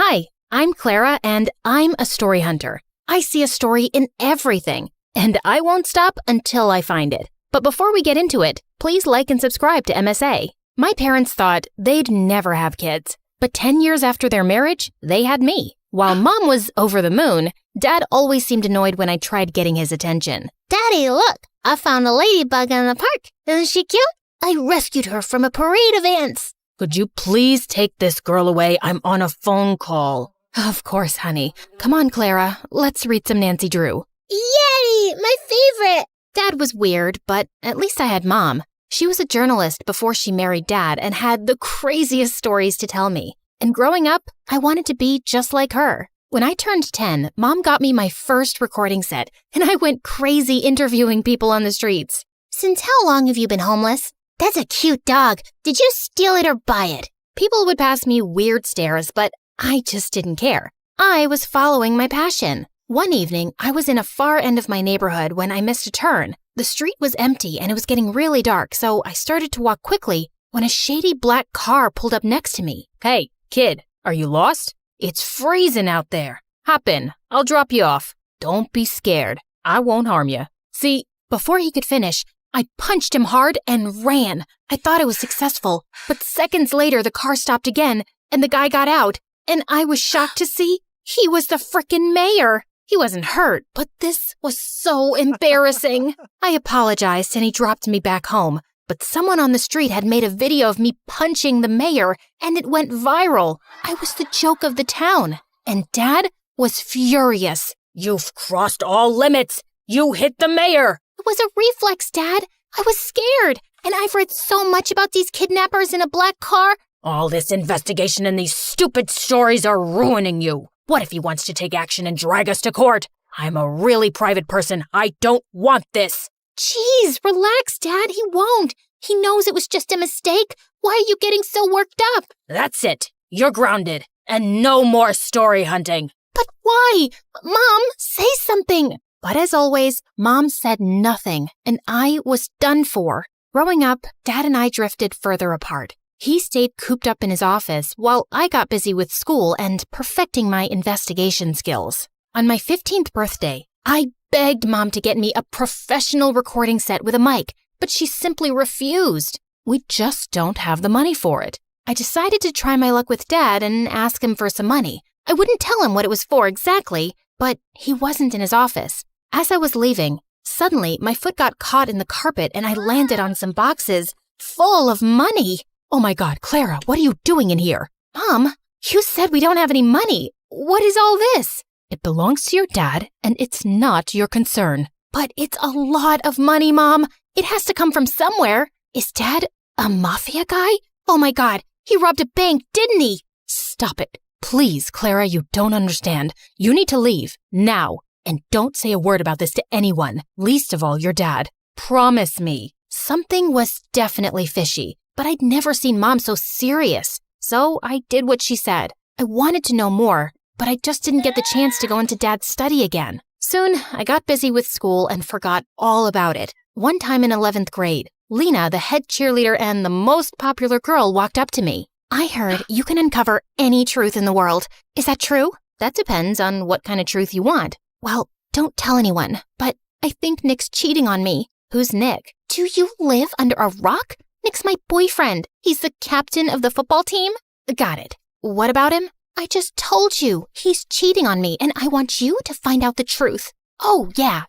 Hi, I'm Clara, and I'm a story hunter. I see a story in everything, and I won't stop until I find it. But before we get into it, please like and subscribe to MSA. My parents thought they'd never have kids, but 10 years after their marriage, they had me. While Mom was over the moon, Dad always seemed annoyed when I tried getting his attention. Daddy, look! I found a ladybug in the park. Isn't she cute? I rescued her from a parade of ants. Could you please take this girl away? I'm on a phone call. Of course, honey. Come on, Clara. Let's read some Nancy Drew. Yay! My favorite! Dad was weird, but at least I had Mom. She was a journalist before she married Dad and had the craziest stories to tell me. And growing up, I wanted to be just like her. When I turned 10, Mom got me my first recording set, and I went crazy interviewing people on the streets. Since how long have you been homeless? That's a cute dog. Did you steal it or buy it? People would pass me weird stares, but I just didn't care. I was following my passion. One evening, I was in a far end of my neighborhood when I missed a turn. The street was empty and it was getting really dark, so I started to walk quickly when a shady black car pulled up next to me. Hey, kid, are you lost? It's freezing out there. Hop in. I'll drop you off. Don't be scared. I won't harm you. See, before he could finish, I punched him hard and ran. I thought I was successful, but seconds later the car stopped again and the guy got out, and I was shocked to see he was the frickin' mayor. He wasn't hurt, but this was so embarrassing. I apologized and he dropped me back home, but someone on the street had made a video of me punching the mayor and it went viral. I was the joke of the town, and Dad was furious. You've crossed all limits. You hit the mayor. It was a reflex, Dad. I was scared, and I've read so much about these kidnappers in a black car. All this investigation and these stupid stories are ruining you. What if he wants to take action and drag us to court? I'm a really private person. I don't want this. Jeez, relax, Dad. He won't. He knows it was just a mistake. Why are you getting so worked up? That's it. You're grounded. And no more story hunting. But why? Mom, say something. But as always, Mom said nothing, and I was done for. Growing up, Dad and I drifted further apart. He stayed cooped up in his office while I got busy with school and perfecting my investigation skills. On my 15th birthday, I begged Mom to get me a professional recording set with a mic, but she simply refused. We just don't have the money for it. I decided to try my luck with Dad and ask him for some money. I wouldn't tell him what it was for exactly, but he wasn't in his office. As I was leaving, suddenly my foot got caught in the carpet and I landed on some boxes full of money. Oh my God, Clara, what are you doing in here? Mom, you said we don't have any money. What is all this? It belongs to your dad and it's not your concern. But it's a lot of money, Mom. It has to come from somewhere. Is Dad a mafia guy? Oh my God, he robbed a bank, didn't he? Stop it. Please, Clara, you don't understand. You need to leave now. And don't say a word about this to anyone, least of all your dad. Promise me. Something was definitely fishy, but I'd never seen Mom so serious. So I did what she said. I wanted to know more, but I just didn't get the chance to go into Dad's study again. Soon, I got busy with school and forgot all about it. One time in 11th grade, Lena, the head cheerleader and the most popular girl, walked up to me. I heard you can uncover any truth in the world. Is that true? That depends on what kind of truth you want. Well, don't tell anyone, but I think Nick's cheating on me. Who's Nick? Do you live under a rock? Nick's my boyfriend. He's the captain of the football team. Got it. What about him? I just told you. He's cheating on me, and I want you to find out the truth. Oh, yeah.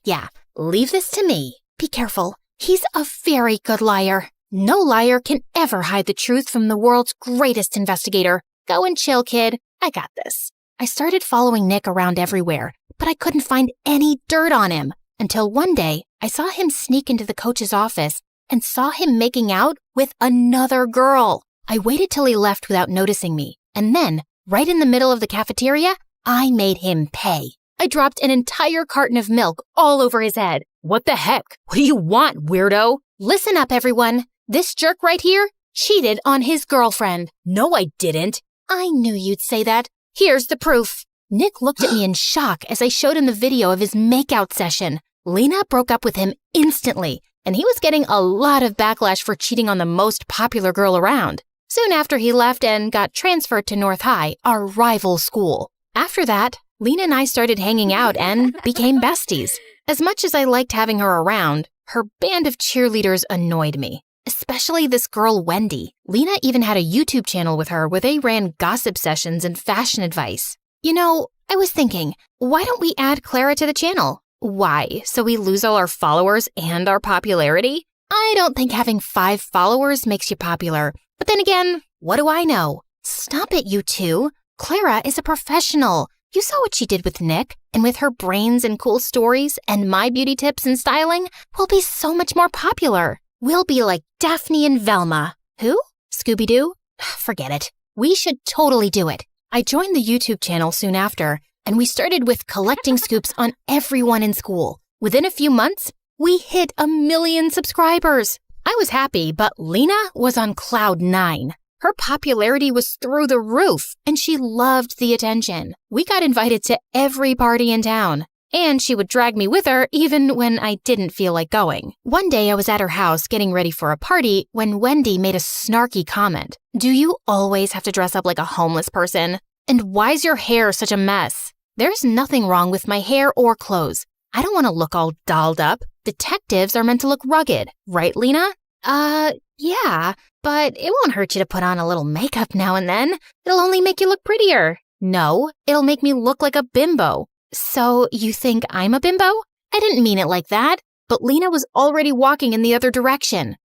Leave this to me. Be careful. He's a very good liar. No liar can ever hide the truth from the world's greatest investigator. Go and chill, kid. I got this. I started following Nick around everywhere, but I couldn't find any dirt on him until one day I saw him sneak into the coach's office and saw him making out with another girl. I waited till he left without noticing me, and then, right in the middle of the cafeteria, I made him pay. I dropped an entire carton of milk all over his head. What the heck? What do you want, weirdo? Listen up, everyone. This jerk right here cheated on his girlfriend. No, I didn't. I knew you'd say that. Here's the proof. Nick looked at me in shock as I showed him the video of his makeout session. Lena broke up with him instantly, and he was getting a lot of backlash for cheating on the most popular girl around. soon after he left and got transferred to North High, our rival school. After that, Lena and I started hanging out and became besties. As much as I liked having her around, her band of cheerleaders annoyed me. Especially this girl, Wendy. Lena even had a YouTube channel with her where they ran gossip sessions and fashion advice. You know, I was thinking, why don't we add Clara to the channel? Why? So we lose all our followers and our popularity? I don't think having 5 followers makes you popular. But then again, what do I know? Stop it, you two. Clara is a professional. You saw what she did with Nick, and with her brains and cool stories and my beauty tips and styling, we'll be so much more popular. We'll be like Daphne and Velma. Who? Scooby-Doo? Forget it. We should totally do it. I joined the YouTube channel soon after, and we started with collecting scoops on everyone in school. Within a few months, we hit 1 million subscribers. I was happy, but Lena was on cloud 9. Her popularity was through the roof, and she loved the attention. We got invited to every party in town, and she would drag me with her even when I didn't feel like going. One day I was at her house getting ready for a party when Wendy made a snarky comment. Do you always have to dress up like a homeless person? And why's your hair such a mess? There's nothing wrong with my hair or clothes. I don't want to look all dolled up. Detectives are meant to look rugged, right, Lena? Yeah, but it won't hurt you to put on a little makeup now and then. It'll only make you look prettier. No, it'll make me look like a bimbo. So you think I'm a bimbo? I didn't mean it like that. But Lena was already walking in the other direction.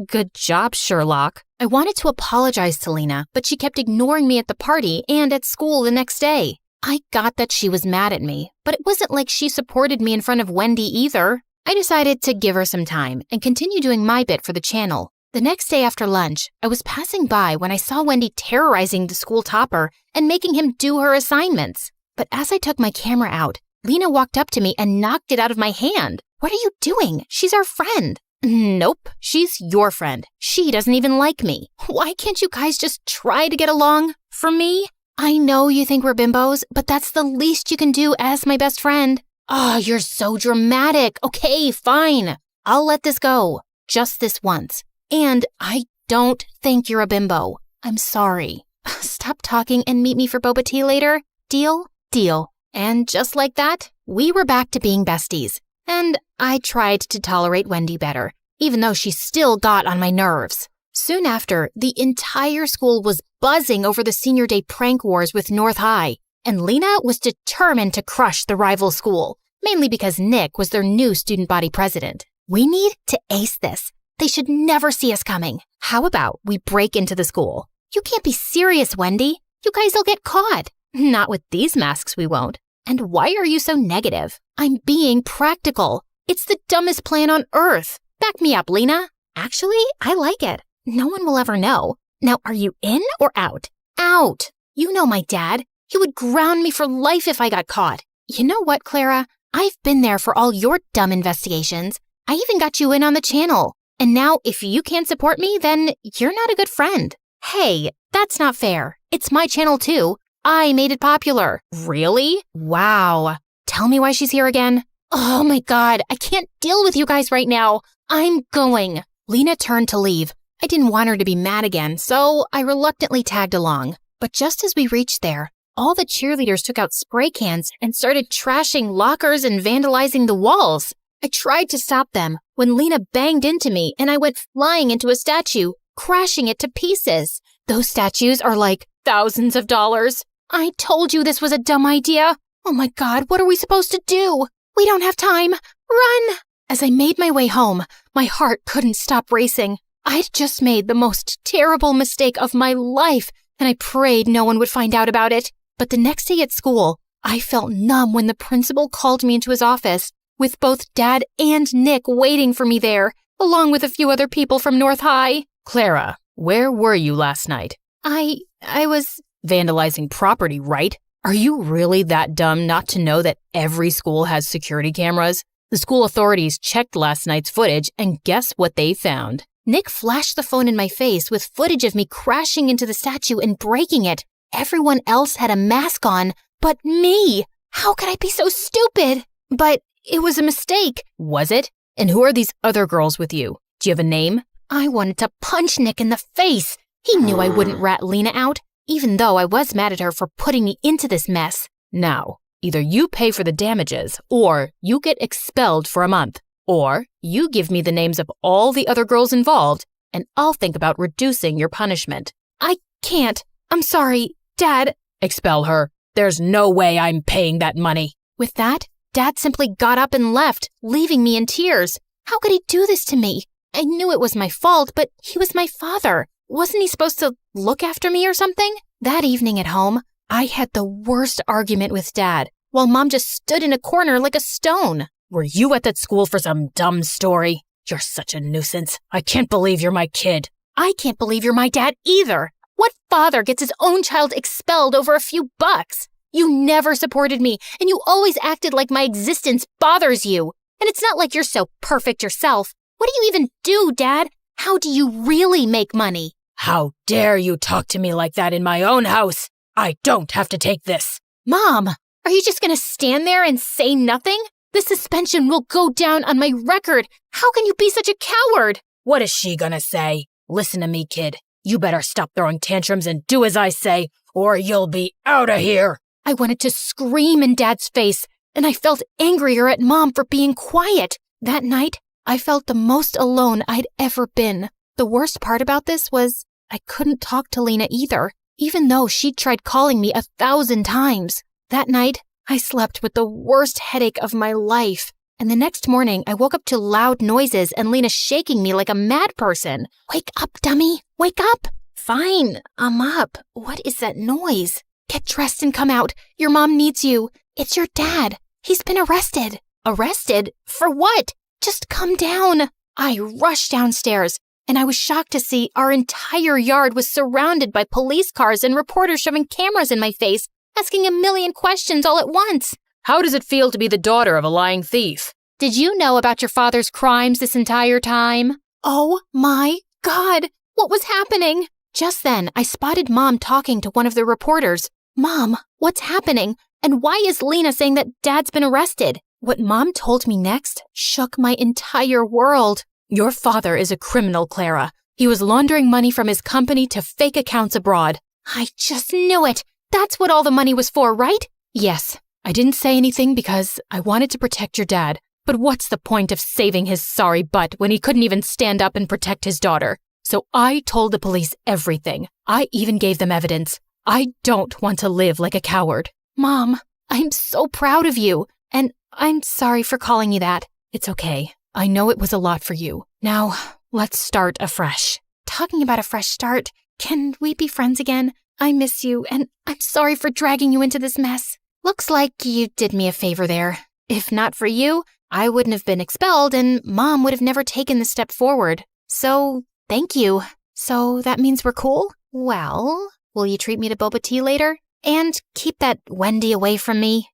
Good job, Sherlock. I wanted to apologize to Lena, but she kept ignoring me at the party and at school the next day. I got that she was mad at me, but it wasn't like she supported me in front of Wendy either. I decided to give her some time and continue doing my bit for the channel. The next day after lunch, I was passing by when I saw Wendy terrorizing the school topper and making him do her assignments. But as I took my camera out, Lena walked up to me and knocked it out of my hand. What are you doing? She's our friend. Nope, she's your friend. She doesn't even like me. Why can't you guys just try to get along? For me? I know you think we're bimbos, but that's the least you can do as my best friend. Oh, you're so dramatic. Okay, fine. I'll let this go. Just this once. And I don't think you're a bimbo. I'm sorry. Stop talking and meet me for boba tea later. Deal? Deal. And just like that, we were back to being besties. And I tried to tolerate Wendy better, even though she still got on my nerves. Soon after, the entire school was buzzing over the senior day prank wars with North High, and Lena was determined to crush the rival school, mainly because Nick was their new student body president. We need to ace this. They should never see us coming. How about we break into the school? You can't be serious, Wendy. You guys will get caught. Not with these masks, we won't. And why are you so negative? I'm being practical. It's the dumbest plan on earth. Back me up, Lena. Actually, I like it. No one will ever know. Now, are you in or out? Out. You know my dad. He would ground me for life if I got caught. You know what, Clara? I've been there for all your dumb investigations. I even got you in on the channel. And now, if you can't support me, then you're not a good friend. Hey, that's not fair. It's my channel too. I made it popular. Really? Wow. Tell me why she's here again. Oh my God, I can't deal with you guys right now. I'm going. Lena turned to leave. I didn't want her to be mad again, so I reluctantly tagged along. But just as we reached there, all the cheerleaders took out spray cans and started trashing lockers and vandalizing the walls. I tried to stop them when Lena banged into me and I went flying into a statue, crashing it to pieces. Those statues are like thousands of dollars. I told you this was a dumb idea. Oh my God, what are we supposed to do? We don't have time. Run! As I made my way home, my heart couldn't stop racing. I'd just made the most terrible mistake of my life, and I prayed no one would find out about it. But the next day at school, I felt numb when the principal called me into his office, with both Dad and Nick waiting for me there, along with a few other people from North High. Clara, where were you last night? I was... Vandalizing property, right? Are you really that dumb not to know that every school has security cameras? The school authorities checked last night's footage, and guess what they found? Nick flashed the phone in my face with footage of me crashing into the statue and breaking it. Everyone else had a mask on, but me. How could I be so stupid? But it was a mistake. Was it? And who are these other girls with you? Do you have a name? I wanted to punch Nick in the face, He knew I wouldn't rat Lena out, even though I was mad at her for putting me into this mess. Now, either you pay for the damages, or you get expelled for a month, or you give me the names of all the other girls involved, and I'll think about reducing your punishment. I can't. I'm sorry, Dad. Expel her. There's no way I'm paying that money. With that, Dad simply got up and left, leaving me in tears. How could he do this to me? I knew it was my fault, but he was my father. Wasn't he supposed to look after me or something? That evening at home, I had the worst argument with Dad, while Mom just stood in a corner like a stone. Were you at that school for some dumb story? You're such a nuisance. I can't believe you're my kid. I can't believe you're my dad either. What father gets his own child expelled over a few bucks? You never supported me, and you always acted like my existence bothers you. And it's not like you're so perfect yourself. What do you even do, Dad? How do you really make money? How dare you talk to me like that in my own house? I don't have to take this. Mom, are you just going to stand there and say nothing? The suspension will go down on my record. How can you be such a coward? What is she gonna say? Listen to me, kid. You better stop throwing tantrums and do as I say, or you'll be out of here. I wanted to scream in Dad's face, and I felt angrier at Mom for being quiet. That night, I felt the most alone I'd ever been. The worst part about this was I couldn't talk to Lena either, even though she'd tried calling me 1,000 times. That night, I slept with the worst headache of my life. And the next morning, I woke up to loud noises and Lena shaking me like a mad person. Wake up, dummy. Wake up. Fine, I'm up. What is that noise? Get dressed and come out. Your mom needs you. It's your dad. He's been arrested. Arrested? For what? Just come down. I rushed downstairs, and I was shocked to see our entire yard was surrounded by police cars and reporters shoving cameras in my face, asking a million questions all at once. How does it feel to be the daughter of a lying thief? Did you know about your father's crimes this entire time? Oh my God, what was happening? Just then, I spotted Mom talking to one of the reporters. Mom, what's happening? And why is Lena saying that Dad's been arrested? What Mom told me next shook my entire world. Your father is a criminal, Clara. He was laundering money from his company to fake accounts abroad. I just knew it. That's what all the money was for, right? Yes. I didn't say anything because I wanted to protect your dad. But what's the point of saving his sorry butt when he couldn't even stand up and protect his daughter? So I told the police everything. I even gave them evidence. I don't want to live like a coward. Mom, I'm so proud of you. And I'm sorry for calling you that. It's okay. I know it was a lot for you. Now, let's start afresh. Talking about a fresh start, can we be friends again? I miss you, and I'm sorry for dragging you into this mess. Looks like you did me a favor there. If not for you, I wouldn't have been expelled and Mom would have never taken the step forward. So, thank you. So that means we're cool? Well, will you treat me to boba tea later? And keep that Wendy away from me?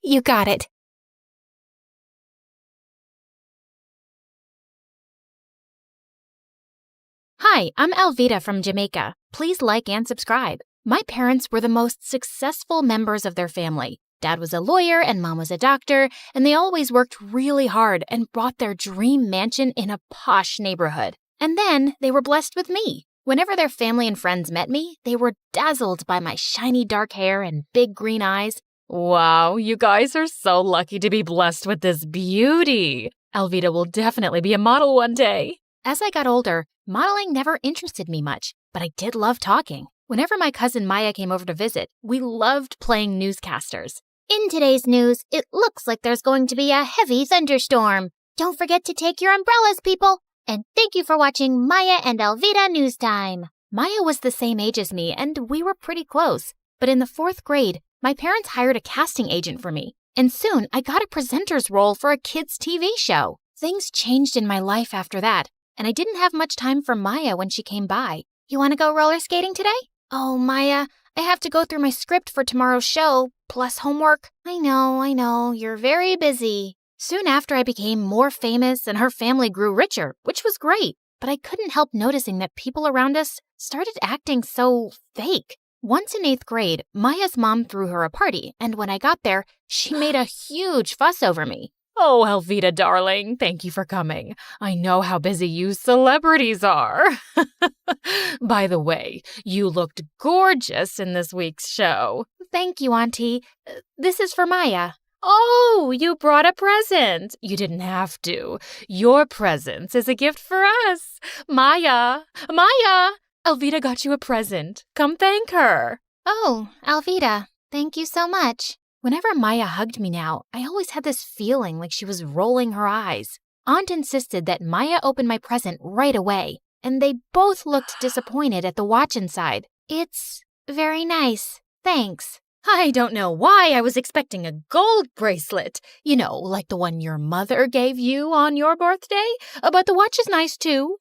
You got it. Hi, I'm Alvita from Jamaica. Please like and subscribe. My parents were the most successful members of their family. Dad was a lawyer and Mom was a doctor, and they always worked really hard and bought their dream mansion in a posh neighborhood. And then they were blessed with me. Whenever their family and friends met me, they were dazzled by my shiny dark hair and big green eyes. Wow, you guys are so lucky to be blessed with this beauty. Alvita will definitely be a model one day. As I got older, modeling never interested me much, but I did love talking. Whenever my cousin Maya came over to visit, we loved playing newscasters. In today's news, it looks like there's going to be a heavy thunderstorm. Don't forget to take your umbrellas, people. And thank you for watching Maya and Alvita News Time. Maya was the same age as me, and we were pretty close. But in the 4th grade, my parents hired a casting agent for me. And soon, I got a presenter's role for a kids' TV show. Things changed in my life after that, and I didn't have much time for Maya when she came by. You want to go roller skating today? Oh, Maya, I have to go through my script for tomorrow's show, plus homework. I know, you're very busy. Soon after I became more famous and her family grew richer, which was great. But I couldn't help noticing that people around us started acting so fake. Once in 8th grade, Maya's mom threw her a party, and when I got there, she made a huge fuss over me. Oh, Elvita, darling, thank you for coming. I know how busy you celebrities are. By the way, you looked gorgeous in this week's show. Thank you, Auntie. This is for Maya. Oh, you brought a present. You didn't have to. Your presence is a gift for us. Maya! Elvita got you a present. Come thank her. Oh, Alvita, thank you so much. Whenever Maya hugged me now, I always had this feeling like she was rolling her eyes. Aunt insisted that Maya open my present right away, and they both looked disappointed at the watch inside. It's very nice. Thanks. I don't know why I was expecting a gold bracelet. You know, like the one your mother gave you on your birthday. But the watch is nice too.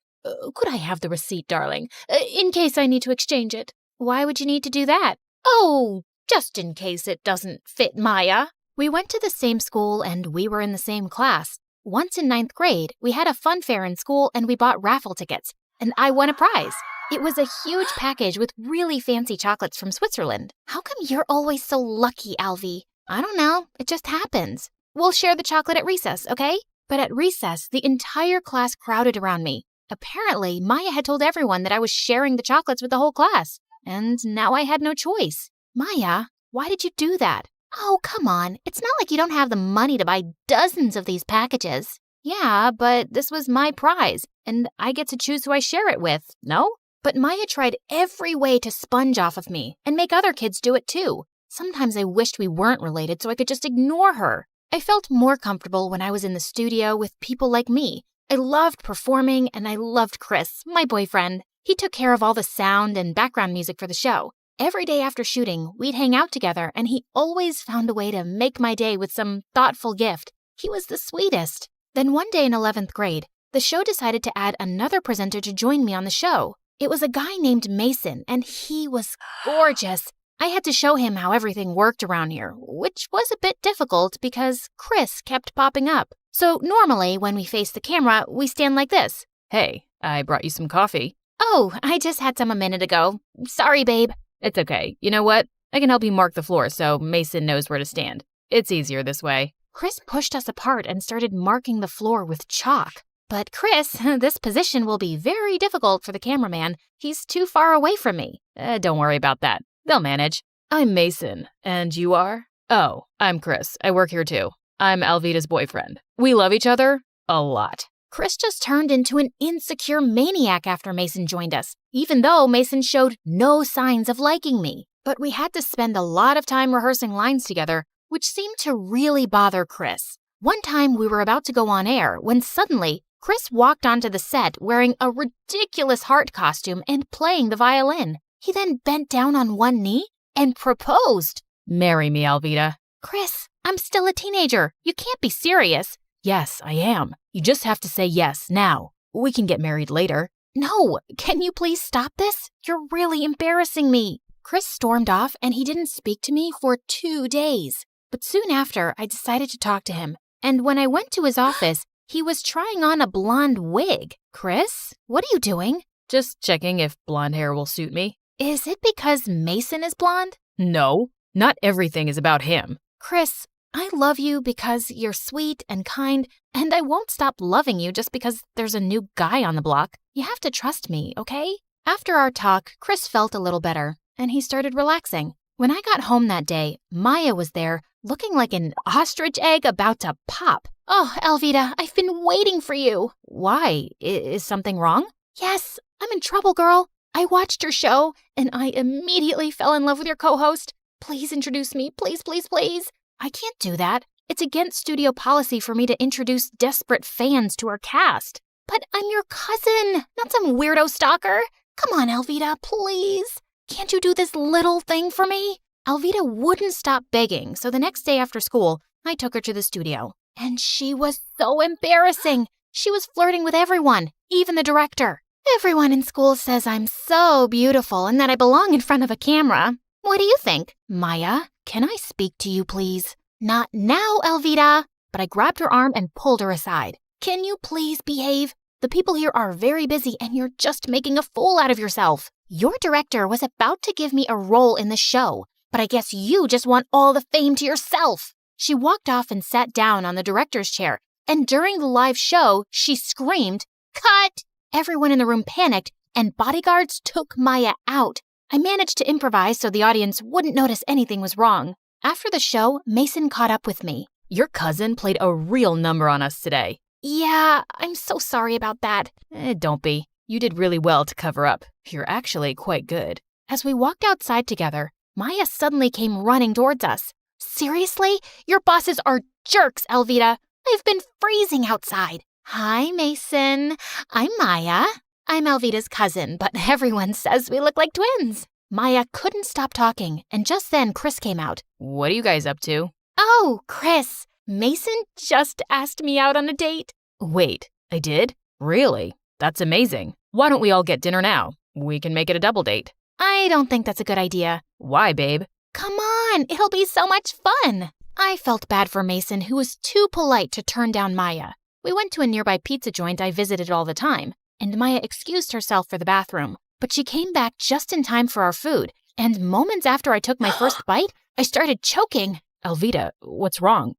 Could I have the receipt, darling, in case I need to exchange it? Why would you need to do that? Oh, just in case it doesn't fit Maya. We went to the same school and we were in the same class. Once in 9th grade, we had a fun fair in school and we bought raffle tickets, and I won a prize. It was a huge package with really fancy chocolates from Switzerland. How come you're always so lucky, Alvy? I don't know. It just happens. We'll share the chocolate at recess, okay? But at recess, the entire class crowded around me. Apparently, Maya had told everyone that I was sharing the chocolates with the whole class. And now I had no choice. Maya, why did you do that? Oh, come on. It's not like you don't have the money to buy dozens of these packages. Yeah, but this was my prize, and I get to choose who I share it with, no? But Maya tried every way to sponge off of me and make other kids do it too. Sometimes I wished we weren't related so I could just ignore her. I felt more comfortable when I was in the studio with people like me. I loved performing, and I loved Chris, my boyfriend. He took care of all the sound and background music for the show. Every day after shooting, we'd hang out together, and he always found a way to make my day with some thoughtful gift. He was the sweetest. Then one day in 11th grade, the show decided to add another presenter to join me on the show. It was a guy named Mason, and he was gorgeous. I had to show him how everything worked around here, which was a bit difficult because Chris kept popping up. So normally, when we face the camera, we stand like this. Hey, I brought you some coffee. Oh, I just had some a minute ago. Sorry, babe. It's okay. You know what? I can help you mark the floor so Mason knows where to stand. It's easier this way. Chris pushed us apart and started marking the floor with chalk. But Chris, this position will be very difficult for the cameraman. He's too far away from me. Don't worry about that. They'll manage. I'm Mason. And you are? Oh, I'm Chris. I work here too. I'm Alvita's boyfriend. We love each other a lot. Chris just turned into an insecure maniac after Mason joined us, even though Mason showed no signs of liking me. But we had to spend a lot of time rehearsing lines together, which seemed to really bother Chris. One time we were about to go on air when suddenly Chris walked onto the set wearing a ridiculous heart costume and playing the violin. He then bent down on one knee and proposed. Marry me, Alvita. Chris, I'm still a teenager. You can't be serious. Yes, I am. You just have to say yes now. We can get married later. No, can you please stop this? You're really embarrassing me. Chris stormed off and he didn't speak to me for 2 days. But soon after, I decided to talk to him. And when I went to his office, he was trying on a blonde wig. Chris, what are you doing? Just checking if blonde hair will suit me. Is it because Mason is blonde? No, not everything is about him. Chris, I love you because you're sweet and kind, and I won't stop loving you just because there's a new guy on the block. You have to trust me, okay? After our talk, Chris felt a little better, and he started relaxing. When I got home that day, Maya was there, looking like an ostrich egg about to pop. Oh, Alvita, I've been waiting for you. Why? Is something wrong? Yes, I'm in trouble, girl. I watched your show, and I immediately fell in love with your co-host. Please introduce me, please, please, please. I can't do that. It's against studio policy for me to introduce desperate fans to our cast. But I'm your cousin, not some weirdo stalker. Come on, Alvita, please. Can't you do this little thing for me? Alvita wouldn't stop begging, so the next day after school, I took her to the studio. And she was so embarrassing. She was flirting with everyone, even the director. Everyone in school says I'm so beautiful and that I belong in front of a camera. What do you think? Maya, can I speak to you, please? Not now, Alvita. But I grabbed her arm and pulled her aside. Can you please behave? The people here are very busy and you're just making a fool out of yourself. Your director was about to give me a role in the show, but I guess you just want all the fame to yourself. She walked off and sat down on the director's chair, and during the live show, she screamed, "Cut!" Everyone in the room panicked, and bodyguards took Maya out. I managed to improvise so the audience wouldn't notice anything was wrong. After the show, Mason caught up with me. Your cousin played a real number on us today. Yeah, I'm so sorry about that. Don't be. You did really well to cover up. You're actually quite good. As we walked outside together, Maya suddenly came running towards us. Seriously? Your bosses are jerks, Elvita. I've been freezing outside. Hi, Mason. I'm Maya. I'm Elvita's cousin, but everyone says we look like twins. Maya couldn't stop talking, and just then Chris came out. What are you guys up to? Oh, Chris, Mason just asked me out on a date. Wait, I did? Really? That's amazing. Why don't we all get dinner now? We can make it a double date. I don't think that's a good idea. Why, babe? Come on, it'll be so much fun. I felt bad for Mason, who was too polite to turn down Maya. We went to a nearby pizza joint I visited all the time, and Maya excused herself for the bathroom. But she came back just in time for our food, and moments after I took my first bite, I started choking. Elvita, what's wrong?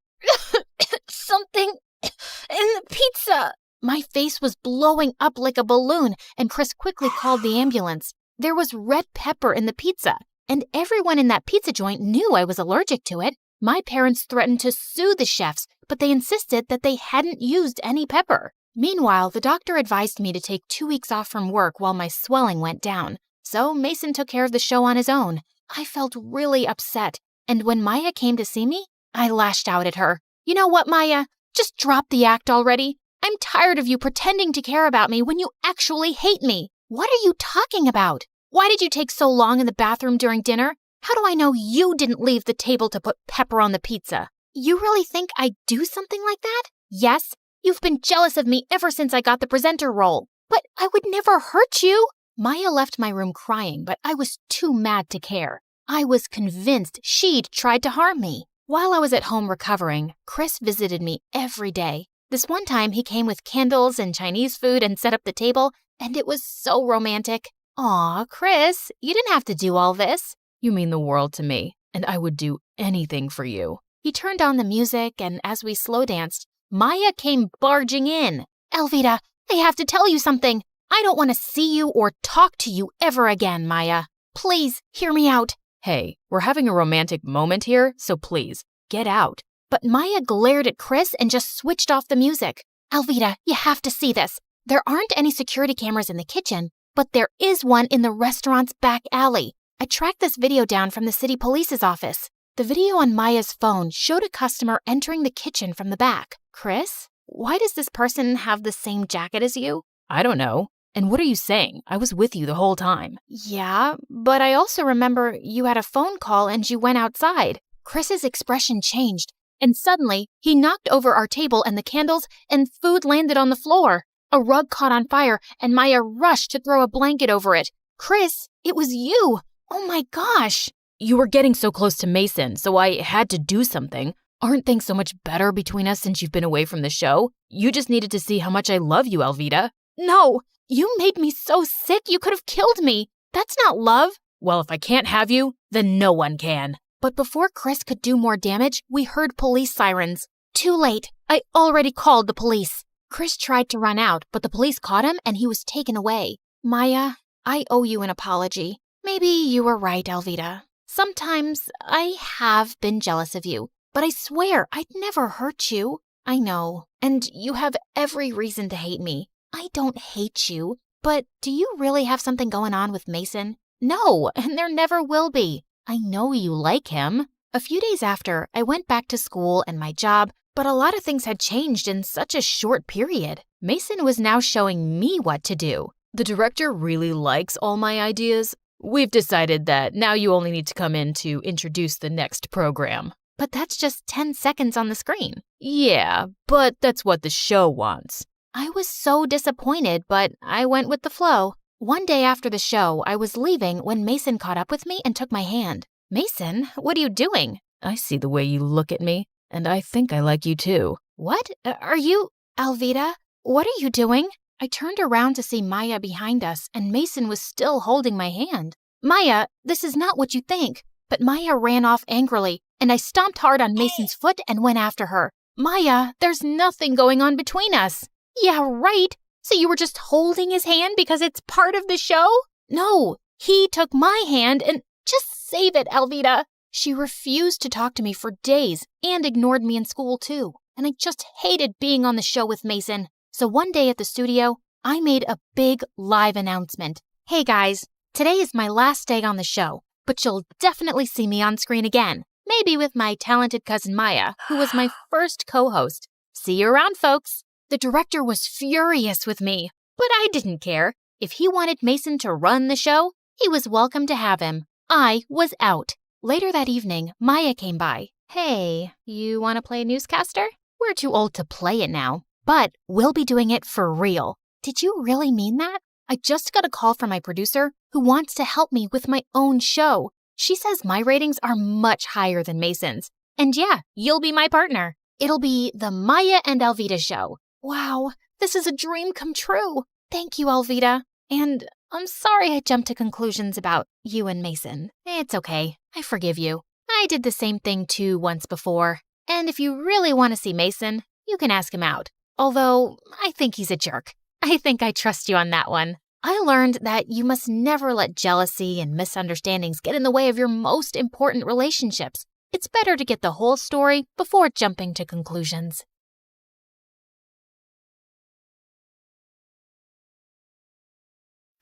Something in the pizza. My face was blowing up like a balloon, and Chris quickly called the ambulance. There was red pepper in the pizza, and everyone in that pizza joint knew I was allergic to it. My parents threatened to sue the chefs, but they insisted that they hadn't used any pepper. Meanwhile, the doctor advised me to take 2 weeks off from work while my swelling went down. So Mason took care of the show on his own. I felt really upset, and when Maya came to see me, I lashed out at her. You know what, Maya? Just drop the act already. I'm tired of you pretending to care about me when you actually hate me. What are you talking about? Why did you take so long in the bathroom during dinner? How do I know you didn't leave the table to put pepper on the pizza? You really think I'd do something like that? Yes, you've been jealous of me ever since I got the presenter role. But I would never hurt you. Maya left my room crying, but I was too mad to care. I was convinced she'd tried to harm me. While I was at home recovering, Chris visited me every day. This one time he came with candles and Chinese food and set up the table, and it was so romantic. Aw, Chris, you didn't have to do all this. You mean the world to me, and I would do anything for you. He turned on the music, and as we slow danced, Maya came barging in. Elvita, I have to tell you something. I don't want to see you or talk to you ever again, Maya. Please, hear me out. Hey, we're having a romantic moment here, so please, get out. But Maya glared at Chris and just switched off the music. Elvita, you have to see this. There aren't any security cameras in the kitchen, but there is one in the restaurant's back alley. I tracked this video down from the city police's office. The video on Maya's phone showed a customer entering the kitchen from the back. Chris, why does this person have the same jacket as you? I don't know. And what are you saying? I was with you the whole time. Yeah, but I also remember you had a phone call and you went outside. Chris's expression changed, and suddenly he knocked over our table and the candles, and food landed on the floor. A rug caught on fire, and Maya rushed to throw a blanket over it. Chris, it was you! Oh my gosh! You were getting so close to Mason, so I had to do something. Aren't things so much better between us since you've been away from the show? You just needed to see how much I love you, Elvita. No! You made me so sick you could have killed me. That's not love. Well, if I can't have you, then no one can. But before Chris could do more damage, we heard police sirens. Too late. I already called the police. Chris tried to run out, but the police caught him and he was taken away. Maya, I owe you an apology. Maybe you were right, Elvita. Sometimes I have been jealous of you, but I swear I'd never hurt you. I know, and you have every reason to hate me. I don't hate you, but do you really have something going on with Mason? No, and there never will be. I know you like him. A few days after, I went back to school and my job, but a lot of things had changed in such a short period. Mason was now showing me what to do. The director really likes all my ideas. We've decided that now you only need to come in to introduce the next program. But that's just 10 seconds on the screen. Yeah, but that's what the show wants. I was so disappointed, but I went with the flow. One day after the show, I was leaving when Mason caught up with me and took my hand. Mason, what are you doing? I see the way you look at me, and I think I like you too. What? Are you... Elvita, what are you doing? I turned around to see Maya behind us, and Mason was still holding my hand. Maya, this is not what you think. But Maya ran off angrily. and I stomped hard on Mason's foot and went after her. Maya, there's nothing going on between us. Yeah, right. So you were just holding his hand because it's part of the show? No, he took my hand and just save it, Alvita. She refused to talk to me for days and ignored me in school too. And I just hated being on the show with Mason. So one day at the studio, I made a big live announcement. Hey guys, today is my last day on the show, but you'll definitely see me on screen again. Maybe with my talented cousin Maya, who was my first co-host. See you around, folks. The director was furious with me, but I didn't care. If he wanted Mason to run the show, he was welcome to have him. I was out. Later that evening, Maya came by. Hey, you want to play newscaster? We're too old to play it now, but we'll be doing it for real. Did you really mean that? I just got a call from my producer who wants to help me with my own show. She says my ratings are much higher than Mason's. And yeah, you'll be my partner. It'll be the Maya and Alvita show. Wow, this is a dream come true. Thank you, Alvita. And I'm sorry I jumped to conclusions about you and Mason. It's okay. I forgive you. I did the same thing too once before. And if you really want to see Mason, you can ask him out. Although, I think he's a jerk. I think I trust you on that one. I learned that you must never let jealousy and misunderstandings get in the way of your most important relationships. It's better to get the whole story before jumping to conclusions.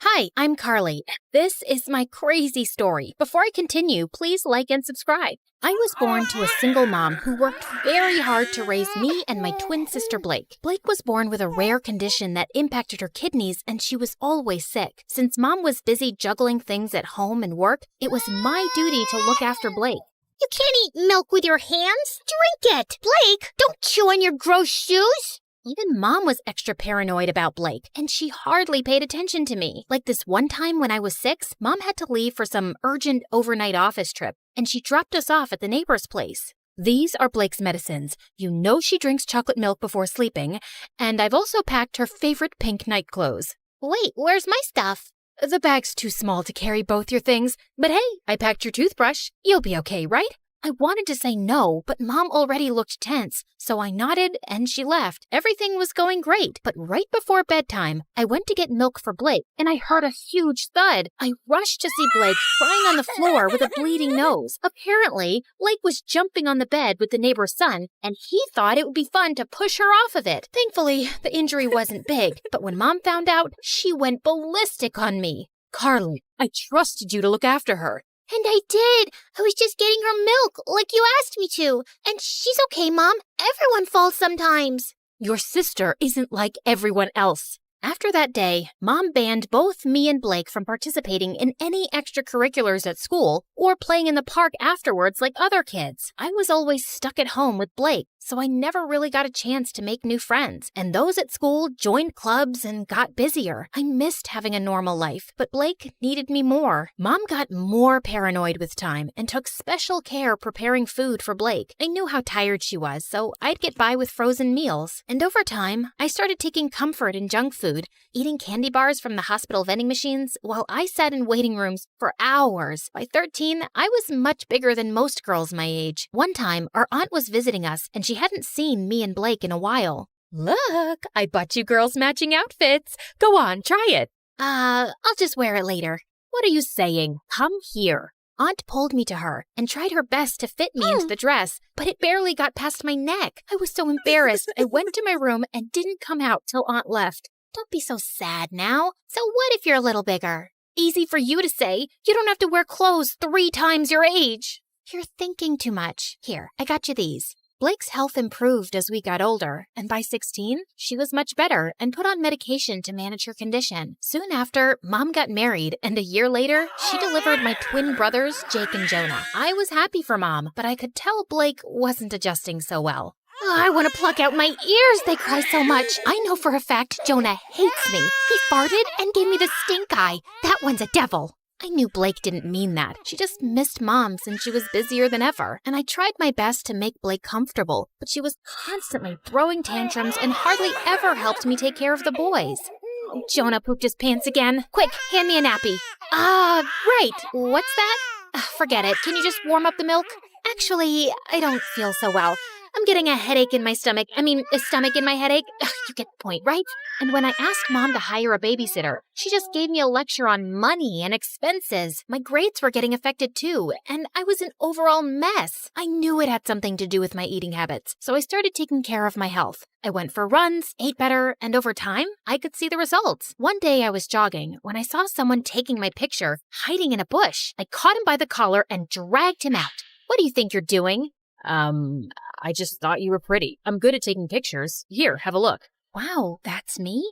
Hi, I'm Carly. This is my crazy story. Before I continue, please like and subscribe. I was born to a single mom who worked very hard to raise me and my twin sister Blake. Blake was born with a rare condition that impacted her kidneys and she was always sick. Since mom was busy juggling things at home and work, it was my duty to look after Blake. You can't eat milk with your hands. Drink it. Blake, don't chew on your gross shoes. Even mom was extra paranoid about Blake, and she hardly paid attention to me. Like this one time when I was 6, mom had to leave for some urgent overnight office trip, and she dropped us off at the neighbor's place. These are Blake's medicines. You know she drinks chocolate milk before sleeping, and I've also packed her favorite pink night clothes. Wait, where's my stuff? The bag's too small to carry both your things, but hey, I packed your toothbrush. You'll be okay, right? I wanted to say no, but mom already looked tense, so I nodded and she left. Everything was going great, but right before bedtime, I went to get milk for Blake, and I heard a huge thud. I rushed to see Blake crying on the floor with a bleeding nose. Apparently, Blake was jumping on the bed with the neighbor's son, and he thought it would be fun to push her off of it. Thankfully, the injury wasn't big, but when mom found out, she went ballistic on me. Carly, I trusted you to look after her. And I did. I was just getting her milk, like you asked me to. And she's okay, Mom. Everyone falls sometimes. Your sister isn't like everyone else. After that day, Mom banned both me and Blake from participating in any extracurriculars at school or playing in the park afterwards like other kids. I was always stuck at home with Blake, so I never really got a chance to make new friends. And those at school joined clubs and got busier. I missed having a normal life, but Blake needed me more. Mom got more paranoid with time and took special care preparing food for Blake. I knew how tired she was, so I'd get by with frozen meals. And over time, I started taking comfort in junk food, eating candy bars from the hospital vending machines while I sat in waiting rooms for hours. By 13, I was much bigger than most girls my age. One time, our aunt was visiting us and she hadn't seen me and Blake in a while. Look, I bought you girls matching outfits. Go on, try it. I'll just wear it later. What are you saying? Come here. Aunt pulled me to her and tried her best to fit me into the dress, but it barely got past my neck. I was so embarrassed, I went to my room and didn't come out till Aunt left. Don't be so sad now. So what if you're a little bigger? Easy for you to say. You don't have to wear clothes 3 times your age. You're thinking too much. Here, I got you these. Blake's health improved as we got older, and by 16, she was much better and put on medication to manage her condition. Soon after, Mom got married, and a year later, she delivered my twin brothers, Jake and Jonah. I was happy for Mom, but I could tell Blake wasn't adjusting so well. Oh, I want to pluck out my ears, they cry so much. I know for a fact Jonah hates me. He farted and gave me the stink eye. That one's a devil. I knew Blake didn't mean that. She just missed Mom since she was busier than ever. And I tried my best to make Blake comfortable, but she was constantly throwing tantrums and hardly ever helped me take care of the boys. Oh, Jonah pooped his pants again. Quick, hand me a nappy. Right. What's that? Forget it. Can you just warm up the milk? Actually, I don't feel so well. I'm getting a headache in my stomach. A stomach in my headache. Ugh, you get the point, right? And when I asked Mom to hire a babysitter, she just gave me a lecture on money and expenses. My grades were getting affected too, and I was an overall mess. I knew it had something to do with my eating habits, so I started taking care of my health. I went for runs, ate better, and over time, I could see the results. One day I was jogging when I saw someone taking my picture, hiding in a bush. I caught him by the collar and dragged him out. What do you think you're doing? I just thought you were pretty. I'm good at taking pictures. Here, have a look. Wow, that's me?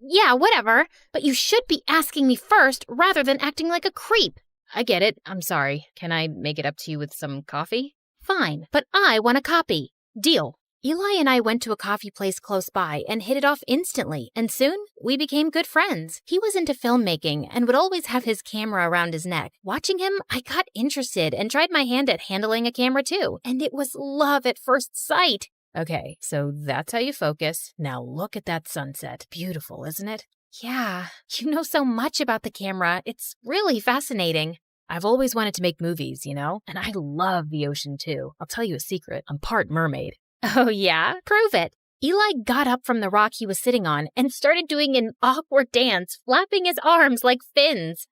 Yeah, whatever. But you should be asking me first rather than acting like a creep. I get it. I'm sorry. Can I make it up to you with some coffee? Fine, but I want a copy. Deal. Eli and I went to a coffee place close by and hit it off instantly, and soon we became good friends. He was into filmmaking and would always have his camera around his neck. Watching him, I got interested and tried my hand at handling a camera too, and it was love at first sight. Okay, so that's how you focus. Now look at that sunset. Beautiful, isn't it? Yeah, you know so much about the camera. It's really fascinating. I've always wanted to make movies, and I love the ocean too. I'll tell you a secret. I'm part mermaid. Oh yeah? Prove it. Eli got up from the rock he was sitting on and started doing an awkward dance, flapping his arms like fins.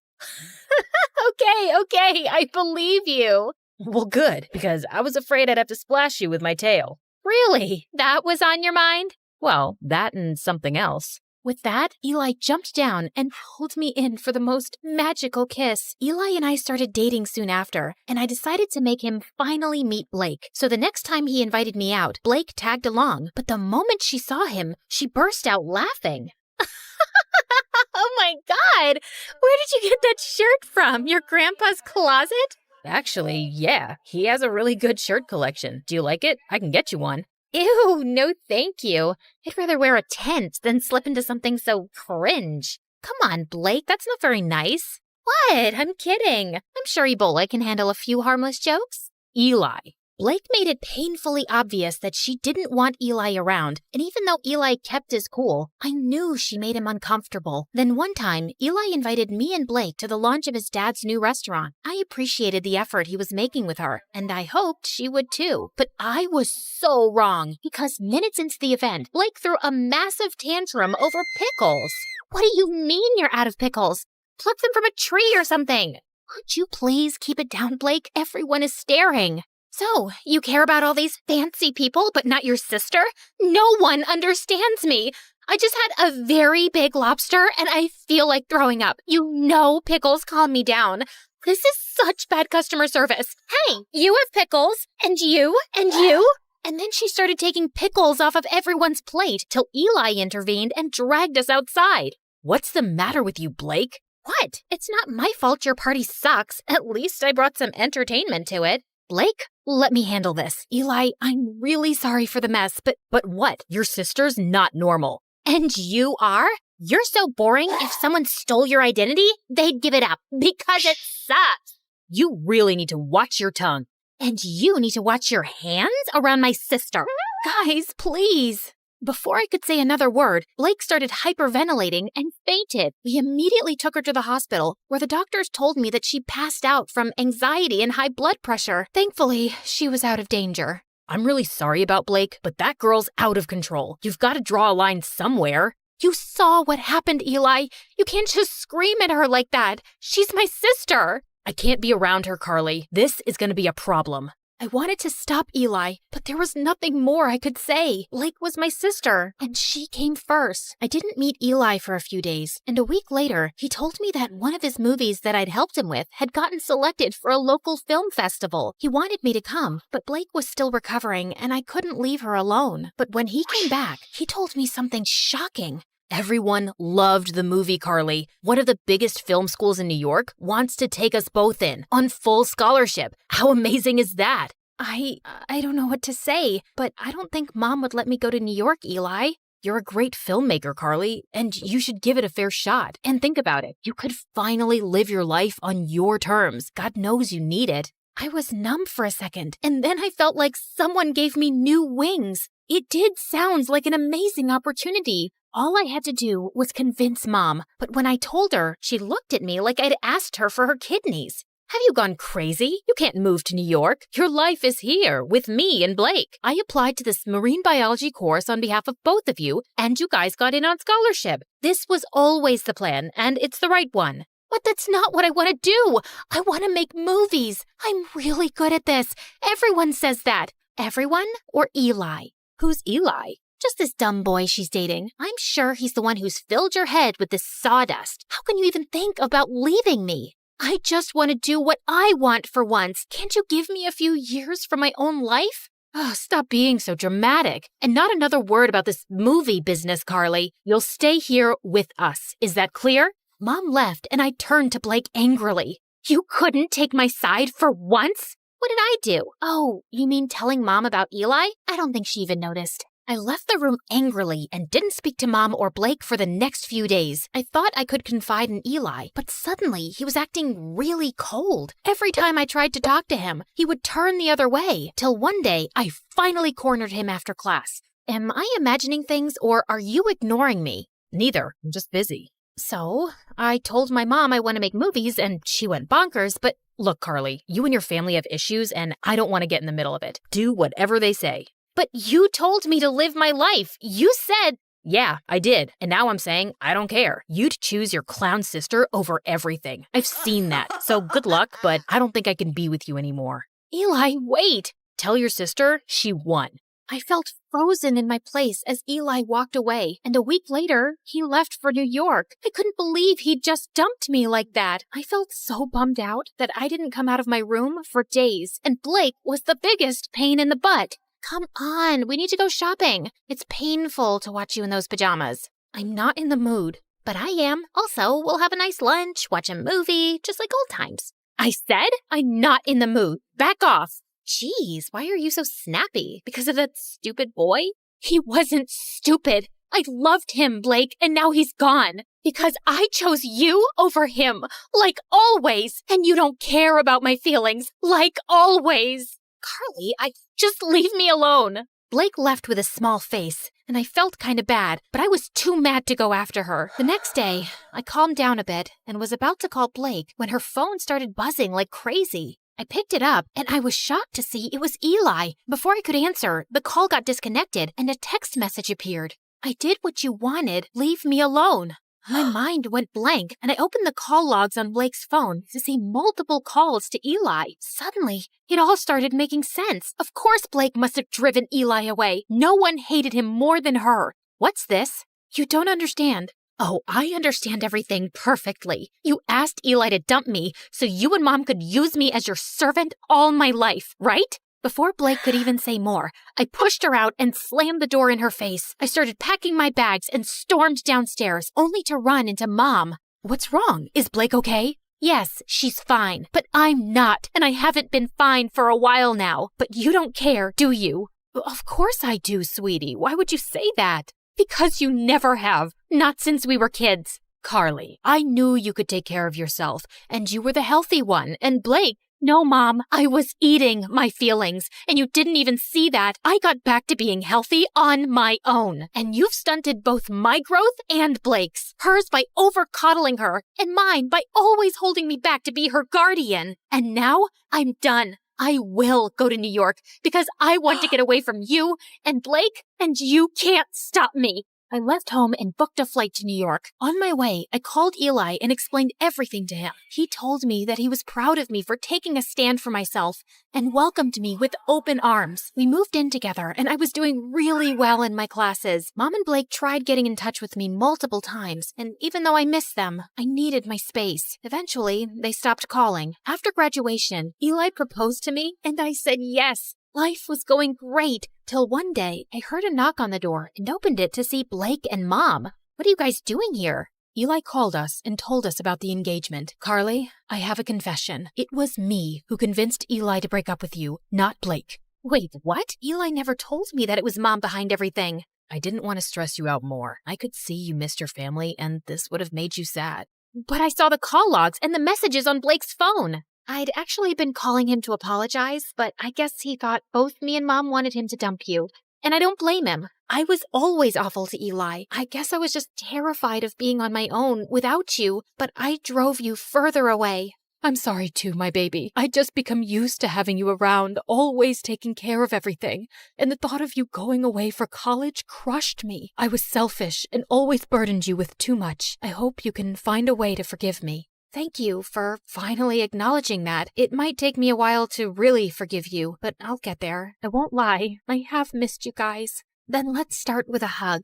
Okay, I believe you. Well, good, because I was afraid I'd have to splash you with my tail. Really? That was on your mind? Well, that and something else. With that, Eli jumped down and pulled me in for the most magical kiss. Eli and I started dating soon after, and I decided to make him finally meet Blake. So the next time he invited me out, Blake tagged along, but the moment she saw him, she burst out laughing. Oh my God! Where did you get that shirt from? Your grandpa's closet? Actually, yeah, he has a really good shirt collection. Do you like it? I can get you one. Ew, no thank you. I'd rather wear a tent than slip into something so cringe. Come on, Blake, that's not very nice. What? I'm kidding. I'm sure Ebola can handle a few harmless jokes. Eli. Blake made it painfully obvious that she didn't want Eli around, and even though Eli kept his cool, I knew she made him uncomfortable. Then one time, Eli invited me and Blake to the launch of his dad's new restaurant. I appreciated the effort he was making with her, and I hoped she would too. But I was so wrong, because minutes into the event, Blake threw a massive tantrum over pickles. What do you mean you're out of pickles? Pluck them from a tree or something. Could you please keep it down, Blake? Everyone is staring. So, you care about all these fancy people, but not your sister? No one understands me. I just had a very big lobster, and I feel like throwing up. You know pickles calm me down. This is such bad customer service. Hey, you have pickles, and you, and you. And then she started taking pickles off of everyone's plate till Eli intervened and dragged us outside. What's the matter with you, Blake? What? It's not my fault your party sucks. At least I brought some entertainment to it. Blake, let me handle this. Eli, I'm really sorry for the mess, but what? Your sister's not normal. And you are? You're so boring. If someone stole your identity, they'd give it up because it sucks. You really need to watch your tongue. And you need to watch your hands around my sister. Guys, please. Before I could say another word, Blake started hyperventilating and fainted. We immediately took her to the hospital, where the doctors told me that she passed out from anxiety and high blood pressure. Thankfully, she was out of danger. I'm really sorry about Blake, but that girl's out of control. You've got to draw a line somewhere. You saw what happened, Eli. You can't just scream at her like that. She's my sister. I can't be around her, Carly. This is going to be a problem. I wanted to stop Eli, but there was nothing more I could say. Blake was my sister, and she came first. I didn't meet Eli for a few days, and a week later, he told me that one of his movies that I'd helped him with had gotten selected for a local film festival. He wanted me to come, but Blake was still recovering, and I couldn't leave her alone. But when he came back, he told me something shocking. Everyone loved the movie, Carly. One of the biggest film schools in New York wants to take us both in on full scholarship. How amazing is that? I don't know what to say, but I don't think Mom would let me go to New York, Eli. You're a great filmmaker, Carly, and you should give it a fair shot. And think about it. You could finally live your life on your terms. God knows you need it. I was numb for a second, and then I felt like someone gave me new wings. It did sound like an amazing opportunity. All I had to do was convince Mom, but when I told her, she looked at me like I'd asked her for her kidneys. Have you gone crazy? You can't move to New York. Your life is here with me and Blake. I applied to this marine biology course on behalf of both of you, and you guys got in on scholarship. This was always the plan, and it's the right one. But that's not what I want to do. I want to make movies. I'm really good at this. Everyone says that. Everyone or Eli? Who's Eli? Just this dumb boy she's dating. I'm sure he's the one who's filled your head with this sawdust. How can you even think about leaving me? I just want to do what I want for once. Can't you give me a few years from my own life? Oh, stop being so dramatic. And not another word about this movie business, Carly. You'll stay here with us. Is that clear? Mom left, and I turned to Blake angrily. You couldn't take my side for once? What did I do? Oh, you mean telling Mom about Eli? I don't think she even noticed. I left the room angrily and didn't speak to Mom or Blake for the next few days. I thought I could confide in Eli, but suddenly he was acting really cold. Every time I tried to talk to him, he would turn the other way, till one day I finally cornered him after class. Am I imagining things, or are you ignoring me? Neither. I'm just busy. So, I told my mom I want to make movies, and she went bonkers, but look, Carly, you and your family have issues, and I don't want to get in the middle of it. Do whatever they say. But you told me to live my life. You said... Yeah, I did. And now I'm saying I don't care. You'd choose your clown sister over everything. I've seen that. So good luck, but I don't think I can be with you anymore. Eli, wait. Tell your sister she won. I felt frozen in my place as Eli walked away, and a week later, he left for New York. I couldn't believe he'd just dumped me like that. I felt so bummed out that I didn't come out of my room for days, and Blake was the biggest pain in the butt. Come on, we need to go shopping. It's painful to watch you in those pajamas. I'm not in the mood. But I am. Also, we'll have a nice lunch, watch a movie, just like old times. I said I'm not in the mood. Back off. Jeez, why are you so snappy? Because of that stupid boy? He wasn't stupid. I loved him, Blake, and now he's gone. Because I chose you over him, like always. And you don't care about my feelings, like always. Carly, Just leave me alone. Blake left with a small face, and I felt kind of bad, but I was too mad to go after her. The next day, I calmed down a bit and was about to call Blake when her phone started buzzing like crazy. I picked it up, and I was shocked to see it was Eli. Before I could answer, the call got disconnected, and a text message appeared. I did what you wanted. Leave me alone. My mind went blank, and I opened the call logs on Blake's phone to see multiple calls to Eli. Suddenly, it all started making sense. Of course Blake must have driven Eli away. No one hated him more than her. What's this? You don't understand. Oh, I understand everything perfectly. You asked Eli to dump me so you and Mom could use me as your servant all my life, right? Before Blake could even say more, I pushed her out and slammed the door in her face. I started packing my bags and stormed downstairs, only to run into Mom. What's wrong? Is Blake okay? Yes, she's fine, but I'm not, and I haven't been fine for a while now. But you don't care, do you? Of course I do, sweetie. Why would you say that? Because you never have, not since we were kids. Carly, I knew you could take care of yourself, and you were the healthy one, and Blake... No, Mom, I was eating my feelings, and you didn't even see that. I got back to being healthy on my own, and you've stunted both my growth and Blake's. Hers by over-coddling her, and mine by always holding me back to be her guardian. And now, I'm done. I will go to New York, because I want to get away from you and Blake, and you can't stop me. I left home and booked a flight to New York. On my way, I called Eli and explained everything to him. He told me that he was proud of me for taking a stand for myself and welcomed me with open arms. We moved in together, and I was doing really well in my classes. Mom and Blake tried getting in touch with me multiple times, and even though I missed them, I needed my space. Eventually, they stopped calling. After graduation, Eli proposed to me, and I said yes. Life was going great, till one day I heard a knock on the door and opened it to see Blake and Mom. What are you guys doing here? Eli called us and told us about the engagement. Carly, I have a confession. It was me who convinced Eli to break up with you, not Blake. Wait, what? Eli never told me that it was Mom behind everything. I didn't want to stress you out more. I could see you missed your family, and this would have made you sad. But I saw the call logs and the messages on Blake's phone. I'd actually been calling him to apologize, but I guess he thought both me and Mom wanted him to dump you. And I don't blame him. I was always awful to Eli. I guess I was just terrified of being on my own without you, but I drove you further away. I'm sorry too, my baby. I'd just become used to having you around, always taking care of everything. And the thought of you going away for college crushed me. I was selfish and always burdened you with too much. I hope you can find a way to forgive me. Thank you for finally acknowledging that. It might take me a while to really forgive you, but I'll get there. I won't lie. I have missed you guys. Then let's start with a hug.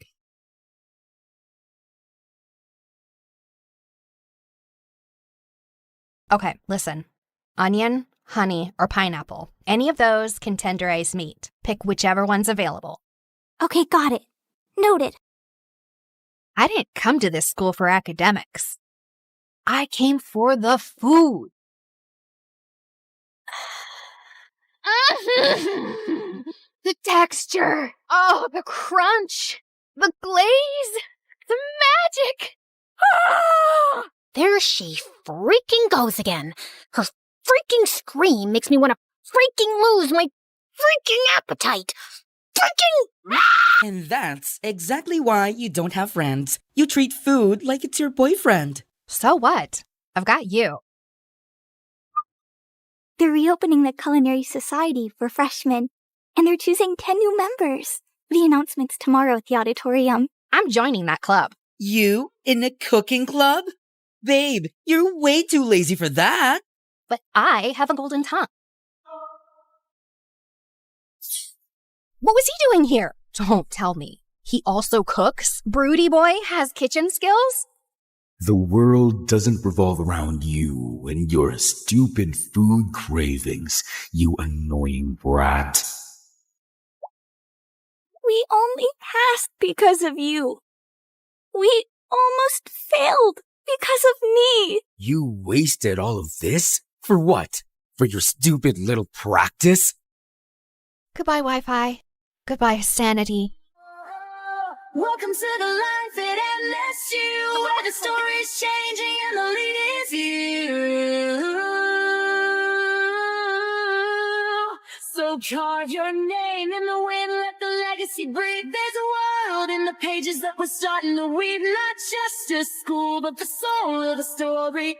Okay, listen. Onion, honey, or pineapple. Any of those can tenderize meat. Pick whichever one's available. Okay, got it. Noted. I didn't come to this school for academics. I came for the food. The texture. Oh, the crunch. The glaze. The magic. Ah! There she freaking goes again. Her freaking scream makes me want to freaking lose my freaking appetite. Freaking! And that's exactly why you don't have friends. You treat food like it's your boyfriend. So what? I've got you. They're reopening the Culinary Society for freshmen, and they're choosing 10 new members. The announcement's tomorrow at the auditorium. I'm joining that club. You in a cooking club? Babe, you're way too lazy for that. But I have a golden tongue. What was he doing here? Don't tell me. He also cooks? Broody boy has kitchen skills? The world doesn't revolve around you and your stupid food cravings, you annoying brat. We only passed because of you. We almost failed because of me. You wasted all of this? For what? For your stupid little practice? Goodbye, Wi-Fi. Goodbye, sanity. Welcome to the life at MSU, where the story's changing and the lead is you. So carve your name in the wind, let the legacy breathe. There's a world in the pages that we're starting to weave. Not just a school, but the soul of the story.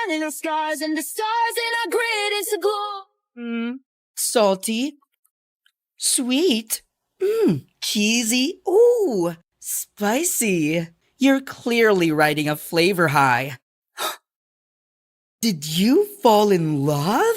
Turning our scars into stars and our grit into glow. Salty. Sweet. Cheesy. Ooh, spicy. You're clearly riding a flavor high. Did you fall in love?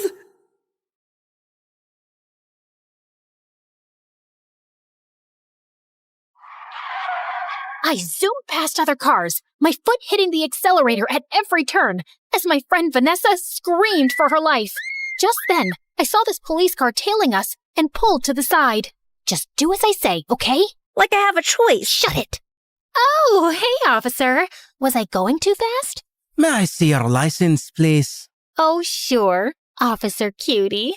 I zoomed past other cars, my foot hitting the accelerator at every turn, as my friend Vanessa screamed for her life. Just then, I saw this police car tailing us and pulled to the side. Just do as I say, okay? Like I have a choice. Shut it. Oh, hey, officer. Was I going too fast? May I see your license, please? Oh, sure, Officer Cutie.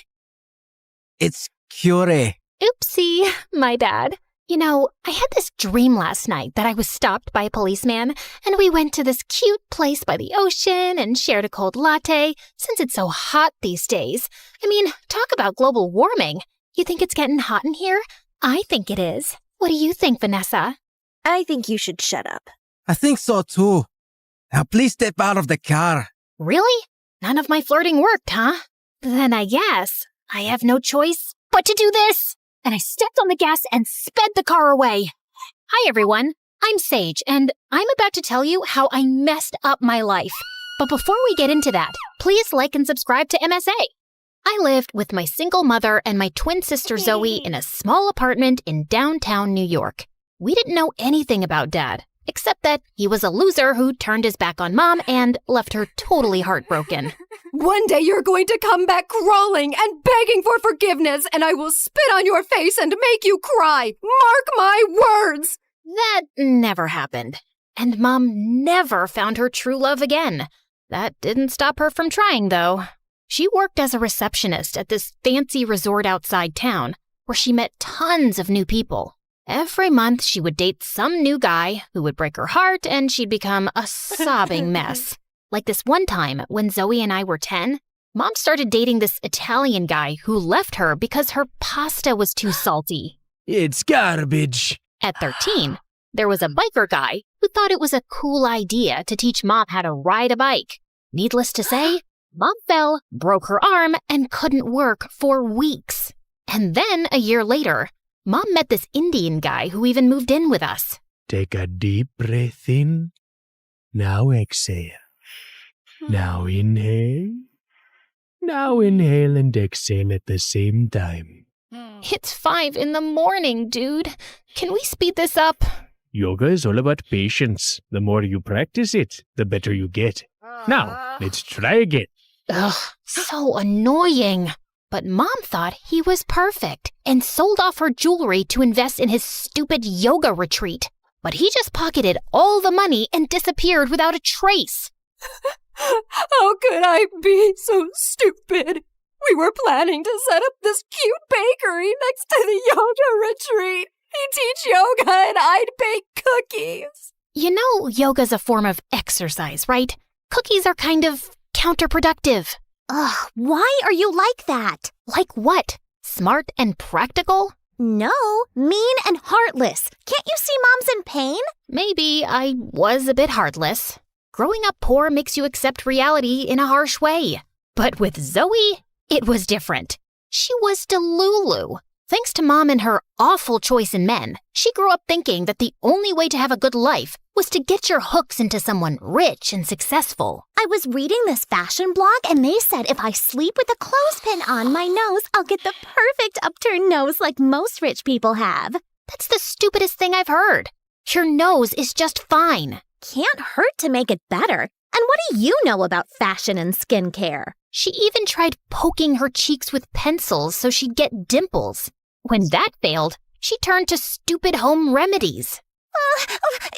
It's Curie. Oopsie, my bad. You know, I had this dream last night that I was stopped by a policeman, and we went to this cute place by the ocean and shared a cold latte, since it's so hot these days. I mean, talk about global warming. You think it's getting hot in here? I think it is. What do you think, Vanessa? I think you should shut up. I think so too. Now please step out of the car. Really? None of my flirting worked, huh? Then I guess I have no choice but to do this. And I stepped on the gas and sped the car away. Hi, everyone. I'm Sage, and I'm about to tell you how I messed up my life. But before we get into that, please like and subscribe to MSA. I lived with my single mother and my twin sister Zoe in a small apartment in downtown New York. We didn't know anything about Dad, except that he was a loser who turned his back on Mom and left her totally heartbroken. One day you're going to come back crawling and begging for forgiveness, and I will spit on your face and make you cry. Mark my words! That never happened. And Mom never found her true love again. That didn't stop her from trying, though. She worked as a receptionist at this fancy resort outside town, where she met tons of new people. Every month, she would date some new guy who would break her heart, and she'd become a sobbing mess. Like this one time when Zoe and I were 10, Mom started dating this Italian guy who left her because her pasta was too salty. It's garbage. At 13, there was a biker guy who thought it was a cool idea to teach Mom how to ride a bike. Needless to say, Mom fell, broke her arm, and couldn't work for weeks. And then, a year later, Mom met this Indian guy who even moved in with us. Take a deep breath in. Now exhale. Now inhale. Now inhale and exhale at the same time. It's 5 a.m, dude. Can we speed this up? Yoga is all about patience. The more you practice it, the better you get. Now, let's try again. Ugh, so annoying. But Mom thought he was perfect and sold off her jewelry to invest in his stupid yoga retreat. But he just pocketed all the money and disappeared without a trace. How could I be so stupid? We were planning to set up this cute bakery next to the yoga retreat. He'd teach yoga and I'd bake cookies. You know yoga's a form of exercise, right? Cookies are kind of counterproductive. Ugh, why are you like that? Like what? Smart and practical? No, mean and heartless. Can't you see Mom's in pain? Maybe I was a bit heartless. Growing up poor makes you accept reality in a harsh way. But with Zoe, it was different. She was Delulu. Thanks to Mom and her awful choice in men, she grew up thinking that the only way to have a good life was to get your hooks into someone rich and successful. I was reading this fashion blog and they said if I sleep with a clothespin on my nose, I'll get the perfect upturned nose like most rich people have. That's the stupidest thing I've heard. Your nose is just fine. Can't hurt to make it better. And what do you know about fashion and skincare? She even tried poking her cheeks with pencils so she'd get dimples. When that failed, she turned to stupid home remedies.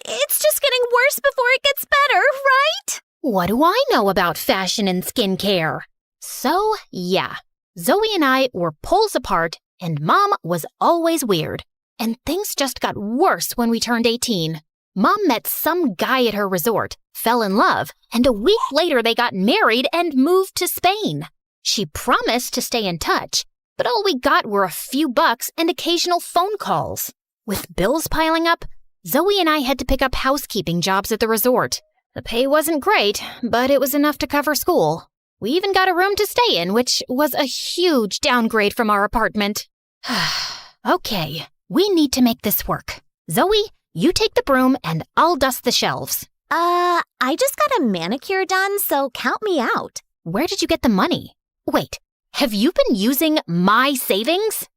It's just getting worse before it gets better, right? What do I know about fashion and skincare? So, yeah, Zoe and I were poles apart, and Mom was always weird. And things just got worse when we turned 18. Mom met some guy at her resort, fell in love, and a week later they got married and moved to Spain. She promised to stay in touch, but all we got were a few bucks and occasional phone calls. With bills piling up, Zoe and I had to pick up housekeeping jobs at the resort. The pay wasn't great, but it was enough to cover school. We even got a room to stay in, which was a huge downgrade from our apartment. Okay, we need to make this work. Zoe, you take the broom and I'll dust the shelves. I just got a manicure done, so count me out. Where did you get the money? Wait, have you been using my savings?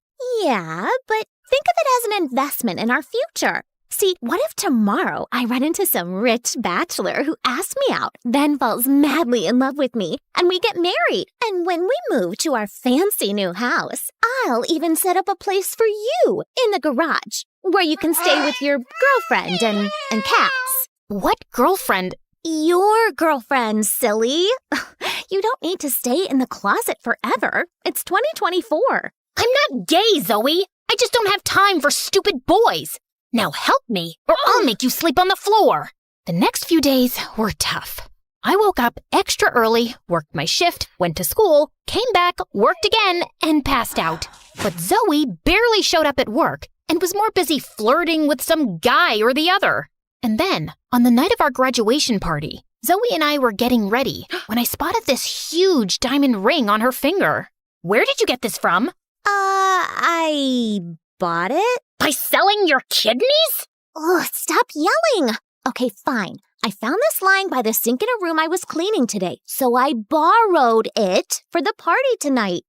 Yeah, but think of it as an investment in our future. See, what if tomorrow I run into some rich bachelor who asks me out, then falls madly in love with me, and we get married? And when we move to our fancy new house, I'll even set up a place for you in the garage, where you can stay with your girlfriend and cats. What girlfriend? Your girlfriend, silly. You don't need to stay in the closet forever. It's 2024. I'm not gay, Zoe. I just don't have time for stupid boys. Now help me, or I'll make you sleep on the floor. The next few days were tough. I woke up extra early, worked my shift, went to school, came back, worked again, and passed out. But Zoe barely showed up at work and was more busy flirting with some guy or the other. And then, on the night of our graduation party, Zoe and I were getting ready when I spotted this huge diamond ring on her finger. Where did you get this from? I bought it? By selling your kidneys? Ugh, stop yelling. Okay, fine. I found this lying by the sink in a room I was cleaning today, so I borrowed it for the party tonight.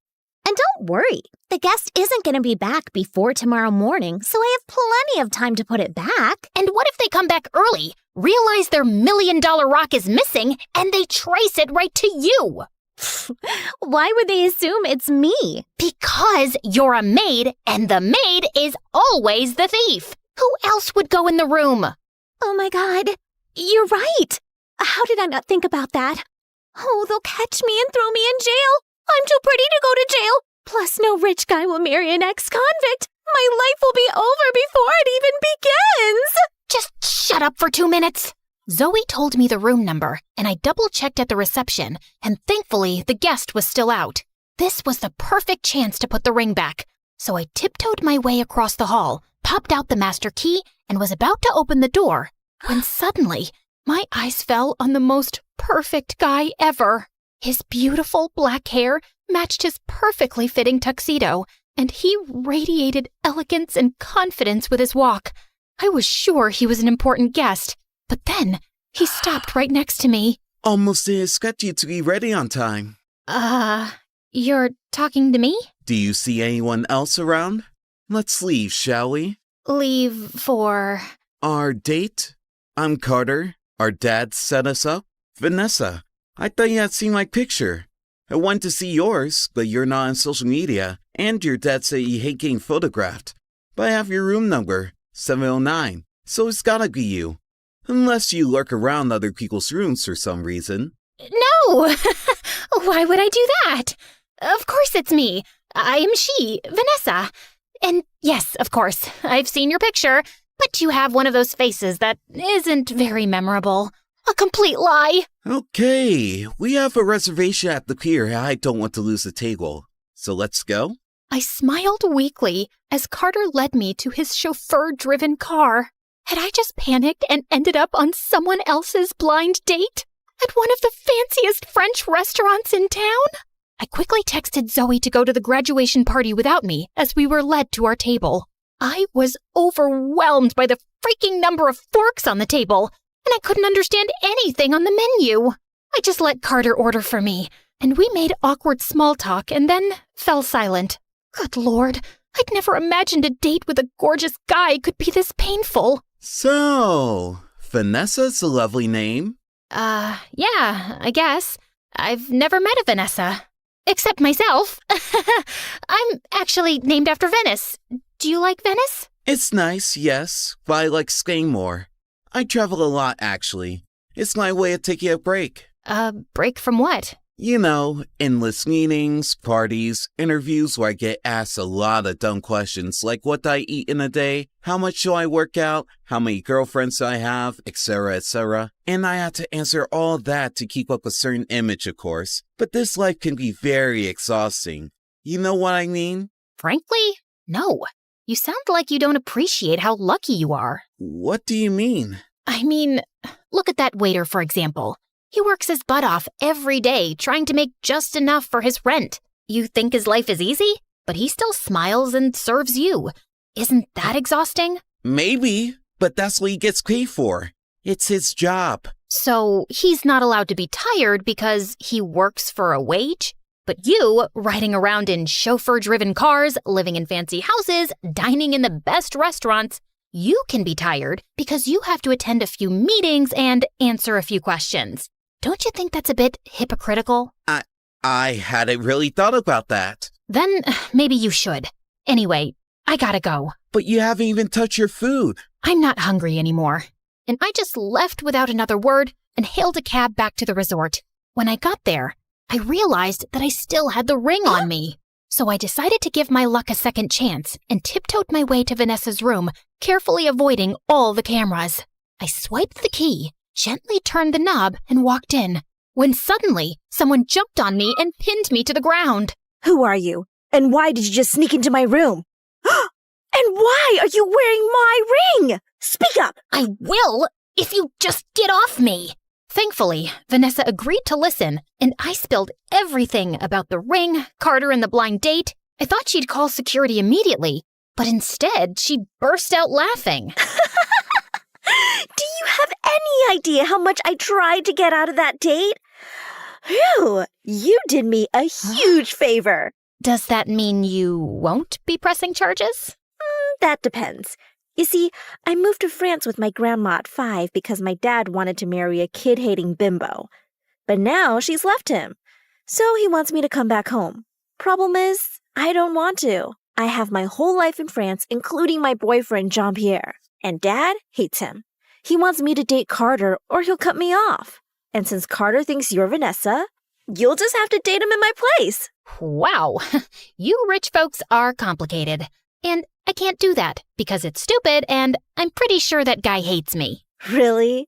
And don't worry, the guest isn't going to be back before tomorrow morning, so I have plenty of time to put it back. And what if they come back early, realize their $1 million rock is missing, and they trace it right to you? Why would they assume it's me? Because you're a maid, and the maid is always the thief. Who else would go in the room? Oh my God, you're right. How did I not think about that? Oh, they'll catch me and throw me in jail. I'm too pretty to go to jail. Plus, no rich guy will marry an ex-convict. My life will be over before it even begins. Just shut up for 2 minutes. Zoe told me the room number, and I double-checked at the reception, and thankfully, the guest was still out. This was the perfect chance to put the ring back. So I tiptoed my way across the hall, popped out the master key, and was about to open the door, when suddenly, my eyes fell on the most perfect guy ever. His beautiful black hair matched his perfectly fitting tuxedo, and he radiated elegance and confidence with his walk. I was sure he was an important guest, but then he stopped right next to me. Almost didn't expect you to be ready on time. You're talking to me? Do you see anyone else around? Let's leave, shall we? Leave for... Our date? I'm Carter. Our dad set us up. Vanessa, I thought you had seen my picture. I wanted to see yours, but you're not on social media, and your dad said you hate getting photographed. But I have your room number, 709, so it's gotta be you. Unless you lurk around other people's rooms for some reason. No! Why would I do that? Of course it's me. I am she, Vanessa. And yes, of course, I've seen your picture, but you have one of those faces that isn't very memorable. A complete lie. Okay, we have a reservation at the pier and I don't want to lose the table. So let's go? I smiled weakly as Carter led me to his chauffeur-driven car. Had I just panicked and ended up on someone else's blind date? At one of the fanciest French restaurants in town? I quickly texted Zoe to go to the graduation party without me as we were led to our table. I was overwhelmed by the freaking number of forks on the table, and I couldn't understand anything on the menu. I just let Carter order for me, and we made awkward small talk and then fell silent. Good Lord, I'd never imagined a date with a gorgeous guy could be this painful. So, Vanessa's a lovely name. Yeah, I guess. I've never met a Vanessa. Except myself. I'm actually named after Venice. Do you like Venice? It's nice, yes, but I like skiing more. I travel a lot, actually. It's my way of taking a break. Break from what? You know, endless meetings, parties, interviews where I get asked a lot of dumb questions like what do I eat in a day, how much do I work out, how many girlfriends do I have, etc., etc. And I have to answer all that to keep up a certain image, of course. But this life can be very exhausting. You know what I mean? Frankly, no. You sound like you don't appreciate how lucky you are. What do you mean? I mean, look at that waiter, for example. He works his butt off every day trying to make just enough for his rent. You think his life is easy? But he still smiles and serves you. Isn't that exhausting? Maybe, but that's what he gets paid for. It's his job. So he's not allowed to be tired because he works for a wage? But you, riding around in chauffeur-driven cars, living in fancy houses, dining in the best restaurants, you can be tired because you have to attend a few meetings and answer a few questions. Don't you think that's a bit hypocritical? I hadn't really thought about that. Then maybe you should. Anyway, I gotta go. But you haven't even touched your food. I'm not hungry anymore. And I just left without another word and hailed a cab back to the resort. When I got there, I realized that I still had the ring on me. So I decided to give my luck a second chance and tiptoed my way to Vanessa's room, carefully avoiding all the cameras. I swiped the key, gently turned the knob, and walked in, when suddenly someone jumped on me and pinned me to the ground. Who are you? And why did you just sneak into my room? And why are you wearing my ring? Speak up! I will, if you just get off me. Thankfully, Vanessa agreed to listen, and I spilled everything about the ring, Carter, and the blind date. I thought she'd call security immediately, but instead she burst out laughing. Do you have any idea how much I tried to get out of that date? Phew, you did me a huge favor. Does that mean you won't be pressing charges? That depends. You see, I moved to France with my grandma at 5 because my dad wanted to marry a kid-hating bimbo. But now she's left him, so he wants me to come back home. Problem is, I don't want to. I have my whole life in France, including my boyfriend, Jean-Pierre. And Dad hates him. He wants me to date Carter or he'll cut me off. And since Carter thinks you're Vanessa, you'll just have to date him in my place. Wow, you rich folks are complicated. And I can't do that because it's stupid and I'm pretty sure that guy hates me. Really?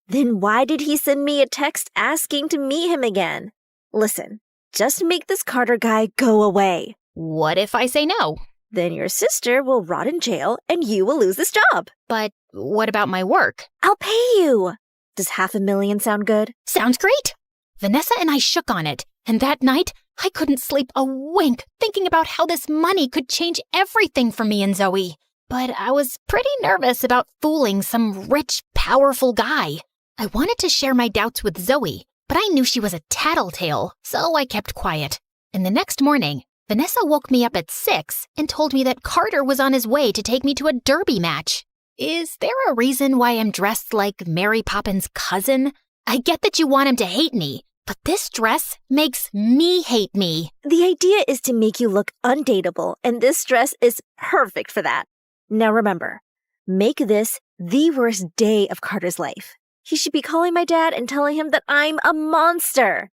Then why did he send me a text asking to meet him again? Listen, just make this Carter guy go away. What if I say no? Then your sister will rot in jail and you will lose this job. But what about my work? I'll pay you. Does $500,000 sound good? Sounds great. Vanessa and I shook on it, and that night, I couldn't sleep a wink thinking about how this money could change everything for me and Zoe. But I was pretty nervous about fooling some rich, powerful guy. I wanted to share my doubts with Zoe, but I knew she was a tattletale, so I kept quiet. And the next morning, Vanessa woke me up at 6 and told me that Carter was on his way to take me to a derby match. Is there a reason why I'm dressed like Mary Poppins' cousin? I get that you want him to hate me, but this dress makes me hate me. The idea is to make you look undateable, and this dress is perfect for that. Now remember, make this the worst day of Carter's life. He should be calling my dad and telling him that I'm a monster.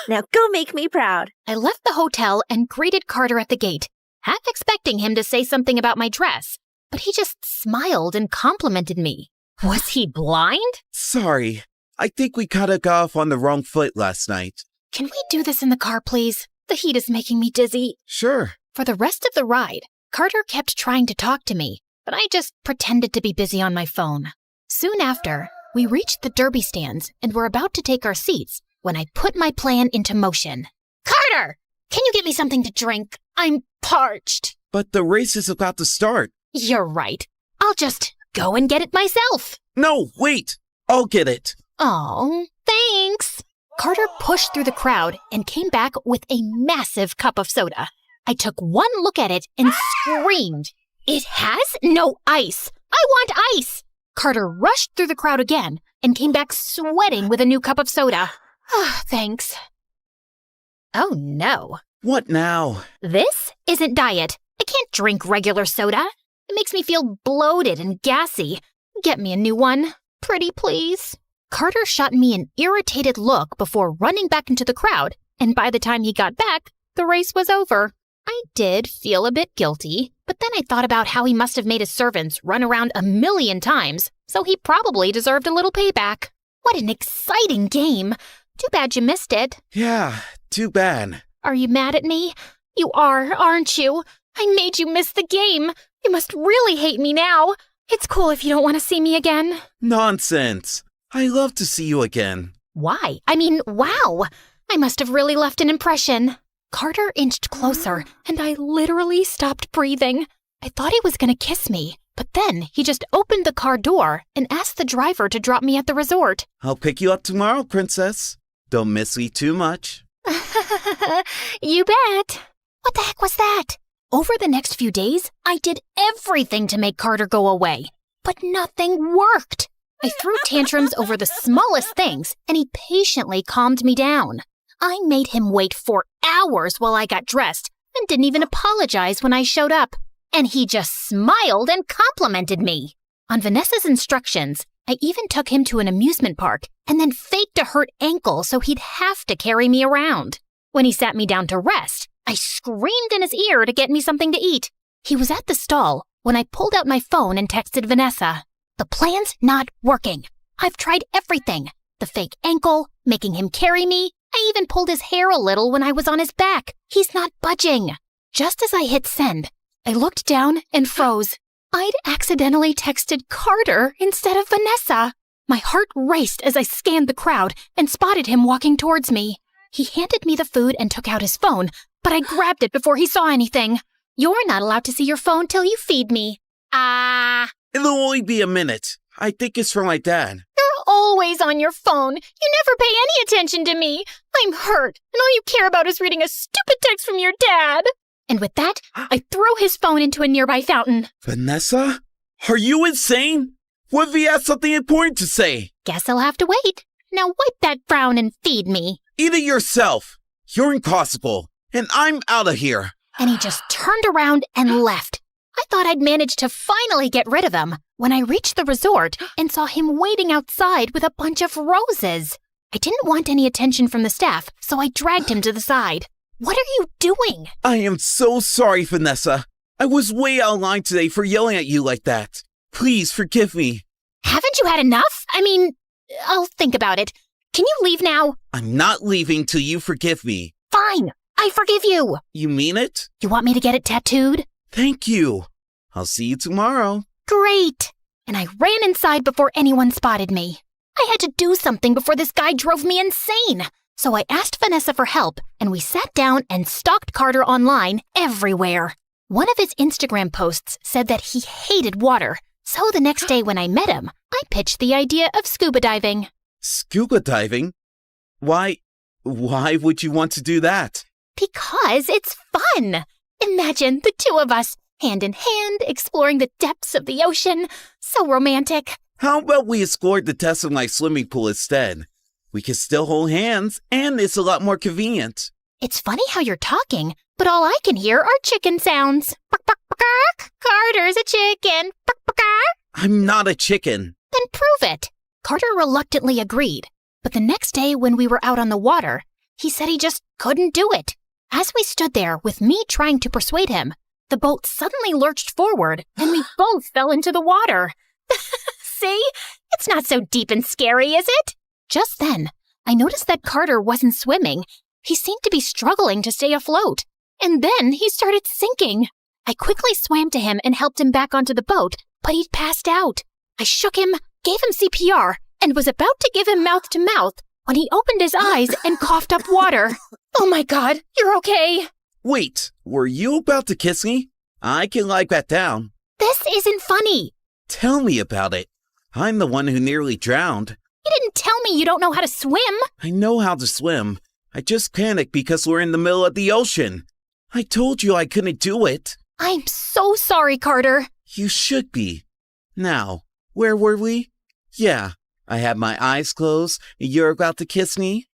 Now go make me proud. I left the hotel and greeted Carter at the gate, half expecting him to say something about my dress, but he just smiled and complimented me. Was he blind? Sorry, I think we kinda got off on the wrong foot last night. Can we do this in the car, please? The heat is making me dizzy. Sure. For the rest of the ride, Carter kept trying to talk to me, but I just pretended to be busy on my phone. Soon after, we reached the derby stands and were about to take our seats when I put my plan into motion. Carter, can you get me something to drink? I'm parched. But the race is about to start. You're right. I'll just go and get it myself. No, wait. I'll get it. Oh, thanks. Carter pushed through the crowd and came back with a massive cup of soda. I took one look at it and screamed. It has no ice. I want ice. Carter rushed through the crowd again and came back sweating with a new cup of soda. Thanks. Oh no. What now? This isn't diet. I can't drink regular soda. It makes me feel bloated and gassy. Get me a new one. Pretty please. Carter shot me an irritated look before running back into the crowd, and by the time he got back, the race was over. I did feel a bit guilty, but then I thought about how he must have made his servants run around 1,000,000 times, so he probably deserved a little payback. What an exciting game. Too bad you missed it. Yeah, too bad. Are you mad at me? You are, aren't you? I made you miss the game. You must really hate me now. It's cool if you don't want to see me again. Nonsense. I love to see you again. Why? I mean, wow. I must have really left an impression. Carter inched closer, and I literally stopped breathing. I thought he was going to kiss me, but then he just opened the car door and asked the driver to drop me at the resort. I'll pick you up tomorrow, princess. Don't miss me too much. You bet. What the heck was that? Over the next few days, I did everything to make Carter go away, but nothing worked. I threw tantrums over the smallest things, and he patiently calmed me down. I made him wait for hours while I got dressed and didn't even apologize when I showed up. And he just smiled and complimented me. On Vanessa's instructions, I even took him to an amusement park and then faked a hurt ankle so he'd have to carry me around. When he sat me down to rest, I screamed in his ear to get me something to eat. He was at the stall when I pulled out my phone and texted Vanessa. The plan's not working. I've tried everything. The fake ankle, making him carry me. I even pulled his hair a little when I was on his back. He's not budging. Just as I hit send, I looked down and froze. I'd accidentally texted Carter instead of Vanessa. My heart raced as I scanned the crowd and spotted him walking towards me. He handed me the food and took out his phone, but I grabbed it before he saw anything. You're not allowed to see your phone till you feed me. It'll only be a minute. I think it's from my dad. You're always on your phone. You never pay any attention to me. I'm hurt, and all you care about is reading a stupid text from your dad. And with that, I threw his phone into a nearby fountain. Vanessa? Are you insane? What if he has something important to say? Guess I'll have to wait. Now wipe that frown and feed me. Eat it yourself. You're impossible, and I'm out of here. And he just turned around and left. I thought I'd managed to finally get rid of him when I reached the resort and saw him waiting outside with a bunch of roses. I didn't want any attention from the staff, so I dragged him to the side. What are you doing? I am so sorry, Vanessa. I was way out of line today for yelling at you like that. Please forgive me. Haven't you had enough? I mean, I'll think about it. Can you leave now? I'm not leaving till you forgive me. Fine. I forgive you. You mean it? You want me to get it tattooed? Thank you. I'll see you tomorrow. Great. And I ran inside before anyone spotted me. I had to do something before this guy drove me insane. So I asked Vanessa for help, and we sat down and stalked Carter online everywhere. One of his Instagram posts said that he hated water, so the next day when I met him, I pitched the idea of scuba diving. Scuba diving? Why would you want to do that? Because it's fun. Imagine the two of us, hand in hand, exploring the depths of the ocean. So romantic. How about we explore the depths of my swimming pool instead? We can still hold hands, and it's a lot more convenient. It's funny how you're talking, but all I can hear are chicken sounds. Bark, bark, bark. Carter's a chicken. Bark, bark, bark. I'm not a chicken. Then prove it. Carter reluctantly agreed. But the next day when we were out on the water, he said he just couldn't do it. As we stood there with me trying to persuade him, the boat suddenly lurched forward and we both fell into the water. See? It's not so deep and scary, is it? Just then, I noticed that Carter wasn't swimming. He seemed to be struggling to stay afloat. And then he started sinking. I quickly swam to him and helped him back onto the boat, but he'd passed out. I shook him, gave him CPR, and was about to give him mouth to mouth when he opened his eyes and coughed up water. Oh my God, you're okay. Wait, were you about to kiss me? I can lie back down. This isn't funny. Tell me about it. I'm the one who nearly drowned. You didn't tell me you don't know how to swim. I know how to swim. I just panicked because we're in the middle of the ocean. I told you I couldn't do it. I'm so sorry, Carter. You should be. Now, where were we? Yeah, I had my eyes closed and you're about to kiss me?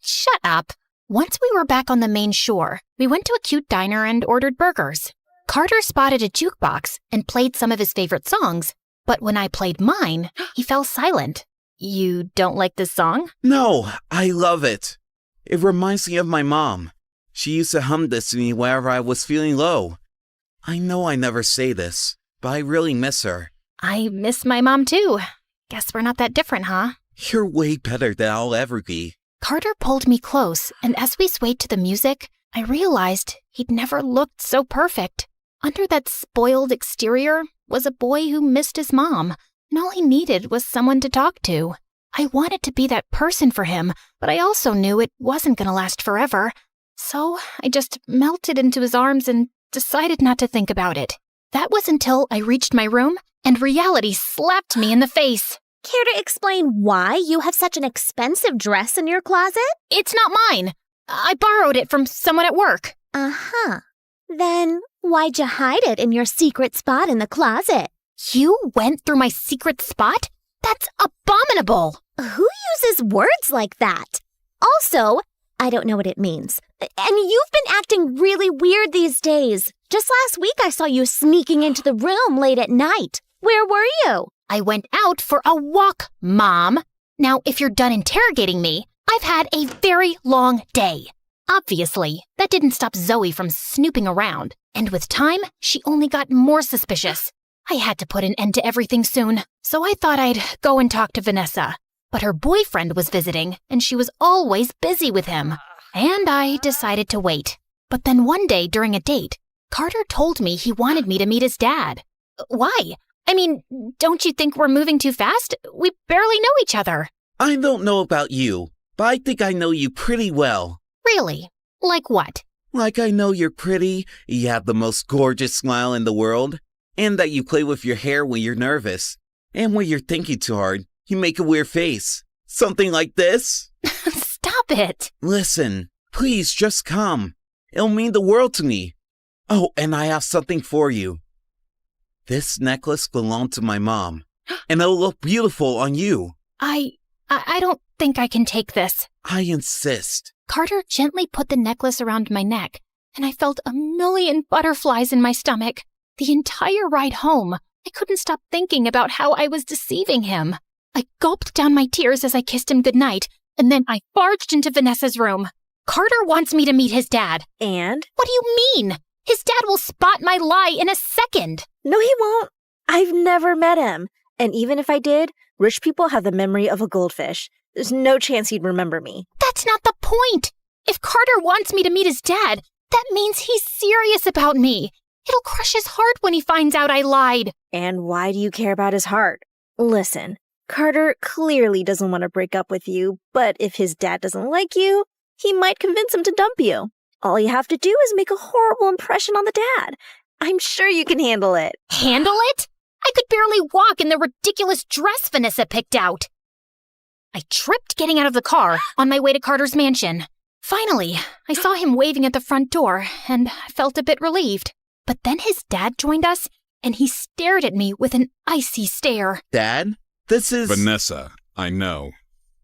Shut up. Once we were back on the main shore, we went to a cute diner and ordered burgers. Carter spotted a jukebox and played some of his favorite songs, but when I played mine, he fell silent. You don't like this song? No, I love it. It reminds me of my mom. She used to hum this to me whenever I was feeling low. I know I never say this, but I really miss her. I miss my mom too. Guess we're not that different, huh? You're way better than I'll ever be. Carter pulled me close, and as we swayed to the music, I realized he'd never looked so perfect. Under that spoiled exterior was a boy who missed his mom, and all he needed was someone to talk to. I wanted to be that person for him, but I also knew it wasn't going to last forever. So I just melted into his arms and decided not to think about it. That was until I reached my room and reality slapped me in the face. Care to explain why you have such an expensive dress in your closet? It's not mine. I borrowed it from someone at work. Uh-huh. Then why'd you hide it in your secret spot in the closet? You went through my secret spot? That's abominable. Who uses words like that? Also, I don't know what it means. And you've been acting really weird these days. Just last week I saw you sneaking into the room late at night. Where were you? I went out for a walk, Mom. Now, if you're done interrogating me, I've had a very long day. Obviously, that didn't stop Zoe from snooping around. And with time, she only got more suspicious. I had to put an end to everything soon, so I thought I'd go and talk to Vanessa. But her boyfriend was visiting, and she was always busy with him. And I decided to wait. But then one day during a date, Carter told me he wanted me to meet his dad. Why? I mean, don't you think we're moving too fast? We barely know each other. I don't know about you, but I think I know you pretty well. Really? Like what? Like I know you're pretty, you have the most gorgeous smile in the world, and that you play with your hair when you're nervous. And when you're thinking too hard, you make a weird face. Something like this? Stop it. Listen, please just come. It'll mean the world to me. Oh, and I have something for you. This necklace belonged to my mom, and it'll look beautiful on you. I don't think I can take this. I insist. Carter gently put the necklace around my neck, and I felt a million butterflies in my stomach. The entire ride home, I couldn't stop thinking about how I was deceiving him. I gulped down my tears as I kissed him goodnight, and then I barged into Vanessa's room. Carter wants me to meet his dad. And? What do you mean? His dad will spot my lie in a second. No, he won't. I've never met him. And even if I did, rich people have the memory of a goldfish. There's no chance he'd remember me. That's not the point. If Carter wants me to meet his dad, that means he's serious about me. It'll crush his heart when he finds out I lied. And why do you care about his heart? Listen, Carter clearly doesn't want to break up with you, but if his dad doesn't like you, he might convince him to dump you. All you have to do is make a horrible impression on the dad. I'm sure you can handle it. Handle it? I could barely walk in the ridiculous dress Vanessa picked out. I tripped getting out of the car on my way to Carter's mansion. Finally, I saw him waving at the front door, and I felt a bit relieved. But then his dad joined us, and he stared at me with an icy stare. Dad? This is... Vanessa, I know.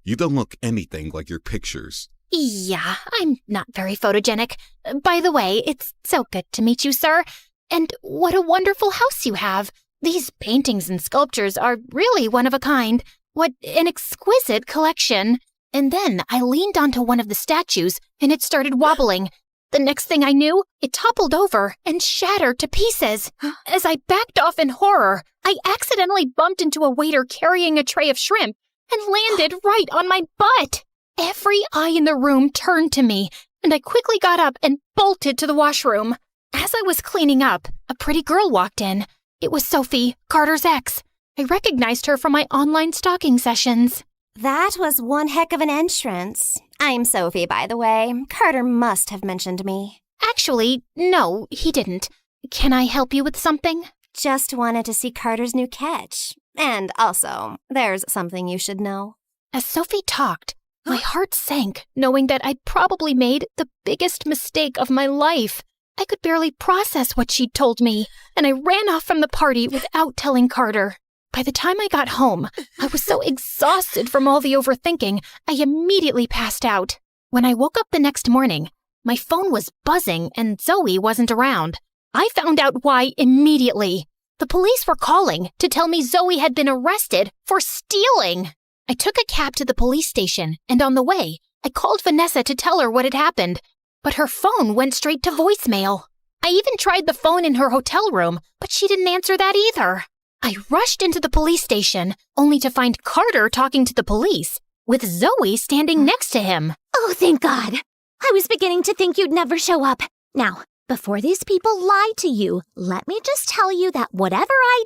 You don't look anything like your pictures. Yeah, I'm not very photogenic. By the way, it's so good to meet you, sir. And what a wonderful house you have. These paintings and sculptures are really one of a kind. What an exquisite collection. And then I leaned onto one of the statues, and it started wobbling. The next thing I knew, it toppled over and shattered to pieces. As I backed off in horror, I accidentally bumped into a waiter carrying a tray of shrimp and landed right on my butt. Every eye in the room turned to me, and I quickly got up and bolted to the washroom. As I was cleaning up, a pretty girl walked in. It was Sophie, Carter's ex. I recognized her from my online stalking sessions. That was one heck of an entrance. I'm Sophie, by the way. Carter must have mentioned me. Actually, no, he didn't. Can I help you with something? Just wanted to see Carter's new catch. And also, there's something you should know. As Sophie talked, my heart sank, knowing that I'd probably made the biggest mistake of my life. I could barely process what she'd told me, and I ran off from the party without telling Carter. By the time I got home, I was so exhausted from all the overthinking, I immediately passed out. When I woke up the next morning, my phone was buzzing and Zoe wasn't around. I found out why immediately. The police were calling to tell me Zoe had been arrested for stealing. I took a cab to the police station, and on the way, I called Vanessa to tell her what had happened, but her phone went straight to voicemail. I even tried the phone in her hotel room, but she didn't answer that either. I rushed into the police station, only to find Carter talking to the police, with Zoe standing next to him. Oh, thank God. I was beginning to think you'd never show up. Now, before these people lie to you, let me just tell you that whatever I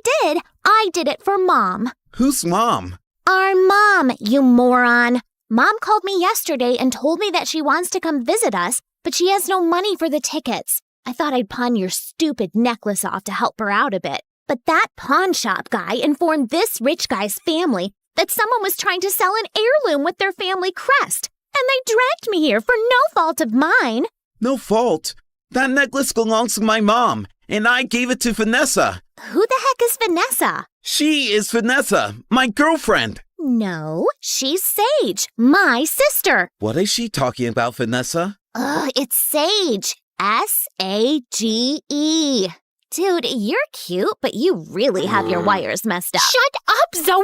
did it for Mom. Who's Mom? Our mom, you moron. Mom called me yesterday and told me that she wants to come visit us, but she has no money for the tickets. I thought I'd pawn your stupid necklace off to help her out a bit. But that pawn shop guy informed this rich guy's family that someone was trying to sell an heirloom with their family crest, and they dragged me here for no fault of mine. No fault? That necklace belongs to my mom, and I gave it to Vanessa. Who the heck is Vanessa? She is Vanessa, my girlfriend. No, she's Sage, my sister. What is she talking about, Vanessa? It's Sage. S-A-G-E. Dude, you're cute, but you really have your wires messed up. Shut up, Zoe!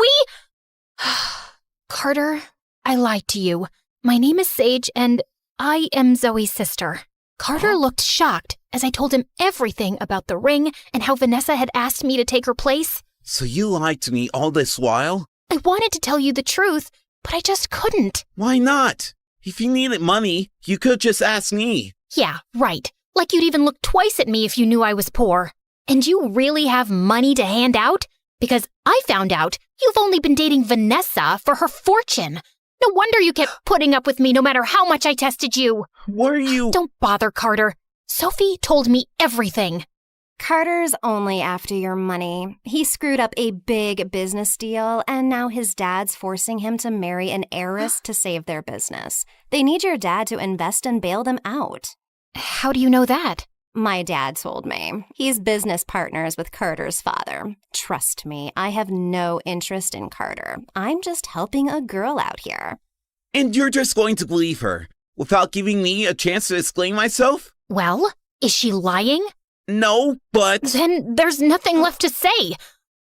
Carter, I lied to you. My name is Sage, and I am Zoe's sister. Carter looked shocked as I told him everything about the ring and how Vanessa had asked me to take her place. So you lied to me all this while? I wanted to tell you the truth, but I just couldn't. Why not? If you needed money, you could just ask me. Yeah, right. Like you'd even look twice at me if you knew I was poor. And you really have money to hand out? Because I found out you've only been dating Vanessa for her fortune. No wonder you kept putting up with me no matter how much I tested you. Were you... Don't bother, Carter. Sophie told me everything. Carter's only after your money. He screwed up a big business deal, and now his dad's forcing him to marry an heiress to save their business. They need your dad to invest and bail them out. How do you know that? My dad told me. He's business partners with Carter's father. Trust me, I have no interest in Carter. I'm just helping a girl out here. And you're just going to believe her, without giving me a chance to explain myself? Well, is she lying? No, but... Then there's nothing left to say.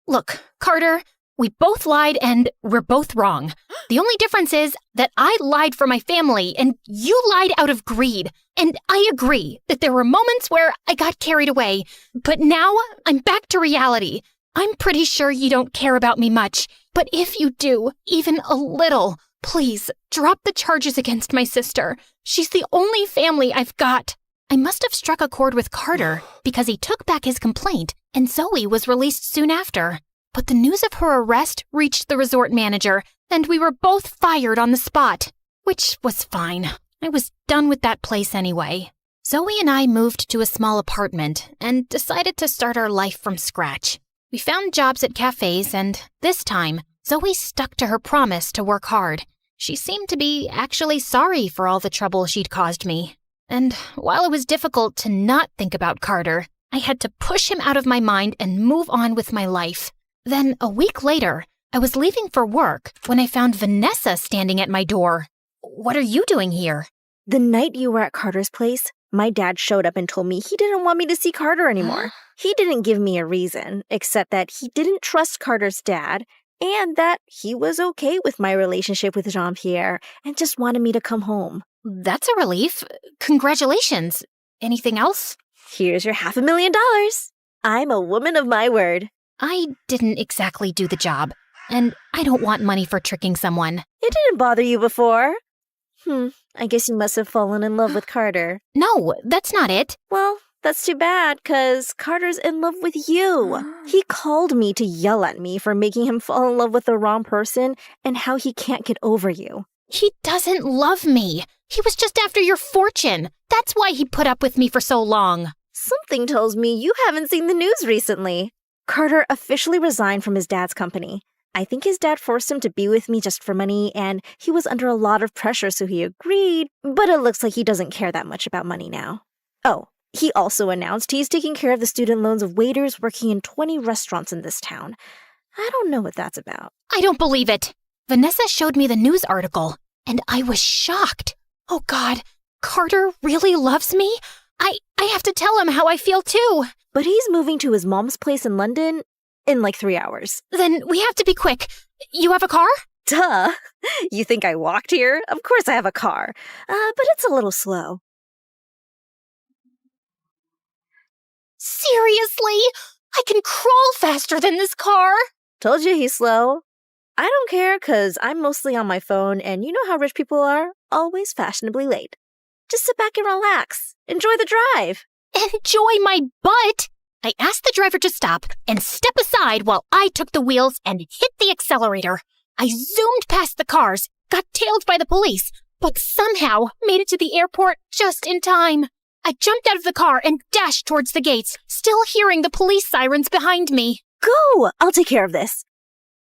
Look, Carter, we both lied and we're both wrong. The only difference is that I lied for my family and you lied out of greed. And I agree that there were moments where I got carried away. But now I'm back to reality. I'm pretty sure you don't care about me much. But if you do, even a little, please drop the charges against my sister. She's the only family I've got. I must have struck a chord with Carter because he took back his complaint and Zoe was released soon after. But the news of her arrest reached the resort manager, and we were both fired on the spot. Which was fine. I was done with that place anyway. Zoe and I moved to a small apartment and decided to start our life from scratch. We found jobs at cafes, and this time, Zoe stuck to her promise to work hard. She seemed to be actually sorry for all the trouble she'd caused me. And while it was difficult to not think about Carter, I had to push him out of my mind and move on with my life. Then, a week later, I was leaving for work when I found Vanessa standing at my door. What are you doing here? The night you were at Carter's place, my dad showed up and told me he didn't want me to see Carter anymore. He didn't give me a reason, except that he didn't trust Carter's dad and that he was okay with my relationship with Jean-Pierre and just wanted me to come home. That's a relief. Congratulations. Anything else? Here's your $500,000. I'm a woman of my word. I didn't exactly do the job, and I don't want money for tricking someone. It didn't bother you before. I guess you must have fallen in love with Carter. No, that's not it. Well, that's too bad, because Carter's in love with you. He called me to yell at me for making him fall in love with the wrong person and how he can't get over you. He doesn't love me. He was just after your fortune. That's why he put up with me for so long. Something tells me you haven't seen the news recently. Carter officially resigned from his dad's company. I think his dad forced him to be with me just for money, and he was under a lot of pressure, so he agreed, but it looks like he doesn't care that much about money now. Oh, he also announced he's taking care of the student loans of waiters working in 20 restaurants in this town. I don't know what that's about. I don't believe it. Vanessa showed me the news article, and I was shocked. Oh God, Carter really loves me? I have to tell him how I feel too. But he's moving to his mom's place in London in like 3 hours. Then we have to be quick. You have a car? Duh. You think I walked here? Of course I have a car. But it's a little slow. Seriously? I can crawl faster than this car. Told you he's slow. I don't care, because I'm mostly on my phone, and you know how rich people are? Always fashionably late. Just sit back and relax. Enjoy the drive. Enjoy my butt! I asked the driver to stop and step aside while I took the wheels and hit the accelerator. I zoomed past the cars, got tailed by the police, but somehow made it to the airport just in time. I jumped out of the car and dashed towards the gates, still hearing the police sirens behind me. Go! I'll take care of this.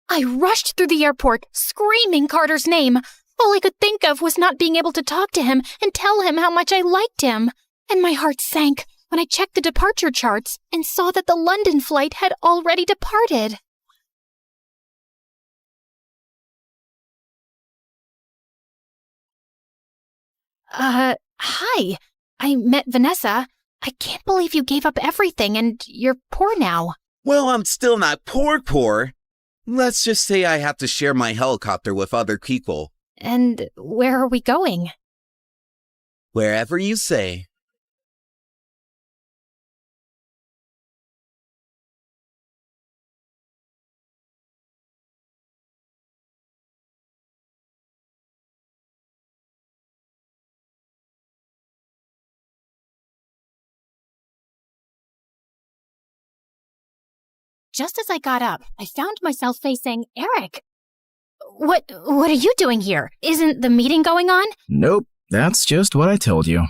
I rushed through the airport, screaming Carter's name. All I could think of was not being able to talk to him and tell him how much I liked him. And my heart sank when I checked the departure charts and saw that the London flight had already departed. Hi. I met Vanessa. I can't believe you gave up everything and you're poor now. Well, I'm still not poor. Let's just say I have to share my helicopter with other people. And where are we going? Wherever you say. Just as I got up, I found myself facing Eric. What are you doing here? Isn't the meeting going on? Nope, that's just what I told you.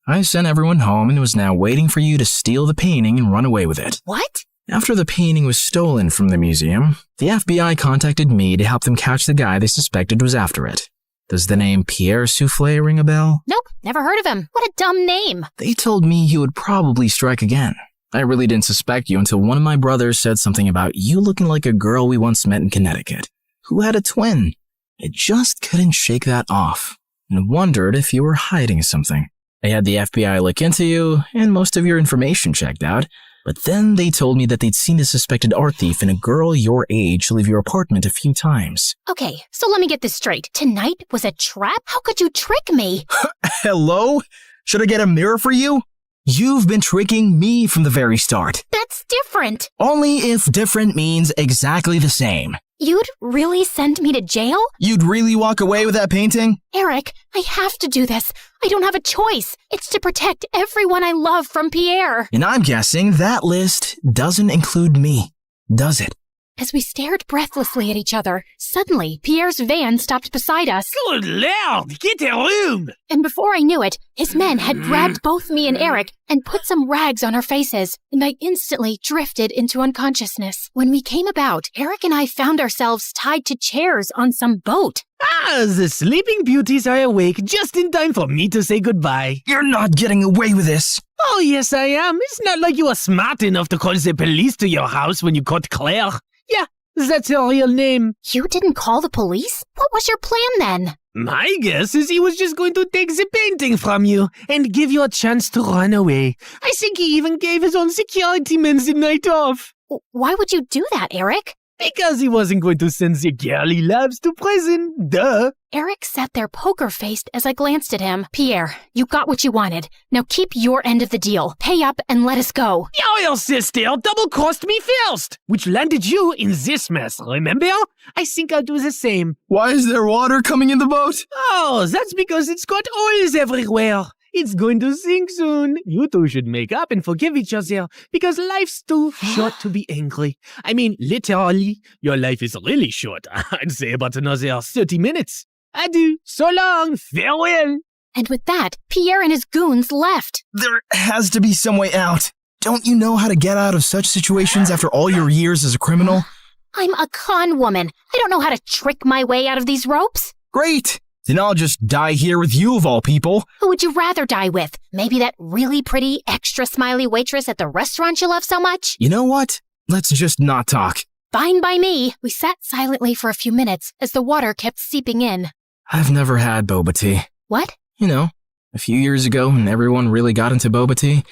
I sent everyone home and was now waiting for you to steal the painting and run away with it. What? After the painting was stolen from the museum, the FBI contacted me to help them catch the guy they suspected was after it. Does the name Pierre Souffle ring a bell? Nope, never heard of him. What a dumb name. They told me he would probably strike again. I really didn't suspect you until one of my brothers said something about you looking like a girl we once met in Connecticut, who had a twin. I just couldn't shake that off, and wondered if you were hiding something. I had the FBI look into you, and most of your information checked out, but then they told me that they'd seen the suspected art thief and a girl your age leave your apartment a few times. Okay, so let me get this straight. Tonight was a trap? How could you trick me? Hello? Should I get a mirror for you? You've been tricking me from the very start. That's different. Only if different means exactly the same. You'd really send me to jail? You'd really walk away with that painting? Eric, I have to do this. I don't have a choice. It's to protect everyone I love from Pierre. And I'm guessing that list doesn't include me, does it? As we stared breathlessly at each other, suddenly Pierre's van stopped beside us. Good Lord, get a room! And before I knew it, his men had grabbed both me and Eric and put some rags on our faces, and I instantly drifted into unconsciousness. When we came about, Eric and I found ourselves tied to chairs on some boat. The Sleeping Beauties are awake just in time for me to say goodbye. You're not getting away with this. Oh, yes, I am. It's not like you were smart enough to call the police to your house when you caught Claire. Yeah, that's her real name. You didn't call the police? What was your plan then? My guess is he was just going to take the painting from you and give you a chance to run away. I think he even gave his own security men the night off. Why would you do that, Eric? Because he wasn't going to send the girly labs to prison. Duh. Eric sat there poker-faced as I glanced at him. Pierre, you got what you wanted. Now keep your end of the deal. Pay up and let us go. Your sister double-crossed me first, which landed you in this mess, remember? I think I'll do the same. Why is there water coming in the boat? Oh, that's because it's got oils everywhere. It's going to sink soon. You two should make up and forgive each other because life's too short to be angry. I mean, literally, your life is really short. I'd say about another 30 minutes. Adieu. So long. Farewell. And with that, Pierre and his goons left. There has to be some way out. Don't you know how to get out of such situations after all your years as a criminal? I'm a con woman. I don't know how to trick my way out of these ropes. Great. Then I'll just die here with you of all people. Who would you rather die with? Maybe that really pretty, extra smiley waitress at the restaurant you love so much? You know what? Let's just not talk. Fine by me. We sat silently for a few minutes as the water kept seeping in. I've never had boba tea. What? You know, a few years ago when everyone really got into boba tea,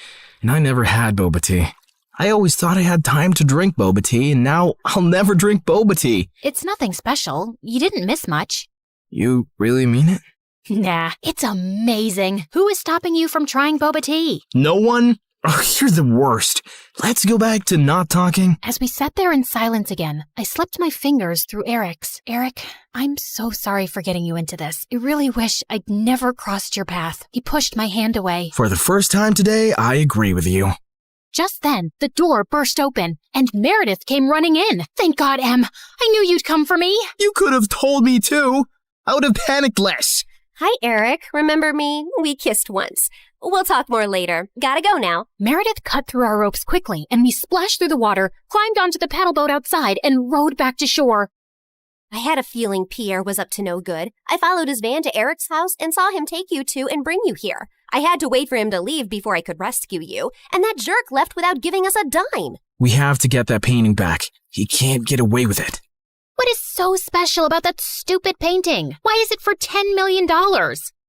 and I never had boba tea. I always thought I had time to drink boba tea, and now I'll never drink boba tea. It's nothing special. You didn't miss much. You really mean it? Nah, it's amazing. Who is stopping you from trying boba tea? No one? Oh, you're the worst. Let's go back to not talking. As we sat there in silence again, I slipped my fingers through Eric's. Eric, I'm so sorry for getting you into this. I really wish I'd never crossed your path. He pushed my hand away. For the first time today, I agree with you. Just then, the door burst open, and Meredith came running in. Thank God, Em. I knew you'd come for me. You could have told me too. I would have panicked less. Hi, Eric. Remember me? We kissed once. We'll talk more later. Gotta go now. Meredith cut through our ropes quickly, and we splashed through the water, climbed onto the paddle boat outside, and rowed back to shore. I had a feeling Pierre was up to no good. I followed his van to Eric's house and saw him take you two and bring you here. I had to wait for him to leave before I could rescue you, and that jerk left without giving us a dime. We have to get that painting back. He can't get away with it. What is so special about that stupid painting? Why is it for $10 million?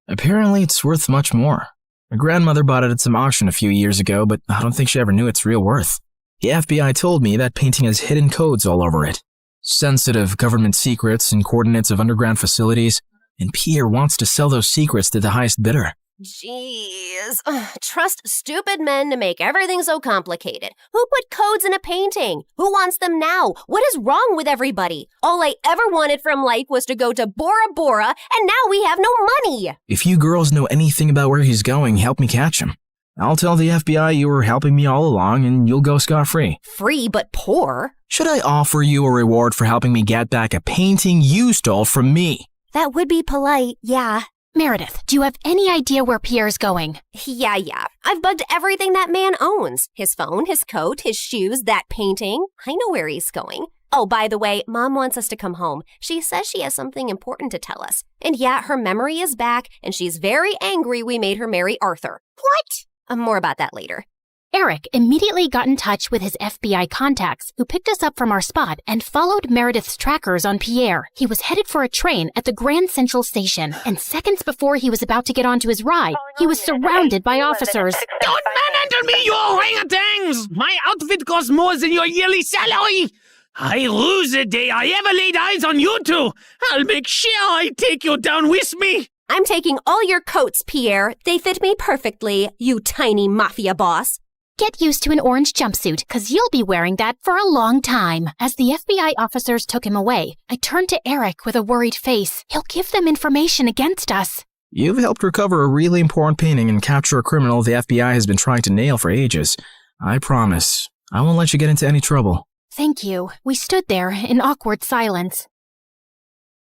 Apparently, it's worth much more. My grandmother bought it at some auction a few years ago, but I don't think she ever knew its real worth. The FBI told me that painting has hidden codes all over it. Sensitive government secrets and coordinates of underground facilities, and Pierre wants to sell those secrets to the highest bidder. Jeez. Trust stupid men to make everything so complicated. Who put codes in a painting? Who wants them now? What is wrong with everybody? All I ever wanted from life was to go to Bora Bora, and now we have no money. If you girls know anything about where he's going, help me catch him. I'll tell the FBI you were helping me all along, and you'll go scot-free. Free but poor? Should I offer you a reward for helping me get back a painting you stole from me? That would be polite, yeah. Meredith, do you have any idea where Pierre's going? Yeah. I've bugged everything that man owns. His phone, his coat, his shoes, that painting. I know where he's going. Oh, by the way, Mom wants us to come home. She says she has something important to tell us. And yeah, her memory is back, and she's very angry we made her marry Arthur. What? More about that later. Eric immediately got in touch with his FBI contacts, who picked us up from our spot and followed Meredith's trackers on Pierre. He was headed for a train at the Grand Central Station, and seconds before he was about to get onto his ride, he was surrounded by officers. Don't manhandle me, you orangutans! My outfit costs more than your yearly salary! I lose the day I ever laid eyes on you two! I'll make sure I take you down with me! I'm taking all your coats, Pierre. They fit me perfectly, you tiny mafia boss. Get used to an orange jumpsuit, because you'll be wearing that for a long time. As the FBI officers took him away, I turned to Eric with a worried face. He'll give them information against us. You've helped recover a really important painting and capture a criminal the FBI has been trying to nail for ages. I promise, I won't let you get into any trouble. Thank you. We stood there in awkward silence.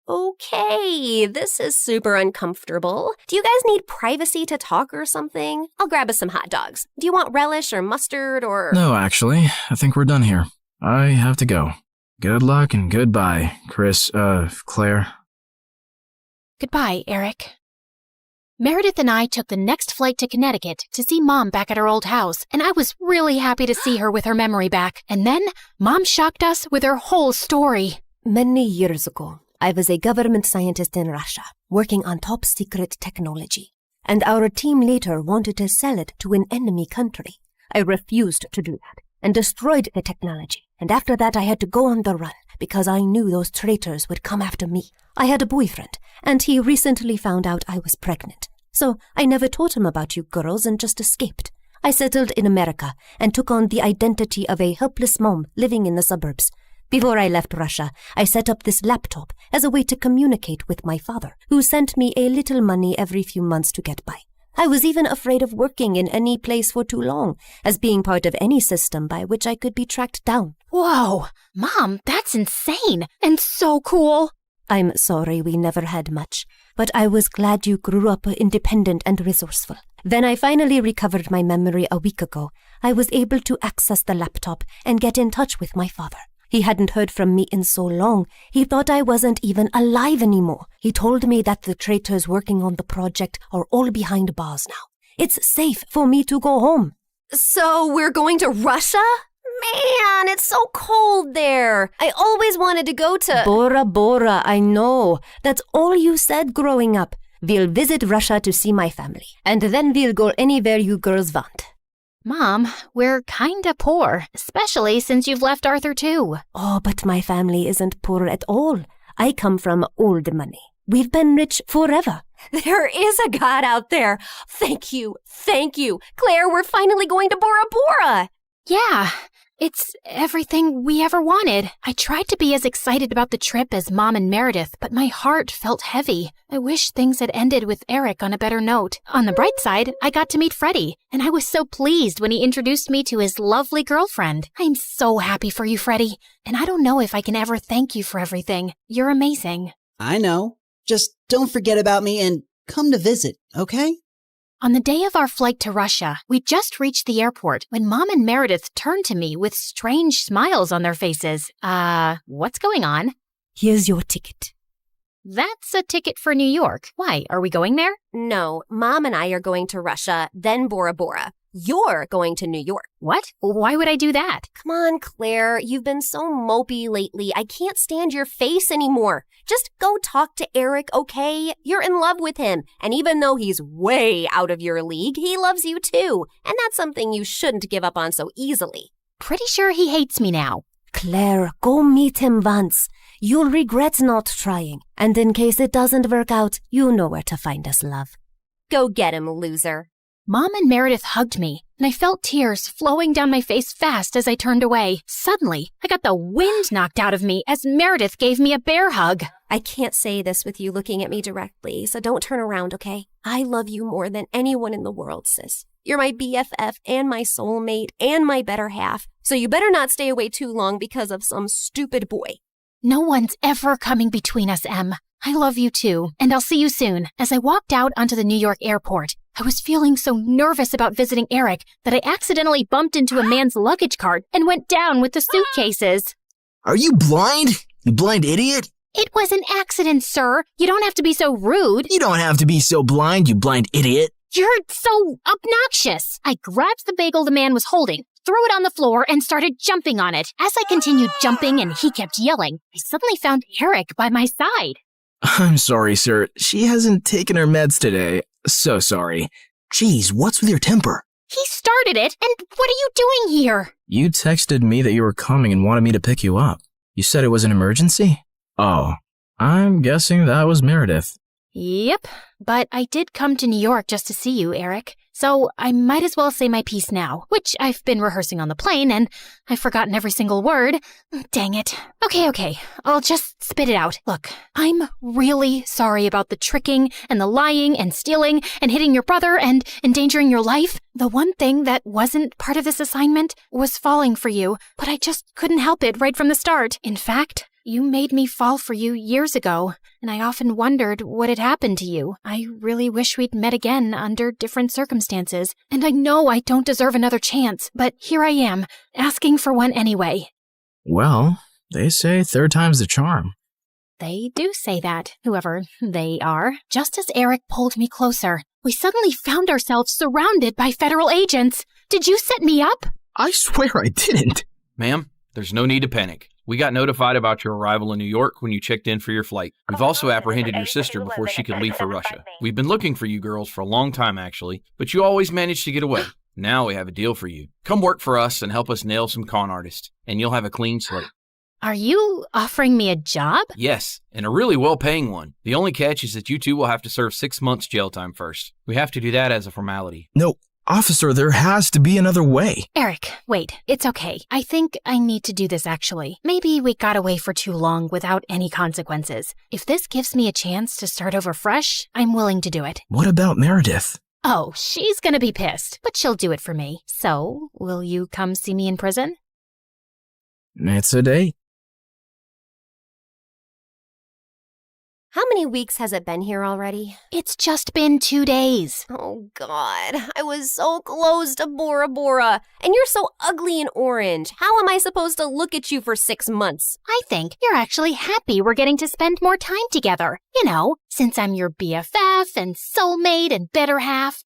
Okay, this is super uncomfortable. Do you guys need privacy to talk or something? I'll grab us some hot dogs. Do you want relish or mustard or... No, actually, I think we're done here. I have to go. Good luck and goodbye, Claire. Goodbye, Eric. Meredith and I took the next flight to Connecticut to see Mom back at her old house, and I was really happy to see her with her memory back. And then, Mom shocked us with her whole story. Many years ago, I was a government scientist in Russia, working on top secret technology. And our team later wanted to sell it to an enemy country. I refused to do that and destroyed the technology. And after that, I had to go on the run because I knew those traitors would come after me. I had a boyfriend, and he recently found out I was pregnant. So I never told him about you girls and just escaped. I settled in America and took on the identity of a helpless mom living in the suburbs. Before I left Russia, I set up this laptop as a way to communicate with my father, who sent me a little money every few months to get by. I was even afraid of working in any place for too long, as being part of any system by which I could be tracked down. Whoa! Mom, that's insane and so cool. I'm sorry we never had much, but I was glad you grew up independent and resourceful. Then I finally recovered my memory a week ago. I was able to access the laptop and get in touch with my father. He hadn't heard from me in so long, he thought I wasn't even alive anymore. He told me that the traitors working on the project are all behind bars now. It's safe for me to go home. So we're going to Russia? Man, it's so cold there. I always wanted to go to... Bora Bora, I know. That's all you said growing up. We'll visit Russia to see my family, and then we'll go anywhere you girls want. Mom, we're kinda poor, especially since you've left Arthur too. Oh, but my family isn't poor at all. I come from old money. We've been rich forever. There is a God out there. Thank you. Claire, we're finally going to Bora Bora. Yeah, it's everything we ever wanted. I tried to be as excited about the trip as Mom and Meredith, but my heart felt heavy. I wish things had ended with Eric on a better note. On the bright side, I got to meet Freddie, and I was so pleased when he introduced me to his lovely girlfriend. I'm so happy for you, Freddie, and I don't know if I can ever thank you for everything. You're amazing. I know. Just don't forget about me and come to visit, okay? On the day of our flight to Russia, we just reached the airport when Mom and Meredith turned to me with strange smiles on their faces. What's going on? Here's your ticket. That's a ticket for New York. Why, are we going there? No, Mom and I are going to Russia, then Bora Bora. You're going to New York. What? Why would I do that? Come on, Claire. You've been so mopey lately. I can't stand your face anymore. Just go talk to Eric, okay? You're in love with him. And even though he's way out of your league, he loves you too. And that's something you shouldn't give up on so easily. Pretty sure he hates me now. Claire, go meet him once. You'll regret not trying. And in case it doesn't work out, you know where to find us, love. Go get him, loser. Mom and Meredith hugged me, and I felt tears flowing down my face fast as I turned away. Suddenly, I got the wind knocked out of me as Meredith gave me a bear hug. I can't say this with you looking at me directly, so don't turn around, okay? I love you more than anyone in the world, sis. You're my BFF and my soulmate and my better half, so you better not stay away too long because of some stupid boy. No one's ever coming between us, Em. I love you too, and I'll see you soon. As I walked out onto the New York airport, I was feeling so nervous about visiting Eric that I accidentally bumped into a man's luggage cart and went down with the suitcases. Are you blind? You blind idiot? It was an accident, sir. You don't have to be so rude. You don't have to be so blind, you blind idiot. You're so obnoxious. I grabbed the bagel the man was holding, threw it on the floor, and started jumping on it. As I continued jumping and he kept yelling, I suddenly found Eric by my side. I'm sorry, sir. She hasn't taken her meds today. So sorry. Jeez, what's with your temper? He started it, and what are you doing here? You texted me that you were coming and wanted me to pick you up. You said it was an emergency? Oh, I'm guessing that was Meredith. Yep, but I did come to New York just to see you, Eric. So I might as well say my piece now, which I've been rehearsing on the plane and I've forgotten every single word. Dang it. Okay. I'll just spit it out. Look, I'm really sorry about the tricking and the lying and stealing and hitting your brother and endangering your life. The one thing that wasn't part of this assignment was falling for you, but I just couldn't help it right from the start. In fact, you made me fall for you years ago, and I often wondered what had happened to you. I really wish we'd met again under different circumstances, and I know I don't deserve another chance, but here I am, asking for one anyway. Well, they say third time's the charm. They do say that, whoever they are. Just as Eric pulled me closer, we suddenly found ourselves surrounded by federal agents. Did you set me up? I swear I didn't. Ma'am, there's no need to panic. We got notified about your arrival in New York when you checked in for your flight. We've also apprehended your sister before she could leave for Russia. We've been looking for you girls for a long time, actually, but you always managed to get away. Now we have a deal for you. Come work for us and help us nail some con artists, and you'll have a clean slate. Are you offering me a job? Yes, and a really well-paying one. The only catch is that you two will have to serve 6 months jail time first. We have to do that as a formality. No, officer, there has to be another way. Eric, wait, it's okay. I think I need to do this actually. Maybe we got away for too long without any consequences. If this gives me a chance to start over fresh, I'm willing to do it. What about Meredith? Oh, she's gonna be pissed, but she'll do it for me. So, will you come see me in prison? It's a date. How many weeks has it been here already? It's just been 2 days. Oh, God. I was so close to Bora Bora. And you're so ugly and orange. How am I supposed to look at you for 6 months? I think you're actually happy we're getting to spend more time together. You know, since I'm your BFF and soulmate and better half.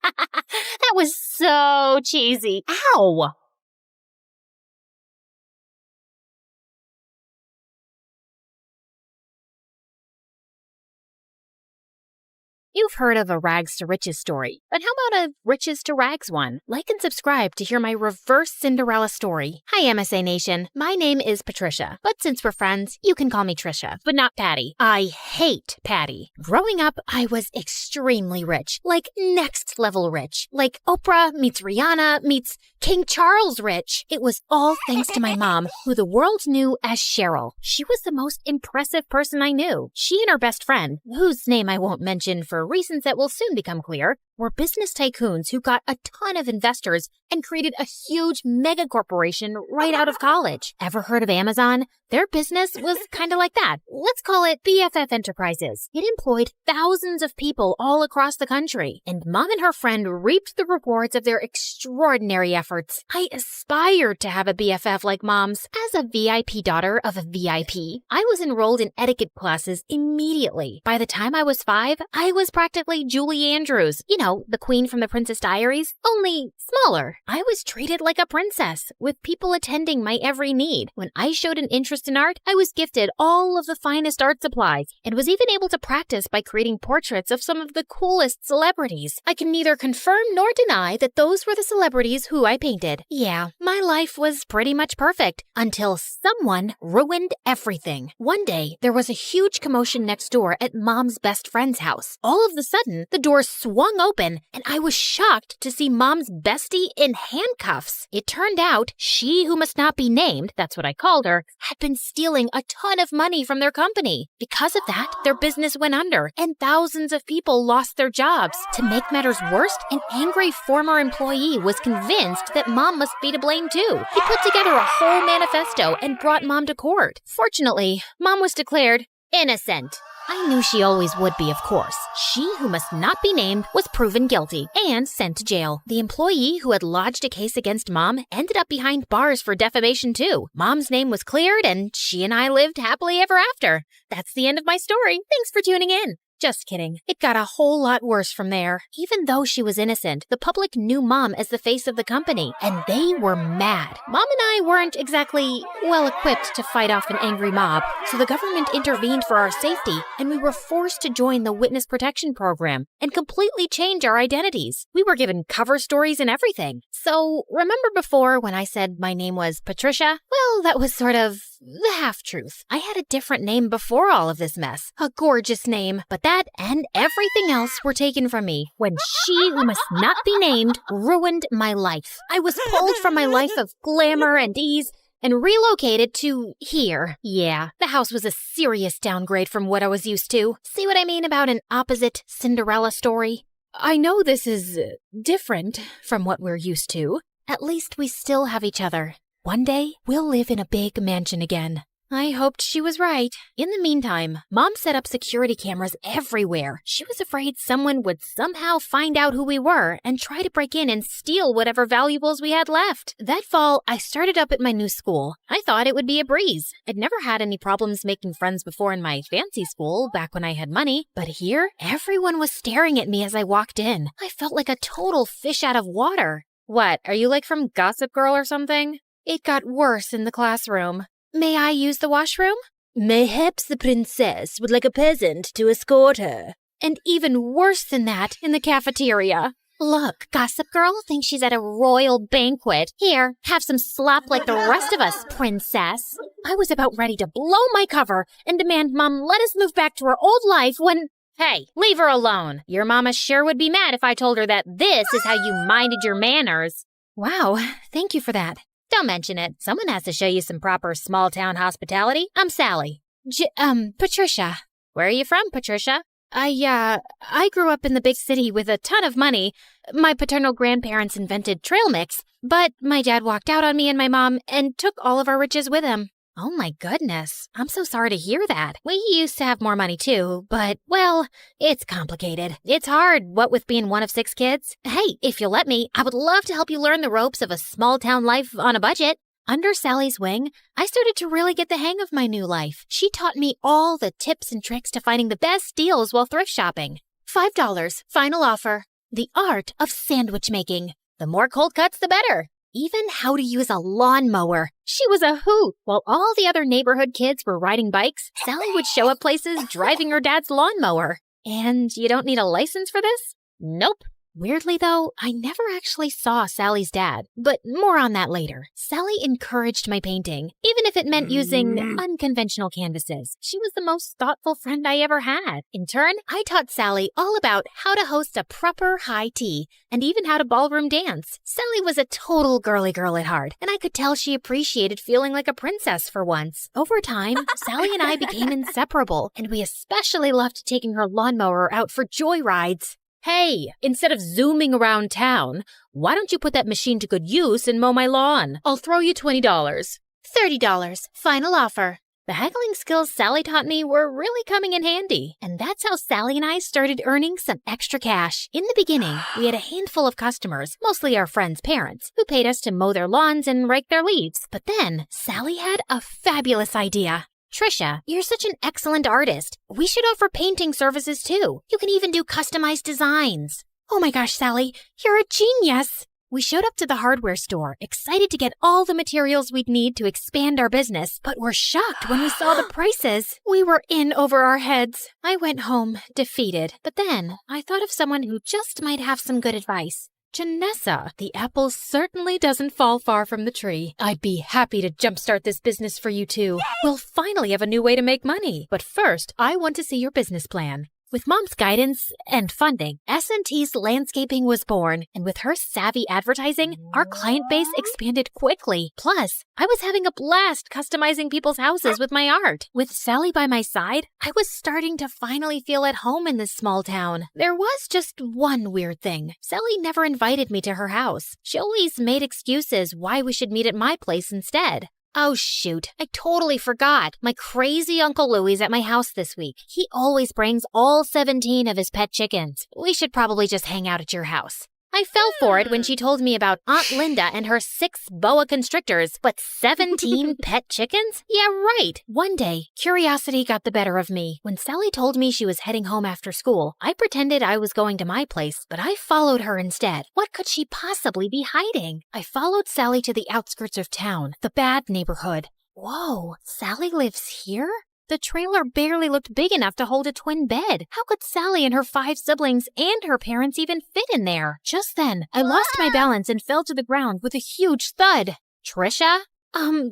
That was so cheesy. Ow! You've heard of a rags to riches story, but how about a riches to rags one? Like and subscribe to hear my reverse Cinderella story. Hi, MSA Nation. My name is Patricia, but since we're friends, you can call me Trisha, but not Patty. I hate Patty. Growing up, I was extremely rich, like next level rich, like Oprah meets Rihanna meets King Charles rich. It was all thanks to my mom, who the world knew as Cheryl. She was the most impressive person I knew. She and her best friend, whose name I won't mention for reasons that will soon become clear, were business tycoons who got a ton of investors and created a huge mega corporation right out of college. Ever heard of Amazon? Their business was kind of like that. Let's call it BFF Enterprises. It employed thousands of people all across the country, and Mom and her friend reaped the rewards of their extraordinary efforts. I aspired to have a BFF like Mom's. As a VIP daughter of a VIP, I was enrolled in etiquette classes immediately. By the time I was 5, I was practically Julie Andrews. You know, the queen from the Princess Diaries, only smaller. I was treated like a princess, with people attending my every need. When I showed an interest in art, I was gifted all of the finest art supplies, and was even able to practice by creating portraits of some of the coolest celebrities. I can neither confirm nor deny that those were the celebrities who I painted. Yeah, my life was pretty much perfect, until someone ruined everything. One day, there was a huge commotion next door at Mom's best friend's house. All of a sudden, the door swung open, and I was shocked to see Mom's bestie in handcuffs. It turned out she who must not be named, that's what I called her, had been stealing a ton of money from their company. Because of that, their business went under, and thousands of people lost their jobs. To make matters worse, an angry former employee was convinced that Mom must be to blame too. He put together a whole manifesto and brought Mom to court. Fortunately, Mom was declared innocent. I knew she always would be, of course. She who must not be named was proven guilty and sent to jail. The employee who had lodged a case against Mom ended up behind bars for defamation too. Mom's name was cleared, and she and I lived happily ever after. That's the end of my story. Thanks for tuning in. Just kidding. It got a whole lot worse from there. Even though she was innocent, the public knew Mom as the face of the company, and they were mad. Mom and I weren't exactly well-equipped to fight off an angry mob, so the government intervened for our safety, and we were forced to join the Witness Protection Program and completely change our identities. We were given cover stories and everything. So, remember before when I said my name was Patricia? Well, that was sort of the half-truth. I had a different name before all of this mess. A gorgeous name. But that and everything else were taken from me when she who must not be named ruined my life. I was pulled from my life of glamour and ease and relocated to here. Yeah, the house was a serious downgrade from what I was used to. See what I mean about an opposite Cinderella story? I know this is different from what we're used to. At least we still have each other. One day, we'll live in a big mansion again. I hoped she was right. In the meantime, Mom set up security cameras everywhere. She was afraid someone would somehow find out who we were and try to break in and steal whatever valuables we had left. That fall, I started up at my new school. I thought it would be a breeze. I'd never had any problems making friends before in my fancy school, back when I had money. But here, everyone was staring at me as I walked in. I felt like a total fish out of water. What, are you like from Gossip Girl or something? It got worse in the classroom. May I use the washroom? Mayhaps the princess would like a peasant to escort her. And even worse than that, in the cafeteria. Look, Gossip Girl thinks she's at a royal banquet. Here, have some slop like the rest of us, princess. I was about ready to blow my cover and demand Mom let us move back to her old life when... Hey, leave her alone. Your mama sure would be mad if I told her that this is how you minded your manners. Wow, thank you for that. Don't mention it. Someone has to show you some proper small-town hospitality. I'm Sally. Patricia. Where are you from, Patricia? I grew up in the big city with a ton of money. My paternal grandparents invented trail mix, but my dad walked out on me and my mom and took all of our riches with him. Oh my goodness. I'm so sorry to hear that. We used to have more money too, but, well, it's complicated. It's hard, what with being one of 6 kids. Hey, if you'll let me, I would love to help you learn the ropes of a small-town life on a budget. Under Sally's wing, I started to really get the hang of my new life. She taught me all the tips and tricks to finding the best deals while thrift shopping. $5, final offer. The art of sandwich making. The more cold cuts, the better. Even how to use a lawnmower. She was a hoot. While all the other neighborhood kids were riding bikes, Sally would show up places driving her dad's lawnmower. And you don't need a license for this? Nope. Weirdly, though, I never actually saw Sally's dad, but more on that later. Sally encouraged my painting, even if it meant using unconventional canvases. She was the most thoughtful friend I ever had. In turn, I taught Sally all about how to host a proper high tea, and even how to ballroom dance. Sally was a total girly girl at heart, and I could tell she appreciated feeling like a princess for once. Over time, Sally and I became inseparable, and we especially loved taking her lawnmower out for joyrides. Hey, instead of zooming around town, why don't you put that machine to good use and mow my lawn? I'll throw you $20. $30, final offer. The haggling skills Sally taught me were really coming in handy, and that's how Sally and I started earning some extra cash. In the beginning, we had a handful of customers, mostly our friends' parents, who paid us to mow their lawns and rake their leaves. But then, Sally had a fabulous idea. Trisha, you're such an excellent artist. We should offer painting services too. You can even do customized designs. Oh my gosh, Sally, you're a genius. We showed up to the hardware store, excited to get all the materials we'd need to expand our business, but were shocked when we saw the prices. We were in over our heads. I went home, defeated, but then I thought of someone who just might have some good advice. Janessa, the apple certainly doesn't fall far from the tree. I'd be happy to jumpstart this business for you too. We'll finally have a new way to make money. But first, I want to see your business plan. With Mom's guidance and funding, S&T's Landscaping was born, and with her savvy advertising, our client base expanded quickly. Plus, I was having a blast customizing people's houses with my art. With Sally by my side, I was starting to finally feel at home in this small town. There was just one weird thing. Sally never invited me to her house. She always made excuses why we should meet at my place instead. Oh shoot, I totally forgot. My crazy Uncle Louie's at my house this week. He always brings all 17 of his pet chickens. We should probably just hang out at your house. I fell for it when she told me about Aunt Linda and her 6 boa constrictors, but 17 pet chickens? Yeah, right. One day, curiosity got the better of me. When Sally told me she was heading home after school, I pretended I was going to my place, but I followed her instead. What could she possibly be hiding? I followed Sally to the outskirts of town, the bad neighborhood. Whoa, Sally lives here? The trailer barely looked big enough to hold a twin bed. How could Sally and her 5 siblings and her parents even fit in there? Just then, I lost my balance and fell to the ground with a huge thud. Trisha?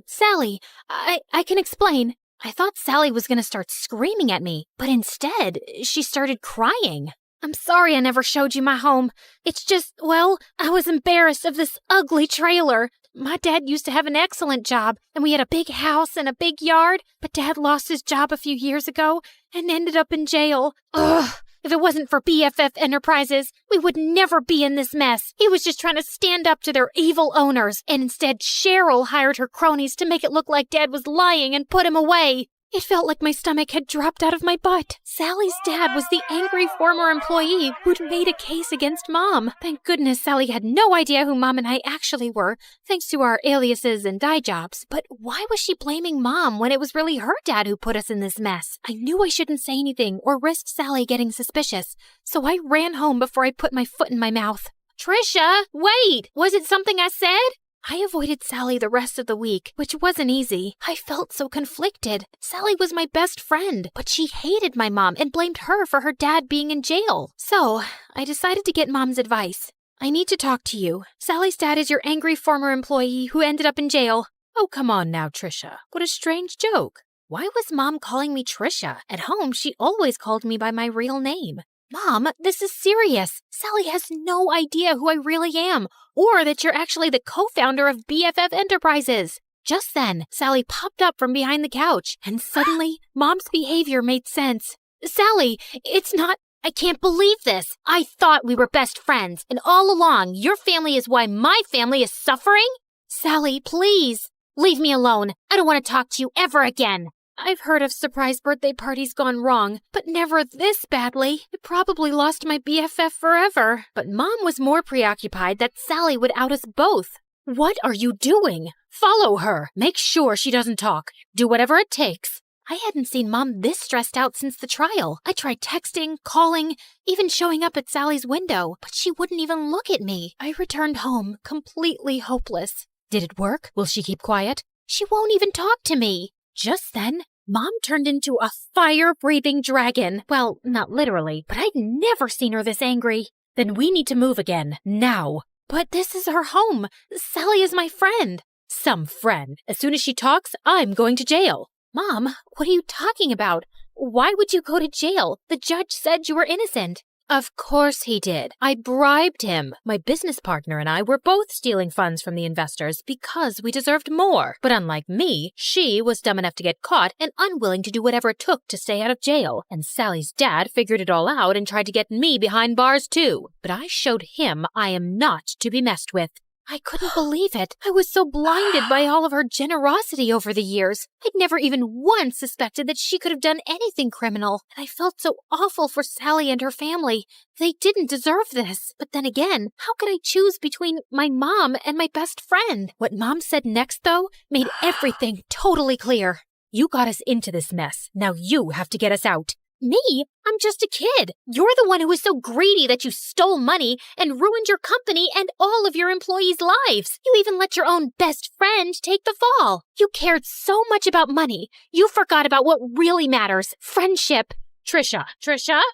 Sally, I can explain. I thought Sally was going to start screaming at me, but instead, she started crying. I'm sorry I never showed you my home. It's just, well, I was embarrassed of this ugly trailer. My dad used to have an excellent job, and we had a big house and a big yard, but Dad lost his job a few years ago and ended up in jail. Ugh! If it wasn't for BFF Enterprises, we would never be in this mess. He was just trying to stand up to their evil owners, and instead Cheryl hired her cronies to make it look like Dad was lying and put him away. It felt like my stomach had dropped out of my butt. Sally's dad was the angry former employee who'd made a case against Mom. Thank goodness Sally had no idea who Mom and I actually were, thanks to our aliases and dye jobs. But why was she blaming Mom when it was really her dad who put us in this mess? I knew I shouldn't say anything or risk Sally getting suspicious, so I ran home before I put my foot in my mouth. Trisha, wait! Was it something I said? I avoided Sally the rest of the week, which wasn't easy. I felt so conflicted. Sally was my best friend, but she hated my mom and blamed her for her dad being in jail. So, I decided to get Mom's advice. I need to talk to you. Sally's dad is your angry former employee who ended up in jail. Oh, come on now, Trisha. What a strange joke. Why was Mom calling me Trisha? At home, she always called me by my real name. Mom, this is serious. Sally has no idea who I really am, or that you're actually the co-founder of BFF Enterprises. Just then, Sally popped up from behind the couch, and suddenly, Mom's behavior made sense. Sally, it's not... I can't believe this. I thought we were best friends, and all along, your family is why my family is suffering? Sally, please, leave me alone. I don't want to talk to you ever again. I've heard of surprise birthday parties gone wrong, but never this badly. I probably lost my BFF forever. But Mom was more preoccupied that Sally would out us both. What are you doing? Follow her. Make sure she doesn't talk. Do whatever it takes. I hadn't seen Mom this stressed out since the trial. I tried texting, calling, even showing up at Sally's window, but she wouldn't even look at me. I returned home completely hopeless. Did it work? Will she keep quiet? She won't even talk to me. Just then, Mom turned into a fire-breathing dragon. Well, not literally, but I'd never seen her this angry. Then we need to move again, now. But this is her home. Sally is my friend. Some friend. As soon as she talks, I'm going to jail. Mom, what are you talking about? Why would you go to jail? The judge said you were innocent. Of course he did. I bribed him. My business partner and I were both stealing funds from the investors because we deserved more. But unlike me, she was dumb enough to get caught and unwilling to do whatever it took to stay out of jail. And Sally's dad figured it all out and tried to get me behind bars too. But I showed him I am not to be messed with. I couldn't believe it. I was so blinded by all of her generosity over the years. I'd never even once suspected that she could have done anything criminal. And I felt so awful for Sally and her family. They didn't deserve this. But then again, how could I choose between my mom and my best friend? What Mom said next, though, made everything totally clear. You got us into this mess. Now you have to get us out. Me? I'm just a kid. You're the one who was so greedy that you stole money and ruined your company and all of your employees' lives. You even let your own best friend take the fall. You cared so much about money, you forgot about what really matters, friendship. Trisha,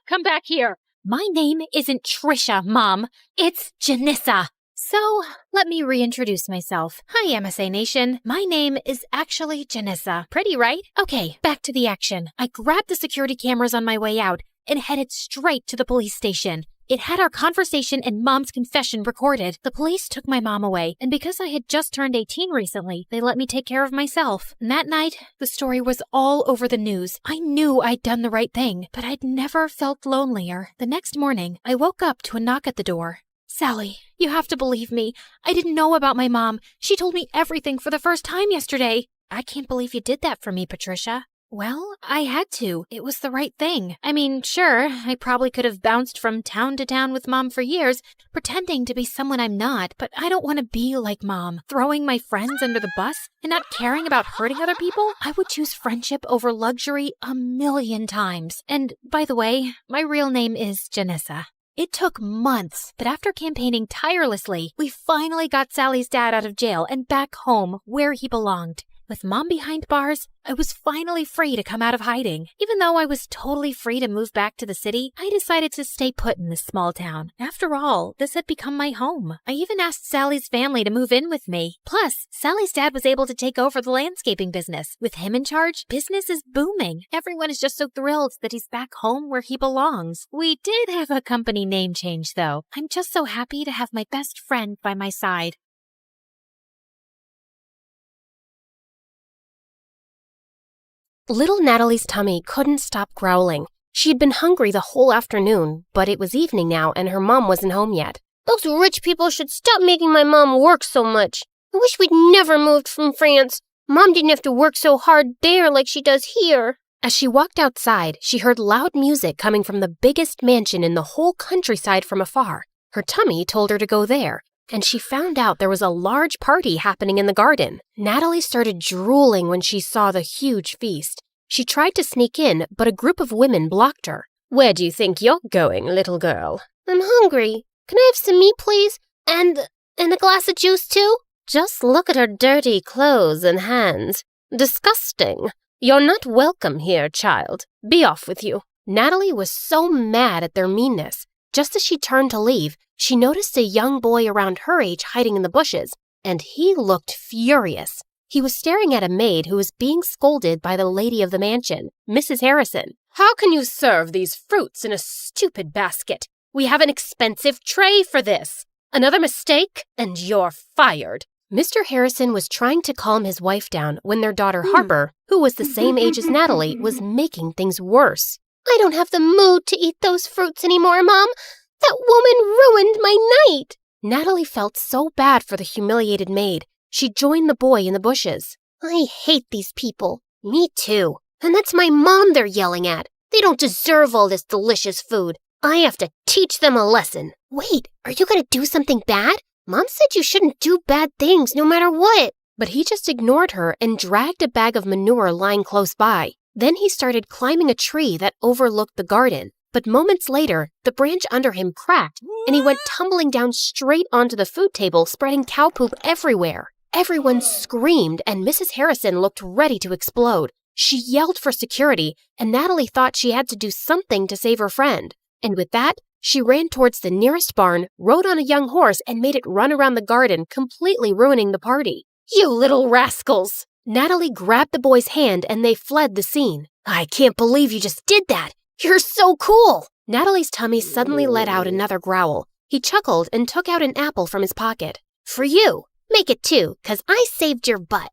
come back here. My name isn't Trisha, Mom. It's Janissa. So, let me reintroduce myself. Hi, MSA Nation. My name is actually Janissa. Pretty, right? Okay, back to the action. I grabbed the security cameras on my way out and headed straight to the police station. It had our conversation and Mom's confession recorded. The police took my mom away, and because I had just turned 18 recently, they let me take care of myself. And that night, the story was all over the news. I knew I'd done the right thing, but I'd never felt lonelier. The next morning, I woke up to a knock at the door. Sally, you have to believe me. I didn't know about my mom. She told me everything for the first time yesterday. I can't believe you did that for me, Patricia. Well, I had to. It was the right thing. I mean, sure, I probably could have bounced from town to town with Mom for years, pretending to be someone I'm not, but I don't want to be like Mom, throwing my friends under the bus and not caring about hurting other people. I would choose friendship over luxury 1,000,000 times. And, by the way, my real name is Janissa. It took months, but after campaigning tirelessly, we finally got Sally's dad out of jail and back home where he belonged. With Mom behind bars, I was finally free to come out of hiding. Even though I was totally free to move back to the city, I decided to stay put in this small town. After all, this had become my home. I even asked Sally's family to move in with me. Plus, Sally's dad was able to take over the landscaping business. With him in charge, business is booming. Everyone is just so thrilled that he's back home where he belongs. We did have a company name change, though. I'm just so happy to have my best friend by my side. Little Natalie's tummy couldn't stop growling. She had been hungry the whole afternoon, but it was evening now and her mom wasn't home yet. Those rich people should stop making my mom work so much. I wish we'd never moved from France. Mom didn't have to work so hard there like she does here. As she walked outside, she heard loud music coming from the biggest mansion in the whole countryside from afar. Her tummy told her to go there, and she found out there was a large party happening in the garden. Natalie started drooling when she saw the huge feast. She tried to sneak in, but a group of women blocked her. Where do you think you're going, little girl? I'm hungry. Can I have some meat, please? And a glass of juice, too? Just look at her dirty clothes and hands. Disgusting. You're not welcome here, child. Be off with you. Natalie was so mad at their meanness. Just as she turned to leave, she noticed a young boy around her age hiding in the bushes, and he looked furious. He was staring at a maid who was being scolded by the lady of the mansion, Mrs. Harrison. How can you serve these fruits in a stupid basket? We have an expensive tray for this. Another mistake, and you're fired. Mr. Harrison was trying to calm his wife down when their daughter Harper, who was the same age as Natalie, was making things worse. I don't have the mood to eat those fruits anymore, Mom. That woman ruined my night. Natalie felt so bad for the humiliated maid. She joined the boy in the bushes. I hate these people. Me too. And that's my mom they're yelling at. They don't deserve all this delicious food. I have to teach them a lesson. Wait, are you going to do something bad? Mom said you shouldn't do bad things no matter what. But he just ignored her and dragged a bag of manure lying close by. Then he started climbing a tree that overlooked the garden. But moments later, the branch under him cracked, and he went tumbling down straight onto the food table, spreading cow poop everywhere. Everyone screamed, and Mrs. Harrison looked ready to explode. She yelled for security, and Natalie thought she had to do something to save her friend. And with that, she ran towards the nearest barn, rode on a young horse, and made it run around the garden, completely ruining the party. You little rascals! Natalie grabbed the boy's hand, and they fled the scene. I can't believe you just did that! You're so cool! Natalie's tummy suddenly let out another growl. He chuckled and took out an apple from his pocket. For you! Make it 2, 'cause I saved your butt.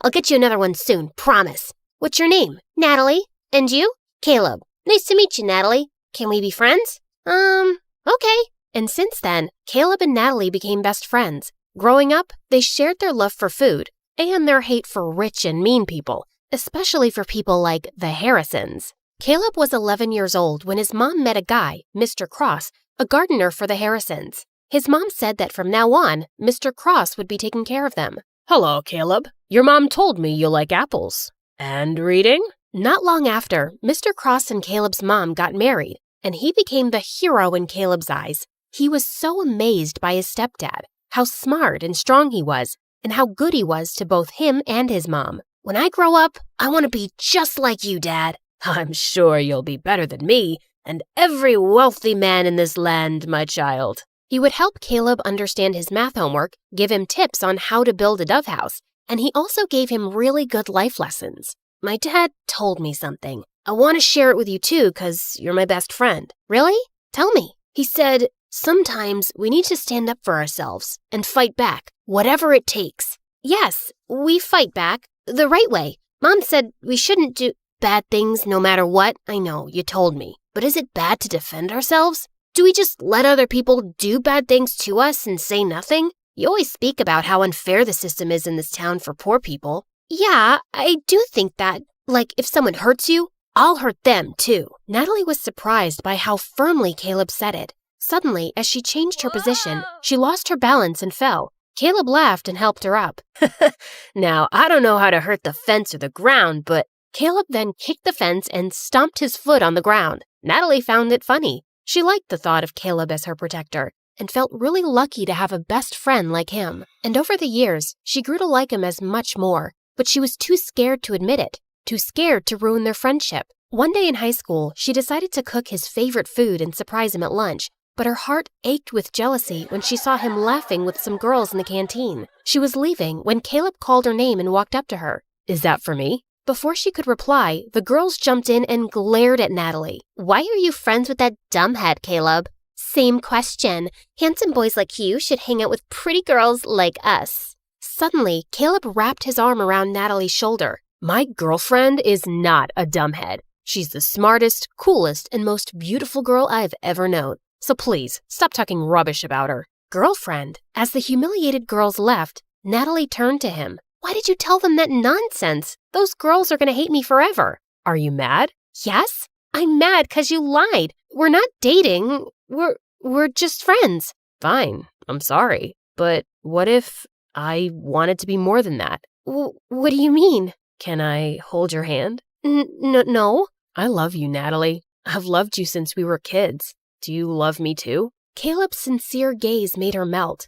I'll get you another one soon, promise. What's your name? Natalie. And you? Caleb. Nice to meet you, Natalie. Can we be friends? Okay. And since then, Caleb and Natalie became best friends. Growing up, they shared their love for food and their hate for rich and mean people, especially for people like the Harrisons. Caleb was 11 years old when his mom met a guy, Mr. Cross, a gardener for the Harrisons. His mom said that from now on, Mr. Cross would be taking care of them. Hello, Caleb. Your mom told me you like apples. And reading? Not long after, Mr. Cross and Caleb's mom got married, and he became the hero in Caleb's eyes. He was so amazed by his stepdad, how smart and strong he was, and how good he was to both him and his mom. When I grow up, I want to be just like you, Dad. I'm sure you'll be better than me and every wealthy man in this land, my child. He would help Caleb understand his math homework, give him tips on how to build a dove house, and he also gave him really good life lessons. My dad told me something. I want to share it with you too, 'cause you're my best friend. Really? Tell me. He said, sometimes we need to stand up for ourselves and fight back, whatever it takes. Yes, we fight back the right way. Mom said we shouldn't do bad things no matter what. I know, you told me. But is it bad to defend ourselves? Do we just let other people do bad things to us and say nothing? You always speak about how unfair the system is in this town for poor people. Yeah, I do think that. Like, if someone hurts you, I'll hurt them too. Natalie was surprised by how firmly Caleb said it. Suddenly, as she changed her position, she lost her balance and fell. Caleb laughed and helped her up. Now, I don't know how to hurt the fence or the ground, but... Caleb then kicked the fence and stomped his foot on the ground. Natalie found it funny. She liked the thought of Caleb as her protector. and felt really lucky to have a best friend like him. And over the years, she grew to like him as much more, but she was too scared to admit it, too scared to ruin their friendship. One day in high school, she decided to cook his favorite food and surprise him at lunch, but her heart ached with jealousy when she saw him laughing with some girls in the canteen. She was leaving when Caleb called her name and walked up to her. "Is that for me?" Before she could reply, the girls jumped in and glared at Natalie. "Why are you friends with that dumbhead, Caleb?" "Same question. Handsome boys like you should hang out with pretty girls like us." Suddenly, Caleb wrapped his arm around Natalie's shoulder. "My girlfriend is not a dumbhead. She's the smartest, coolest, and most beautiful girl I've ever known. So please, stop talking rubbish about her." "Girlfriend?" As the humiliated girls left, Natalie turned to him. "Why did you tell them that nonsense? Those girls are going to hate me forever." "Are you mad?" "Yes, I'm mad because you lied. We're not dating. We're just friends." "Fine, I'm sorry. But what if I wanted to be more than that?" What do you mean?" "Can I hold your hand?" No. "I love you, Natalie. I've loved you since we were kids. Do you love me too?" Caleb's sincere gaze made her melt.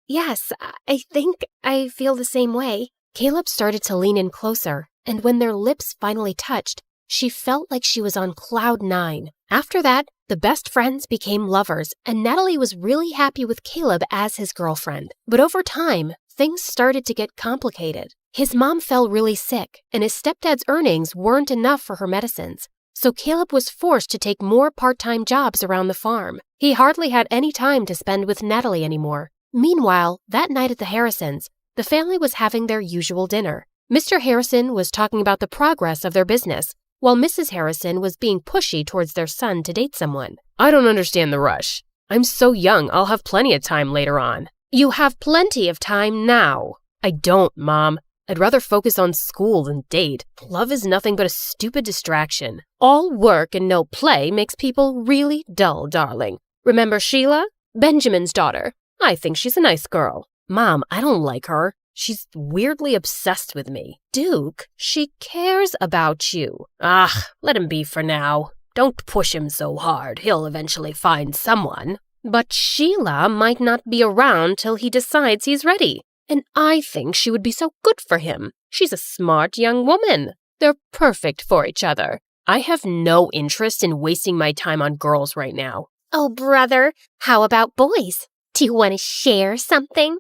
Yes, I think I feel the same way." Caleb started to lean in closer, and when their lips finally touched, she felt like she was on cloud 9. After that, the best friends became lovers, and Natalie was really happy with Caleb as his girlfriend. But over time, things started to get complicated. His mom fell really sick, and his stepdad's earnings weren't enough for her medicines. So Caleb was forced to take more part-time jobs around the farm. He hardly had any time to spend with Natalie anymore. Meanwhile, that night at the Harrisons, the family was having their usual dinner. Mr. Harrison was talking about the progress of their business, while Mrs. Harrison was being pushy towards their son to date someone. "I don't understand the rush. I'm so young, I'll have plenty of time later on." "You have plenty of time now." "I don't, Mom. I'd rather focus on school than date. Love is nothing but a stupid distraction." "All work and no play makes people really dull, darling. Remember Sheila? Benjamin's daughter. I think she's a nice girl." "Mom, I don't like her. She's weirdly obsessed with me." "Duke, she cares about you." Let him be for now. Don't push him so hard. He'll eventually find someone." "But Sheila might not be around till he decides he's ready. And I think she would be so good for him. She's a smart young woman. They're perfect for each other." "I have no interest in wasting my time on girls right now." "Oh, brother, how about boys? Do you want to share something?"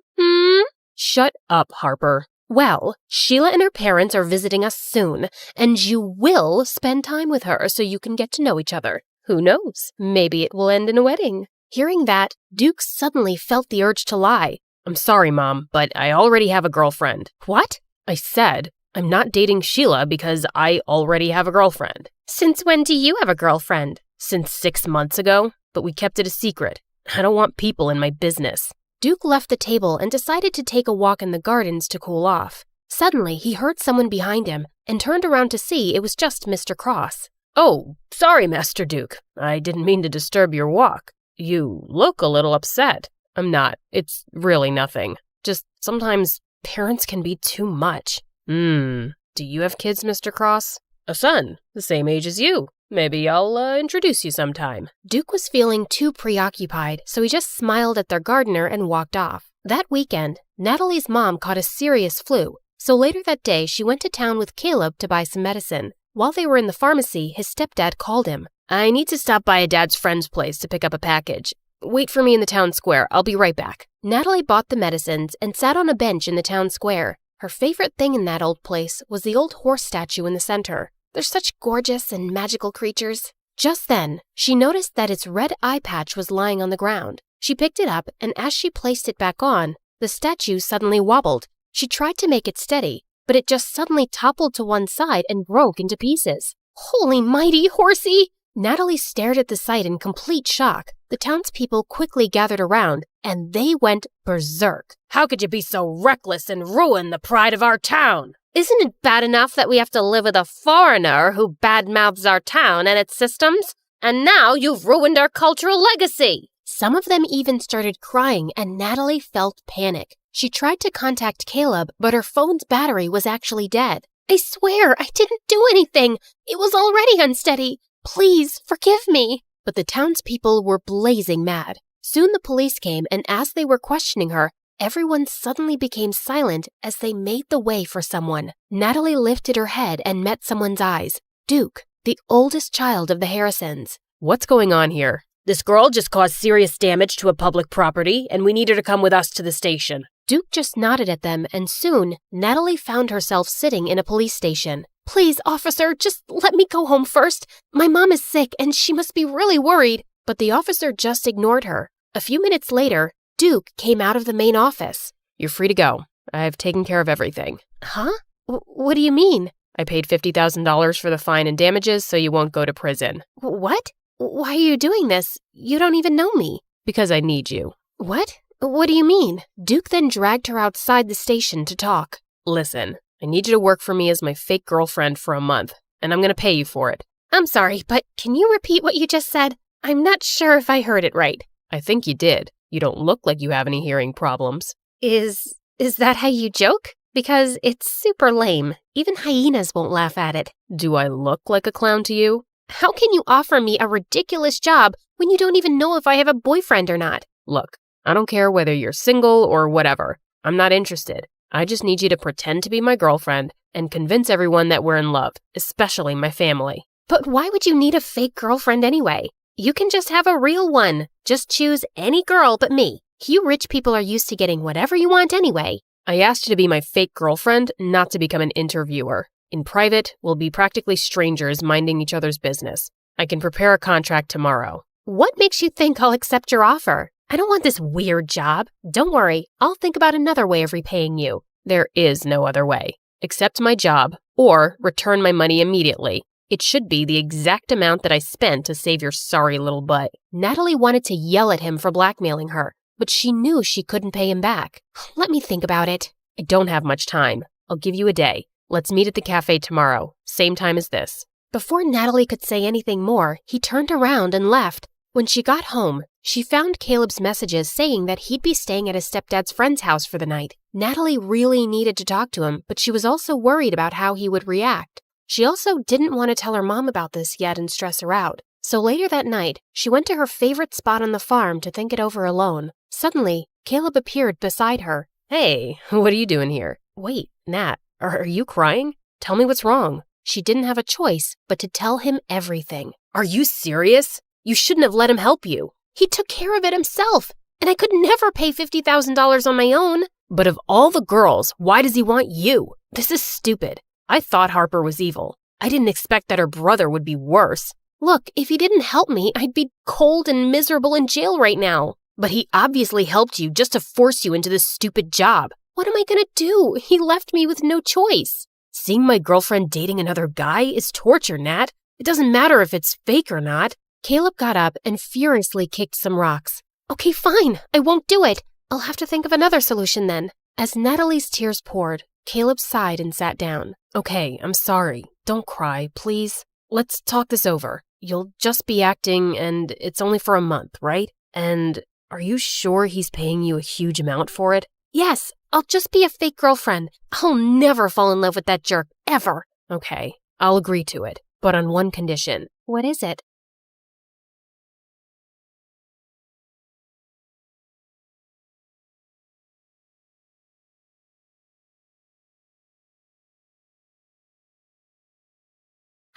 "Shut up, Harper." "Well, Sheila and her parents are visiting us soon, and you will spend time with her so you can get to know each other. Who knows? Maybe it will end in a wedding." Hearing that, Duke suddenly felt the urge to lie. "I'm sorry, Mom, but I already have a girlfriend." "What?" "I said I'm not dating Sheila because I already have a girlfriend." "Since when do you have a girlfriend?" "Since 6 months ago, but we kept it a secret. I don't want people in my business." Duke left the table and decided to take a walk in the gardens to cool off. Suddenly, he heard someone behind him and turned around to see it was just Mr. Cross. "Oh, sorry, Master Duke. I didn't mean to disturb your walk. You look a little upset." "I'm not. It's really nothing. Just sometimes parents can be too much." Do you have kids, Mr. Cross?" "A son, the same age as you. Maybe I'll introduce you sometime." Duke was feeling too preoccupied, so he just smiled at their gardener and walked off. That weekend, Natalie's mom caught a serious flu, so later that day she went to town with Caleb to buy some medicine. While they were in the pharmacy, his stepdad called him. "I need to stop by a dad's friend's place to pick up a package. Wait for me in the town square. I'll be right back." Natalie bought the medicines and sat on a bench in the town square. Her favorite thing in that old place was the old horse statue in the center. They're such gorgeous and magical creatures. Just then, she noticed that its red eye patch was lying on the ground. She picked it up, and as she placed it back on, the statue suddenly wobbled. She tried to make it steady, but it just suddenly toppled to one side and broke into pieces. "Holy mighty, horsey!" Natalie stared at the sight in complete shock. The townspeople quickly gathered around, and they went berserk. "How could you be so reckless and ruin the pride of our town?" "Isn't it bad enough that we have to live with a foreigner who badmouths our town and its systems? And now you've ruined our cultural legacy." Some of them even started crying, and Natalie felt panic. She tried to contact Caleb, but her phone's battery was actually dead. "I swear, I didn't do anything. It was already unsteady. Please, forgive me." But the townspeople were blazing mad. Soon the police came, and as they were questioning her, everyone suddenly became silent as they made the way for someone. Natalie lifted her head and met someone's eyes. Duke, the oldest child of the Harrisons. What's going on here? This girl just caused serious damage to a public property, and we need her to come with us to the station. Duke just nodded at them, and soon Natalie found herself sitting in a police station. Please, officer, just let me go home first. My mom is sick, and she must be really worried. But the officer just ignored her. A few minutes later, Duke came out of the main office. You're free to go. I've taken care of everything. Huh? What do you mean? I paid $50,000 for the fine and damages, so you won't go to prison. What? Why are you doing this? You don't even know me. Because I need you. What? What do you mean? Duke then dragged her outside the station to talk. Listen, I need you to work for me as my fake girlfriend for a month, and I'm going to pay you for it. I'm sorry, but can you repeat what you just said? I'm not sure if I heard it right. I think you did. You don't look like you have any hearing problems. Is that how you joke? Because it's super lame. Even hyenas won't laugh at it. Do I look like a clown to you? How can you offer me a ridiculous job when you don't even know if I have a boyfriend or not? Look, I don't care whether you're single or whatever. I'm not interested. I just need you to pretend to be my girlfriend and convince everyone that we're in love, especially my family. But why would you need a fake girlfriend anyway? You can just have a real one. Just choose any girl but me. You rich people are used to getting whatever you want anyway. I asked you to be my fake girlfriend, not to become an interviewer. In private, we'll be practically strangers minding each other's business. I can prepare a contract tomorrow. What makes you think I'll accept your offer? I don't want this weird job. Don't worry, I'll think about another way of repaying you. There is no other way. Accept my job, or return my money immediately. It should be the exact amount that I spent to save your sorry little butt. Natalie wanted to yell at him for blackmailing her, but she knew she couldn't pay him back. Let me think about it. I don't have much time. I'll give you a day. Let's meet at the cafe tomorrow, same time as this. Before Natalie could say anything more, he turned around and left. When she got home, she found Caleb's messages saying that he'd be staying at his stepdad's friend's house for the night. Natalie really needed to talk to him, but she was also worried about how he would react. She also didn't want to tell her mom about this yet and stress her out. So later that night, she went to her favorite spot on the farm to think it over alone. Suddenly, Caleb appeared beside her. Hey, what are you doing here? Wait, Nat, are you crying? Tell me what's wrong. She didn't have a choice but to tell him everything. Are you serious? You shouldn't have let him help you. He took care of it himself, and I could never pay $50,000 on my own. But of all the girls, why does he want you? This is stupid. I thought Harper was evil. I didn't expect that her brother would be worse. Look, if he didn't help me, I'd be cold and miserable in jail right now. But he obviously helped you just to force you into this stupid job. What am I gonna do? He left me with no choice. Seeing my girlfriend dating another guy is torture, Nat. It doesn't matter if it's fake or not. Caleb got up and furiously kicked some rocks. Okay, fine. I won't do it. I'll have to think of another solution then. As Natalie's tears poured, Caleb sighed and sat down. Okay, I'm sorry. Don't cry, please. Let's talk this over. You'll just be acting, and it's only for a month, right? And are you sure he's paying you a huge amount for it? Yes, I'll just be a fake girlfriend. I'll never fall in love with that jerk, ever. Okay, I'll agree to it, but on one condition. What is it?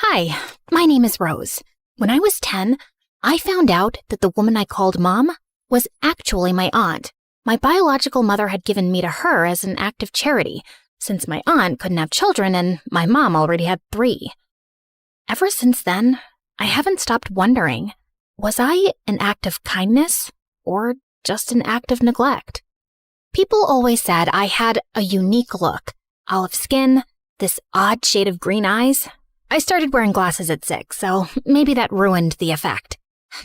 Hi, my name is Rose. When I was 10, I found out that the woman I called Mom was actually my aunt. My biological mother had given me to her as an act of charity, since my aunt couldn't have children and my mom already had 3. Ever since then, I haven't stopped wondering, was I an act of kindness or just an act of neglect? People always said I had a unique look, olive skin, this odd shade of green eyes. I started wearing glasses at 6, so maybe that ruined the effect.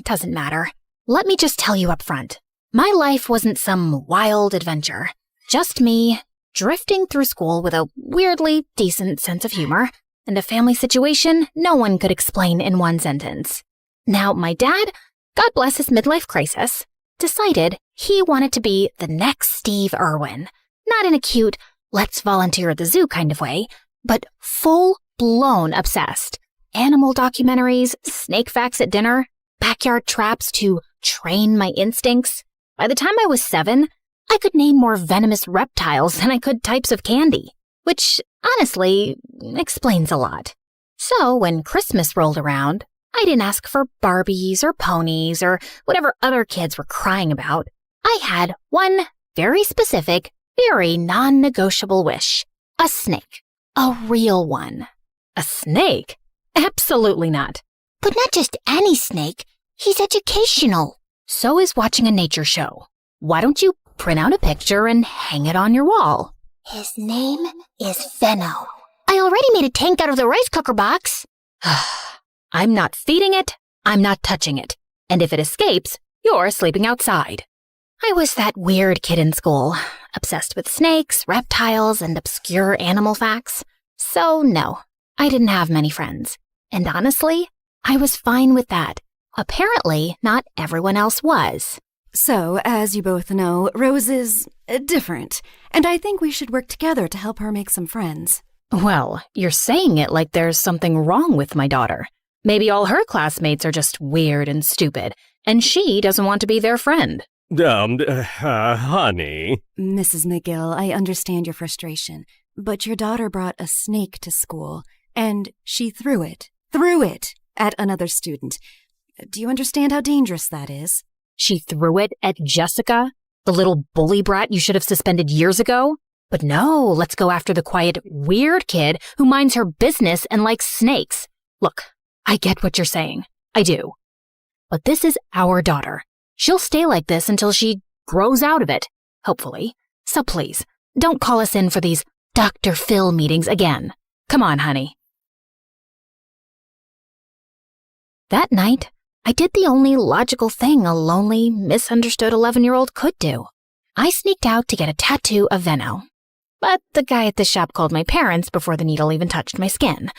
Doesn't matter. Let me just tell you up front. My life wasn't some wild adventure. Just me, drifting through school with a weirdly decent sense of humor, and a family situation no one could explain in one sentence. Now, my dad, God bless his midlife crisis, decided he wanted to be the next Steve Irwin. Not in a cute, let's volunteer at the zoo kind of way, but full-blown obsessed. Animal documentaries, snake facts at dinner, backyard traps to train my instincts. By the time I was 7, I could name more venomous reptiles than I could types of candy, which honestly explains a lot. So when Christmas rolled around, I didn't ask for Barbies or ponies or whatever other kids were crying about. I had one very specific, very non-negotiable wish. A snake. A real one. A snake? Absolutely not. But not just any snake. He's educational. So is watching a nature show. Why don't you print out a picture and hang it on your wall? His name is Venno. I already made a tank out of the rice cooker box. I'm not feeding it. I'm not touching it. And if it escapes, you're sleeping outside. I was that weird kid in school, obsessed with snakes, reptiles, and obscure animal facts. So no, I didn't have many friends. And honestly, I was fine with that. Apparently, not everyone else was. So, as you both know, Rose is different, and I think we should work together to help her make some friends. Well, you're saying it like there's something wrong with my daughter. Maybe all her classmates are just weird and stupid, and she doesn't want to be their friend. Honey. Mrs. McGill, I understand your frustration, but your daughter brought a snake to school, and she threw it at another student. Do you understand how dangerous that is? She threw it at Jessica, the little bully brat you should have suspended years ago? But no, let's go after the quiet, weird kid who minds her business and likes snakes. Look, I get what you're saying. I do. But this is our daughter. She'll stay like this until she grows out of it, hopefully. So please, don't call us in for these Dr. Phil meetings again. Come on, honey. That night, I did the only logical thing a lonely, misunderstood 11-year-old could do. I sneaked out to get a tattoo of Venno. But the guy at the shop called my parents before the needle even touched my skin.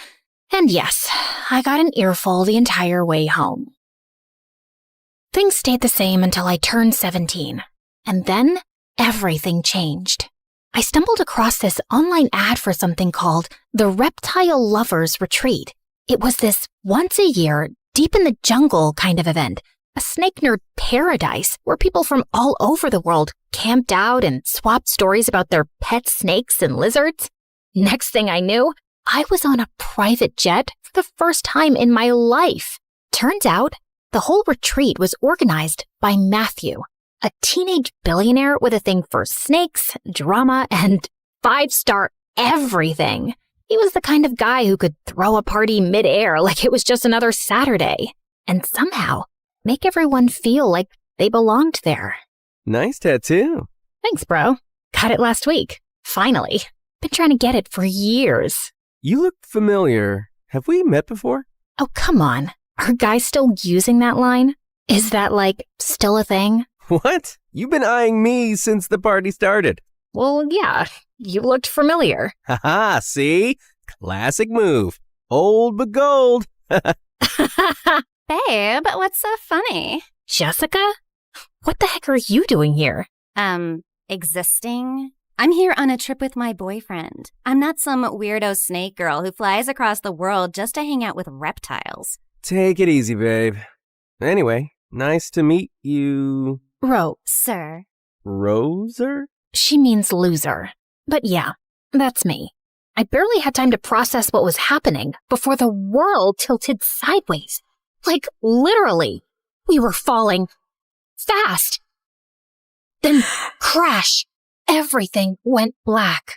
And yes, I got an earful the entire way home. Things stayed the same until I turned 17. And then, everything changed. I stumbled across this online ad for something called the Reptile Lovers Retreat. It was this once-a-year, deep-in-the-jungle kind of event, a snake nerd paradise where people from all over the world camped out and swapped stories about their pet snakes and lizards. Next thing I knew, I was on a private jet for the first time in my life. Turns out, the whole retreat was organized by Matthew, a teenage billionaire with a thing for snakes, drama, and 5-star everything. He was the kind of guy who could throw a party mid-air like it was just another Saturday, and somehow make everyone feel like they belonged there. Nice tattoo. Thanks, bro. Got it last week. Finally. Been trying to get it for years. You look familiar. Have we met before? Oh, come on. Are guys still using that line? Is that, still a thing? What? You've been eyeing me since the party started. Well, yeah. You looked familiar. Haha, see? Classic move. Old but gold. Babe, what's so funny? Jessica? What the heck are you doing here? Existing? I'm here on a trip with my boyfriend. I'm not some weirdo snake girl who flies across the world just to hang out with reptiles. Take it easy, babe. Anyway, nice to meet you. Sir. Roser? She means loser. But yeah, that's me. I barely had time to process what was happening before the world tilted sideways. Literally. We were falling fast. Then crash. Everything went black.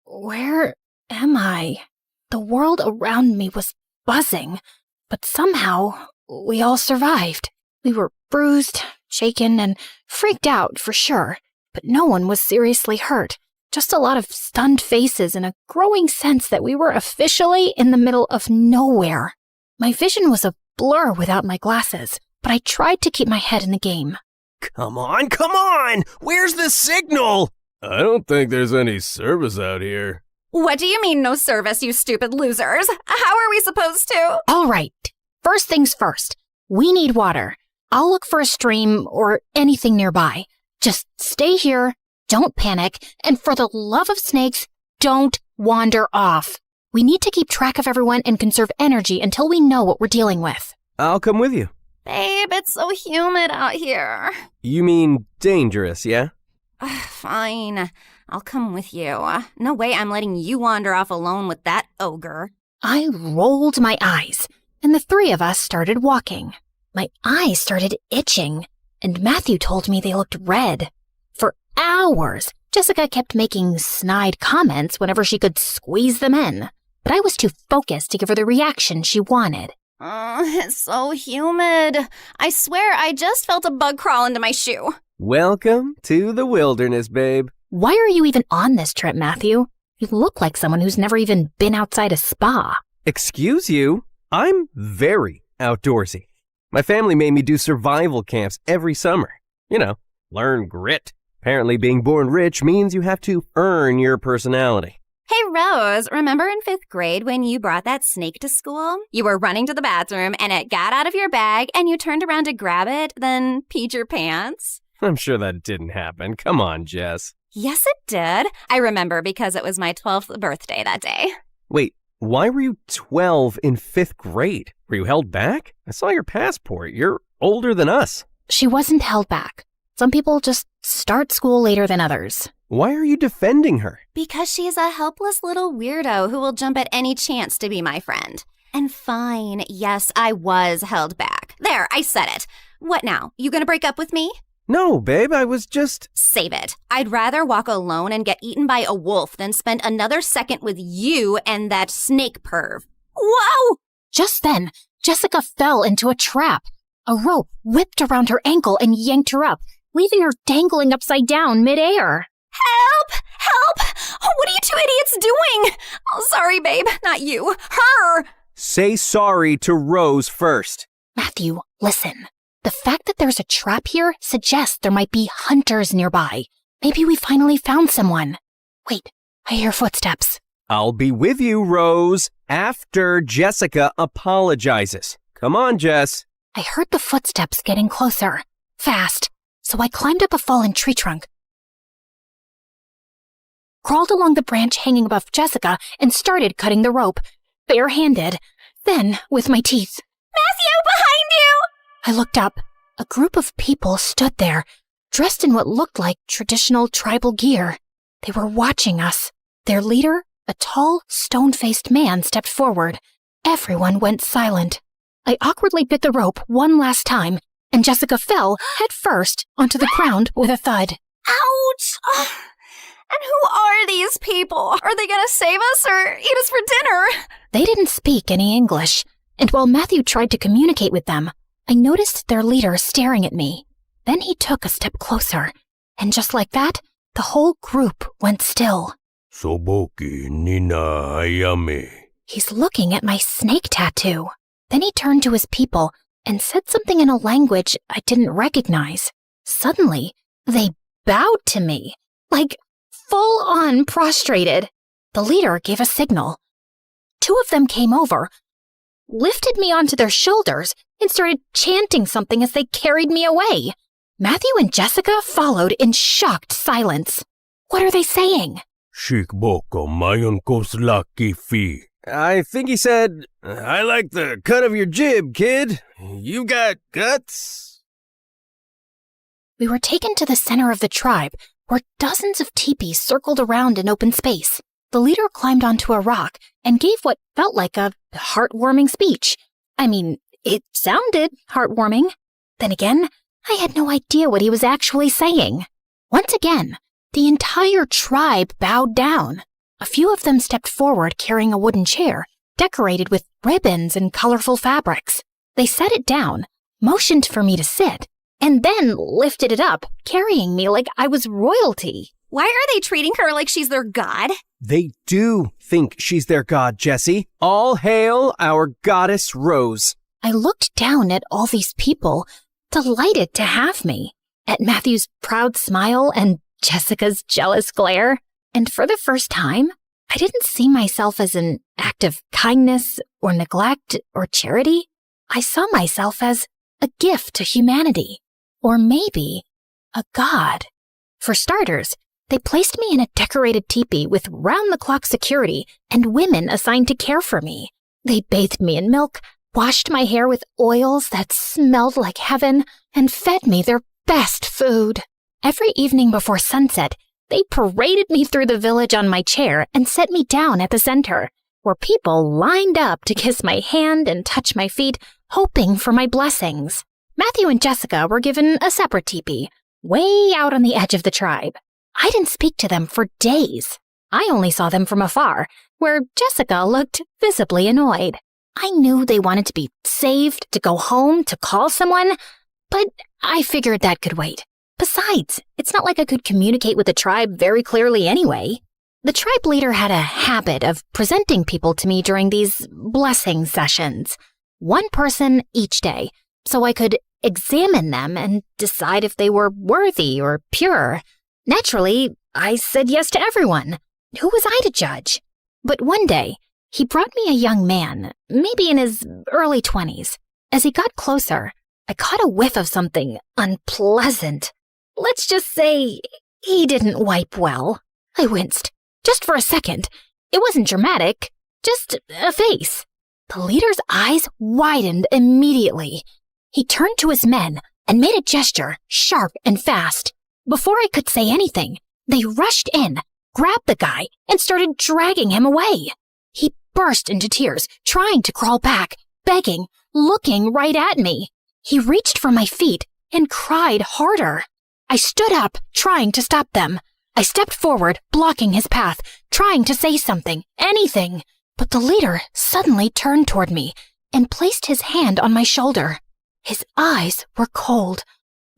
Where am I? The world around me was buzzing, but somehow we all survived. We were bruised, shaken, and freaked out for sure, but no one was seriously hurt. Just a lot of stunned faces and a growing sense that we were officially in the middle of nowhere. My vision was a blur without my glasses, but I tried to keep my head in the game. Come on! Where's the signal? I don't think there's any service out here. What do you mean no service, you stupid losers? How are we supposed to? All right. First things first. We need water. I'll look for a stream or anything nearby. Just stay here, don't panic, and for the love of snakes, don't wander off. We need to keep track of everyone and conserve energy until we know what we're dealing with. I'll come with you. Babe, it's so humid out here. You mean dangerous, yeah? Fine. I'll come with you. No way I'm letting you wander off alone with that ogre. I rolled my eyes, and the three of us started walking. My eyes started itching, and Matthew told me they looked red. For hours, Jessica kept making snide comments whenever she could squeeze them in, but I was too focused to give her the reaction she wanted. It's so humid. I swear I just felt a bug crawl into my shoe. Welcome to the wilderness, babe. Why are you even on this trip, Matthew? You look like someone who's never even been outside a spa. Excuse you? I'm very outdoorsy. My family made me do survival camps every summer. You know, learn grit. Apparently being born rich means you have to earn your personality. Hey, Rose, remember in 5th grade when you brought that snake to school? You were running to the bathroom and it got out of your bag and you turned around to grab it, then peed your pants? I'm sure that didn't happen. Come on, Jess. Yes, it did. I remember because it was my 12th birthday that day. Wait, why were you 12 in 5th grade? Were you held back? I saw your passport. You're older than us. She wasn't held back. Some people just start school later than others. Why are you defending her? Because she's a helpless little weirdo who will jump at any chance to be my friend. And fine, yes, I was held back. There, I said it. What now? You gonna break up with me? No, babe, I was just... Save it. I'd rather walk alone and get eaten by a wolf than spend another second with you and that snake perv. Whoa! Just then, Jessica fell into a trap. A rope whipped around her ankle and yanked her up, leaving her dangling upside down midair. Help! Help! What are you two idiots doing? Oh, sorry, babe. Not you. Her! Say sorry to Rose first. Matthew, listen. The fact that there's a trap here suggests there might be hunters nearby. Maybe we finally found someone. Wait, I hear footsteps. I'll be with you, Rose, after Jessica apologizes. Come on, Jess. I heard the footsteps getting closer, fast, so I climbed up a fallen tree trunk, crawled along the branch hanging above Jessica, and started cutting the rope, barehanded, then with my teeth. Matthew, behind you! I looked up. A group of people stood there, dressed in what looked like traditional tribal gear. They were watching us. Their leader, a tall, stone-faced man, stepped forward. Everyone went silent. I awkwardly bit the rope one last time, and Jessica fell head first onto the ground with a thud. Ouch! And who are these people? Are they gonna save us or eat us for dinner? They didn't speak any English, and while Matthew tried to communicate with them, I noticed their leader staring at me. Then he took a step closer, and just like that, the whole group went still. Soboki Nina Ayame. He's looking at my snake tattoo. Then he turned to his people and said something in a language I didn't recognize. Suddenly, they bowed to me, like full-on prostrated. The leader gave a signal. 2 of them came over, lifted me onto their shoulders, and started chanting something as they carried me away. Matthew and Jessica followed in shocked silence. What are they saying? Shikboko mayon koslaki fi. I think he said, I like the cut of your jib, kid. You got guts. We were taken to the center of the tribe, where dozens of teepees circled around in open space. The leader climbed onto a rock and gave what felt like a heartwarming speech. I mean, it sounded heartwarming. Then again, I had no idea what he was actually saying. Once again, the entire tribe bowed down. A few of them stepped forward carrying a wooden chair, decorated with ribbons and colorful fabrics. They set it down, motioned for me to sit, and then lifted it up, carrying me like I was royalty. Why are they treating her like she's their god? They do think she's their god, Jessie. All hail our goddess Rose. I looked down at all these people, delighted to have me, at Matthew's proud smile and Jessica's jealous glare. And for the first time, I didn't see myself as an act of kindness or neglect or charity. I saw myself as a gift to humanity, or maybe a god. For starters, they placed me in a decorated teepee with round-the-clock security and women assigned to care for me. They bathed me in milk, washed my hair with oils that smelled like heaven, and fed me their best food. Every evening before sunset, they paraded me through the village on my chair and set me down at the center, where people lined up to kiss my hand and touch my feet, hoping for my blessings. Matthew and Jessica were given a separate teepee, way out on the edge of the tribe. I didn't speak to them for days. I only saw them from afar, where Jessica looked visibly annoyed. I knew they wanted to be saved, to go home, to call someone, but I figured that could wait. Besides, it's not like I could communicate with the tribe very clearly anyway. The tribe leader had a habit of presenting people to me during these blessing sessions, one person each day, so I could examine them and decide if they were worthy or pure. Naturally, I said yes to everyone. Who was I to judge? But one day, he brought me a young man, maybe in his early 20s. As he got closer, I caught a whiff of something unpleasant. Let's just say he didn't wipe well. I winced. Just for a second. It wasn't dramatic, just a face. The leader's eyes widened immediately. He turned to his men and made a gesture, sharp and fast. Before I could say anything, they rushed in, grabbed the guy, and started dragging him away. He burst into tears, trying to crawl back, begging, looking right at me. He reached for my feet and cried harder. I stood up, trying to stop them. I stepped forward, blocking his path, trying to say something, anything. But the leader suddenly turned toward me and placed his hand on my shoulder. His eyes were cold,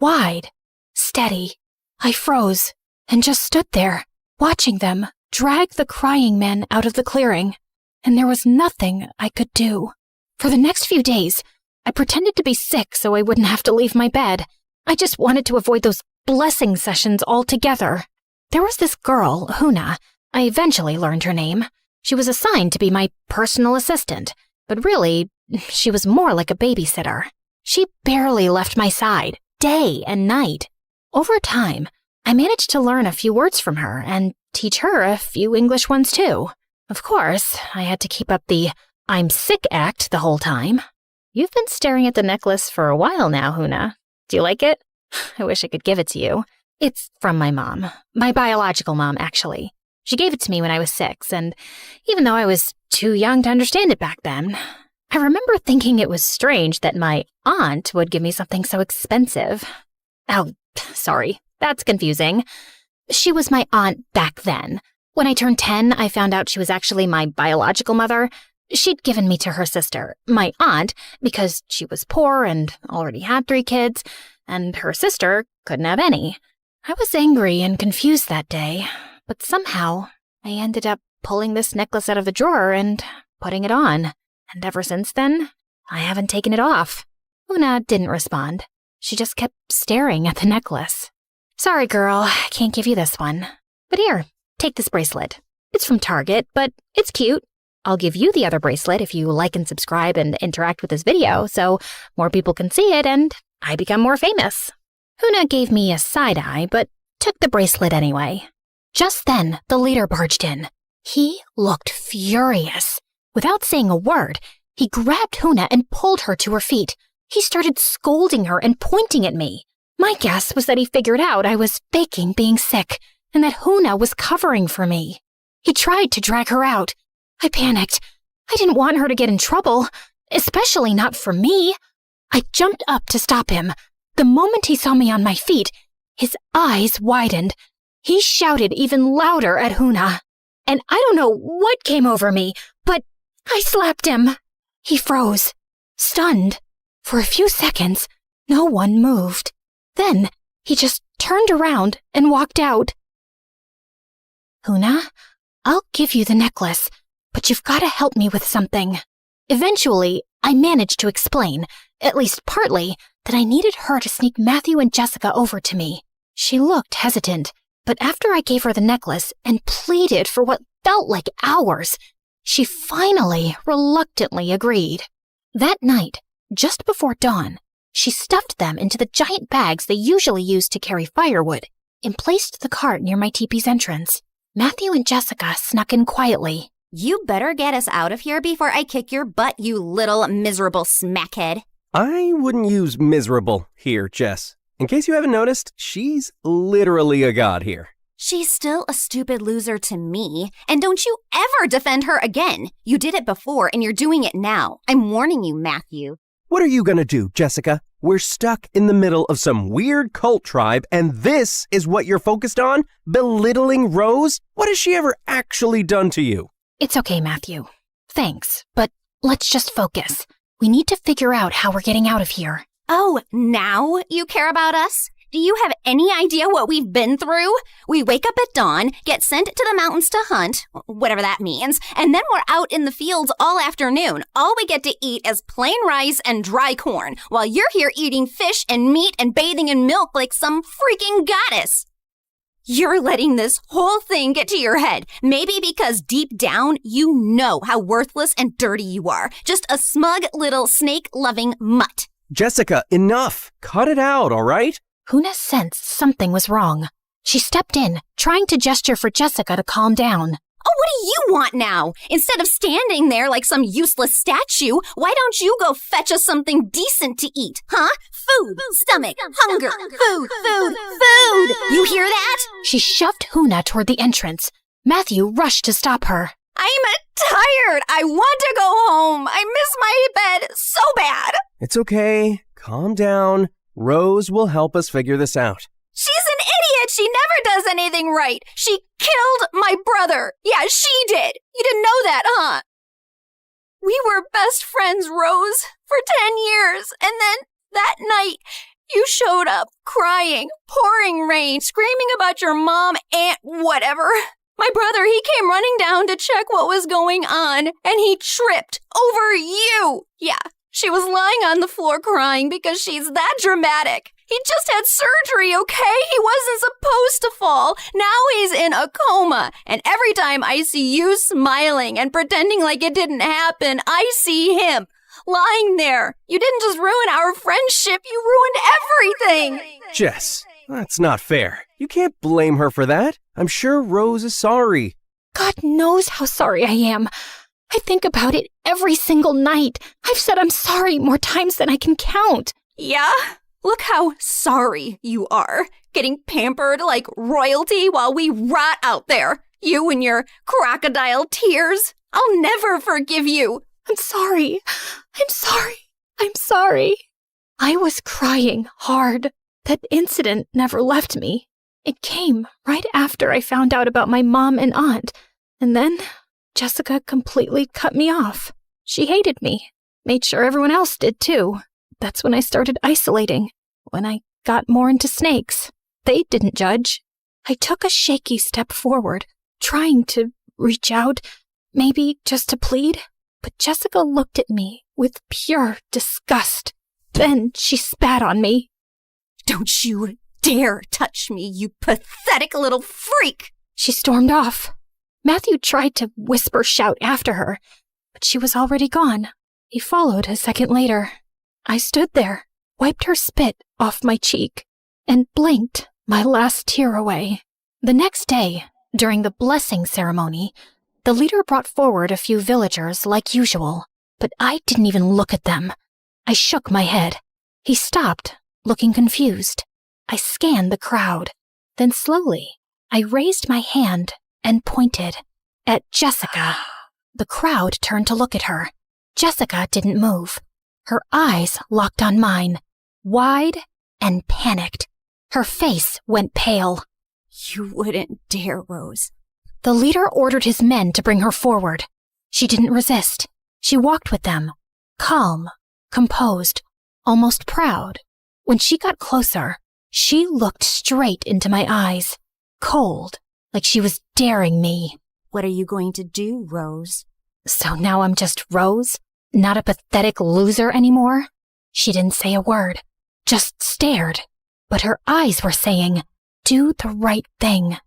wide, steady. I froze and just stood there, watching them drag the crying men out of the clearing. And there was nothing I could do. For the next few days, I pretended to be sick so I wouldn't have to leave my bed. I just wanted to avoid those blessing sessions altogether. There was this girl, Huna. I eventually learned her name. She was assigned to be my personal assistant, but really, she was more like a babysitter. She barely left my side, day and night. Over time, I managed to learn a few words from her and teach her a few English ones too. Of course, I had to keep up the I'm sick act the whole time. You've been staring at the necklace for a while now, Huna. Do you like it? I wish I could give it to you. It's from my mom. My biological mom, actually. She gave it to me when I was 6, and even though I was too young to understand it back then, I remember thinking it was strange that my aunt would give me something so expensive. Oh, sorry. That's confusing. She was my aunt back then. When I turned 10, I found out she was actually my biological mother. She'd given me to her sister, my aunt, because she was poor and already had 3 kids, and her sister couldn't have any. I was angry and confused that day, but somehow I ended up pulling this necklace out of the drawer and putting it on. And ever since then, I haven't taken it off. Una didn't respond. She just kept staring at the necklace. Sorry, girl, I can't give you this one. But here, take this bracelet. It's from Target, but it's cute. I'll give you the other bracelet if you like and subscribe and interact with this video so more people can see it and I become more famous. Huna gave me a side eye, but took the bracelet anyway. Just then, the leader barged in. He looked furious. Without saying a word, he grabbed Huna and pulled her to her feet. He started scolding her and pointing at me. My guess was that he figured out I was faking being sick and that Huna was covering for me. He tried to drag her out. I panicked. I didn't want her to get in trouble, especially not for me. I jumped up to stop him. The moment he saw me on my feet, his eyes widened. He shouted even louder at Huna. And I don't know what came over me, but I slapped him. He froze, stunned. For a few seconds, no one moved. Then he just turned around and walked out. Huna, I'll give you the necklace, but you've got to help me with something. Eventually, I managed to explain, at least partly, that I needed her to sneak Matthew and Jessica over to me. She looked hesitant, but after I gave her the necklace and pleaded for what felt like hours, she finally reluctantly agreed. That night, just before dawn, she stuffed them into the giant bags they usually use to carry firewood and placed the cart near my teepee's entrance. Matthew and Jessica snuck in quietly, You better get us out of here before I kick your butt, you little miserable smackhead. I wouldn't use miserable here, Jess. In case you haven't noticed, she's literally a god here. She's still a stupid loser to me, and don't you ever defend her again. You did it before, and you're doing it now. I'm warning you, Matthew. What are you gonna do, Jessica? We're stuck in the middle of some weird cult tribe, and this is what you're focused on? Belittling Rose? What has she ever actually done to you? It's okay, Matthew. Thanks, but let's just focus. We need to figure out how we're getting out of here. Oh, now you care about us? Do you have any idea what we've been through? We wake up at dawn, get sent to the mountains to hunt, whatever that means, and then we're out in the fields all afternoon. All we get to eat is plain rice and dry corn, while you're here eating fish and meat and bathing in milk like some freaking goddess. You're letting this whole thing get to your head, maybe because deep down you know how worthless and dirty you are. Just a smug little snake-loving mutt. Jessica, enough! Cut it out, all right? Huna sensed something was wrong. She stepped in, trying to gesture for Jessica to calm down. Oh, what do you want now? Instead of standing there like some useless statue, why don't you go fetch us something decent to eat, huh? Food, stomach, hunger, food. You hear that? She shoved Huna toward the entrance. Matthew rushed to stop her. I'm tired. I want to go home. I miss my bed so bad. It's okay. Calm down. Rose will help us figure this out. She's an idiot. She never does anything right. She killed my brother. Yeah, she did. You didn't know that, huh? We were best friends, Rose, for 10 years. And then that night, you showed up crying, pouring rain, screaming about your mom, aunt, whatever. My brother, he came running down to check what was going on, and he tripped over you. Yeah, she was lying on the floor crying because she's that dramatic. He just had surgery, okay? He wasn't supposed to fall. Now he's in a coma. And every time I see you smiling and pretending like it didn't happen, I see him lying there. You didn't just ruin our friendship, you ruined everything. Jess, that's not fair. You can't blame her for that. I'm sure Rose is sorry. God knows how sorry I am. I think about it every single night. I've said I'm sorry more times than I can count. Yeah? Look how sorry you are. Getting pampered like royalty while we rot out there. You and your crocodile tears. I'll never forgive you. I'm sorry. I'm sorry. I was crying hard. That incident never left me. It came right after I found out about my mom and aunt. And then Jessica completely cut me off. She hated me. Made sure everyone else did too. That's when I started isolating. When I got more into snakes. They didn't judge. I took a shaky step forward, trying to reach out, maybe just to plead. But Jessica looked at me with pure disgust. Then she spat on me. Don't you dare touch me, you pathetic little freak! She stormed off. Matthew tried to shout after her, but she was already gone. He followed a second later. I stood there, wiped her spit off my cheek, and blinked my last tear away. The next day, during the blessing ceremony, the leader brought forward a few villagers like usual, but I didn't even look at them. I shook my head. He stopped, looking confused. I scanned the crowd. Then slowly, I raised my hand and pointed at Jessica. The crowd turned to look at her. Jessica didn't move. Her eyes locked on mine, wide and panicked. Her face went pale. You wouldn't dare, Rose. The leader ordered his men to bring her forward. She didn't resist. She walked with them, calm, composed, almost proud. When she got closer, she looked straight into my eyes, cold, like she was daring me. What are you going to do, Rose? So now I'm just Rose, not a pathetic loser anymore? She didn't say a word, just stared. But her eyes were saying, do the right thing.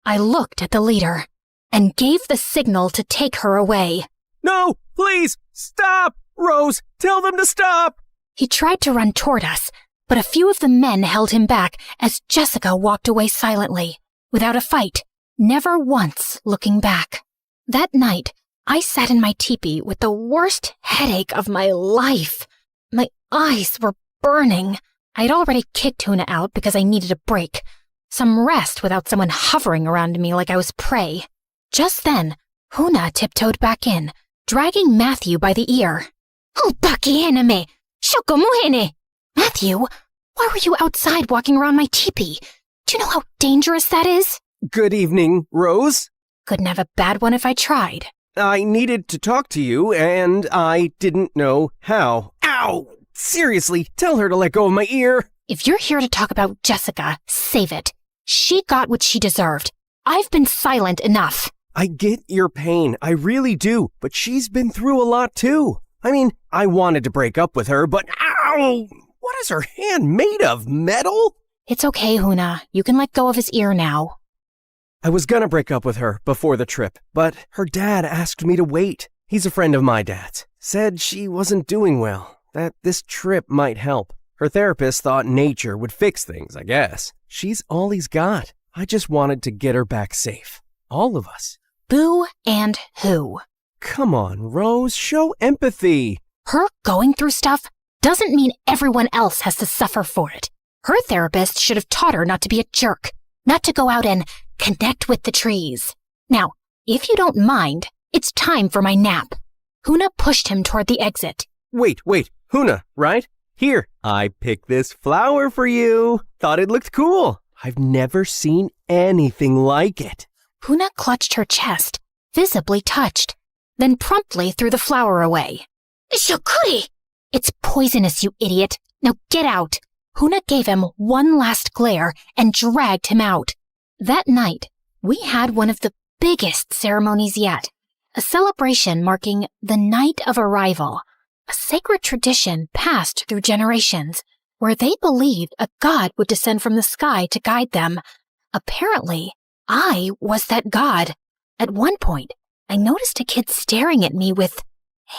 I looked at the leader and gave the signal to take her away. No, please, stop! Rose, tell them to stop! He tried to run toward us, but a few of the men held him back as Jessica walked away silently, without a fight, never once looking back. That night, I sat in my teepee with the worst headache of my life. My eyes were burning. I'd already kicked Huna out because I needed a break. Some rest without someone hovering around me like I was prey. Just then, Huna tiptoed back in, dragging Matthew by the ear. Matthew, why were you outside walking around my teepee? Do you know how dangerous that is? Good evening, Rose. Couldn't have a bad one if I tried. I needed to talk to you, and I didn't know how. Ow! Seriously, tell her to let go of my ear. If you're here to talk about Jessica, save it. She got what she deserved. I've been silent enough. I get your pain, I really do, but she's been through a lot too. I mean, I wanted to break up with her, but ow! What is her hand made of, metal? It's okay, Huna. You can let go of his ear now. I was gonna break up with her before the trip, but her dad asked me to wait. He's a friend of my dad's. Said she wasn't doing well, that this trip might help. Her therapist thought nature would fix things, I guess. She's all he's got. I just wanted to get her back safe. All of us. Boo and who? Come on, Rose, show empathy. Her going through stuff doesn't mean everyone else has to suffer for it. Her therapist should have taught her not to be a jerk, not to go out and connect with the trees. Now, if you don't mind, it's time for my nap. Huna pushed him toward the exit. Wait, Huna, right? Here, I picked this flower for you. Thought it looked cool. I've never seen anything like it. Huna clutched her chest, visibly touched, then promptly threw the flower away. Shokuri! It's poisonous, you idiot. Now get out. Huna gave him one last glare and dragged him out. That night, we had one of the biggest ceremonies yet. A celebration marking the night of arrival. A sacred tradition passed through generations, where they believed a god would descend from the sky to guide them. Apparently, I was that god. At one point, I noticed a kid staring at me with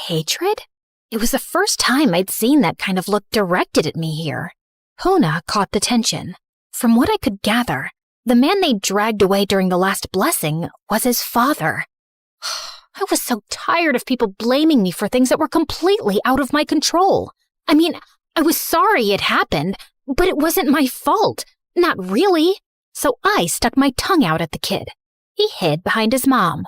hatred. It was the first time I'd seen that kind of look directed at me here. Huna caught the tension. From what I could gather, the man they dragged away during the last blessing was his father. I was so tired of people blaming me for things that were completely out of my control. I mean, I was sorry it happened, but it wasn't my fault. Not really. So I stuck my tongue out at the kid. He hid behind his mom.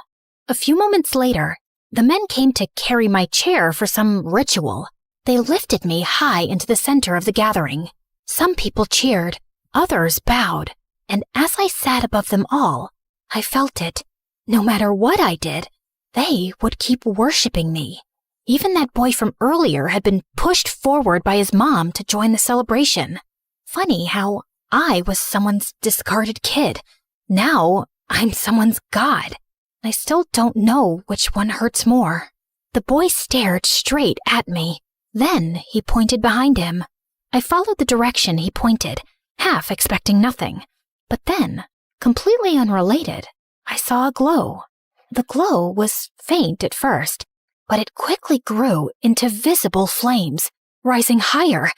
A few moments later, the men came to carry my chair for some ritual. They lifted me high into the center of the gathering. Some people cheered, others bowed, and as I sat above them all, I felt it. No matter what I did, they would keep worshiping me. Even that boy from earlier had been pushed forward by his mom to join the celebration. Funny how I was someone's discarded kid. Now I'm someone's god. I still don't know which one hurts more. The boy stared straight at me. Then he pointed behind him. I followed the direction he pointed, half expecting nothing. But then, completely unrelated, I saw a glow. The glow was faint at first, but it quickly grew into visible flames, rising higher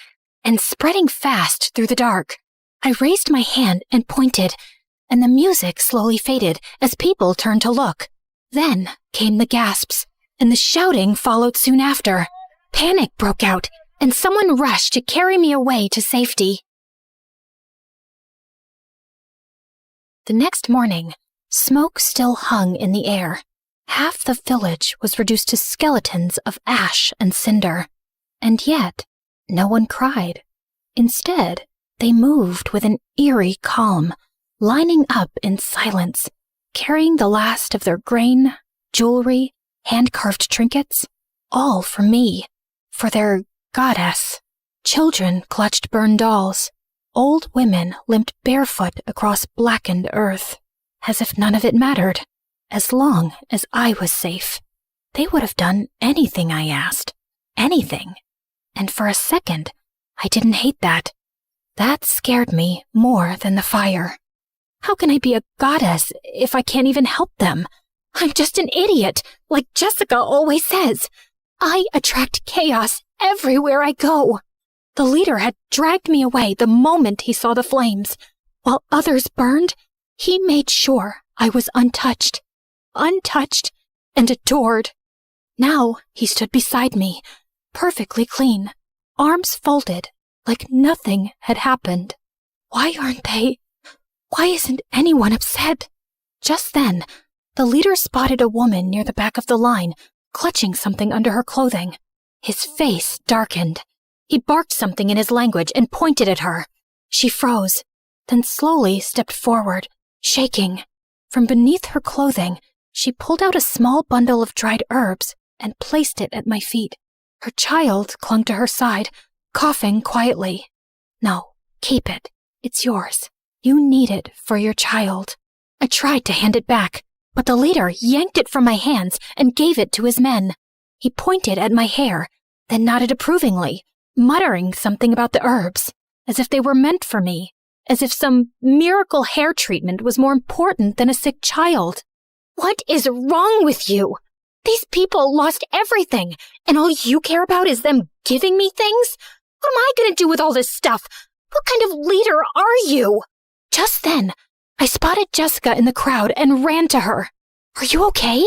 and spreading fast through the dark. I raised my hand and pointed, and the music slowly faded as people turned to look. Then came the gasps, and the shouting followed soon after. Panic broke out, and someone rushed to carry me away to safety. The next morning, smoke still hung in the air. Half the village was reduced to skeletons of ash and cinder. And yet, no one cried. Instead, they moved with an eerie calm, lining up in silence, carrying the last of their grain, jewelry, hand-carved trinkets, all for me, for their goddess. Children clutched burned dolls. Old women limped barefoot across blackened earth, as if none of it mattered. As long as I was safe, they would have done anything I asked. Anything. And for a second, I didn't hate that. That scared me more than the fire. How can I be a goddess if I can't even help them? I'm just an idiot, like Jessica always says. I attract chaos everywhere I go. The leader had dragged me away the moment he saw the flames. While others burned, he made sure I was untouched. Untouched and adored. Now he stood beside me, perfectly clean, arms folded, like nothing had happened. Why isn't anyone upset? Just then, the leader spotted a woman near the back of the line, clutching something under her clothing. His face darkened. He barked something in his language and pointed at her. She froze, then slowly stepped forward, shaking. From beneath her clothing, she pulled out a small bundle of dried herbs and placed it at my feet. Her child clung to her side, coughing quietly. No, keep it. It's yours. You need it for your child. I tried to hand it back, but the leader yanked it from my hands and gave it to his men. He pointed at my hair, then nodded approvingly, muttering something about the herbs, as if they were meant for me, as if some miracle hair treatment was more important than a sick child. What is wrong with you? These people lost everything, and all you care about is them giving me things? What am I going to do with all this stuff? What kind of leader are you? Just then, I spotted Jessica in the crowd and ran to her. Are you okay?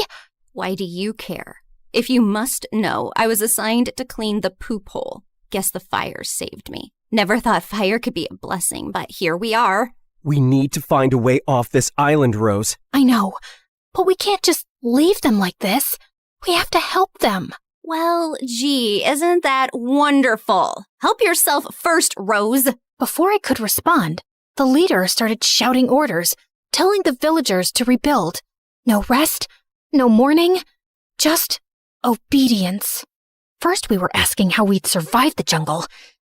Why do you care? If you must know, I was assigned to clean the poop hole. Guess the fire saved me. Never thought fire could be a blessing, but here we are. We need to find a way off this island, Rose. I know, but we can't just leave them like this. We have to help them. Well, gee, isn't that wonderful? Help yourself first, Rose. Before I could respond, the leader started shouting orders, telling the villagers to rebuild. No rest, no mourning, just obedience. First we were asking how we'd survive the jungle.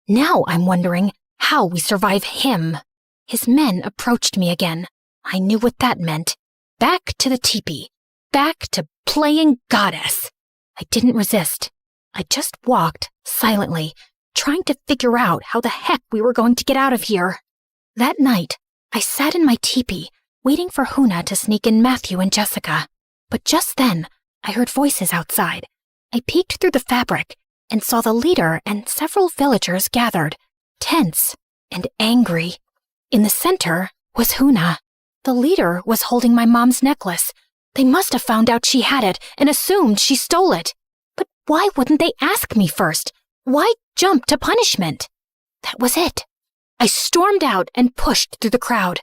Now I'm wondering how we survive him. His men approached me again. I knew what that meant. Back to the teepee. Back to playing goddess. I didn't resist. I just walked silently, trying to figure out how the heck we were going to get out of here. That night, I sat in my teepee, waiting for Huna to sneak in Matthew and Jessica. But just then, I heard voices outside. I peeked through the fabric and saw the leader and several villagers gathered, tense and angry. In the center was Huna. The leader was holding my mom's necklace. They must have found out she had it and assumed she stole it. But why wouldn't they ask me first? Why jump to punishment? That was it. I stormed out and pushed through the crowd.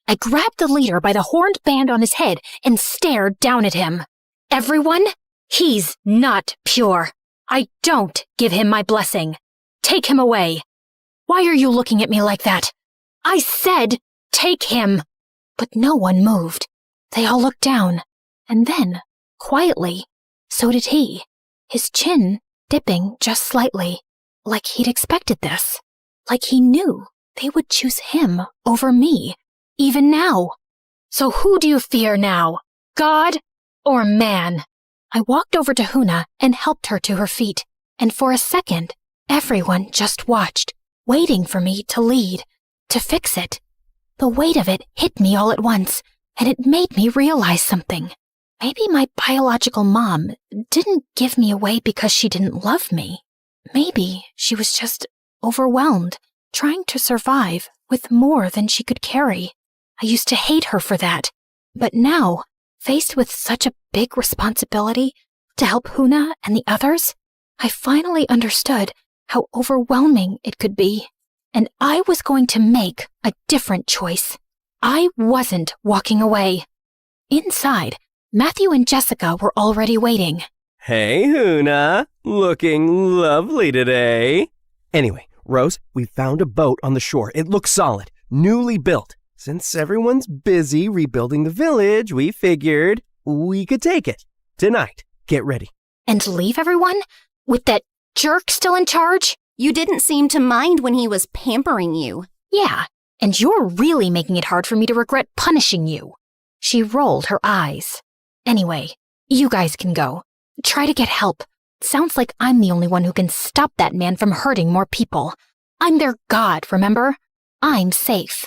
I grabbed the leader by the horned band on his head and stared down at him. Everyone, he's not pure. I don't give him my blessing. Take him away. Why are you looking at me like that? I said, take him. But no one moved. They all looked down. And then, quietly, so did he. His chin dipping just slightly, like he'd expected this. Like he knew they would choose him over me, even now. So who do you fear now? God or man? I walked over to Huna and helped her to her feet. And for a second, everyone just watched, waiting for me to lead, to fix it. The weight of it hit me all at once, and it made me realize something. Maybe my biological mom didn't give me away because she didn't love me. Maybe she was just overwhelmed, trying to survive with more than she could carry. I used to hate her for that. But now, faced with such a big responsibility to help Huna and the others, I finally understood how overwhelming it could be. And I was going to make a different choice. I wasn't walking away. Inside, Matthew and Jessica were already waiting. Hey, Huna. Looking lovely today. Anyway, Rose, we found a boat on the shore. It looks solid, newly built. Since everyone's busy rebuilding the village, we figured we could take it. Tonight, get ready. And leave everyone? With that jerk still in charge? You didn't seem to mind when he was pampering you. Yeah, and you're really making it hard for me to regret punishing you. She rolled her eyes. Anyway, you guys can go. Try to get help. Sounds like I'm the only one who can stop that man from hurting more people. I'm their god, remember? I'm safe.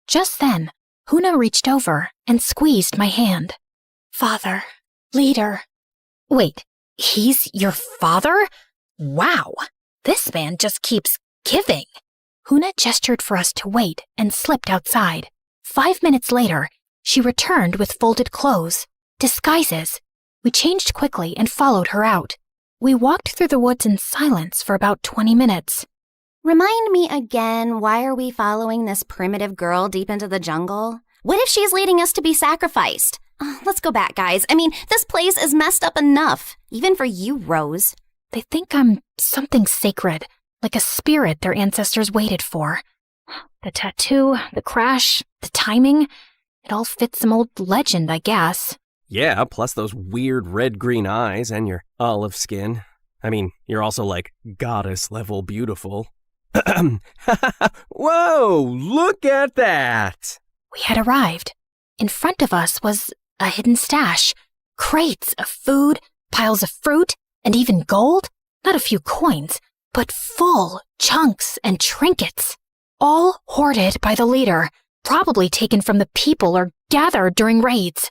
Just then, Huna reached over and squeezed my hand. Father, leader. Wait, he's your father? Wow, this man just keeps giving. Huna gestured for us to wait and slipped outside. 5 minutes later, she returned with folded clothes, disguises, We changed quickly and followed her out. We walked through the woods in silence for about 20 minutes. Remind me again, why are we following this primitive girl deep into the jungle? What if she's leading us to be sacrificed? Let's go back, guys. I mean, this place is messed up enough, even for you, Rose. They think I'm something sacred, like a spirit their ancestors waited for. The tattoo, the crash, the timing, it all fits some old legend, I guess. Yeah, plus those weird red-green eyes and your olive skin. I mean, you're also like goddess-level beautiful. Whoa, look at that! We had arrived. In front of us was a hidden stash. Crates of food, piles of fruit, and even gold. Not a few coins, but full chunks and trinkets. All hoarded by the leader, probably taken from the people or gathered during raids.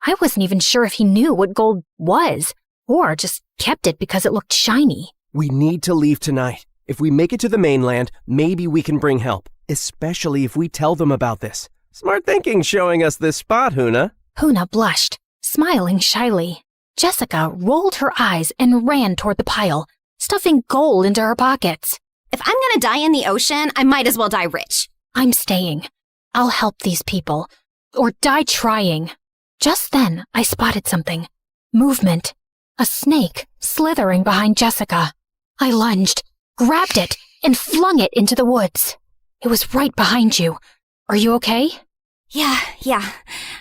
I wasn't even sure if he knew what gold was, or just kept it because it looked shiny. We need to leave tonight. If we make it to the mainland, maybe we can bring help, especially if we tell them about this. Smart thinking showing us this spot, Huna. Huna blushed, smiling shyly. Jessica rolled her eyes and ran toward the pile, stuffing gold into her pockets. If I'm gonna die in the ocean, I might as well die rich. I'm staying. I'll help these people. Or die trying. Just then, I spotted something. Movement. A snake slithering behind Jessica. I lunged, grabbed it, and flung it into the woods. It was right behind you. Are you okay? Yeah,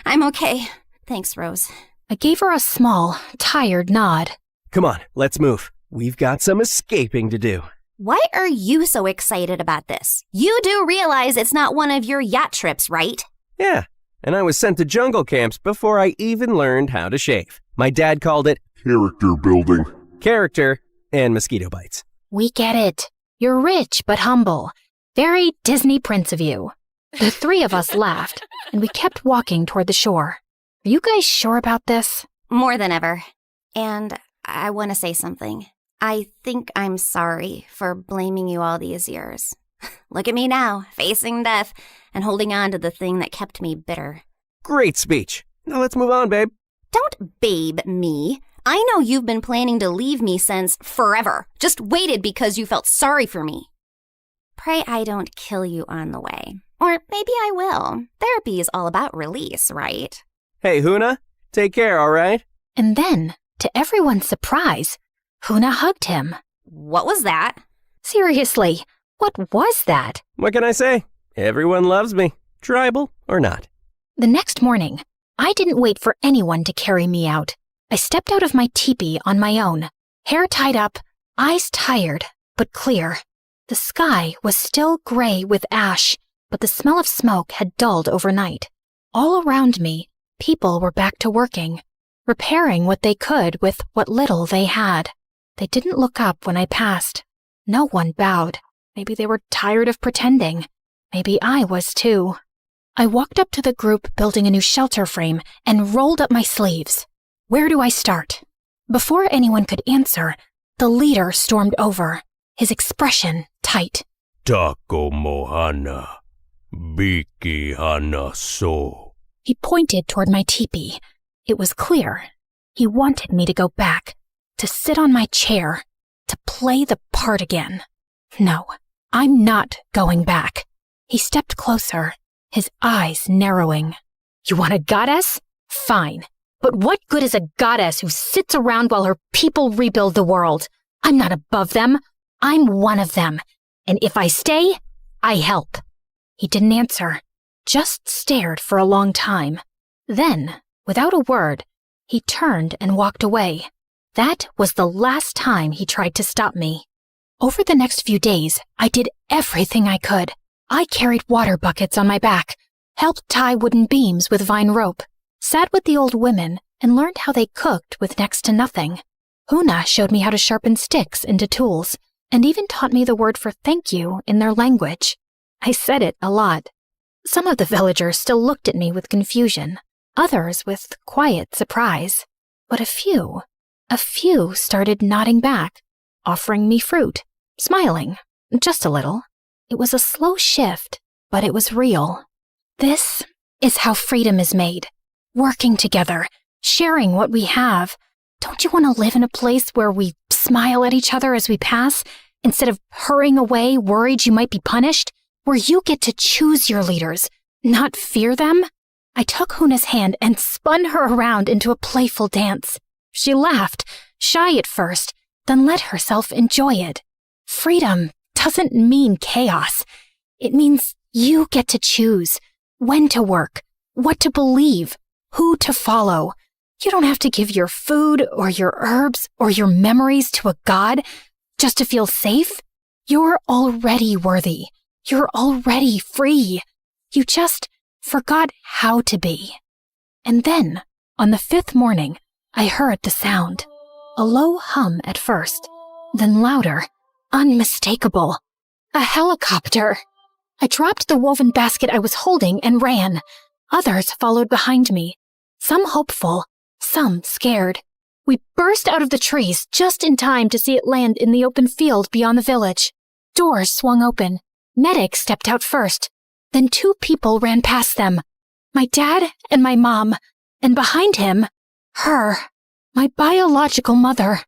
I'm okay. Thanks, Rose. I gave her a small, tired nod. Come on, let's move. We've got some escaping to do. Why are you so excited about this? You do realize it's not one of your yacht trips, right? Yeah, and I was sent to jungle camps before I even learned how to shave. My dad called it character building. Character and mosquito bites. We get it. You're rich but humble. Very Disney Prince of you. The three of us laughed, and we kept walking toward the shore. Are you guys sure about this? More than ever. And I want to say something. I think I'm sorry for blaming you all these years. Look at me now, facing death and holding on to the thing that kept me bitter. Great speech. Now let's move on, babe. Don't babe me. I know you've been planning to leave me since forever. Just waited because you felt sorry for me. Pray I don't kill you on the way. Or maybe I will. Therapy is all about release, right? Hey, Huna, take care, all right? And then, to everyone's surprise, Huna hugged him. What was that? Seriously, what was that? What can I say? Everyone loves me, tribal or not. The next morning, I didn't wait for anyone to carry me out. I stepped out of my teepee on my own, hair tied up, eyes tired, but clear. The sky was still gray with ash, but the smell of smoke had dulled overnight. All around me, people were back to working, repairing what they could with what little they had. They didn't look up when I passed. No one bowed. Maybe they were tired of pretending. Maybe I was too. I walked up to the group building a new shelter frame and rolled up my sleeves. Where do I start? Before anyone could answer, the leader stormed over, his expression tight. Tako mohana, biki hana so. He pointed toward my teepee. It was clear. He wanted me to go back, to sit on my chair, to play the part again. No, I'm not going back. He stepped closer, his eyes narrowing. You want a goddess? Fine. But what good is a goddess who sits around while her people rebuild the world? I'm not above them. I'm one of them. And if I stay, I help. He didn't answer, just stared for a long time. Then, without a word, he turned and walked away. That was the last time he tried to stop me. Over the next few days, I did everything I could. I carried water buckets on my back, helped tie wooden beams with vine rope, sat with the old women, and learned how they cooked with next to nothing. Huna showed me how to sharpen sticks into tools, and even taught me the word for thank you in their language. I said it a lot. Some of the villagers still looked at me with confusion, others with quiet surprise. But a few started nodding back, offering me fruit, smiling, just a little. It was a slow shift, but it was real. This is how freedom is made. Working together, sharing what we have, Don't you want to live in a place where we smile at each other as we pass, instead of hurrying away worried you might be punished? Where you get to choose your leaders, not fear them? I took Huna's hand and spun her around into a playful dance. She laughed, shy at first, then let herself enjoy it. Freedom doesn't mean chaos. It means you get to choose when to work, what to believe, who to follow. You don't have to give your food or your herbs or your memories to a god just to feel safe. You're already worthy. You're already free. You just forgot how to be. And then, on the 5th morning, I heard the sound. A low hum at first, then louder, unmistakable. A helicopter. I dropped the woven basket I was holding and ran. Others followed behind me, some hopeful, some scared. We burst out of the trees just in time to see it land in the open field beyond the village. Doors swung open. Medic stepped out first. Then 2 people ran past them. My dad and my mom. And behind him, her, my biological mother.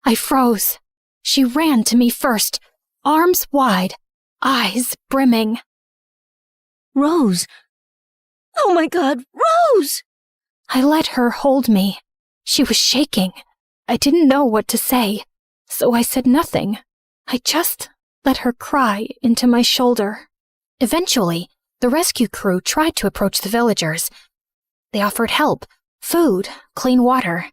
I froze. She ran to me first, arms wide, eyes brimming. Rose! Oh my God, Rose! I let her hold me. She was shaking. I didn't know what to say, so I said nothing. I just let her cry into my shoulder. Eventually, the rescue crew tried to approach the villagers. They offered help, food, clean water.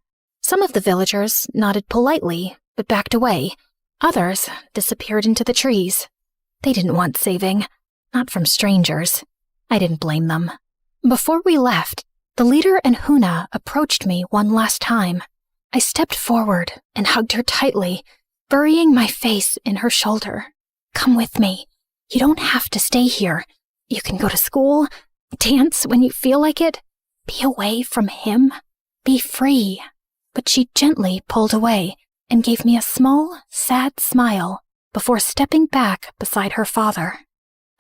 Some of the villagers nodded politely, but backed away. Others disappeared into the trees. They didn't want saving, not from strangers. I didn't blame them. Before we left, the leader and Huna approached me one last time. I stepped forward and hugged her tightly, burying my face in her shoulder. Come with me. You don't have to stay here. You can go to school, dance when you feel like it, be away from him, be free. But she gently pulled away and gave me a small, sad smile before stepping back beside her father.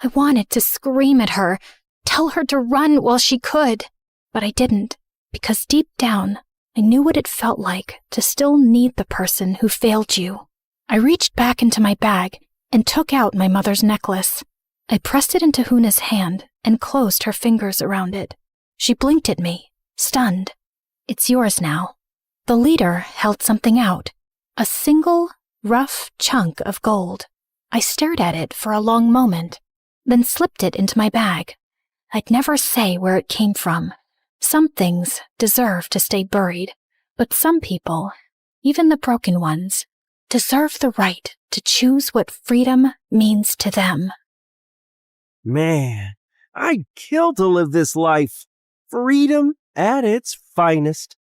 I wanted to scream at her, tell her to run while she could, but I didn't, because deep down, I knew what it felt like to still need the person who failed you. I reached back into my bag and took out my mother's necklace. I pressed it into Huna's hand and closed her fingers around it. She blinked at me, stunned. It's yours now. The leader held something out, a single, rough chunk of gold. I stared at it for a long moment, then slipped it into my bag. I'd never say where it came from. Some things deserve to stay buried, but some people, even the broken ones, deserve the right to choose what freedom means to them. Man, I'd kill to live this life. Freedom at its finest.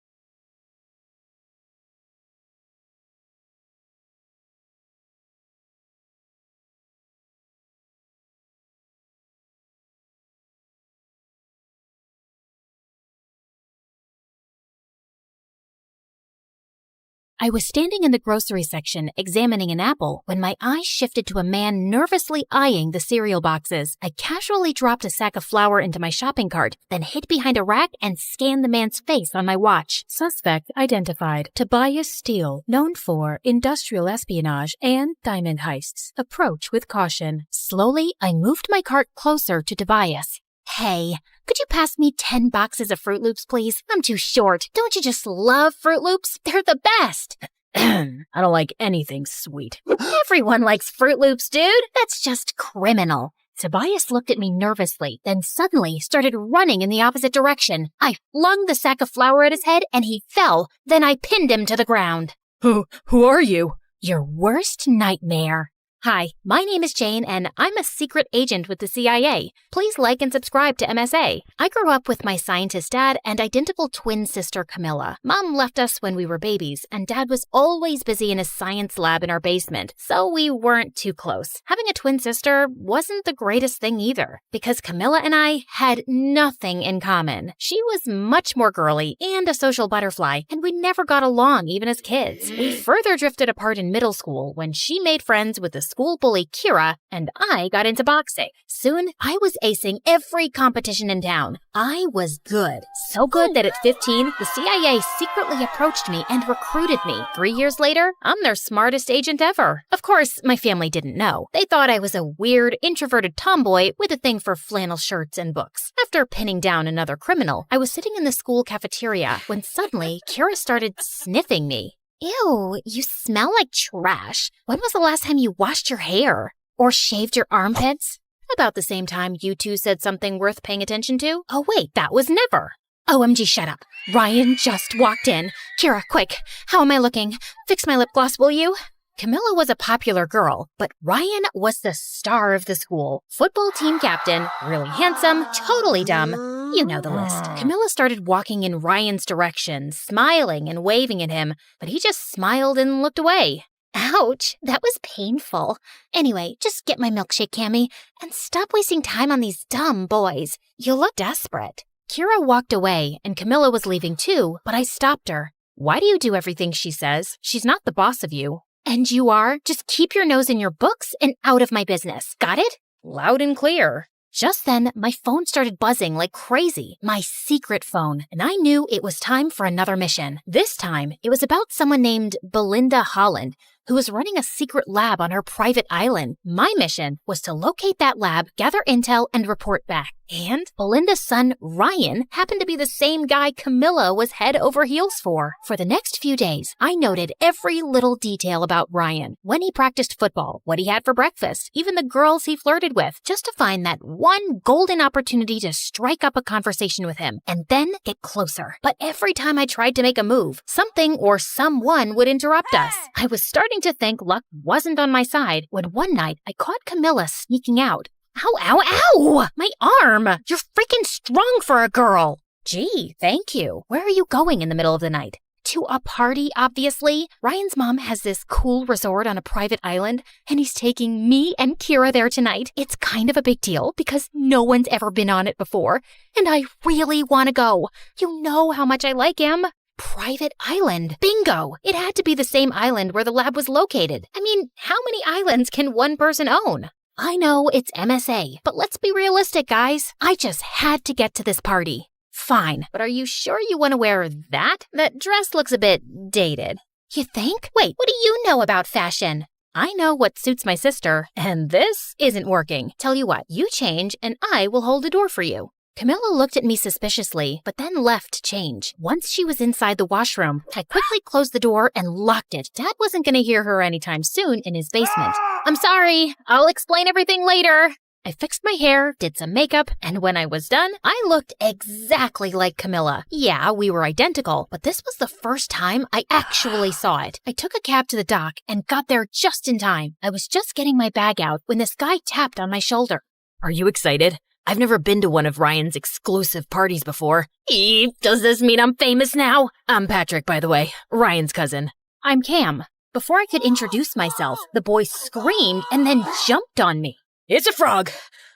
I was standing in the grocery section examining an apple when my eyes shifted to a man nervously eyeing the cereal boxes. I casually dropped a sack of flour into my shopping cart, then hid behind a rack and scanned the man's face on my watch. Suspect identified. Tobias Steele, known for industrial espionage and diamond heists. Approach with caution. Slowly, I moved my cart closer to Tobias. Hey, could you pass me 10 boxes of Fruit Loops, please? I'm too short. Don't you just love Fruit Loops? They're the best. I don't like anything sweet. Everyone likes Fruit Loops, dude. That's just criminal. Tobias looked at me nervously, then suddenly started running in the opposite direction. I flung the sack of flour at his head and he fell. Then I pinned him to the ground. Who are you? Your worst nightmare. Hi, my name is Jane, and I'm a secret agent with the CIA. Please like and subscribe to MSA. I grew up with my scientist dad and identical twin sister Camilla. Mom left us when we were babies, and Dad was always busy in his science lab in our basement, so we weren't too close. Having a twin sister wasn't the greatest thing either, because Camilla and I had nothing in common. She was much more girly and a social butterfly, and we never got along even as kids. We further drifted apart in middle school when she made friends with the school bully Kira, and I got into boxing. Soon, I was acing every competition in town. I was good. So good that at 15, the CIA secretly approached me and recruited me. 3 years later, I'm their smartest agent ever. Of course, my family didn't know. They thought I was a weird, introverted tomboy with a thing for flannel shirts and books. After pinning down another criminal, I was sitting in the school cafeteria when suddenly Kira started sniffing me. Ew, you smell like trash. When was the last time you washed your hair? Or shaved your armpits? About the same time you two said something worth paying attention to? Oh wait, that was never. OMG, shut up. Ryan just walked in. Kira, quick, how am I looking? Fix my lip gloss, will you? Camilla was a popular girl, but Ryan was the star of the school. Football team captain, really handsome, totally dumb. You know the list. Camilla started walking in Ryan's direction, smiling and waving at him, but he just smiled and looked away. Ouch, that was painful. Anyway, just get my milkshake, Cammy, and stop wasting time on these dumb boys. You look desperate. Kira walked away, and Camilla was leaving too, but I stopped her. Why do you do everything she says? She's not the boss of you. And you are? Just keep your nose in your books and out of my business. Got it? Loud and clear. Just then, my phone started buzzing like crazy. My secret phone. And I knew it was time for another mission. This time, it was about someone named Belinda Holland, who was running a secret lab on her private island. My mission was to locate that lab, gather intel, and report back. And Belinda's son, Ryan, happened to be the same guy Camilla was head over heels for. For the next few days, I noted every little detail about Ryan. When he practiced football, what he had for breakfast, even the girls he flirted with, just to find that one golden opportunity to strike up a conversation with him, and then get closer. But every time I tried to make a move, something or someone would interrupt us. I was starting to think luck wasn't on my side when one night I caught Camilla sneaking out. Ow, ow, ow! My arm! You're freaking strong for a girl! Gee, thank you. Where are you going in the middle of the night? To a party, obviously. Ryan's mom has this cool resort on a private island, and he's taking me and Kira there tonight. It's kind of a big deal because no one's ever been on it before, and I really want to go. You know how much I like him. Private island. Bingo! It had to be the same island where the lab was located. I mean, how many islands can one person own? I know it's MSA, but let's be realistic, guys. I just had to get to this party. Fine, but are you sure you want to wear that? That dress looks a bit dated. You think? Wait, what do you know about fashion? I know what suits my sister, and this isn't working. Tell you what, you change and I will hold the door for you. Camilla looked at me suspiciously, but then left to change. Once she was inside the washroom, I quickly closed the door and locked it. Dad wasn't going to hear her anytime soon in his basement. I'm sorry. I'll explain everything later. I fixed my hair, did some makeup, and when I was done, I looked exactly like Camilla. Yeah, we were identical, but this was the first time I actually saw it. I took a cab to the dock and got there just in time. I was just getting my bag out when this guy tapped on my shoulder. Are you excited? I've never been to one of Ryan's exclusive parties before. Does this mean I'm famous now? I'm Patrick, by the way, Ryan's cousin. I'm Cam. Before I could introduce myself, the boy screamed and then jumped on me. It's a frog!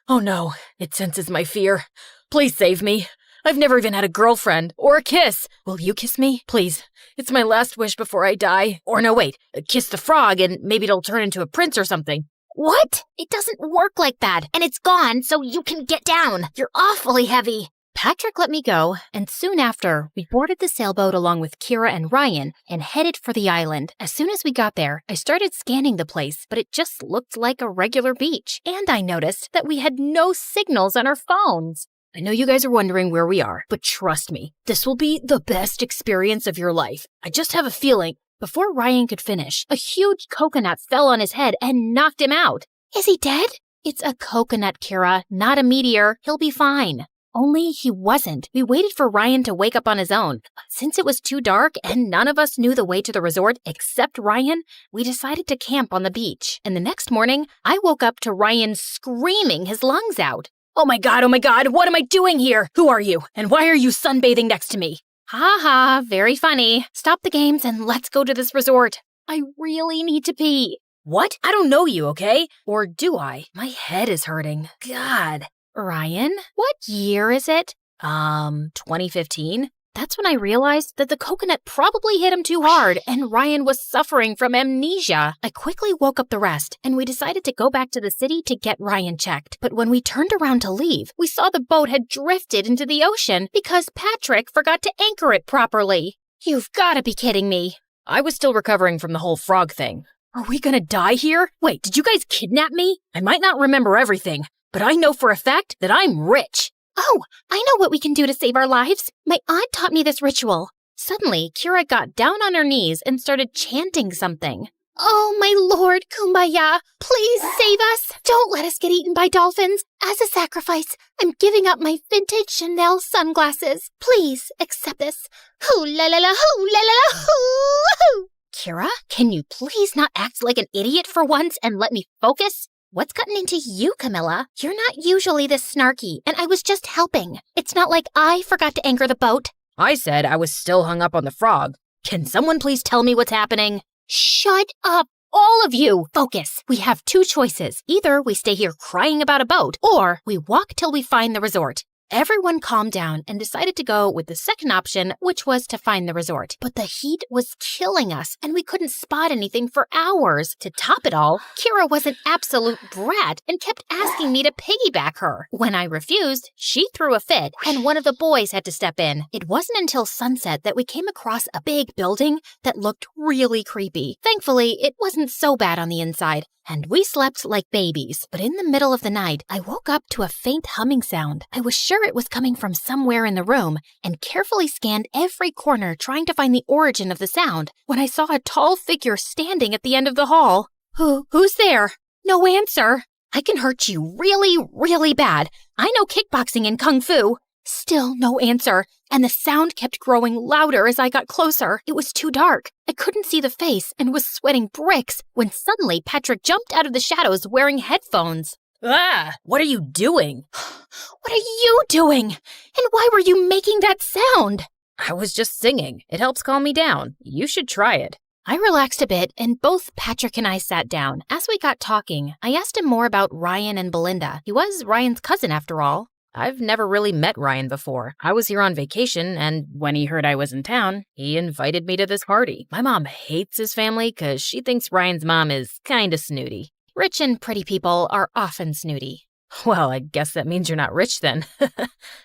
Oh no, it senses my fear. Please save me. I've never even had a girlfriend or a kiss. Will you kiss me? Please. It's my last wish before I die. Or no, wait. Kiss the frog and maybe it'll turn into a prince or something. What? It doesn't work like that, and it's gone, so you can get down. You're awfully heavy. Patrick let me go, and soon after, we boarded the sailboat along with Kira and Ryan and headed for the island. As soon as we got there, I started scanning the place, but it just looked like a regular beach. And I noticed that we had no signals on our phones. I know you guys are wondering where we are, but trust me, this will be the best experience of your life. I just have a feeling. Before Ryan could finish, a huge coconut fell on his head and knocked him out. Is he dead? It's a coconut, Kira, not a meteor. He'll be fine. Only he wasn't. We waited for Ryan to wake up on his own. Since it was too dark and none of us knew the way to the resort except Ryan, we decided to camp on the beach. And the next morning, I woke up to Ryan screaming his lungs out. Oh my god, what am I doing here? Who are you? And why are you sunbathing next to me? Ha ha, very funny. Stop the games and let's go to this resort. I really need to pee. What? I don't know you, okay? Or do I? My head is hurting. God. Ryan, what year is it? 2015. That's when I realized that the coconut probably hit him too hard and Ryan was suffering from amnesia. I quickly woke up the rest and we decided to go back to the city to get Ryan checked. But when we turned around to leave, we saw the boat had drifted into the ocean because Patrick forgot to anchor it properly. You've got to be kidding me. I was still recovering from the whole frog thing. Are we gonna die here? Wait, did you guys kidnap me? I might not remember everything, but I know for a fact that I'm rich. Oh, I know what we can do to save our lives. My aunt taught me this ritual. Suddenly, Kira got down on her knees and started chanting something. Oh, my Lord, Kumbaya, please save us. Don't let us get eaten by dolphins. As a sacrifice, I'm giving up my vintage Chanel sunglasses. Please accept this. Hoo la la la, hoo la la la, hoo. Kira, can you please not act like an idiot for once and let me focus? What's gotten into you, Camilla? You're not usually this snarky, and I was just helping. It's not like I forgot to anchor the boat. I said I was still hung up on the frog. Can someone please tell me what's happening? Shut up, all of you! Focus. We have two choices. Either we stay here crying about a boat, or we walk till we find the resort. Everyone calmed down and decided to go with the second option, which was to find the resort. But the heat was killing us, and we couldn't spot anything for hours. To top it all, Kira was an absolute brat and kept asking me to piggyback her. When I refused, she threw a fit, and one of the boys had to step in. It wasn't until sunset that we came across a big building that looked really creepy. Thankfully, it wasn't so bad on the inside, and we slept like babies. But in the middle of the night, I woke up to a faint humming sound. I was sure it was coming from somewhere in the room and carefully scanned every corner trying to find the origin of the sound when I saw a tall figure standing at the end of the hall. Who's there? No answer. I can hurt you really, really bad. I know kickboxing and kung fu. Still no answer, and the sound kept growing louder as I got closer. It was too dark. I couldn't see the face and was sweating bricks when suddenly Patrick jumped out of the shadows wearing headphones. Ah, what are you doing? What are you doing? And why were you making that sound? I was just singing. It helps calm me down. You should try it. I relaxed a bit, and both Patrick and I sat down. As we got talking, I asked him more about Ryan and Belinda. He was Ryan's cousin, after all. I've never really met Ryan before. I was here on vacation, and when he heard I was in town, he invited me to this party. My mom hates his family because she thinks Ryan's mom is kinda snooty. Rich and pretty people are often snooty. Well, I guess that means you're not rich then.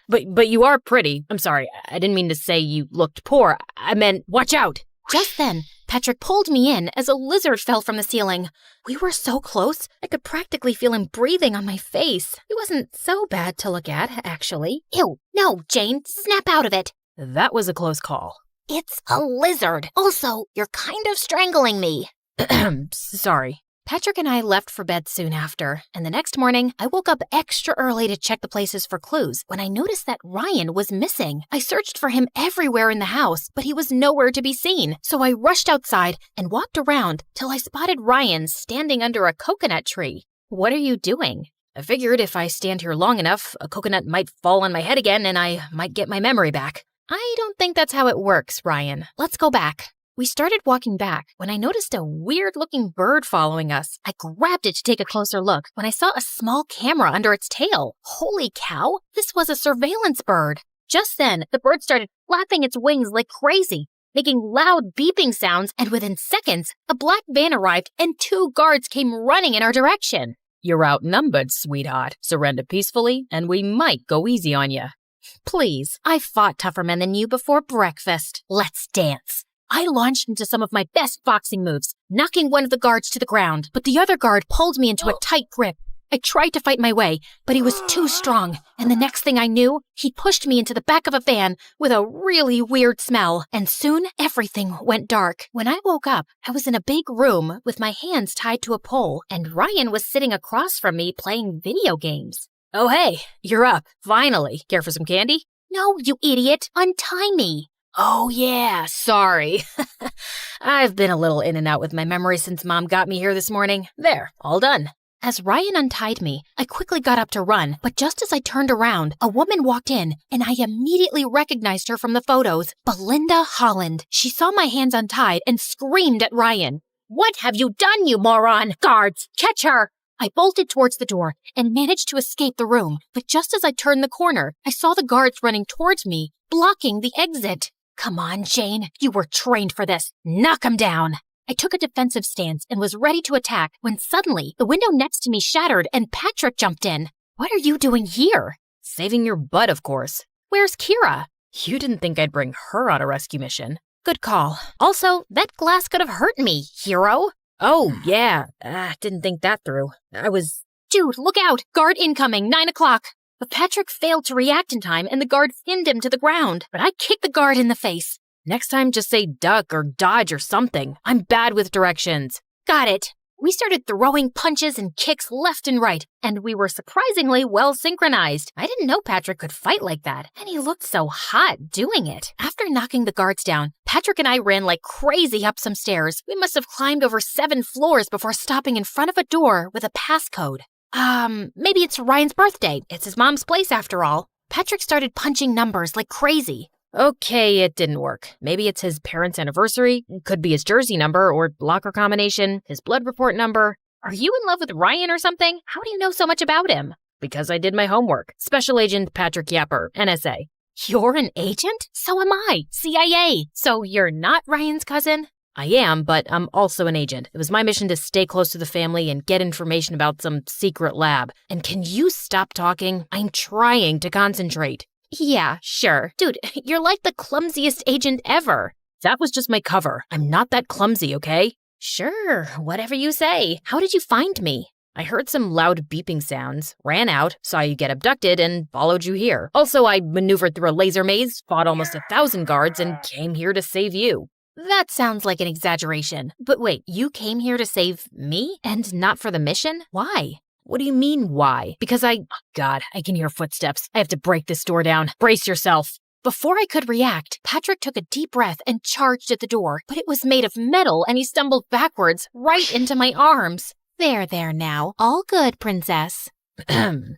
But you are pretty. I'm sorry, I didn't mean to say you looked poor. I meant, watch out! Just then, Patrick pulled me in as a lizard fell from the ceiling. We were so close, I could practically feel him breathing on my face. He wasn't so bad to look at, actually. Ew, no, Jane, snap out of it. That was a close call. It's a lizard. Also, you're kind of strangling me. Sorry. Patrick and I left for bed soon after, and the next morning, I woke up extra early to check the places for clues when I noticed that Ryan was missing. I searched for him everywhere in the house, but he was nowhere to be seen. So I rushed outside and walked around till I spotted Ryan standing under a coconut tree. What are you doing? I figured if I stand here long enough, a coconut might fall on my head again and I might get my memory back. I don't think that's how it works, Ryan. Let's go back. We started walking back when I noticed a weird-looking bird following us. I grabbed it to take a closer look when I saw a small camera under its tail. Holy cow, this was a surveillance bird. Just then, the bird started flapping its wings like crazy, making loud beeping sounds, and within seconds, a black van arrived and 2 guards came running in our direction. You're outnumbered, sweetheart. Surrender peacefully, and we might go easy on you. Please, I fought tougher men than you before breakfast. Let's dance. I launched into some of my best boxing moves, knocking one of the guards to the ground, but the other guard pulled me into a tight grip. I tried to fight my way, but he was too strong, and the next thing I knew, he pushed me into the back of a van with a really weird smell, and soon everything went dark. When I woke up, I was in a big room with my hands tied to a pole, and Ryan was sitting across from me playing video games. Oh hey, you're up, finally. Care for some candy? No, you idiot, untie me. Oh yeah, sorry. I've been a little in and out with my memory since Mom got me here this morning. There, all done. As Ryan untied me, I quickly got up to run, but just as I turned around, a woman walked in, and I immediately recognized her from the photos. Belinda Holland. She saw my hands untied and screamed at Ryan. What have you done, you moron? Guards, catch her! I bolted towards the door and managed to escape the room, but just as I turned the corner, I saw the guards running towards me, blocking the exit. Come on, Jane, you were trained for this. Knock 'em down. I took a defensive stance and was ready to attack when suddenly the window next to me shattered and Patrick jumped in. What are you doing here? Saving your butt, of course. Where's Kira? You didn't think I'd bring her on a rescue mission. Good call. Also, that glass could have hurt me, hero. Oh, yeah. Didn't think that through. Dude, look out! Guard incoming, 9 o'clock. But Patrick failed to react in time and the guard pinned him to the ground. But I kicked the guard in the face. Next time, just say duck or dodge or something. I'm bad with directions. Got it. We started throwing punches and kicks left and right, and we were surprisingly well synchronized. I didn't know Patrick could fight like that, and he looked so hot doing it. After knocking the guards down, Patrick and I ran like crazy up some stairs. We must have climbed over 7 floors before stopping in front of a door with a passcode. Maybe it's Ryan's birthday. It's his mom's place after all. Patrick started punching numbers like crazy. Okay, it didn't work. Maybe it's his parents' anniversary, could be his jersey number or locker combination, his blood report number. Are you in love with Ryan or something? How do you know so much about him? Because I did my homework. Special Agent Patrick Yapper, NSA. You're an agent? So am I. CIA. So you're not Ryan's cousin? I am, but I'm also an agent. It was my mission to stay close to the family and get information about some secret lab. And can you stop talking? I'm trying to concentrate. Yeah, sure. Dude, you're like the clumsiest agent ever. That was just my cover. I'm not that clumsy, okay? Sure, whatever you say. How did you find me? I heard some loud beeping sounds, ran out, saw you get abducted, and followed you here. Also, I maneuvered through a laser maze, fought almost 1,000 guards, and came here to save you. That sounds like an exaggeration. But wait, you came here to save me and not for the mission? Why? What do you mean, why? Because God, I can hear footsteps. I have to break this door down. Brace yourself. Before I could react, Patrick took a deep breath and charged at the door, but it was made of metal and he stumbled backwards right into my arms. There now. All good, princess.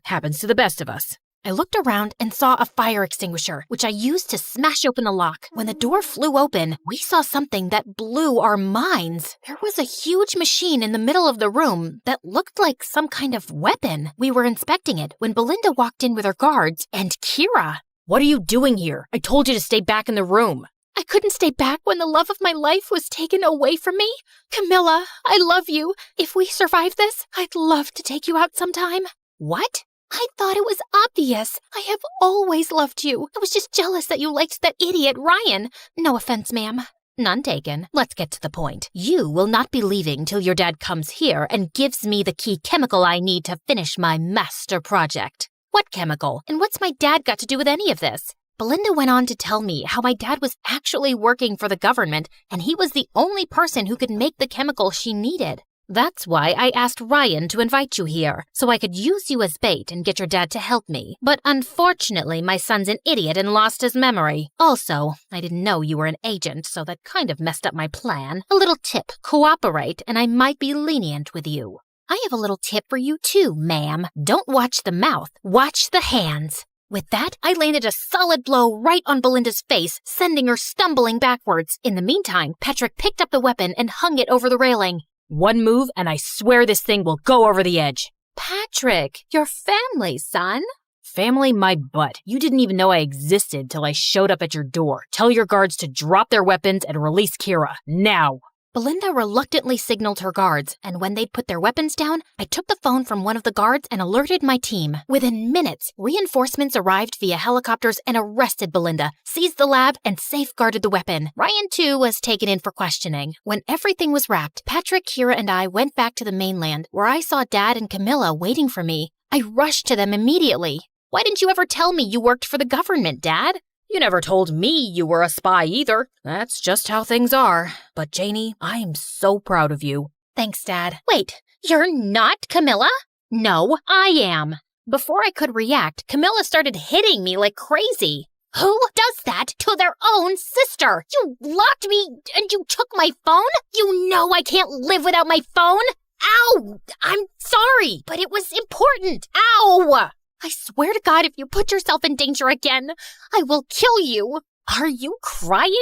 Happens to the best of us. I looked around and saw a fire extinguisher, which I used to smash open the lock. When the door flew open, we saw something that blew our minds. There was a huge machine in the middle of the room that looked like some kind of weapon. We were inspecting it when Belinda walked in with her guards and Kira. What are you doing here? I told you to stay back in the room. I couldn't stay back when the love of my life was taken away from me. Camilla, I love you. If we survive this, I'd love to take you out sometime. What? I thought it was obvious. I have always loved you. I was just jealous that you liked that idiot Ryan. No offense, ma'am. None taken. Let's get to the point. You will not be leaving till your dad comes here and gives me the key chemical I need to finish my master project. What chemical? And what's my dad got to do with any of this? Belinda went on to tell me how my dad was actually working for the government and he was the only person who could make the chemical she needed. That's why I asked Ryan to invite you here, so I could use you as bait and get your dad to help me. But unfortunately, my son's an idiot and lost his memory. Also, I didn't know you were an agent, so that kind of messed up my plan. A little tip, cooperate, and I might be lenient with you. I have a little tip for you too, ma'am. Don't watch the mouth, watch the hands. With that, I landed a solid blow right on Belinda's face, sending her stumbling backwards. In the meantime, Patrick picked up the weapon and hung it over the railing. One move, and I swear this thing will go over the edge. Patrick, your family, son. Family, my butt. You didn't even know I existed till I showed up at your door. Tell your guards to drop their weapons and release Kira. Now. Belinda reluctantly signaled her guards, and when they'd put their weapons down, I took the phone from one of the guards and alerted my team. Within minutes, reinforcements arrived via helicopters and arrested Belinda, seized the lab, and safeguarded the weapon. Ryan, too, was taken in for questioning. When everything was wrapped, Patrick, Kira, and I went back to the mainland, where I saw Dad and Camilla waiting for me. I rushed to them immediately. Why didn't you ever tell me you worked for the government, Dad? You never told me you were a spy either. That's just how things are. But Janie, I'm so proud of you. Thanks, Dad. Wait, you're not Camilla? No, I am. Before I could react, Camilla started hitting me like crazy. Who does that to their own sister? You locked me and you took my phone? You know I can't live without my phone. Ow! I'm sorry, but it was important. Ow! I swear to God, if you put yourself in danger again, I will kill you. Are you crying?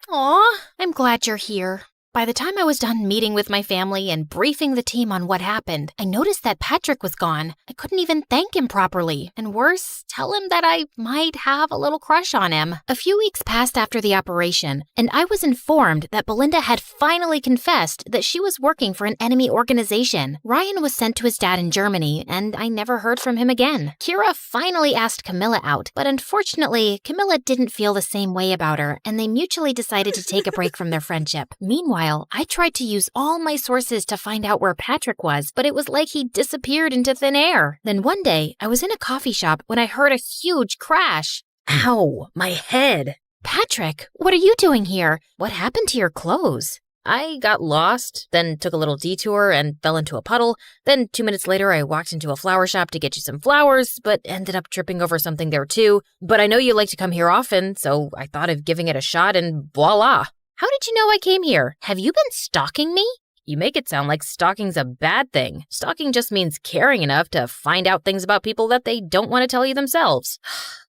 Aw, I'm glad you're here. By the time I was done meeting with my family and briefing the team on what happened, I noticed that Patrick was gone. I couldn't even thank him properly. And worse, tell him that I might have a little crush on him. A few weeks passed after the operation, and I was informed that Belinda had finally confessed that she was working for an enemy organization. Ryan was sent to his dad in Germany, and I never heard from him again. Kira finally asked Camilla out, but unfortunately, Camilla didn't feel the same way about her, and they mutually decided to take a break from their friendship. Meanwhile, I tried to use all my sources to find out where Patrick was, but it was like he disappeared into thin air. Then one day, I was in a coffee shop when I heard a huge crash. Ow, my head. Patrick, what are you doing here? What happened to your clothes? I got lost, then took a little detour and fell into a puddle. Then 2 minutes later, I walked into a flower shop to get you some flowers, but ended up tripping over something there too. But I know you like to come here often, so I thought of giving it a shot and voila. How did you know I came here? Have you been stalking me? You make it sound like stalking's a bad thing. Stalking just means caring enough to find out things about people that they don't want to tell you themselves.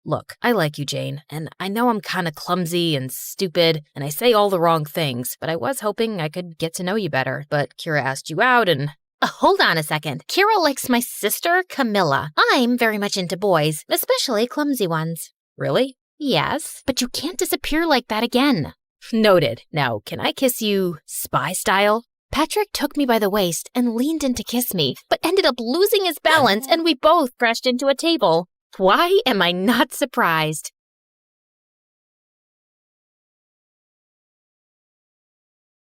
Look, I like you, Jane, and I know I'm kind of clumsy and stupid, and I say all the wrong things, but I was hoping I could get to know you better. But Kira asked you out and... Hold on a second. Kira likes my sister, Camilla. I'm very much into boys, especially clumsy ones. Really? Yes, but you can't disappear like that again. Noted. Now, can I kiss you spy style? Patrick took me by the waist and leaned in to kiss me, but ended up losing his balance and we both crashed into a table. Why am I not surprised?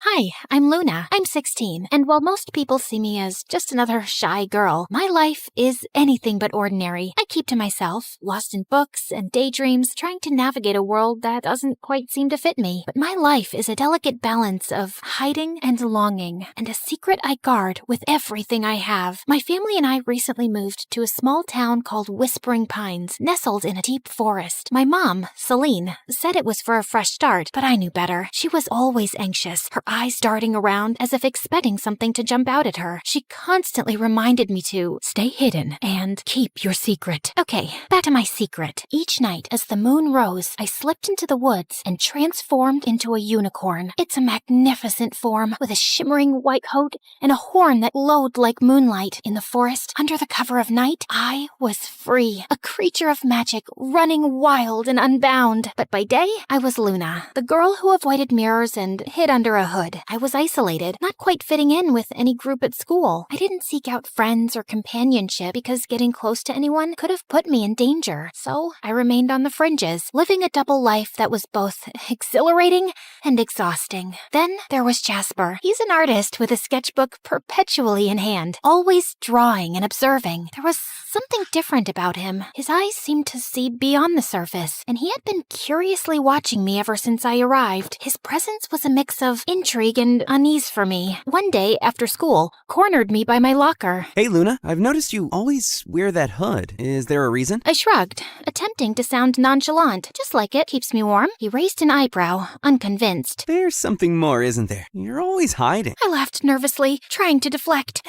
Hi, I'm Luna. I'm 16, and while most people see me as just another shy girl, my life is anything but ordinary. I keep to myself, lost in books and daydreams, trying to navigate a world that doesn't quite seem to fit me. But my life is a delicate balance of hiding and longing, and a secret I guard with everything I have. My family and I recently moved to a small town called Whispering Pines, nestled in a deep forest. My mom, Celine, said it was for a fresh start, but I knew better. She was always anxious, her eyes darting around as if expecting something to jump out at her. She constantly reminded me to stay hidden and keep your secret. Okay, back to my secret. Each night as the moon rose, I slipped into the woods and transformed into a unicorn. It's a magnificent form with a shimmering white coat and a horn that glowed like moonlight. In the forest, under the cover of night, I was free, a creature of magic, running wild and unbound. But by day, I was Luna, the girl who avoided mirrors and hid under a hood. I was isolated, not quite fitting in with any group at school. I didn't seek out friends or companionship because getting close to anyone could have put me in danger. So I remained on the fringes, living a double life that was both exhilarating and exhausting. Then there was Jasper. He's an artist with a sketchbook perpetually in hand, always drawing and observing. There was something different about him. His eyes seemed to see beyond the surface, and he had been curiously watching me ever since I arrived. His presence was a mix of intrigue and unease for me. One day, after school, cornered me by my locker. Hey, Luna, I've noticed you always wear that hood. Is there a reason? I shrugged, attempting to sound nonchalant. Just like it, keeps me warm. He raised an eyebrow, unconvinced. There's something more, isn't there? You're always hiding. I laughed nervously, trying to deflect.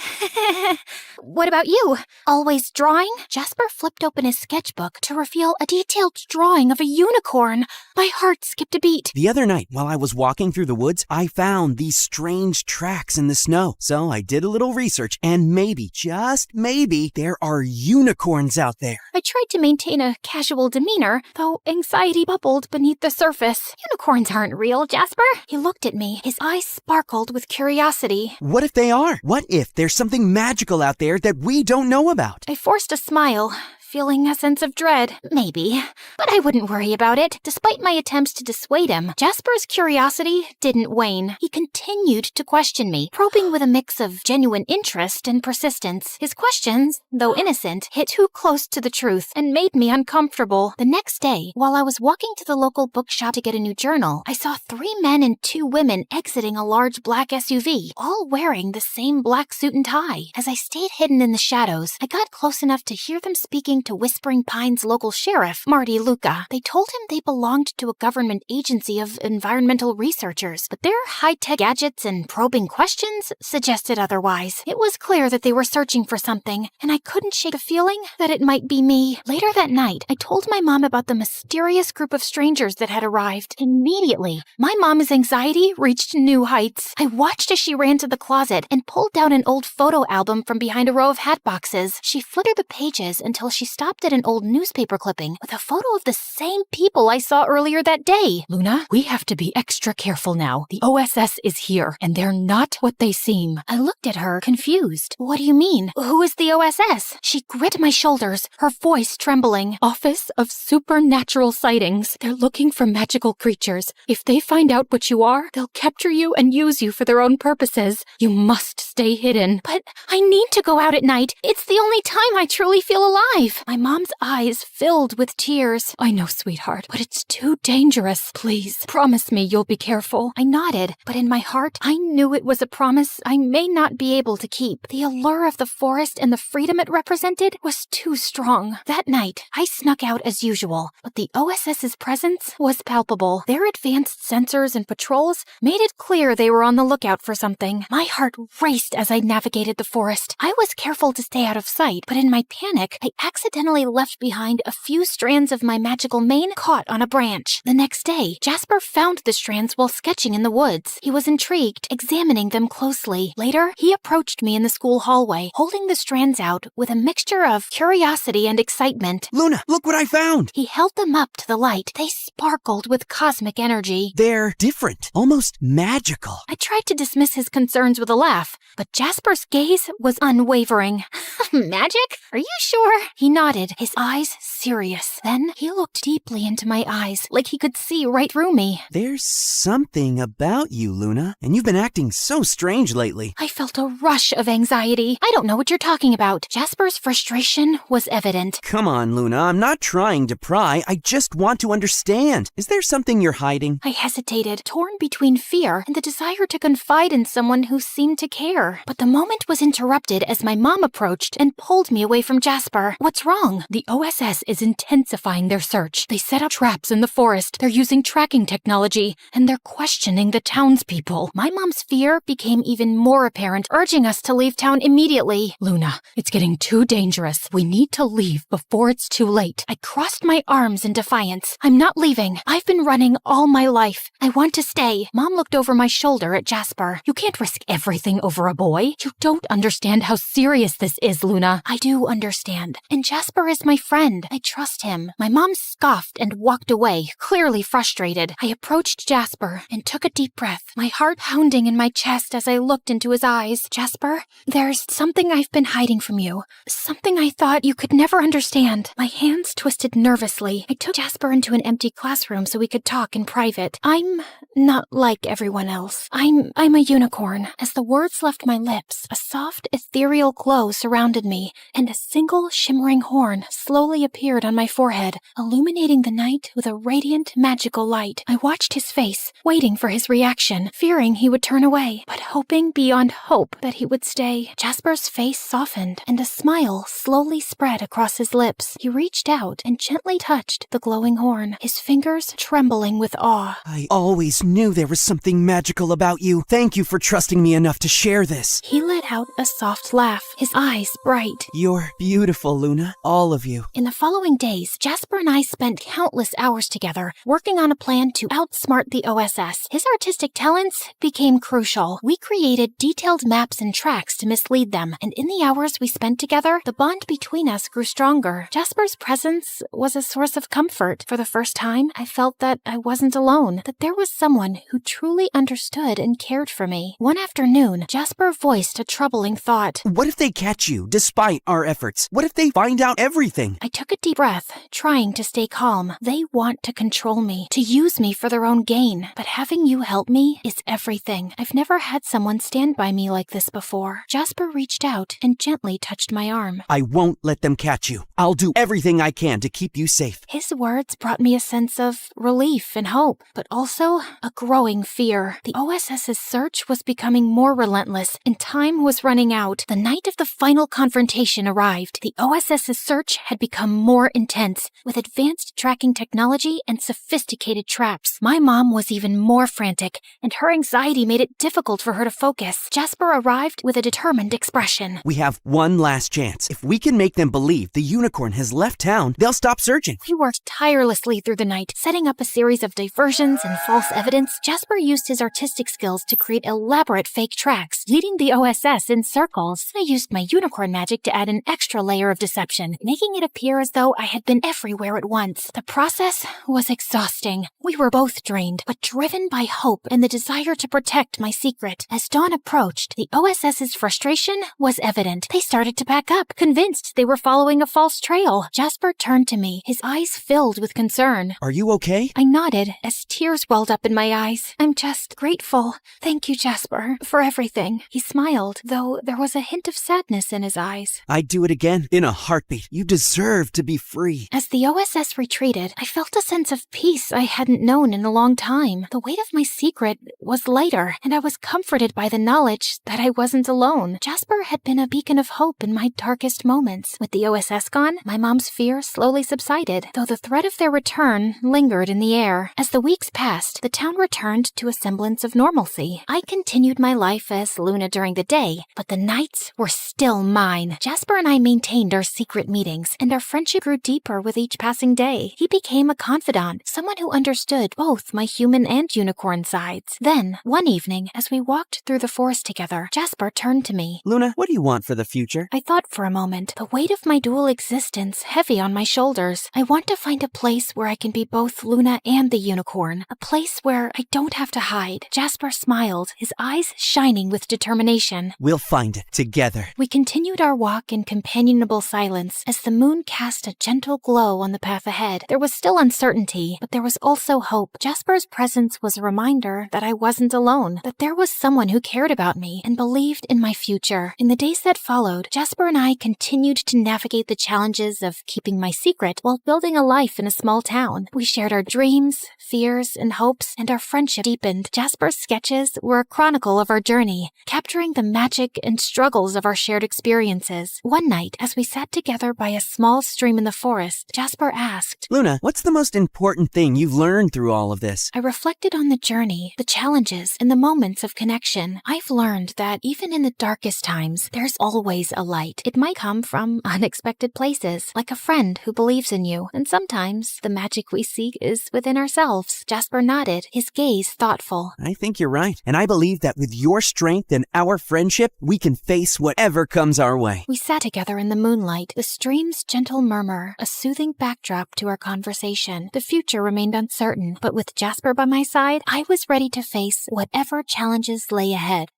What about you? Always drawing? Jasper flipped open his sketchbook to reveal a detailed drawing of a unicorn. My heart skipped a beat. The other night, while I was walking through the woods, I found these strange tracks in the snow. So I did a little research, and maybe, just maybe, there are unicorns out there. I tried to maintain a casual demeanor, though anxiety bubbled beneath the surface. Unicorns aren't real, Jasper. He looked at me, his eyes sparkled with curiosity. What if they are? What if there's something magical out there that we don't know about? I forced a smile, feeling a sense of dread. Maybe. But I wouldn't worry about it. Despite my attempts to dissuade him, Jasper's curiosity didn't wane. He continued to question me, probing with a mix of genuine interest and persistence. His questions, though innocent, hit too close to the truth and made me uncomfortable. The next day, while I was walking to the local bookshop to get a new journal, I saw 3 men and 2 women exiting a large black SUV, all wearing the same black suit and tie. As I stayed hidden in the shadows, I got close enough to hear them speaking to Whispering Pines local sheriff, Marty Luca. They told him they belonged to a government agency of environmental researchers, but their high-tech gadgets and probing questions suggested otherwise. It was clear that they were searching for something, and I couldn't shake the feeling that it might be me. Later that night, I told my mom about the mysterious group of strangers that had arrived. Immediately, my mom's anxiety reached new heights. I watched as she ran to the closet and pulled down an old photo album from behind a row of hat boxes. She flipped through the pages until she stopped at an old newspaper clipping with a photo of the same people I saw earlier that day. Luna, we have to be extra careful now. The OSS is here, and they're not what they seem. I looked at her, confused. What do you mean? Who is the OSS? She gripped my shoulders, her voice trembling. Office of Supernatural Sightings. They're looking for magical creatures. If they find out what you are, they'll capture you and use you for their own purposes. You must stay hidden. But I need to go out at night. It's the only time I truly feel alive. My mom's eyes filled with tears. I know, sweetheart, but it's too dangerous. Please, promise me you'll be careful. I nodded, but in my heart, I knew it was a promise I may not be able to keep. The allure of the forest and the freedom it represented was too strong. That night, I snuck out as usual, but the OSS's presence was palpable. Their advanced sensors and patrols made it clear they were on the lookout for something. My heart raced as I navigated the forest. I was careful to stay out of sight, but in my panic, I accidentally left behind a few strands of my magical mane caught on a branch. The next day, Jasper found the strands while sketching in the woods. He was intrigued, examining them closely. Later, he approached me in the school hallway, holding the strands out with a mixture of curiosity and excitement. Luna, look what I found! He held them up to the light. They sparkled with cosmic energy. They're different, almost magical. I tried to dismiss his concerns with a laugh, but Jasper's gaze was unwavering. Magic? Are you sure? He nodded, his eyes serious. Then he looked deeply into my eyes, like he could see right through me. There's something about you, Luna, and you've been acting so strange lately. I felt a rush of anxiety. I don't know what you're talking about. Jasper's frustration was evident. Come on, Luna, I'm not trying to pry. I just want to understand. Is there something you're hiding? I hesitated, torn between fear and the desire to confide in someone who seemed to care. But the moment was interrupted as my mom approached and pulled me away from Jasper. What's wrong? The OSS is intensifying their search. They set up traps in the forest. They're using tracking technology, and they're questioning the townspeople. My mom's fear became even more apparent, urging us to leave town immediately. Luna, it's getting too dangerous. We need to leave before it's too late. I crossed my arms in defiance. I'm not leaving. I've been running all my life. I want to stay. Mom looked over my shoulder at Jasper. You can't risk everything over a boy. You don't understand how serious this is, Luna. I do understand. And Jasper is my friend. I trust him. My mom scoffed and walked away, clearly frustrated. I approached Jasper and took a deep breath, my heart pounding in my chest as I looked into his eyes. Jasper, there's something I've been hiding from you. Something I thought you could never understand. My hands twisted nervously. I took Jasper into an empty classroom so we could talk in private. I'm not like everyone else. I'm a unicorn. As the words left my lips, a soft, ethereal glow surrounded me, and a single shimmering horn slowly appeared on my forehead, illuminating the night with a radiant, magical light. I watched his face, waiting for his reaction, fearing he would turn away, but hoping beyond hope that he would stay. Jasper's face softened, and a smile slowly spread across his lips. He reached out and gently touched the glowing horn, his fingers trembling with awe. I always knew there was something magical about you. Thank you for trusting me enough to share this. He let out a soft laugh, his eyes bright. You're beautiful, Luna. All of you. In the following days, Jasper and I spent countless hours together, working on a plan to outsmart the OSS. His artistic talents became crucial. We created detailed maps and tracks to mislead them, and in the hours we spent together, the bond between us grew stronger. Jasper's presence was a source of comfort. For the first time, I felt that I wasn't alone, that there was someone who truly understood and cared for me. One afternoon, Jasper voiced a troubling thought. What if they catch you, despite our efforts? What if they find out everything? I took a deep breath, trying to stay calm. They want to control me, to use me for their own gain. But having you help me is everything. I've never had someone stand by me like this before. Jasper reached out and gently touched my arm. I won't let them catch you. I'll do everything I can to keep you safe. His words brought me a sense of relief and hope, but also a growing fear. The OSS's search was becoming more relentless, and time was running out. The night of the final confrontation arrived. The OSS OSS's search had become more intense, with advanced tracking technology and sophisticated traps. My mom was even more frantic, and her anxiety made it difficult for her to focus. Jasper arrived with a determined expression. We have one last chance. If we can make them believe the unicorn has left town, they'll stop searching. We worked tirelessly through the night, setting up a series of diversions and false evidence. Jasper used his artistic skills to create elaborate fake tracks, leading the OSS in circles. I used my unicorn magic to add an extra layer of deception, making it appear as though I had been everywhere at once. The process was exhausting. We were both drained, but driven by hope and the desire to protect my secret. As dawn approached, the OSS's frustration was evident. They started to back up, convinced they were following a false trail. Jasper turned to me, his eyes filled with concern. Are you okay? I nodded as tears welled up in my eyes. I'm just grateful. Thank you, Jasper, for everything. He smiled, though there was a hint of sadness in his eyes. I'd do it again, in a heartbeat. You deserve to be free. As the OSS retreated, I felt a sense of peace I hadn't known in a long time. The weight of my secret was lighter, and I was comforted by the knowledge that I wasn't alone. Jasper had been a beacon of hope in my darkest moments. With the OSS gone, my mom's fear slowly subsided, though the threat of their return lingered in the air. As the weeks passed, the town returned to a semblance of normalcy. I continued my life as Luna during the day, but the nights were still mine. Jasper and I maintained our secret meetings, and our friendship grew deeper with each passing day. He became a confidant, someone who understood both my human and unicorn sides. Then, one evening, as we walked through the forest together, Jasper turned to me. Luna, what do you want for the future? I thought for a moment, the weight of my dual existence heavy on my shoulders. I want to find a place where I can be both Luna and the unicorn, a place where I don't have to hide. Jasper smiled, his eyes shining with determination. We'll find it together. We continued our walk in companionable silence as the moon cast a gentle glow on the path ahead. There was still uncertainty, but there was also hope. Jasper's presence was a reminder that I wasn't alone, that there was someone who cared about me and believed in my future. In the days that followed, Jasper and I continued to navigate the challenges of keeping my secret while building a life in a small town. We shared our dreams, fears, and hopes, and our friendship deepened. Jasper's sketches were a chronicle of our journey, capturing the magic and struggles of our shared experiences. One night, as we sat together by a small stream in the forest, Jasper asked, Luna, what's the most important thing you've learned through all of this? I reflected on the journey, the challenges, and the moments of connection. I've learned that even in the darkest times, there's always a light. It might come from unexpected places, like a friend who believes in you, and sometimes the magic we seek is within ourselves. Jasper nodded, his gaze thoughtful. I think you're right, and I believe that with your strength and our friendship, we can face whatever comes our way. We sat together in the moonlight, the stream's gentle murmur, a soothing backdrop to our conversation. The future remained uncertain, but with Jasper by my side, I was ready to face whatever challenges lay ahead.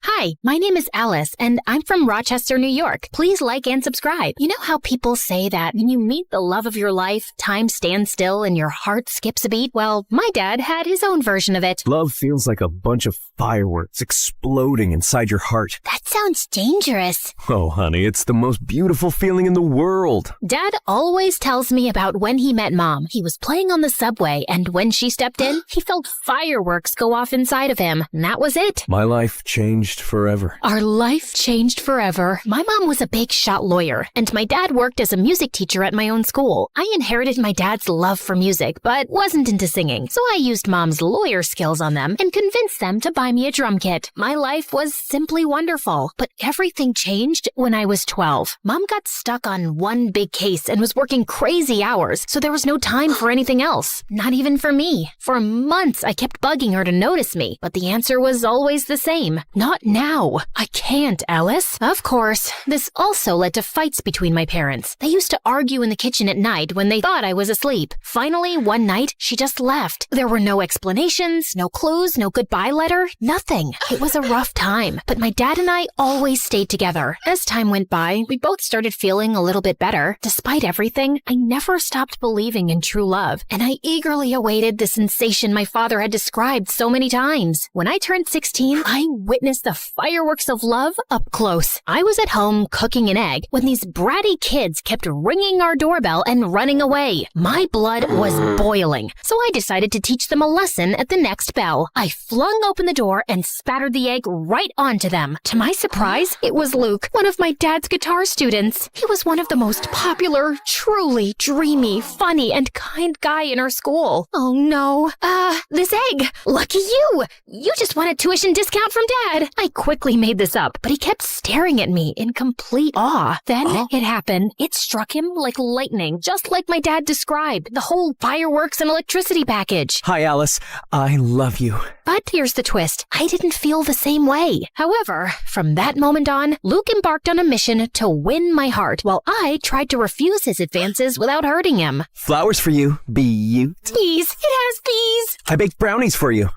Hi, my name is Alice, and I'm from Rochester, New York. Please like and subscribe. You know how people say that when you meet the love of your life, time stands still and your heart skips a beat? Well, my dad had his own version of it. Love feels like a bunch of fireworks exploding inside your heart. That sounds dangerous. Oh, honey, it's the most beautiful feeling in the world. Dad always tells me about when he met Mom. He was playing on the subway, and when she stepped in, he felt fireworks go off inside of him. And that was it. My life changed forever. Our life changed forever. My mom was a big shot lawyer, and my dad worked as a music teacher at my own school. I inherited my dad's love for music, but wasn't into singing, so I used Mom's lawyer skills on them and convinced them to buy me a drum kit. My life was simply wonderful, but everything changed when I was 12. Mom got stuck on one big case and was working crazy hours, so there was no time for anything else, not even for me. For months, I kept bugging her to notice me, but the answer was always the same. Not now. I can't, Alice. Of course, this also led to fights between my parents. They used to argue in the kitchen at night when they thought I was asleep. Finally, one night, she just left. There were no explanations, no clues, no goodbye letter, nothing. It was a rough time, but my dad and I always stayed together. As time went by, we both started feeling a little bit better. Despite everything, I never stopped believing in true love, and I eagerly awaited the sensation my father had described so many times. When I turned 16, I witnessed the fireworks of love up close. I was at home cooking an egg when these bratty kids kept ringing our doorbell and running away. My blood was boiling, so I decided to teach them a lesson at the next bell. I flung open the door and spattered the egg right onto them. To my surprise, it was Luke, one of my dad's guitar students. He was one of the most popular, truly dreamy, funny, and kind guy in our school. Oh no. This egg. Lucky you. You just won a tuition discount from Dad. I quickly made this up, but he kept staring at me in complete awe. Then it happened. It struck him like lightning, just like my dad described. The whole fireworks and electricity package. Hi, Alice. I love you. But here's the twist. I didn't feel the same way. However, from that moment on, Luke embarked on a mission to win my heart, while I tried to refuse his advances without hurting him. Flowers for you, Beaut. Bees. It has bees. I baked brownies for you.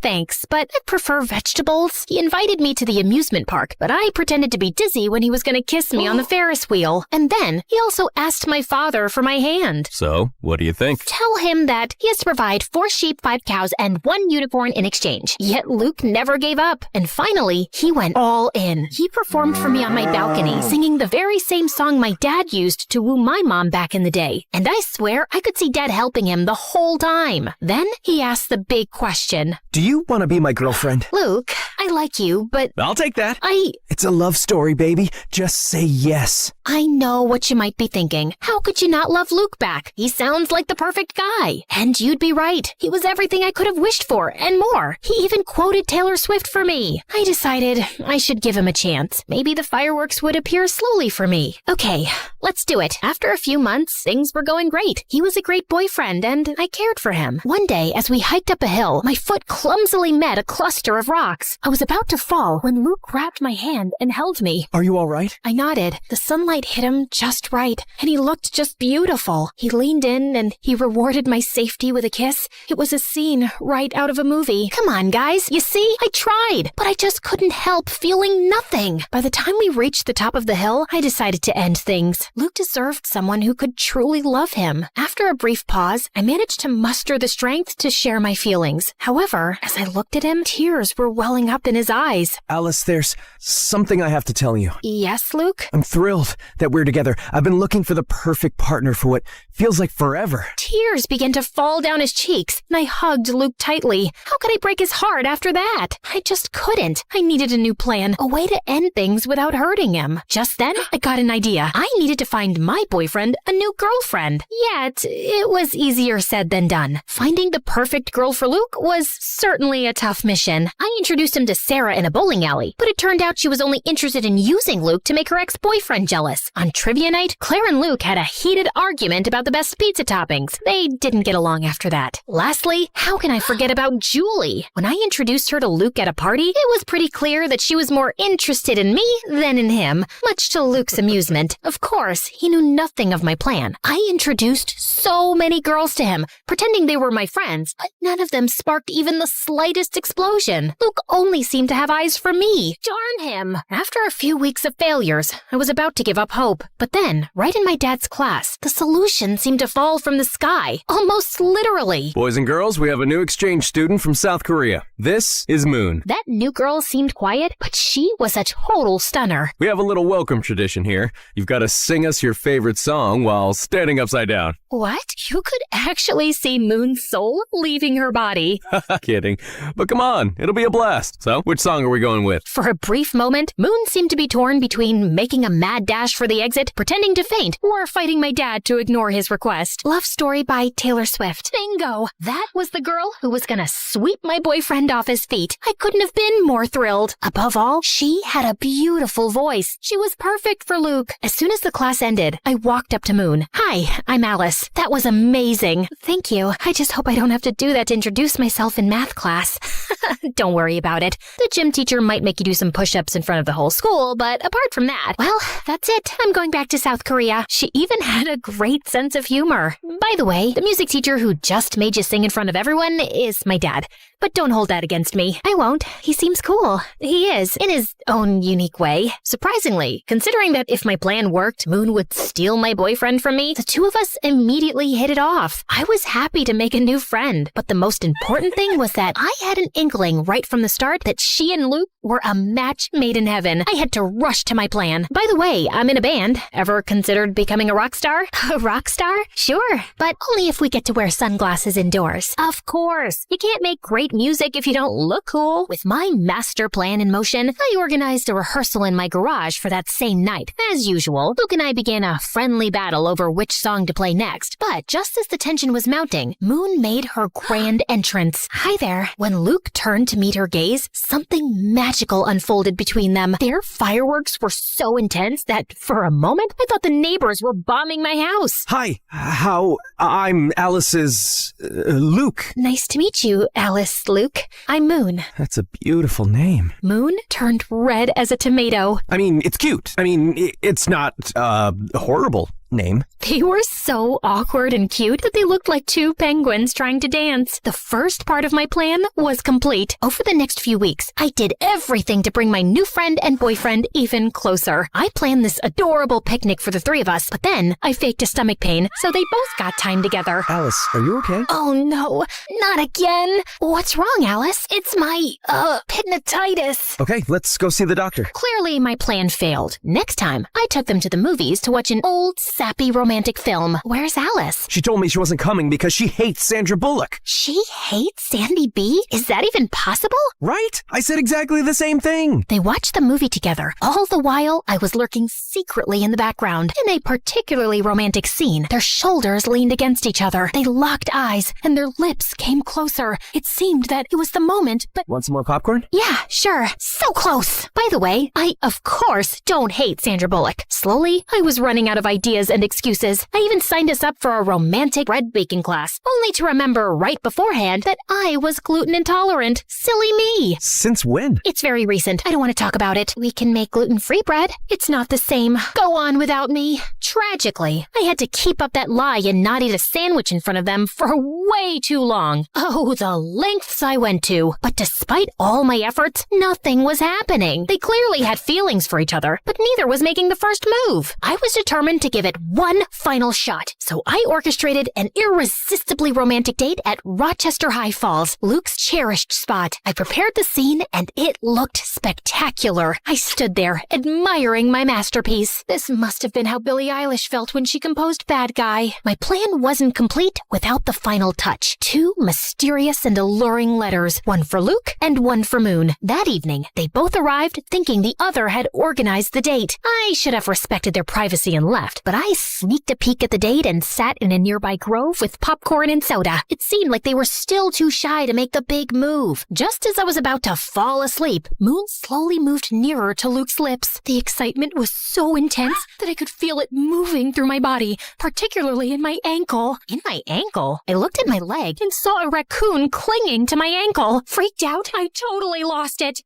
Thanks, but I prefer vegetables. He invited me to the amusement park, but I pretended to be dizzy when he was going to kiss me on the Ferris wheel. And then he also asked my father for my hand. So, what do you think? Tell him that he has to provide 4 sheep, 5 cows, and 1 unicorn in exchange. Yet Luke never gave up. And finally, he went all in. He performed for me on my balcony, singing the very same song my dad used to woo my mom back in the day. And I swear I could see Dad helping him the whole time. Then he asked the big question. Do you want to be my girlfriend? Luke, I like you, but I'll take that. I It's a love story, baby. Just say yes. I know what you might be thinking. How could you not love Luke back? He sounds like the perfect guy. And you'd be right. He was everything I could have wished for, and more. He even quoted Taylor Swift for me. I decided I should give him a chance. Maybe the fireworks would appear slowly for me. Okay, let's do it. After a few months, things were going great. He was a great boyfriend, and I cared for him. One day, as we hiked up a hill, my foot clumsily met a cluster of rocks. I was about to fall when Luke grabbed my hand and held me. Are you all right? I nodded. The sunlight hit him just right, and he looked just beautiful. He leaned in, and he rewarded my safety with a kiss. It was a scene right out of a movie. Come on, guys. You see? I tried, but I just couldn't help feeling nothing. By the time we reached the top of the hill, I decided to end things. Luke deserved someone who could truly love him. After a brief pause, I managed to muster the strength to share my feelings. However, as I looked at him, tears were welling up in his eyes. Alice, there's something I have to tell you. Yes, Luke? I'm thrilled that we're together. I've been looking for the perfect partner for what feels like forever. Tears began to fall down his cheeks, and I hugged Luke tightly. How could I break his heart after that? I just couldn't. I needed a new plan, a way to end things without hurting him. Just then, I got an idea. I needed to find my boyfriend a new girlfriend. Yet, it was easier said than done. Finding the perfect girl for Luke was certainly a tough mission. I introduced him to Sarah in a bowling alley, but it turned out she was only interested in using Luke to make her ex-boyfriend jealous. On trivia night, Claire and Luke had a heated argument about the best pizza toppings. They didn't get along after that. Lastly, how can I forget about Julie? When I introduced her to Luke at a party, it was pretty clear that she was more interested in me than in him, much to Luke's amusement. Of course, he knew nothing of my plan. I introduced so many girls to him, pretending they were my friends, but none of them sparked even the slightest explosion. Luke only seemed to have eyes for me. Darn him! After a few weeks of failures, I was about to give up hope. But then, right in my dad's class, the solution seemed to fall from the sky, almost literally. Boys and girls, we have a new exchange student from South Korea. This is Moon. That new girl seemed quiet, but she was a total stunner. We have a little welcome tradition here. You've got to sing us your favorite song while standing upside down. What? You could actually see Moon's soul leaving her body. Kidding. But come on, it'll be a blast. So, which song are we going with? For a brief moment, Moon seemed to be torn between making a mad dash for the exit, pretending to faint, or fighting my dad to ignore his request. Love Story by Taylor Swift. Bingo! That was the girl who was gonna sweep my boyfriend off his feet. I couldn't have been more thrilled. Above all, she had a beautiful voice. She was perfect for Luke. As soon as the class ended, I walked up to Moon. Hi, I'm Alice. That was amazing. Thank you. I just hope I don't have to do that to introduce myself in math class. Don't worry about it. The gym teacher might make you do some push-ups in front of the whole school, but apart from that, well, that's it. I'm going back to South Korea. She even had a great sense of humor. By the way, the music teacher who just made you sing in front of everyone is my dad. But don't hold that against me. I won't. He seems cool. He is, in his own unique way. Surprisingly, considering that if my plan worked, Moon would steal my boyfriend from me, the two of us immediately hit it off. I was happy to make a new friend, but the most important thing was that I had an inkling right from the start that she and Luke were a match made in heaven. I had to rush to my plan. By the way, I'm in a band. Ever considered becoming a rock star? A rock star? Sure, but only if we get to wear sunglasses indoors. Of course. You can't make great music if you don't look cool. With my master plan in motion, I organized a rehearsal in my garage for that same night. As usual, Luke and I began a friendly battle over which song to play next. But just as the tension was mounting, Moon made her grand entrance. Hi there. When Luke turned to meet her gaze, something magical unfolded between them. Their fireworks were so intense that, for a moment, I thought the neighbors were bombing my house. Hi, I'm Alice's Luke. Nice to meet you, Alice, Luke. I'm Moon. That's a beautiful name. Moon turned red as a tomato. I mean, it's cute. I mean, it's not, horrible name. They were so awkward and cute that they looked like two penguins trying to dance. The first part of my plan was complete. Over the next few weeks, I did everything to bring my new friend and boyfriend even closer. I planned this adorable picnic for the three of us, but then I faked a stomach pain, so they both got time together. Alice, are you okay? Oh no, not again. What's wrong, Alice? It's my, pigmatitis. Okay, let's go see the doctor. Clearly, my plan failed. Next time, I took them to the movies to watch an old, sappy romantic film. Where's Alice? She told me she wasn't coming because she hates Sandra Bullock. She hates Sandy B? Is that even possible? Right? I said exactly the same thing. They watched the movie together. All the while, I was lurking secretly in the background. In a particularly romantic scene, their shoulders leaned against each other. They locked eyes, and their lips came closer. It seemed that it was the moment, but... Want some more popcorn? Yeah, sure. So close. By the way, I, of course, don't hate Sandra Bullock. Slowly, I was running out of ideas and excuses. I even signed us up for a romantic bread baking class, only to remember right beforehand that I was gluten intolerant. Silly me. Since when? It's very recent. I don't want to talk about it. We can make gluten-free bread. It's not the same. Go on without me. Tragically, I had to keep up that lie and not eat a sandwich in front of them for way too long. Oh, the lengths I went to. But despite all my efforts, nothing was happening. They clearly had feelings for each other, but neither was making the first move. I was determined to give it one final shot, so I orchestrated an irresistibly romantic date at Rochester High Falls, Luke's cherished spot. I prepared the scene, and it looked spectacular. I stood there, admiring my masterpiece. This must have been how Billie Eilish felt when she composed Bad Guy. My plan wasn't complete without the final touch. Two mysterious and alluring letters, one for Luke and one for Moon. That evening, they both arrived thinking the other had organized the date. I should have respected their privacy and left, but I sneaked a peek at the date and sat in a nearby grove with popcorn and soda. It seemed like they were still too shy to make the big move. Just as I was about to fall asleep, Moon slowly moved nearer to Luke's lips. The excitement was so intense that I could feel it moving through my body, particularly in my ankle. In my ankle? I looked at my leg and saw a raccoon clinging to my ankle. Freaked out, I totally lost it.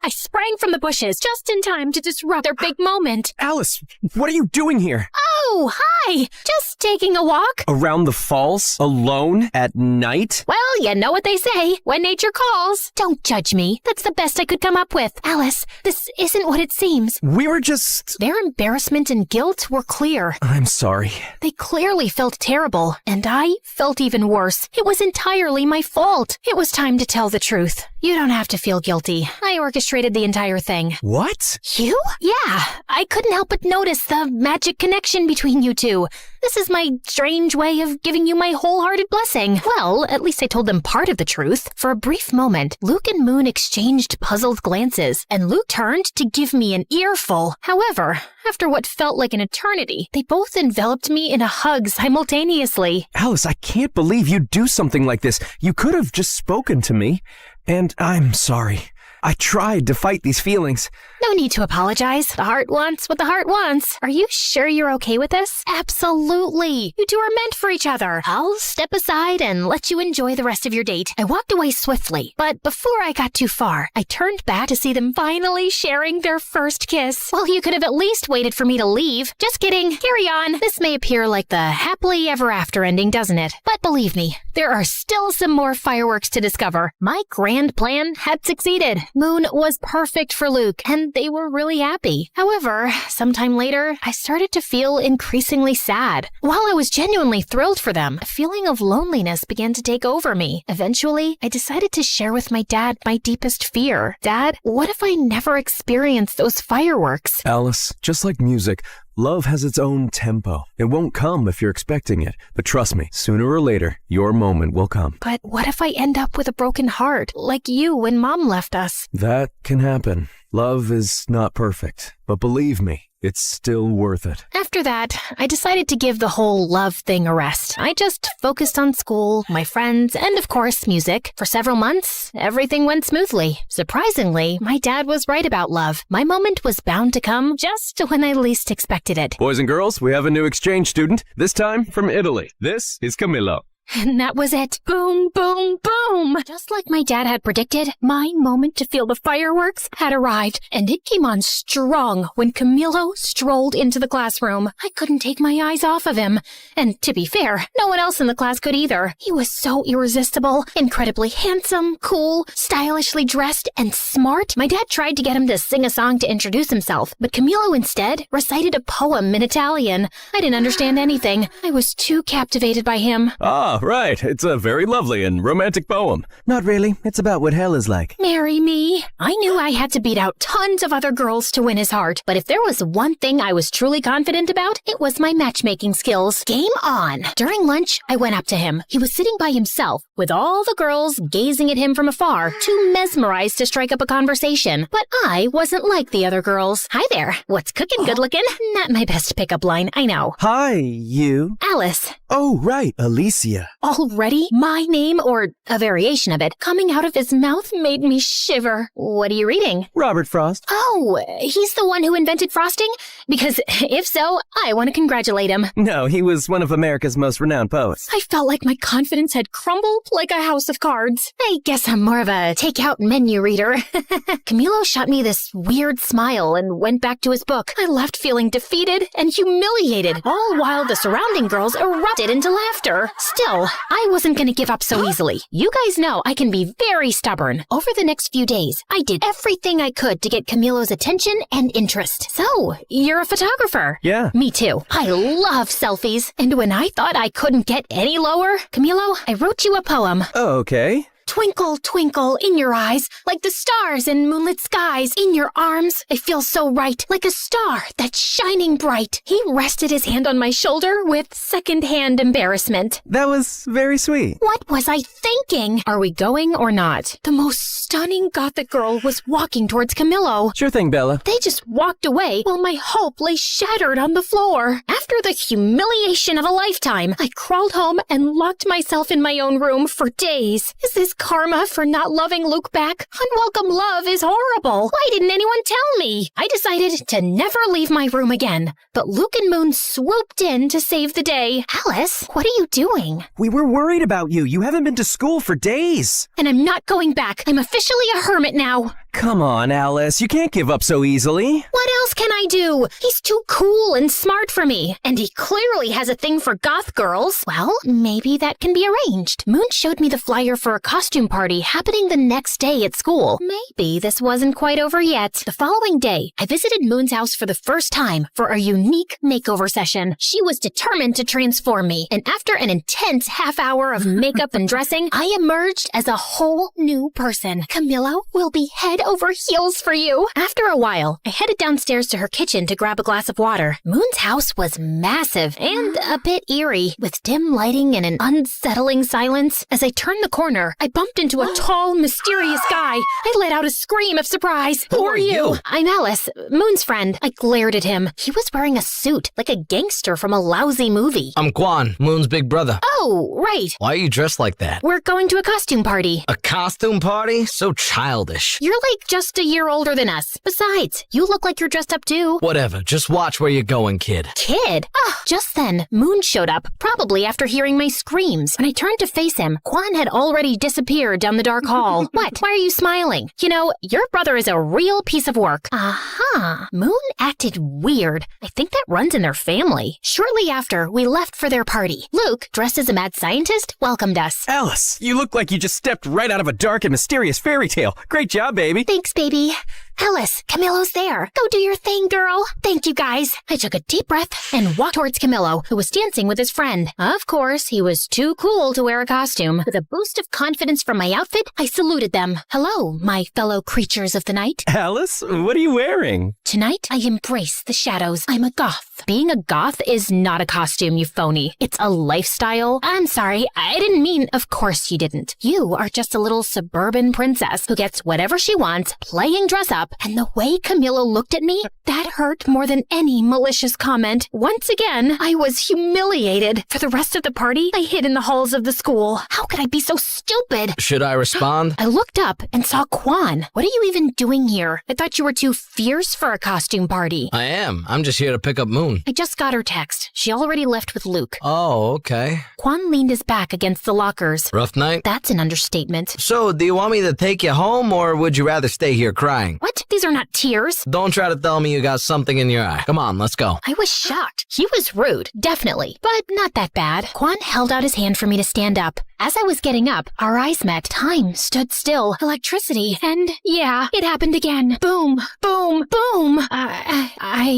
I sprang from the bushes just in time to disrupt their big moment. Alice, what are you doing here? Oh, hi! Just taking a walk. Around the falls? Alone? At night? Well, you know what they say, when nature calls. Don't judge me. That's the best I could come up with. Alice, this isn't what it seems. We were just... Their embarrassment and guilt were clear. I'm sorry. They clearly felt terrible, and I felt even worse. It was entirely my fault. It was time to tell the truth. You don't have to feel guilty. I orchestrated the entire thing. What? You? Yeah. I couldn't help but notice the magic connection between you two. This is my strange way of giving you my wholehearted blessing. Well, at least I told them part of the truth. For a brief moment, Luke and Moon exchanged puzzled glances, and Luke turned to give me an earful. However, after what felt like an eternity, they both enveloped me in a hug simultaneously. Alice, I can't believe you'd do something like this. You could have just spoken to me. And I'm sorry. I tried to fight these feelings. No need to apologize. The heart wants what the heart wants. Are you sure you're okay with this? Absolutely. You two are meant for each other. I'll step aside and let you enjoy the rest of your date. I walked away swiftly, but before I got too far, I turned back to see them finally sharing their first kiss. Well, you could have at least waited for me to leave. Just kidding. Carry on. This may appear like the happily ever after ending, doesn't it? But believe me, there are still some more fireworks to discover. My grand plan had succeeded. Moon was perfect for Luke, and they were really happy. However, sometime later, I started to feel increasingly sad. While I was genuinely thrilled for them, a feeling of loneliness began to take over me. Eventually, I decided to share with my dad my deepest fear. Dad, what if I never experienced those fireworks? Alice, just like music, love has its own tempo. It won't come if you're expecting it. But trust me, sooner or later, your moment will come. But what if I end up with a broken heart, like you when Mom left us? That can happen. Love is not perfect, but believe me, it's still worth it. After that, I decided to give the whole love thing a rest. I just focused on school, my friends, and of course, music. For several months, everything went smoothly. Surprisingly, my dad was right about love. My moment was bound to come just when I least expected it. Boys and girls, we have a new exchange student, this time from Italy. This is Camillo. And that was it. Boom, boom, boom. Just like my dad had predicted, my moment to feel the fireworks had arrived, and it came on strong when Camilo strolled into the classroom. I couldn't take my eyes off of him. And to be fair, no one else in the class could either. He was so irresistible, incredibly handsome, cool, stylishly dressed, and smart. My dad tried to get him to sing a song to introduce himself, but Camilo instead recited a poem in Italian. I didn't understand anything. I was too captivated by him. Ah, right. It's a very lovely and romantic poem. Not really. It's about what hell is like. Marry me. I knew I had to beat out tons of other girls to win his heart, but if there was one thing I was truly confident about, it was my matchmaking skills. Game on. During lunch, I went up to him. He was sitting by himself, with all the girls gazing at him from afar, too mesmerized to strike up a conversation. But I wasn't like the other girls. Hi there. What's cooking, good looking? Not my best pickup line, I know. Hi, you. Alice. Oh, right, Alicia. Already? My name, or a variation of it, coming out of his mouth made me shiver. What are you reading? Robert Frost. Oh, he's the one who invented frosting? Because if so, I want to congratulate him. No, he was one of America's most renowned poets. I felt like my confidence had crumbled like a house of cards. I guess I'm more of a take-out menu reader. Camilo shot me this weird smile and went back to his book. I left feeling defeated and humiliated, all while the surrounding girls erupted into laughter. Still, I wasn't going to give up so easily. You guys know I can be very stubborn. Over the next few days, I did everything I could to get Camilo's attention and interest. So, you're a photographer? Yeah. Me too. I love selfies. And when I thought I couldn't get any lower, Camilo, I wrote you a poem. Oh, okay. Twinkle, twinkle in your eyes, like the stars in moonlit skies. In your arms, I feel so right, like a star that's shining bright. He rested his hand on my shoulder with second-hand embarrassment. That was very sweet. What was I thinking? Are we going or not? The most stunning gothic girl was walking towards Camilo. Sure thing, Bella. They just walked away while my hope lay shattered on the floor. After the humiliation of a lifetime, I crawled home and locked myself in my own room for days. Is this karma for not loving Luke back? Unwelcome love is horrible. Why didn't anyone tell me? I decided to never leave my room again. But Luke and Moon swooped in to save the day. Alice, what are you doing? We were worried about you. You haven't been to school for days. And I'm not going back. I'm officially a hermit now. Come on, Alice. You can't give up so easily. What else can I do? He's too cool and smart for me. And he clearly has a thing for goth girls. Well, maybe that can be arranged. Moon showed me the flyer for a costume party happening the next day at school. Maybe this wasn't quite over yet. The following day, I visited Moon's house for the first time for a unique makeover session. She was determined to transform me. And after an intense half hour of makeup and dressing, I emerged as a whole new person. Camilo will be head over heels for you. After a while, I headed downstairs to her kitchen to grab a glass of water. Moon's house was massive and a bit eerie, with dim lighting and an unsettling silence. As I turned the corner, I bumped into a tall, mysterious guy. I let out a scream of surprise. Who are you? I'm Alice, Moon's friend. I glared at him. He was wearing a suit, like a gangster from a lousy movie. I'm Quan, Moon's big brother. Oh, right. Why are you dressed like that? We're going to a costume party. A costume party? So childish. You're like just a year older than us. Besides, you look like you're dressed up too. Whatever, just watch where you're going, kid. Kid? Just then, Moon showed up, probably after hearing my screams. When I turned to face him, Quan had already disappeared down the dark hall. What? Why are you smiling? You know, your brother is a real piece of work. Aha. Moon acted weird. I think that runs in their family. Shortly after, we left for their party. Luke, dressed as a mad scientist, welcomed us. Alice, you look like you just stepped right out of a dark and mysterious fairy tale. Great job, baby. Thanks, baby. Alice, Camillo's there. Go do your thing, girl. Thank you, guys. I took a deep breath and walked towards Camillo, who was dancing with his friend. Of course, he was too cool to wear a costume. With a boost of confidence from my outfit, I saluted them. Hello, my fellow creatures of the night. Alice, what are you wearing? Tonight, I embrace the shadows. I'm a goth. Being a goth is not a costume, you phony. It's a lifestyle. I'm sorry, I didn't mean, of course you didn't. You are just a little suburban princess who gets whatever she wants, playing dress up, and the way Camillo looked at me, that hurt more than any malicious comment. Once again, I was humiliated. For the rest of the party, I hid in the halls of the school. How could I be so stupid? Should I respond? I looked up and saw Quan. What are you even doing here? I thought you were too fierce for a costume party. I am. I'm just here to pick up Moon. I just got her text. She already left with Luke. Oh, okay. Quan leaned his back against the lockers. Rough night? That's an understatement. So, do you want me to take you home, or would you rather stay here crying? What? These are not tears. Don't try to tell me you got something in your eye. Come on, let's go. I was shocked. He was rude, definitely, but not that bad. Quan held out his hand for me to stand up. As I was getting up, our eyes met. Time stood still. Electricity. And yeah, it happened again. Boom, boom, boom.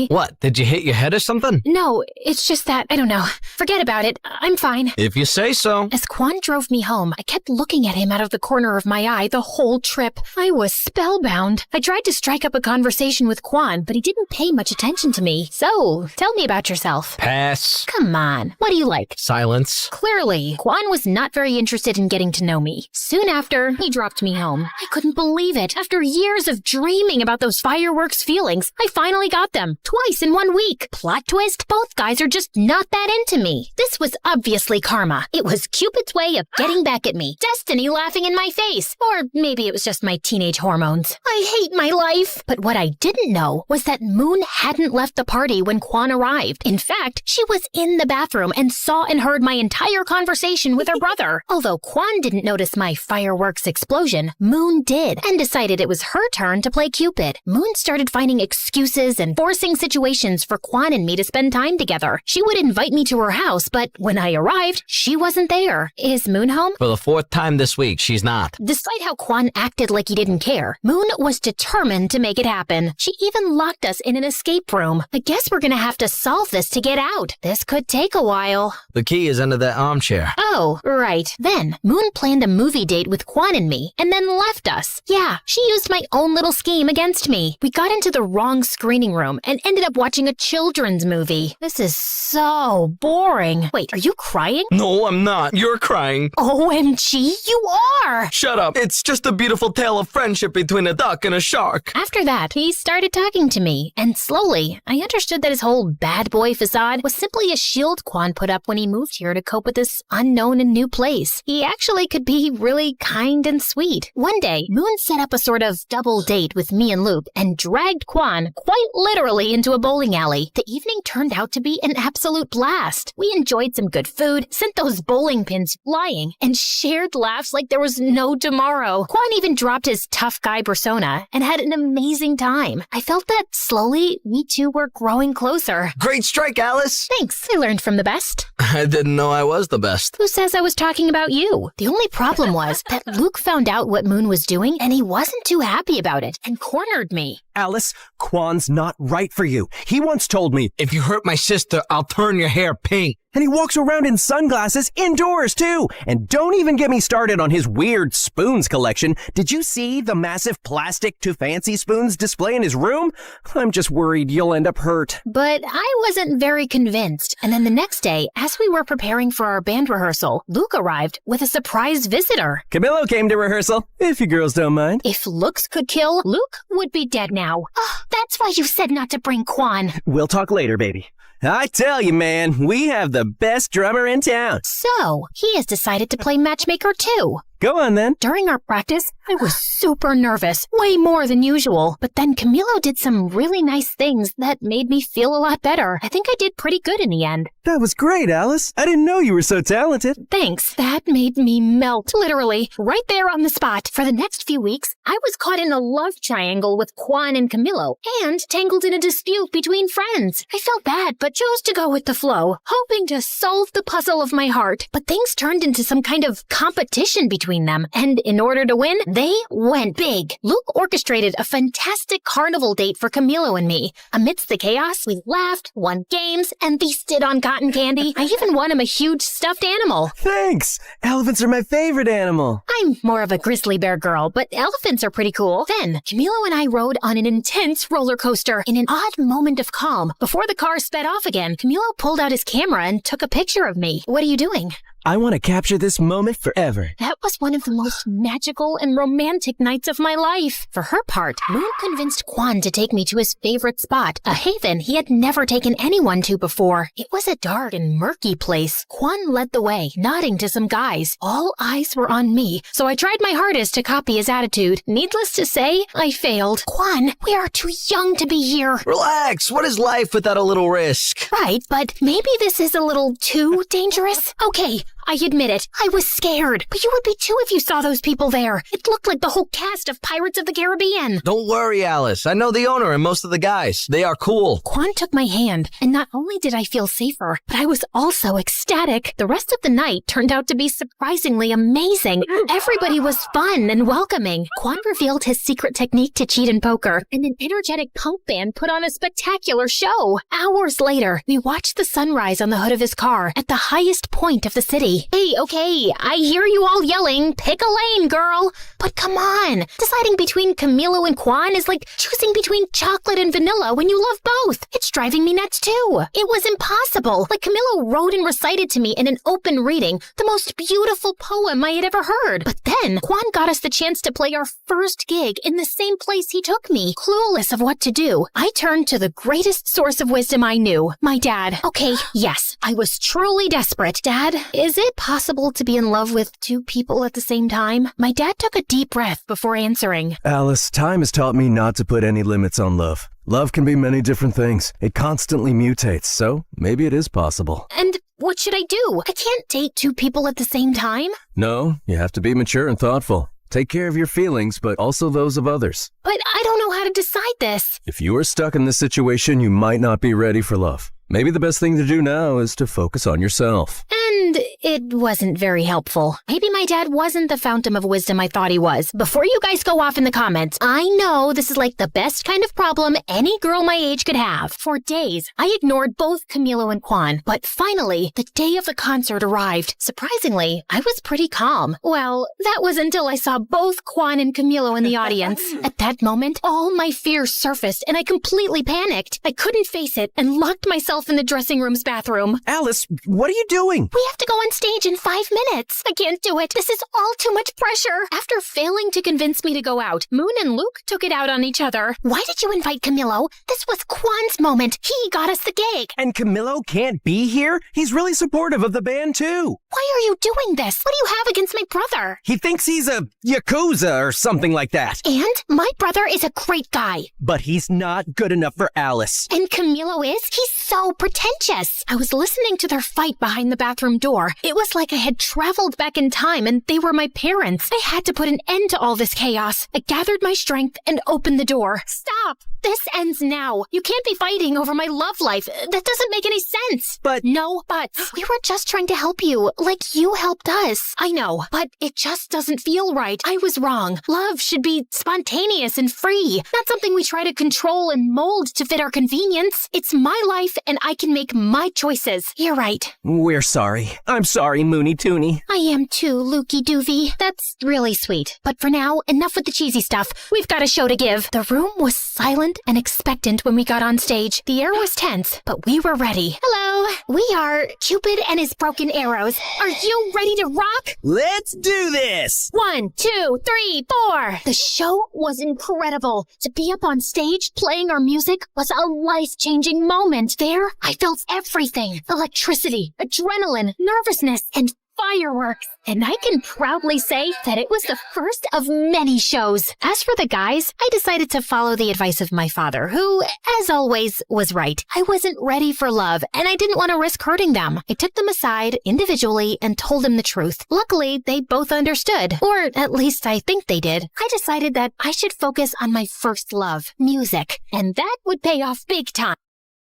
What? Did you hit your head or something? No, it's just that, I don't know. Forget about it. I'm fine. If you say so. As Quan drove me home, I kept looking at him out of the corner of my eye the whole trip. I was spellbound. I tried to strike up a conversation with Quan, but he didn't pay much attention to me. So, tell me about yourself. Pass. Come on. What do you like? Silence. Clearly, Quan was not very interested in getting to know me. Soon after, he dropped me home. I couldn't believe it. After years of dreaming about those fireworks feelings, I finally got them. Twice in 1 week. Plot twist, both guys are just not that into me. This was obviously karma. It was Cupid's way of getting back at me. Destiny laughing in my face. Or maybe it was just my teenage hormones. I hate my life. But what I didn't know was that Moon hadn't left the party when Quan arrived. In fact, she was in the bathroom and saw and heard my entire conversation with her brother. Although Quan didn't notice my fireworks explosion, Moon did, and decided it was her turn to play Cupid. Moon started finding excuses and forcing situations for Quan and me to spend time together. She would invite me to her house, but when I arrived, she wasn't there. Is Moon home? For the 4th time this week, she's not. Despite how Quan acted like he didn't care, Moon was determined to make it happen. She even locked us in an escape room. I guess we're gonna have to solve this to get out. This could take a while. The key is under that armchair. Oh, right. Then, Moon planned a movie date with Quan and me, and then left us. Yeah, she used my own little scheme against me. We got into the wrong screening room and ended up watching a children's movie. This is so boring. Wait, are you crying? No, I'm not. You're crying. OMG, you are! Shut up. It's just a beautiful tale of friendship between a duck and a shark. After that, he started talking to me, and slowly, I understood that his whole bad boy facade was simply a shield Quan put up when he moved here to cope with this unknown and new place. He actually could be really kind and sweet. One day, Moon set up a sort of double date with me and Luke and dragged Quan quite literally into a bowling alley. The evening turned out to be an absolute blast. We enjoyed some good food, sent those bowling pins flying, and shared laughs like there was no tomorrow. Quan even dropped his tough guy persona and had an amazing time. I felt that slowly we two were growing closer. Great strike, Alice. Thanks. I learned from the best. I didn't know I was the best. Who says I was talking about you? The only problem was that Luke found out what Moon was doing and he wasn't too happy about it and cornered me. Alice, Quan's not right for you. He once told me, if you hurt my sister, I'll turn your hair pink. And he walks around in sunglasses indoors, too. And don't even get me started on his weird spoons collection. Did you see the massive plastic to fancy spoons display in his room? I'm just worried you'll end up hurt. But I wasn't very convinced. And then the next day, as we were preparing for our band rehearsal, Luke arrived with a surprise visitor. Camillo came to rehearsal, if you girls don't mind. If looks could kill, Luke would be dead now. Oh, that's why you said not to bring Quan. We'll talk later, baby. I tell you, man, we have the best drummer in town. So, he has decided to play matchmaker too. Go on then. During our practice, I was super nervous, way more than usual. But then Camilo did some really nice things that made me feel a lot better. I think I did pretty good in the end. That was great, Alice. I didn't know you were so talented. Thanks. That made me melt, literally, right there on the spot. For the next few weeks, I was caught in a love triangle with Quan and Camilo, and tangled in a dispute between friends. I felt bad, but chose to go with the flow, hoping to solve the puzzle of my heart. But things turned into some kind of competition between them, and in order to win, they went big. Luke orchestrated a fantastic carnival date for Camilo and me. Amidst the chaos, we laughed, won games, and feasted on cotton candy. I even won him a huge stuffed animal. Thanks. Elephants are my favorite animal. I'm more of a grizzly bear girl, but elephants are pretty cool. Then, Camilo and I rode on an intense roller coaster in an odd moment of calm. Before the car sped off again, Camilo pulled out his camera and took a picture of me. What are you doing? I want to capture this moment forever. That was one of the most magical and romantic nights of my life. For her part, Moon convinced Quan to take me to his favorite spot, a haven he had never taken anyone to before. It was a dark and murky place. Quan led the way, nodding to some guys. All eyes were on me, so I tried my hardest to copy his attitude. Needless to say, I failed. Quan, we are too young to be here. Relax. What is life without a little risk? Right, but maybe this is a little too dangerous. Okay, I admit it. I was scared. But you would be too if you saw those people there. It looked like the whole cast of Pirates of the Caribbean. Don't worry, Alice. I know the owner and most of the guys. They are cool. Quan took my hand, and not only did I feel safer, but I was also ecstatic. The rest of the night turned out to be surprisingly amazing. Everybody was fun and welcoming. Quan revealed his secret technique to cheat in poker, and an energetic punk band put on a spectacular show. Hours later, we watched the sunrise on the hood of his car at the highest point of the city. Hey, okay, I hear you all yelling, pick a lane, girl. But come on, deciding between Camilo and Quan is like choosing between chocolate and vanilla when you love both. It's driving me nuts too. It was impossible. Like Camilo wrote and recited to me in an open reading the most beautiful poem I had ever heard. But then Quan got us the chance to play our first gig in the same place he took me. Clueless of what to do, I turned to the greatest source of wisdom I knew, my dad. Okay, yes, I was truly desperate. Dad, is it possible to be in love with two people at the same time? My dad took a deep breath before answering. Alice, time has taught me not to put any limits on love. Love can be many different things. It constantly mutates, so maybe it is possible. And what should I do? I can't date two people at the same time. No, you have to be mature and thoughtful. Take care of your feelings, but also those of others. But I don't know how to decide this. If you are stuck in this situation, you might not be ready for love. Maybe the best thing to do now is to focus on yourself. And it wasn't very helpful. Maybe my dad wasn't the fountain of wisdom I thought he was. Before you guys go off in the comments, I know this is like the best kind of problem any girl my age could have. For days, I ignored both Camilo and Quan, but finally, the day of the concert arrived. Surprisingly, I was pretty calm. Well, that was until I saw both Quan and Camilo in the audience. At that moment, all my fears surfaced and I completely panicked. I couldn't face it and locked myself in the dressing room's bathroom. Alice, what are you doing? We have to go on stage in 5 minutes. I can't do it. This is all too much pressure. After failing to convince me to go out, Moon and Luke took it out on each other. Why did you invite Camilo? This was Quan's moment. He got us the gig. And Camilo can't be here? He's really supportive of the band too. Why are you doing this? What do you have against my brother? He thinks he's a Yakuza or something like that. And my brother is a great guy. But he's not good enough for Alice. And Camilo is? He's so pretentious. I was listening to their fight behind the bathroom door. It was like I had traveled back in time and they were my parents. I had to put an end to all this chaos. I gathered my strength and opened the door. Stop! This ends now. You can't be fighting over my love life. That doesn't make any sense. But... No buts. We were just trying to help you, like you helped us. I know, but it just doesn't feel right. I was wrong. Love should be spontaneous and free, not something we try to control and mold to fit our convenience. It's my life and I can make my choices. You're right. We're sorry. I'm sorry, Moony Toony. I am too, Lukey Doovie. That's really sweet. But for now, enough with the cheesy stuff. We've got a show to give. The room was silent and expectant when we got on stage. The air was tense, but we were ready. Hello, we are Cupid and his broken arrows. Are you ready to rock? Let's do this! 1, 2, 3, 4. The show was incredible. To be up on stage playing our music was a life-changing moment. There, I felt everything. Electricity, adrenaline, nervousness, and fireworks. And I can proudly say that it was the first of many shows. As for the guys, I decided to follow the advice of my father, who, as always, was right. I wasn't ready for love, and I didn't want to risk hurting them. I took them aside individually and told them the truth. Luckily, they both understood, or at least I think they did. I decided that I should focus on my first love, music, and that would pay off big time.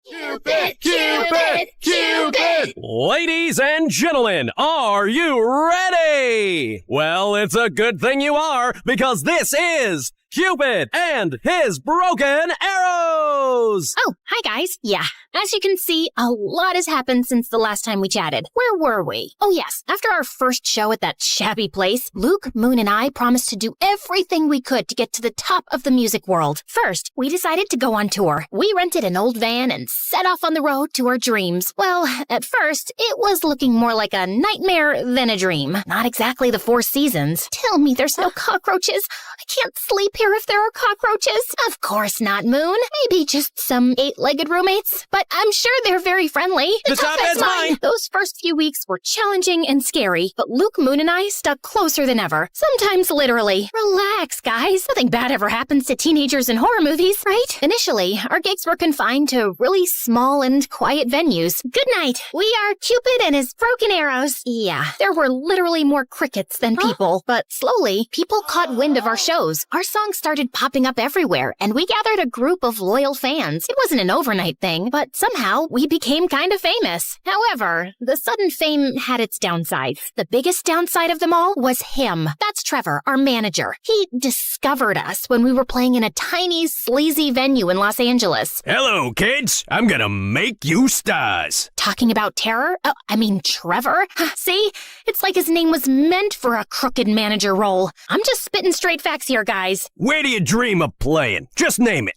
Cupid, Cupid, Cupid! Ladies and gentlemen, are you ready? Well, it's a good thing you are, because this is Cupid and his broken arrows! Oh, hi guys. Yeah, as you can see, a lot has happened since the last time we chatted. Where were we? Oh yes, after our first show at that shabby place, Luke, Moon, and I promised to do everything we could to get to the top of the music world. First, we decided to go on tour. We rented an old van and set off on the road to our dreams. Well, at first, it was looking more like a nightmare than a dream. Not exactly the Four Seasons. Tell me there's no cockroaches. I can't sleep here if there are cockroaches. Of course not, Moon. Maybe just some 8-legged roommates, but I'm sure they're very friendly. The top bed's mine! Those first few weeks were challenging and scary, but Luke, Moon, and I stuck closer than ever. Sometimes literally. Relax, guys. Nothing bad ever happens to teenagers in horror movies, right? Initially, our gigs were confined to really small and quiet venues. Good night. We are Cupid and his broken arrows. Yeah, there were literally more crickets than people, but slowly, people caught wind of our shows. Our songs started popping up everywhere, and we gathered a group of loyal fans. It wasn't an overnight thing, but somehow we became kind of famous. However, the sudden fame had its downsides. The biggest downside of them all was him. That's Trevor, our manager. He discovered us when we were playing in a tiny, sleazy venue in Los Angeles. Hello, kids. I'm gonna make you stars. Talking about terror? Oh, I mean Trevor? See? It's like his name was meant for a crooked manager role. I'm just spitting straight facts here, guys. Where do you dream of playing? Just name it.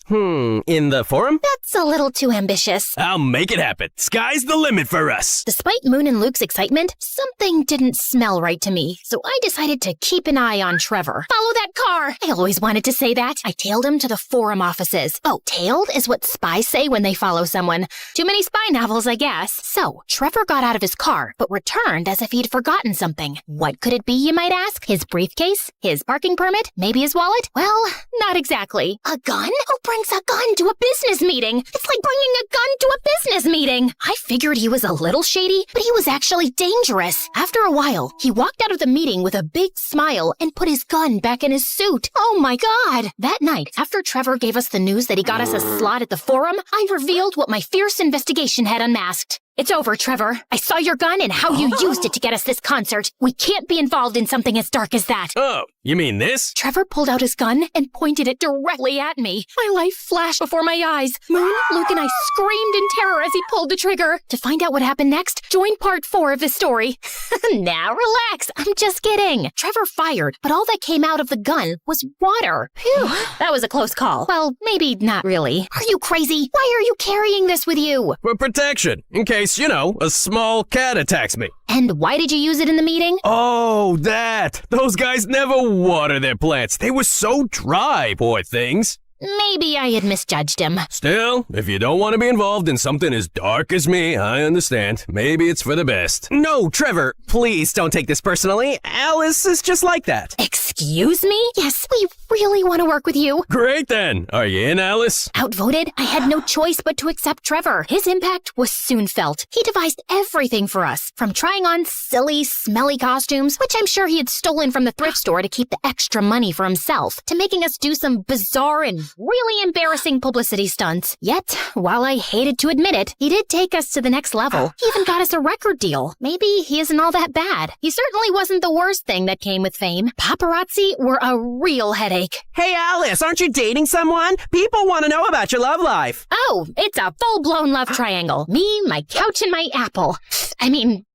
In the forum? That's a little too ambitious. I'll make it happen. Sky's the limit for us. Despite Moon and Luke's excitement, something didn't smell right to me, so I decided to keep an eye on Trevor. Follow that car! I always wanted to say that. I tailed him to the forum offices. Oh, tailed is what spies say when they follow someone. Too many spy novels, I guess. So, Trevor got out of his car, but returned as if he'd forgotten something. What could it be, you might ask? His briefcase? His parking permit? Maybe his wallet? Well, not exactly. A gun? Who brings a gun to a business meeting? It's like bringing a gun to a business meeting. I figured he was a little shady, but he was actually dangerous. After a while, he walked out of the meeting with a big smile and put his gun back in his suit. Oh my God! That night, after Trevor gave us the news that he got us a slot at the forum, I revealed what my fierce investigation had unmasked. It's over, Trevor. I saw your gun and how you used it to get us this concert. We can't be involved in something as dark as that. Oh, you mean this? Trevor pulled out his gun and pointed it directly at me. My life flashed before my eyes. Moon, Luke, and I screamed in terror as he pulled the trigger. To find out what happened next, join part 4 of this story. Now relax, I'm just kidding. Trevor fired, but all that came out of the gun was water. Phew, that was a close call. Well, maybe not really. Are you crazy? Why are you carrying this with you? For protection, in case, a small cat attacks me. And why did you use it in the meeting? Oh, that! Those guys never water their plants. They were so dry, poor things. Maybe I had misjudged him. Still, if you don't want to be involved in something as dark as me, I understand. Maybe it's for the best. No, Trevor, please don't take this personally. Alice is just like that. Excuse me? Yes, we really want to work with you. Great then. Are you in, Alice? Outvoted, I had no choice but to accept Trevor. His impact was soon felt. He devised everything for us, from trying on silly, smelly costumes, which I'm sure he had stolen from the thrift store to keep the extra money for himself, to making us do some bizarre and really embarrassing publicity stunts. Yet, while I hated to admit it, he did take us to the next level. He even got us a record deal. Maybe he isn't all that bad. He certainly wasn't the worst thing that came with fame. Paparazzi were a real headache. Hey, Alice, aren't you dating someone? People want to know about your love life. Oh, it's a full-blown love triangle. Me, my couch, and my Apple.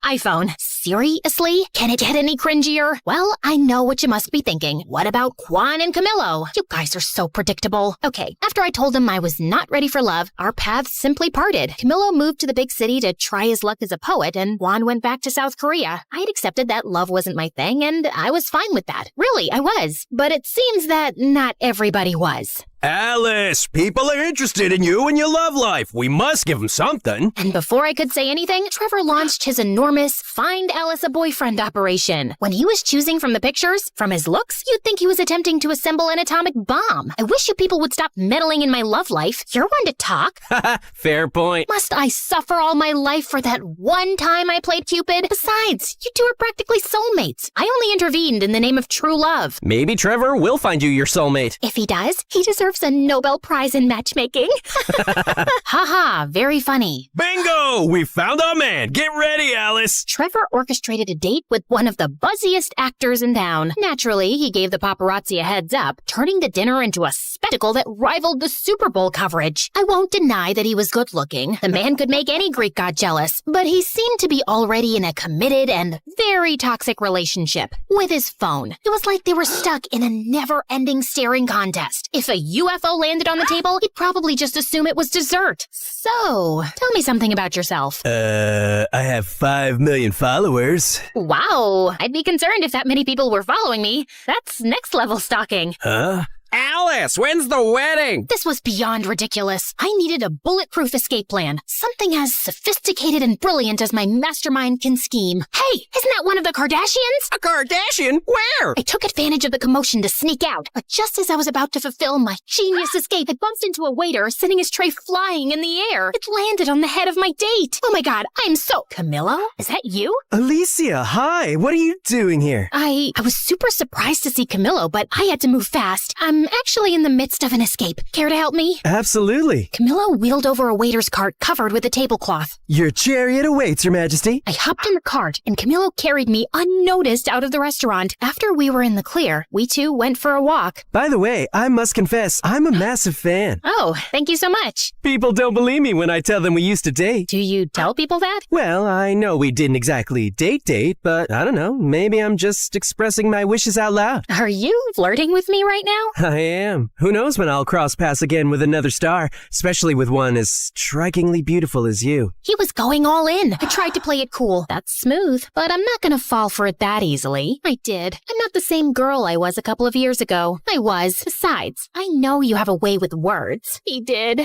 iPhone. Seriously? Can it get any cringier? Well, I know what you must be thinking. What about Quan and Camillo? You guys are so predictable. Okay, after I told him I was not ready for love, our paths simply parted. Camillo moved to the big city to try his luck as a poet, and Quan went back to South Korea. I had accepted that love wasn't my thing, and I was fine with that. Really, I was. But it seems that not everybody was. Alice, people are interested in you and your love life. We must give them something. And before I could say anything, Trevor launched his enormous Find Alice a Boyfriend operation. When he was choosing from the pictures, from his looks, you'd think he was attempting to assemble an atomic bomb. I wish you people would stop meddling in my love life. You're one to talk. Fair point. Must I suffer all my life for that one time I played Cupid? Besides, you two are practically soulmates. I only intervened in the name of true love. Maybe Trevor will find you your soulmate. If he does, he deserves a Nobel Prize in matchmaking. Haha, very funny. Bingo! We found our man. Get ready, Alice. Trevor orchestrated a date with one of the buzziest actors in town. Naturally, he gave the paparazzi a heads up, turning the dinner into a spectacle that rivaled the Super Bowl coverage. I won't deny that he was good looking. The man could make any Greek god jealous, but he seemed to be already in a committed and very toxic relationship with his phone. It was like they were stuck in a never-ending staring contest. If a UFO landed on the table, he'd probably just assume it was dessert. So, tell me something about yourself. I have 5 million followers. Wow, I'd be concerned if that many people were following me. That's next level stalking. Huh? Alice, when's the wedding? This was beyond ridiculous. I needed a bulletproof escape plan. Something as sophisticated and brilliant as my mastermind can scheme. Hey, isn't that one of the Kardashians? A Kardashian? Where? I took advantage of the commotion to sneak out, but just as I was about to fulfill my genius escape, I bumped into a waiter sending his tray flying in the air. It landed on the head of my date. Oh my god, I'm so... Camillo? Is that you? Alicia, hi. What are you doing here? I was super surprised to see Camillo, but I had to move fast. I'm actually in the midst of an escape. Care to help me? Absolutely. Camillo wheeled over a waiter's cart covered with a tablecloth. Your chariot awaits, Your Majesty. I hopped in the cart, and Camillo carried me unnoticed out of the restaurant. After we were in the clear, we two went for a walk. By the way, I must confess, I'm a massive fan. Oh, thank you so much. People don't believe me when I tell them we used to date. Do you tell people that? Well, I know we didn't exactly date, but I don't know, maybe I'm just expressing my wishes out loud. Are you flirting with me right now? I am. Who knows when I'll cross paths again with another star, especially with one as strikingly beautiful as you. He was going all in. I tried to play it cool. That's smooth, but I'm not gonna fall for it that easily. I did. I'm not the same girl I was a couple of years ago. I was. Besides, I know you have a way with words. He did.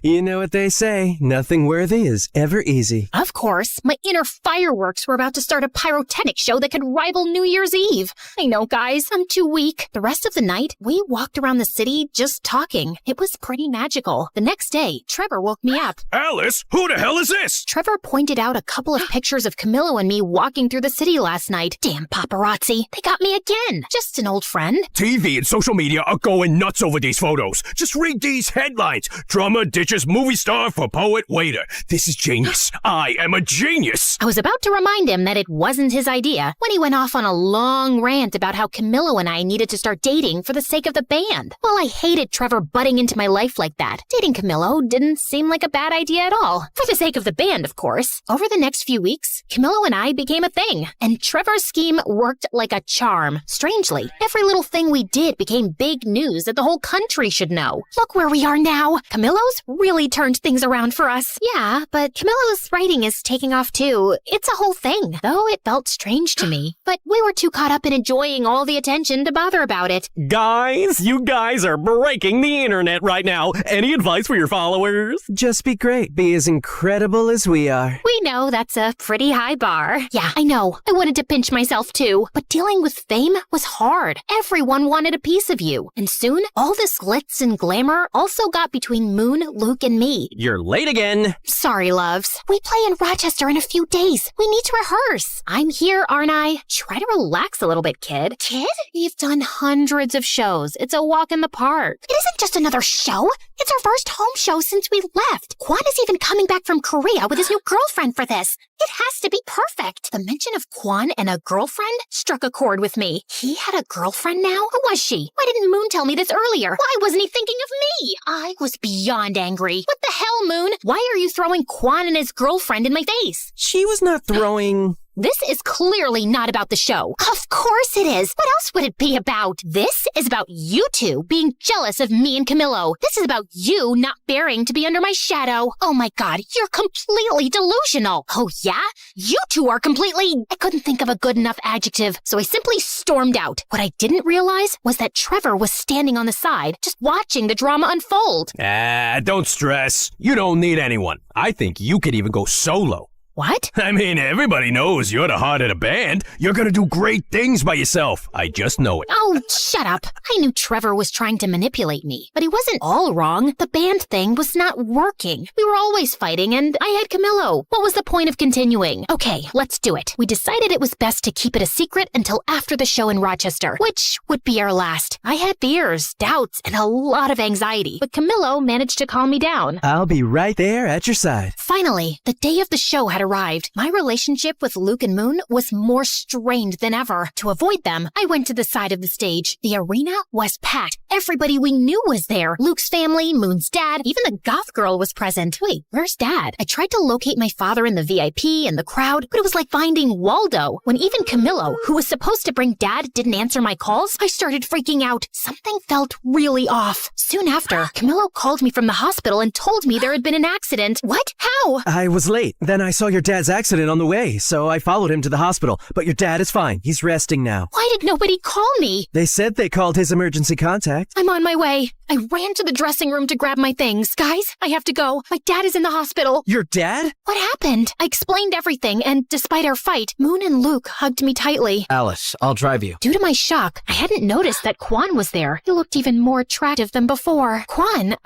You know what they say, nothing worthy is ever easy. Of course. My inner fireworks were about to start a pyrotechnic show that could rival New Year's Eve. I know, guys, I'm too weak. The rest of the night, we walked around the city just talking. It was pretty magical. The next day, Trevor woke me up. Alice, who the hell is this? Trevor pointed out a couple of pictures of Camillo and me walking through the city last night. Damn paparazzi. They got me again. Just an old friend. TV and social media are going nuts over these photos. Just read these headlines. Drummer ditches movie star for poet waiter. This is genius. I am a genius. I was about to remind him that it wasn't his idea when he went off on a long rant about how Camillo and I needed to start dating for the sake of the band. Well, I hated Trevor butting into my life like that. Dating Camillo didn't seem like a bad idea at all. For the sake of the band, of course. Over the next few weeks, Camillo and I became a thing, and Trevor's scheme worked like a charm. Strangely, every little thing we did became big news that the whole country should know. Look where we are now. Camillo's really turned things around for us. Yeah, but Camillo's writing is taking off too. It's a whole thing, though it felt strange to me. But we were too caught up in enjoying all the attention to bother about it. Guys, you guys are breaking the internet right now. Any advice for your followers? Just be great. Be as incredible as we are. We know that's a pretty high bar. Yeah, I know. I wanted to pinch myself too. But dealing with fame was hard. Everyone wanted a piece of you. And soon, all this glitz and glamour also got between Moon, Luke, and me. You're late again. Sorry, loves. We play in Rochester in a few days. We need to rehearse. I'm here, aren't I? Try to relax a little bit, kid. Kid? We've done hundreds of shows. It's a walk in the park. It isn't just another show. It's our first home show since we left. Quan is even coming back from Korea with his new girlfriend for this. It has to be perfect. The mention of Quan and a girlfriend struck a chord with me. He had a girlfriend now? Who was she? Why didn't Moon tell me this earlier? Why wasn't he thinking of me? I was beyond angry. What the hell, Moon? Why are you throwing Quan and his girlfriend in my face? She was not throwing This is clearly not about the show. Of course it is. What else would it be about? This is about you two being jealous of me and Camillo. This is about you not bearing to be under my shadow. Oh my God, you're completely delusional. Oh yeah? You two are completely... I couldn't think of a good enough adjective, so I simply stormed out. What I didn't realize was that Trevor was standing on the side, just watching the drama unfold. Don't stress. You don't need anyone. I think you could even go solo. What? I mean, everybody knows you're the heart of the band. You're gonna do great things by yourself. I just know it. Oh, shut up. I knew Trevor was trying to manipulate me, but he wasn't all wrong. The band thing was not working. We were always fighting, and I had Camillo. What was the point of continuing? Okay, let's do it. We decided it was best to keep it a secret until after the show in Rochester, which would be our last. I had fears, doubts, and a lot of anxiety, but Camillo managed to calm me down. I'll be right there at your side. Finally, the day of the show had arrived. My relationship with Luke and Moon was more strained than ever. To avoid them, I went to the side of the stage. The arena was packed. Everybody we knew was there. Luke's family, Moon's dad, even the goth girl was present. Wait, where's Dad? I tried to locate my father in the VIP and the crowd, but it was like finding Waldo. When even Camillo, who was supposed to bring Dad, didn't answer my calls, I started freaking out. Something felt really off. Soon after, Camillo called me from the hospital and told me there had been an accident. What? How? I was late. Then I saw your dad's accident on the way, so I followed him to the hospital. But your dad is fine. He's resting now. Why did nobody call me? They said they called his emergency contact. I'm on my way. I ran to the dressing room to grab my things. Guys, I have to go. My dad is in the hospital. Your dad? What happened? I explained everything, and despite our fight, Moon and Luke hugged me tightly. Alice, I'll drive you. Due to my shock, I hadn't noticed that Quan was there. He looked even more attractive than before. Quan,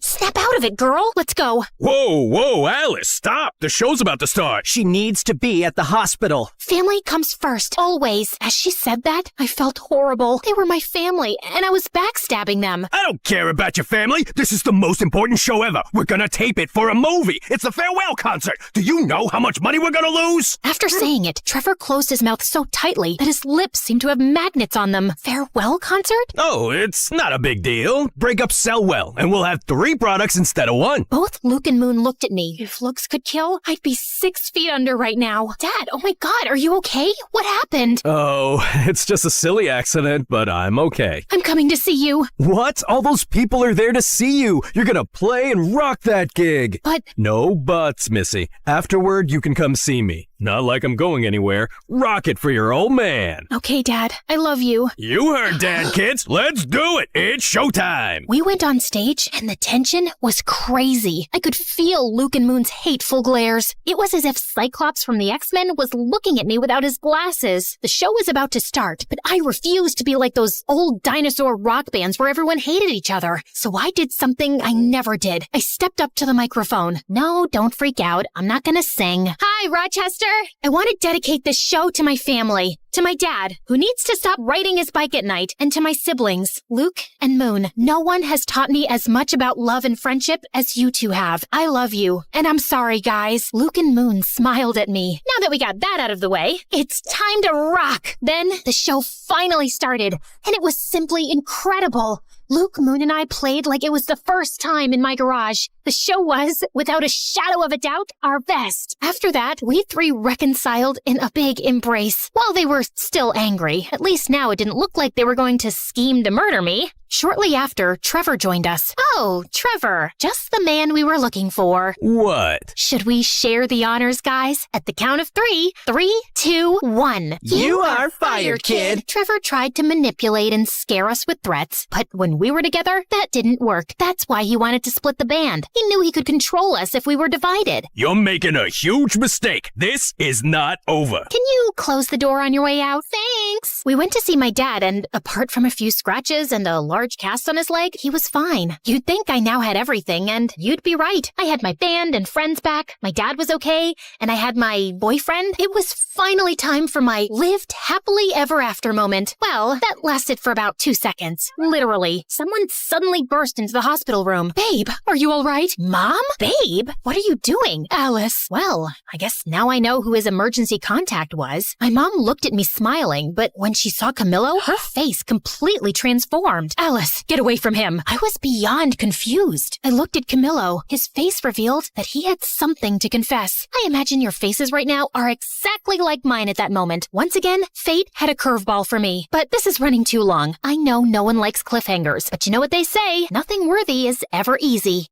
Snap out of it, girl. Let's go. Whoa, Alice, stop. The show's about to start. She needs to be at the hospital. Family comes first, always. As she said that, I felt horrible. They were my family, and I was backstabbing them. I don't care about your family. This is the most important show ever. We're gonna tape it for a movie. It's the farewell concert. Do you know how much money we're gonna lose? After saying it, Trevor closed his mouth so tightly that his lips seemed to have magnets on them. Farewell concert? Oh, it's not a big deal. Breakups sell well, and we'll have 3 products instead of 1. Both Luke and Moon looked at me. If looks could kill, I'd be 6 feet under right now. Dad, oh my God, are you okay? What happened? Oh, it's just a silly accident, but I'm okay. I'm coming to see you. What? All those people are there to see you. You're gonna play and rock that gig. But... No buts, Missy. Afterward, you can come see me. Not like I'm going anywhere. Rock it for your old man. Okay, Dad. I love you. You heard Dad, kids. Let's do it. It's showtime. We went on stage, and the tension was crazy. I could feel Luke and Moon's hateful glares. It was as if Cyclops from the X-Men was looking at me without his glasses. The show was about to start, but I refused to be like those old dinosaur rock bands where everyone hated each other. So I did something I never did. I stepped up to the microphone. No, don't freak out. I'm not gonna sing. Hi, Rochester. I want to dedicate this show to my family. To my dad, who needs to stop riding his bike at night, and to my siblings, Luke and Moon. No one has taught me as much about love and friendship as you two have. I love you, and I'm sorry, guys. Luke and Moon smiled at me. Now that we got that out of the way, it's time to rock. Then the show finally started, and it was simply incredible. Luke, Moon, and I played like it was the first time in my garage. The show was, without a shadow of a doubt, our best. After that, we 3 reconciled in a big embrace. While they were still angry, at least now it didn't look like they were going to scheme to murder me. Shortly after, Trevor joined us. Oh, Trevor, just the man we were looking for. What? Should we share the honors, guys? At the count of 3. 3, 2, 1. You are fired, kid. Trevor tried to manipulate and scare us with threats, but when we were together, that didn't work. That's why he wanted to split the band. He knew he could control us if we were divided. You're making a huge mistake. This is not over. Can you close the door on your way out? Thanks. We went to see my dad, and apart from a few scratches and a large cast on his leg, he was fine. You'd think I now had everything, and you'd be right. I had my band and friends back, my dad was okay, and I had my boyfriend. It was finally time for my lived happily ever after moment. Well, that lasted for about 2 seconds. Literally. Someone suddenly burst into the hospital room. Babe, are you all right? Mom? Babe? What are you doing? Alice. Well, I guess now I know who his emergency contact was. My mom looked at me smiling, but when she saw Camillo, her face completely transformed. Alice, get away from him. I was beyond confused. I looked at Camillo. His face revealed that he had something to confess. I imagine your faces right now are exactly like mine at that moment. Once again, fate had a curveball for me. But this is running too long. I know no one likes cliffhangers, but you know what they say? Nothing worthy is ever easy.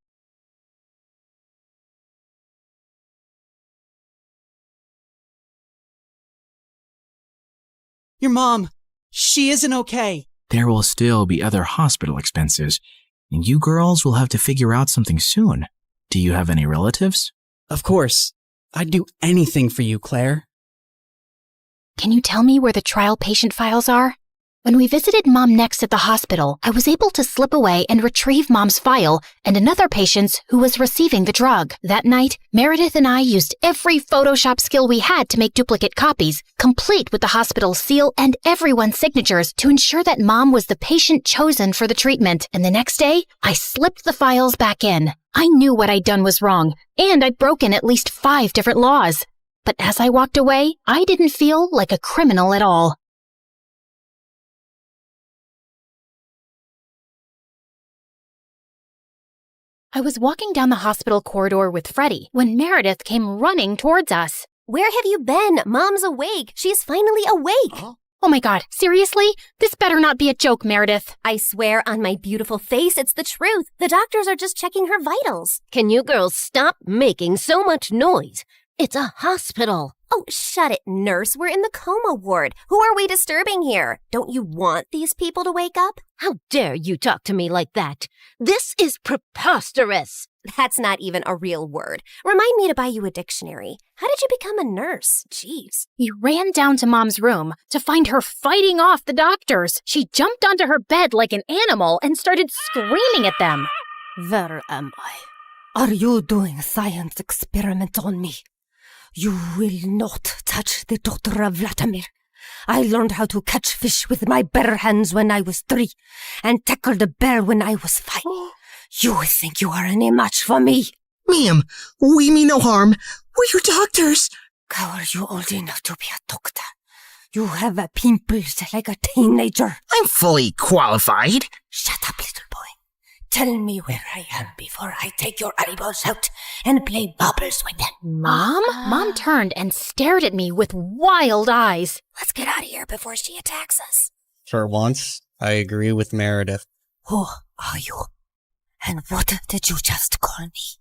Your mom, she isn't okay. There will still be other hospital expenses, and you girls will have to figure out something soon. Do you have any relatives? Of course. I'd do anything for you, Claire. Can you tell me where the trial patient files are? When we visited Mom next at the hospital, I was able to slip away and retrieve Mom's file and another patient's who was receiving the drug. That night, Meredith and I used every Photoshop skill we had to make duplicate copies, complete with the hospital seal and everyone's signatures to ensure that Mom was the patient chosen for the treatment. And the next day, I slipped the files back in. I knew what I'd done was wrong, and I'd broken at least 5 different laws. But as I walked away, I didn't feel like a criminal at all. I was walking down the hospital corridor with Freddie when Meredith came running towards us. Where have you been? Mom's awake. She's finally awake. Oh my God, seriously? This better not be a joke, Meredith. I swear on my beautiful face, it's the truth. The doctors are just checking her vitals. Can you girls stop making so much noise? It's a hospital. Oh, shut it, nurse. We're in the coma ward. Who are we disturbing here? Don't you want these people to wake up? How dare you talk to me like that? This is preposterous. That's not even a real word. Remind me to buy you a dictionary. How did you become a nurse? Jeez. You ran down to Mom's room to find her fighting off the doctors. She jumped onto her bed like an animal and started screaming at them. Where am I? Are you doing a science experiment on me? You will not touch the daughter of Vladimir. I learned how to catch fish with my bare hands when I was 3 and tackled a bear when I was 5. You think you are any match for me? Ma'am, we mean no harm. We're your doctors. How are you old enough to be a doctor? You have a pimples like a teenager. I'm fully qualified. Shut up, little boy. Tell me where I am before I take your eyeballs out and play bubbles with them. Mom? Mom turned and stared at me with wild eyes. Let's get out of here before she attacks us. For once, I agree with Meredith. Who are you? And what did you just call me?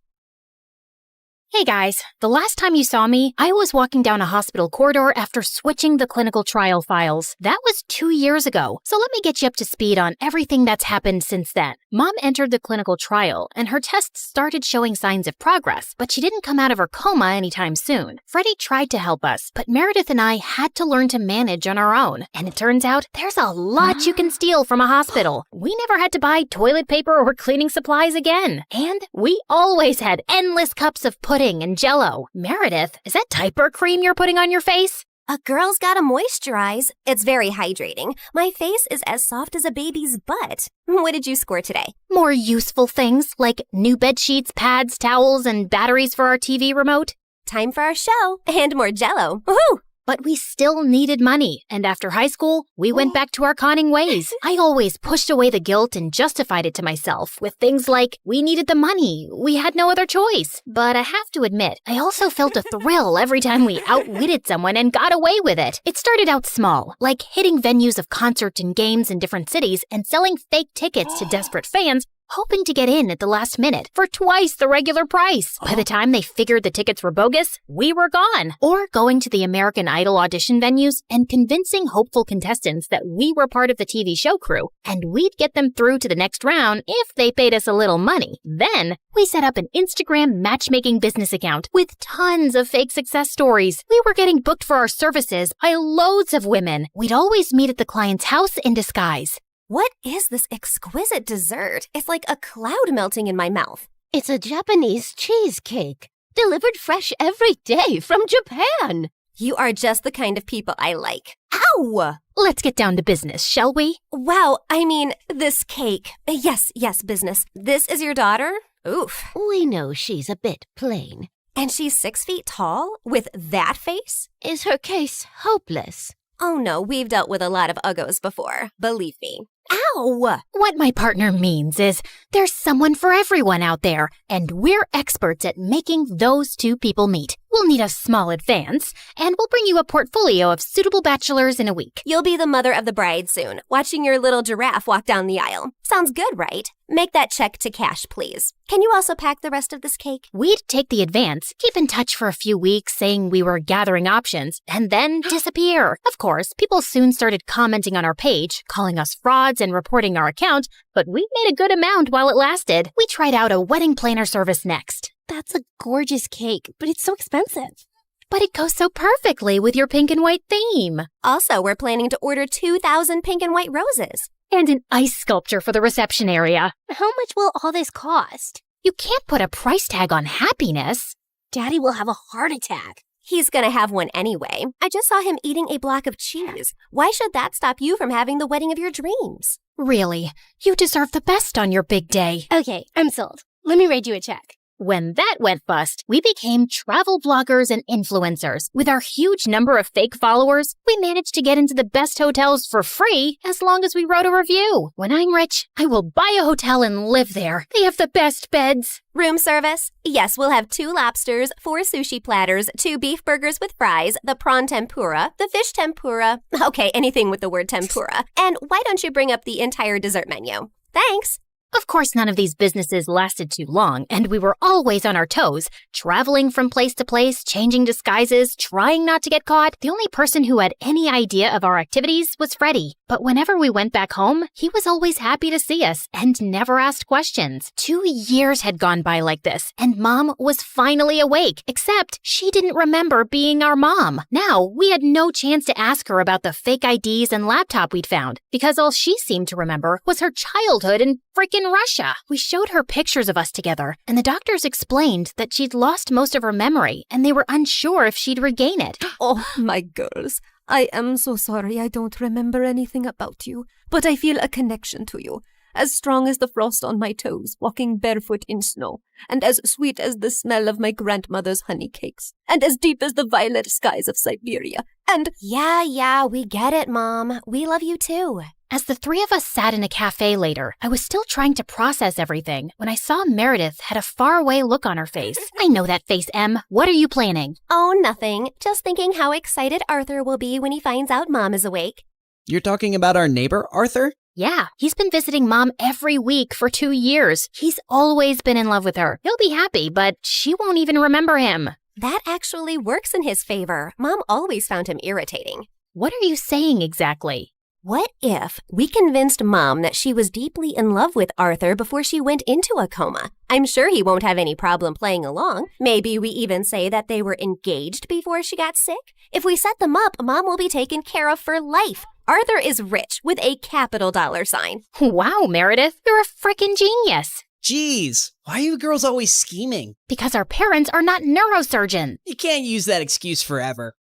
Hey guys, the last time you saw me, I was walking down a hospital corridor after switching the clinical trial files. That was 2 years ago, so let me get you up to speed on everything that's happened since then. Mom entered the clinical trial, and her tests started showing signs of progress, but she didn't come out of her coma anytime soon. Freddie tried to help us, but Meredith and I had to learn to manage on our own, and it turns out there's a lot you can steal from a hospital. We never had to buy toilet paper or cleaning supplies again, and we always had endless cups of pudding and Jell-O. Meredith, is that diaper cream you're putting on your face? A girl's gotta moisturize. It's very hydrating. My face is as soft as a baby's butt. What did you score today? More useful things like new bed sheets, pads, towels, and batteries for our TV remote. Time for our show and more Jell-O. Woohoo! But we still needed money, and after high school, we went back to our conning ways. I always pushed away the guilt and justified it to myself with things like, we needed the money, we had no other choice. But I have to admit, I also felt a thrill every time we outwitted someone and got away with it. It started out small, like hitting venues of concerts and games in different cities and selling fake tickets to desperate fans, hoping to get in at the last minute for twice the regular price. By the time they figured the tickets were bogus, we were gone. Or going to the American Idol audition venues and convincing hopeful contestants that we were part of the TV show crew, and we'd get them through to the next round if they paid us a little money. Then, we set up an Instagram matchmaking business account with tons of fake success stories. We were getting booked for our services by loads of women. We'd always meet at the client's house in disguise. What is this exquisite dessert? It's like a cloud melting in my mouth. It's a Japanese cheesecake, delivered fresh every day from Japan. You are just the kind of people I like. Ow! Let's get down to business, shall we? Wow, I mean, this cake. Yes, business. This is your daughter? Oof. We know she's a bit plain. And she's 6 feet tall with that face? Is her case hopeless? Oh no, we've dealt with a lot of uggos before. Believe me. Ow! What my partner means is there's someone for everyone out there, and we're experts at making those two people meet. We'll need a small advance, and we'll bring you a portfolio of suitable bachelors in a week. You'll be the mother of the bride soon, watching your little giraffe walk down the aisle. Sounds good, right? Make that check to cash, please. Can you also pack the rest of this cake? We'd take the advance, keep in touch for a few weeks saying we were gathering options, and then disappear. Of course, people soon started commenting on our page, calling us frauds and reporting our account, but we made a good amount while it lasted. We tried out a wedding planner service next. That's a gorgeous cake, but it's so expensive. But it goes so perfectly with your pink and white theme. Also, we're planning to order 2,000 pink and white roses. And an ice sculpture for the reception area. How much will all this cost? You can't put a price tag on happiness. Daddy will have a heart attack. He's gonna have one anyway. I just saw him eating a block of cheese. Why should that stop you from having the wedding of your dreams? Really, you deserve the best on your big day. Okay, I'm sold. Let me write you a check. When that went bust, we became travel bloggers and influencers. With our huge number of fake followers, we managed to get into the best hotels for free as long as we wrote a review. When I'm rich, I will buy a hotel and live there. They have the best beds. Room service? Yes, we'll have 2 lobsters, 4 sushi platters, 2 beef burgers with fries, the prawn tempura, the fish tempura. Okay, anything with the word tempura. And why don't you bring up the entire dessert menu? Thanks. Of course, none of these businesses lasted too long, and we were always on our toes, traveling from place to place, changing disguises, trying not to get caught. The only person who had any idea of our activities was Freddie. But whenever we went back home, he was always happy to see us and never asked questions. 2 years had gone by like this, and Mom was finally awake, except she didn't remember being our mom. Now, we had no chance to ask her about the fake IDs and laptop we'd found, because all she seemed to remember was her childhood in frickin' Russia. We showed her pictures of us together, and the doctors explained that she'd lost most of her memory, and they were unsure if she'd regain it. Oh, my girls, I am so sorry I don't remember anything about you, but I feel a connection to you, as strong as the frost on my toes, walking barefoot in snow, and as sweet as the smell of my grandmother's honey cakes, and as deep as the violet skies of Siberia, and— Yeah, we get it, Mom. We love you too. As the 3 of us sat in a cafe later, I was still trying to process everything when I saw Meredith had a faraway look on her face. I know that face, Em. What are you planning? Oh, nothing. Just thinking how excited Arthur will be when he finds out Mom is awake. You're talking about our neighbor, Arthur? Yeah, he's been visiting Mom every week for 2 years. He's always been in love with her. He'll be happy, but she won't even remember him. That actually works in his favor. Mom always found him irritating. What are you saying exactly? What if we convinced Mom that she was deeply in love with Arthur before she went into a coma? I'm sure he won't have any problem playing along. Maybe we even say that they were engaged before she got sick. If we set them up, Mom will be taken care of for life. Arthur is rich with a capital $sign. Wow, Meredith, you're a frickin' genius. Jeez, why are you girls always scheming? Because our parents are not neurosurgeons. You can't use that excuse forever.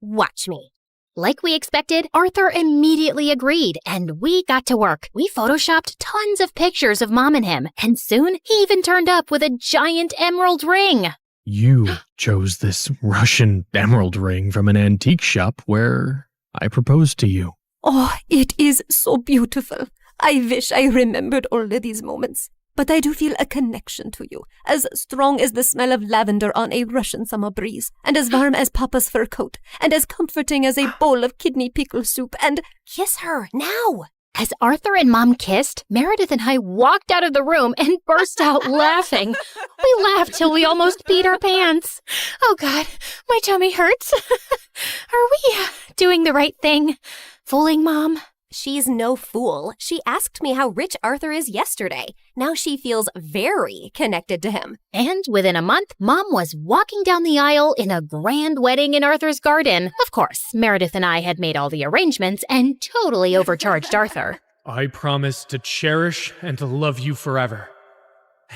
Watch me. Like we expected, Arthur immediately agreed, and we got to work. We photoshopped tons of pictures of Mom and him, and soon he even turned up with a giant emerald ring. You chose this Russian emerald ring from an antique shop where I proposed to you. Oh, it is so beautiful. I wish I remembered all of these moments. But I do feel a connection to you, as strong as the smell of lavender on a Russian summer breeze, and as warm as Papa's fur coat, and as comforting as a bowl of kidney pickle soup, and— Kiss her, now! As Arthur and Mom kissed, Meredith and I walked out of the room and burst out laughing. We laughed till we almost peed our pants. Oh God, my tummy hurts. Are we doing the right thing? Fooling Mom? She's no fool. She asked me how rich Arthur is yesterday. Now she feels very connected to him. And within a month, Mom was walking down the aisle in a grand wedding in Arthur's garden. Of course, Meredith and I had made all the arrangements and totally overcharged Arthur. I promise to cherish and to love you forever,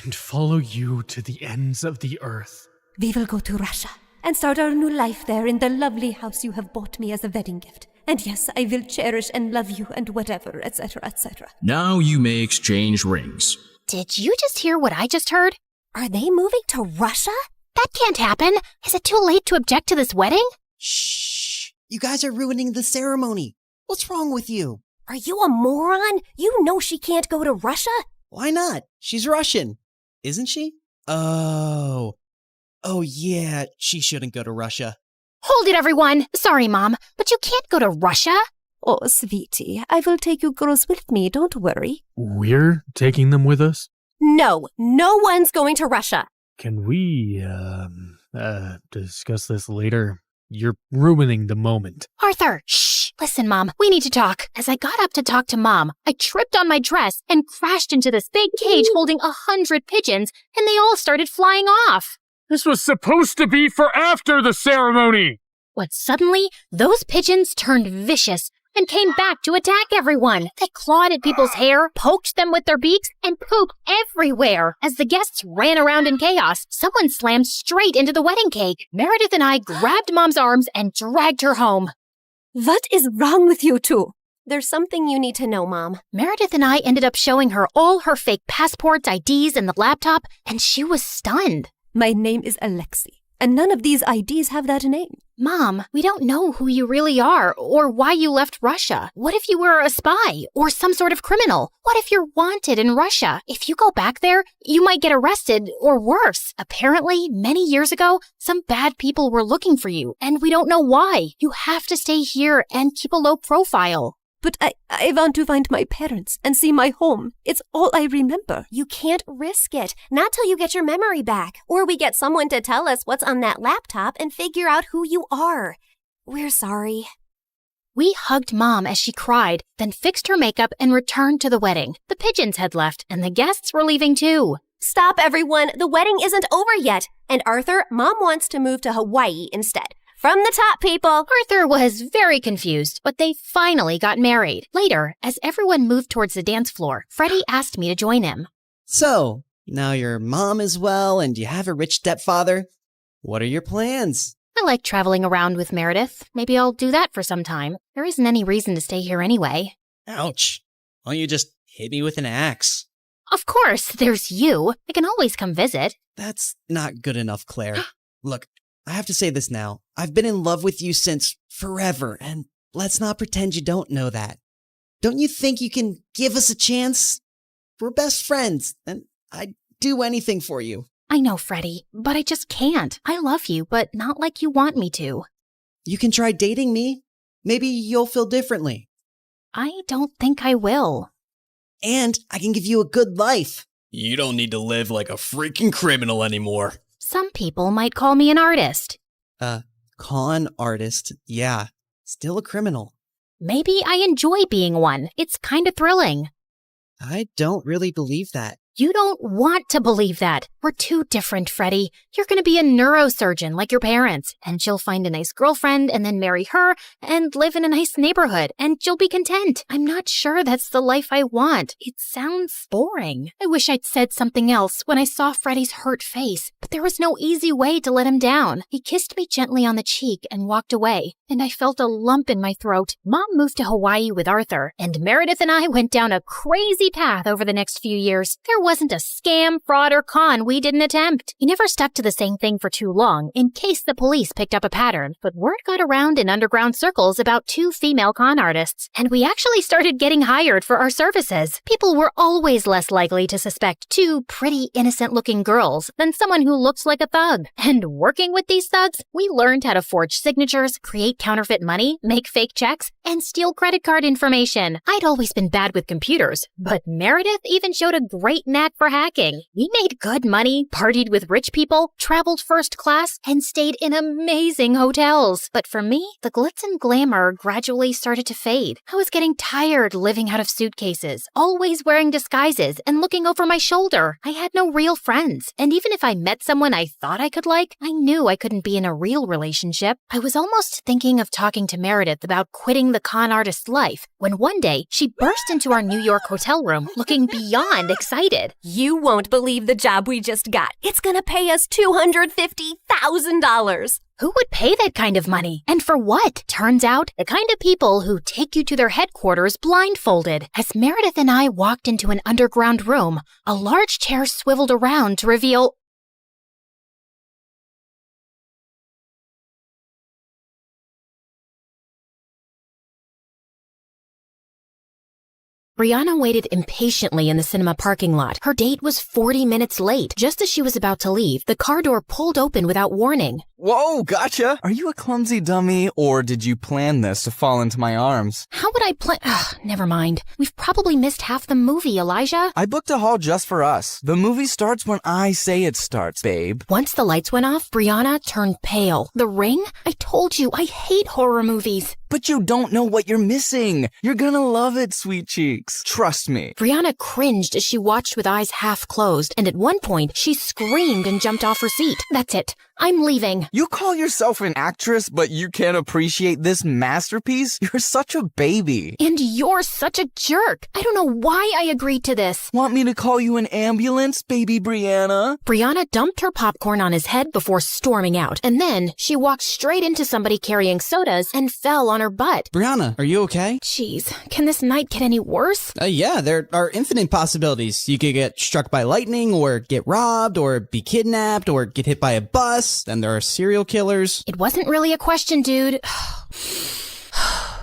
and follow you to the ends of the earth. We will go to Russia and start our new life there in the lovely house you have bought me as a wedding gift. And yes, I will cherish and love you and whatever, etc., etc. Now you may exchange rings. Did you just hear what I just heard? Are they moving to Russia? That can't happen. Is it too late to object to this wedding? Shh. You guys are ruining the ceremony. What's wrong with you? Are you a moron? You know she can't go to Russia? Why not? She's Russian. Isn't she? Oh, yeah, she shouldn't go to Russia. Hold it, everyone. Sorry, Mom, but you can't go to Russia. Oh, sweetie, I will take you girls with me, don't worry. We're taking them with us? No one's going to Russia. Can we, discuss this later? You're ruining the moment. Arthur, shh. Listen, Mom, we need to talk. As I got up to talk to Mom, I tripped on my dress and crashed into this big cage holding 100 pigeons, and they all started flying off. This was supposed to be for after the ceremony! But suddenly, those pigeons turned vicious and came back to attack everyone. They clawed at people's hair, poked them with their beaks, and pooped everywhere. As the guests ran around in chaos, someone slammed straight into the wedding cake. Meredith and I grabbed Mom's arms and dragged her home. What is wrong with you two? There's something you need to know, Mom. Meredith and I ended up showing her all her fake passports, IDs, and the laptop, and she was stunned. My name is Alexei, and none of these IDs have that name. Mom, we don't know who you really are or why you left Russia. What if you were a spy or some sort of criminal? What if you're wanted in Russia? If you go back there, you might get arrested or worse. Apparently, many years ago, some bad people were looking for you, and we don't know why. You have to stay here and keep a low profile. But I want to find my parents and see my home. It's all I remember. You can't risk it. Not till you get your memory back. Or we get someone to tell us what's on that laptop and figure out who you are. We're sorry. We hugged Mom as she cried, then fixed her makeup and returned to the wedding. The pigeons had left, and the guests were leaving too. Stop, everyone. The wedding isn't over yet. And Arthur, Mom wants to move to Hawaii instead. From the top, people! Arthur was very confused, but they finally got married. Later, as everyone moved towards the dance floor, Freddie asked me to join him. So, now your mom is well and you have a rich stepfather. What are your plans? I like traveling around with Meredith. Maybe I'll do that for some time. There isn't any reason to stay here anyway. Ouch. Why don't you just hit me with an axe? Of course, there's you. I can always come visit. That's not good enough, Claire. Look, I have to say this now. I've been in love with you since forever, and let's not pretend you don't know that. Don't you think you can give us a chance? We're best friends, and I'd do anything for you. I know, Freddie, but I just can't. I love you, but not like you want me to. You can try dating me. Maybe you'll feel differently. I don't think I will. And I can give you a good life. You don't need to live like a freaking criminal anymore. Some people might call me an artist. Con artist, yeah. Still a criminal. Maybe I enjoy being one. It's kind of thrilling. I don't really believe that. You don't want to believe that. We're too different, Freddie. You're going to be a neurosurgeon like your parents, and she'll find a nice girlfriend and then marry her and live in a nice neighborhood, and you'll be content. I'm not sure that's the life I want. It sounds boring. I wish I'd said something else when I saw Freddie's hurt face, but there was no easy way to let him down. He kissed me gently on the cheek and walked away, and I felt a lump in my throat. Mom moved to Hawaii with Arthur, and Meredith and I went down a crazy path over the next few years. There wasn't a scam, fraud, or con we didn't attempt. We never stuck to the same thing for too long, in case the police picked up a pattern. But word got around in underground circles about 2 female con artists, and we actually started getting hired for our services. People were always less likely to suspect 2 pretty, innocent-looking girls than someone who looks like a thug. And working with these thugs, we learned how to forge signatures, create counterfeit money, make fake checks, and steal credit card information. I'd always been bad with computers, but Meredith even showed a great knack for hacking. We made good money, partied with rich people, traveled first class, and stayed in amazing hotels. But for me, the glitz and glamour gradually started to fade. I was getting tired living out of suitcases, always wearing disguises and looking over my shoulder. I had no real friends, and even if I met someone I thought I could like, I knew I couldn't be in a real relationship. I was almost thinking of talking to Meredith about quitting the con artist life, when one day she burst into our New York hotel room looking beyond excited. You won't believe the job we just got. It's gonna pay us $250,000. Who would pay that kind of money? And for what? Turns out, the kind of people who take you to their headquarters blindfolded. As Meredith and I walked into an underground room, a large chair swiveled around to reveal Brianna waited impatiently in the cinema parking lot. Her date was 40 minutes late. Just as she was about to leave, the car door pulled open without warning. Whoa, gotcha! Are you a clumsy dummy, or did you plan this to fall into my arms? How would I plan? Never mind. We've probably missed half the movie, Elijah. I booked a hall just for us. The movie starts when I say it starts, babe. Once the lights went off, Brianna turned pale. The Ring? I told you, I hate horror movies. But you don't know what you're missing. You're gonna love it, sweet cheeks. Trust me. Brianna cringed as she watched with eyes half closed, and at one point, she screamed and jumped off her seat. That's it. I'm leaving. You call yourself an actress, but you can't appreciate this masterpiece? You're such a baby. And you're such a jerk. I don't know why I agreed to this. Want me to call you an ambulance, baby Brianna? Brianna dumped her popcorn on his head before storming out, and then she walked straight into somebody carrying sodas and fell on her butt. Brianna, are you okay? Jeez, can this night get any worse? Yeah, there are infinite possibilities. You could get struck by lightning, or get robbed, or be kidnapped, or get hit by a bus. Then there are serial killers. It wasn't really a question, dude.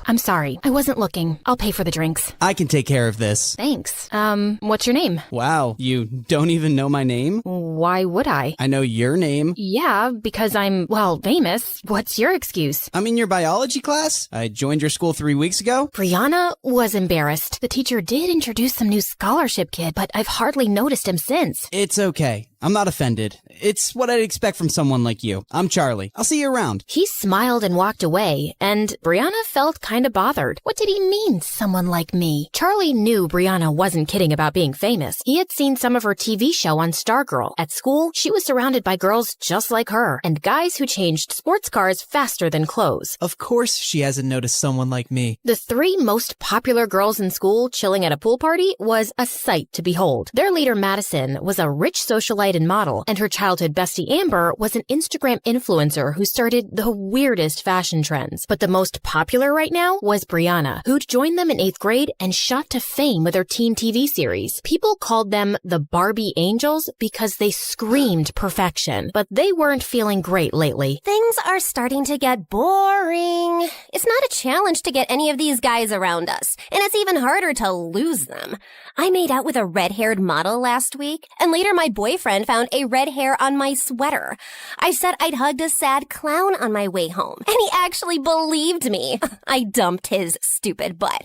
I'm sorry. I wasn't looking. I'll pay for the drinks. I can take care of this. Thanks. What's your name? Wow, you don't even know my name? Why would I? I know your name. Yeah, because I'm, famous. What's your excuse? I'm in your biology class. I joined your school 3 weeks ago. Brianna was embarrassed. The teacher did introduce some new scholarship kid, but I've hardly noticed him since. It's okay. I'm not offended. It's what I'd expect from someone like you. I'm Charlie. I'll see you around. He smiled and walked away, and Brianna felt kind of bothered. What did he mean, someone like me? Charlie knew Brianna wasn't kidding about being famous. He had seen some of her TV show on Stargirl. At school, she was surrounded by girls just like her, and guys who changed sports cars faster than clothes. Of course she hasn't noticed someone like me. The 3 most popular girls in school chilling at a pool party was a sight to behold. Their leader, Madison, was a rich socialite and model, and her childhood bestie Amber was an Instagram influencer who started the weirdest fashion trends. But the most popular right now was Brianna, who'd joined them in 8th grade and shot to fame with her teen TV series. People called them the Barbie Angels because they screamed perfection, but they weren't feeling great lately. Things are starting to get boring. It's not a challenge to get any of these guys around us, and it's even harder to lose them. I made out with a red-haired model last week, and later my boyfriend found a red hair on my sweater. I said I'd hugged a sad clown on my way home, and he actually believed me. I dumped his stupid butt.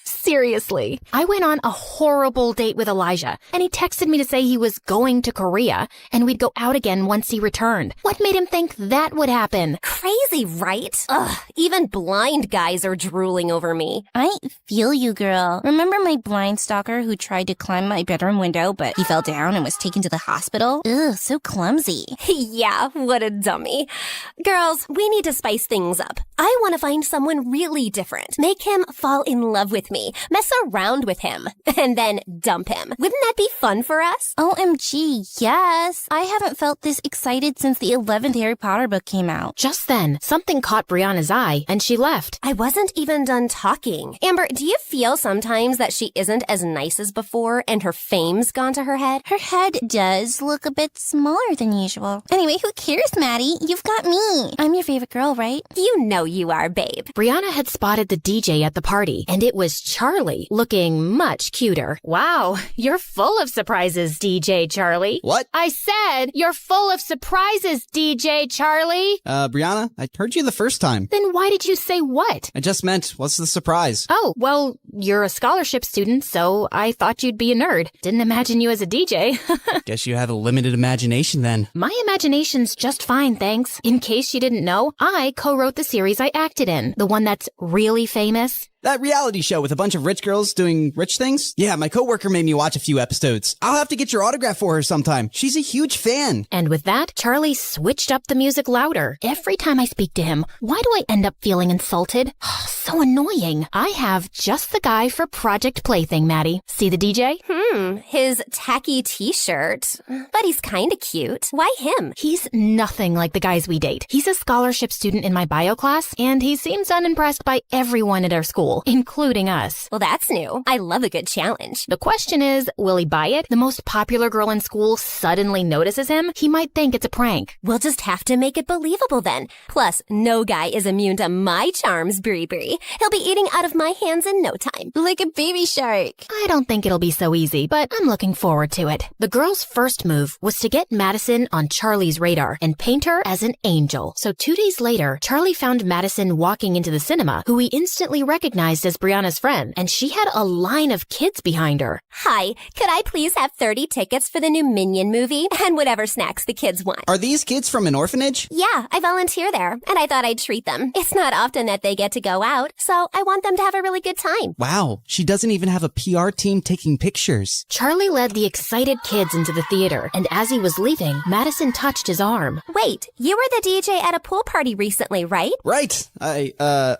Seriously. I went on a horrible date with Elijah, and he texted me to say he was going to Korea, and we'd go out again once he returned. What made him think that would happen? Crazy, right? Ugh, even blind guys are drooling over me. I feel you, girl. Remember my blind stalker who tried to climb my bedroom window, but he fell down and was taken to the hospital? Ugh, so clumsy. Yeah, what a dummy. Girls, we need to spice things up. I want to find someone really different. Make him fall in love with me, mess around with him, and then dump him. Wouldn't that be fun for us? OMG, yes. I haven't felt this excited since the 11th Harry Potter book came out. Just then, something caught Brianna's eye, and she left. I wasn't even done talking. Amber, do you feel sometimes that she isn't as nice as before and her fame's gone to her head? Her head does look a bit smaller than usual. Anyway, who cares, Maddie? You've got me. I'm your favorite girl, right? You know you are, babe. Brianna had spotted the DJ at the party, and it was Charlie, looking much cuter. Wow, you're full of surprises, DJ Charlie. What? I said, you're full of surprises, DJ Charlie. Brianna, I heard you the first time. Then why did you say what? I just meant, what's the surprise? Oh, well, you're a scholarship student, so I thought you'd be a nerd. Didn't imagine you as a DJ. Guess you have a limited imagination then. My imagination's just fine, thanks. In case you didn't know, I co-wrote the series I acted in, the one that's really famous. That reality show with a bunch of rich girls doing rich things? Yeah, my coworker made me watch a few episodes. I'll have to get your autograph for her sometime. She's a huge fan. And with that, Charlie switched up the music louder. Every time I speak to him, why do I end up feeling insulted? So annoying. I have just the guy for Project Plaything, Maddie. See the DJ? His tacky t-shirt. But he's kinda cute. Why him? He's nothing like the guys we date. He's a scholarship student in my bio class, and he seems unimpressed by everyone at our school, including us. Well, that's new. I love a good challenge. The question is, will he buy it? The most popular girl in school suddenly notices him? He might think it's a prank. We'll just have to make it believable then. Plus, no guy is immune to my charms, Brie Brie. He'll be eating out of my hands in no time. time, like a baby shark. I don't think it'll be so easy, but I'm looking forward to it. The girls' first move was to get Madison on Charlie's radar and paint her as an angel. So 2 days later, Charlie found Madison walking into the cinema, who he instantly recognized as Brianna's friend, and she had a line of kids behind her. Hi, could I please have 30 tickets for the new Minion movie and whatever snacks the kids want? Are these kids from an orphanage? Yeah, I volunteer there, and I thought I'd treat them. It's not often that they get to go out, so I want them to have a really good time. Wow, she doesn't even have a PR team taking pictures. Charlie led the excited kids into the theater, and as he was leaving, Madison touched his arm. Wait, you were the DJ at a pool party recently, right? Right. I,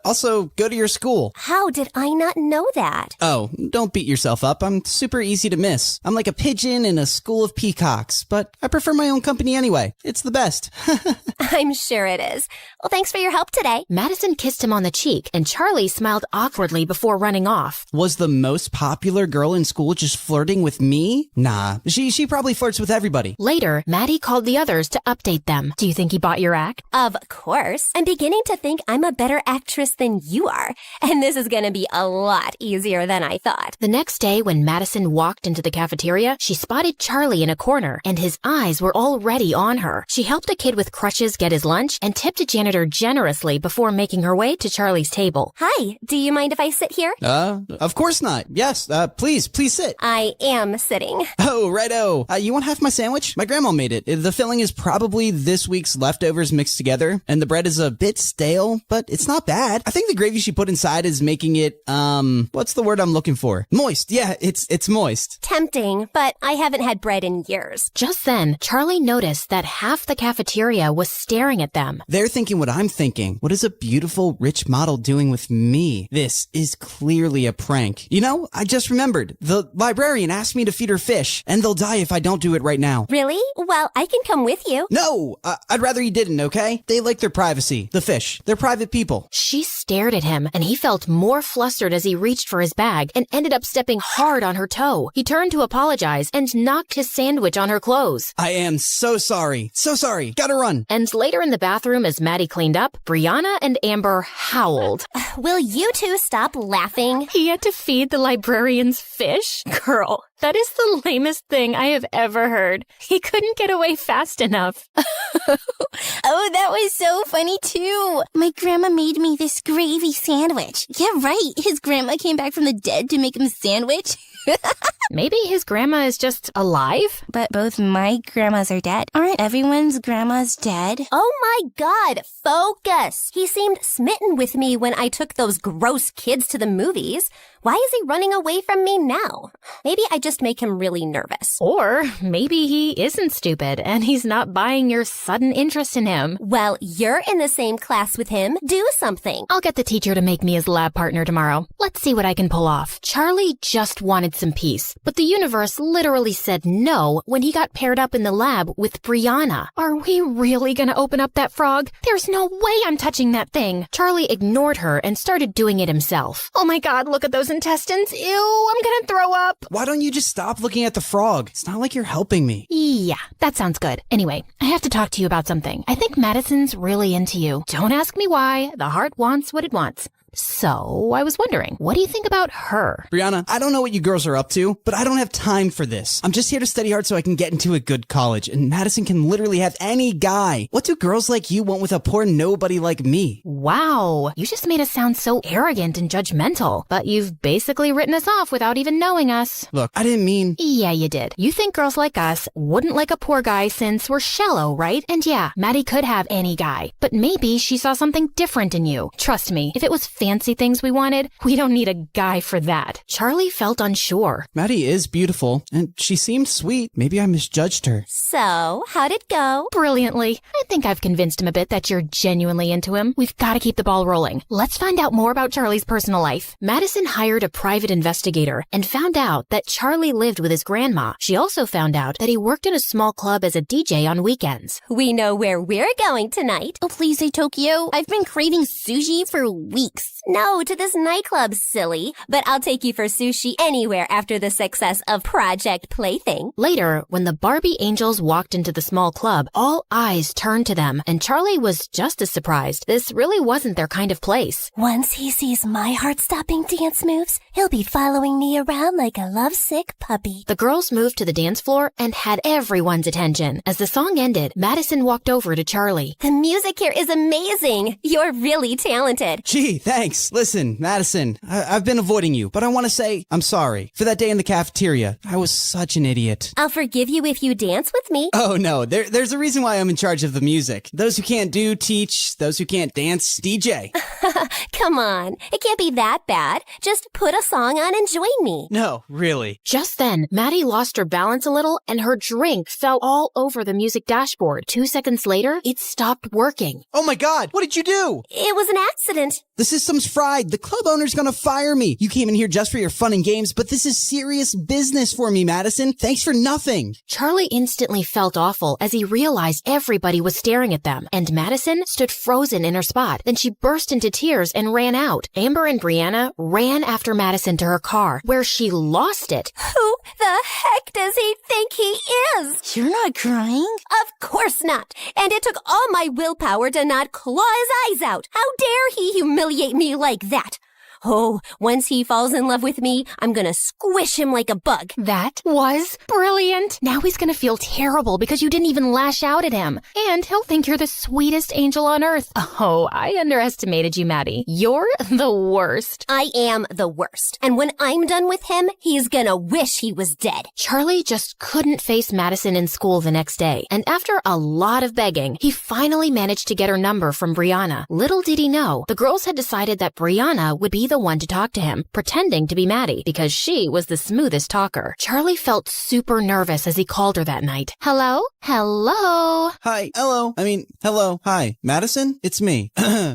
also go to your school. How did I not know that? Oh, don't beat yourself up. I'm super easy to miss. I'm like a pigeon in a school of peacocks, but I prefer my own company anyway. It's the best. I'm sure it is. Well, thanks for your help today. Madison kissed him on the cheek, and Charlie smiled awkwardly before running off. Was the most popular girl in school just flirting with me? Nah, she probably flirts with everybody. Later, Maddie called the others to update them. Do you think he bought your act? Of course. I'm beginning to think I'm a better actress than you are, and this is going to be a lot easier than I thought. The next day, when Madison walked into the cafeteria, she spotted Charlie in a corner, and his eyes were already on her. She helped a kid with crutches get his lunch and tipped a janitor generously before making her way to Charlie's table. Hi, do you mind if I sit here? Of course not. Yes, please sit. I am sitting. Oh, righto. You want half my sandwich? My grandma made it. The filling is probably this week's leftovers mixed together, and the bread is a bit stale, but it's not bad. I think the gravy she put inside is making it, what's the word I'm looking for? Moist. Yeah, it's moist. Tempting, but I haven't had bread in years. Just then, Charlie noticed that half the cafeteria was staring at them. They're thinking what I'm thinking. What is a beautiful, rich model doing with me? This is clearly a prank. You know, I just remembered. The librarian asked me to feed her fish, and they'll die if I don't do it right now. Really? Well, I can come with you. No! I'd rather you didn't, okay? They like their privacy. The fish. They're private people. She stared at him, and he felt more flustered as he reached for his bag and ended up stepping hard on her toe. He turned to apologize and knocked his sandwich on her clothes. I am so sorry. So sorry. Gotta run. And later in the bathroom, as Maddie cleaned up, Brianna and Amber howled. Will you two stop laughing? He had to feed the librarian's fish? Girl, that is the lamest thing I have ever heard. He couldn't get away fast enough. Oh, that was so funny too. My grandma made me this gravy sandwich. Yeah, right. His grandma came back from the dead to make him a sandwich. Maybe his grandma is just alive? But both my grandmas are dead. Aren't everyone's grandmas dead? Oh my God, focus. He seemed smitten with me when I took those gross kids to the movies. Why is he running away from me now? Maybe I just make him really nervous. Or maybe he isn't stupid and he's not buying your sudden interest in him. Well, you're in the same class with him. Do something. I'll get the teacher to make me his lab partner tomorrow. Let's see what I can pull off. Charlie just wanted some peace, but the universe literally said no when he got paired up in the lab with Brianna. Are we really gonna open up that frog? There's no way I'm touching that thing. Charlie ignored her and started doing it himself. Oh my God, look at those intestines. Ew, I'm gonna throw up. Why don't you just stop looking at the frog? It's not like you're helping me. Yeah, that sounds good. Anyway, I have to talk to you about something. I think Madison's really into you. Don't ask me why. The heart wants what it wants. So, I was wondering, what do you think about her? Brianna, I don't know what you girls are up to, but I don't have time for this. I'm just here to study hard so I can get into a good college, and Madison can literally have any guy. What do girls like you want with a poor nobody like me? Wow, you just made us sound so arrogant and judgmental, but you've basically written us off without even knowing us. Look, I didn't mean... Yeah, you did. You think girls like us wouldn't like a poor guy since we're shallow, right? And yeah, Maddie could have any guy, but maybe she saw something different in you. Trust me, if it was fancy things we wanted, we don't need a guy for that. Charlie felt unsure. Maddie is beautiful, and she seemed sweet. Maybe I misjudged her. So, how'd it go? Brilliantly. I think I've convinced him a bit that you're genuinely into him. We've got to keep the ball rolling. Let's find out more about Charlie's personal life. Madison hired a private investigator and found out that Charlie lived with his grandma. She also found out that he worked in a small club as a DJ on weekends. We know where we're going tonight. Oh, please say Tokyo. I've been craving sushi for weeks. No, to this nightclub, silly. But I'll take you for sushi anywhere after the success of Project Plaything. Later, when the Barbie angels walked into the small club, all eyes turned to them, and Charlie was just as surprised. This really wasn't their kind of place. Once he sees my heart-stopping dance moves, he'll be following me around like a lovesick puppy. The girls moved to the dance floor and had everyone's attention. As the song ended, Madison walked over to Charlie. The music here is amazing. You're really talented. Gee, thanks. Listen, Madison, I've been avoiding you, but I want to say I'm sorry. For that day in the cafeteria, I was such an idiot. I'll forgive you if you dance with me. Oh no, there's a reason why I'm in charge of the music. Those who can't do, teach. Those who can't dance, DJ. Come on. It can't be that bad. Just put a song on and join me. No, really. Just then, Maddie lost her balance a little and her drink fell all over the music dashboard. 2 seconds later, it stopped working. Oh my God, what did you do? It was an accident. The system's fried. The club owner's gonna fire me. You came in here just for your fun and games, but this is serious business for me, Madison. Thanks for nothing. Charlie instantly felt awful as he realized everybody was staring at them, and Madison stood frozen in her spot. Then she burst into tears and ran out. Amber and Brianna ran after Madison to her car, where she lost it. Who the heck does he think he is? You're not crying? Of course not. And it took all my willpower to not claw his eyes out. How dare he humiliate me like that? Oh, once he falls in love with me, I'm gonna squish him like a bug. That was brilliant. Now he's gonna feel terrible because you didn't even lash out at him. And he'll think you're the sweetest angel on earth. Oh, I underestimated you, Maddie. You're the worst. I am the worst. And when I'm done with him, he's gonna wish he was dead. Charlie just couldn't face Madison in school the next day. And after a lot of begging, he finally managed to get her number from Brianna. Little did he know, the girls had decided that Brianna would be the one to talk to him, pretending to be Maddie, because she was the smoothest talker. Charlie felt super nervous as he called her that night. Hello? Hello? Hi. Hello. Hello. Hi. Madison? It's me.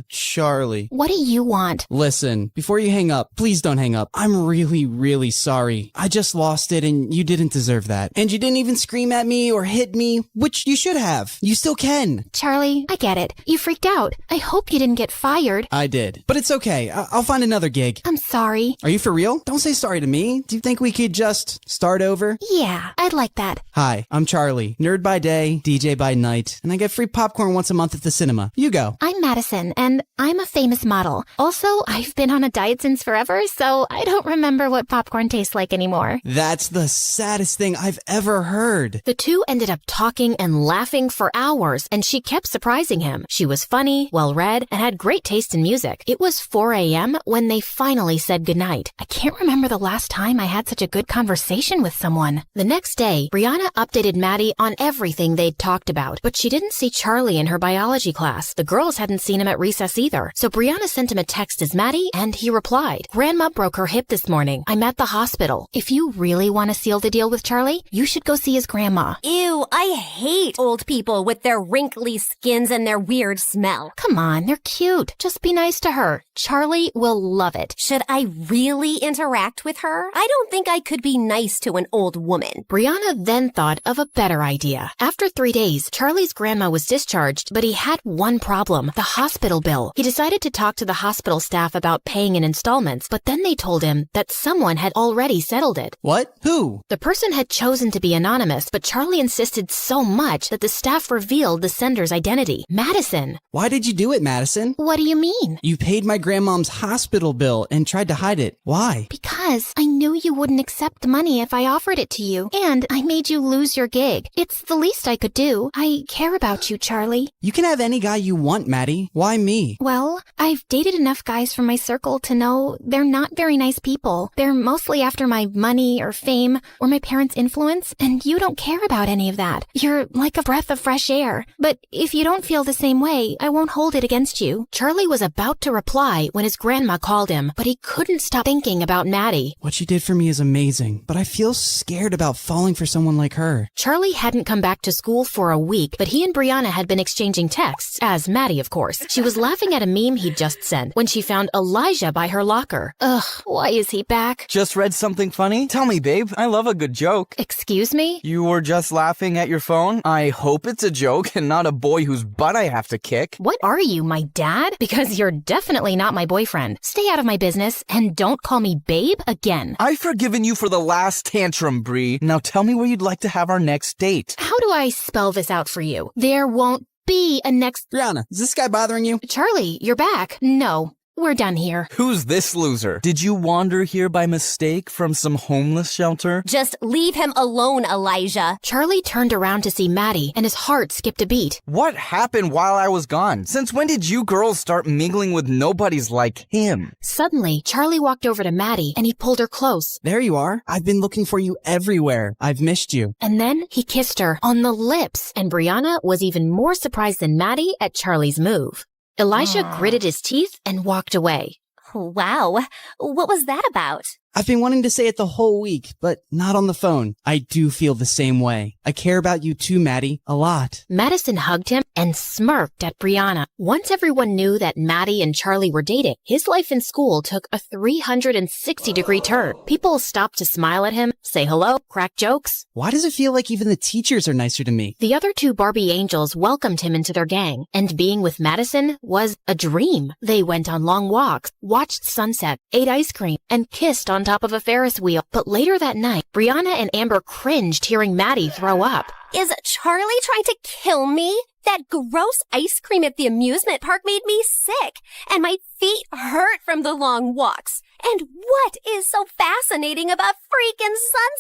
Charlie. What do you want? Listen, before you hang up, please don't hang up. I'm really, really sorry. I just lost it and you didn't deserve that. And you didn't even scream at me or hit me, which you should have. You still can. Charlie, I get it. You freaked out. I hope you didn't get fired. I did. But it's okay. I'll find another gig. I'm sorry. Are you for real? Don't say sorry to me. Do you think we could just start over? Yeah, I'd like that. Hi, I'm Charlie. Nerd by day, DJ by night, and I get free popcorn once a month at the cinema. You go. I'm Madison, and I'm a famous model. Also, I've been on a diet since forever, so I don't remember what popcorn tastes like anymore. That's the saddest thing I've ever heard. The two ended up talking and laughing for hours, and she kept surprising him. She was funny, well-read, and had great taste in music. It was 4 a.m. when they finally said goodnight. I can't remember the last time I had such a good conversation with someone. The next day, Brianna updated Maddie on everything they'd talked about, but she didn't see Charlie in her biology class. The girls hadn't seen him at recess either. So Brianna sent him a text as Maddie, and he replied, Grandma broke her hip this morning. I'm at the hospital. If you really want to seal the deal with Charlie, you should go see his grandma. Ew, I hate old people with their wrinkly skins and their weird smell. Come on, they're cute. Just be nice to her. Charlie will love it. Should I really interact with her? I don't think I could be nice to an old woman. Brianna then thought of a better idea. After 3 days, Charlie's grandma was discharged, but he had one problem, the hospital bill. He decided to talk to the hospital staff about paying in installments, but then they told him that someone had already settled it. What? Who? The person had chosen to be anonymous, but Charlie insisted so much that the staff revealed the sender's identity, Madison. Why did you do it, Madison? What do you mean? You paid my grandmom's hospital bill and tried to hide it. Why? Because I knew you wouldn't accept the money if I offered it to you, and I made you lose your gig. It's the least I could do. I care about you, Charlie. You can have any guy you want, Maddie. Why me? Well, I've dated enough guys from my circle to know they're not very nice people. They're mostly after my money or fame or my parents' influence, and you don't care about any of that. You're like a breath of fresh air. But if you don't feel the same way, I won't hold it against you. Charlie was about to reply when his grandma called called him, but he couldn't stop thinking about Maddie. What she did for me is amazing, but I feel scared about falling for someone like her. Charlie hadn't come back to school for a week, but he and Brianna had been exchanging texts, as Maddie, of course. She was laughing at a meme he'd just sent when she found Elijah by her locker. Ugh, why is he back? Just read something funny? Tell me, babe. I love a good joke. Excuse me? You were just laughing at your phone? I hope it's a joke and not a boy whose butt I have to kick. What are you, my dad? Because you're definitely not my boyfriend. Stay out of my business and don't call me babe again. I've forgiven you for the last tantrum, Bree. Now tell me where you'd like to have our next date. How do I spell this out for you? There won't be a next... Brianna, is this guy bothering you? Charlie, you're back. No. We're done here. Who's this loser? Did you wander here by mistake from some homeless shelter? Just leave him alone, Elijah. Charlie turned around to see Maddie, and his heart skipped a beat. What happened while I was gone? Since when did you girls start mingling with nobodies like him? Suddenly, Charlie walked over to Maddie, and he pulled her close. There you are. I've been looking for you everywhere. I've missed you. And then he kissed her on the lips, and Brianna was even more surprised than Maddie at Charlie's move. Elijah gritted his teeth and walked away. Wow. What was that about? I've been wanting to say it the whole week, but not on the phone. I do feel the same way. I care about you too, Maddie, a lot. Madison hugged him and smirked at Brianna. Once everyone knew that Maddie and Charlie were dating, his life in school took a 360-degree turn. People stopped to smile at him, say hello, crack jokes. Why does it feel like even the teachers are nicer to me? The other two Barbie angels welcomed him into their gang, and being with Madison was a dream. They went on long walks, watched sunset, ate ice cream, and kissed on top of a Ferris wheel. But later that night, Brianna and Amber cringed hearing Maddie throw up. Is Charlie trying to kill me? That gross ice cream at the amusement park made me sick, and my feet hurt from the long walks. And what is so fascinating about freaking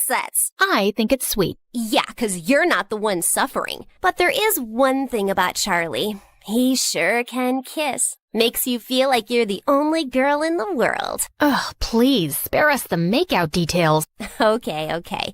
sunsets? I think it's sweet. Yeah, 'cause you're not the one suffering. But there is one thing about Charlie. He sure can kiss. Makes you feel like you're the only girl in the world. Ugh, please, spare us the makeout details. Okay.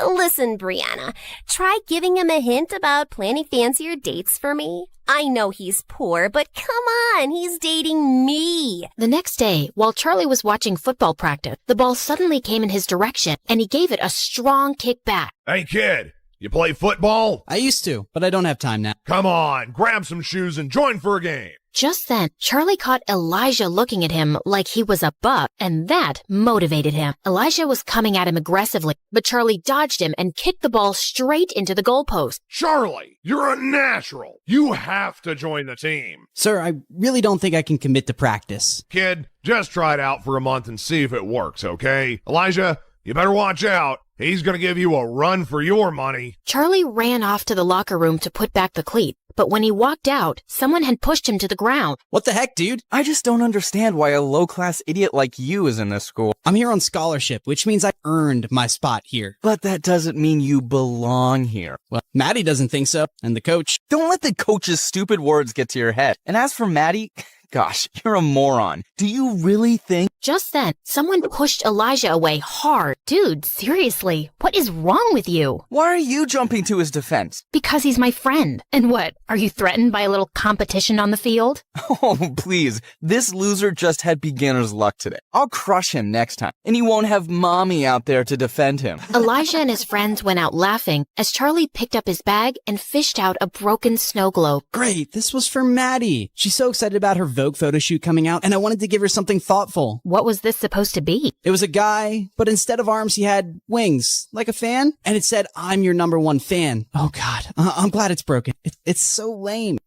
Listen, Brianna, try giving him a hint about planning fancier dates for me. I know he's poor, but come on, he's dating me. The next day, while Charlie was watching football practice, the ball suddenly came in his direction, and he gave it a strong kick back. Hey, kid. You play football? I used to, but I don't have time now. Come on, grab some shoes and join for a game. Just then, Charlie caught Elijah looking at him like he was a buck, and that motivated him. Elijah was coming at him aggressively, but Charlie dodged him and kicked the ball straight into the goalpost. Charlie, you're a natural. You have to join the team. Sir, I really don't think I can commit to practice. Kid, just try it out for a month and see if it works, okay? Elijah, you better watch out. He's gonna give you a run for your money. Charlie ran off to the locker room to put back the cleat, but when he walked out, someone had pushed him to the ground. What the heck, dude? I just don't understand why a low-class idiot like you is in this school. I'm here on scholarship, which means I earned my spot here. But that doesn't mean you belong here. Well, Maddie doesn't think so, and the coach. Don't let the coach's stupid words get to your head. And as for Maddie, gosh, you're a moron. Do you really think? Just then, someone pushed Elijah away hard. Dude, seriously, what is wrong with you? Why are you jumping to his defense? Because he's my friend. And what, are you threatened by a little competition on the field? Oh, please. This loser just had beginner's luck today. I'll crush him next time, and he won't have mommy out there to defend him. Elijah and his friends went out laughing as Charlie picked up his bag and fished out a broken snow globe. Great, this was for Maddie. She's so excited about her Vogue photo shoot coming out, and I wanted to give her something thoughtful. What was this supposed to be? It was a guy, but instead of arms, he had wings, like a fan, and it said, "I'm your #1 fan." Oh God, I'm glad it's broken. It's so lame.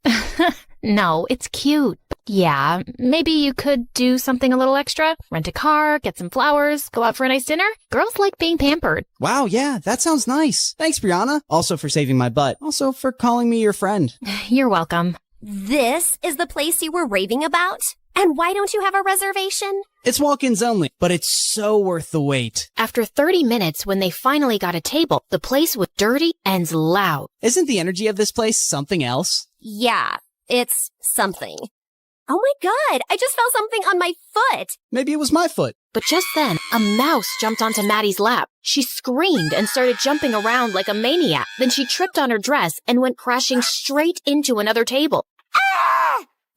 No, it's cute. Yeah, maybe you could do something a little extra. Rent a car, get some flowers, go out for a nice dinner. Girls like being pampered. Wow, yeah, that sounds nice. Thanks, Brianna. Also for saving my butt. Also for calling me your friend. You're welcome. This is the place you were raving about? And why don't you have a reservation? It's walk-ins only, but it's so worth the wait. After 30 minutes, when they finally got a table, the place was dirty and loud. Isn't the energy of this place something else? Yeah, it's something. Oh my God, I just felt something on my foot. Maybe it was my foot. But just then, a mouse jumped onto Maddie's lap. She screamed and started jumping around like a maniac. Then she tripped on her dress and went crashing straight into another table.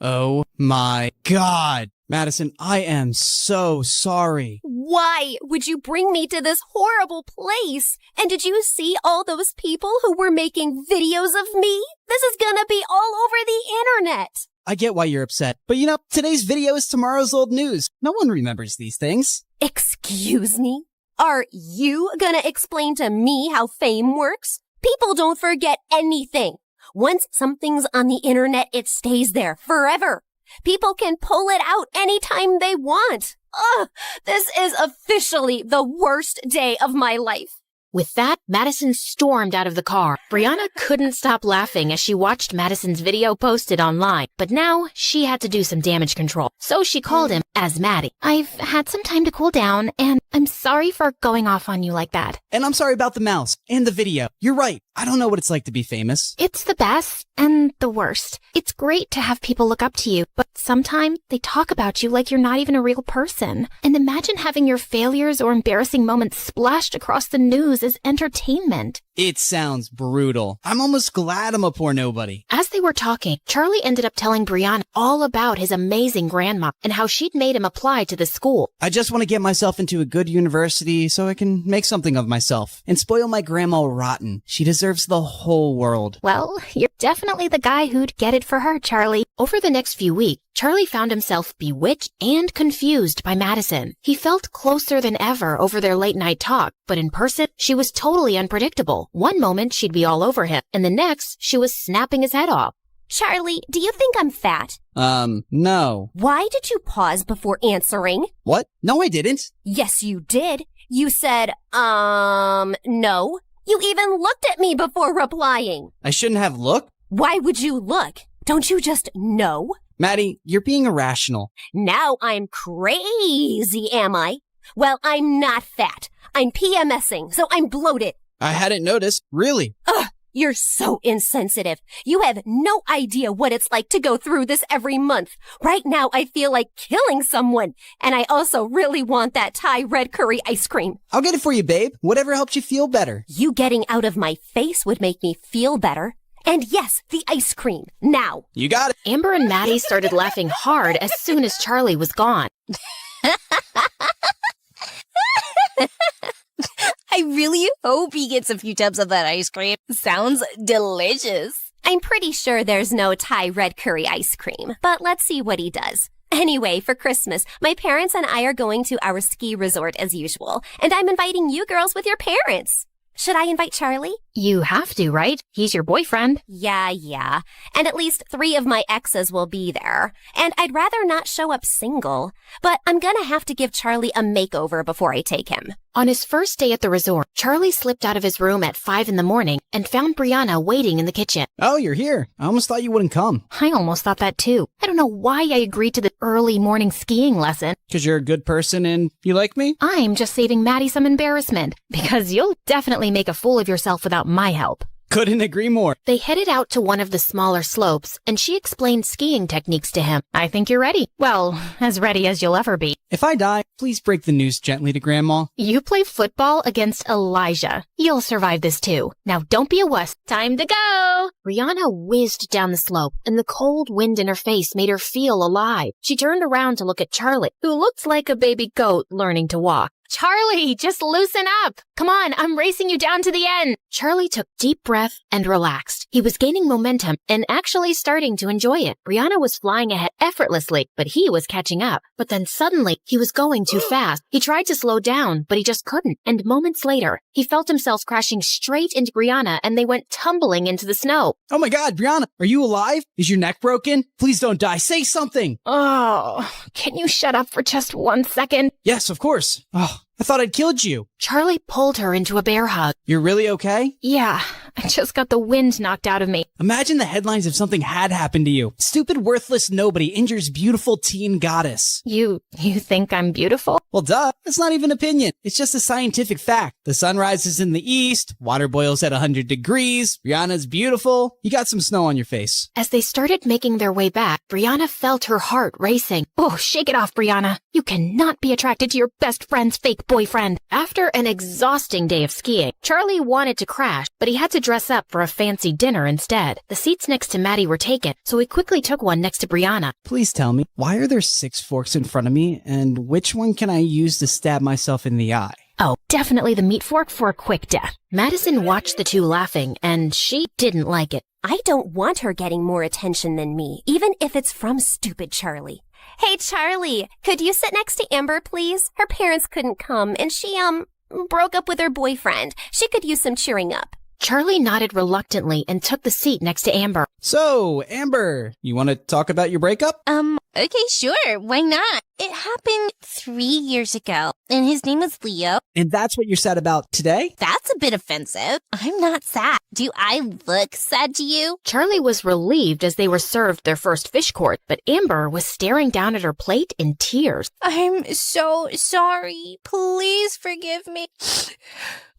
Oh my God. Madison, I am so sorry. Why would you bring me to this horrible place? And did you see all those people who were making videos of me? This is gonna be all over the internet. I get why you're upset, but today's video is tomorrow's old news. No one remembers these things. Excuse me? Are you gonna explain to me how fame works? People don't forget anything. Once something's on the internet, it stays there forever. People can pull it out anytime they want. Ugh, this is officially the worst day of my life. With that, Madison stormed out of the car. Brianna couldn't stop laughing as she watched Madison's video posted online, but now she had to do some damage control. So she called him as Maddie. I've had some time to cool down, and I'm sorry for going off on you like that. And I'm sorry about the mouse and the video. You're right. I don't know what it's like to be famous. It's the best and the worst. It's great to have people look up to you, but sometimes they talk about you like you're not even a real person. And imagine having your failures or embarrassing moments splashed across the news as entertainment. It sounds brutal. I'm almost glad I'm a poor nobody. As they were talking, Charlie ended up telling Brianna all about his amazing grandma and how she'd made him apply to the school. I just want to get myself into a good university so I can make something of myself and spoil my grandma rotten. She deserves the whole world. Well, you're definitely the guy who'd get it for her, Charlie. Over the next few weeks, Charlie found himself bewitched and confused by Madison. He felt closer than ever over their late-night talk, but in person, she was totally unpredictable. One moment, she'd be all over him, and the next, she was snapping his head off. Charlie, do you think I'm fat? No. Why did you pause before answering? What? No, I didn't. Yes, you did. You said, no. You even looked at me before replying. I shouldn't have looked? Why would you look? Don't you just know? Maddie, you're being irrational. Now I'm crazy, am I? Well, I'm not fat. I'm PMSing, so I'm bloated. I hadn't noticed. Really? Ugh, you're so insensitive. You have no idea what it's like to go through this every month. Right now, I feel like killing someone. And I also really want that Thai red curry ice cream. I'll get it for you, babe. Whatever helps you feel better. You getting out of my face would make me feel better. And yes, the ice cream. Now. You got it. Amber and Maddie started laughing hard as soon as Charlie was gone. I really hope he gets a few tubs of that ice cream. Sounds delicious. I'm pretty sure there's no Thai red curry ice cream, but let's see what he does. Anyway, for Christmas, my parents and I are going to our ski resort as usual, and I'm inviting you girls with your parents. Should I invite Charlie? You have to, right? He's your boyfriend. Yeah. And at least 3 of my exes will be there. And I'd rather not show up single. But I'm gonna have to give Charlie a makeover before I take him. On his first day at the resort, Charlie slipped out of his room at 5 a.m. and found Brianna waiting in the kitchen. Oh, you're here. I almost thought you wouldn't come. I almost thought that too. I don't know why I agreed to the early morning skiing lesson. 'Cause you're a good person and you like me? I'm just saving Maddie some embarrassment. Because you'll definitely make a fool of yourself without my help. Couldn't agree more. They headed out to one of the smaller slopes, and she explained skiing techniques to him. I think you're ready. Well, as ready as you'll ever be. If I die, please break the news gently to Grandma. You play football against Elijah. You'll survive this too. Now don't be a wuss. Time to go! Brianna whizzed down the slope, and the cold wind in her face made her feel alive. She turned around to look at Charlie, who looked like a baby goat learning to walk. Charlie, just loosen up. Come on, I'm racing you down to the end. Charlie took deep breath and relaxed. He was gaining momentum and actually starting to enjoy it. Brianna was flying ahead effortlessly, but he was catching up. But then suddenly, he was going too fast. He tried to slow down, but he just couldn't. And moments later, he felt himself crashing straight into Brianna and they went tumbling into the snow. Oh my God, Brianna, are you alive? Is your neck broken? Please don't die. Say something. Oh, can you shut up for just 1 second? Yes, of course. Oh, I thought I'd killed you. Charlie pulled her into a bear hug. You're really okay? Yeah, I just got the wind knocked out of me. Imagine the headlines if something had happened to you. Stupid, worthless nobody injures beautiful teen goddess. You think I'm beautiful? Well, duh. It's not even opinion. It's just a scientific fact. The sun rises in the east, water boils at 100 degrees, Brianna's beautiful. You got some snow on your face. As they started making their way back, Brianna felt her heart racing. Oh, shake it off, Brianna. You cannot be attracted to your best friend's fake boyfriend. After an exhausting day of skiing, Charlie wanted to crash, but he had to dress up for a fancy dinner instead. The seats next to Maddie were taken, so we quickly took one next to Brianna. Please tell me, why are there 6 forks in front of me, and which one can I use to stab myself in the eye? Oh, definitely the meat fork for a quick death. Madison watched the two laughing, and she didn't like it. I don't want her getting more attention than me, even if it's from stupid Charlie. Hey, Charlie, could you sit next to Amber, please? Her parents couldn't come, and she, broke up with her boyfriend. She could use some cheering up. Charlie nodded reluctantly and took the seat next to Amber. So, Amber, you want to talk about your breakup? Okay, sure. Why not? It happened 3 years ago, and his name was Leo. And that's what you're sad about today? That's a bit offensive. I'm not sad. Do I look sad to you? Charlie was relieved as they were served their first fish course, but Amber was staring down at her plate in tears. I'm so sorry. Please forgive me.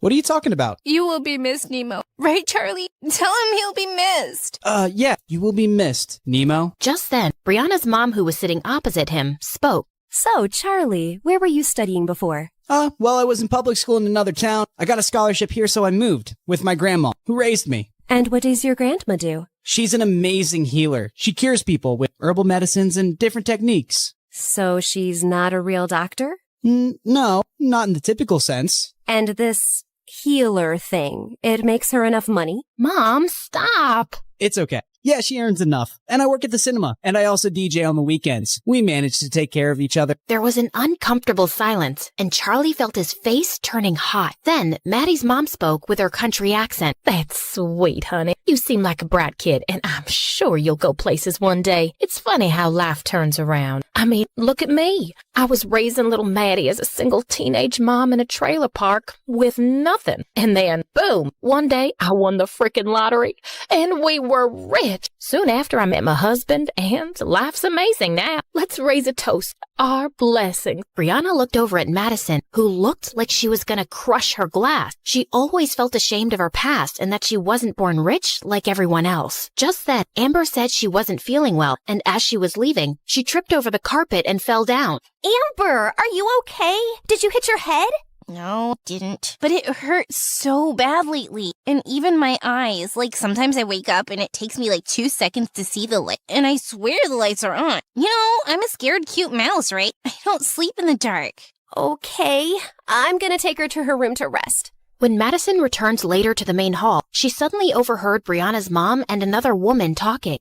What are you talking about? You will be missed, Nemo. Right, Charlie? Tell him he'll be missed. Yeah, you will be missed, Nemo. Just then, Brianna's mom, who was sitting opposite him, spoke. So, Charlie, where were you studying before? Well, I was in public school in another town. I got a scholarship here, so I moved with my grandma, who raised me. And what does your grandma do? She's an amazing healer. She cures people with herbal medicines and different techniques. So she's not a real doctor? No, not in the typical sense. And this healer thing, it makes her enough money? Mom, stop! It's okay. Yeah, she earns enough. And I work at the cinema. And I also DJ on the weekends. We manage to take care of each other. There was an uncomfortable silence, and Charlie felt his face turning hot. Then, Maddie's mom spoke with her country accent. That's sweet, honey. You seem like a brat kid, and I'm sure you'll go places one day. It's funny how life turns around. I mean, look at me. I was raising little Maddie as a single teenage mom in a trailer park with nothing. And then, boom, one day I won the frickin' lottery, and we were rich. Soon after, I met my husband, and life's amazing now. Let's raise a toast. Our blessings. Brianna looked over at Madison, who looked like she was gonna crush her glass. She always felt ashamed of her past and that she wasn't born rich like everyone else. Just then, Amber said she wasn't feeling well, and as she was leaving, she tripped over the carpet and fell down. Amber, are you okay? Did you hit your head? No, didn't. But it hurts so bad lately. And even my eyes. Like, sometimes I wake up and it takes me like 2 seconds to see the light. And I swear the lights are on. You know, I'm a scared cute mouse, right? I don't sleep in the dark. Okay, I'm gonna take her to her room to rest. When Madison returned later to the main hall, she suddenly overheard Brianna's mom and another woman talking.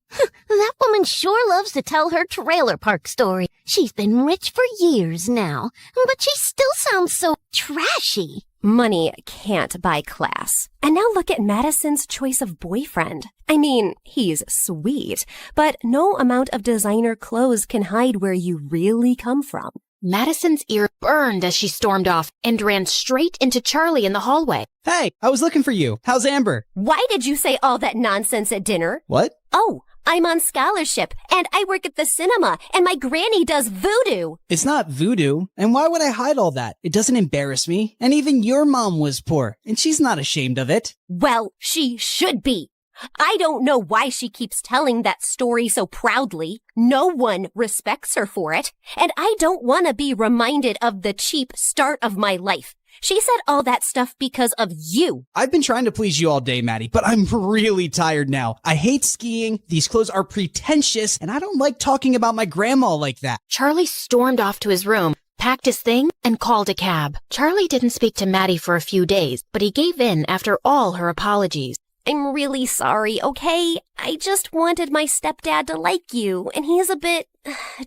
That woman sure loves to tell her trailer park story. She's been rich for years now, but she still sounds so trashy. Money can't buy class. And now look at Madison's choice of boyfriend. I mean, he's sweet, but no amount of designer clothes can hide where you really come from. Madison's ear burned as she stormed off and ran straight into Charlie in the hallway. Hey, I was looking for you. How's Amber? Why did you say all that nonsense at dinner? What? Oh, I'm on scholarship, and I work at the cinema, and my granny does voodoo. It's not voodoo. And why would I hide all that? It doesn't embarrass me. And even your mom was poor, and she's not ashamed of it. Well, she should be. I don't know why she keeps telling that story so proudly. No one respects her for it, and I don't want to be reminded of the cheap start of my life. She said all that stuff because of you. I've been trying to please you all day, Maddie, but I'm really tired now. I hate skiing, these clothes are pretentious, and I don't like talking about my grandma like that. Charlie stormed off to his room, packed his thing, and called a cab. Charlie didn't speak to Maddie for a few days, but he gave in after all her apologies. I'm really sorry, okay? I just wanted my stepdad to like you, and he's a bit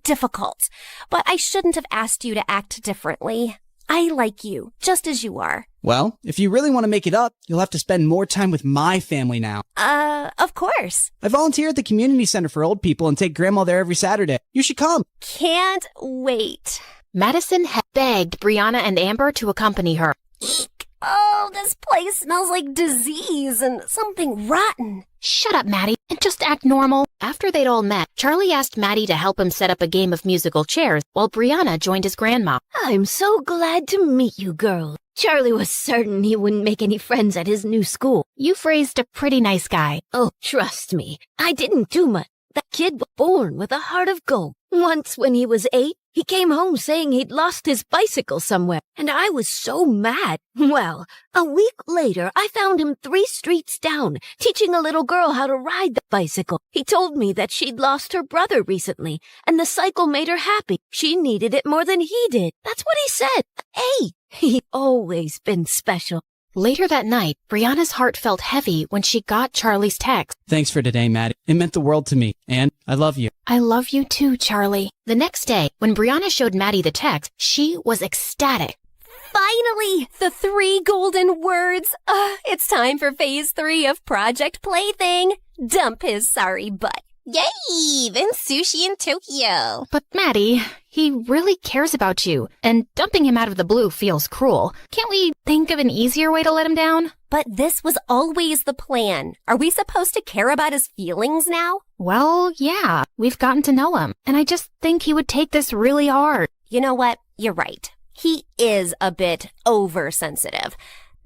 difficult. But I shouldn't have asked you to act differently. I like you, just as you are. Well, if you really want to make it up, you'll have to spend more time with my family now. Of course. I volunteer at the community center for old people and take grandma there every Saturday. You should come. Can't wait. Madison had begged Brianna and Amber to accompany her. Eek. Oh, this place smells like disease and something rotten. Shut up, Maddie, and just act normal. After they'd all met, Charlie asked Maddie to help him set up a game of musical chairs while Brianna joined his grandma. I'm so glad to meet you, girl. Charlie was certain he wouldn't make any friends at his new school. You've raised a pretty nice guy. Oh, trust me, I didn't do much. That kid was born with a heart of gold. Once when he was 8, He came home saying he'd lost his bicycle somewhere, and I was so mad. Well, a week later, I found him 3 streets down, teaching a little girl how to ride the bicycle. He told me that she'd lost her brother recently, and the cycle made her happy. She needed it more than he did. That's what he said. Hey, he's always been special. Later that night, Brianna's heart felt heavy when she got Charlie's text. Thanks for today, Maddie. It meant the world to me, and I love you. I love you too, Charlie. The next day, when Brianna showed Maddie the text, she was ecstatic. Finally, the 3 golden words. It's time for phase 3 of Project Plaything. Dump his sorry butt. Yay! Then sushi in Tokyo. But Maddie, he really cares about you, and dumping him out of the blue feels cruel. Can't we think of an easier way to let him down? But this was always the plan. Are we supposed to care about his feelings now? Well, yeah, we've gotten to know him, and I just think he would take this really hard. You know what? You're right. He is a bit oversensitive.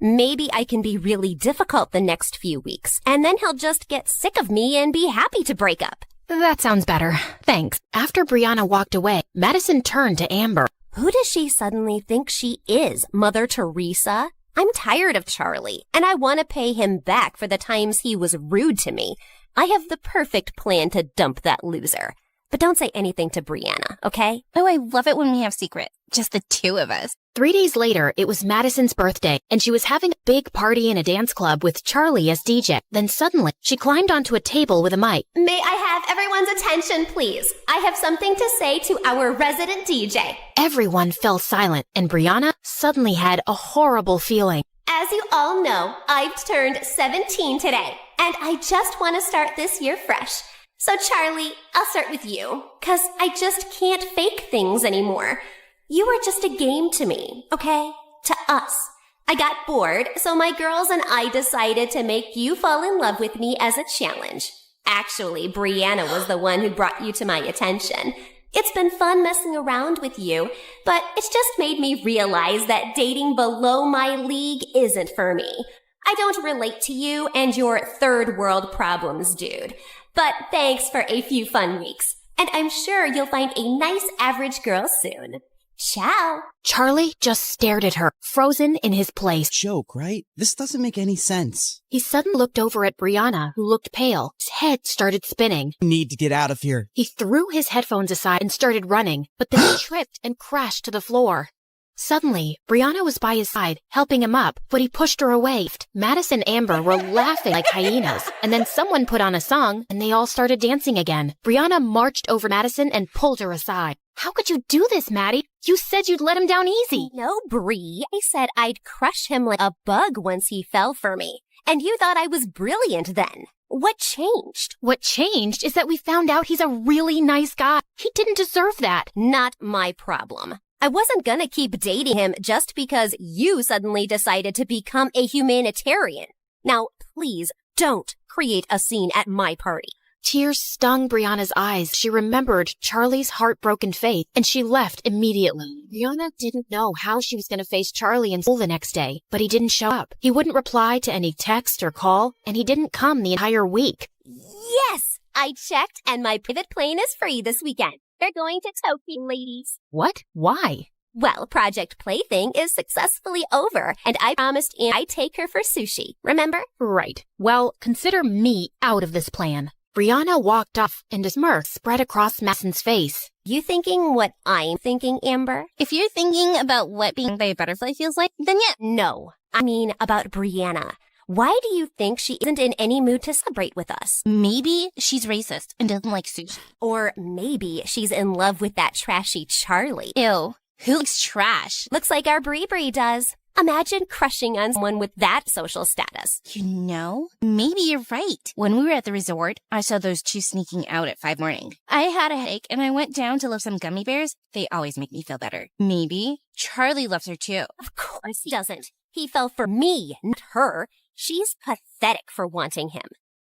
Maybe I can be really difficult the next few weeks, and then he'll just get sick of me and be happy to break up. That sounds better. Thanks. After Brianna walked away, Madison turned to Amber. Who does she suddenly think she is, Mother Teresa? I'm tired of Charlie, and I want to pay him back for the times he was rude to me. I have the perfect plan to dump that loser. But don't say anything to Brianna, okay? Oh, I love it when we have secrets. Just the 2 of us. 3 days later, it was Madison's birthday, and she was having a big party in a dance club with Charlie as DJ. Then suddenly, she climbed onto a table with a mic. May I have everyone's attention, please? I have something to say to our resident DJ. Everyone fell silent, and Brianna suddenly had a horrible feeling. As you all know, I've turned 17 today, and I just want to start this year fresh. So Charlie, I'll start with you, 'cause I just can't fake things anymore. You were just a game to me, okay? To us. I got bored, so my girls and I decided to make you fall in love with me as a challenge. Actually, Brianna was the one who brought you to my attention. It's been fun messing around with you, but it's just made me realize that dating below my league isn't for me. I don't relate to you and your third world problems, dude. But thanks for a few fun weeks, and I'm sure you'll find a nice average girl soon. Ciao. Charlie just stared at her, frozen in his place. Joke, right? This doesn't make any sense. He suddenly looked over at Brianna, who looked pale. His head started spinning. Need to get out of here. He threw his headphones aside and started running, but then he tripped and crashed to the floor. Suddenly, Brianna was by his side, helping him up, but he pushed her away. Madison and Amber were laughing like hyenas, and then someone put on a song, and they all started dancing again. Brianna marched over Madison and pulled her aside. How could you do this, Maddie? You said you'd let him down easy. No, Bree. I said I'd crush him like a bug once he fell for me. And you thought I was brilliant then. What changed? What changed is that we found out he's a really nice guy. He didn't deserve that. Not my problem. I wasn't gonna keep dating him just because you suddenly decided to become a humanitarian. Now, please don't create a scene at my party. Tears stung Brianna's eyes. She remembered Charlie's heartbroken face, and she left immediately. Brianna didn't know how she was going to face Charlie in school the next day, but he didn't show up. He wouldn't reply to any text or call, and he didn't come the entire week. Yes! I checked, and my private plane is free this weekend. We're going to Tokyo, ladies. What? Why? Well, Project Plaything is successfully over, and I promised I'd take her for sushi. Remember? Right. Well, consider me out of this plan. Brianna walked off, and a smirk spread across Madison's face. You thinking what I'm thinking, Amber? If you're thinking about what being by a butterfly feels like, then yeah. No, I mean about Brianna. Why do you think she isn't in any mood to celebrate with us? Maybe she's racist and doesn't like sushi. Or maybe she's in love with that trashy Charlie. Ew. Who likes trash? Looks like our Bree does. Imagine crushing on someone with that social status. You know, maybe you're right. When we were at the resort, I saw those 2 sneaking out at 5 a.m. I had a headache and I went down to lift some gummy bears. They always make me feel better. Maybe Charlie loves her too. Of course he doesn't. He fell for me, not her. She's pathetic for wanting him.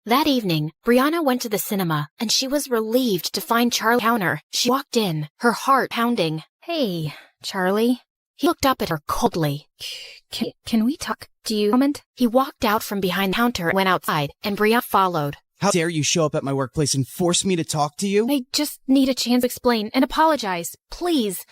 That evening, Brianna went to the cinema, and she was relieved to find Charlie counter. She walked in, her heart pounding. Hey, Charlie. He looked up at her coldly. Can we talk? Do you moment? He walked out from behind the counter and went outside, and Brianna followed. How dare you show up at my workplace and force me to talk to you? I just need a chance to explain and apologize. Please.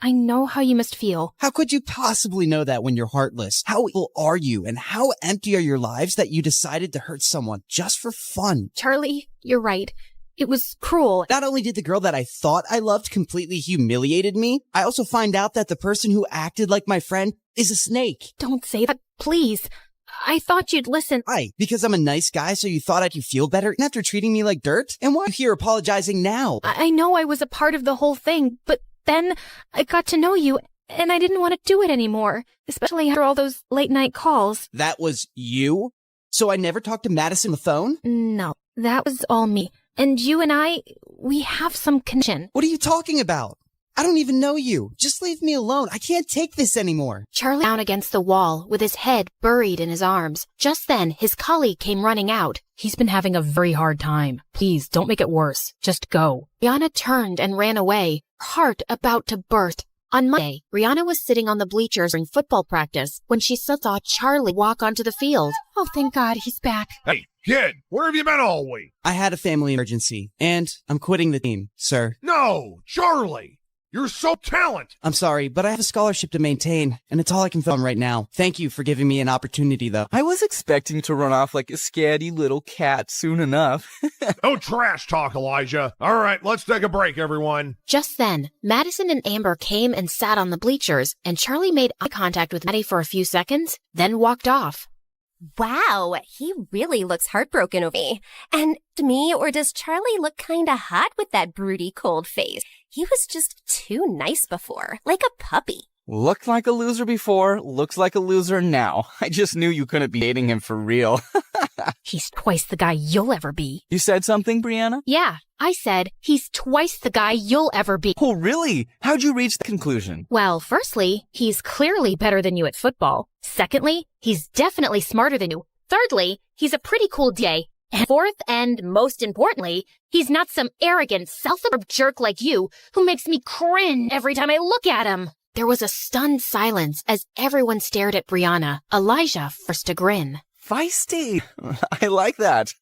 I know how you must feel. How could you possibly know that when you're heartless? How evil are you, and how empty are your lives that you decided to hurt someone just for fun? Charlie, you're right. It was cruel. Not only did the girl that I thought I loved completely humiliated me, I also find out that the person who acted like my friend is a snake. Don't say that, please. I thought you'd listen. Why? Because I'm a nice guy, so you thought I'd feel better after treating me like dirt? And why are you here apologizing now? I know I was a part of the whole thing, but then I got to know you, and I didn't want to do it anymore, especially after all those late-night calls. That was you? So I never talked to Madison on the phone? No, that was all me. And you and I, we have some connection. What are you talking about? I don't even know you. Just leave me alone. I can't take this anymore. Charlie down against the wall with his head buried in his arms. Just then, his colleague came running out. He's been having a very hard time. Please, don't make it worse. Just go. Rihanna turned and ran away, her heart about to burst. On Monday, Rihanna was sitting on the bleachers during football practice when she saw Charlie walk onto the field. Oh, thank God, he's back. Hey, kid, where have you been all week? I had a family emergency, and I'm quitting the team, sir. No, Charlie! You're so talented! I'm sorry, but I have a scholarship to maintain, and it's all I can film right now. Thank you for giving me an opportunity, though. I was expecting to run off like a scatty little cat soon enough. No trash talk, Elijah. All right, let's take a break, everyone. Just then, Madison and Amber came and sat on the bleachers, and Charlie made eye contact with Maddie for a few seconds, then walked off. Wow, he really looks heartbroken over me. And to me, or does Charlie look kinda hot with that broody cold face? He was just too nice before, like a puppy. Looked like a loser before, looks like a loser now. I just knew you couldn't be dating him for real. He's twice the guy you'll ever be. You said something, Brianna? Yeah, I said he's twice the guy you'll ever be. Oh, really? How'd you reach the conclusion? Well, firstly, he's clearly better than you at football. Secondly, he's definitely smarter than you. Thirdly, he's a pretty cool DA. And fourth, and most importantly, he's not some arrogant, self-absorbed jerk like you who makes me cringe every time I look at him. There was a stunned silence as everyone stared at Brianna. Elijah forced a grin. Feisty. I like that.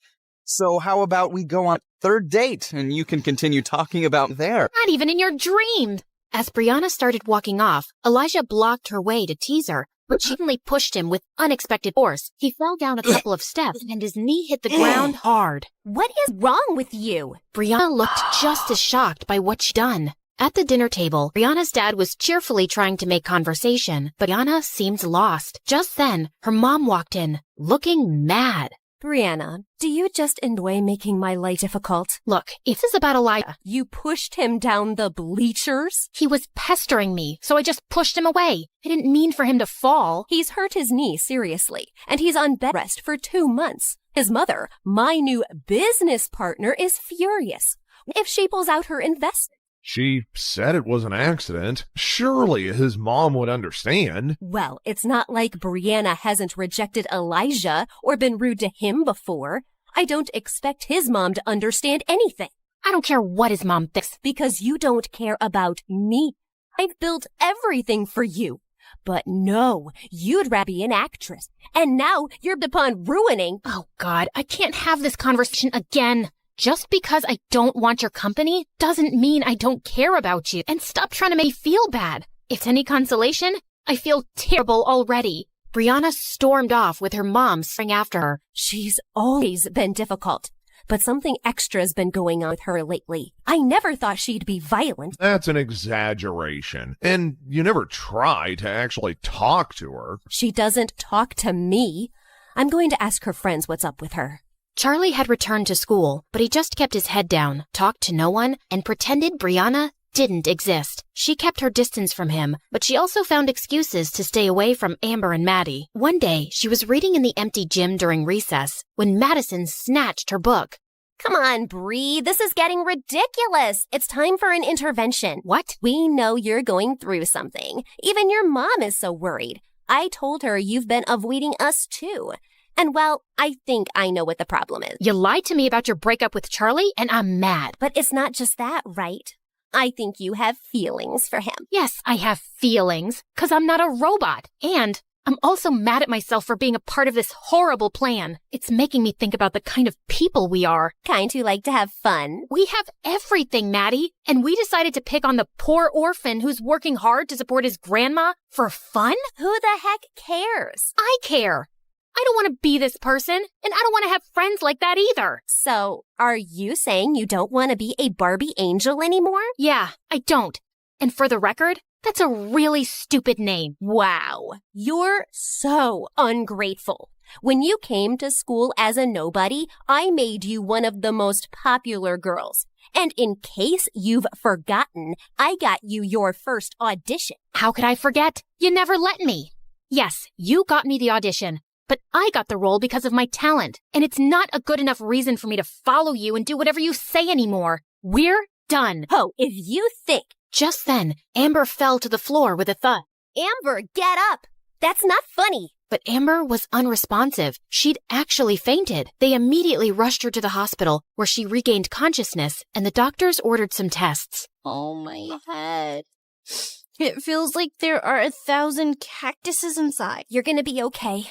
So how about we go on a third date and you can continue talking about there? Not even in your dreams. As Brianna started walking off, Elijah blocked her way to tease her, but she suddenly pushed him with unexpected force. He fell down a couple of steps and his knee hit the ground hard. What is wrong with you? Brianna looked just as shocked by what she'd done. At the dinner table, Brianna's dad was cheerfully trying to make conversation, but Brianna seemed lost. Just then, her mom walked in, looking mad. Brianna, do you just enjoy making my life difficult? Look, if this is about Elijah, you pushed him down the bleachers? He was pestering me, so I just pushed him away. I didn't mean for him to fall. He's hurt his knee seriously, and he's on bed rest for 2 months. His mother, my new business partner, is furious if she pulls out her investment. She said it was an accident. Surely his mom would understand. Well, it's not like Brianna hasn't rejected Elijah or been rude to him before. I don't expect his mom to understand anything. I don't care what his mom thinks. Because you don't care about me. I've built everything for you. But no, you'd rather be an actress. And now you're upon ruining. Oh, God, I can't have this conversation again. Just because I don't want your company doesn't mean I don't care about you. And stop trying to make me feel bad. If it's any consolation, I feel terrible already. Brianna stormed off with her mom staring after her. She's always been difficult, but something extra's been going on with her lately. I never thought she'd be violent. That's an exaggeration. And you never try to actually talk to her. She doesn't talk to me. I'm going to ask her friends what's up with her. Charlie had returned to school, but he just kept his head down, talked to no one, and pretended Brianna didn't exist. She kept her distance from him, but she also found excuses to stay away from Amber and Maddie. One day, she was reading in the empty gym during recess when Madison snatched her book. Come on, Bree, this is getting ridiculous. It's time for an intervention. What? We know you're going through something. Even your mom is so worried. I told her you've been avoiding us too. And well, I think I know what the problem is. You lied to me about your breakup with Charlie, and I'm mad. But it's not just that, right? I think you have feelings for him. Yes, I have feelings, 'cause I'm not a robot. And I'm also mad at myself for being a part of this horrible plan. It's making me think about the kind of people we are. Kind who like to have fun. We have everything, Maddie. And we decided to pick on the poor orphan who's working hard to support his grandma for fun? Who the heck cares? I care. I don't want to be this person, and I don't want to have friends like that either. So, are you saying you don't want to be a Barbie angel anymore? Yeah, I don't. And for the record, that's a really stupid name. Wow, you're so ungrateful. When you came to school as a nobody, I made you one of the most popular girls. And in case you've forgotten, I got you your first audition. How could I forget? You never let me. Yes, you got me the audition, but I got the role because of my talent. And it's not a good enough reason for me to follow you and do whatever you say anymore. We're done. Oh, if you think. Just then, Amber fell to the floor with a thud. Amber, get up. That's not funny. But Amber was unresponsive. She'd actually fainted. They immediately rushed her to the hospital, where she regained consciousness, and the doctors ordered some tests. Oh, my head. It feels like there are 1,000 cactuses inside. You're gonna be okay.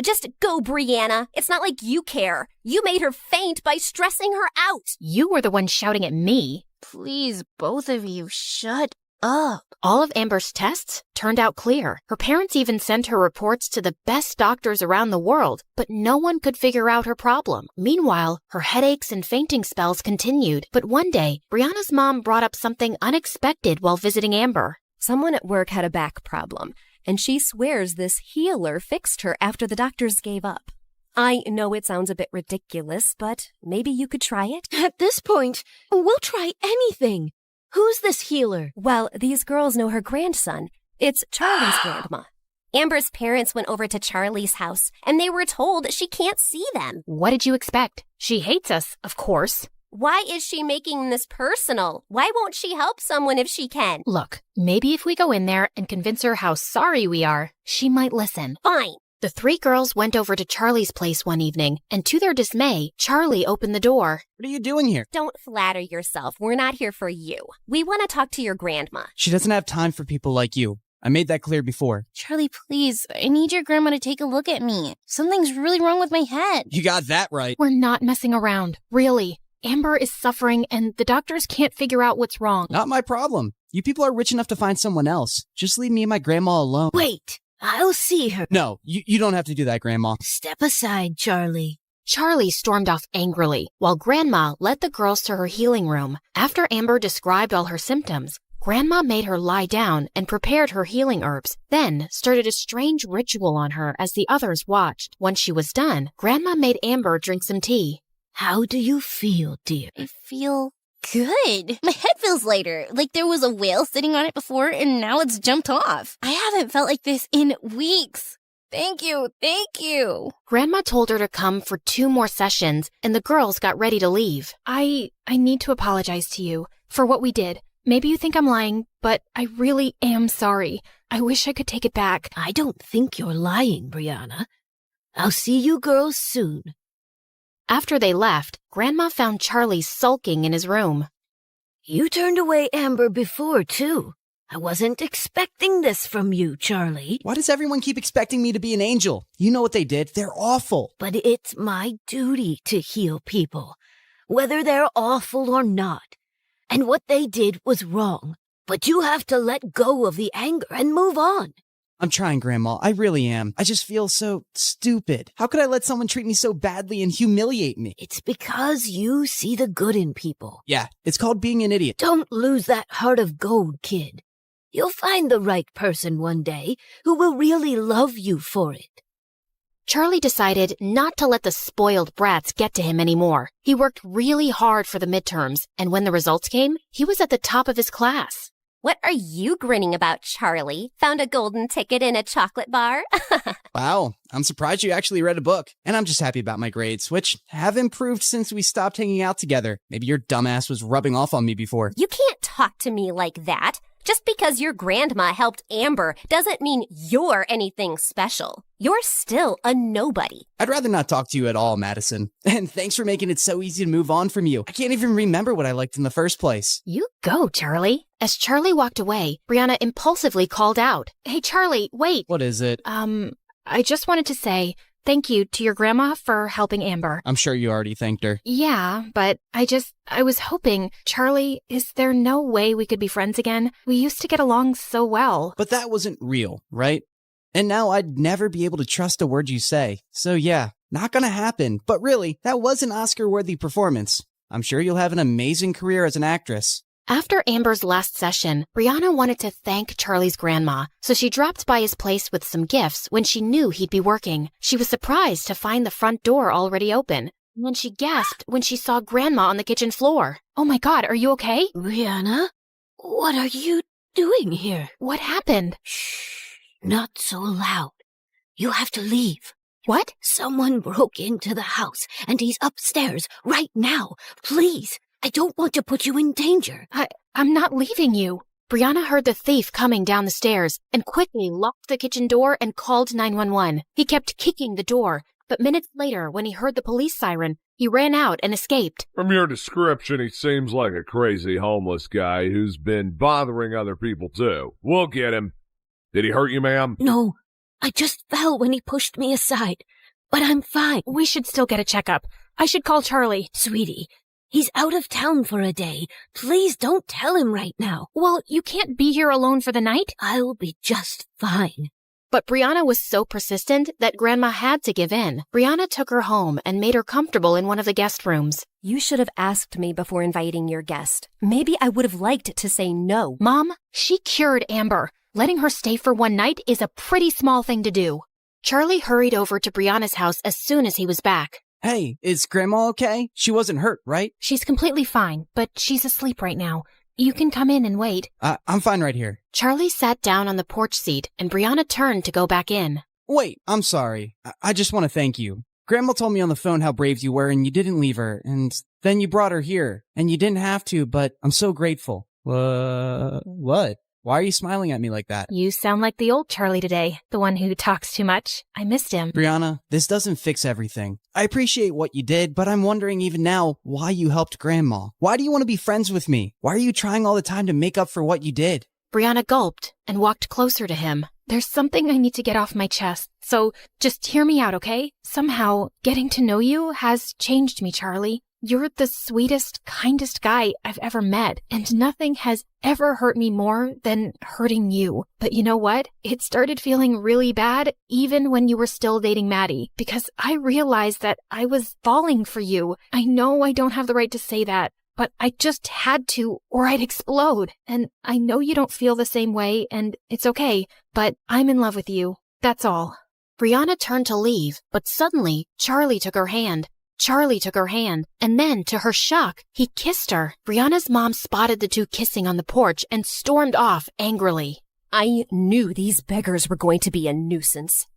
Just go, Brianna. It's not like you care. You made her faint by stressing her out. You were the one shouting at me. Please, both of you, shut up. All of Amber's tests turned out clear. Her parents even sent her reports to the best doctors around the world, but no one could figure out her problem. Meanwhile, her headaches and fainting spells continued. But one day, Brianna's mom brought up something unexpected while visiting Amber. Someone at work had a back problem, and she swears this healer fixed her after the doctors gave up. I know it sounds a bit ridiculous, but maybe you could try it? At this point, we'll try anything. Who's this healer? Well, these girls know her grandson. It's Charlie's grandma. Amber's parents went over to Charlie's house, and they were told she can't see them. What did you expect? She hates us, of course. Why is she making this personal? Why won't she help someone if she can? Look, maybe if we go in there and convince her how sorry we are, she might listen. Fine. The three girls went over to Charlie's place one evening, and to their dismay, Charlie opened the door. What are you doing here? Don't flatter yourself. We're not here for you. We want to talk to your grandma. She doesn't have time for people like you. I made that clear before. Charlie, please, I need your grandma to take a look at me. Something's really wrong with my head. You got that right. We're not messing around, really. Amber is suffering, and the doctors can't figure out what's wrong. Not my problem. You people are rich enough to find someone else. Just leave me and my grandma alone. Wait, I'll see her. No, you don't have to do that, Grandma. Step aside, Charlie. Charlie stormed off angrily, while Grandma led the girls to her healing room. After Amber described all her symptoms, Grandma made her lie down and prepared her healing herbs, then started a strange ritual on her as the others watched. Once she was done, Grandma made Amber drink some tea. How do you feel, dear? I feel good. My head feels lighter, like there was a whale sitting on it before and now it's jumped off. I haven't felt like this in weeks. Thank you. Grandma told her to come for 2 more sessions, and the girls got ready to leave. I need to apologize to you for what we did. Maybe you think I'm lying, but I really am sorry. I wish I could take it back. I don't think you're lying, Brianna. I'll see you girls soon. After they left, Grandma found Charlie sulking in his room. You turned away Amber before, too. I wasn't expecting this from you, Charlie. Why does everyone keep expecting me to be an angel? You know what they did. They're awful. But it's my duty to heal people, whether they're awful or not. And what they did was wrong. But you have to let go of the anger and move on. I'm trying, Grandma. I really am. I just feel so stupid. How could I let someone treat me so badly and humiliate me? It's because you see the good in people. Yeah, it's called being an idiot. Don't lose that heart of gold, kid. You'll find the right person one day who will really love you for it. Charlie decided not to let the spoiled brats get to him anymore. He worked really hard for the midterms, and when the results came, he was at the top of his class. What are you grinning about, Charlie? Found a golden ticket in a chocolate bar? Wow, I'm surprised you actually read a book. And I'm just happy about my grades, which have improved since we stopped hanging out together. Maybe your dumbass was rubbing off on me before. You can't talk to me like that. Just because your grandma helped Amber doesn't mean you're anything special. You're still a nobody. I'd rather not talk to you at all, Madison. And thanks for making it so easy to move on from you. I can't even remember what I liked in the first place. You go, Charlie. As Charlie walked away, Brianna impulsively called out, "Hey, Charlie, wait." What is it? I just wanted to say thank you to your grandma for helping Amber. I'm sure you already thanked her. Yeah, but I was hoping, Charlie, is there no way we could be friends again? We used to get along so well. But that wasn't real, right? And now I'd never be able to trust a word you say. So yeah, not gonna happen. But really, that was an Oscar-worthy performance. I'm sure you'll have an amazing career as an actress. After Amber's last session, Brianna wanted to thank Charlie's grandma, so she dropped by his place with some gifts when she knew he'd be working. She was surprised to find the front door already open. And then she gasped when she saw Grandma on the kitchen floor. Oh my God, are you okay? Brianna, what are you doing here? What happened? Shh, not so loud. You have to leave. What? Someone broke into the house, and he's upstairs right now. Please, I don't want to put you in danger. I'm not leaving you. Brianna heard the thief coming down the stairs and quickly locked the kitchen door and called 911. He kept kicking the door, but minutes later, when he heard the police siren, he ran out and escaped. From your description, he seems like a crazy homeless guy who's been bothering other people too. We'll get him. Did he hurt you, ma'am? No, I just fell when he pushed me aside, but I'm fine. We should still get a checkup. I should call Charlie. Sweetie, he's out of town for a day. Please don't tell him right now. Well, you can't be here alone for the night. I'll be just fine. But Brianna was so persistent that Grandma had to give in. Brianna took her home and made her comfortable in one of the guest rooms. You should have asked me before inviting your guest. Maybe I would have liked to say no. Mom, she cured Amber. Letting her stay for one night is a pretty small thing to do. Charlie hurried over to Brianna's house as soon as he was back. Hey, is Grandma okay? She wasn't hurt, right? She's completely fine, but she's asleep right now. You can come in and wait. I'm fine right here. Charlie sat down on the porch seat, and Brianna turned to go back in. Wait, I'm sorry. I just want to thank you. Grandma told me on the phone how brave you were, and you didn't leave her, and then you brought her here, and you didn't have to, but I'm so grateful. What? Why are you smiling at me like that? You sound like the old Charlie today, the one who talks too much. I missed him. Brianna, this doesn't fix everything. I appreciate what you did, but I'm wondering even now why you helped Grandma. Why do you want to be friends with me? Why are you trying all the time to make up for what you did? Brianna gulped and walked closer to him. There's something I need to get off my chest, so just hear me out, okay? Somehow, getting to know you has changed me, Charlie. You're the sweetest, kindest guy I've ever met, and nothing has ever hurt me more than hurting you. But you know what? It started feeling really bad even when you were still dating Maddie, because I realized that I was falling for you. I know I don't have the right to say that, but I just had to, or I'd explode. And I know you don't feel the same way, and it's okay, but I'm in love with you. That's all. Brianna turned to leave, but suddenly, Charlie took her hand. And then, to her shock, he kissed her. Brianna's mom spotted the two kissing on the porch and stormed off angrily. I knew these beggars were going to be a nuisance.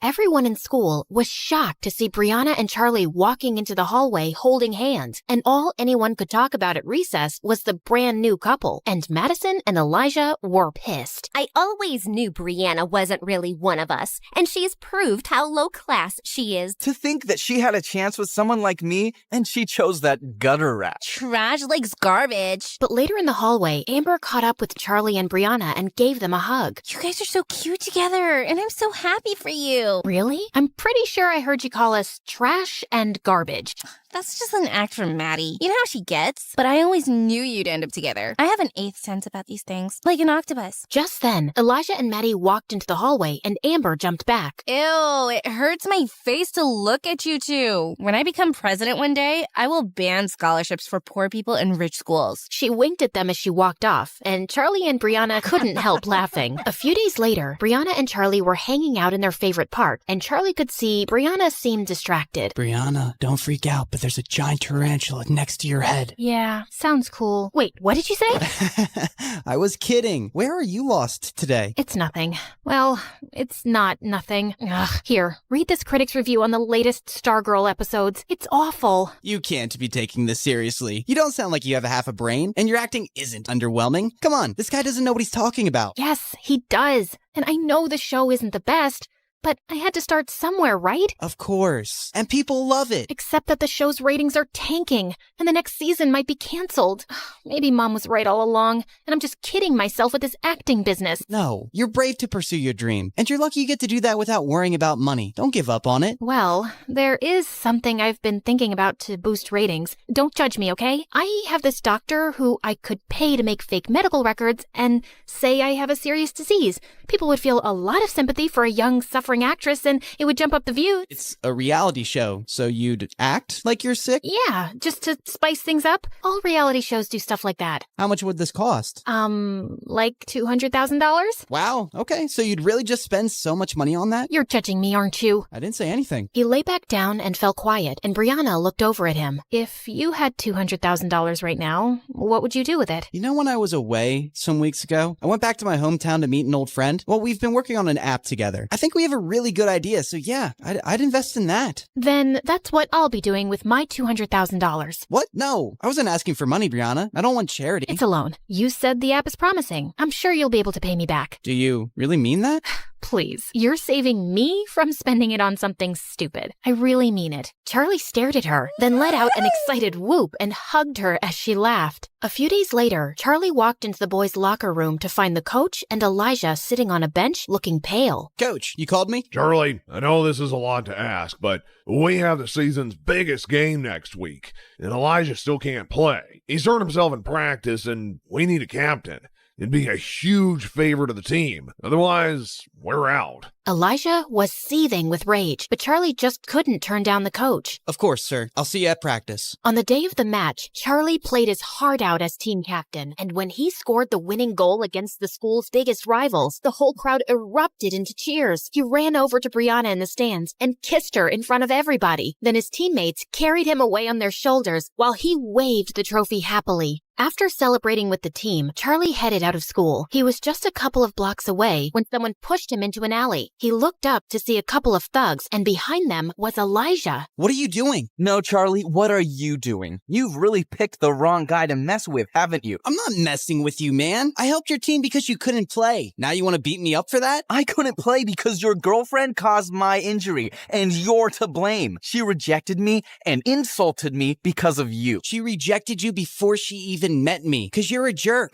Everyone in school was shocked to see Brianna and Charlie walking into the hallway holding hands, and all anyone could talk about at recess was the brand new couple, and Madison and Elijah were pissed. I always knew Brianna wasn't really one of us, and she's proved how low class she is. To think that she had a chance with someone like me, and she chose that gutter rat. Trash likes garbage. But later in the hallway, Amber caught up with Charlie and Brianna and gave them a hug. You guys are so cute together, and I'm so happy for you. Really? I'm pretty sure I heard you call us trash and garbage. That's just an act from Maddie. You know how she gets? But I always knew you'd end up together. I have an eighth sense about these things, like an octopus. Just then, Elijah and Maddie walked into the hallway, and Amber jumped back. Ew, it hurts my face to look at you two. When I become president one day, I will ban scholarships for poor people in rich schools. She winked at them as she walked off, and Charlie and Brianna couldn't help laughing. A few days later, Brianna and Charlie were hanging out in their favorite park, and Charlie could see Brianna seemed distracted. Brianna, don't freak out, but there's a giant tarantula next to your head. Yeah, sounds cool. Wait, what did you say? I was kidding. Where are you lost today? It's nothing. Well, it's not nothing. Ugh. Here, read this critic's review on the latest Stargirl episodes. It's awful. You can't be taking this seriously. You don't sound like you have a half a brain, and your acting isn't underwhelming. Come on, this guy doesn't know what he's talking about. Yes, he does. And I know the show isn't the best, but I had to start somewhere, right? Of course. And people love it. Except that the show's ratings are tanking, and the next season might be canceled. Maybe Mom was right all along, and I'm just kidding myself with this acting business. No, you're brave to pursue your dream, and you're lucky you get to do that without worrying about money. Don't give up on it. Well, there is something I've been thinking about to boost ratings. Don't judge me, okay? I have this doctor who I could pay to make fake medical records and say I have a serious disease. People would feel a lot of sympathy for a young, suffering actress, and it would jump up the views. It's a reality show, so you'd act like you're sick? Yeah, just to spice things up. All reality shows do stuff like that. How much would this cost? Like $200,000? Wow, okay, so you'd really just spend so much money on that? You're judging me, aren't you? I didn't say anything. He lay back down and fell quiet, and Brianna looked over at him. If you had $200,000 right now, what would you do with it? You know, when I was away some weeks ago, I went back to my hometown to meet an old friend. Well, we've been working on an app together. I think we have a really good idea, so yeah, I'd invest in that. Then that's what I'll be doing with my $200,000. What? No, I wasn't asking for money, Brianna. I don't want charity. It's a loan. You said the app is promising. I'm sure you'll be able to pay me back. Do you really mean that? Please, you're saving me from spending it on something stupid. I really mean it. Charlie stared at her, then let out an excited whoop and hugged her as she laughed. A few days later, Charlie walked into the boys' locker room to find the coach and Elijah sitting on a bench looking pale. Coach, you called me? Charlie, I know this is a lot to ask, but we have the season's biggest game next week, and Elijah still can't play. He's hurt himself in practice, and we need a captain. It'd be a huge favor to the team. Otherwise, we're out. Elijah was seething with rage, but Charlie just couldn't turn down the coach. Of course, sir. I'll see you at practice. On the day of the match, Charlie played his heart out as team captain, and when he scored the winning goal against the school's biggest rivals, the whole crowd erupted into cheers. He ran over to Brianna in the stands and kissed her in front of everybody. Then his teammates carried him away on their shoulders while he waved the trophy happily. After celebrating with the team, Charlie headed out of school. He was just a couple of blocks away when someone pushed him into an alley. He looked up to see a couple of thugs, and behind them was Elijah. What are you doing? No, Charlie, what are you doing? You've really picked the wrong guy to mess with, haven't you? I'm not messing with you, man. I helped your team because you couldn't play. Now you want to beat me up for that? I couldn't play because your girlfriend caused my injury, and you're to blame. She rejected me and insulted me because of you. She rejected you before she even met me, because you're a jerk.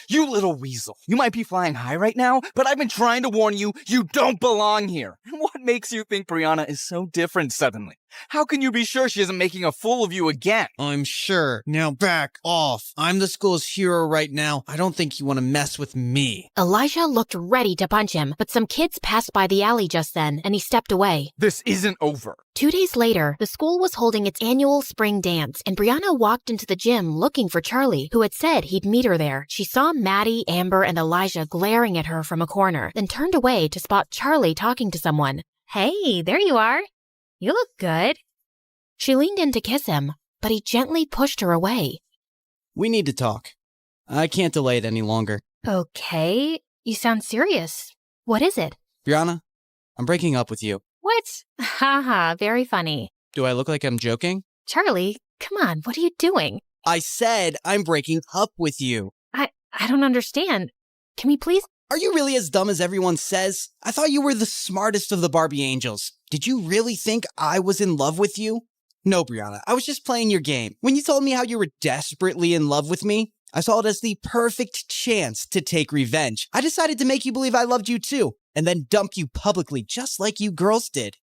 You little weasel. You might be flying high right now, but I've been trying to warn you, you don't belong here. What makes you think Brianna is so different suddenly? How can you be sure she isn't making a fool of you again? I'm sure. Now back off. I'm the school's hero right now. I don't think you want to mess with me. Elijah looked ready to punch him, but some kids passed by the alley just then, and he stepped away. This isn't over. 2 days later, the school was holding its annual spring dance, and Brianna walked into the gym looking for Charlie, who had said he'd meet her there. She saw Maddie, Amber, and Elijah glaring at her from a corner, then turned away to spot Charlie talking to someone. Hey, there you are. You look good. She leaned in to kiss him, but he gently pushed her away. We need to talk. I can't delay it any longer. Okay, you sound serious. What is it? Brianna, I'm breaking up with you. What? Haha, very funny. Do I look like I'm joking? Charlie, come on, what are you doing? I said I'm breaking up with you. I don't understand. Can we please? Are you really as dumb as everyone says? I thought you were the smartest of the Barbie angels. Did you really think I was in love with you? No, Brianna, I was just playing your game. When you told me how you were desperately in love with me, I saw it as the perfect chance to take revenge. I decided to make you believe I loved you too, and then dump you publicly just like you girls did.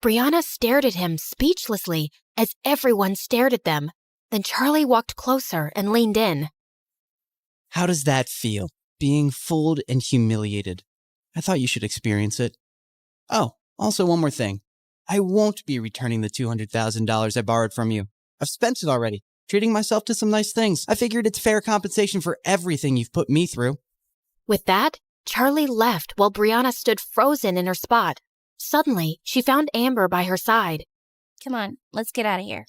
Brianna stared at him speechlessly as everyone stared at them. Then Charlie walked closer and leaned in. How does that feel? Being fooled and humiliated. I thought you should experience it. Oh, also one more thing. I won't be returning the $200,000 I borrowed from you. I've spent it already, treating myself to some nice things. I figured it's fair compensation for everything you've put me through. With that, Charlie left while Brianna stood frozen in her spot. Suddenly, she found Amber by her side. Come on, let's get out of here.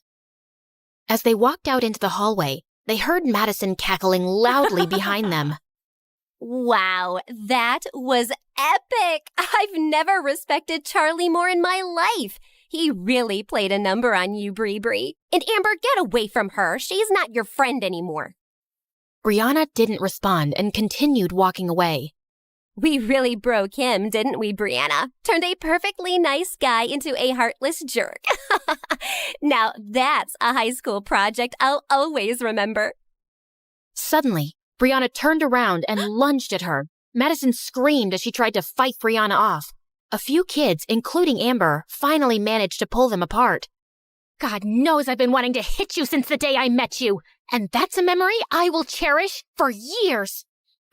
As they walked out into the hallway, they heard Madison cackling loudly behind them. Wow, that was epic! I've never respected Charlie more in my life. He really played a number on you, Bree. And Amber, get away from her. She's not your friend anymore. Brianna didn't respond and continued walking away. We really broke him, didn't we, Brianna? Turned a perfectly nice guy into a heartless jerk. Now that's a high school project I'll always remember. Suddenly, Brianna turned around and lunged at her. Madison screamed as she tried to fight Brianna off. A few kids, including Amber, finally managed to pull them apart. God knows I've been wanting to hit you since the day I met you, and that's a memory I will cherish for years.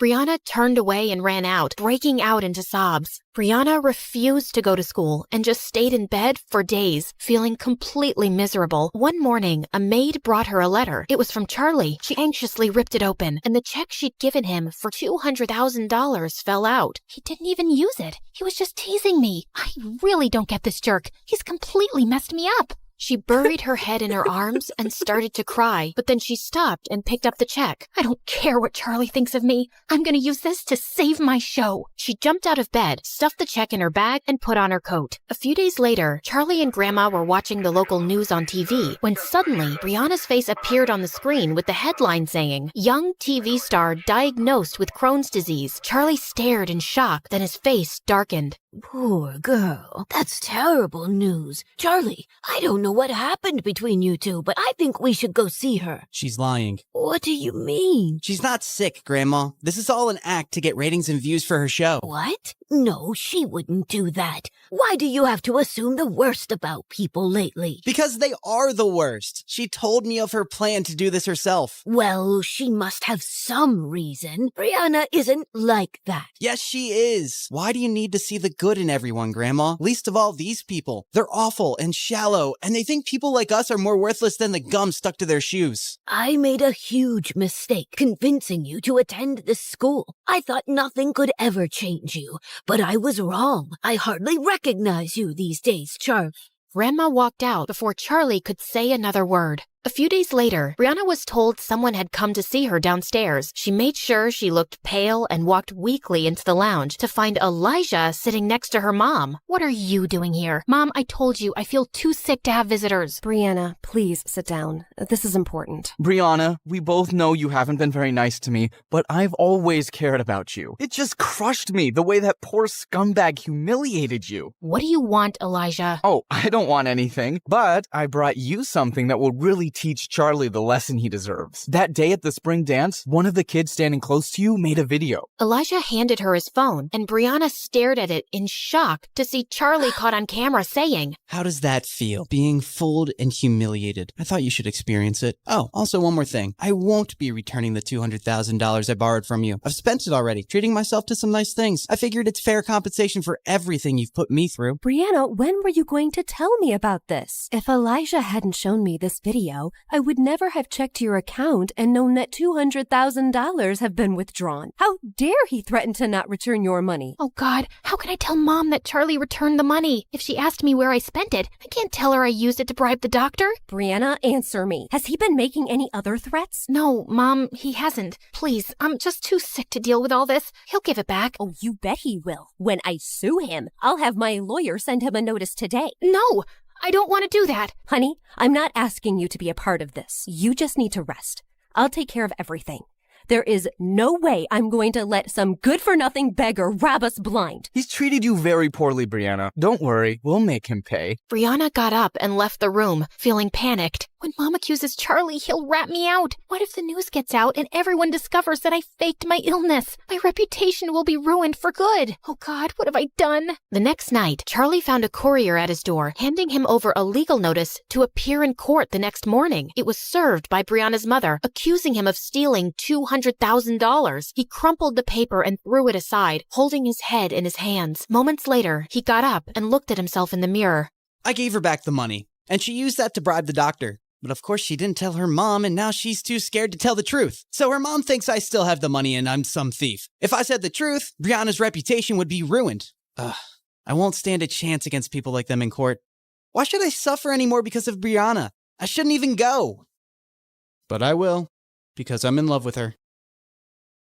Brianna turned away and ran out, breaking out into sobs. Brianna refused to go to school and just stayed in bed for days, feeling completely miserable. One morning, a maid brought her a letter. It was from Charlie. She anxiously ripped it open, and the check she'd given him for $200,000 fell out. He didn't even use it. He was just teasing me. I really don't get this jerk. He's completely messed me up. She buried her head in her arms and started to cry, but then she stopped and picked up the check. I don't care what Charlie thinks of me. I'm going to use this to save my show. She jumped out of bed, stuffed the check in her bag, and put on her coat. A few days later, Charlie and Grandma were watching the local news on TV when suddenly Brianna's face appeared on the screen with the headline saying, "Young TV star diagnosed with Crohn's disease." Charlie stared in shock, then his face darkened. Poor girl. That's terrible news. Charlie, I don't know what happened between you two, but I think we should go see her. She's lying. What do you mean? She's not sick, Grandma. This is all an act to get ratings and views for her show. What? No, she wouldn't do that. Why do you have to assume the worst about people lately? Because they are the worst. She told me of her plan to do this herself. Well, she must have some reason. Brianna isn't like that. Yes, she is. Why do you need to see the good in everyone, Grandma? Least of all these people. They're awful and shallow, and they think people like us are more worthless than the gum stuck to their shoes. I made a huge mistake convincing you to attend this school. I thought nothing could ever change you, but I was wrong. I hardly recognize you these days, Charlie. Grandma walked out before Charlie could say another word. A few days later, Brianna was told someone had come to see her downstairs. She made sure she looked pale and walked weakly into the lounge to find Elijah sitting next to her mom. What are you doing here? Mom, I told you I feel too sick to have visitors. Brianna, please sit down. This is important. Brianna, we both know you haven't been very nice to me, but I've always cared about you. It just crushed me the way that poor scumbag humiliated you. What do you want, Elijah? Oh, I don't want anything, but I brought you something that will really teach Charlie the lesson he deserves. That day at the spring dance, one of the kids standing close to you made a video. Elijah handed her his phone, and Brianna stared at it in shock to see Charlie caught on camera saying, "How does that feel? Being fooled and humiliated. I thought you should experience it. Oh, also one more thing. I won't be returning the $200,000 I borrowed from you. I've spent it already, treating myself to some nice things. I figured it's fair compensation for everything you've put me through." Brianna, when were you going to tell me about this? If Elijah hadn't shown me this video, I would never have checked your account and known that $200,000 have been withdrawn. How dare he threaten to not return your money? Oh God, how can I tell Mom that Charlie returned the money? If she asked me where I spent it, I can't tell her I used it to bribe the doctor. Brianna, answer me. Has he been making any other threats? No, Mom, he hasn't. Please, I'm just too sick to deal with all this. He'll give it back. Oh, you bet he will. When I sue him, I'll have my lawyer send him a notice today. No! I don't want to do that. Honey, I'm not asking you to be a part of this. You just need to rest. I'll take care of everything. There is no way I'm going to let some good-for-nothing beggar rob us blind. He's treated you very poorly, Brianna. Don't worry, we'll make him pay. Brianna got up and left the room, feeling panicked. When Mom accuses Charlie, he'll rat me out. What if the news gets out and everyone discovers that I faked my illness? My reputation will be ruined for good. Oh God, what have I done? The next night, Charlie found a courier at his door, handing him over a legal notice to appear in court the next morning. It was served by Brianna's mother, accusing him of stealing $200,000. He crumpled the paper and threw it aside, holding his head in his hands. Moments later, he got up and looked at himself in the mirror. I gave her back the money, and she used that to bribe the doctor. But of course she didn't tell her mom, and now she's too scared to tell the truth. So her mom thinks I still have the money and I'm some thief. If I said the truth, Brianna's reputation would be ruined. I won't stand a chance against people like them in court. Why should I suffer anymore because of Brianna? I shouldn't even go. But I will, because I'm in love with her.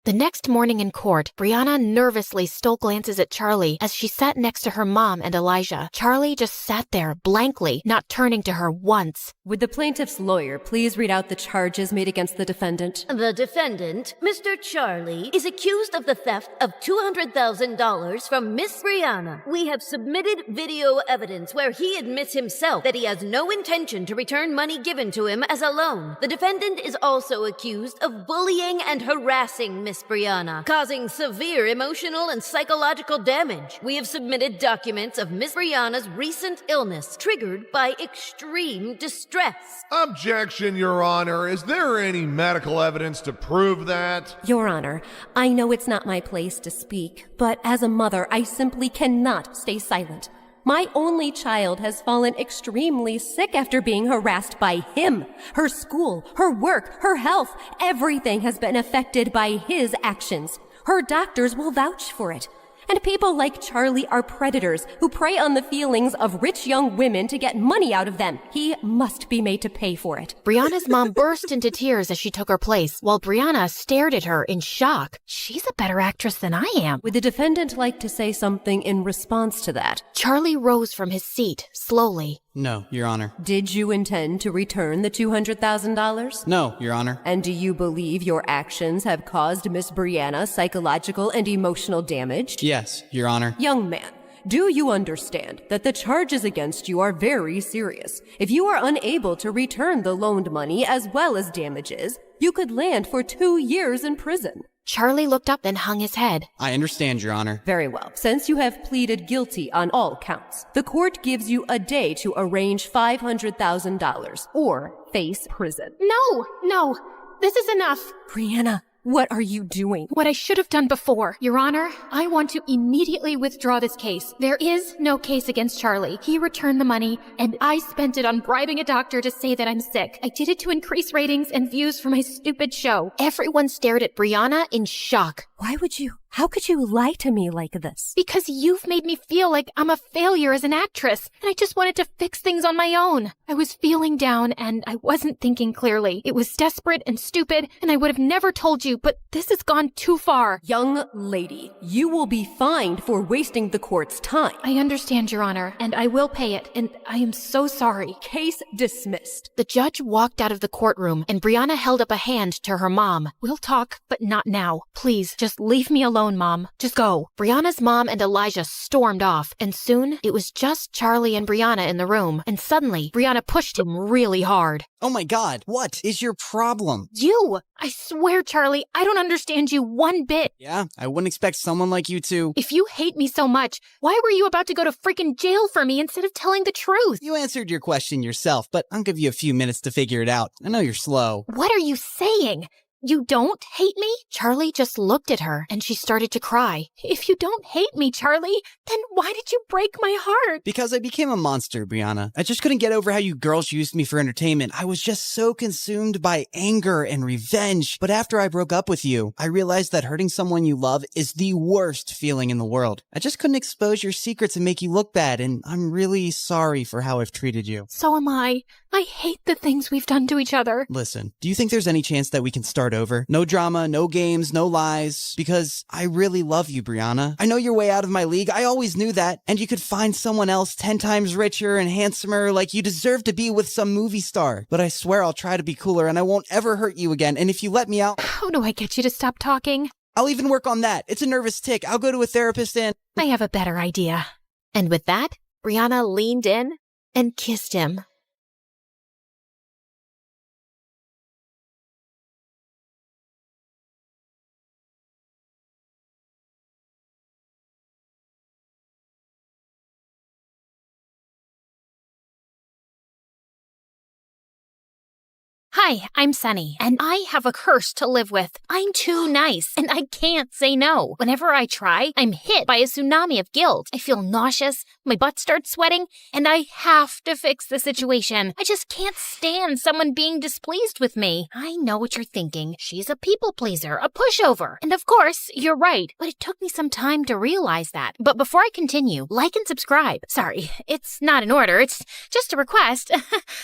The next morning in court, Brianna nervously stole glances at Charlie as she sat next to her mom and Elijah. Charlie just sat there blankly, not turning to her once. Would the plaintiff's lawyer please read out the charges made against the defendant? The defendant, Mr. Charlie, is accused of the theft of $200,000 from Miss Brianna. We have submitted video evidence where he admits himself that he has no intention to return money given to him as a loan. The defendant is also accused of bullying and harassing Miss Brianna, causing severe emotional and psychological damage. We have submitted documents of Miss Brianna's recent illness triggered by extreme distress. Objection, Your Honor. Is there any medical evidence to prove that? Your Honor, I know it's not my place to speak, but as a mother, I simply cannot stay silent. My only child has fallen extremely sick after being harassed by him. Her school, her work, her health, everything has been affected by his actions. Her doctors will vouch for it. And people like Charlie are predators who prey on the feelings of rich young women to get money out of them. He must be made to pay for it. Brianna's mom burst into tears as she took her place, while Brianna stared at her in shock. She's a better actress than I am. Would the defendant like to say something in response to that? Charlie rose from his seat, slowly. No, Your Honor. Did you intend to return the $200,000? No, Your Honor. And do you believe your actions have caused Miss Brianna psychological and emotional damage? Yes, Your Honor. Young man, do you understand that the charges against you are very serious? If you are unable to return the loaned money as well as damages, you could land for 2 years in prison. Charlie looked up and hung his head. I understand, Your Honor. Very well. Since you have pleaded guilty on all counts, the court gives you a day to arrange $500,000 or face prison. No, this is enough. Brianna, what are you doing? What I should have done before. Your Honor, I want to immediately withdraw this case. There is no case against Charlie. He returned the money, and I spent it on bribing a doctor to say that I'm sick. I did it to increase ratings and views for my stupid show. Everyone stared at Brianna in shock. How could you lie to me like this? Because you've made me feel like I'm a failure as an actress, and I just wanted to fix things on my own. I was feeling down, and I wasn't thinking clearly. It was desperate and stupid, and I would have never told you, but this has gone too far. Young lady, you will be fined for wasting the court's time. I understand, Your Honor, and I will pay it, and I am so sorry. Case dismissed. The judge walked out of the courtroom, and Brianna held up a hand to her mom. We'll talk, but not now. Please, just leave me alone, Mom. Just go. Brianna's mom and Elijah stormed off, and soon it was just Charlie and Brianna in the room, and suddenly Brianna pushed him really hard. Oh my God, what is your problem? You! I swear, Charlie, I don't understand you one bit. Yeah, I wouldn't expect someone like you to. If you hate me so much, why were you about to go to freaking jail for me instead of telling the truth? You answered your question yourself, but I'll give you a few minutes to figure it out. I know you're slow. What are you saying? You don't hate me? Charlie just looked at her, and she started to cry. If you don't hate me, Charlie, then why did you break my heart? Because I became a monster, Brianna. I just couldn't get over how you girls used me for entertainment. I was just so consumed by anger and revenge. But after I broke up with you, I realized that hurting someone you love is the worst feeling in the world. I just couldn't expose your secrets and make you look bad, and I'm really sorry for how I've treated you. So am I. I hate the things we've done to each other. Listen, do you think there's any chance that we can start over? No drama, no games, no lies. Because I really love you, Brianna. I know you're way out of my league. I always knew that. And you could find someone else 10 times richer and handsomer, like you deserve to be with some movie star. But I swear I'll try to be cooler and I won't ever hurt you again. And if you let me out... How do I get you to stop talking? I'll even work on that. It's a nervous tic. I'll go to a therapist and... I have a better idea. And with that, Brianna leaned in and kissed him. Hi, I'm Sunny, and I have a curse to live with. I'm too nice, and I can't say no. Whenever I try, I'm hit by a tsunami of guilt. I feel nauseous, my butt starts sweating, and I have to fix the situation. I just can't stand someone being displeased with me. I know what you're thinking. She's a people pleaser, a pushover. And of course, you're right, but it took me some time to realize that. But before I continue, like and subscribe. Sorry, it's not an order, it's just a request.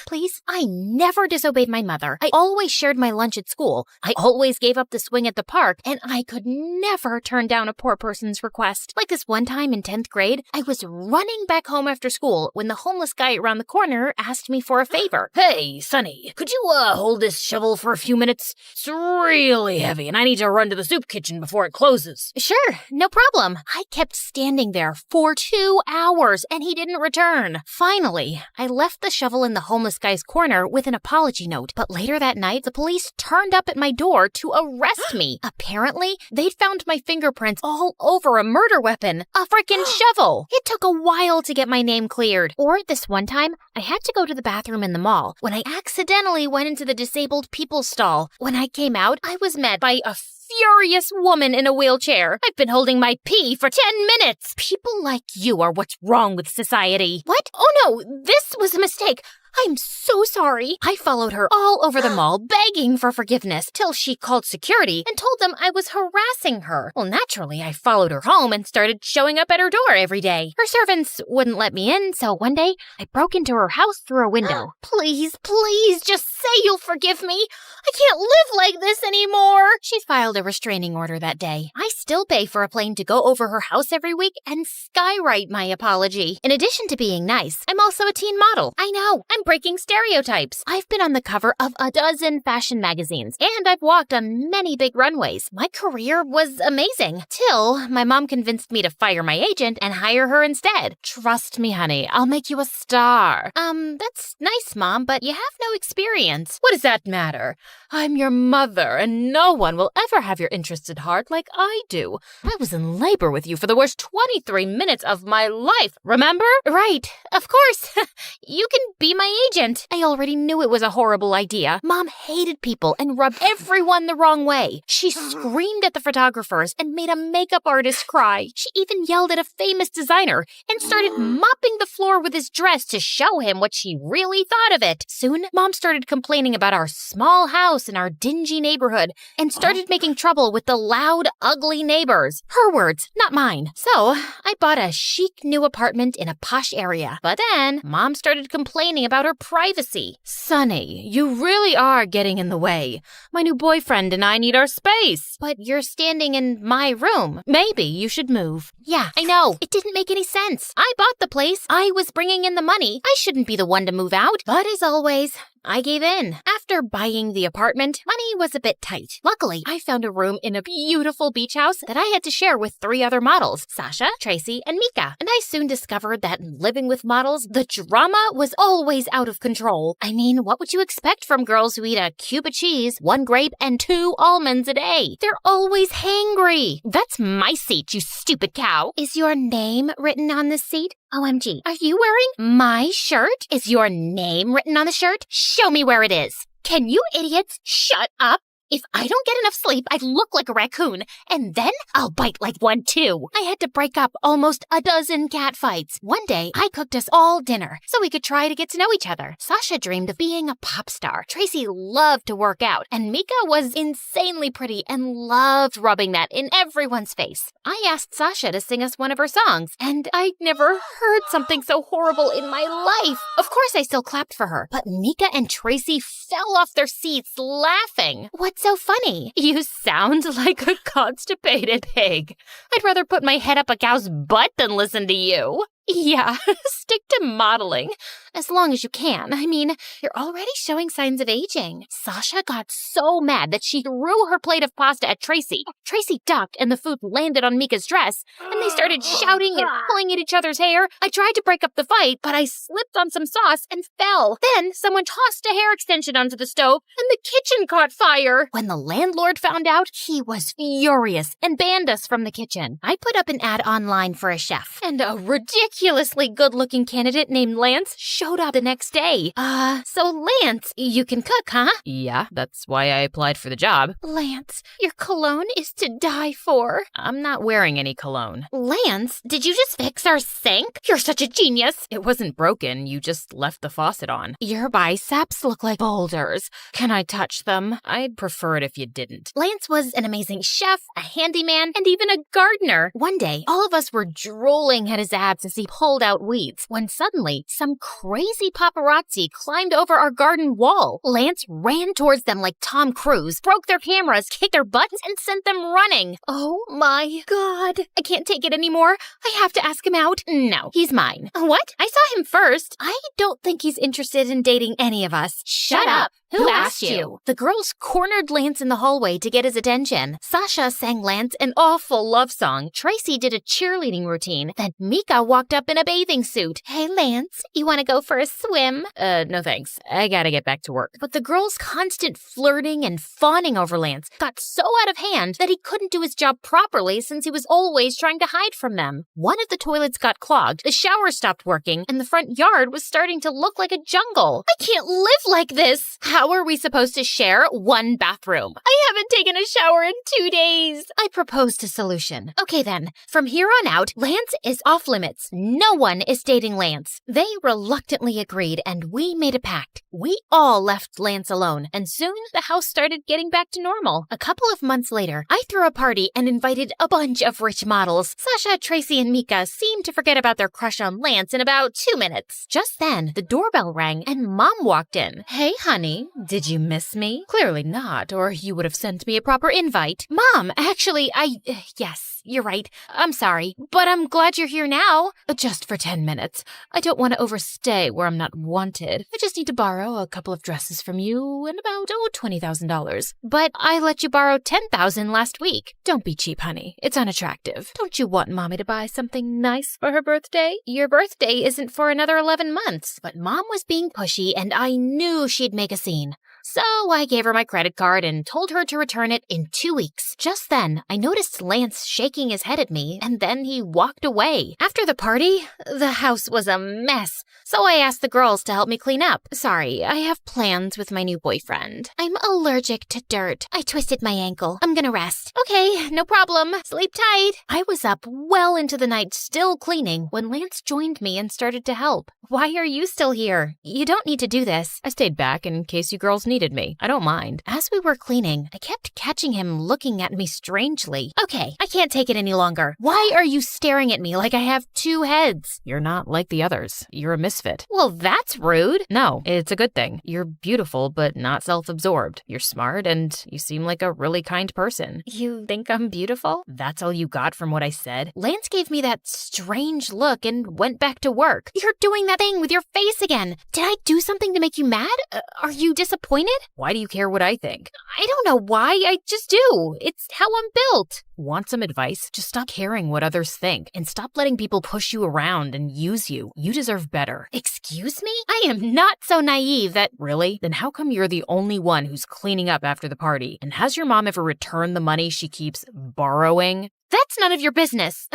Please, I never disobeyed my mother. together. I always shared my lunch at school. I always gave up the swing at the park, and I could never turn down a poor person's request. Like this one time in 10th grade, I was running back home after school when the homeless guy around the corner asked me for a favor. Hey, Sonny, could you hold this shovel for a few minutes? It's really heavy, and I need to run to the soup kitchen before it closes. Sure, no problem. I kept standing there for 2 hours, and he didn't return. Finally, I left the shovel in the homeless guy's corner with an apology note, but later that night, the police turned up at my door to arrest me. Apparently, they'd found my fingerprints all over a murder weapon, a freaking shovel. It took a while to get my name cleared. Or this one time, I had to go to the bathroom in the mall when I accidentally went into the disabled people stall. When I came out, I was met by a furious woman in a wheelchair. I've been holding my pee for 10 minutes. People like you are what's wrong with society. What? Oh no, this was a mistake. I'm so sorry. I followed her all over the mall, begging for forgiveness, till she called security and told them I was harassing her. Well, naturally, I followed her home and started showing up at her door every day. Her servants wouldn't let me in, so one day, I broke into her house through a window. Please, please, just say you'll forgive me. I can't live like this anymore. She filed a restraining order that day. I still pay for a plane to go over her house every week and skywrite my apology. In addition to being nice, I'm also a teen model. I know, I'm breaking stereotypes. I've been on the cover of a dozen fashion magazines, and I've walked on many big runways. My career was amazing, till my mom convinced me to fire my agent and hire her instead. Trust me, honey, I'll make you a star. That's nice, Mom, but you have no experience. What does that matter? I'm your mother, and no one will ever have your interest at heart like I do. I was in labor with you for the worst 23 minutes of my life, remember? Right, of course. You can be my agent. I already knew it was a horrible idea. Mom hated people and rubbed everyone the wrong way. She screamed at the photographers and made a makeup artist cry. She even yelled at a famous designer and started mopping the floor with his dress to show him what she really thought of it. Soon, Mom started complaining about our small house in our dingy neighborhood and started making trouble with the loud, ugly neighbors. Her words, not mine. So, I bought a chic new apartment in a posh area. But then, Mom started complaining about her privacy. Sonny, you really are getting in the way. My new boyfriend and I need our space. But you're standing in my room. Maybe you should move. Yeah, I know. It didn't make any sense. I bought the place. I was bringing in the money. I shouldn't be the one to move out. But as always, I gave in. After buying the apartment, money was a bit tight. Luckily, I found a room in a beautiful beach house that I had to share with 3 other models, Sasha, Tracy, and Mika. And I soon discovered that living with models, the drama was always out of control. I mean, what would you expect from girls who eat a cube of cheese, 1 grape, and 2 almonds a day? They're always hangry. That's my seat, you stupid cow. Is your name written on this seat? OMG, are you wearing my shirt? Is your name written on the shirt? Show me where it is. Can you idiots shut up? If I don't get enough sleep, I look like a raccoon, and then I'll bite like one too. I had to break up almost a dozen cat fights. One day, I cooked us all dinner so we could try to get to know each other. Sasha dreamed of being a pop star. Tracy loved to work out, and Mika was insanely pretty and loved rubbing that in everyone's face. I asked Sasha to sing us one of her songs, and I'd never heard something so horrible in my life. Of course, I still clapped for her, but Mika and Tracy fell off their seats laughing. What's so funny? You sound like a constipated pig. I'd rather put my head up a cow's butt than listen to you. Yeah, stick to modeling. As long as you can. I mean, you're already showing signs of aging. Sasha got so mad that she threw her plate of pasta at Tracy. Tracy ducked and the food landed on Mika's dress, and they started shouting and pulling at each other's hair. I tried to break up the fight, but I slipped on some sauce and fell. Then someone tossed a hair extension onto the stove, and the kitchen caught fire. When the landlord found out, he was furious and banned us from the kitchen. I put up an ad online for a chef, and a ridiculously good-looking candidate named Lance showed up the next day. So Lance, you can cook, huh? Yeah, that's why I applied for the job. Lance, your cologne is to die for. I'm not wearing any cologne. Lance, did you just fix our sink? You're such a genius. It wasn't broken, you just left the faucet on. Your biceps look like boulders. Can I touch them? I'd prefer it if you didn't. Lance was an amazing chef, a handyman, and even a gardener. One day, all of us were drooling at his abs as he he pulled out weeds, when suddenly some crazy paparazzi climbed over our garden wall. Lance ran towards them like Tom Cruise, broke their cameras, kicked their butts, and sent them running. Oh my God. I can't take it anymore. I have to ask him out. No, he's mine. What? I saw him first. I don't think he's interested in dating any of us. Shut up. Who asked you? The girls cornered Lance in the hallway to get his attention. Sasha sang Lance an awful love song. Tracy did a cheerleading routine. Then Mika walked up in a bathing suit. Hey, Lance, you want to go for a swim? No thanks. I gotta get back to work. But the girls' constant flirting and fawning over Lance got so out of hand that he couldn't do his job properly since he was always trying to hide from them. One of the toilets got clogged, the shower stopped working, and the front yard was starting to look like a jungle. I can't live like this! How are we supposed to share one bathroom? I haven't taken a shower in 2 days. I proposed a solution. Okay then, from here on out, Lance is off limits. No one is dating Lance. They reluctantly agreed, and we made a pact. We all left Lance alone, and soon the house started getting back to normal. A couple of months later, I threw a party and invited a bunch of rich models. Sasha, Tracy, and Mika seemed to forget about their crush on Lance in about 2 minutes. Just then, the doorbell rang and Mom walked in. Hey, honey, did you miss me? Clearly not, or you would have sent me a proper invite. Mom, actually, yes, you're right. I'm sorry, but I'm glad you're here now. Just for 10 minutes. I don't want to overstay where I'm not wanted. I just need to borrow a couple of dresses from you and about, $20,000. But I let you borrow $10,000 last week. Don't be cheap, honey. It's unattractive. Don't you want Mommy to buy something nice for her birthday? Your birthday isn't for another 11 months. But Mom was being pushy, and I knew she'd make a scene. So I gave her my credit card and told her to return it in 2 weeks. Just then, I noticed Lance shaking his head at me, and then he walked away. After the party, the house was a mess, so I asked the girls to help me clean up. Sorry, I have plans with my new boyfriend. I'm allergic to dirt. I twisted my ankle. I'm gonna rest. Okay, no problem. Sleep tight. I was up well into the night still cleaning when Lance joined me and started to help. Why are you still here? You don't need to do this. I stayed back in case you girls needed me. I don't mind. As we were cleaning, I kept catching him looking at me strangely. Okay, I can't take it any longer. Why are you staring at me like I have 2 heads? You're not like the others. You're a misfit. Well, that's rude. No, it's a good thing. You're beautiful, but not self-absorbed. You're smart, and you seem like a really kind person. You think I'm beautiful? That's all you got from what I said? Lance gave me that strange look and went back to work. You're doing that thing with your face again. Did I do something to make you mad? Are you disappointed? Why do you care what I think? I don't know why. I just do. It's how I'm built. Want some advice? Just stop caring what others think and stop letting people push you around and use you. You deserve better. Excuse me? I am not so naive that... Really? Then how come you're the only one who's cleaning up after the party? And has your mom ever returned the money she keeps borrowing? That's none of your business.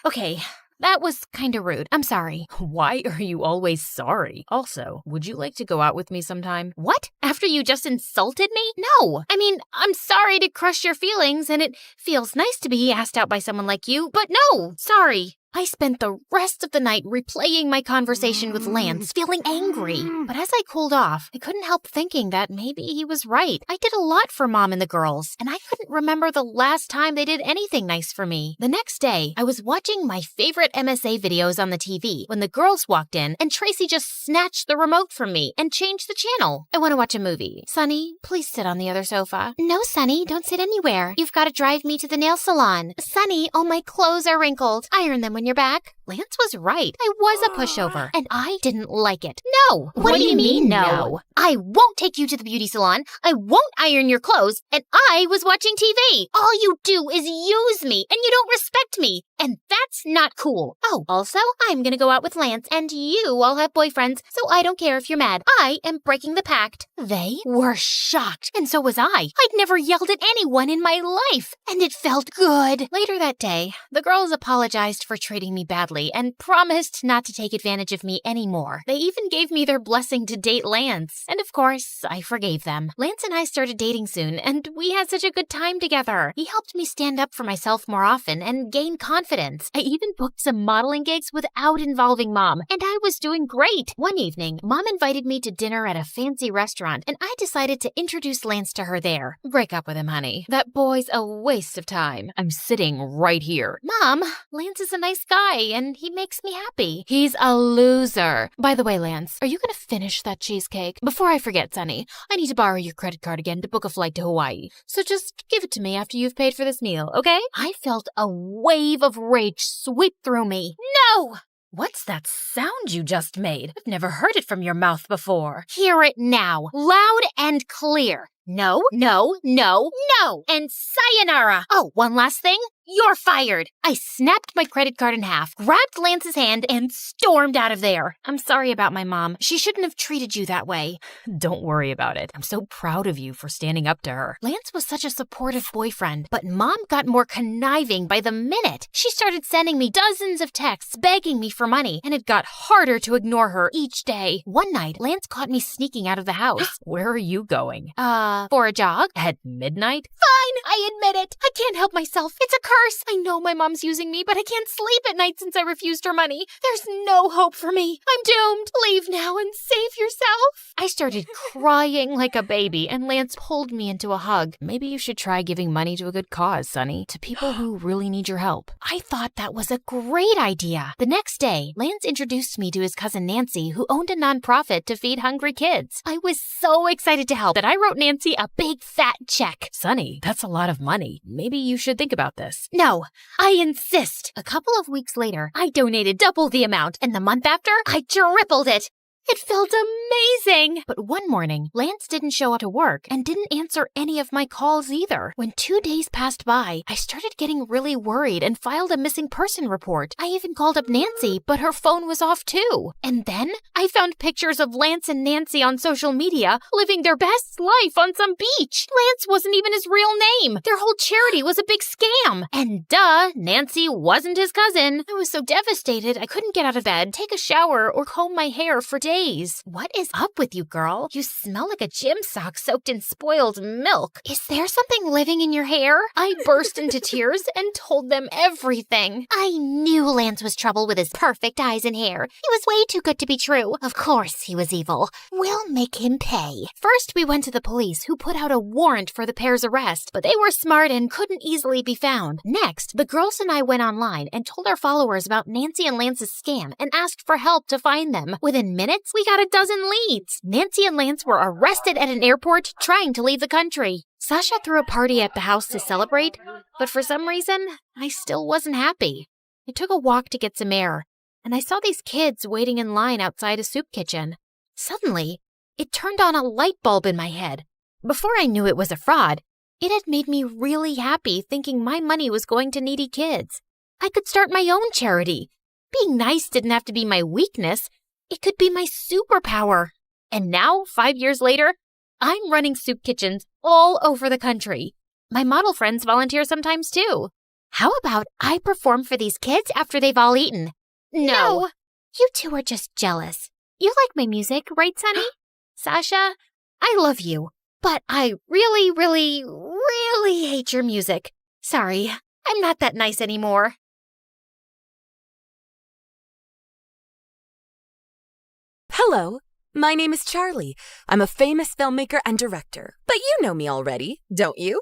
Okay. That was kinda rude. I'm sorry. Why are you always sorry? Also, would you like to go out with me sometime? What? After you just insulted me? No. I mean, I'm sorry to crush your feelings, and it feels nice to be asked out by someone like you, but no, sorry. I spent the rest of the night replaying my conversation with Lance, feeling angry. But as I cooled off, I couldn't help thinking that maybe he was right. I did a lot for Mom and the girls, and I couldn't remember the last time they did anything nice for me. The next day, I was watching my favorite MSA videos on the TV when the girls walked in, and Tracy just snatched the remote from me and changed the channel. I want to watch a movie. Sonny, please sit on the other sofa. No, Sonny, don't sit anywhere. You've got to drive me to the nail salon. Sonny, all my clothes are wrinkled. Iron them when you're back. Lance was right. I was a pushover, and I didn't like it. No! What do you mean, no? I won't take you to the beauty salon. I won't iron your clothes, and I was watching TV. All you do is use me, and you don't respect me, and that's not cool. Oh, also, I'm gonna go out with Lance, and you all have boyfriends, so I don't care if you're mad. I am breaking the pact. They were shocked, and so was I. I'd never yelled at anyone in my life, and it felt good. Later that day, the girls apologized for treating me badly and promised not to take advantage of me anymore. They even gave me their blessing to date Lance, and of course, I forgave them. Lance and I started dating soon, and we had such a good time together. He helped me stand up for myself more often and gain confidence. I even booked some modeling gigs without involving Mom, and I was doing great. One evening, Mom invited me to dinner at a fancy restaurant, and I decided to introduce Lance to her there. Break up with him, honey. That boy's a waste of time. I'm sitting right here. Mom, Lance is a nice guy, and and he makes me happy. He's a loser. By the way, Lance, are you going to finish that cheesecake? Before I forget, Sonny, I need to borrow your credit card again to book a flight to Hawaii. So just give it to me after you've paid for this meal, okay? I felt a wave of rage sweep through me. No! What's that sound you just made? I've never heard it from your mouth before. Hear it now, loud and clear. No, no, no, no, and sayonara. Oh, one last thing. You're fired. I snapped my credit card in half, grabbed Lance's hand, and stormed out of there. I'm sorry about my mom. She shouldn't have treated you that way. Don't worry about it. I'm so proud of you for standing up to her. Lance was such a supportive boyfriend, but Mom got more conniving by the minute. She started sending me dozens of texts begging me for money, and it got harder to ignore her each day. One night, Lance caught me sneaking out of the house. Where are you going? For a jog. At midnight? Fine, I admit it. I can't help myself. It's a curse. I know my mom's using me, but I can't sleep at night since I refused her money. There's no hope for me. I'm doomed. Leave now and save yourself. I started crying like a baby, and Lance pulled me into a hug. Maybe you should try giving money to a good cause, Sonny, to people who really need your help. I thought that was a great idea. The next day, Lance introduced me to his cousin Nancy, who owned a nonprofit to feed hungry kids. I was so excited to help that I wrote Nancy a big fat check. Sonny, that's a lot of money. Maybe you should think about this. No, I insist. A couple of weeks later, I donated double the amount, and the month after, I tripled it. It felt amazing. But one morning, Lance didn't show up to work and didn't answer any of my calls either. When 2 days passed by, I started getting really worried and filed a missing person report. I even called up Nancy, but her phone was off too. And then I found pictures of Lance and Nancy on social media living their best life on some beach. Lance wasn't even his real name. Their whole charity was a big scam. And duh, Nancy wasn't his cousin. I was so devastated I couldn't get out of bed, take a shower, or comb my hair for days. What is up with you, girl? You smell like a gym sock soaked in spoiled milk. Is there something living in your hair? I burst into tears and told them everything. I knew Lance was trouble with his perfect eyes and hair. He was way too good to be true. Of course he was evil. We'll make him pay. First, we went to the police, who put out a warrant for the pair's arrest, but they were smart and couldn't easily be found. Next, the girls and I went online and told our followers about Nancy and Lance's scam and asked for help to find them. Within minutes, we got a dozen leads. Nancy and Lance were arrested at an airport trying to leave the country. Sasha threw a party at the house to celebrate, but for some reason, I still wasn't happy. I took a walk to get some air, and I saw these kids waiting in line outside a soup kitchen. Suddenly, it turned on a light bulb in my head. Before I knew it was a fraud, it had made me really happy thinking my money was going to needy kids. I could start my own charity. Being nice didn't have to be my weakness. It could be my superpower. And now, 5 years later, I'm running soup kitchens all over the country. My model friends volunteer sometimes too. How about I perform for these kids after they've all eaten? No. You two are just jealous. You like my music, right, Sonny? Sasha, I love you, but I really, really, really hate your music. Sorry, I'm not that nice anymore. Hello, my name is Charlie. I'm a famous filmmaker and director. But you know me already, don't you?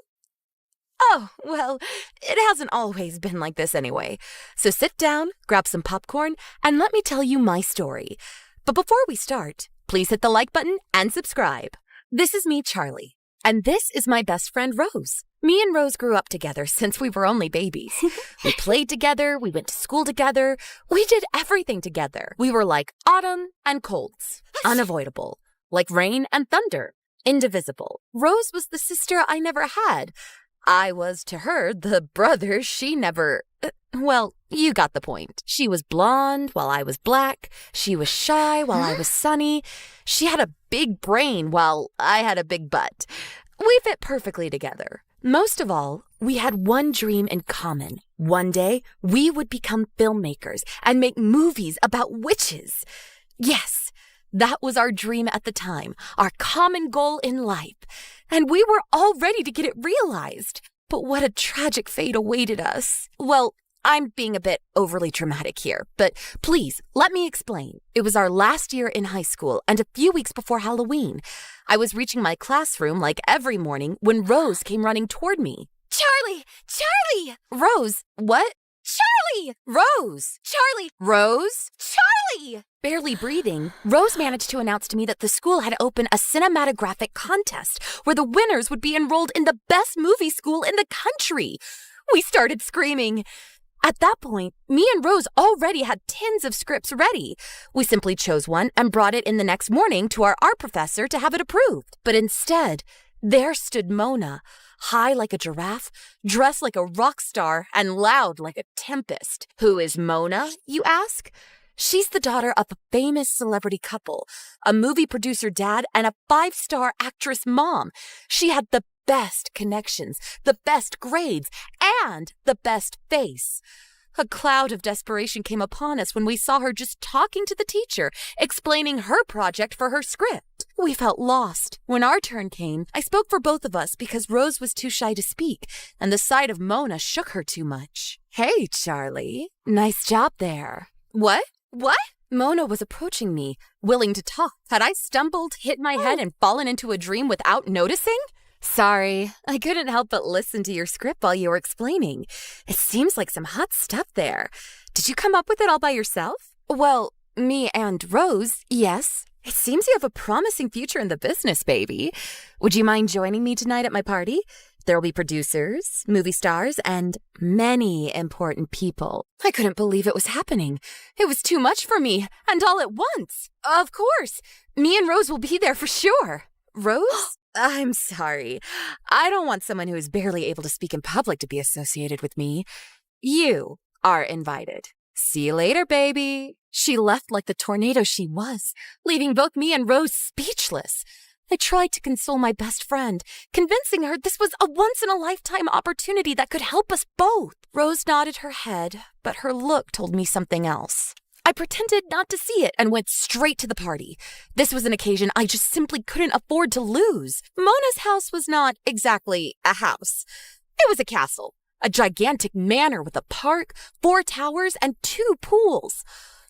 Oh, well, it hasn't always been like this anyway. So sit down, grab some popcorn, and let me tell you my story. But before we start, please hit the like button and subscribe. This is me, Charlie. And this is my best friend, Rose. Me and Rose grew up together since we were only babies. We played together, we went to school together, we did everything together. We were like autumn and colds, unavoidable. Like rain and thunder, indivisible. Rose was the sister I never had. I was to her the brother she never... well, you got the point. She was blonde while I was black. She was shy while I was sunny. She had a big brain while I had a big butt. We fit perfectly together. Most of all, we had one dream in common. One day, we would become filmmakers and make movies about witches. Yes, that was our dream at the time, our common goal in life. And we were all ready to get it realized. But what a tragic fate awaited us. Well, I'm being a bit overly dramatic here, but please, let me explain. It was our last year in high school and a few weeks before Halloween. I was reaching my classroom like every morning when Rose came running toward me. Charlie! Charlie! Rose, what? Charlie! Rose! Charlie! Rose! Charlie! Barely breathing, Rose managed to announce to me that the school had opened a cinematographic contest where the winners would be enrolled in the best movie school in the country. We started screaming. At that point, me and Rose already had tins of scripts ready. We simply chose one and brought it in the next morning to our art professor to have it approved. But instead, there stood Mona, high like a giraffe, dressed like a rock star, and loud like a tempest. Who is Mona, you ask? She's the daughter of a famous celebrity couple, a movie producer dad, and a 5-star actress mom. She had the best connections, the best grades, and the best face. A cloud of desperation came upon us when we saw her just talking to the teacher, explaining her project for her script. We felt lost. When our turn came, I spoke for both of us because Rose was too shy to speak, and the sight of Mona shook her too much. Hey, Charlie. Nice job there. What? Mona was approaching me, willing to talk. Had I stumbled, hit my head, and fallen into a dream without noticing? Sorry, I couldn't help but listen to your script while you were explaining. It seems like some hot stuff there. Did you come up with it all by yourself? Well, me and Rose, yes. It seems you have a promising future in the business, baby. Would you mind joining me tonight at my party? There will be producers, movie stars, and many important people. I couldn't believe it was happening. It was too much for me, and all at once. Of course, me and Rose will be there for sure. Rose? I'm sorry. I don't want someone who is barely able to speak in public to be associated with me. You are invited. See you later, baby. She left like the tornado she was, leaving both me and Rose speechless. I tried to console my best friend, convincing her this was a once-in-a-lifetime opportunity that could help us both. Rose nodded her head, but her look told me something else. I pretended not to see it and went straight to the party. This was an occasion I just simply couldn't afford to lose. Mona's house was not exactly a house. It was a castle, a gigantic manor with a park, 4 towers, and 2 pools.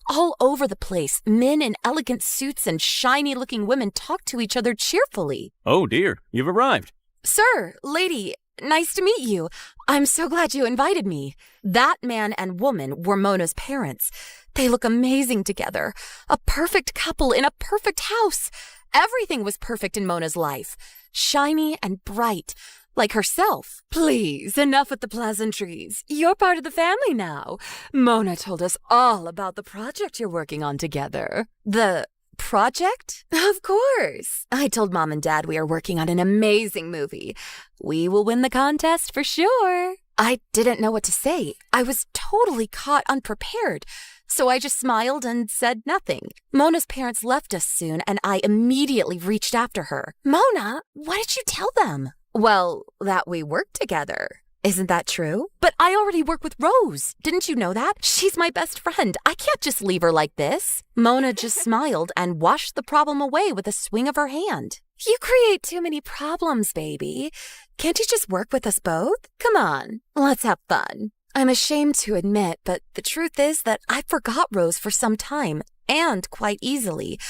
All over the place, men in elegant suits and shiny-looking women talked to each other cheerfully. Oh dear, you've arrived. Sir, lady, nice to meet you. I'm so glad you invited me. That man and woman were Mona's parents. They look amazing together. A perfect couple in a perfect house. Everything was perfect in Mona's life. Shiny and bright, like herself. Please, enough with the pleasantries. You're part of the family now. Mona told us all about the project you're working on together. The project? Of course. I told Mom and Dad we are working on an amazing movie. We will win the contest for sure. I didn't know what to say. I was totally caught unprepared. So I just smiled and said nothing. Mona's parents left us soon, and I immediately reached after her. Mona, what did you tell them? Well, that we work together. Isn't that true? But I already work with Rose. Didn't you know that? She's my best friend. I can't just leave her like this. Mona just smiled and washed the problem away with a swing of her hand. You create too many problems, baby. Can't you just work with us both? Come on, let's have fun. I'm ashamed to admit, but the truth is that I forgot Rose for some time, and quite easily.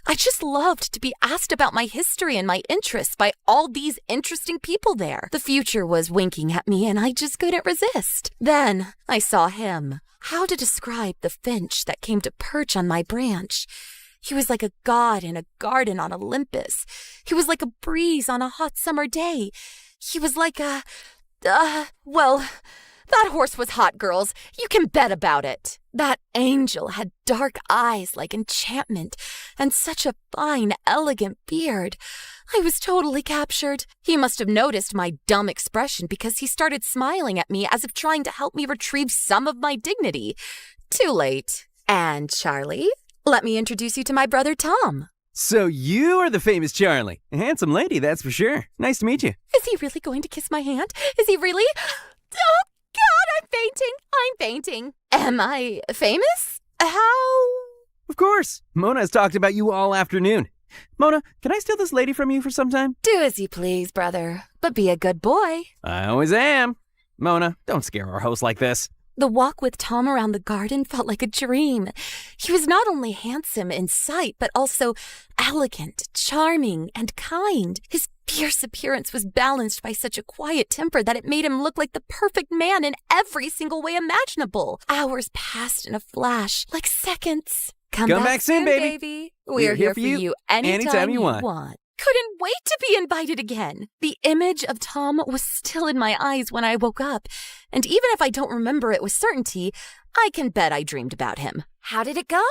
I just loved to be asked about my history and my interests by all these interesting people there. The future was winking at me, and I just couldn't resist. Then I saw him. How to describe the finch that came to perch on my branch? He was like a god in a garden on Olympus. He was like a breeze on a hot summer day. He was like well, that horse was hot, girls. You can bet about it. That angel had dark eyes like enchantment and such a fine, elegant beard. I was totally captured. He must have noticed my dumb expression because he started smiling at me as if trying to help me retrieve some of my dignity. Too late. And Charlie, let me introduce you to my brother Tom. So you are the famous Charlie. A handsome lady, that's for sure. Nice to meet you. Is he really going to kiss my hand? Is he really? Oh, God, I'm fainting. Am I famous? How? Of course. Mona has talked about you all afternoon. Mona, can I steal this lady from you for some time? Do as you please, brother. But be a good boy. I always am. Mona, don't scare our host like this. The walk with Tom around the garden felt like a dream. He was not only handsome in sight, but also elegant, charming, and kind. His fierce appearance was balanced by such a quiet temper that it made him look like the perfect man in every single way imaginable. Hours passed in a flash, like seconds. Come back soon, baby. We're here for you anytime you want. Couldn't wait to be invited again. The image of Tom was still in my eyes when I woke up, and even if I don't remember it with certainty, I can bet I dreamed about him. How did it go?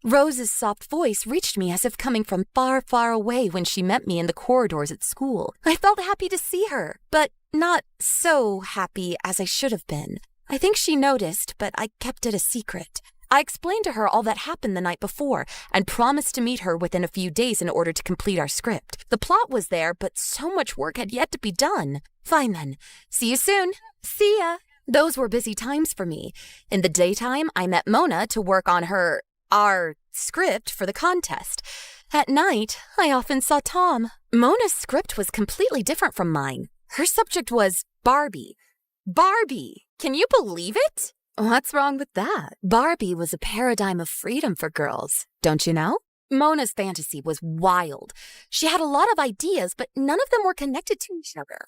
Rose's soft voice reached me as if coming from far, far away when she met me in the corridors at school. I felt happy to see her, but not so happy as I should have been. I think she noticed, but I kept it a secret. I explained to her all that happened the night before and promised to meet her within a few days in order to complete our script. The plot was there, but so much work had yet to be done. Fine then. See you soon. See ya. Those were busy times for me. In the daytime, I met Mona to work on our script for the contest. At night, I often saw Tom. Mona's script was completely different from mine. Her subject was Barbie. Barbie! Can you believe it? What's wrong with that? Barbie was a paradigm of freedom for girls, don't you know? Mona's fantasy was wild. She had a lot of ideas, but none of them were connected to each other.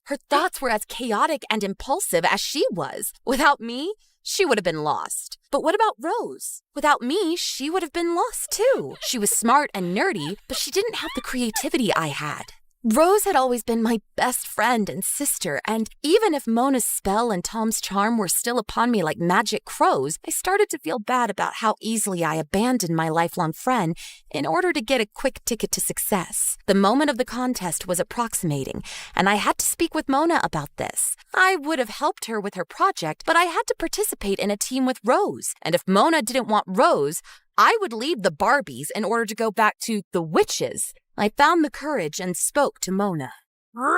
Her thoughts were as chaotic and impulsive as she was. Without me, she would have been lost. But what about Rose? Without me, she would have been lost too. She was smart and nerdy, but she didn't have the creativity I had. Rose had always been my best friend and sister, and even if Mona's spell and Tom's charm were still upon me like magic crows, I started to feel bad about how easily I abandoned my lifelong friend in order to get a quick ticket to success. The moment of the contest was approximating, and I had to speak with Mona about this. I would have helped her with her project, but I had to participate in a team with Rose, and if Mona didn't want Rose, I would leave the Barbies in order to go back to the witches. I found the courage and spoke to Mona. Roar!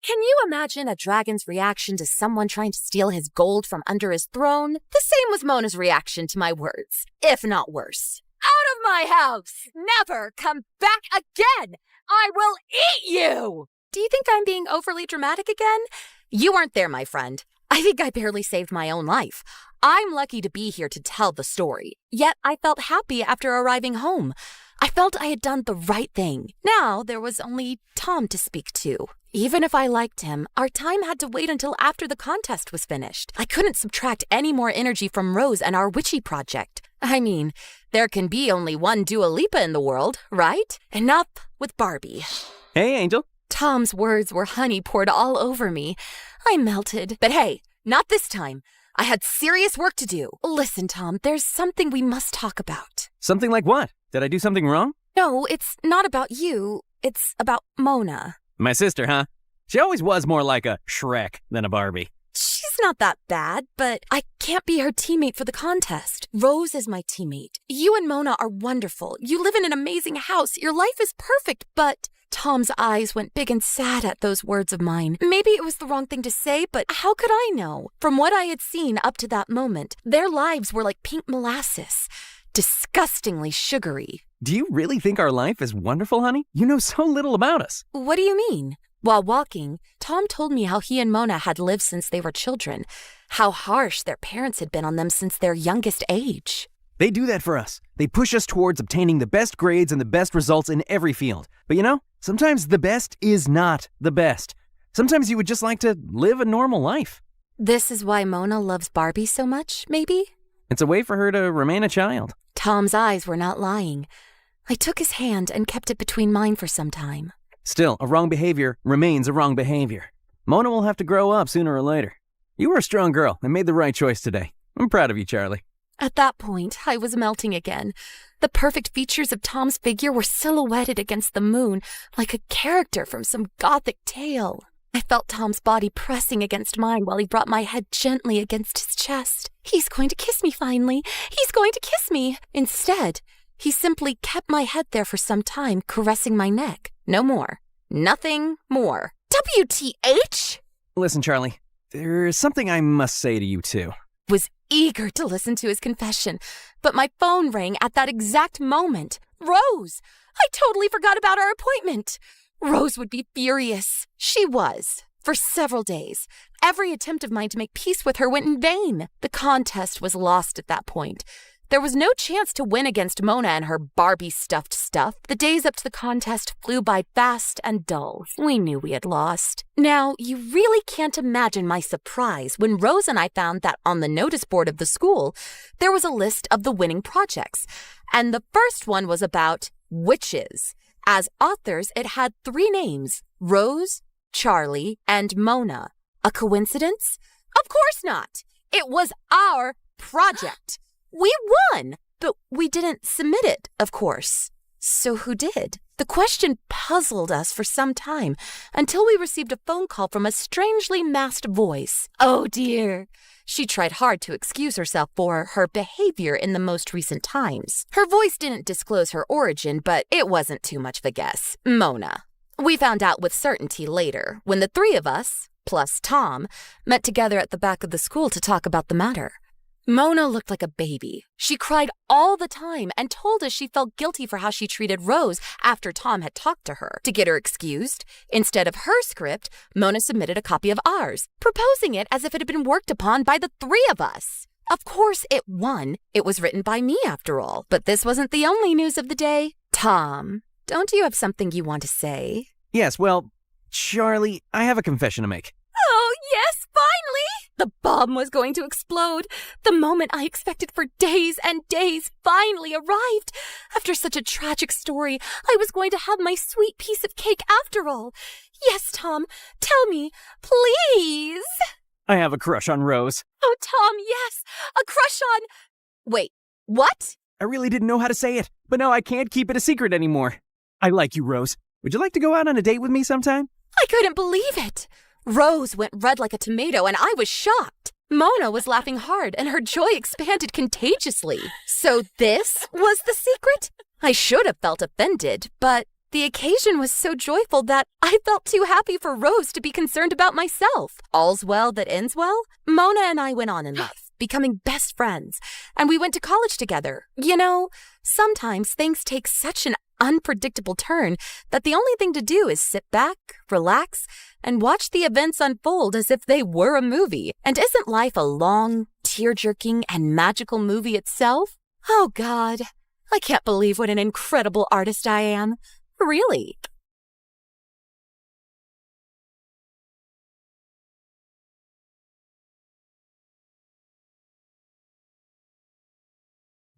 Can you imagine a dragon's reaction to someone trying to steal his gold from under his throne? The same was Mona's reaction to my words, if not worse. Out of my house! Never come back again! I will eat you! Do you think I'm being overly dramatic again? You weren't there, my friend. I think I barely saved my own life. I'm lucky to be here to tell the story. Yet I felt happy after arriving home. I felt I had done the right thing. Now there was only Tom to speak to. Even if I liked him, our time had to wait until after the contest was finished. I couldn't subtract any more energy from Rose and our witchy project. I mean, there can be only one Dua Lipa in the world, right? Enough with Barbie. Hey, Angel. Tom's words were honey poured all over me. I melted. But hey, not this time. I had serious work to do. Listen, Tom, there's something we must talk about. Something like what? Did I do something wrong? No, it's not about you. It's about Mona. My sister, huh? She always was more like a Shrek than a Barbie. She's not that bad, but I can't be her teammate for the contest. Rose is my teammate. You and Mona are wonderful. You live in an amazing house. Your life is perfect, but... Tom's eyes went big and sad at those words of mine. Maybe it was the wrong thing to say, but how could I know? From what I had seen up to that moment, their lives were like pink molasses. Disgustingly sugary. Do you really think our life is wonderful, honey? You know so little about us. What do you mean? While walking, Tom told me how he and Mona had lived since they were children, how harsh their parents had been on them since their youngest age. They do that for us. They push us towards obtaining the best grades and the best results in every field. But you know, sometimes the best is not the best. Sometimes you would just like to live a normal life. This is why Mona loves Barbie so much, maybe? It's a way for her to remain a child. Tom's eyes were not lying. I took his hand and kept it between mine for some time. Still, a wrong behavior remains a wrong behavior. Mona will have to grow up sooner or later. You were a strong girl and made the right choice today. I'm proud of you, Charlie. At that point, I was melting again. The perfect features of Tom's figure were silhouetted against the moon, like a character from some gothic tale. I felt Tom's body pressing against mine while he brought my head gently against his chest. He's going to kiss me finally. He's going to kiss me. Instead, he simply kept my head there for some time, caressing my neck. No more. Nothing more. WTH? Listen, Charlie, there's something I must say to you, too. Was eager to listen to his confession, but my phone rang at that exact moment. Rose! I totally forgot about our appointment. Rose would be furious. She was. For several days, every attempt of mine to make peace with her went in vain. The contest was lost at that point. There was no chance to win against Mona and her Barbie-stuffed stuff. The days up to the contest flew by fast and dull. We knew we had lost. Now, you really can't imagine my surprise when Rose and I found that on the notice board of the school, there was a list of the winning projects. And the first one was about witches. As authors, it had 3 names: Rose, Charlie, and Mona. A coincidence? Of course not. It was our project. We won, but we didn't submit it, of course. So who did? The question puzzled us for some time until we received a phone call from a strangely masked voice. Oh dear. She tried hard to excuse herself for her behavior in the most recent times. Her voice didn't disclose her origin, but it wasn't too much of a guess. Mona. We found out with certainty later, when the 3 of us, plus Tom, met together at the back of the school to talk about the matter. Mona looked like a baby. She cried all the time and told us she felt guilty for how she treated Rose after Tom had talked to her. To get her excused, instead of her script, Mona submitted a copy of ours, proposing it as if it had been worked upon by the 3 of us. Of course, it won. It was written by me, after all. But this wasn't the only news of the day. Tom, don't you have something you want to say? Yes, well, Charlie, I have a confession to make. Oh, yes, finally! The bomb was going to explode. The moment I expected for days and days finally arrived. After such a tragic story, I was going to have my sweet piece of cake after all. Yes, Tom, tell me, please. I have a crush on Rose. Oh, Tom, yes, a crush on... Wait, what? I really didn't know how to say it, but now I can't keep it a secret anymore. I like you, Rose. Would you like to go out on a date with me sometime? I couldn't believe it. Rose went red like a tomato, and I was shocked. Mona was laughing hard, and her joy expanded contagiously. So this was the secret? I should have felt offended, but the occasion was so joyful that I felt too happy for Rose to be concerned about myself. All's well that ends well. Mona and I went on in life, becoming best friends, and we went to college together. You know, sometimes things take such an unpredictable turn that the only thing to do is sit back, relax, and watch the events unfold as if they were a movie. And isn't life a long, tear-jerking, and magical movie itself? Oh, God, I can't believe what an incredible artist I am. Really.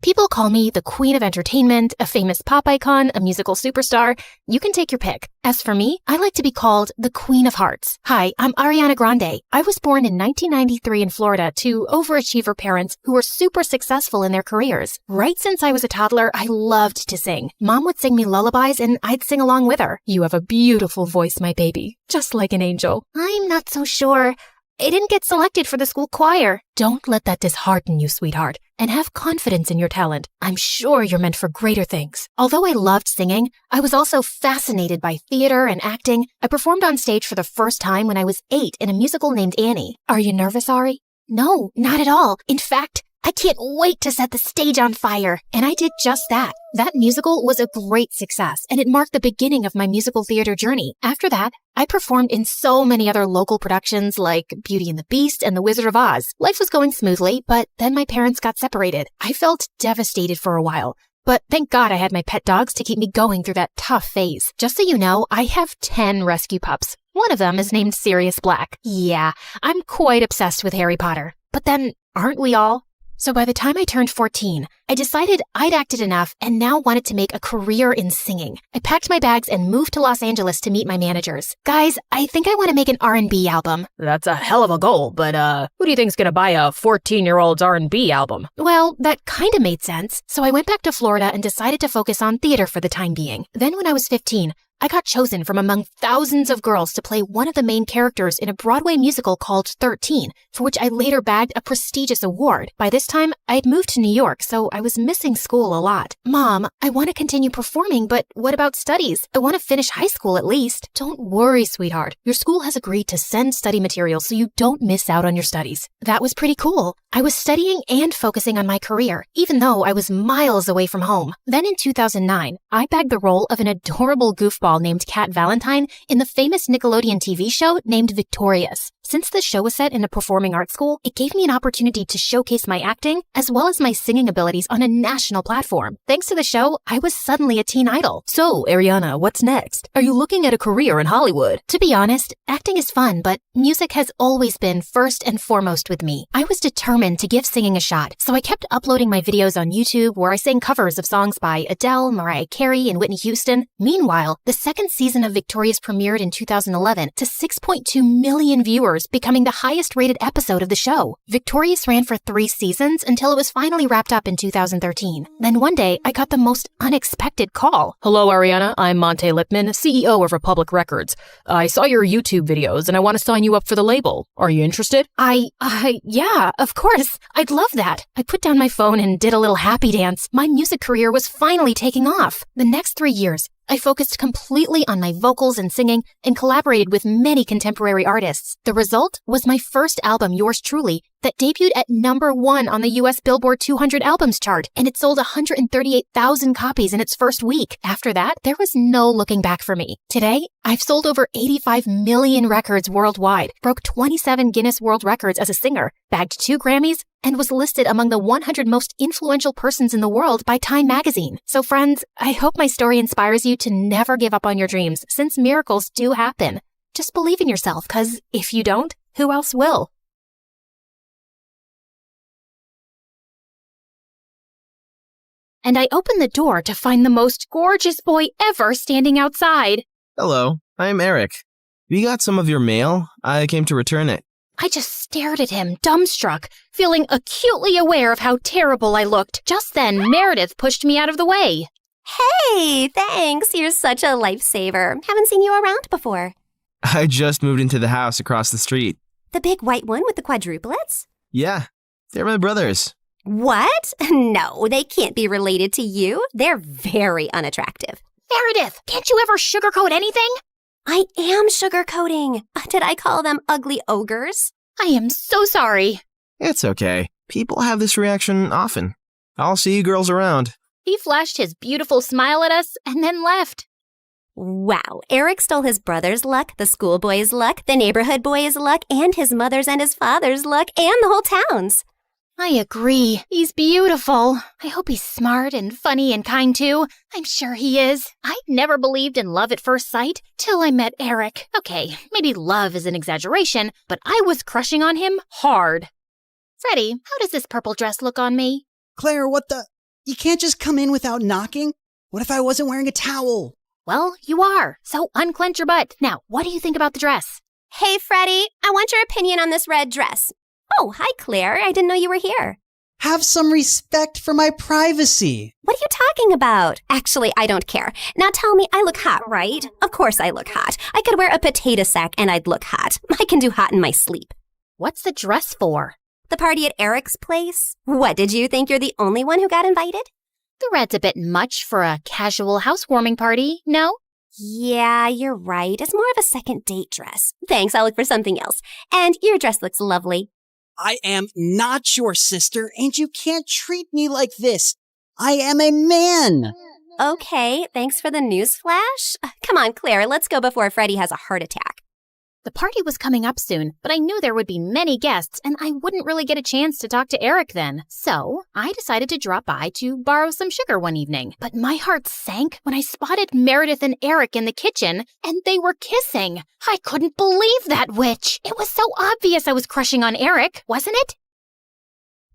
People call me the queen of entertainment, a famous pop icon, a musical superstar. You can take your pick. As for me, I like to be called the queen of hearts. Hi, I'm Ariana Grande. I was born in 1993 in Florida to overachiever parents who were super successful in their careers. Right since I was a toddler, I loved to sing. Mom would sing me lullabies and I'd sing along with her. You have a beautiful voice, my baby. Just like an angel. I'm not so sure. I didn't get selected for the school choir. Don't let that dishearten you, sweetheart, and have confidence in your talent. I'm sure you're meant for greater things. Although I loved singing, I was also fascinated by theater and acting. I performed on stage for the first time when I was 8 in a musical named Annie. Are you nervous, Ari? No, not at all. In fact, I can't wait to set the stage on fire. And I did just that. That musical was a great success, and it marked the beginning of my musical theater journey. After that, I performed in so many other local productions like Beauty and the Beast and The Wizard of Oz. Life was going smoothly, but then my parents got separated. I felt devastated for a while. But thank God I had my pet dogs to keep me going through that tough phase. Just so you know, I have 10 rescue pups. One of them is named Sirius Black. Yeah, I'm quite obsessed with Harry Potter. But then, aren't we all? So by the time I turned 14, I decided I'd acted enough and now wanted to make a career in singing. I packed my bags and moved to Los Angeles to meet my managers. Guys, I think I want to make an R&B album. That's a hell of a goal, but who do you think's gonna buy a 14-year-old's R&B album? Well, that kind of made sense. So I went back to Florida and decided to focus on theater for the time being. Then when I was 15, I got chosen from among thousands of girls to play one of the main characters in a Broadway musical called 13, for which I later bagged a prestigious award. By this time, I had moved to New York, so I was missing school a lot. Mom, I want to continue performing, but what about studies? I want to finish high school at least. Don't worry, sweetheart. Your school has agreed to send study materials so you don't miss out on your studies. That was pretty cool. I was studying and focusing on my career, even though I was miles away from home. Then in 2009, I bagged the role of an adorable goofball goofball named Kat Valentine in the famous Nickelodeon TV show named Victorious. Since the show was set in a performing arts school, it gave me an opportunity to showcase my acting as well as my singing abilities on a national platform. Thanks to the show, I was suddenly a teen idol. So, Ariana, what's next? Are you looking at a career in Hollywood? To be honest, acting is fun, but music has always been first and foremost with me. I was determined to give singing a shot, so I kept uploading my videos on YouTube where I sang covers of songs by Adele, Mariah Carey, and Whitney Houston. Meanwhile, the second season of Victorious premiered in 2011 to 6.2 million viewers, becoming the highest-rated episode of the show. Victorious ran for 3 seasons until it was finally wrapped up in 2013. Then one day, I got the most unexpected call. Hello, Ariana. I'm Monte Lipman, CEO of Republic Records. I saw your YouTube videos and I want to sign you up for the label. Are you interested? Yeah, of course. I'd love that. I put down my phone and did a little happy dance. My music career was finally taking off. The next 3 years, I focused completely on my vocals and singing and collaborated with many contemporary artists. The result was my first album, Yours Truly, that debuted at #1 on the US Billboard 200 albums chart, and it sold 138,000 copies in its first week. After that, there was no looking back for me. Today, I've sold over 85 million records worldwide, broke 27 Guinness World Records as a singer, bagged 2 Grammys, and was listed among the 100 most influential persons in the world by Time magazine. So friends, I hope my story inspires you to never give up on your dreams, since miracles do happen. Just believe in yourself, because if you don't, who else will? And I opened the door to find the most gorgeous boy ever standing outside. Hello, I'm Eric. We got some of your mail. I came to return it. I just stared at him, dumbstruck, feeling acutely aware of how terrible I looked. Just then, Meredith pushed me out of the way. Hey, thanks. You're such a lifesaver. Haven't seen you around before. I just moved into the house across the street. The big white one with the quadruplets? Yeah, they're my brothers. What? No, they can't be related to you. They're very unattractive. Meredith, can't you ever sugarcoat anything? I am sugarcoating. Did I call them ugly ogres? I am so sorry. It's okay. People have this reaction often. I'll see you girls around. He flashed his beautiful smile at us and then left. Wow, Eric stole his brother's luck, the schoolboy's luck, the neighborhood boy's luck, and his mother's and his father's luck, and the whole town's. I agree. He's beautiful. I hope he's smart and funny and kind too. I'm sure he is. I never believed in love at first sight till I met Eric. Okay, maybe love is an exaggeration, but I was crushing on him hard. Freddie, how does this purple dress look on me? Claire, what the? You can't just come in without knocking? What if I wasn't wearing a towel? Well, you are. So unclench your butt. Now, what do you think about the dress? Hey, Freddie, I want your opinion on this red dress. Oh, hi, Claire. I didn't know you were here. Have some respect for my privacy. What are you talking about? Actually, I don't care. Now tell me, I look hot, right? Of course I look hot. I could wear a potato sack and I'd look hot. I can do hot in my sleep. What's the dress for? The party at Eric's place? What, did you think you're the only one who got invited? The red's a bit much for a casual housewarming party, no? Yeah, you're right. It's more of a second date dress. Thanks, I'll look for something else. And your dress looks lovely. I am not your sister, and you can't treat me like this. I am a man. Okay, thanks for the newsflash. Come on, Claire, let's go before Freddie has a heart attack. The party was coming up soon, but I knew there would be many guests, and I wouldn't really get a chance to talk to Eric then. So I decided to drop by to borrow some sugar one evening. But my heart sank when I spotted Meredith and Eric in the kitchen, and they were kissing. I couldn't believe that witch. It was so obvious I was crushing on Eric, wasn't it?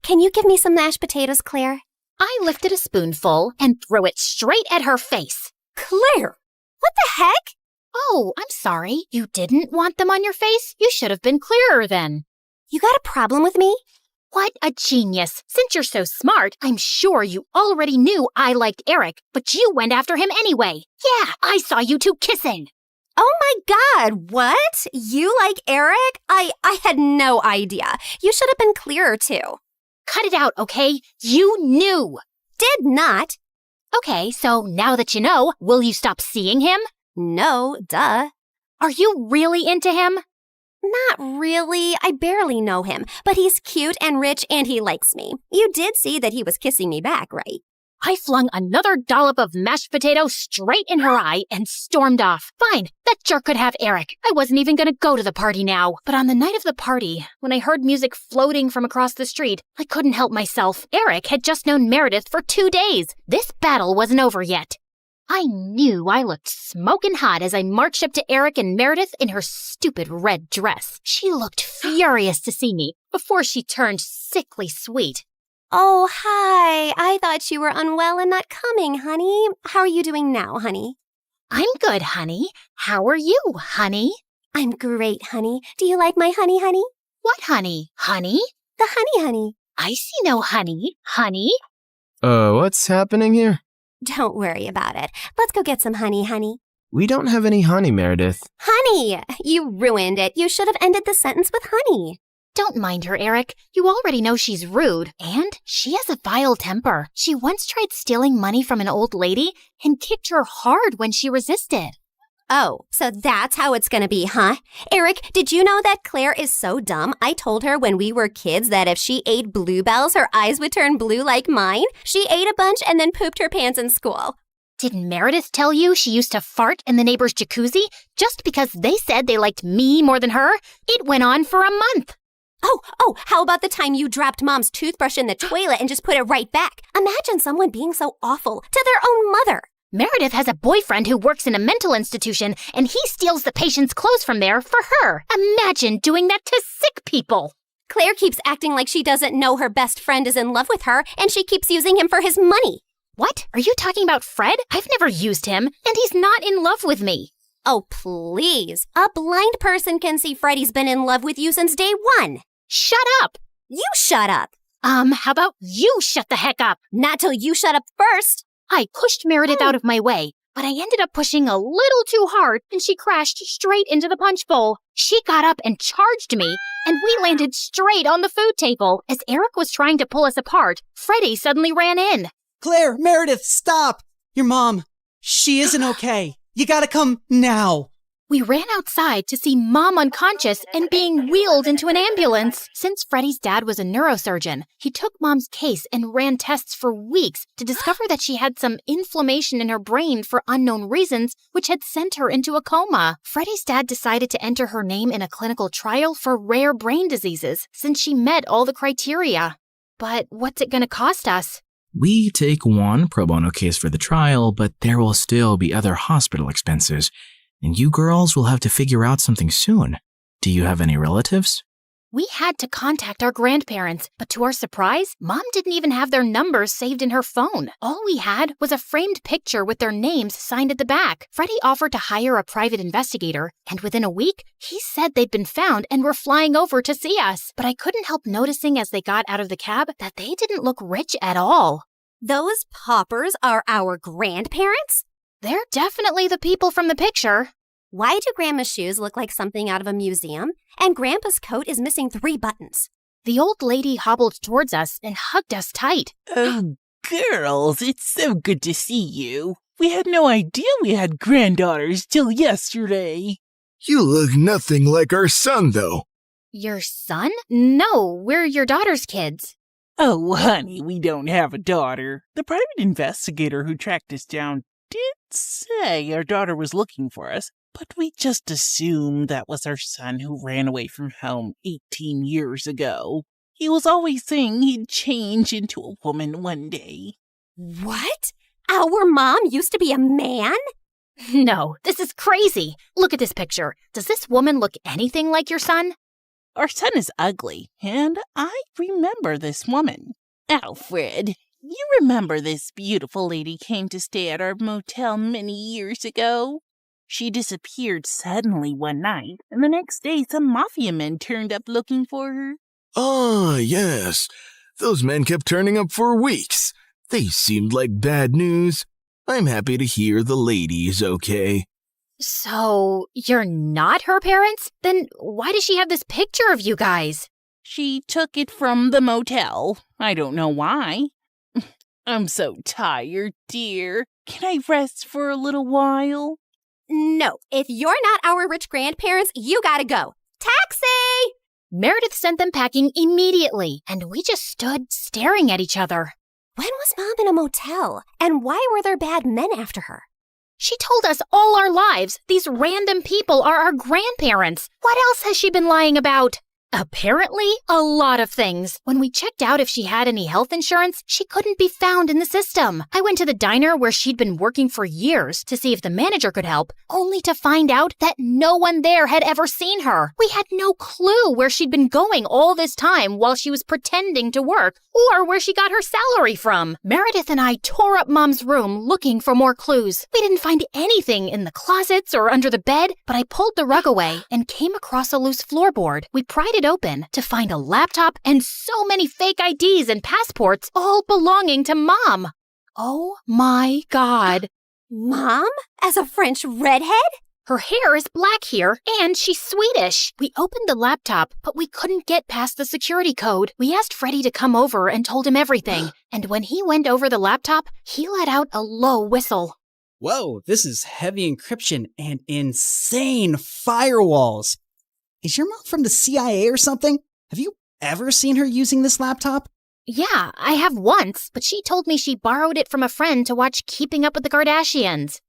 Can you give me some mashed potatoes, Claire? I lifted a spoonful and threw it straight at her face. Claire! What the heck? Oh, I'm sorry. You didn't want them on your face? You should have been clearer then. You got a problem with me? What a genius. Since you're so smart, I'm sure you already knew I liked Eric, but you went after him anyway. Yeah, I saw you two kissing. Oh my God, what? You like Eric? I had no idea. You should have been clearer too. Cut it out, okay? You knew. Did not. Okay, so now that you know, will you stop seeing him? No, duh. Are you really into him? Not really. I barely know him, but he's cute and rich and he likes me. You did see that he was kissing me back, right? I flung another dollop of mashed potato straight in her eye and stormed off. Fine, that jerk could have Eric. I wasn't even gonna go to the party now. But on the night of the party, when I heard music floating from across the street, I couldn't help myself. Eric had just known Meredith for 2 days. This battle wasn't over yet. I knew I looked smoking hot as I marched up to Eric and Meredith in her stupid red dress. She looked furious to see me before she turned sickly sweet. Oh, hi. I thought you were unwell and not coming, honey. How are you doing now, honey? I'm good, honey. How are you, honey? I'm great, honey. Do you like my honey, honey? What honey? Honey? The honey, honey. I see no honey. Honey? What's happening here? Don't worry about it. Let's go get some honey, honey. We don't have any honey, Meredith. Honey! You ruined it. You should have ended the sentence with honey. Don't mind her, Eric. You already know she's rude. And she has a vile temper. She once tried stealing money from an old lady and kicked her hard when she resisted. Oh, so that's how it's gonna be, huh? Eric, did you know that Claire is so dumb? I told her when we were kids that if she ate bluebells, her eyes would turn blue like mine. She ate a bunch and then pooped her pants in school. Didn't Meredith tell you she used to fart in the neighbor's jacuzzi just because they said they liked me more than her? It went on for a month. Oh, how about the time you dropped Mom's toothbrush in the toilet and just put it right back? Imagine someone being so awful to their own mother. Meredith has a boyfriend who works in a mental institution, and he steals the patient's clothes from there for her. Imagine doing that to sick people. Claire keeps acting like she doesn't know her best friend is in love with her, and she keeps using him for his money. What? Are you talking about Fred? I've never used him, and he's not in love with me. Oh, please. A blind person can see Freddie's been in love with you since day one. Shut up! You shut up! How about you shut the heck up? Not till you shut up first! I pushed Meredith out of my way, but I ended up pushing a little too hard and she crashed straight into the punch bowl. She got up and charged me, and we landed straight on the food table. As Eric was trying to pull us apart, Freddie suddenly ran in. Claire, Meredith, stop! Your mom, she isn't okay. You gotta come now. We ran outside to see Mom unconscious and being wheeled into an ambulance. Since Freddie's dad was a neurosurgeon, he took Mom's case and ran tests for weeks to discover that she had some inflammation in her brain for unknown reasons, which had sent her into a coma. Freddie's dad decided to enter her name in a clinical trial for rare brain diseases since she met all the criteria. But what's it going to cost us? We take one pro bono case for the trial, but there will still be other hospital expenses. And you girls will have to figure out something soon. Do you have any relatives? We had to contact our grandparents, but to our surprise, Mom didn't even have their numbers saved in her phone. All we had was a framed picture with their names signed at the back. Freddie offered to hire a private investigator, and within a week, he said they'd been found and were flying over to see us. But I couldn't help noticing as they got out of the cab that they didn't look rich at all. Those paupers are our grandparents? They're definitely the people from the picture. Why do Grandma's shoes look like something out of a museum? And Grandpa's coat is missing 3 buttons. The old lady hobbled towards us and hugged us tight. Oh, girls, it's so good to see you. We had no idea we had granddaughters till yesterday. You look nothing like our son, though. Your son? No, we're your daughter's kids. Oh, honey, we don't have a daughter. The private investigator who tracked us down did say our daughter was looking for us, but we just assumed that was our son who ran away from home 18 years ago. He was always saying he'd change into a woman one day. What? Our mom used to be a man? No, this is crazy. Look at this picture. Does this woman look anything like your son? Our son is ugly, and I remember this woman. Alfred, you remember this beautiful lady came to stay at our motel many years ago? She disappeared suddenly one night, and the next day some mafia men turned up looking for her. Ah, yes. Those men kept turning up for weeks. They seemed like bad news. I'm happy to hear the lady is okay. So, you're not her parents? Then why does she have this picture of you guys? She took it from the motel. I don't know why. I'm so tired, dear. Can I rest for a little while? No, if you're not our rich grandparents, you gotta go. Taxi! Meredith sent them packing immediately, and we just stood staring at each other. When was Mom in a motel? And why were there bad men after her? She told us all our lives these random people are our grandparents. What else has she been lying about? Apparently, a lot of things. When we checked out if she had any health insurance, she couldn't be found in the system. I went to the diner where she'd been working for years to see if the manager could help, only to find out that no one there had ever seen her. We had no clue where she'd been going all this time while she was pretending to work, or where she got her salary from. Meredith and I tore up Mom's room looking for more clues. We didn't find anything in the closets or under the bed, but I pulled the rug away and came across a loose floorboard. We pried it open to find a laptop and so many fake IDs and passports, all belonging to Mom. Oh my God. Mom? As a French redhead? Her hair is black here, and she's Swedish. We opened the laptop, but we couldn't get past the security code. We asked Freddie to come over and told him everything. And when he went over the laptop, he let out a low whistle. Whoa, this is heavy encryption and insane firewalls. Is your mom from the CIA or something? Have you ever seen her using this laptop? Yeah, I have once, but she told me she borrowed it from a friend to watch Keeping Up with the Kardashians.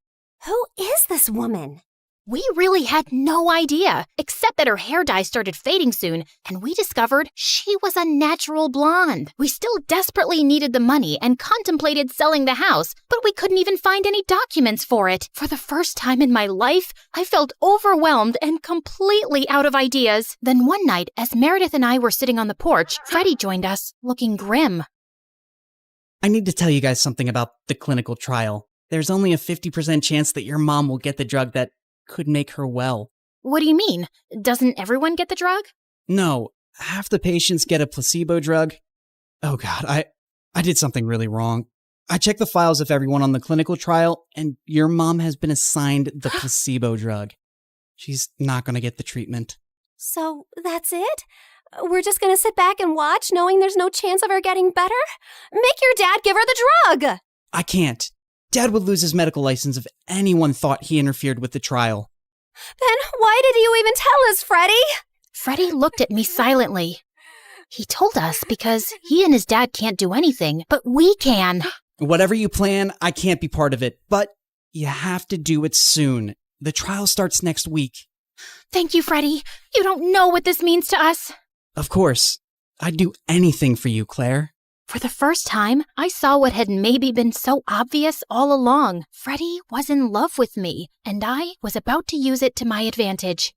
Who is this woman? We really had no idea, except that her hair dye started fading soon, and we discovered she was a natural blonde. We still desperately needed the money and contemplated selling the house, but we couldn't even find any documents for it. For the first time in my life, I felt overwhelmed and completely out of ideas. Then one night, as Meredith and I were sitting on the porch, Freddie joined us, looking grim. I need to tell you guys something about the clinical trial. There's only a 50% chance that your mom will get the drug that could make her well. What do you mean? Doesn't everyone get the drug? No, half the patients get a placebo drug. Oh God, I did something really wrong. I checked the files of everyone on the clinical trial, and your mom has been assigned the placebo drug. She's not going to get the treatment. So that's it? We're just gonna sit back and watch, knowing there's no chance of her getting better? Make your dad give her the drug! I can't. Dad would lose his medical license if anyone thought he interfered with the trial. Then why did you even tell us, Freddie? Freddie looked at me silently. He told us because he and his dad can't do anything, but we can. Whatever you plan, I can't be part of it, but you have to do it soon. The trial starts next week. Thank you, Freddie. You don't know what this means to us. Of course. I'd do anything for you, Claire. For the first time, I saw what had maybe been so obvious all along. Freddie was in love with me, and I was about to use it to my advantage.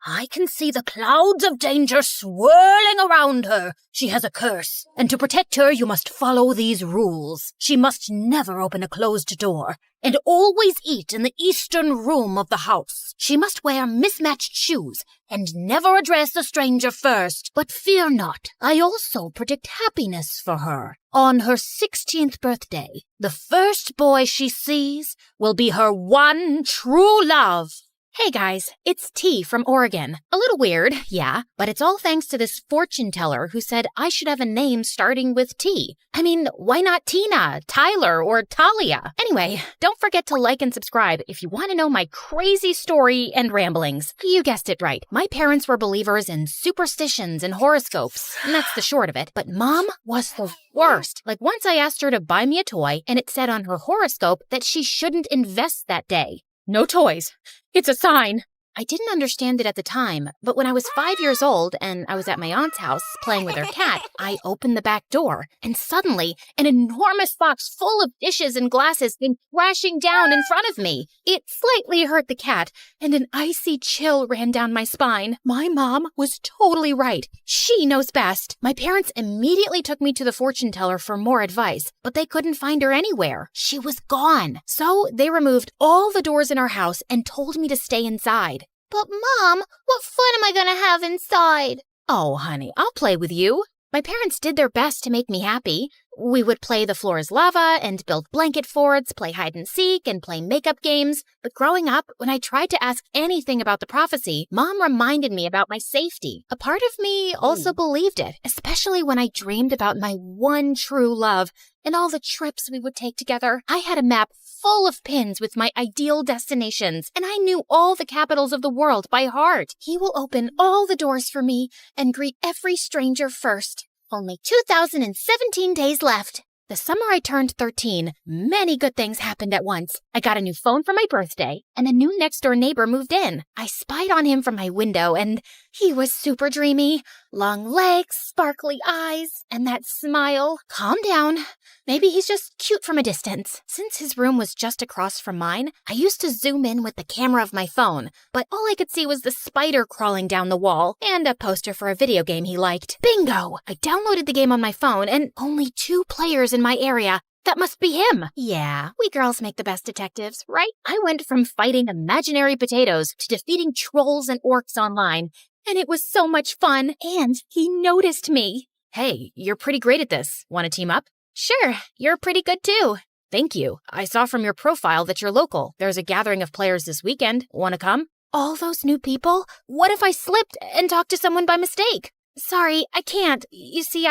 I can see the clouds of danger swirling around her. She has a curse, and to protect her, you must follow these rules. She must never open a closed door, and always eat in the eastern room of the house. She must wear mismatched shoes, and never address a stranger first. But fear not, I also predict happiness for her. On her 16th birthday, the first boy she sees will be her one true love. Hey guys, it's T from Oregon. A little weird, yeah, but it's all thanks to this fortune teller who said I should have a name starting with T. I mean, why not Tina, Tyler, or Talia? Anyway, don't forget to like and subscribe if you want to know my crazy story and ramblings. You guessed it right. My parents were believers in superstitions and horoscopes, and that's the short of it. But Mom was the worst. Like once I asked her to buy me a toy, and it said on her horoscope that she shouldn't invest that day. No toys. It's a sign. I didn't understand it at the time, but when I was 5 years old and I was at my aunt's house playing with her cat, I opened the back door, and suddenly an enormous box full of dishes and glasses came crashing down in front of me. It slightly hurt the cat, and an icy chill ran down my spine. My mom was totally right. She knows best. My parents immediately took me to the fortune teller for more advice, but they couldn't find her anywhere. She was gone. So they removed all the doors in our house and told me to stay inside. But Mom, what fun am I gonna have inside? Oh, honey, I'll play with you. My parents did their best to make me happy. We would play The Floor is Lava and build blanket forts, play hide and seek, and play makeup games. But growing up, when I tried to ask anything about the prophecy, Mom reminded me about my safety. A part of me also believed it, especially when I dreamed about my one true love and all the trips we would take together. I had a map full of pins with my ideal destinations, and I knew all the capitals of the world by heart. He will open all the doors for me and greet every stranger first. Only 2,017 days left. The summer I turned 13, many good things happened at once. I got a new phone for my birthday, and a new next-door neighbor moved in. I spied on him from my window, and he was super dreamy. Long legs, sparkly eyes, and that smile. Calm down. Maybe he's just cute from a distance. Since his room was just across from mine, I used to zoom in with the camera of my phone, but all I could see was the spider crawling down the wall and a poster for a video game he liked. Bingo! I downloaded the game on my phone, and only 2 players in my area. That must be him. Yeah, we girls make the best detectives, right? I went from fighting imaginary potatoes to defeating trolls and orcs online, and it was so much fun, and he noticed me. Hey, you're pretty great at this. Want to team up? Sure, you're pretty good too. Thank you. I saw from your profile that you're local. There's a gathering of players this weekend. Want to come? All those new people? What if I slipped and talked to someone by mistake? Sorry, I can't. You see,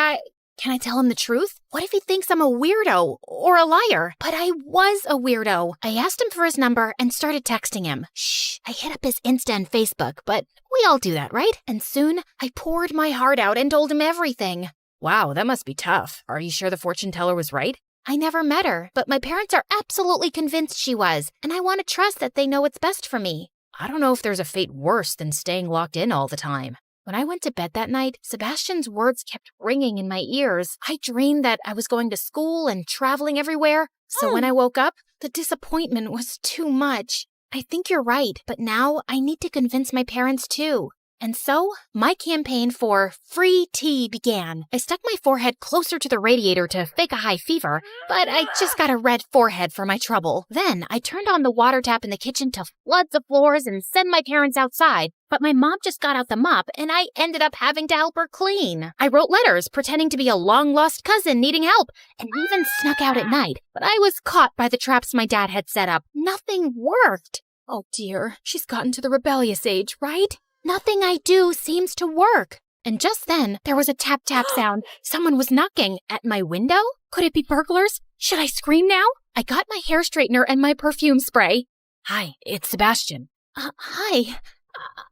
Can I tell him the truth? What if he thinks I'm a weirdo or a liar? But I was a weirdo. I asked him for his number and started texting him. Shh, I hit up his Insta and Facebook, but we all do that, right? And soon, I poured my heart out and told him everything. Wow, that must be tough. Are you sure the fortune teller was right? I never met her, but my parents are absolutely convinced she was, and I want to trust that they know what's best for me. I don't know if there's a fate worse than staying locked in all the time. When I went to bed that night, Sebastian's words kept ringing in my ears. I dreamed that I was going to school and traveling everywhere. So when I woke up, the disappointment was too much. I think you're right, but now I need to convince my parents too. And so, my campaign for free tea began. I stuck my forehead closer to the radiator to fake a high fever, but I just got a red forehead for my trouble. Then, I turned on the water tap in the kitchen to flood the floors and send my parents outside. But my mom just got out the mop, and I ended up having to help her clean. I wrote letters pretending to be a long-lost cousin needing help, and even snuck out at night. But I was caught by the traps my dad had set up. Nothing worked. Oh dear, she's gotten to the rebellious age, right? Nothing I do seems to work. And just then, there was a tap-tap sound. Someone was knocking at my window? Could it be burglars? Should I scream now? I got my hair straightener and my perfume spray. Hi, it's Sebastian. Hi.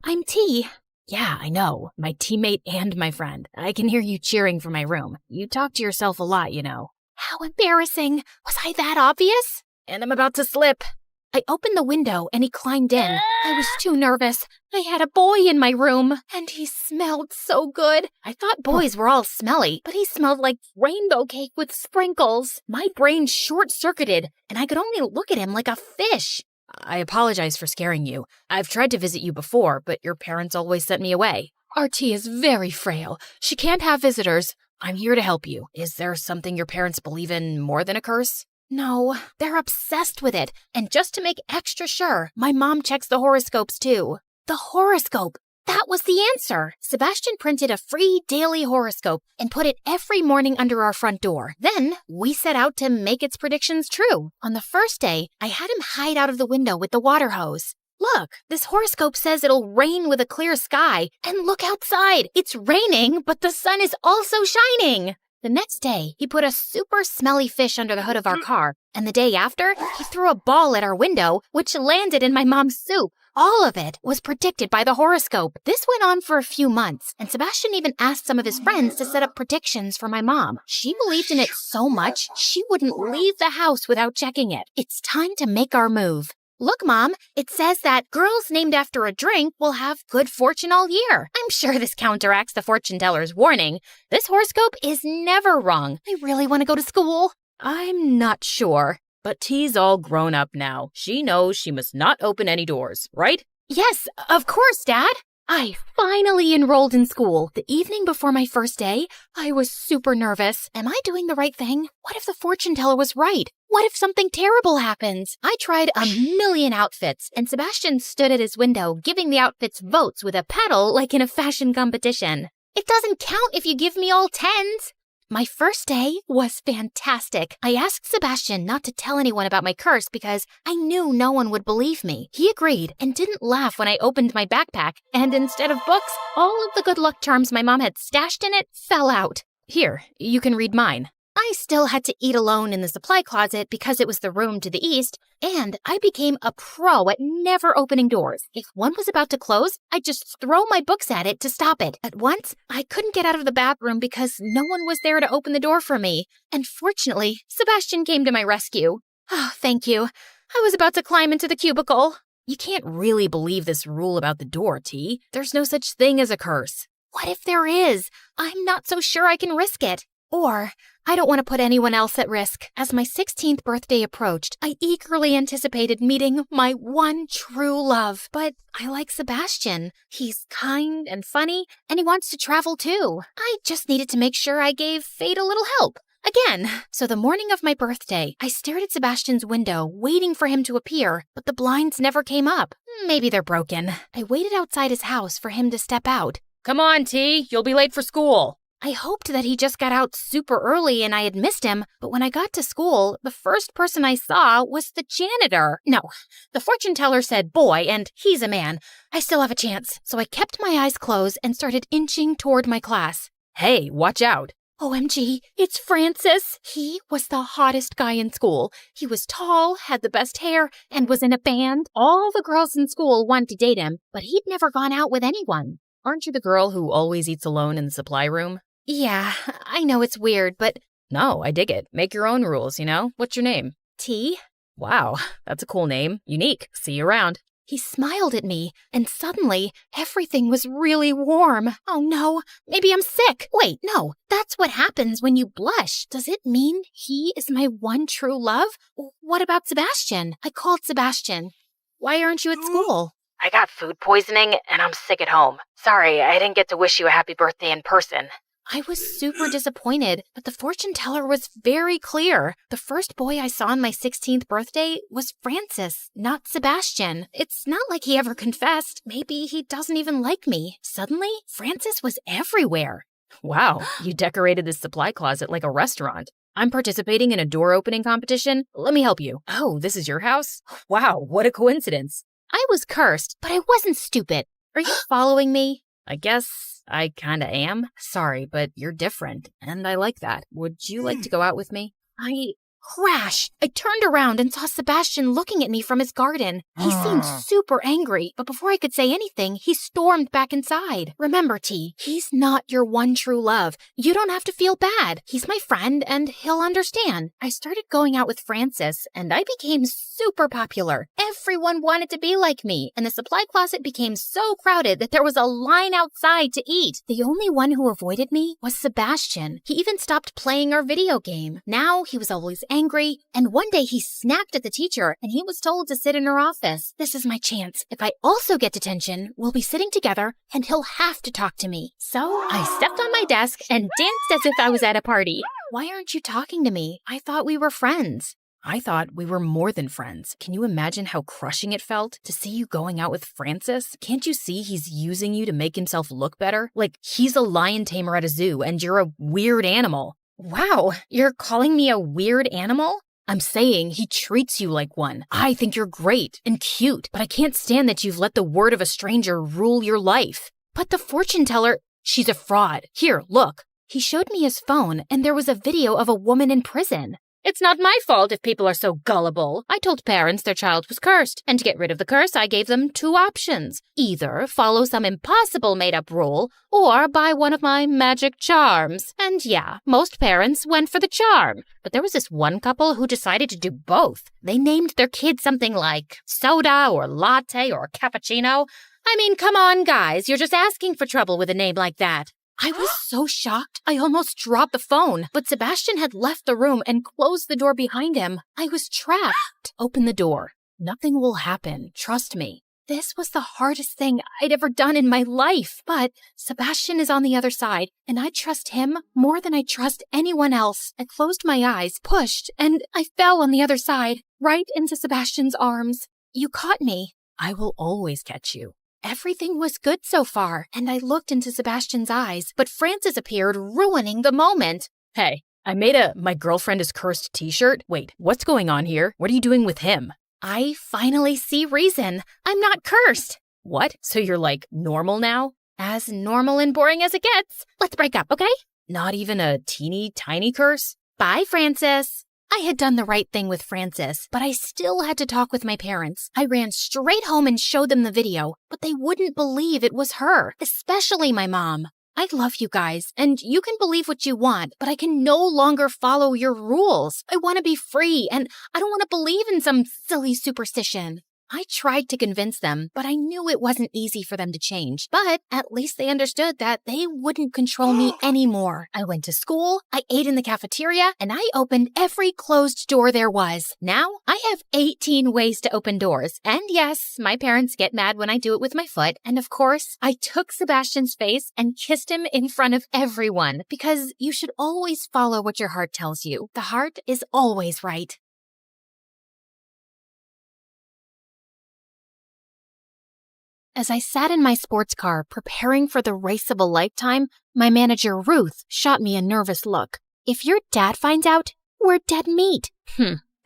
I'm T. Yeah, I know. My teammate and my friend. I can hear you cheering from my room. You talk to yourself a lot, you know. How embarrassing. Was I that obvious? And I'm about to slip. I opened the window and he climbed in. I was too nervous. I had a boy in my room, and he smelled so good. I thought boys were all smelly, but he smelled like rainbow cake with sprinkles. My brain short-circuited, and I could only look at him like a fish. I apologize for scaring you. I've tried to visit you before, but your parents always sent me away. RT is very frail. She can't have visitors. I'm here to help you. Is there something your parents believe in more than a curse? No, they're obsessed with it. And just to make extra sure, my mom checks the horoscopes too. The horoscope. That was the answer. Sebastian printed a free daily horoscope and put it every morning under our front door. Then we set out to make its predictions true. On the first day, I had him hide out of the window with the water hose. Look, this horoscope says it'll rain with a clear sky. And look outside. It's raining, but the sun is also shining. The next day, he put a super smelly fish under the hood of our car. And the day after, he threw a ball at our window, which landed in my mom's soup. All of it was predicted by the horoscope. This went on for a few months, and Sebastian even asked some of his friends to set up predictions for my mom. She believed in it so much, she wouldn't leave the house without checking it. It's time to make our move. Look, Mom, it says that girls named after a drink will have good fortune all year. I'm sure this counteracts the fortune teller's warning. This horoscope is never wrong. I really want to go to school. I'm not sure. But T's all grown up now. She knows she must not open any doors, right? Yes, of course, Dad. I finally enrolled in school. The evening before my first day, I was super nervous. Am I doing the right thing? What if the fortune teller was right? What if something terrible happens? I tried a million outfits, and Sebastian stood at his window, giving the outfits votes with a paddle like in a fashion competition. It doesn't count if you give me all tens. My first day was fantastic. I asked Sebastian not to tell anyone about my curse because I knew no one would believe me. He agreed and didn't laugh when I opened my backpack, and instead of books, all of the good luck charms my mom had stashed in it fell out. Here, you can read mine. I still had to eat alone in the supply closet because it was the room to the east, and I became a pro at never opening doors. If one was about to close, I'd just throw my books at it to stop it. At once, I couldn't get out of the bathroom because no one was there to open the door for me, and fortunately, Sebastian came to my rescue. Oh, thank you. I was about to climb into the cubicle. You can't really believe this rule about the door, T. There's no such thing as a curse. What if there is? I'm not so sure I can risk it. Or, I don't want to put anyone else at risk. As my 16th birthday approached, I eagerly anticipated meeting my one true love. But I like Sebastian. He's kind and funny, and he wants to travel too. I just needed to make sure I gave fate a little help. Again. So the morning of my birthday, I stared at Sebastian's window, waiting for him to appear, but the blinds never came up. Maybe they're broken. I waited outside his house for him to step out. Come on, T. You'll be late for school. I hoped that he just got out super early and I had missed him, but when I got to school, the first person I saw was the janitor. No, the fortune teller said boy, and he's a man. I still have a chance, so I kept my eyes closed and started inching toward my class. Hey, watch out. OMG, it's Francis. He was the hottest guy in school. He was tall, had the best hair, and was in a band. All the girls in school wanted to date him, but he'd never gone out with anyone. Aren't you the girl who always eats alone in the supply room? Yeah, I know it's weird, but... No, I dig it. Make your own rules, you know? What's your name? T. Wow, that's a cool name. Unique. See you around. He smiled at me, and suddenly, everything was really warm. Oh no, maybe I'm sick. Wait, no, that's what happens when you blush. Does it mean he is my one true love? What about Sebastian? I called Sebastian. Why aren't you at school? I got food poisoning, and I'm sick at home. Sorry, I didn't get to wish you a happy birthday in person. I was super disappointed, but the fortune teller was very clear. The first boy I saw on my 16th birthday was Francis, not Sebastian. It's not like he ever confessed. Maybe he doesn't even like me. Suddenly, Francis was everywhere. Wow, you decorated this supply closet like a restaurant. I'm participating in a door opening competition. Let me help you. Oh, this is your house? Wow, what a coincidence. I was cursed, but I wasn't stupid. Are you following me? I guess I kinda am. Sorry, but you're different, and I like that. Would you like to go out with me? Crash! I turned around and saw Sebastian looking at me from his garden. He seemed super angry, but before I could say anything, he stormed back inside. Remember, T, he's not your one true love. You don't have to feel bad. He's my friend, and he'll understand. I started going out with Francis, and I became super popular. Everyone wanted to be like me, and the supply closet became so crowded that there was a line outside to eat. The only one who avoided me was Sebastian. He even stopped playing our video game. Now he was always angry, and one day he snapped at the teacher and he was told to sit in her office. This is my chance. If I also get detention, we'll be sitting together and he'll have to talk to me. So I stepped on my desk and danced as if I was at a party. Why aren't you talking to me? I thought we were friends. I thought we were more than friends. Can you imagine how crushing it felt to see you going out with Francis? Can't you see he's using you to make himself look better? Like he's a lion tamer at a zoo and you're a weird animal. Wow, you're calling me a weird animal? I'm saying he treats you like one. I think you're great and cute, but I can't stand that you've let the word of a stranger rule your life. But the fortune teller, she's a fraud. Here, look. He showed me his phone and there was a video of a woman in prison. It's not my fault if people are so gullible. I told parents their child was cursed, and to get rid of the curse, I gave them 2 options. Either follow some impossible made-up rule, or buy one of my magic charms. And yeah, most parents went for the charm. But there was this one couple who decided to do both. They named their kid something like soda or latte or cappuccino. I mean, come on, guys, you're just asking for trouble with a name like that. I was so shocked, I almost dropped the phone, but Sebastian had left the room and closed the door behind him. I was trapped. Open the door. Nothing will happen. Trust me. This was the hardest thing I'd ever done in my life, but Sebastian is on the other side, and I trust him more than I trust anyone else. I closed my eyes, pushed, and I fell on the other side, right into Sebastian's arms. You caught me. I will always catch you. Everything was good so far, and I looked into Sebastian's eyes, but Francis appeared, ruining the moment. Hey, I made a "My Girlfriend is Cursed" t-shirt. Wait, what's going on here? What are you doing with him? I finally see reason. I'm not cursed. What? So you're like normal now? As normal and boring as it gets. Let's break up, okay? Not even a teeny tiny curse? Bye, Francis. I had done the right thing with Francis, but I still had to talk with my parents. I ran straight home and showed them the video, but they wouldn't believe it was her, especially my mom. I love you guys, and you can believe what you want, but I can no longer follow your rules. I want to be free, and I don't want to believe in some silly superstition. I tried to convince them, but I knew it wasn't easy for them to change. But at least they understood that they wouldn't control me anymore. I went to school, I ate in the cafeteria, and I opened every closed door there was. Now, I have 18 ways to open doors. And yes, my parents get mad when I do it with my foot. And of course, I took Sebastian's face and kissed him in front of everyone, because you should always follow what your heart tells you. The heart is always right. As I sat in my sports car preparing for the race of a lifetime, my manager Ruth shot me a nervous look. If your dad finds out, we're dead meat.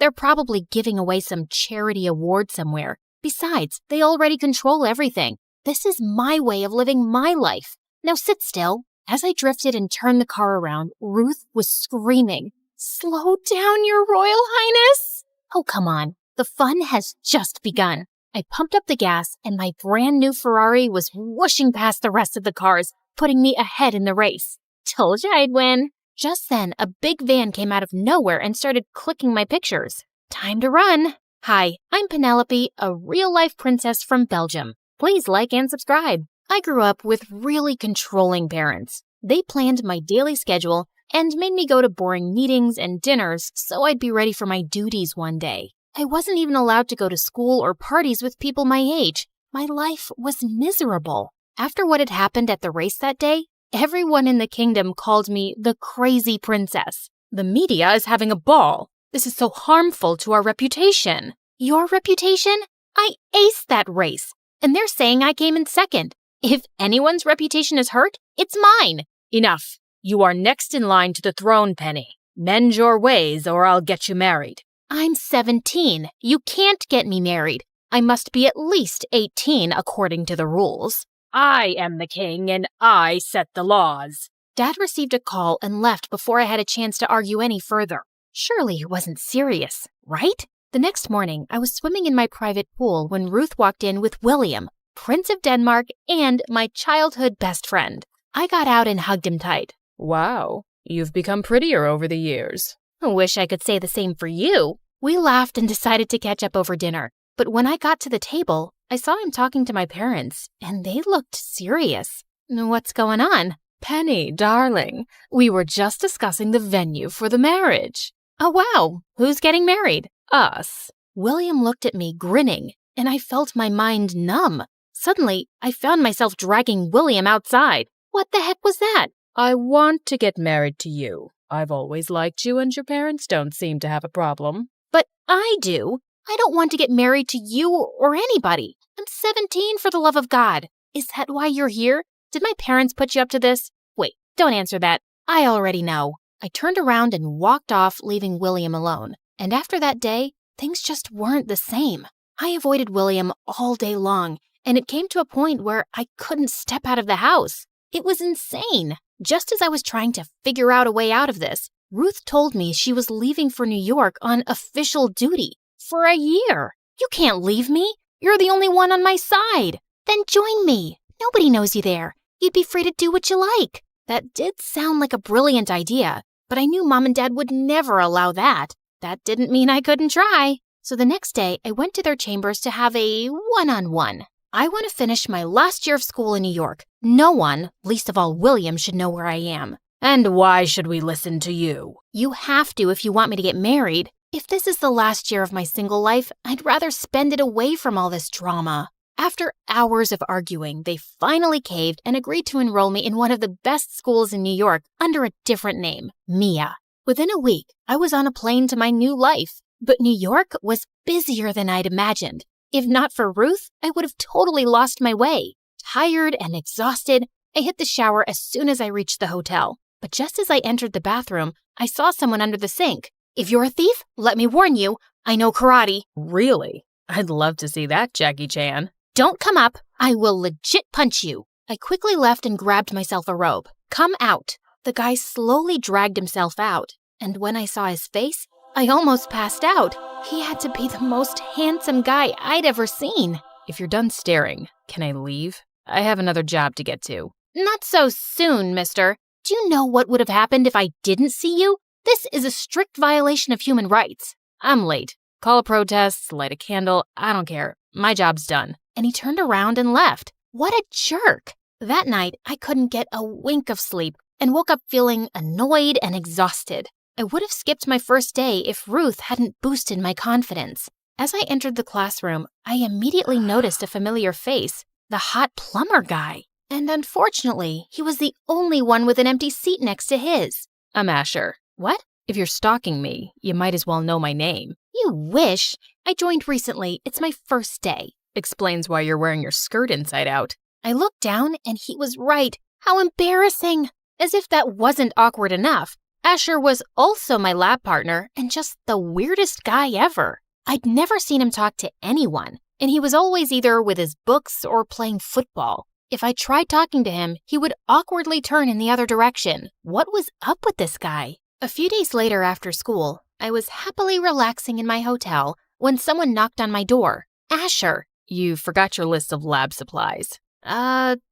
They're probably giving away some charity award somewhere. Besides, they already control everything. This is my way of living my life. Now sit still. As I drifted and turned the car around, Ruth was screaming, "Slow down, Your Royal Highness!" Oh, come on. The fun has just begun. I pumped up the gas, and my brand new Ferrari was whooshing past the rest of the cars, putting me ahead in the race. Told you I'd win. Just then, a big van came out of nowhere and started clicking my pictures. Time to run. Hi, I'm Penelope, a real-life princess from Belgium. Please like and subscribe. I grew up with really controlling parents. They planned my daily schedule and made me go to boring meetings and dinners so I'd be ready for my duties one day. I wasn't even allowed to go to school or parties with people my age. My life was miserable. After what had happened at the race that day, everyone in the kingdom called me the crazy princess. The media is having a ball. This is so harmful to our reputation. Your reputation? I aced that race, and they're saying I came in second. If anyone's reputation is hurt, it's mine. Enough. You are next in line to the throne, Penny. Mend your ways or I'll get you married. I'm 17. You can't get me married. I must be at least 18 according to the rules. I am the king and I set the laws. Dad received a call and left before I had a chance to argue any further. Surely he wasn't serious, right? The next morning, I was swimming in my private pool when Ruth walked in with William, Prince of Denmark, and my childhood best friend. I got out and hugged him tight. Wow, you've become prettier over the years. I wish I could say the same for you. We laughed and decided to catch up over dinner. But when I got to the table, I saw him talking to my parents, and they looked serious. What's going on? Penny, darling, we were just discussing the venue for the marriage. Oh, wow. Who's getting married? Us. William looked at me, grinning, and I felt my mind numb. Suddenly, I found myself dragging William outside. What the heck was that? I want to get married to you. I've always liked you, and your parents don't seem to have a problem. But I do. I don't want to get married to you or anybody. I'm 17, for the love of God. Is that why you're here? Did my parents put you up to this? Wait, don't answer that. I already know. I turned around and walked off, leaving William alone. And after that day, things just weren't the same. I avoided William all day long, and it came to a point where I couldn't step out of the house. It was insane. Just as I was trying to figure out a way out of this, Ruth told me she was leaving for New York on official duty for a year. You can't leave me. You're the only one on my side. Then join me. Nobody knows you there. You'd be free to do what you like. That did sound like a brilliant idea, but I knew Mom and Dad would never allow that. That didn't mean I couldn't try. So the next day, I went to their chambers to have a one-on-one. I want to finish my last year of school in New York. No one, least of all William, should know where I am. And why should we listen to you? You have to if you want me to get married. If this is the last year of my single life, I'd rather spend it away from all this drama. After hours of arguing, they finally caved and agreed to enroll me in one of the best schools in New York under a different name, Mia. Within a week, I was on a plane to my new life. But New York was busier than I'd imagined. If not for Ruth, I would have totally lost my way. Tired and exhausted, I hit the shower as soon as I reached the hotel. but just as I entered the bathroom, I saw someone under the sink. If you're a thief, let me warn you, I know karate. Really? I'd love to see that, Jackie Chan. Don't come up. I will legit punch you. I quickly left and grabbed myself a robe. Come out. The guy slowly dragged himself out, and when I saw his face, I almost passed out. He had to be the most handsome guy I'd ever seen. If you're done staring, can I leave? I have another job to get to. Not so soon, mister. Do you know what would have happened if I didn't see you? This is a strict violation of human rights. I'm late. Call a protest, light a candle, I don't care. My job's done. And he turned around and left. What a jerk. That night, I couldn't get a wink of sleep and woke up feeling annoyed and exhausted. I would have skipped my first day if Ruth hadn't boosted my confidence. As I entered the classroom, I immediately noticed a familiar face, the hot plumber guy. And unfortunately, he was the only one with an empty seat next to his. I'm Asher. What? If you're stalking me, you might as well know my name. You wish. I joined recently. It's my first day. Explains why you're wearing your skirt inside out. I looked down and he was right. How embarrassing. As if that wasn't awkward enough, Asher was also my lab partner and just the weirdest guy ever. I'd never seen him talk to anyone, and he was always either with his books or playing football. If I tried talking to him, he would awkwardly turn in the other direction. What was up with this guy? A few days later after school, I was happily relaxing in my hotel when someone knocked on my door. Asher. You forgot your list of lab supplies.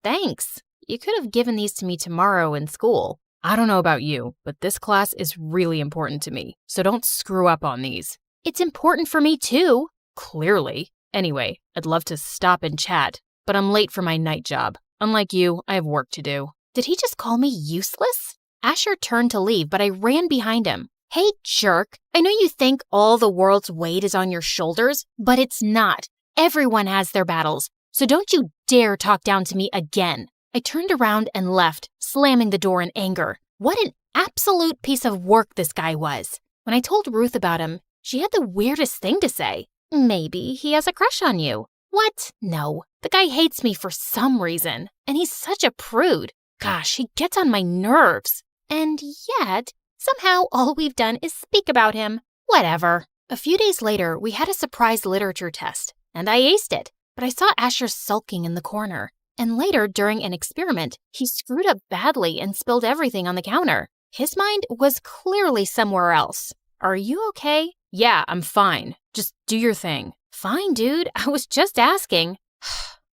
Thanks. You could have given these to me tomorrow in school. I don't know about you, but this class is really important to me, so don't screw up on these. It's important for me too. Clearly. Anyway, I'd love to stop and chat, but I'm late for my night job. Unlike you, I have work to do. Did he just call me useless? Asher turned to leave, but I ran behind him. Hey, jerk. I know you think all the world's weight is on your shoulders, but it's not. Everyone has their battles, so don't you dare talk down to me again. I turned around and left, slamming the door in anger. What an absolute piece of work this guy was. When I told Ruth about him, she had the weirdest thing to say. Maybe he has a crush on you. What? No. The guy hates me for some reason, and he's such a prude. Gosh, he gets on my nerves. And yet, somehow all we've done is speak about him. Whatever. A few days later, we had a surprise literature test, and I aced it. But I saw Asher sulking in the corner. And later, during an experiment, he screwed up badly and spilled everything on the counter. His mind was clearly somewhere else. Are you okay? Yeah, I'm fine. Just do your thing. Fine, dude. I was just asking.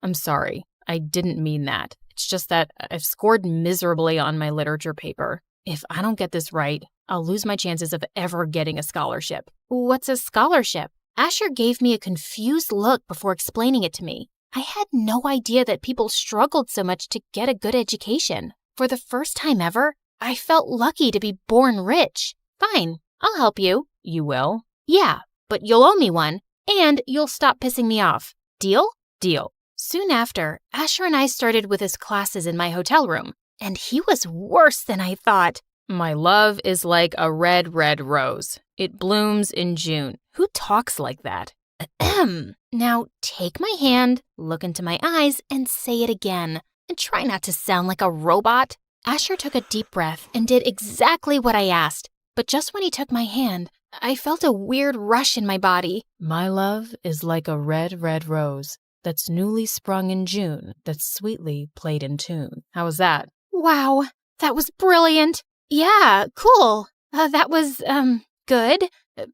I'm sorry. I didn't mean that. It's just that I've scored miserably on my literature paper. If I don't get this right, I'll lose my chances of ever getting a scholarship. What's a scholarship? Asher gave me a confused look before explaining it to me. I had no idea that people struggled so much to get a good education. For the first time ever, I felt lucky to be born rich. Fine, I'll help you. You will? Yeah, but you'll owe me one, and you'll stop pissing me off. Deal? Deal. Soon after, Asher and I started with his classes in my hotel room, and he was worse than I thought. My love is like a red, red rose. It blooms in June. Who talks like that? Ahem. Now take my hand, look into my eyes, and say it again. And try not to sound like a robot. Asher took a deep breath and did exactly what I asked. But just when he took my hand, I felt a weird rush in my body. My love is like a red, red rose that's newly sprung in June, that's sweetly played in tune. How was that? Wow, that was brilliant. Yeah, cool. That was, good.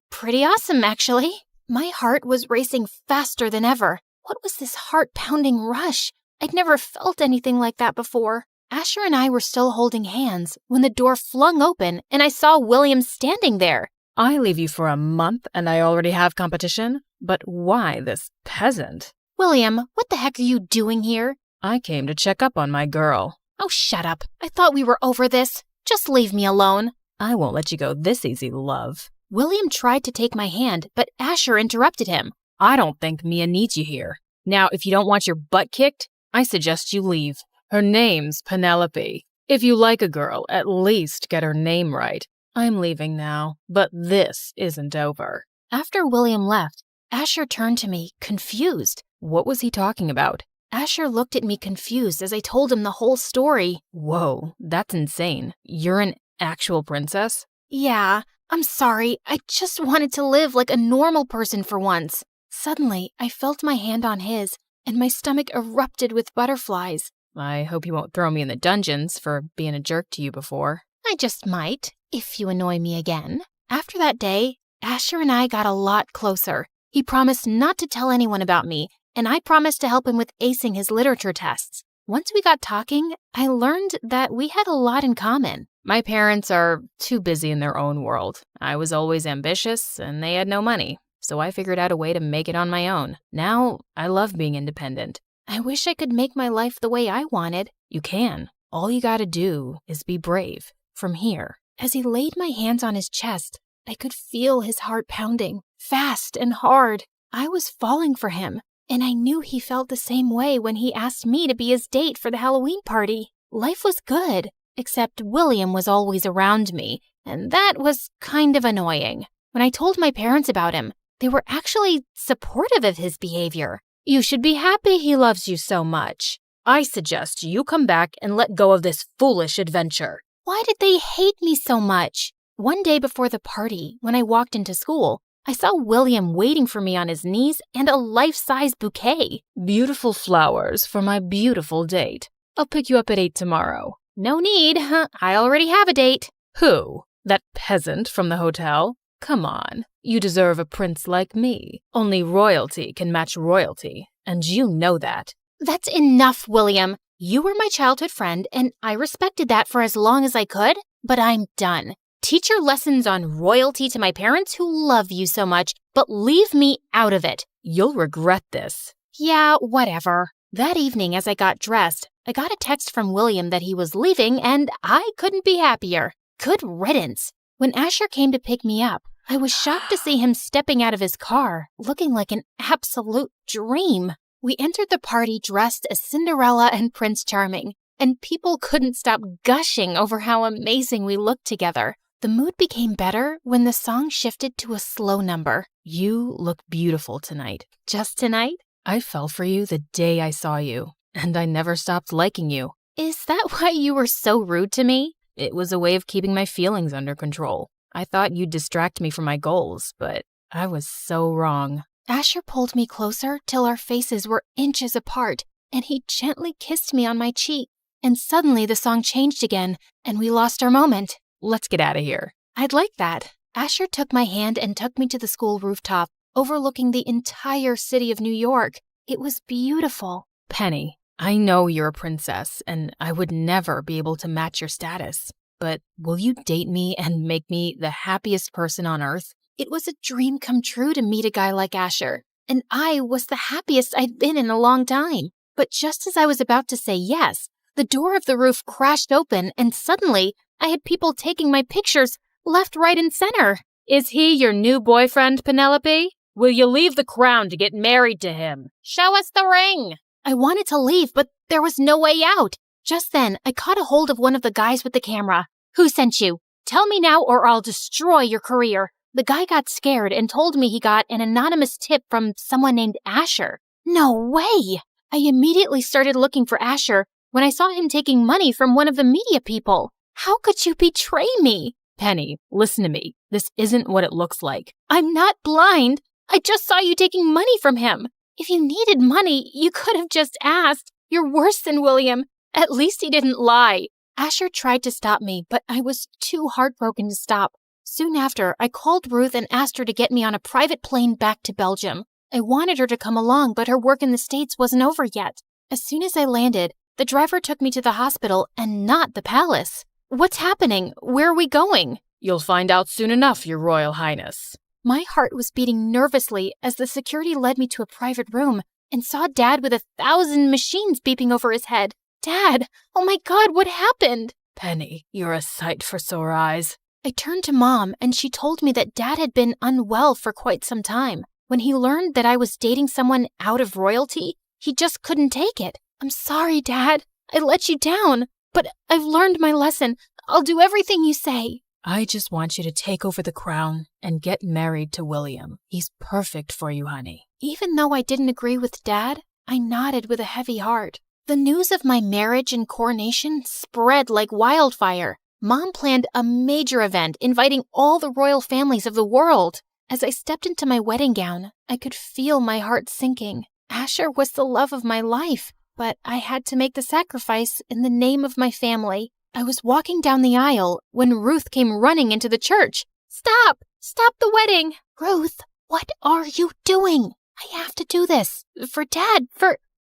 Pretty awesome, actually. My heart was racing faster than ever. What was this heart-pounding rush? I'd never felt anything like that before. Asher and I were still holding hands when the door flung open and I saw William standing there. I leave you for a month and I already have competition? But why this peasant? William, what the heck are you doing here? I came to check up on my girl. Oh, shut up. I thought we were over this. Just leave me alone. I won't let you go this easy, love. William tried to take my hand, but Asher interrupted him. I don't think Mia needs you here. Now, if you don't want your butt kicked, I suggest you leave. Her name's Penelope. If you like a girl, at least get her name right. I'm leaving now, but this isn't over. After William left, Asher turned to me, confused. What was he talking about? Asher looked at me confused as I told him the whole story. Whoa, that's insane. You're an actual princess? Yeah, I'm sorry. I just wanted to live like a normal person for once. Suddenly, I felt my hand on his, and my stomach erupted with butterflies. I hope you won't throw me in the dungeons for being a jerk to you before. I just might, if you annoy me again. After that day, Asher and I got a lot closer. He promised not to tell anyone about me, and I promised to help him with acing his literature tests. Once we got talking, I learned that we had a lot in common. My parents are too busy in their own world. I was always ambitious, and they had no money, so I figured out a way to make it on my own. Now, I love being independent. I wish I could make my life the way I wanted. You can. All you gotta do is be brave. From here. As he laid my hands on his chest, I could feel his heart pounding, fast and hard. I was falling for him, and I knew he felt the same way when he asked me to be his date for the Halloween party. Life was good, except William was always around me, and that was kind of annoying. When I told my parents about him, they were actually supportive of his behavior. You should be happy he loves you so much. I suggest you come back and let go of this foolish adventure. Why did they hate me so much? One day before the party, when I walked into school, I saw William waiting for me on his knees and a life-size bouquet. Beautiful flowers for my beautiful date. I'll pick you up at 8 tomorrow. No need. I already have a date. Who? That peasant from the hotel? Come on. You deserve a prince like me. Only royalty can match royalty, and you know that. That's enough, William. You were my childhood friend, and I respected that for as long as I could, but I'm done. Teach your lessons on royalty to my parents who love you so much, but leave me out of it. You'll regret this. Yeah, whatever. That evening, as I got dressed, I got a text from William that he was leaving, and I couldn't be happier. Good riddance. When Asher came to pick me up, I was shocked to see him stepping out of his car, looking like an absolute dream. We entered the party dressed as Cinderella and Prince Charming, and people couldn't stop gushing over how amazing we looked together. The mood became better when the song shifted to a slow number. You look beautiful tonight. Just tonight? I fell for you the day I saw you, and I never stopped liking you. Is that why you were so rude to me? It was a way of keeping my feelings under control. I thought you'd distract me from my goals, but I was so wrong. Asher pulled me closer till our faces were inches apart, and he gently kissed me on my cheek. And suddenly the song changed again, and we lost our moment. Let's get out of here. I'd like that. Asher took my hand and took me to the school rooftop, overlooking the entire city of New York. It was beautiful. Penny, I know you're a princess, and I would never be able to match your status. But will you date me and make me the happiest person on earth? It was a dream come true to meet a guy like Asher, and I was the happiest I'd been in a long time. But just as I was about to say yes, the door of the roof crashed open, and suddenly I had people taking my pictures left, right, and center. Is he your new boyfriend, Penelope? Will you leave the crown to get married to him? Show us the ring! I wanted to leave, but there was no way out. Just then, I caught a hold of one of the guys with the camera. Who sent you? Tell me now or I'll destroy your career. The guy got scared and told me he got an anonymous tip from someone named Asher. No way! I immediately started looking for Asher when I saw him taking money from one of the media people. How could you betray me? Penny, listen to me. This isn't what it looks like. I'm not blind. I just saw you taking money from him. If you needed money, you could have just asked. You're worse than William. At least he didn't lie. Asher tried to stop me, but I was too heartbroken to stop. Soon after, I called Ruth and asked her to get me on a private plane back to Belgium. I wanted her to come along, but her work in the States wasn't over yet. As soon as I landed, the driver took me to the hospital and not the palace. What's happening? Where are we going? You'll find out soon enough, Your Royal Highness. My heart was beating nervously as the security led me to a private room and saw Dad with 1,000 machines beeping over his head. Dad! Oh my God, what happened? Penny, you're a sight for sore eyes. I turned to Mom, and she told me that Dad had been unwell for quite some time. When he learned that I was dating someone out of royalty, he just couldn't take it. I'm sorry, Dad. I let you down, but I've learned my lesson. I'll do everything you say. I just want you to take over the crown and get married to William. He's perfect for you, honey. Even though I didn't agree with Dad, I nodded with a heavy heart. The news of my marriage and coronation spread like wildfire. Mom planned a major event inviting all the royal families of the world. As I stepped into my wedding gown, I could feel my heart sinking. Asher was the love of my life, but I had to make the sacrifice in the name of my family. I was walking down the aisle when Ruth came running into the church. Stop! Stop the wedding! Ruth, what are you doing? I have to do this. For Dad,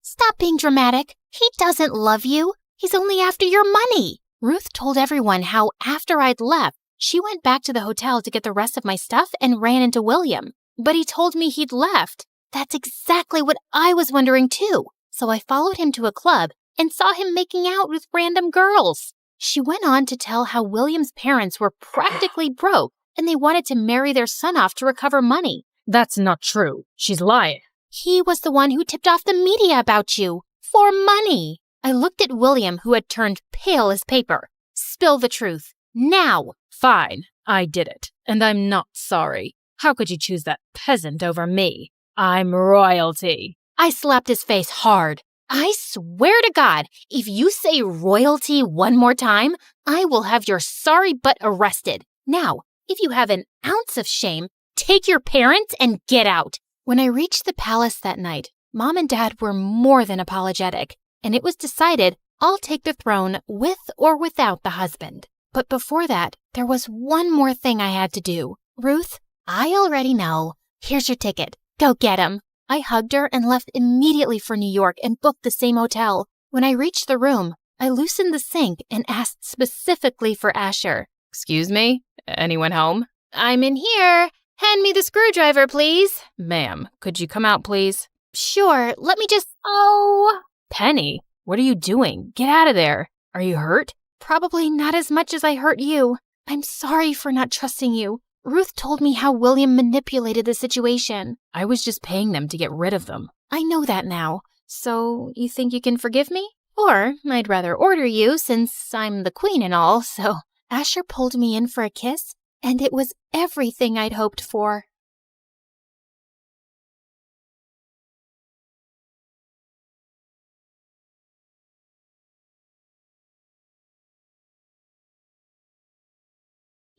Stop being dramatic. He doesn't love you. He's only after your money. Ruth told everyone how after I'd left, she went back to the hotel to get the rest of my stuff and ran into William. But he told me he'd left. That's exactly what I was wondering too. So I followed him to a club and saw him making out with random girls. She went on to tell how William's parents were practically broke and they wanted to marry their son off to recover money. That's not true. She's lying. He was the one who tipped off the media about you. For money. I looked at William, who had turned pale as paper. Spill the truth. Now. Fine. I did it. And I'm not sorry. How could you choose that peasant over me? I'm royalty. I slapped his face hard. I swear to God, if you say royalty one more time, I will have your sorry butt arrested. Now, if you have an ounce of shame, take your parents and get out. When I reached the palace that night, Mom and Dad were more than apologetic, and it was decided I'll take the throne with or without the husband. But before that, there was one more thing I had to do. Ruth, I already know. Here's your ticket. Go get him. I hugged her and left immediately for New York and booked the same hotel. When I reached the room, I loosened the sink and asked specifically for Asher. Excuse me? Anyone home? I'm in here. Hand me the screwdriver, please. Ma'am, could you come out, please? Sure, let me just... Oh! Penny, what are you doing? Get out of there. Are you hurt? Probably not as much as I hurt you. I'm sorry for not trusting you. Ruth told me how William manipulated the situation. I was just paying them to get rid of them. I know that now. So, you think you can forgive me? Or, I'd rather order you since I'm the queen and all, so... Asher pulled me in for a kiss, and it was everything I'd hoped for.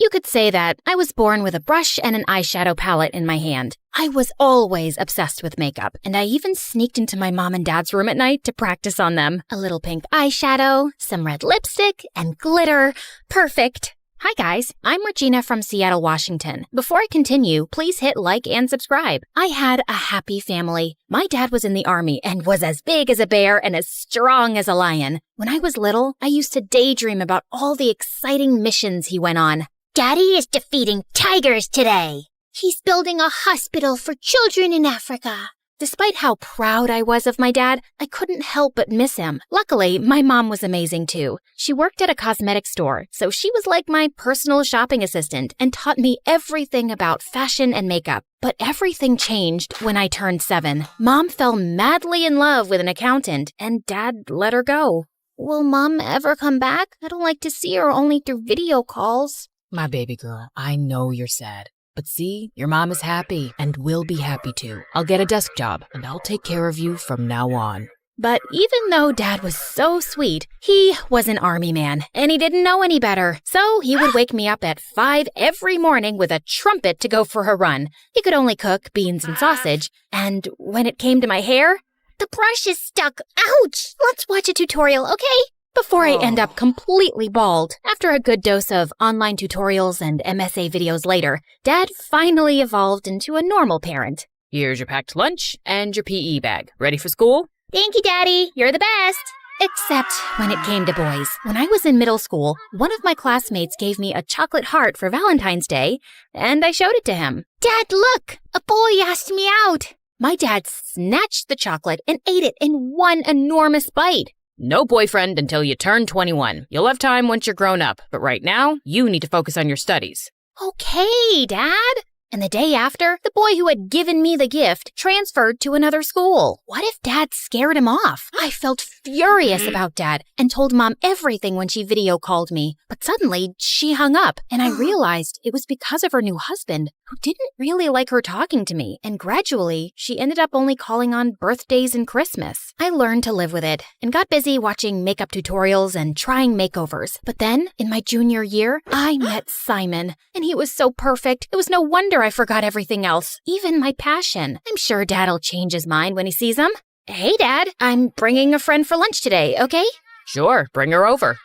You could say that I was born with a brush and an eyeshadow palette in my hand. I was always obsessed with makeup, and I even sneaked into my mom and dad's room at night to practice on them. A little pink eyeshadow, some red lipstick, and glitter. Perfect. Hi guys, I'm Regina from Seattle, Washington. Before I continue, please hit like and subscribe. I had a happy family. My dad was in the army and was as big as a bear and as strong as a lion. When I was little, I used to daydream about all the exciting missions he went on. Daddy is defeating tigers today. He's building a hospital for children in Africa. Despite how proud I was of my dad, I couldn't help but miss him. Luckily, my mom was amazing too. She worked at a cosmetic store, so she was like my personal shopping assistant and taught me everything about fashion and makeup. But everything changed when I turned 7. Mom fell madly in love with an accountant, and Dad let her go. Will Mom ever come back? I don't like to see her only through video calls. My baby girl, I know you're sad. But see, your mom is happy and will be happy too. I'll get a desk job and I'll take care of you from now on. But even though Dad was so sweet, he was an army man and he didn't know any better. So he would wake me up at 5 every morning with a trumpet to go for a run. He could only cook beans and sausage. And when it came to my hair, the brush is stuck. Ouch! Let's watch a tutorial, okay? Before I end up completely bald. After a good dose of online tutorials and MSA videos later, Dad finally evolved into a normal parent. Here's your packed lunch and your PE bag. Ready for school? Thank you, Daddy. You're the best. Except when it came to boys. When I was in middle school, one of my classmates gave me a chocolate heart for Valentine's Day, and I showed it to him. Dad, look! A boy asked me out. My dad snatched the chocolate and ate it in one enormous bite. No boyfriend until you turn 21. You'll have time once you're grown up, but right now, you need to focus on your studies. Okay, Dad. And the day after, the boy who had given me the gift transferred to another school. What if Dad scared him off? I felt furious about Dad and told Mom everything when she video called me. But suddenly, she hung up, and I realized it was because of her new husband, who didn't really like her talking to me, and gradually, she ended up only calling on birthdays and Christmas. I learned to live with it and got busy watching makeup tutorials and trying makeovers. But then, in my junior year, I met Simon, and he was so perfect, it was no wonder I forgot everything else, even my passion. I'm sure Dad'll change his mind when he sees him. Hey, Dad, I'm bringing a friend for lunch today, okay? Sure, bring her over.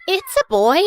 It's a boy.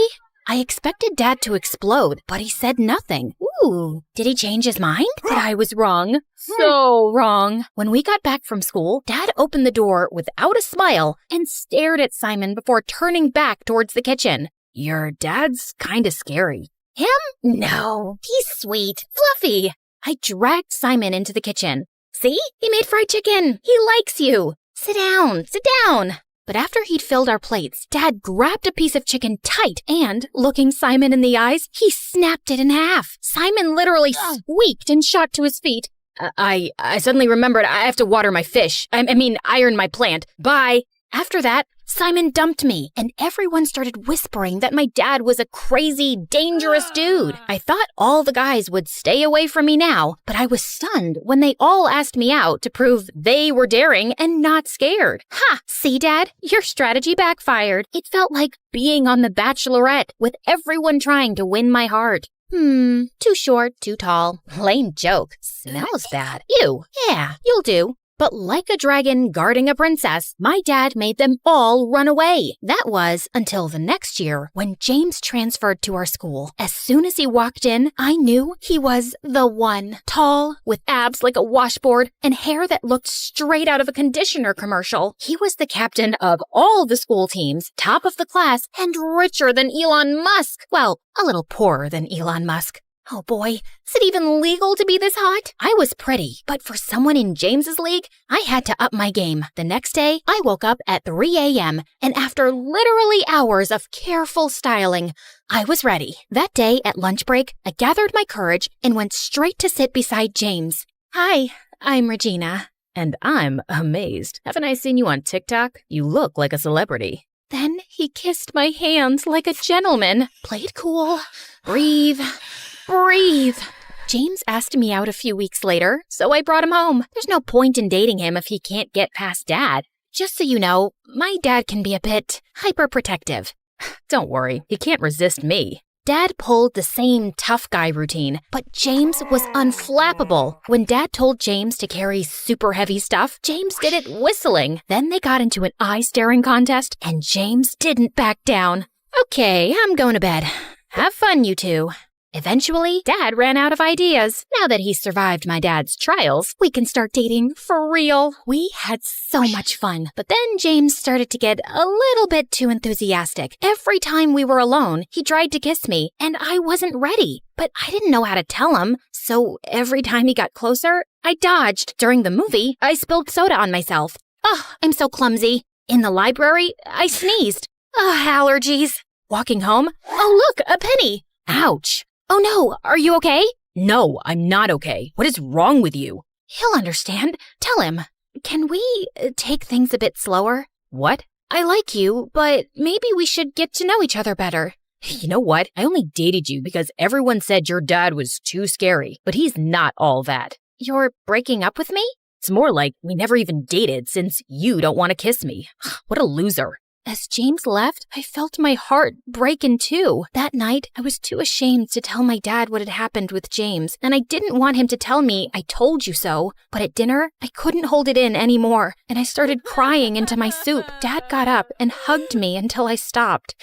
I expected Dad to explode, but he said nothing. Ooh, did he change his mind? But I was wrong. So wrong. When we got back from school, Dad opened the door without a smile and stared at Simon before turning back towards the kitchen. Your dad's kinda scary. Him? No, he's sweet, fluffy. I dragged Simon into the kitchen. See? He made fried chicken. He likes you. Sit down, sit down. But after he'd filled our plates, Dad grabbed a piece of chicken tight and, looking Simon in the eyes, he snapped it in half. Simon literally squeaked and shot to his feet. I suddenly remembered I have to water my fish. I mean, iron my plant. Bye. After that, Simon dumped me, and everyone started whispering that my dad was a crazy, dangerous dude. I thought all the guys would stay away from me now, but I was stunned when they all asked me out to prove they were daring and not scared. Ha! See, Dad? Your strategy backfired. It felt like being on The Bachelorette, with everyone trying to win my heart. Too short, too tall. Lame joke. Smells bad. Ew. Yeah, you'll do. But like a dragon guarding a princess, my dad made them all run away. That was until the next year when James transferred to our school. As soon as he walked in, I knew he was the one. Tall, with abs like a washboard, and hair that looked straight out of a conditioner commercial. He was the captain of all the school teams, top of the class, and richer than Elon Musk. Well, a little poorer than Elon Musk. Oh boy, is it even legal to be this hot? I was pretty, but for someone in James's league, I had to up my game. The next day, I woke up at 3 a.m., and after literally hours of careful styling, I was ready. That day at lunch break, I gathered my courage and went straight to sit beside James. Hi, I'm Regina. And I'm amazed. Haven't I seen you on TikTok? You look like a celebrity. Then he kissed my hands like a gentleman. Play it cool. Breathe. James asked me out a few weeks later, so I brought him home. There's no point in dating him if he can't get past Dad. Just so you know, my dad can be a bit hyperprotective. Don't worry, he can't resist me. Dad pulled the same tough guy routine, but James was unflappable. When Dad told James to carry super heavy stuff, James did it whistling. Then they got into an eye-staring contest, and James didn't back down. Okay, I'm going to bed. Have fun, you two. Eventually, Dad ran out of ideas. Now that he's survived my dad's trials, we can start dating for real. We had so much fun, but then James started to get a little bit too enthusiastic. Every time we were alone, he tried to kiss me, and I wasn't ready. But I didn't know how to tell him, so every time he got closer, I dodged. During the movie, I spilled soda on myself. Oh, I'm so clumsy. In the library, I sneezed. Oh, allergies. Walking home, oh look, a penny. Ouch. Oh no, are you okay? No, I'm not okay. What is wrong with you? He'll understand. Tell him. Can we take things a bit slower? What? I like you, but maybe we should get to know each other better. You know what? I only dated you because everyone said your dad was too scary, but he's not all that. You're breaking up with me? It's more like we never even dated since you don't want to kiss me. What a loser. As James left, I felt my heart break in two. That night, I was too ashamed to tell my dad what had happened with James, and I didn't want him to tell me, I told you so. But at dinner, I couldn't hold it in anymore, and I started crying into my soup. Dad got up and hugged me until I stopped.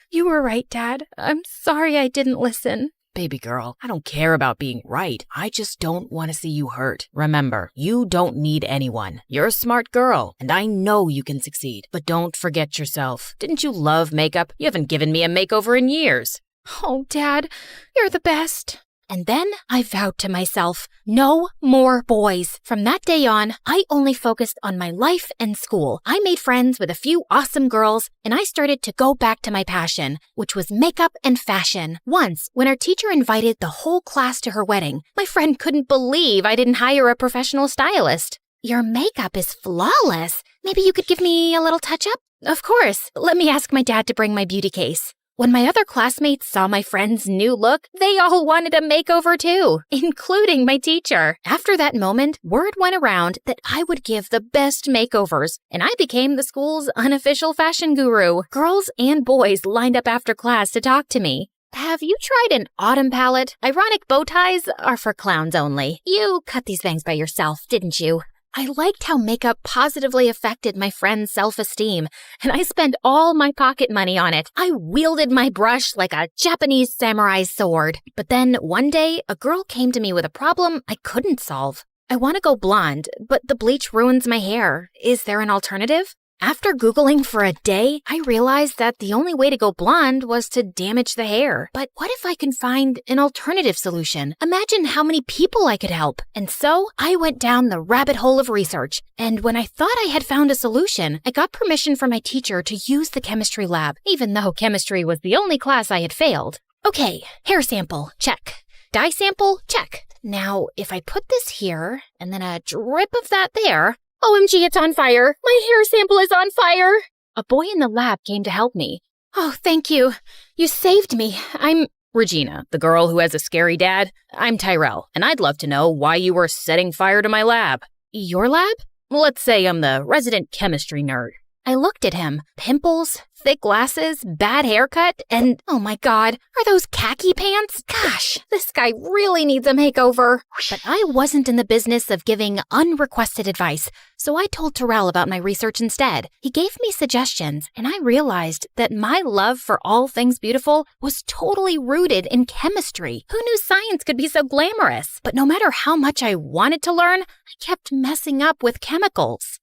You were right, Dad. I'm sorry I didn't listen. Baby girl, I don't care about being right. I just don't want to see you hurt. Remember, you don't need anyone. You're a smart girl, and I know you can succeed. But don't forget yourself. Didn't you love makeup? You haven't given me a makeover in years. Oh, Dad, you're the best. And then I vowed to myself, no more boys. From that day on, I only focused on my life and school. I made friends with a few awesome girls, and I started to go back to my passion, which was makeup and fashion. Once, when our teacher invited the whole class to her wedding, my friend couldn't believe I didn't hire a professional stylist. Your makeup is flawless. Maybe you could give me a little touch-up? Of course. Let me ask my dad to bring my beauty case. When my other classmates saw my friend's new look, they all wanted a makeover too, including my teacher. After that moment, word went around that I would give the best makeovers, and I became the school's unofficial fashion guru. Girls and boys lined up after class to talk to me. Have you tried an autumn palette? Ironic bow ties are for clowns only. You cut these bangs by yourself, didn't you? I liked how makeup positively affected my friend's self-esteem, and I spent all my pocket money on it. I wielded my brush like a Japanese samurai's sword. But then one day, a girl came to me with a problem I couldn't solve. I want to go blonde, but the bleach ruins my hair. Is there an alternative? After Googling for a day, I realized that the only way to go blonde was to damage the hair. But what if I can find an alternative solution? Imagine how many people I could help. And so I went down the rabbit hole of research. And when I thought I had found a solution, I got permission from my teacher to use the chemistry lab, even though chemistry was the only class I had failed. Okay, hair sample, check. Dye sample, check. Now, if I put this here, and then a drip of that there, OMG, it's on fire! My hair sample is on fire! A boy in the lab came to help me. Oh, thank you. You saved me. I'm Regina, the girl who has a scary dad. I'm Tyrell, and I'd love to know why you were setting fire to my lab. Your lab? Let's say I'm the resident chemistry nerd. I looked at him. Pimples, thick glasses, bad haircut, and oh my god, are those khaki pants? Gosh, this guy really needs a makeover. But I wasn't in the business of giving unrequested advice, so I told Terrell about my research instead. He gave me suggestions, and I realized that my love for all things beautiful was totally rooted in chemistry. Who knew science could be so glamorous? But no matter how much I wanted to learn, I kept messing up with chemicals.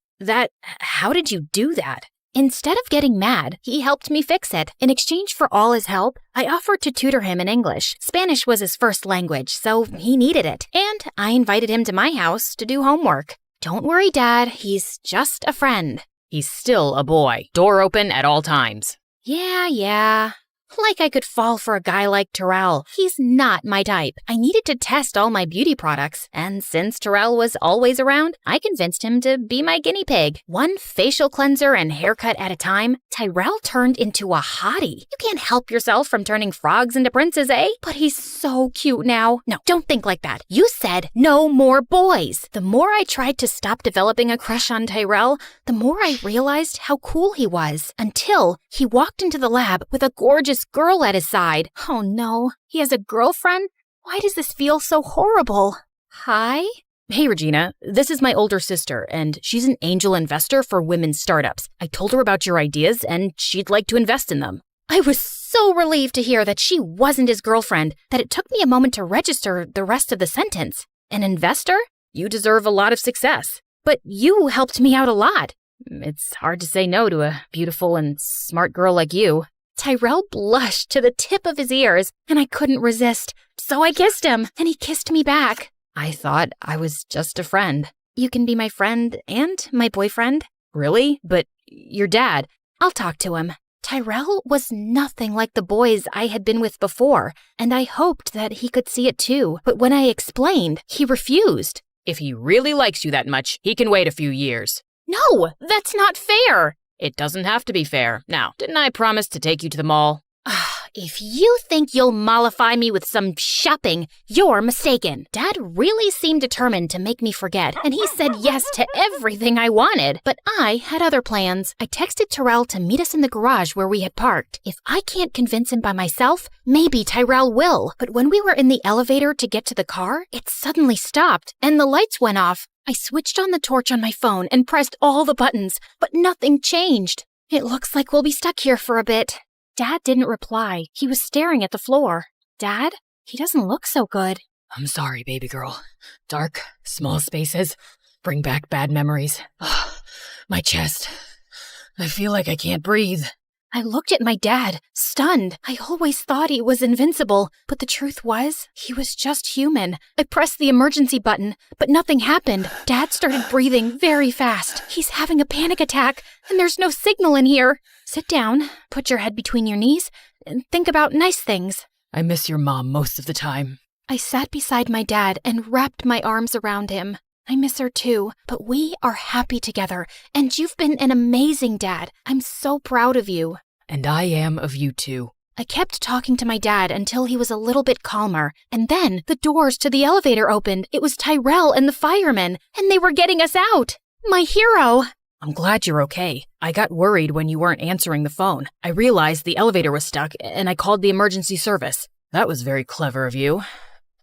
How did you do that? Instead of getting mad, he helped me fix it. In exchange for all his help, I offered to tutor him in English. Spanish was his first language, so he needed it. And I invited him to my house to do homework. Don't worry, Dad, he's just a friend. He's still a boy. Door open at all times. Yeah. Like I could fall for a guy like Terrell. He's not my type. I needed to test all my beauty products, and since Terrell was always around, I convinced him to be my guinea pig. One facial cleanser and haircut at a time, Tyrell turned into a hottie. You can't help yourself from turning frogs into princes, eh? But he's so cute now. No, don't think like that. You said no more boys. The more I tried to stop developing a crush on Tyrell, the more I realized how cool he was. Until he walked into the lab with a gorgeous girl at his side. Oh no, he has a girlfriend? Why does this feel so horrible? Hi? Hey, Regina, this is my older sister, and she's an angel investor for women's startups. I told her about your ideas, and she'd like to invest in them. I was so relieved to hear that she wasn't his girlfriend that it took me a moment to register the rest of the sentence. An investor? You deserve a lot of success. But you helped me out a lot. It's hard to say no to a beautiful and smart girl like you. Tyrell blushed to the tip of his ears, and I couldn't resist. So I kissed him, and he kissed me back. I thought I was just a friend. You can be my friend and my boyfriend. Really? But your dad. I'll talk to him. Tyrell was nothing like the boys I had been with before, and I hoped that he could see it too. But when I explained, he refused. If he really likes you that much, he can wait a few years. No, that's not fair. It doesn't have to be fair. Now, didn't I promise to take you to the mall? If you think you'll mollify me with some shopping, you're mistaken. Dad really seemed determined to make me forget, and he said yes to everything I wanted. But I had other plans. I texted Tyrell to meet us in the garage where we had parked. If I can't convince him by myself, maybe Tyrell will. But when we were in the elevator to get to the car, it suddenly stopped, and the lights went off. I switched on the torch on my phone and pressed all the buttons, but nothing changed. It looks like we'll be stuck here for a bit. Dad didn't reply. He was staring at the floor. Dad? He doesn't look so good. I'm sorry, baby girl. Dark, small spaces bring back bad memories. My chest. I feel like I can't breathe. I looked at my dad, stunned. I always thought he was invincible, but the truth was, he was just human. I pressed the emergency button, but nothing happened. Dad started breathing very fast. He's having a panic attack, and there's no signal in here. Sit down, put your head between your knees, and think about nice things. I miss your mom most of the time. I sat beside my dad and wrapped my arms around him. I miss her too, but we are happy together, and you've been an amazing dad. I'm so proud of you. And I am of you too. I kept talking to my dad until he was a little bit calmer, and then the doors to the elevator opened. It was Tyrell and the firemen, and they were getting us out. My hero! I'm glad you're okay. I got worried when you weren't answering the phone. I realized the elevator was stuck, and I called the emergency service. That was very clever of you.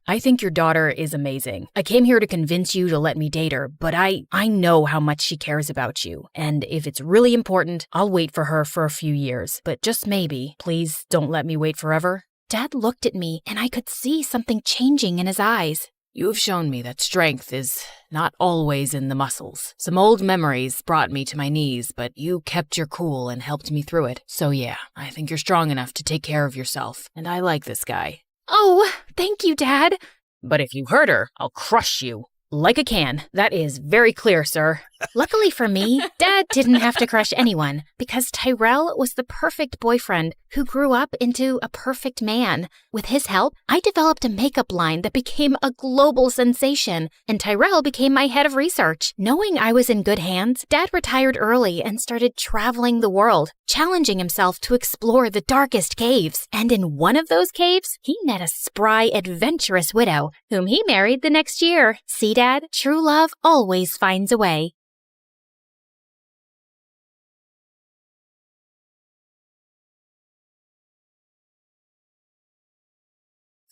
I think your daughter is amazing. I came here to convince you to let me date her, but I know how much she cares about you. And if it's really important, I'll wait for her for a few years. But just maybe, please don't let me wait forever. Dad looked at me, and I could see something changing in his eyes. You've shown me that strength is not always in the muscles. Some old memories brought me to my knees, but you kept your cool and helped me through it. So yeah, I think you're strong enough to take care of yourself. And I like this guy. Oh, thank you, Dad. But if you hurt her, I'll crush you. Like a can. That is very clear, sir. Luckily for me, Dad didn't have to crush anyone because Tyrell was the perfect boyfriend who grew up into a perfect man. With his help, I developed a makeup line that became a global sensation, and Tyrell became my head of research. Knowing I was in good hands, Dad retired early and started traveling the world, challenging himself to explore the darkest caves. And in one of those caves, he met a spry, adventurous widow, whom he married the next year. See, Dad, true love always finds a way.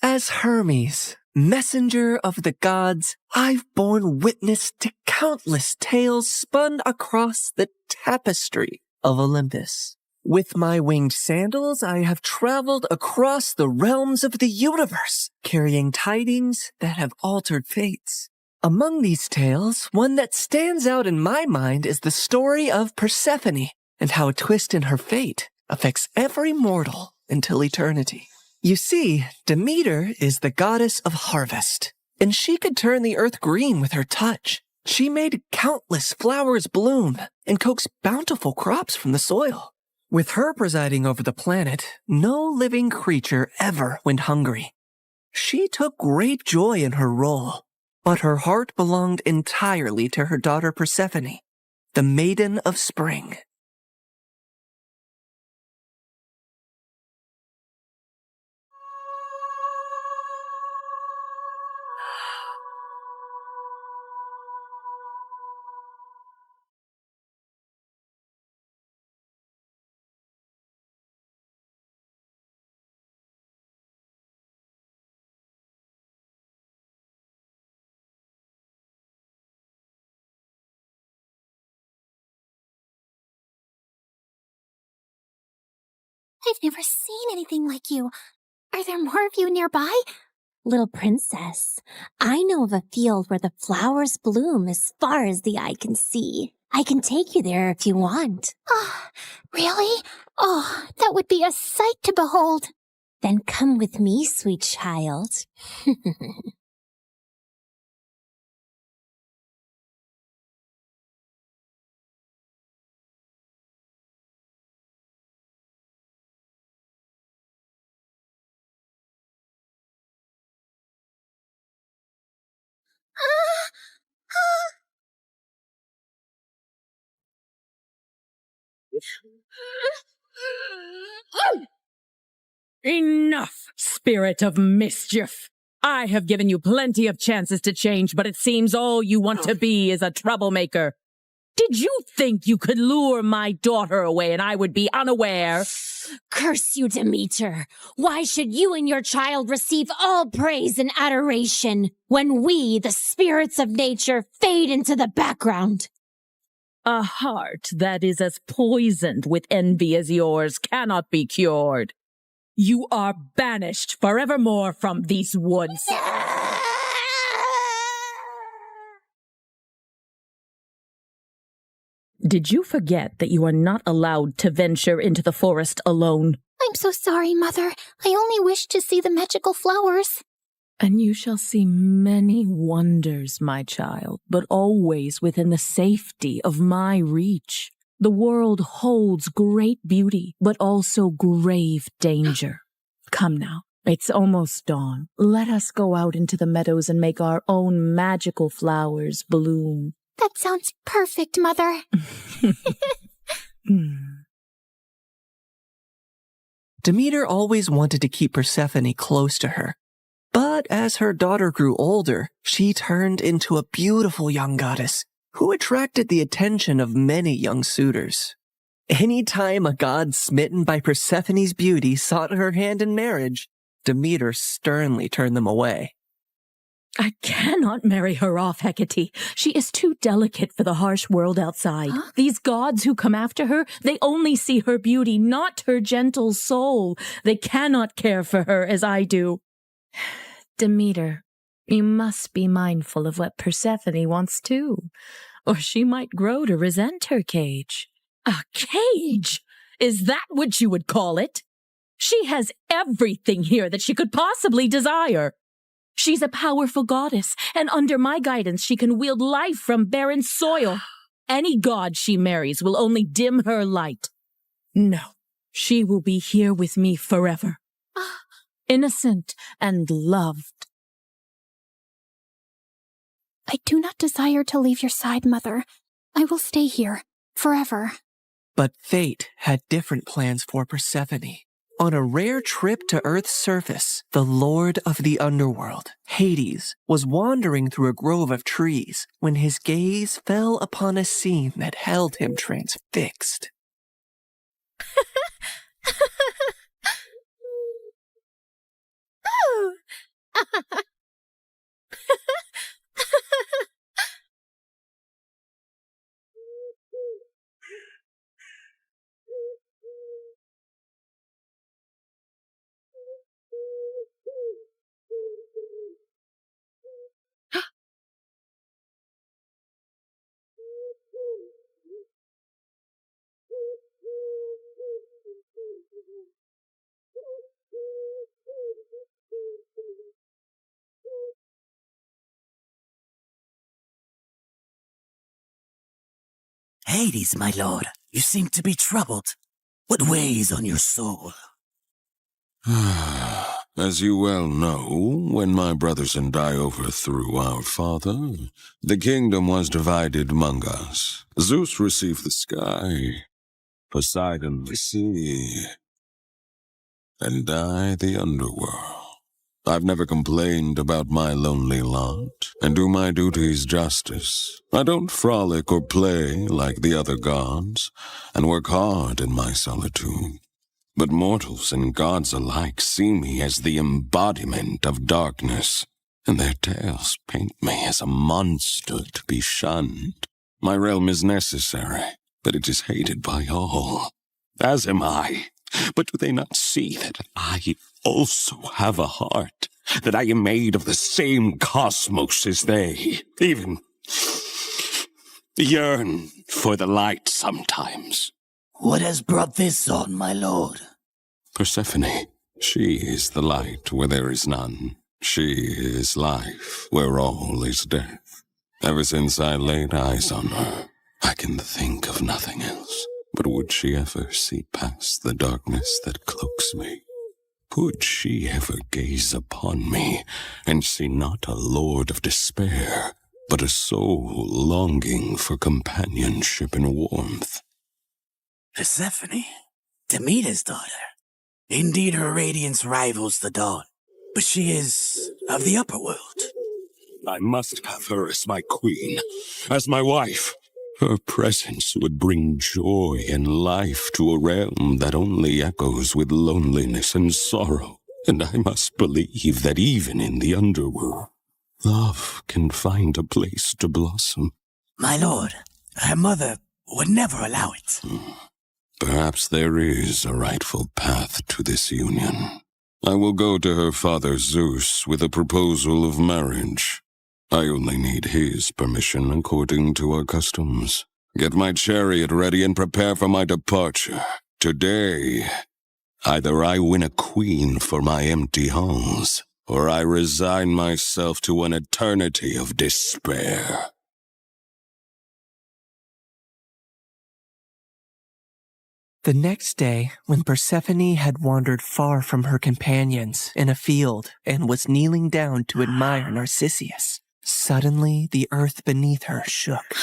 As Hermes, messenger of the gods, I've borne witness to countless tales spun across the tapestry of Olympus. With my winged sandals, I have traveled across the realms of the universe, carrying tidings that have altered fates. Among these tales, one that stands out in my mind is the story of Persephone and how a twist in her fate affects every mortal until eternity. You see, Demeter is the goddess of harvest, and she could turn the earth green with her touch. She made countless flowers bloom and coaxed bountiful crops from the soil. With her presiding over the planet, no living creature ever went hungry. She took great joy in her role, but her heart belonged entirely to her daughter Persephone, the maiden of spring. I've never seen anything like you. Are there more of you nearby? Little princess, I know of a field where the flowers bloom as far as the eye can see. I can take you there if you want. Oh, really? Oh, that would be a sight to behold. Then come with me, sweet child. Enough, spirit of mischief! I have given you plenty of chances to change, but it seems all you want to be is a troublemaker. Did you think you could lure my daughter away and I would be unaware? Curse you, Demeter! Why should you and your child receive all praise and adoration when we, the spirits of nature, fade into the background? A heart that is as poisoned with envy as yours cannot be cured. You are banished forevermore from these woods. Did you forget that you are not allowed to venture into the forest alone? I'm so sorry, Mother. I only wished to see the magical flowers. And you shall see many wonders, my child, but always within the safety of my reach. The world holds great beauty, but also grave danger. Come now, it's almost dawn. Let us go out into the meadows and make our own magical flowers bloom. That sounds perfect, Mother. Demeter always wanted to keep Persephone close to her. But as her daughter grew older, she turned into a beautiful young goddess who attracted the attention of many young suitors. Anytime a god smitten by Persephone's beauty sought her hand in marriage, Demeter sternly turned them away. I cannot marry her off, Hecate. She is too delicate for the harsh world outside. Huh? These gods who come after her, they only see her beauty, not her gentle soul. They cannot care for her as I do. Demeter, you must be mindful of what Persephone wants too, or she might grow to resent her cage. A cage? Is that what you would call it? She has everything here that she could possibly desire. She's a powerful goddess, and under my guidance she can wield life from barren soil. Any god she marries will only dim her light. No, she will be here with me forever. Innocent and loved. I do not desire to leave your side, Mother. I will stay here, forever. But fate had different plans for Persephone. On a rare trip to Earth's surface, the Lord of the Underworld, Hades, was wandering through a grove of trees when his gaze fell upon a scene that held him transfixed. Hades, my lord, you seem to be troubled. What weighs on your soul? As you well know, when my brothers and I overthrew our father, the kingdom was divided among us. Zeus received the sky, Poseidon the sea, and I the underworld. I've never complained about my lonely lot, and do my duties justice. I don't frolic or play like the other gods, and work hard in my solitude. But mortals and gods alike see me as the embodiment of darkness, and their tales paint me as a monster to be shunned. My realm is necessary, but it is hated by all, as am I. But do they not see that I also have a heart, that I am made of the same cosmos as they, even yearn for the light sometimes? What has brought this on, my lord? Persephone, she is the light where there is none. She is life where all is death. Ever since I laid eyes on her, I can think of nothing else. But would she ever see past the darkness that cloaks me? Could she ever gaze upon me and see not a lord of despair, but a soul longing for companionship and warmth? Persephone, Demeter's daughter. Indeed, her radiance rivals the dawn, but she is of the upper world. I must have her as my queen, as my wife. Her presence would bring joy and life to a realm that only echoes with loneliness and sorrow. And I must believe that even in the underworld, love can find a place to blossom. My lord, her mother would never allow it. Perhaps there is a rightful path to this union. I will go to her father Zeus with a proposal of marriage. I only need his permission according to our customs. Get my chariot ready and prepare for my departure. Today, either I win a queen for my empty halls, or I resign myself to an eternity of despair. The next day, when Persephone had wandered far from her companions in a field and was kneeling down to admire Narcissus, suddenly the earth beneath her shook.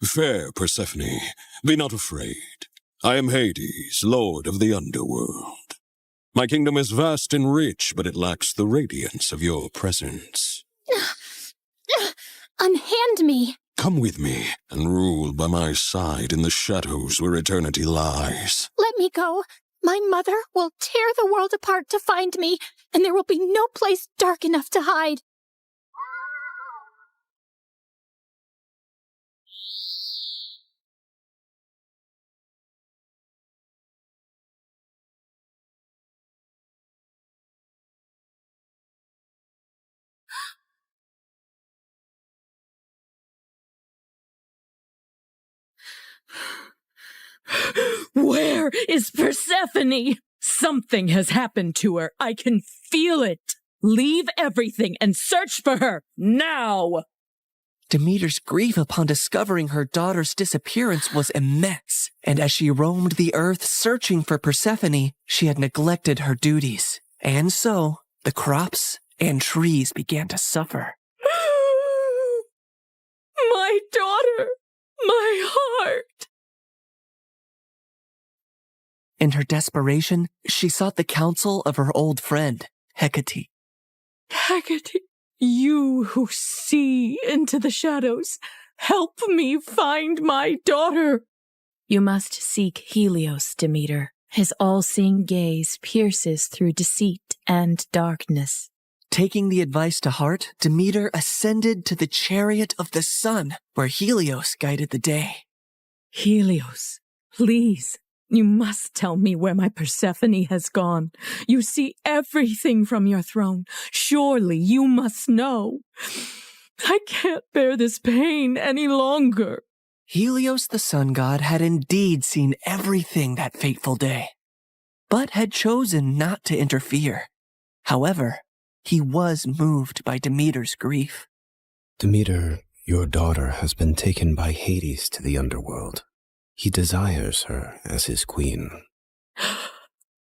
Fair Persephone, be not afraid. I am Hades, lord of the underworld. My kingdom is vast and rich, but it lacks the radiance of your presence. Unhand me! Come with me and rule by my side in the shadows where eternity lies. Let me go. My mother will tear the world apart to find me, and there will be no place dark enough to hide. Where is Persephone? Something has happened to her. I can feel it. Leave everything and search for her now. Demeter's grief upon discovering her daughter's disappearance was immense, and as she roamed the earth searching for Persephone, she had neglected her duties. And so, the crops and trees began to suffer. My daughter! My heart! In her desperation, she sought the counsel of her old friend, Hecate. Hecate, you who see into the shadows, help me find my daughter. You must seek Helios, Demeter. His all-seeing gaze pierces through deceit and darkness. Taking the advice to heart, Demeter ascended to the chariot of the sun, where Helios guided the day. Helios, please, you must tell me where my Persephone has gone. You see everything from your throne. Surely you must know. I can't bear this pain any longer. Helios the sun god had indeed seen everything that fateful day, but had chosen not to interfere. However, he was moved by Demeter's grief. Demeter, your daughter has been taken by Hades to the underworld. He desires her as his queen.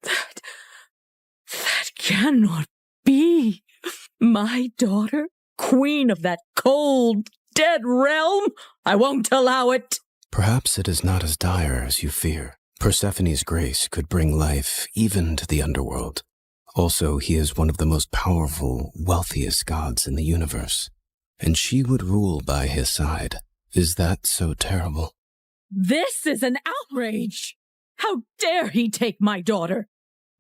That cannot be. My daughter, queen of that cold, dead realm? I won't allow it. Perhaps it is not as dire as you fear. Persephone's grace could bring life even to the underworld. Also, he is one of the most powerful, wealthiest gods in the universe, and she would rule by his side. Is that so terrible? This is an outrage! How dare he take my daughter?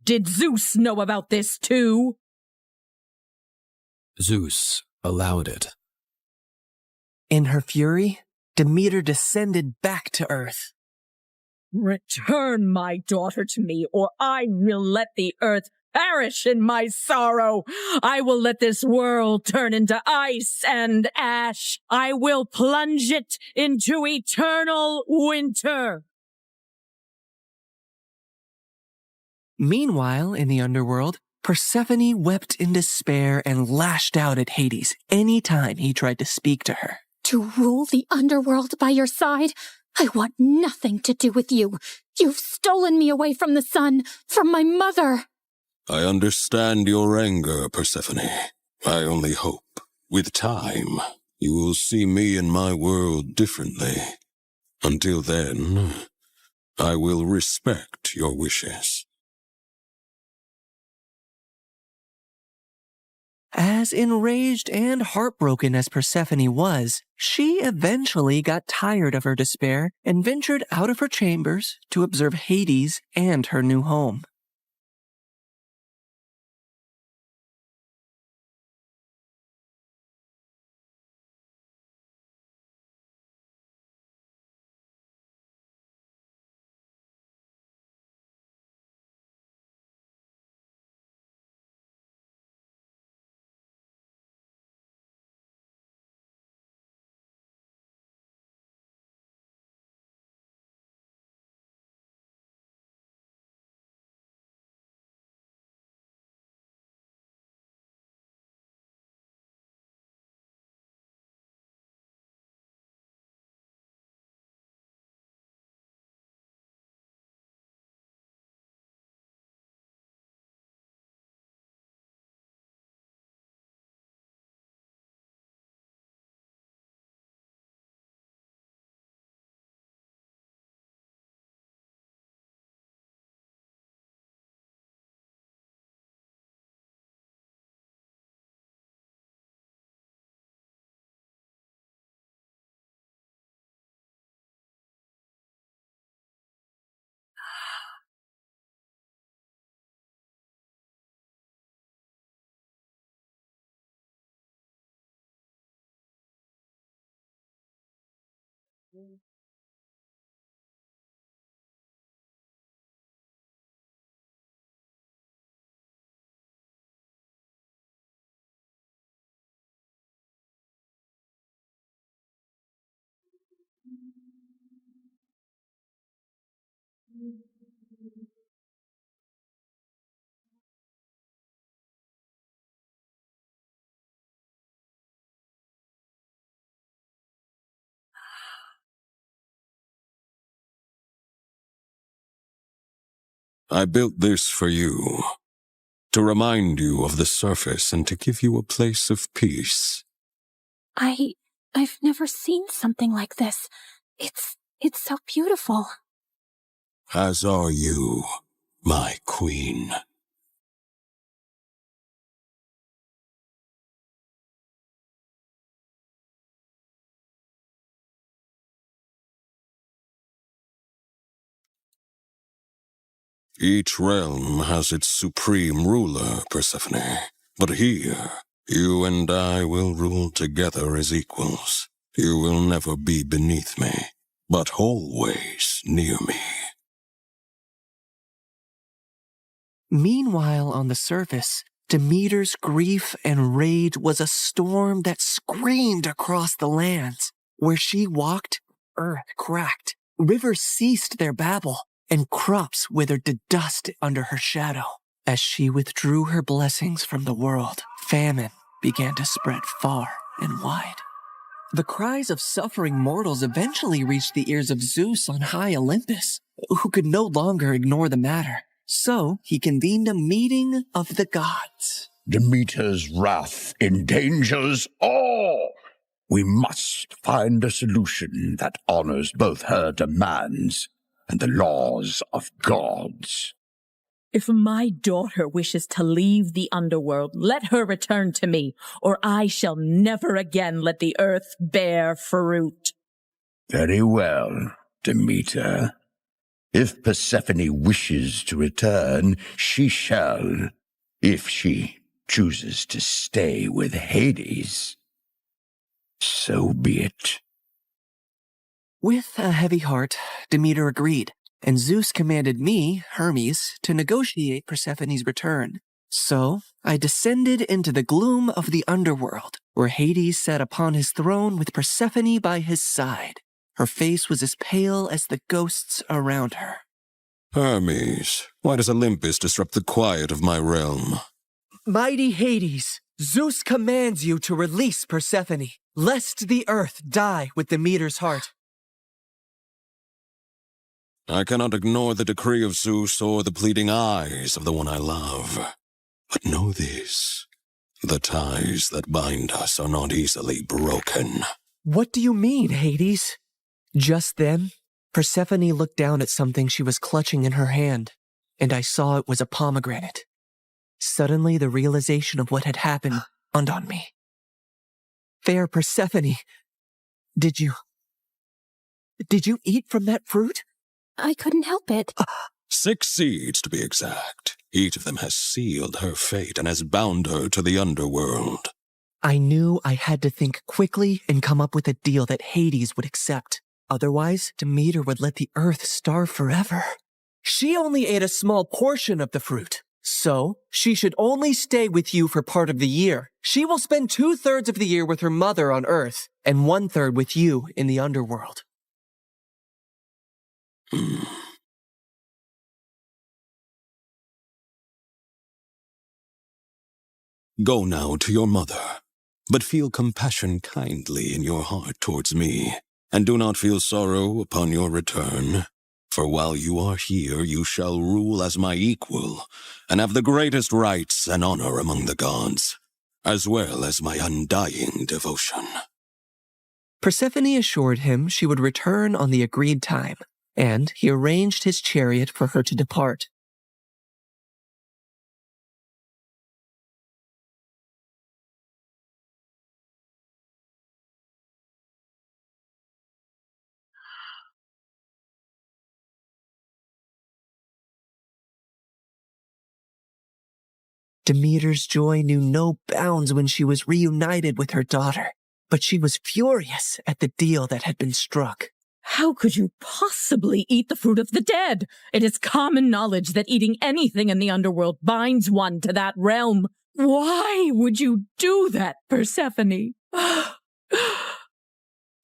Did Zeus know about this too? Zeus allowed it. In her fury, Demeter descended back to earth. Return my daughter to me, or I will let the earth perish in my sorrow. I will let this world turn into ice and ash. I will plunge it into eternal winter. Meanwhile, in the underworld, Persephone wept in despair and lashed out at Hades any time he tried to speak to her. To rule the underworld by your side? I want nothing to do with you. You've stolen me away from the sun, from my mother. I understand your anger, Persephone. I only hope, with time, you will see me and my world differently. Until then, I will respect your wishes. As enraged and heartbroken as Persephone was, she eventually got tired of her despair and ventured out of her chambers to observe Hades and her new home. I built this for you, to remind you of the surface and to give you a place of peace. I've never seen something like this. It's so beautiful. As are you, my queen. Each realm has its supreme ruler, Persephone. But here, you and I will rule together as equals. You will never be beneath me, but always near me. Meanwhile, on the surface, Demeter's grief and rage was a storm that screamed across the lands. Where she walked, earth cracked, rivers ceased their babble, and crops withered to dust under her shadow. As she withdrew her blessings from the world, famine began to spread far and wide. The cries of suffering mortals eventually reached the ears of Zeus on high Olympus, who could no longer ignore the matter. So he convened a meeting of the gods. Demeter's wrath endangers all. We must find a solution that honors both her demands and the laws of gods. If my daughter wishes to leave the underworld, let her return to me, or I shall never again let the earth bear fruit. Very well, Demeter. If Persephone wishes to return, she shall, if she chooses to stay with Hades. So be it. With a heavy heart, Demeter agreed, and Zeus commanded me, Hermes, to negotiate Persephone's return. So I descended into the gloom of the underworld, where Hades sat upon his throne with Persephone by his side. Her face was as pale as the ghosts around her. Hermes, why does Olympus disrupt the quiet of my realm? Mighty Hades, Zeus commands you to release Persephone, lest the earth die with Demeter's heart. I cannot ignore the decree of Zeus or the pleading eyes of the one I love. But know this, the ties that bind us are not easily broken. What do you mean, Hades? Just then, Persephone looked down at something she was clutching in her hand, and I saw it was a pomegranate. Suddenly, the realization of what had happened dawned on me. Fair Persephone, did you eat from that fruit? I couldn't help it. 6 seeds, to be exact. Each of them has sealed her fate and has bound her to the underworld. I knew I had to think quickly and come up with a deal that Hades would accept. Otherwise, Demeter would let the earth starve forever. She only ate a small portion of the fruit, so she should only stay with you for part of the year. She will spend 2/3 of the year with her mother on earth, and 1/3 with you in the underworld. Go now to your mother, but feel compassion kindly in your heart towards me, and do not feel sorrow upon your return. For while you are here, you shall rule as my equal, and have the greatest rights and honor among the gods, as well as my undying devotion. Persephone assured him she would return on the agreed time, and he arranged his chariot for her to depart. Demeter's joy knew no bounds when she was reunited with her daughter, but she was furious at the deal that had been struck. How could you possibly eat the fruit of the dead? It is common knowledge that eating anything in the underworld binds one to that realm. Why would you do that, Persephone?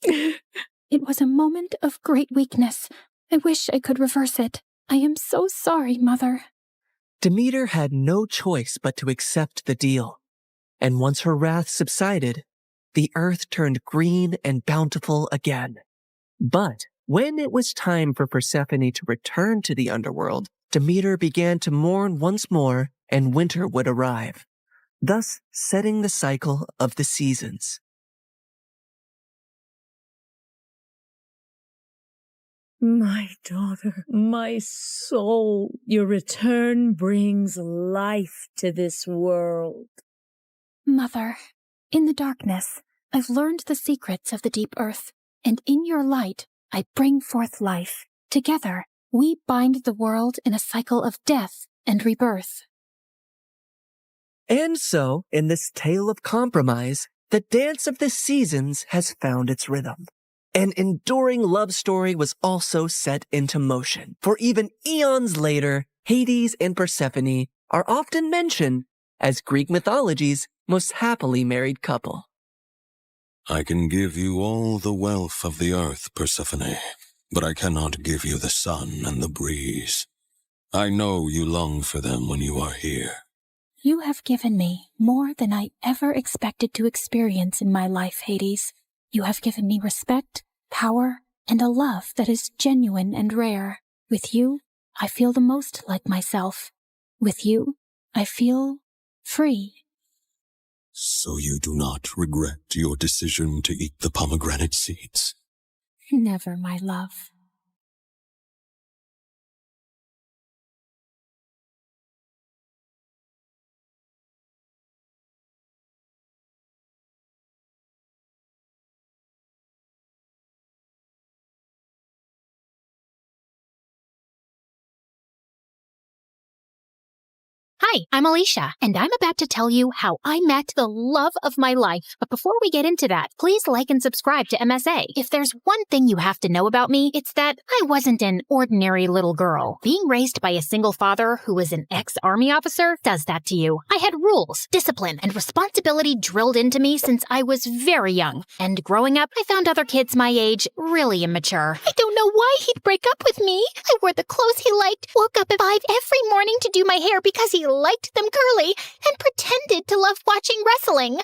It was a moment of great weakness. I wish I could reverse it. I am so sorry, Mother. Demeter had no choice but to accept the deal. And once her wrath subsided, the earth turned green and bountiful again. But when it was time for Persephone to return to the underworld, Demeter began to mourn once more, and winter would arrive, thus setting the cycle of the seasons. My daughter, my soul, your return brings life to this world. Mother, in the darkness, I've learned the secrets of the deep earth, and in your light, I bring forth life. Together, we bind the world in a cycle of death and rebirth. And so, in this tale of compromise, the dance of the seasons has found its rhythm. An enduring love story was also set into motion, for even eons later, Hades and Persephone are often mentioned as Greek mythology's most happily married couple. I can give you all the wealth of the earth, Persephone, but I cannot give you the sun and the breeze. I know you long for them when you are here. You have given me more than I ever expected to experience in my life, Hades. You have given me respect, power, and a love that is genuine and rare. With you, I feel the most like myself. With you, I feel free. So you do not regret your decision to eat the pomegranate seeds? Never, my love. Hi, I'm Alicia, and I'm about to tell you how I met the love of my life. But before we get into that, please like and subscribe to MSA. If there's one thing you have to know about me, it's that I wasn't an ordinary little girl. Being raised by a single father who was an ex-army officer does that to you. I had rules, discipline, and responsibility drilled into me since I was very young. And growing up, I found other kids my age really immature. I don't know why he'd break up with me. I wore the clothes he liked, woke up at 5 every morning to do my hair because he liked them curly, and pretended to love watching wrestling.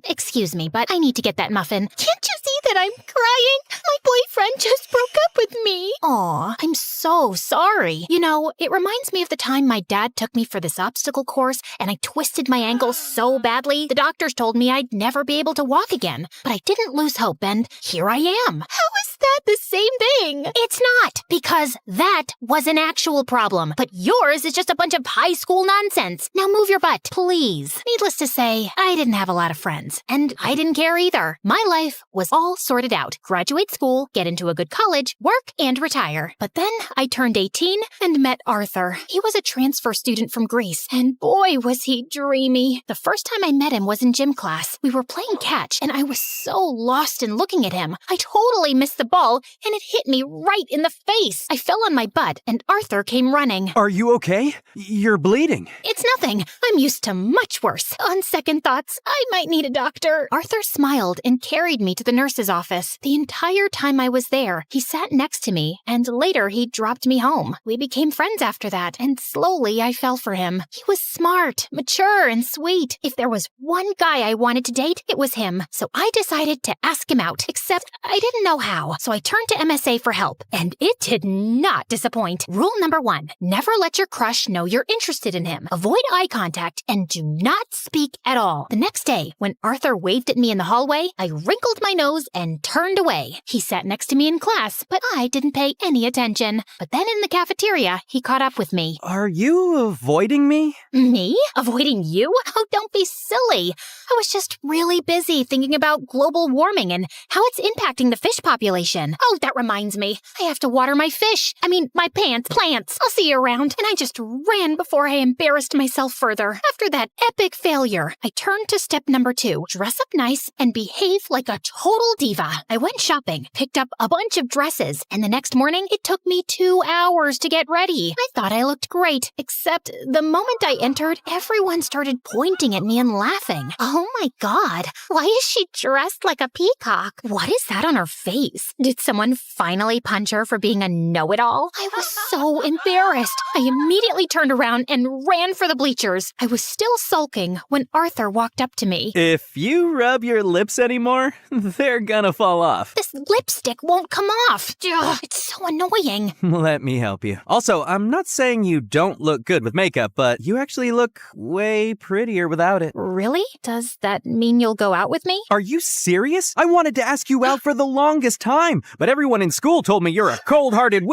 Excuse me, but I need to get that muffin. Can't you see that I'm crying? My boyfriend just broke up with me. Aw, I'm so sorry. You know, it reminds me of the time my dad took me for this obstacle course, and I twisted my ankle so badly, the doctors told me I'd never be able to walk again. But I didn't lose hope, and here I am. How is that the same thing? It's not, because that was an actual problem, but yours is just a bunch of high school nonsense. Now move your butt, please. Needless to say, I didn't have a lot of friends, and I didn't care either. My life was all sorted out. Graduate school, get into a good college, work, and retire. But then I turned 18 and met Arthur. He was a transfer student from Greece, and boy, was he dreamy. The first time I met him was in gym class. We were playing catch, and I was so lost in looking at him. I totally missed the ball, and it hit me right in the face. I fell on my butt, and Arthur came running. Are you okay? You're bleeding. It's nothing. I'm used to much worse. On second thoughts, I might need a doctor. Arthur smiled and carried me to the nurse's office. The entire time I was there, he sat next to me, and later he dropped me home. We became friends after that, and slowly I fell for him. He was smart, mature, and sweet. If there was one guy I wanted to date, it was him. So I decided to ask him out, except I didn't know how. So I turned to MSA for help, and it did not disappoint. Rule number 1, never let your crush know you're interested in him. Avoid eye contact and do not speak at all. The next day, when Arthur waved at me in the hallway, I wrinkled my nose and turned away. He sat next to me in class, but I didn't pay any attention. But then in the cafeteria, he caught up with me. Are you avoiding me? Me? Avoiding you? Oh, don't be silly. I was just really busy thinking about global warming and how it's impacting the fish population. station. Oh, that reminds me. I have to water my fish. My plants. I'll see you around. And I just ran before I embarrassed myself further. After that epic failure, I turned to step number 2. Dress up nice and behave like a total diva. I went shopping, picked up a bunch of dresses, and the next morning, it took me 2 hours to get ready. I thought I looked great, except the moment I entered, everyone started pointing at me and laughing. Oh my God, why is she dressed like a peacock? What is that on her face? Did someone finally punch her for being a know-it-all? I was so embarrassed. I immediately turned around and ran for the bleachers. I was still sulking when Arthur walked up to me. If you rub your lips anymore, they're gonna fall off. This lipstick won't come off. Ugh, it's so annoying. Let me help you. Also, I'm not saying you don't look good with makeup, but you actually look way prettier without it. Really? Does that mean you'll go out with me? Are you serious? I wanted to ask you out for the longest time, but everyone in school told me you're a cold-hearted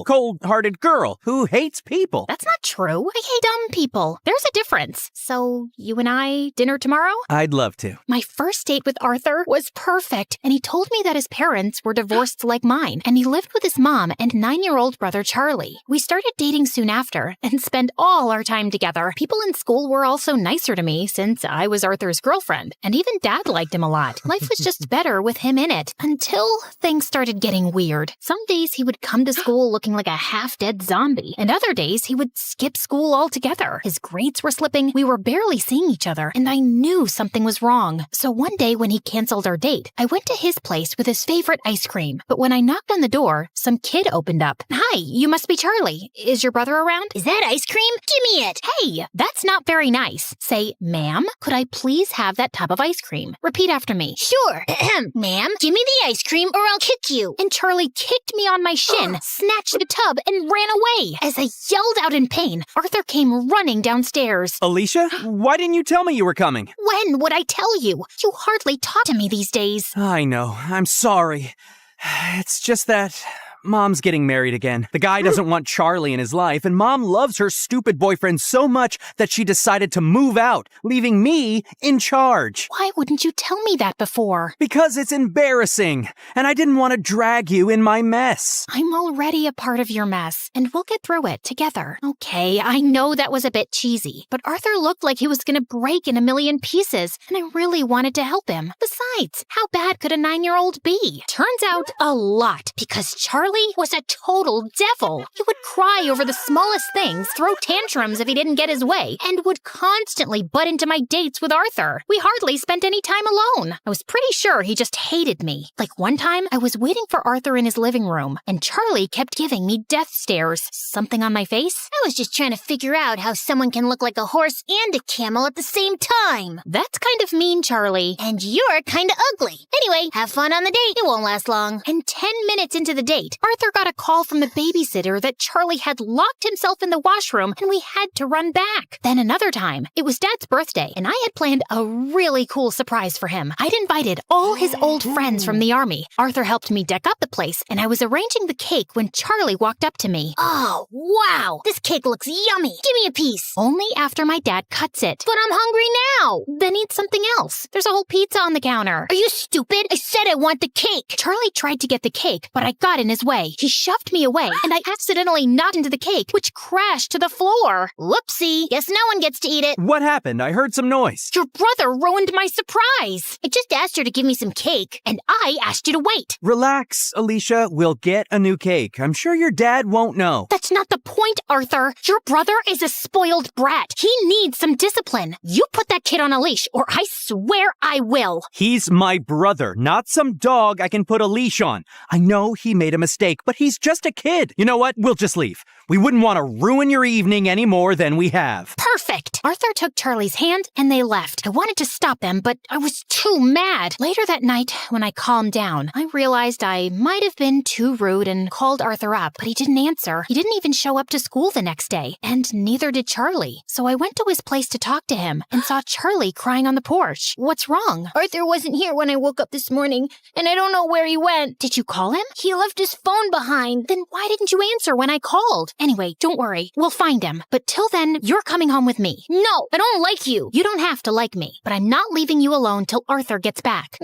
cold-hearted girl who hates people. That's not true. I hate dumb people. There's a difference. So, you and I, dinner tomorrow? I'd love to. My first date with Arthur was perfect, and he told me that his parents were divorced like mine, and he lived with his mom and 9-year-old brother Charlie. We started dating soon after, and spent all our time together. People in school were also nicer to me, since I was Arthur's girlfriend, and even Dad liked him a lot. Life was just better with him in it, until things started getting weird. Some days he would come to school looking like a half-dead zombie, and other days he would skip school altogether. His grades were slipping, we were barely seeing each other, and I knew something was wrong. So one day when he canceled our date, I went to his place with his favorite ice cream. But when I knocked on the door, some kid opened up. Hi, you must be Charlie. Is your brother around? Is that ice cream? Give me it. Hey, that's not very nice. Say, ma'am, could I please have that tub of ice cream? Repeat after me. Sure. Ma'am, give me the ice cream or I'll kick you. And Charlie kicked me on my shin, snatched the tub, and ran away. As I yelled out in pain, Arthur came running downstairs. Alicia, why didn't you tell me you were coming? When would I tell you? You hardly talk to me these days. I know. I'm sorry. It's just that Mom's getting married again. The guy doesn't want Charlie in his life, and Mom loves her stupid boyfriend so much that she decided to move out, leaving me in charge. Why wouldn't you tell me that before? Because it's embarrassing, and I didn't want to drag you in my mess. I'm already a part of your mess, and we'll get through it together. Okay, I know that was a bit cheesy, but Arthur looked like he was gonna break in a million pieces, and I really wanted to help him. Besides, how bad could a 9-year-old be? Turns out a lot, because Charlie was a total devil. He would cry over the smallest things, throw tantrums if he didn't get his way, and would constantly butt into my dates with Arthur. We hardly spent any time alone. I was pretty sure he just hated me. Like one time, I was waiting for Arthur in his living room, and Charlie kept giving me death stares. Something on my face? I was just trying to figure out how someone can look like a horse and a camel at the same time. That's kind of mean, Charlie. And you're kind of ugly. Anyway, have fun on the date. It won't last long. And 10 minutes into the date, Arthur got a call from the babysitter that Charlie had locked himself in the washroom and we had to run back. Then another time, it was Dad's birthday and I had planned a really cool surprise for him. I'd invited all his old friends from the army. Arthur helped me deck up the place and I was arranging the cake when Charlie walked up to me. Oh, wow. This cake looks yummy. Give me a piece. Only after my dad cuts it. But I'm hungry now. Then eat something else. There's a whole pizza on the counter. Are you stupid? I said I want the cake. Charlie tried to get the cake, but I got in his way. He shoved me away, and I accidentally knocked into the cake, which crashed to the floor. Whoopsie. Guess no one gets to eat it. What happened? I heard some noise. Your brother ruined my surprise. I just asked her to give me some cake. And I asked you to wait. Relax, Alicia. We'll get a new cake. I'm sure your dad won't know. That's not the point, Arthur. Your brother is a spoiled brat. He needs some discipline. You put that kid on a leash, or I swear I will. He's my brother, not some dog I can put a leash on. I know he made a mistake, but he's just a kid. You know what? We'll just leave. We wouldn't want to ruin your evening any more than we have. Perfect. Arthur took Charlie's hand and they left. I wanted to stop them, but I was too mad. Later that night, when I calmed down, I realized I might have been too rude and called Arthur up, but he didn't answer. He didn't even show up to school the next day, and neither did Charlie. So I went to his place to talk to him and saw Charlie crying on the porch. What's wrong? Arthur wasn't here when I woke up this morning, and I don't know where he went. Did you call him? He left his phone behind. Then why didn't you answer when I called? Anyway, don't worry. We'll find him. But till then, you're coming home with me. No, I don't like you. You don't have to like me, but I'm not leaving you alone till Arthur gets back.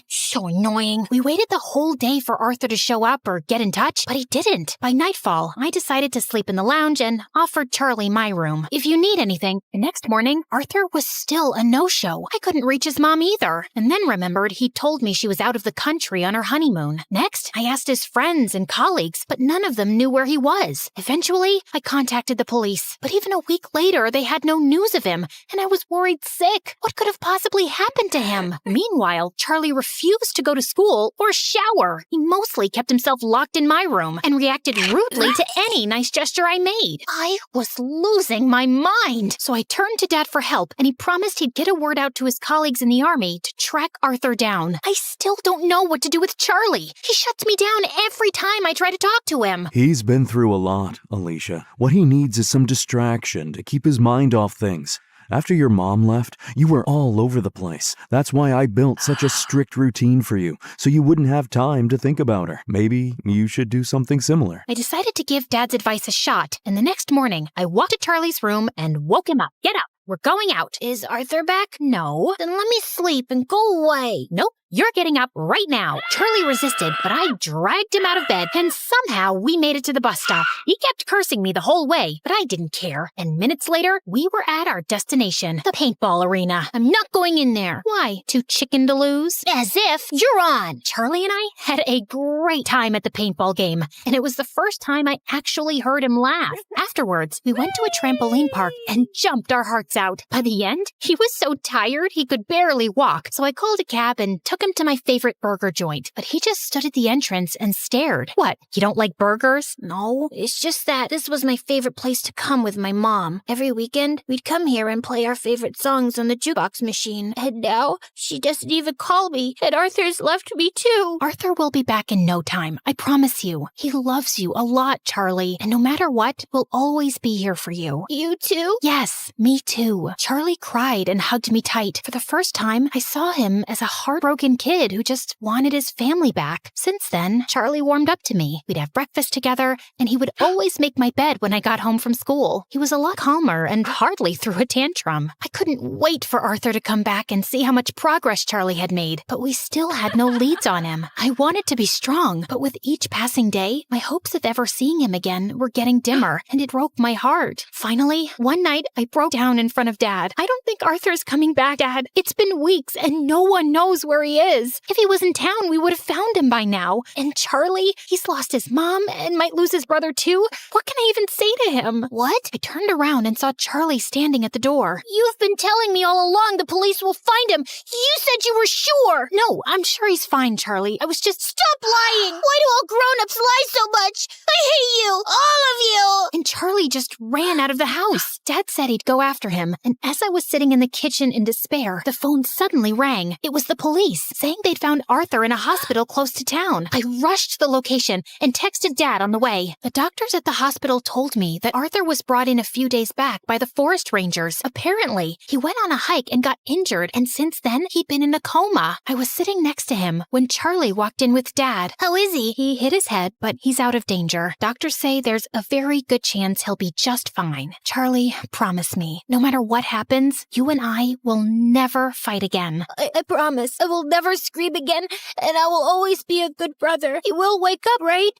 So annoying. We waited the whole day for Arthur to show up or get in touch, but he didn't. By nightfall, I decided to sleep in the lounge and offered Charlie my room. If you need anything. The next morning, Arthur was still a no-show. I couldn't reach his mom either, and then remembered he told me she was out of the country on her honeymoon. Next, I asked his friends and colleagues, but none of them knew where he was. Eventually, I contacted the police, but even a week later, they had no news of him, and I was worried sick. What could have possibly happened to him? Meanwhile, Charlie refused to go to school or shower. He mostly kept himself locked in my room and reacted rudely to any nice gesture I made. I was losing my mind. So I turned to Dad for help, and he promised he'd get a word out to his colleagues in the army to track Arthur down. I still don't know what to do with Charlie. He shuts me down every time I try to talk to him. He's been through a lot, Alicia. What he needs is some distraction to keep his mind off things. After your mom left, you were all over the place. That's why I built such a strict routine for you, so you wouldn't have time to think about her. Maybe you should do something similar. I decided to give Dad's advice a shot, and the next morning, I walked to Charlie's room and woke him up. Get up. We're going out. Is Arthur back? No. Then let me sleep and go away. Nope. You're getting up right now. Charlie resisted, but I dragged him out of bed, and somehow we made it to the bus stop. He kept cursing me the whole way, but I didn't care. And minutes later, we were at our destination, the paintball arena. I'm not going in there. Why? Too chicken to lose? As if you're on. Charlie and I had a great time at the paintball game, and it was the first time I actually heard him laugh. Afterwards, we went to a trampoline park and jumped our hearts out. By the end, he was so tired he could barely walk, so I called a cab and took him to my favorite burger joint, but he just stood at the entrance and stared. What, you don't like burgers? No, it's just that this was my favorite place to come with my mom. Every weekend, we'd come here and play our favorite songs on the jukebox machine. And now, she doesn't even call me, and Arthur's left me too. Arthur will be back in no time, I promise you. He loves you a lot, Charlie, and no matter what, we'll always be here for you. You too? Yes, me too. Charlie cried and hugged me tight. For the first time, I saw him as a heartbroken kid who just wanted his family back. Since then, Charlie warmed up to me. We'd have breakfast together, and he would always make my bed when I got home from school. He was a lot calmer and hardly threw a tantrum. I couldn't wait for Arthur to come back and see how much progress Charlie had made, but we still had no leads on him. I wanted to be strong, but with each passing day, my hopes of ever seeing him again were getting dimmer, and it broke my heart. Finally, one night, I broke down in front of Dad. I don't think Arthur's coming back, Dad. It's been weeks, and no one knows where he is. If he was in town, we would have found him by now. And Charlie, he's lost his mom and might lose his brother too. What can I even say to him? What? I turned around and saw Charlie standing at the door. You've been telling me all along the police will find him. You said you were sure. No, I'm sure he's fine, Charlie. I was just... Stop lying. Why do all grown-ups lie so much? I hate you. All of you. And Charlie just ran out of the house. Dad said he'd go after him. And as I was sitting in the kitchen in despair, the phone suddenly rang. It was the police, saying they'd found Arthur in a hospital close to town. I rushed to the location and texted Dad on the way. The doctors at the hospital told me that Arthur was brought in a few days back by the forest rangers. Apparently, he went on a hike and got injured, and since then, he'd been in a coma. I was sitting next to him when Charlie walked in with Dad. How is he? He hit his head, but he's out of danger. Doctors say there's a very good chance he'll be just fine. Charlie, promise me, no matter what happens, you and I will never fight again. I promise. I will never scream again, and I will always be a good brother. He will wake up, right?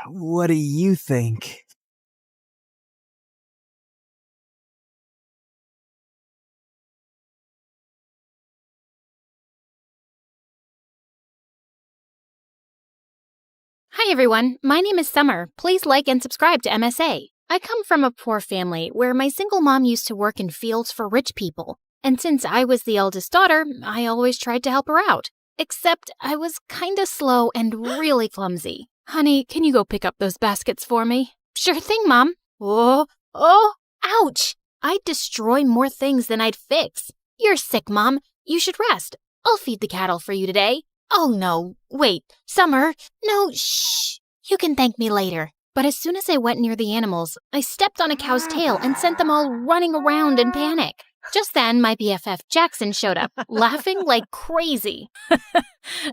What do you think? Hi everyone, my name is Summer. Please like and subscribe to MSA. I come from a poor family where my single mom used to work in fields for rich people. And since I was the eldest daughter, I always tried to help her out. Except I was kinda slow and really clumsy. Honey, can you go pick up those baskets for me? Sure thing, Mom. Oh, ouch! I'd destroy more things than I'd fix. You're sick, Mom. You should rest. I'll feed the cattle for you today. Oh no, wait, Summer. No, shh. You can thank me later. But as soon as I went near the animals, I stepped on a cow's tail and sent them all running around in panic. Just then, my BFF Jackson showed up, laughing like crazy.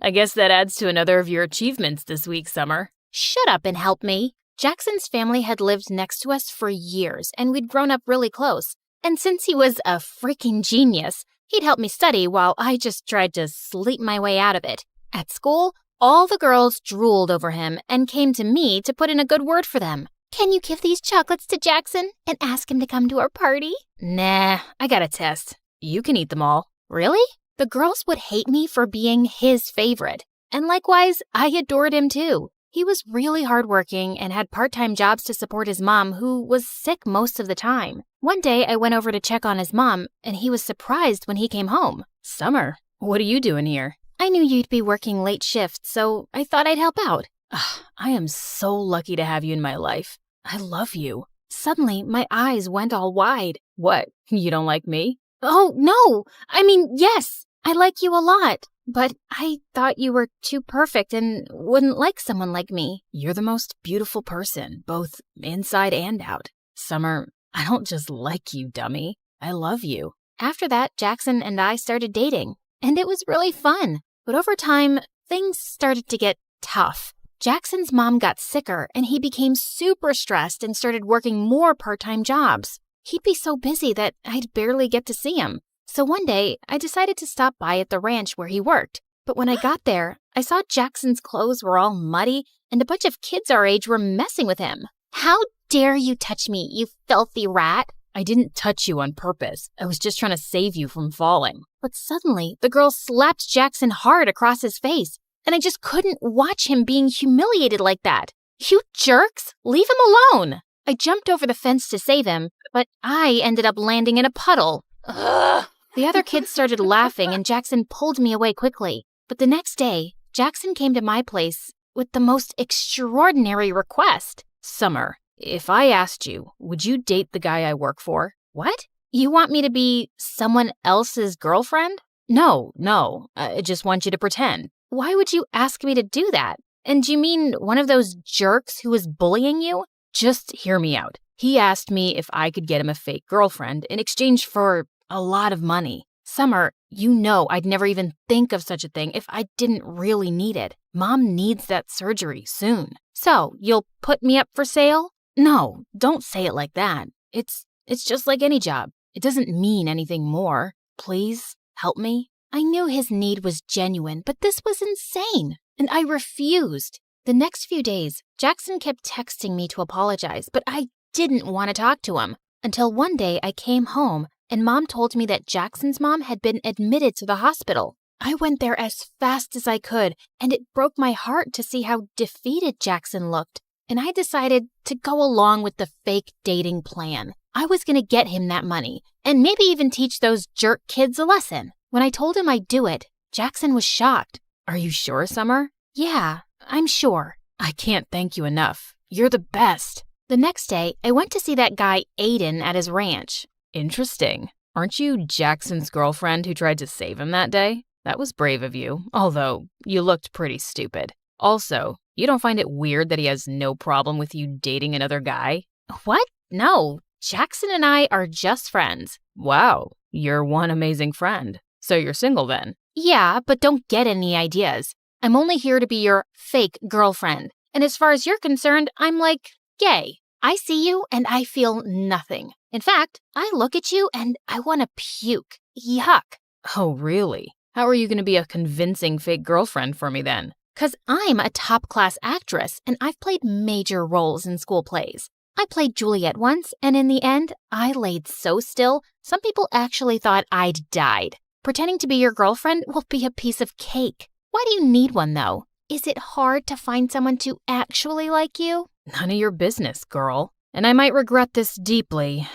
I guess that adds to another of your achievements this week, Summer. Shut up and help me. Jackson's family had lived next to us for years, and we'd grown up really close. And since he was a freaking genius, he'd help me study while I just tried to sleep my way out of it. At school, all the girls drooled over him and came to me to put in a good word for them. Can you give these chocolates to Jackson and ask him to come to our party? Nah, I got a test. You can eat them all. Really? The girls would hate me for being his favorite. And likewise, I adored him too. He was really hardworking and had part-time jobs to support his mom, who was sick most of the time. One day, I went over to check on his mom, and he was surprised when he came home. Summer, what are you doing here? I knew you'd be working late shifts, so I thought I'd help out. I am so lucky to have you in my life. I love you. Suddenly, my eyes went all wide. What, you don't like me? Oh, no! I mean, yes, I like you a lot. But I thought you were too perfect and wouldn't like someone like me. You're the most beautiful person, both inside and out. Summer, I don't just like you, dummy. I love you. After that, Jackson and I started dating, and it was really fun. But over time, things started to get tough. Jackson's mom got sicker, and he became super stressed and started working more part-time jobs. He'd be so busy that I'd barely get to see him. So one day, I decided to stop by at the ranch where he worked. But when I got there, I saw Jackson's clothes were all muddy, and a bunch of kids our age were messing with him. How dare you touch me, you filthy rat? I didn't touch you on purpose. I was just trying to save you from falling. But suddenly, the girl slapped Jackson hard across his face, and I just couldn't watch him being humiliated like that. You jerks! Leave him alone! I jumped over the fence to save him, but I ended up landing in a puddle. Ugh! The other kids started laughing, and Jackson pulled me away quickly. But the next day, Jackson came to my place with the most extraordinary request. Summer, if I asked you, would you date the guy I work for? What? You want me to be someone else's girlfriend? No, I just want you to pretend. Why would you ask me to do that? And do you mean one of those jerks who was bullying you? Just hear me out. He asked me if I could get him a fake girlfriend in exchange for a lot of money. Summer, you know I'd never even think of such a thing if I didn't really need it. Mom needs that surgery soon. So, you'll put me up for sale? No, don't say it like that. It's just like any job. It doesn't mean anything more. Please, help me. I knew his need was genuine, but this was insane, and I refused. The next few days, Jackson kept texting me to apologize, but I didn't want to talk to him. Until one day I came home, and Mom told me that Jackson's mom had been admitted to the hospital. I went there as fast as I could, and it broke my heart to see how defeated Jackson looked. And I decided to go along with the fake dating plan. I was going to get him that money, and maybe even teach those jerk kids a lesson. When I told him I'd do it, Jackson was shocked. Are you sure, Summer? Yeah, I'm sure. I can't thank you enough. You're the best. The next day, I went to see that guy Aiden at his ranch. Interesting. Aren't you Jackson's girlfriend who tried to save him that day? That was brave of you, although you looked pretty stupid. Also, you don't find it weird that he has no problem with you dating another guy? What? No, Jackson and I are just friends. Wow, you're one amazing friend. So you're single then? Yeah, but don't get any ideas. I'm only here to be your fake girlfriend. And as far as you're concerned, I'm like gay. I see you and I feel nothing. In fact, I look at you and I want to puke. Yuck. Oh, really? How are you going to be a convincing fake girlfriend for me then? 'Cause I'm a top-class actress and I've played major roles in school plays. I played Juliet once, and in the end, I laid so still, some people actually thought I'd died. Pretending to be your girlfriend will be a piece of cake. Why do you need one, though? Is it hard to find someone to actually like you? None of your business, girl. And I might regret this deeply,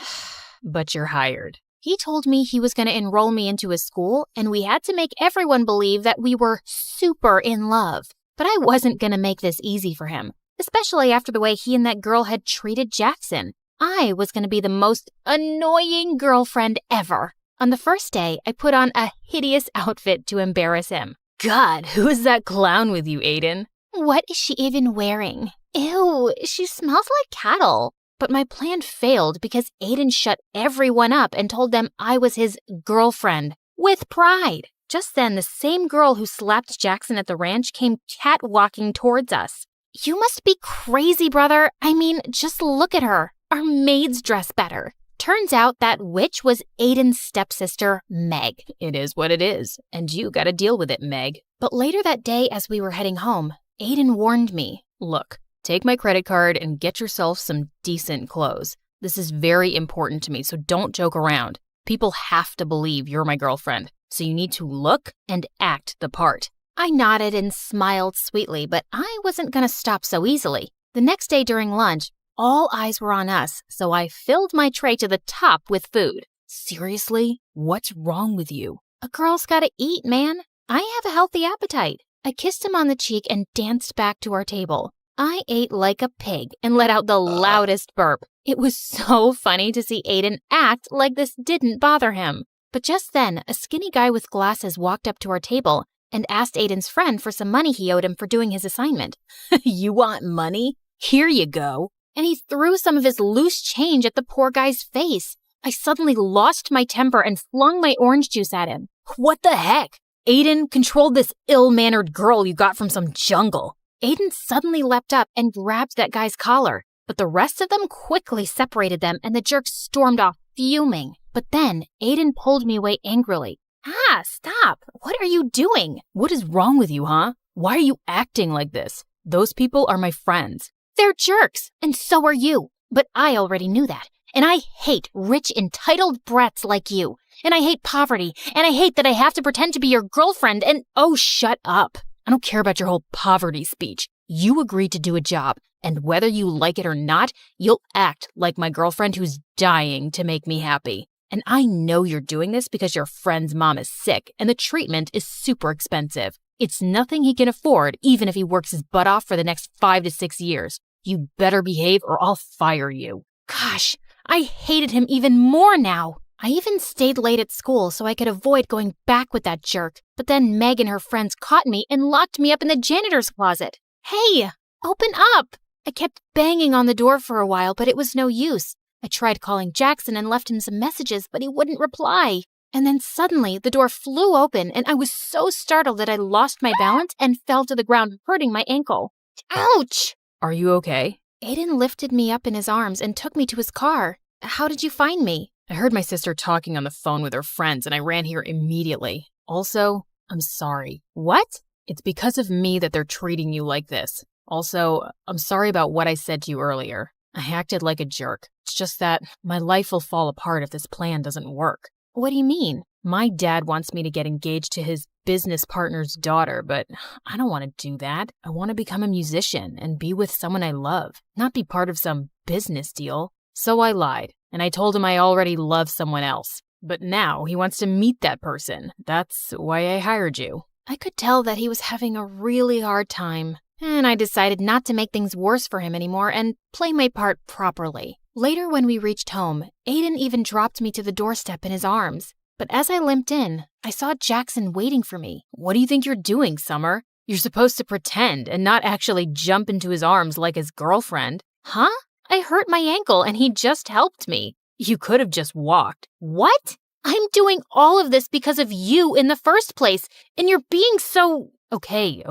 but you're hired. He told me he was going to enroll me into his school, and we had to make everyone believe that we were super in love. But I wasn't going to make this easy for him, especially after the way he and that girl had treated Jackson. I was going to be the most annoying girlfriend ever. On the first day, I put on a hideous outfit to embarrass him. God, who is that clown with you, Aiden? What is she even wearing? Ew, she smells like cattle. But my plan failed because Aiden shut everyone up and told them I was his girlfriend, with pride. Just then, the same girl who slapped Jackson at the ranch came catwalking towards us. You must be crazy, brother. I mean, just look at her. Our maids dress better. Turns out that witch was Aiden's stepsister, Meg. It is what it is, and you gotta deal with it, Meg. But later that day, as we were heading home, Aiden warned me. Look, take my credit card and get yourself some decent clothes. This is very important to me, so don't joke around. People have to believe you're my girlfriend, so you need to look and act the part. I nodded and smiled sweetly, but I wasn't going to stop so easily. The next day during lunch, all eyes were on us, so I filled my tray to the top with food. Seriously? What's wrong with you? A girl's gotta eat, man. I have a healthy appetite. I kissed him on the cheek and danced back to our table. I ate like a pig and let out the loudest burp. It was so funny to see Aiden act like this didn't bother him. But just then, a skinny guy with glasses walked up to our table and asked Aiden's friend for some money he owed him for doing his assignment. You want money? Here you go. And he threw some of his loose change at the poor guy's face. I suddenly lost my temper and flung my orange juice at him. What the heck? Aiden, control this ill-mannered girl you got from some jungle. Aiden suddenly leapt up and grabbed that guy's collar, but the rest of them quickly separated them and the jerk stormed off, fuming. But then Aiden pulled me away angrily. Ah, stop! What are you doing? What is wrong with you, huh? Why are you acting like this? Those people are my friends. They're jerks, and so are you. But I already knew that. And I hate rich, entitled brats like you. And I hate poverty. And I hate that I have to pretend to be your girlfriend and— Oh, shut up. I don't care about your whole poverty speech. You agreed to do a job, and whether you like it or not, you'll act like my girlfriend who's dying to make me happy. And I know you're doing this because your friend's mom is sick, and the treatment is super expensive. It's nothing he can afford, even if he works his butt off for the next 5 to 6 years. You better behave or I'll fire you. Gosh, I hated him even more now. I even stayed late at school so I could avoid going back with that jerk. But then Meg and her friends caught me and locked me up in the janitor's closet. Hey, open up! I kept banging on the door for a while, but it was no use. I tried calling Jackson and left him some messages, but he wouldn't reply. And then suddenly, the door flew open, and I was so startled that I lost my balance and fell to the ground, hurting my ankle. Ouch! Are you okay? Aiden lifted me up in his arms and took me to his car. How did you find me? I heard my sister talking on the phone with her friends, and I ran here immediately. Also, I'm sorry. What? It's because of me that they're treating you like this. Also, I'm sorry about what I said to you earlier. I acted like a jerk. It's just that my life will fall apart if this plan doesn't work. What do you mean? My dad wants me to get engaged to his business partner's daughter, but I don't want to do that. I want to become a musician and be with someone I love, not be part of some business deal. So I lied, and I told him I already love someone else. But now he wants to meet that person. That's why I hired you. I could tell that he was having a really hard time, and I decided not to make things worse for him anymore and play my part properly. Later, when we reached home, Aiden even dropped me to the doorstep in his arms. But as I limped in, I saw Jackson waiting for me. What do you think you're doing, Summer? You're supposed to pretend and not actually jump into his arms like his girlfriend. Huh? I hurt my ankle and he just helped me. You could have just walked. What? I'm doing all of this because of you in the first place, and you're being so— Okay.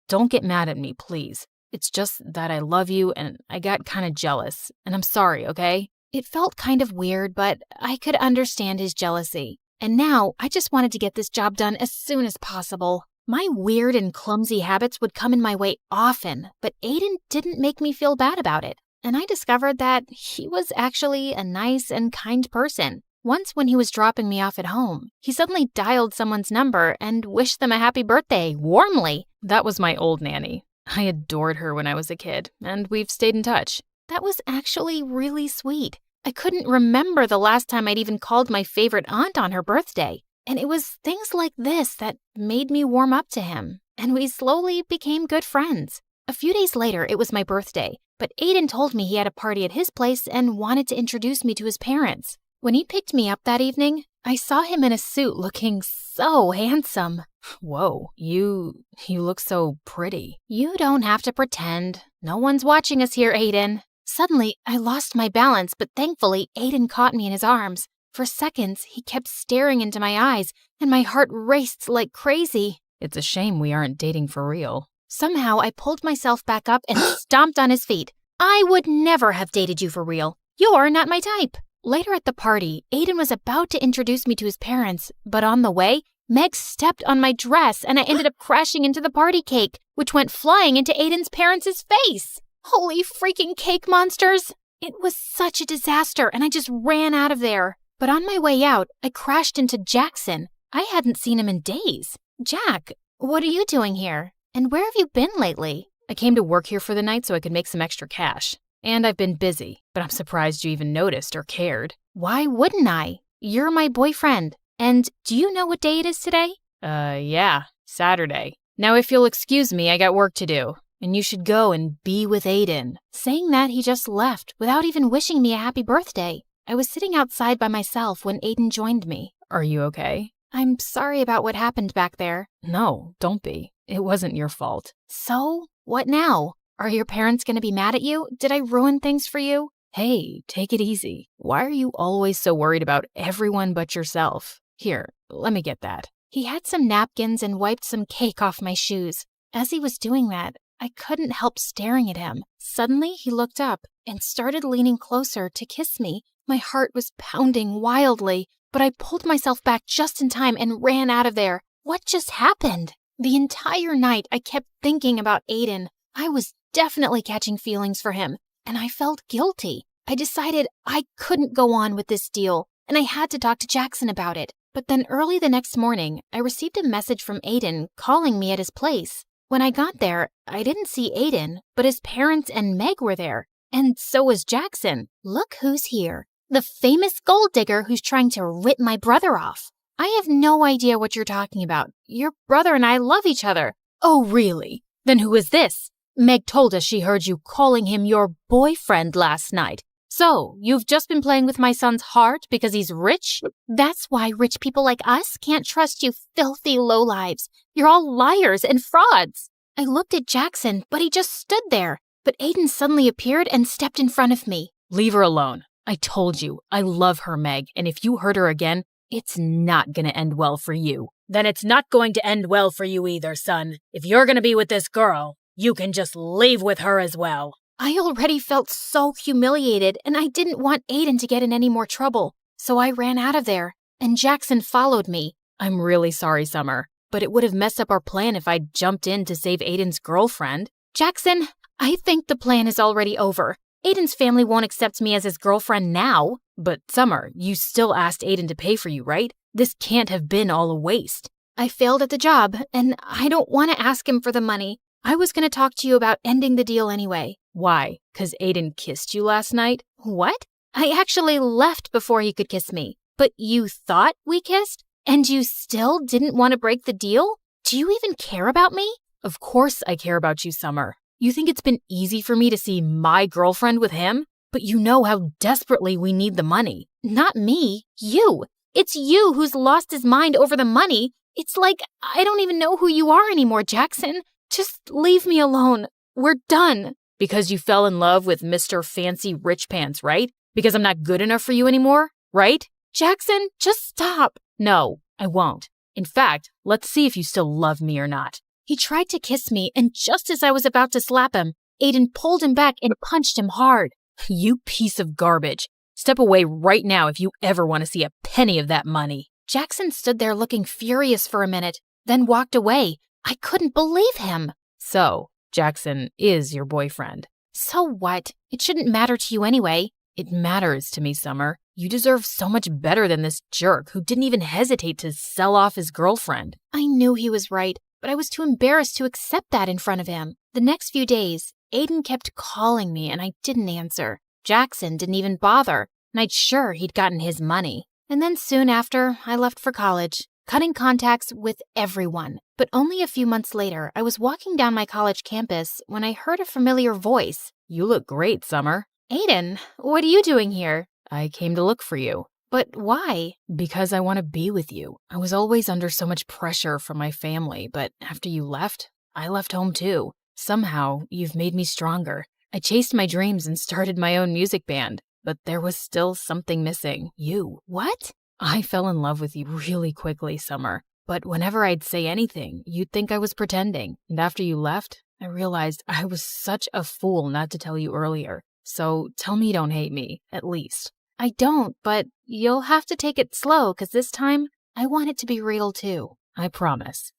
Don't get mad at me, please. It's just that I love you and I got kind of jealous, and I'm sorry, okay? It felt kind of weird, but I could understand his jealousy. And now I just wanted to get this job done as soon as possible. My weird and clumsy habits would come in my way often, but Aiden didn't make me feel bad about it. And I discovered that he was actually a nice and kind person. Once when he was dropping me off at home, he suddenly dialed someone's number and wished them a happy birthday, warmly. That was my old nanny. I adored her when I was a kid, and we've stayed in touch. That was actually really sweet. I couldn't remember the last time I'd even called my favorite aunt on her birthday. And it was things like this that made me warm up to him. And we slowly became good friends. A few days later, it was my birthday, but Aiden told me he had a party at his place and wanted to introduce me to his parents. When he picked me up that evening, I saw him in a suit looking so handsome. Whoa, you look so pretty. You don't have to pretend. No one's watching us here, Aiden. Suddenly, I lost my balance, but thankfully, Aiden caught me in his arms. For seconds, he kept staring into my eyes, and my heart raced like crazy. It's a shame we aren't dating for real. Somehow I pulled myself back up and stomped on his feet. I would never have dated you for real. You're not my type. Later at the party, Aiden was about to introduce me to his parents, but on the way, Meg stepped on my dress and I ended up crashing into the party cake, which went flying into Aiden's parents' face. Holy freaking cake monsters! It was such a disaster and I just ran out of there. But on my way out, I crashed into Jackson. I hadn't seen him in days. Jack, what are you doing here? And where have you been lately? I came to work here for the night so I could make some extra cash. And I've been busy, but I'm surprised you even noticed or cared. Why wouldn't I? You're my boyfriend. And do you know what day it is today? Yeah, Saturday. Now if you'll excuse me, I got work to do. And you should go and be with Aiden. Saying that, he just left without even wishing me a happy birthday. I was sitting outside by myself when Aiden joined me. Are you okay? I'm sorry about what happened back there. No, don't be. It wasn't your fault. So, what now? Are your parents going to be mad at you? Did I ruin things for you? Hey, take it easy. Why are you always so worried about everyone but yourself? Here, let me get that. He had some napkins and wiped some cake off my shoes. As he was doing that, I couldn't help staring at him. Suddenly, he looked up and started leaning closer to kiss me. My heart was pounding wildly, but I pulled myself back just in time and ran out of there. What just happened? The entire night, I kept thinking about Aiden. I was definitely catching feelings for him, and I felt guilty. I decided I couldn't go on with this deal, and I had to talk to Jackson about it. But then early the next morning, I received a message from Aiden calling me at his place. When I got there, I didn't see Aiden, but his parents and Meg were there. And so was Jackson. Look who's here. The famous gold digger who's trying to rip my brother off. I have no idea what you're talking about. Your brother and I love each other. Oh, really? Then who is this? Meg told us she heard you calling him your boyfriend last night. So, you've just been playing with my son's heart because he's rich? That's why rich people like us can't trust you filthy lowlives. You're all liars and frauds. I looked at Jackson, but he just stood there. But Aiden suddenly appeared and stepped in front of me. Leave her alone. I told you, I love her, Meg, and if you hurt her again, it's not going to end well for you. Then it's not going to end well for you either, son. If you're going to be with this girl, you can just leave with her as well. I already felt so humiliated, and I didn't want Aiden to get in any more trouble. So I ran out of there, and Jackson followed me. I'm really sorry, Summer, but it would have messed up our plan if I'd jumped in to save Aiden's girlfriend. Jackson, I think the plan is already over. Aiden's family won't accept me as his girlfriend now. But Summer, you still asked Aiden to pay for you, right? This can't have been all a waste. I failed at the job, and I don't want to ask him for the money. I was going to talk to you about ending the deal anyway. Why? 'Cause Aiden kissed you last night? What? I actually left before he could kiss me. But you thought we kissed? And you still didn't want to break the deal? Do you even care about me? Of course I care about you, Summer. You think it's been easy for me to see my girlfriend with him? But you know how desperately we need the money. Not me. You. It's you who's lost his mind over the money. It's like I don't even know who you are anymore, Jackson. Just leave me alone. We're done. Because you fell in love with Mr. Fancy Rich Pants, right? Because I'm not good enough for you anymore, right? Jackson, just stop. No, I won't. In fact, let's see if you still love me or not. He tried to kiss me, and just as I was about to slap him, Aiden pulled him back and punched him hard. You piece of garbage. Step away right now if you ever want to see a penny of that money. Jackson stood there looking furious for a minute, then walked away. I couldn't believe him. So, Jackson is your boyfriend. So what? It shouldn't matter to you anyway. It matters to me, Summer. You deserve so much better than this jerk who didn't even hesitate to sell off his girlfriend. I knew he was right, but I was too embarrassed to accept that in front of him. The next few days, Aiden kept calling me and I didn't answer. Jackson didn't even bother, and I'd sure he'd gotten his money. And then soon after, I left for college, cutting contacts with everyone. But only a few months later, I was walking down my college campus when I heard a familiar voice. You look great, Summer. Aiden, what are you doing here? I came to look for you. But why? Because I want to be with you. I was always under so much pressure from my family, but after you left, I left home too. Somehow, you've made me stronger. I chased my dreams and started my own music band, but there was still something missing. You. What? I fell in love with you really quickly, Summer. But whenever I'd say anything, you'd think I was pretending. And after you left, I realized I was such a fool not to tell you earlier. So tell me you don't hate me, at least. I don't, but you'll have to take it slow, 'cause this time, I want it to be real too. I promise.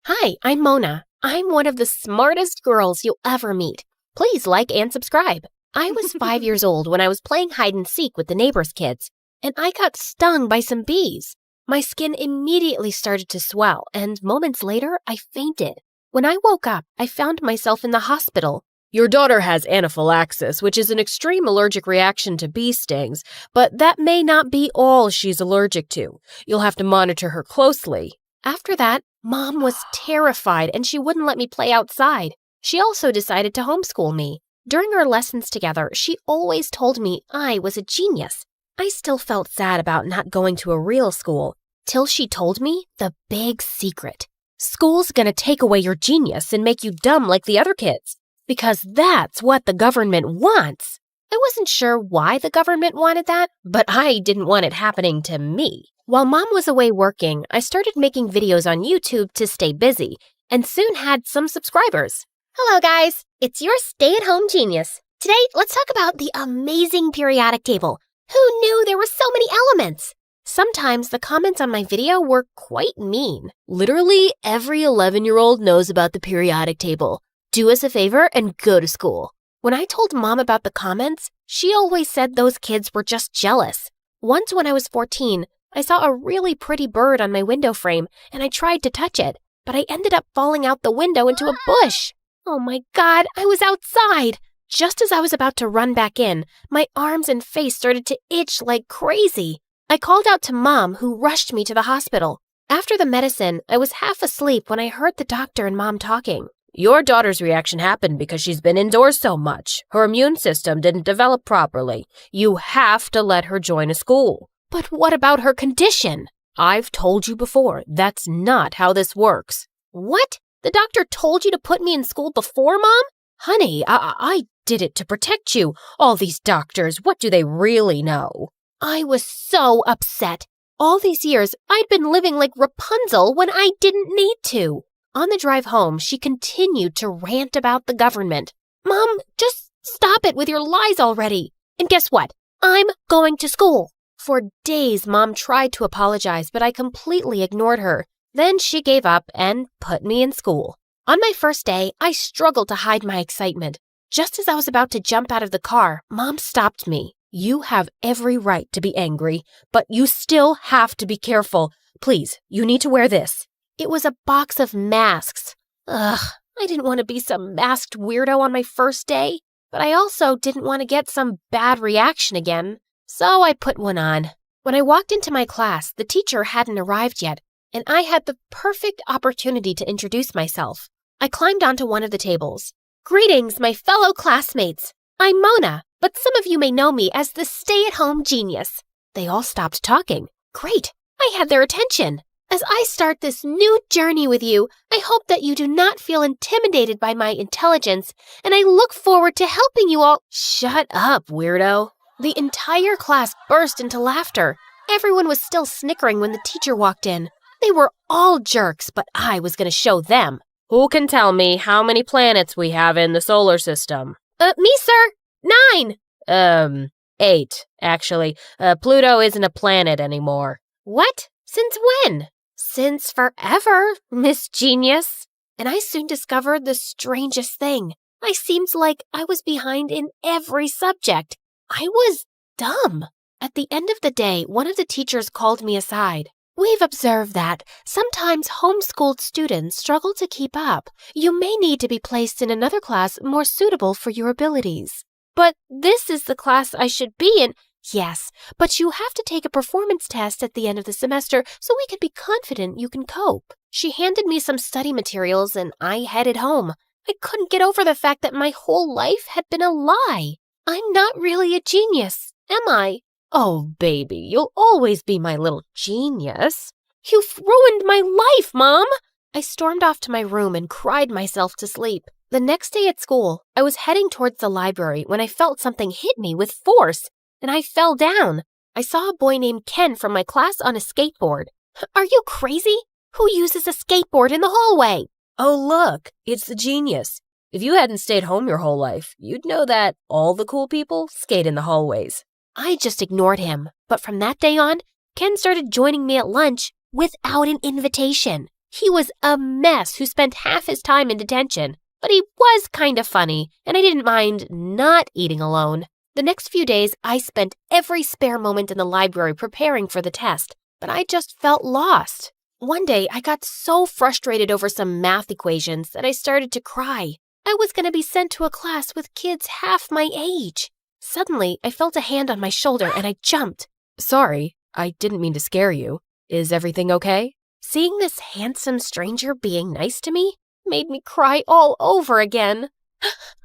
Hi, I'm Mona. I'm one of the smartest girls you'll ever meet. Please like and subscribe. I was 5 years old when I was playing hide and seek with the neighbor's kids, and I got stung by some bees. My skin immediately started to swell, and moments later, I fainted. When I woke up, I found myself in the hospital. Your daughter has anaphylaxis, which is an extreme allergic reaction to bee stings, but that may not be all she's allergic to. You'll have to monitor her closely. After that, Mom was terrified and she wouldn't let me play outside. She also decided to homeschool me. During our lessons together, she always told me I was a genius. I still felt sad about not going to a real school, till she told me the big secret. School's gonna take away your genius and make you dumb like the other kids, because that's what the government wants. I wasn't sure why the government wanted that, but I didn't want it happening to me. While Mom was away working, I started making videos on YouTube to stay busy, and soon had some subscribers. Hello, guys. It's your stay-at-home genius. Today, let's talk about the amazing periodic table. Who knew there were so many elements? Sometimes the comments on my video were quite mean. Literally, every 11-year-old knows about the periodic table. Do us a favor and go to school. When I told Mom about the comments, she always said those kids were just jealous. Once when I was 14, I saw a really pretty bird on my window frame, and I tried to touch it, but I ended up falling out the window into a bush. Oh my God, I was outside! Just as I was about to run back in, my arms and face started to itch like crazy. I called out to Mom, who rushed me to the hospital. After the medicine, I was half asleep when I heard the doctor and Mom talking. Your daughter's reaction happened because she's been indoors so much. Her immune system didn't develop properly. You have to let her join a school. But what about her condition? I've told you before, that's not how this works. What? The doctor told you to put me in school before, Mom? Honey, I did it to protect you. All these doctors, what do they really know? I was so upset. All these years, I'd been living like Rapunzel when I didn't need to. On the drive home, she continued to rant about the government. Mom, just stop it with your lies already. And guess what? I'm going to school. For days, Mom tried to apologize, but I completely ignored her. Then she gave up and put me in school. On my first day, I struggled to hide my excitement. Just as I was about to jump out of the car, Mom stopped me. You have every right to be angry, but you still have to be careful. Please, you need to wear this. It was a box of masks. Ugh, I didn't want to be some masked weirdo on my first day, but I also didn't want to get some bad reaction again. So I put one on. When I walked into my class, the teacher hadn't arrived yet, and I had the perfect opportunity to introduce myself. I climbed onto one of the tables. Greetings, my fellow classmates. I'm Mona, but some of you may know me as the stay-at-home genius. They all stopped talking. Great, I had their attention. As I start this new journey with you, I hope that you do not feel intimidated by my intelligence, and I look forward to helping you all. Shut up, weirdo. The entire class burst into laughter. Everyone was still snickering when the teacher walked in. They were all jerks, but I was going to show them. Who can tell me how many planets we have in the solar system? Me, sir. 9. 8, actually. Pluto isn't a planet anymore. What? Since when? Since forever, Miss Genius. And I soon discovered the strangest thing. I seemed like I was behind in every subject. I was dumb. At the end of the day, one of the teachers called me aside. We've observed that sometimes homeschooled students struggle to keep up. You may need to be placed in another class more suitable for your abilities. But this is the class I should be in. Yes, but you have to take a performance test at the end of the semester so we can be confident you can cope. She handed me some study materials and I headed home. I couldn't get over the fact that my whole life had been a lie. I'm not really a genius, am I? Oh, baby, you'll always be my little genius. You've ruined my life, Mom. I stormed off to my room and cried myself to sleep. The next day at school, I was heading towards the library when I felt something hit me with force, and I fell down. I saw a boy named Ken from my class on a skateboard. Are you crazy? Who uses a skateboard in the hallway? Oh, look, it's the genius. If you hadn't stayed home your whole life, you'd know that all the cool people skate in the hallways. I just ignored him, but from that day on, Ken started joining me at lunch without an invitation. He was a mess who spent half his time in detention, but he was kind of funny, and I didn't mind not eating alone. The next few days, I spent every spare moment in the library preparing for the test, but I just felt lost. One day, I got so frustrated over some math equations that I started to cry. I was going to be sent to a class with kids half my age. Suddenly, I felt a hand on my shoulder and I jumped. Sorry, I didn't mean to scare you. Is everything okay? Seeing this handsome stranger being nice to me made me cry all over again.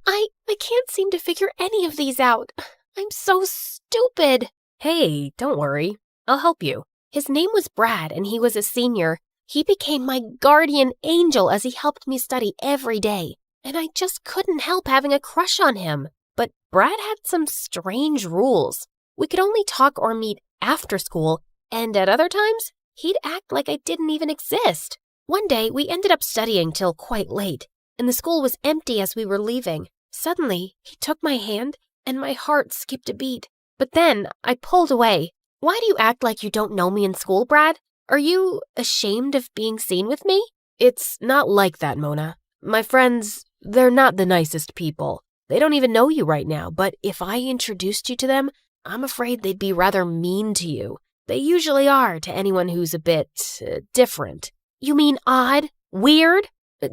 I can't seem to figure any of these out. I'm so stupid. Hey, don't worry. I'll help you. His name was Brad, and he was a senior. He became my guardian angel as he helped me study every day, and I just couldn't help having a crush on him. But Brad had some strange rules. We could only talk or meet after school, and at other times, he'd act like I didn't even exist. One day, we ended up studying till quite late, and the school was empty as we were leaving. Suddenly, he took my hand, and my heart skipped a beat. But then, I pulled away. Why do you act like you don't know me in school, Brad? Are you ashamed of being seen with me? It's not like that, Mona. My friends, they're not the nicest people. They don't even know you right now, but if I introduced you to them, I'm afraid they'd be rather mean to you. They usually are to anyone who's a bit different. You mean odd? Weird?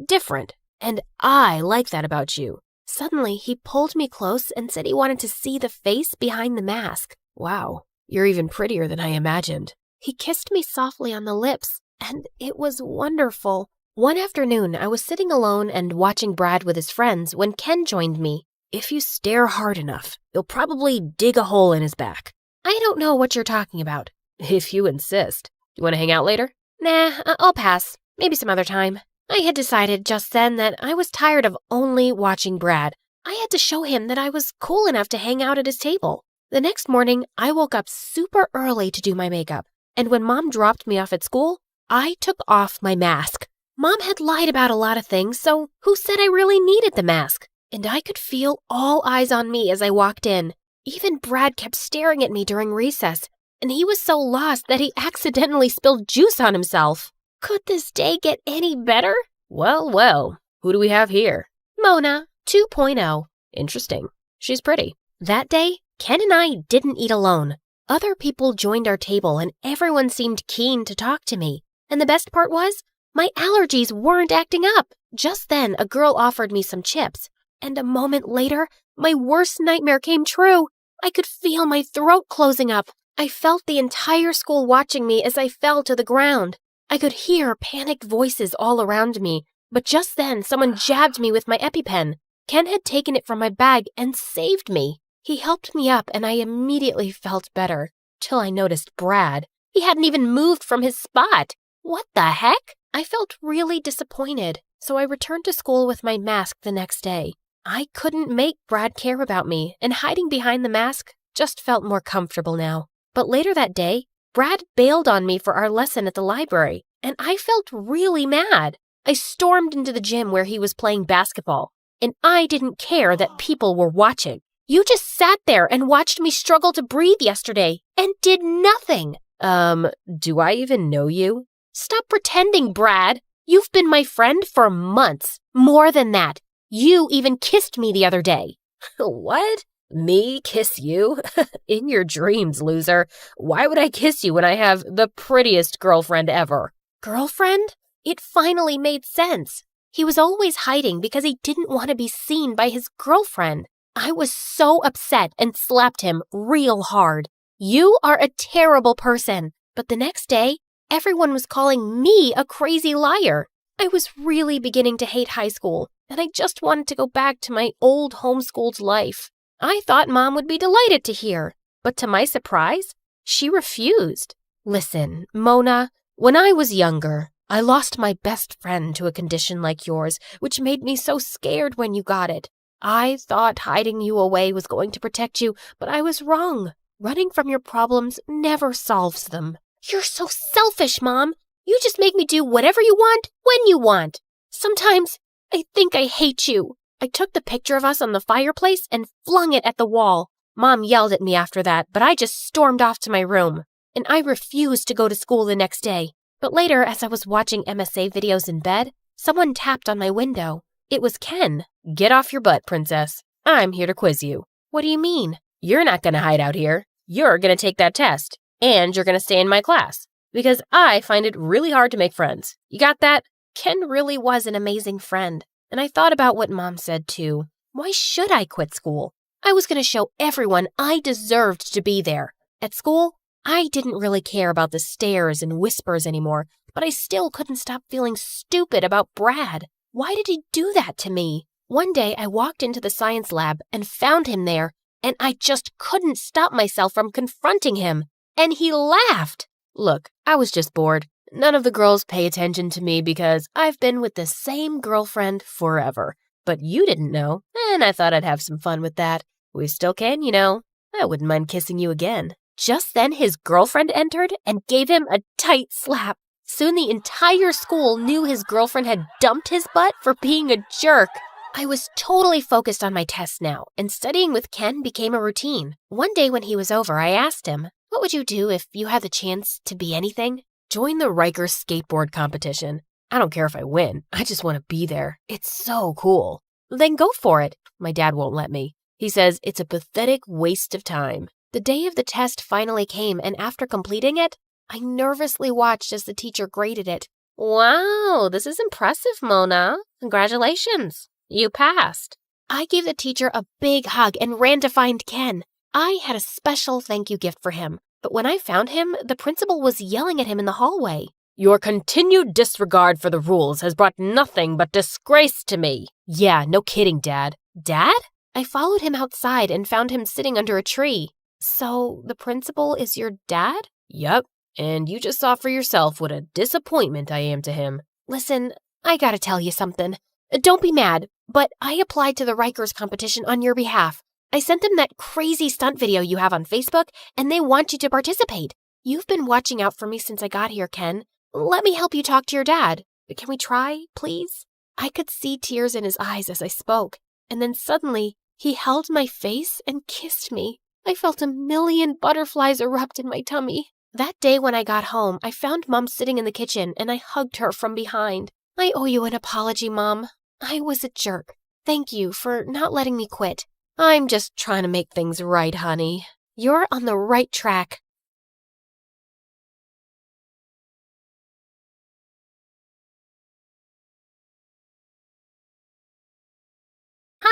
Different. And I like that about you. Suddenly, he pulled me close and said he wanted to see the face behind the mask. Wow, you're even prettier than I imagined. He kissed me softly on the lips, and it was wonderful. One afternoon, I was sitting alone and watching Brad with his friends when Ken joined me. If you stare hard enough, you'll probably dig a hole in his back. I don't know what you're talking about. If you insist. You want to hang out later? Nah, I'll pass. Maybe some other time. I had decided just then that I was tired of only watching Brad. I had to show him that I was cool enough to hang out at his table. The next morning, I woke up super early to do my makeup. And when Mom dropped me off at school, I took off my mask. Mom had lied about a lot of things, so who said I really needed the mask? And I could feel all eyes on me as I walked in. Even Brad kept staring at me during recess, and he was so lost that he accidentally spilled juice on himself. Could this day get any better? Well, well. Who do we have here? Mona, 2.0. Interesting. She's pretty. That day, Ken and I didn't eat alone. Other people joined our table, and everyone seemed keen to talk to me. And the best part was, my allergies weren't acting up. Just then, a girl offered me some chips. And a moment later, my worst nightmare came true. I could feel my throat closing up. I felt the entire school watching me as I fell to the ground. I could hear panicked voices all around me, but just then someone jabbed me with my EpiPen. Ken had taken it from my bag and saved me. He helped me up and I immediately felt better, till I noticed Brad. He hadn't even moved from his spot. What the heck? I felt really disappointed, so I returned to school with my mask the next day. I couldn't make Brad care about me, and hiding behind the mask just felt more comfortable now. But later that day, Brad bailed on me for our lesson at the library, and I felt really mad. I stormed into the gym where he was playing basketball, and I didn't care that people were watching. You just sat there and watched me struggle to breathe yesterday and did nothing. Do I even know you? Stop pretending, Brad. You've been my friend for months. More than that. You even kissed me the other day. What? Me kiss you? In your dreams, loser. Why would I kiss you when I have the prettiest girlfriend ever? Girlfriend? It finally made sense. He was always hiding because he didn't want to be seen by his girlfriend. I was so upset and slapped him real hard. You are a terrible person. But the next day, everyone was calling me a crazy liar. I was really beginning to hate high school, and I just wanted to go back to my old homeschooled life. I thought Mom would be delighted to hear, but to my surprise, she refused. Listen, Mona, when I was younger, I lost my best friend to a condition like yours, which made me so scared when you got it. I thought hiding you away was going to protect you, but I was wrong. Running from your problems never solves them. You're so selfish, Mom. You just make me do whatever you want, when you want. Sometimes I think I hate you. I took the picture of us on the fireplace and flung it at the wall. Mom yelled at me after that, but I just stormed off to my room. And I refused to go to school the next day. But later, as I was watching MSA videos in bed, someone tapped on my window. It was Ken. Get off your butt, princess. I'm here to quiz you. What do you mean? You're not going to hide out here. You're going to take that test. And you're going to stay in my class. Because I find it really hard to make friends. You got that? Ken really was an amazing friend. And I thought about what Mom said too. Why should I quit school? I was going to show everyone I deserved to be there. At school, I didn't really care about the stares and whispers anymore, but I still couldn't stop feeling stupid about Brad. Why did he do that to me? One day I walked into the science lab and found him there, and I just couldn't stop myself from confronting him. And he laughed. Look, I was just bored. None of the girls pay attention to me because I've been with the same girlfriend forever. But you didn't know, and I thought I'd have some fun with that. We still can, you know. I wouldn't mind kissing you again. Just then his girlfriend entered and gave him a tight slap. Soon the entire school knew his girlfriend had dumped his butt for being a jerk. I was totally focused on my tests now, and studying with Ken became a routine. One day when he was over, I asked him, "What would you do if you had the chance to be anything?" "Join the Rikers skateboard competition. I don't care if I win. I just want to be there. It's so cool." "Then go for it." My dad won't let me. He says it's a pathetic waste of time. The day of the test finally came, and after completing it, I nervously watched as the teacher graded it. Wow, this is impressive, Mona. Congratulations. You passed. I gave the teacher a big hug and ran to find Ken. I had a special thank you gift for him, but when I found him, the principal was yelling at him in the hallway. "Your continued disregard for the rules has brought nothing but disgrace to me." "Yeah, no kidding, Dad." "Dad?" I followed him outside and found him sitting under a tree. "So, the principal is your dad?" "Yup, and you just saw for yourself what a disappointment I am to him." "Listen, I gotta tell you something. Don't be mad, but I applied to the Rikers competition on your behalf. I sent them that crazy stunt video you have on Facebook, and they want you to participate. You've been watching out for me since I got here, Ken. Let me help you talk to your dad. Can we try, please?" I could see tears in his eyes as I spoke, and then suddenly, he held my face and kissed me. I felt a million butterflies erupt in my tummy. That day when I got home, I found Mom sitting in the kitchen, and I hugged her from behind. "I owe you an apology, Mom. I was a jerk. Thank you for not letting me quit." "I'm just trying to make things right, honey." "You're on the right track."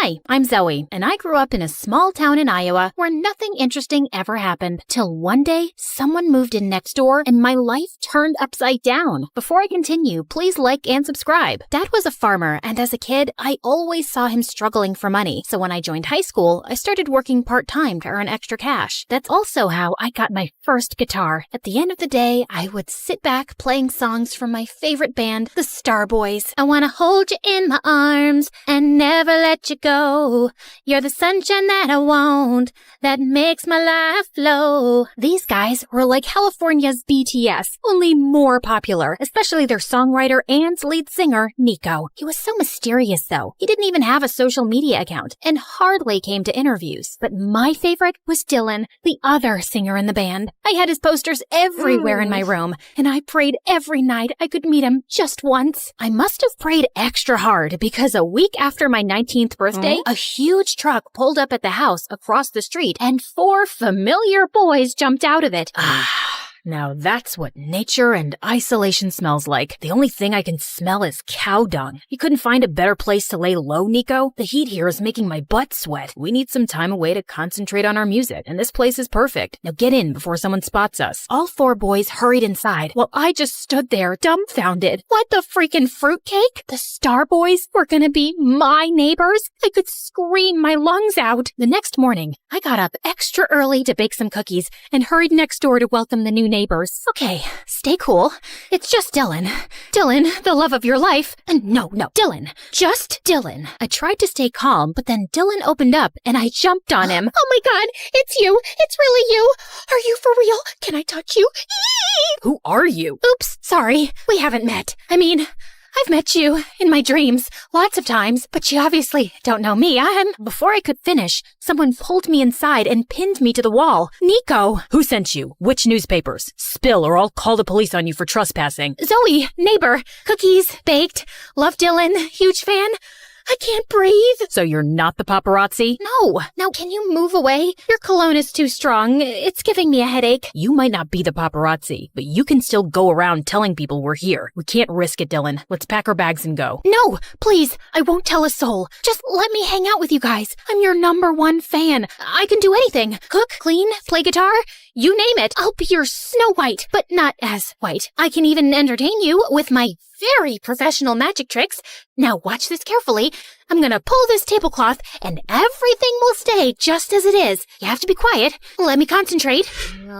Hi, I'm Zoe, and I grew up in a small town in Iowa where nothing interesting ever happened. Till one day, someone moved in next door and my life turned upside down. Before I continue, please like and subscribe. Dad was a farmer, and as a kid, I always saw him struggling for money. So when I joined high school, I started working part-time to earn extra cash. That's also how I got my first guitar. At the end of the day, I would sit back playing songs from my favorite band, the Starboys. I want to hold you in my arms and never let you go. You're the sunshine that I want, that makes my life flow. These guys were like California's BTS, only more popular, especially their songwriter and lead singer, Nico. He was so mysterious though. He didn't even have a social media account and hardly came to interviews. But my favorite was Dylan, the other singer in the band. I had his posters everywhere in my room, and I prayed every night I could meet him just once. I must have prayed extra hard because a week after my 19th birthday, a huge truck pulled up at the house across the street and 4 familiar boys jumped out of it. Now that's what nature and isolation smells like. The only thing I can smell is cow dung. You couldn't find a better place to lay low, Nico? The heat here is making my butt sweat. We need some time away to concentrate on our music, and this place is perfect. Now get in before someone spots us. All 4 boys hurried inside, while I just stood there, dumbfounded. What the freaking fruitcake? The Starboys were gonna be my neighbors? I could scream my lungs out. The next morning, I got up extra early to bake some cookies and hurried next door to welcome the new neighbors. Okay, stay cool. It's just Dylan. Dylan, the love of your life. And no, Dylan. Just Dylan. I tried to stay calm, but then Dylan opened up and I jumped on him. Oh my god, it's you. It's really you. Are you for real? Can I touch you? Who are you? Oops, sorry. We haven't met. I mean, I've met you in my dreams lots of times, but you obviously don't know me. Before I could finish, someone pulled me inside and pinned me to the wall. Nico! Who sent you? Which newspapers? Spill or I'll call the police on you for trespassing. Zoe, neighbor, cookies, baked, love Dylan, huge fan. I can't breathe. So you're not the paparazzi? No. Now, can you move away? Your cologne is too strong. It's giving me a headache. You might not be the paparazzi, but you can still go around telling people we're here. We can't risk it, Dylan. Let's pack our bags and go. No, please. I won't tell a soul. Just let me hang out with you guys. I'm your #1 fan. I can do anything. Cook, clean, play guitar. You name it. I'll be your Snow White, but not as white. I can even entertain you with my very professional magic tricks. Now watch this carefully. I'm gonna pull this tablecloth and everything will stay just as it is. You have to be quiet. Let me concentrate. Abracadabra!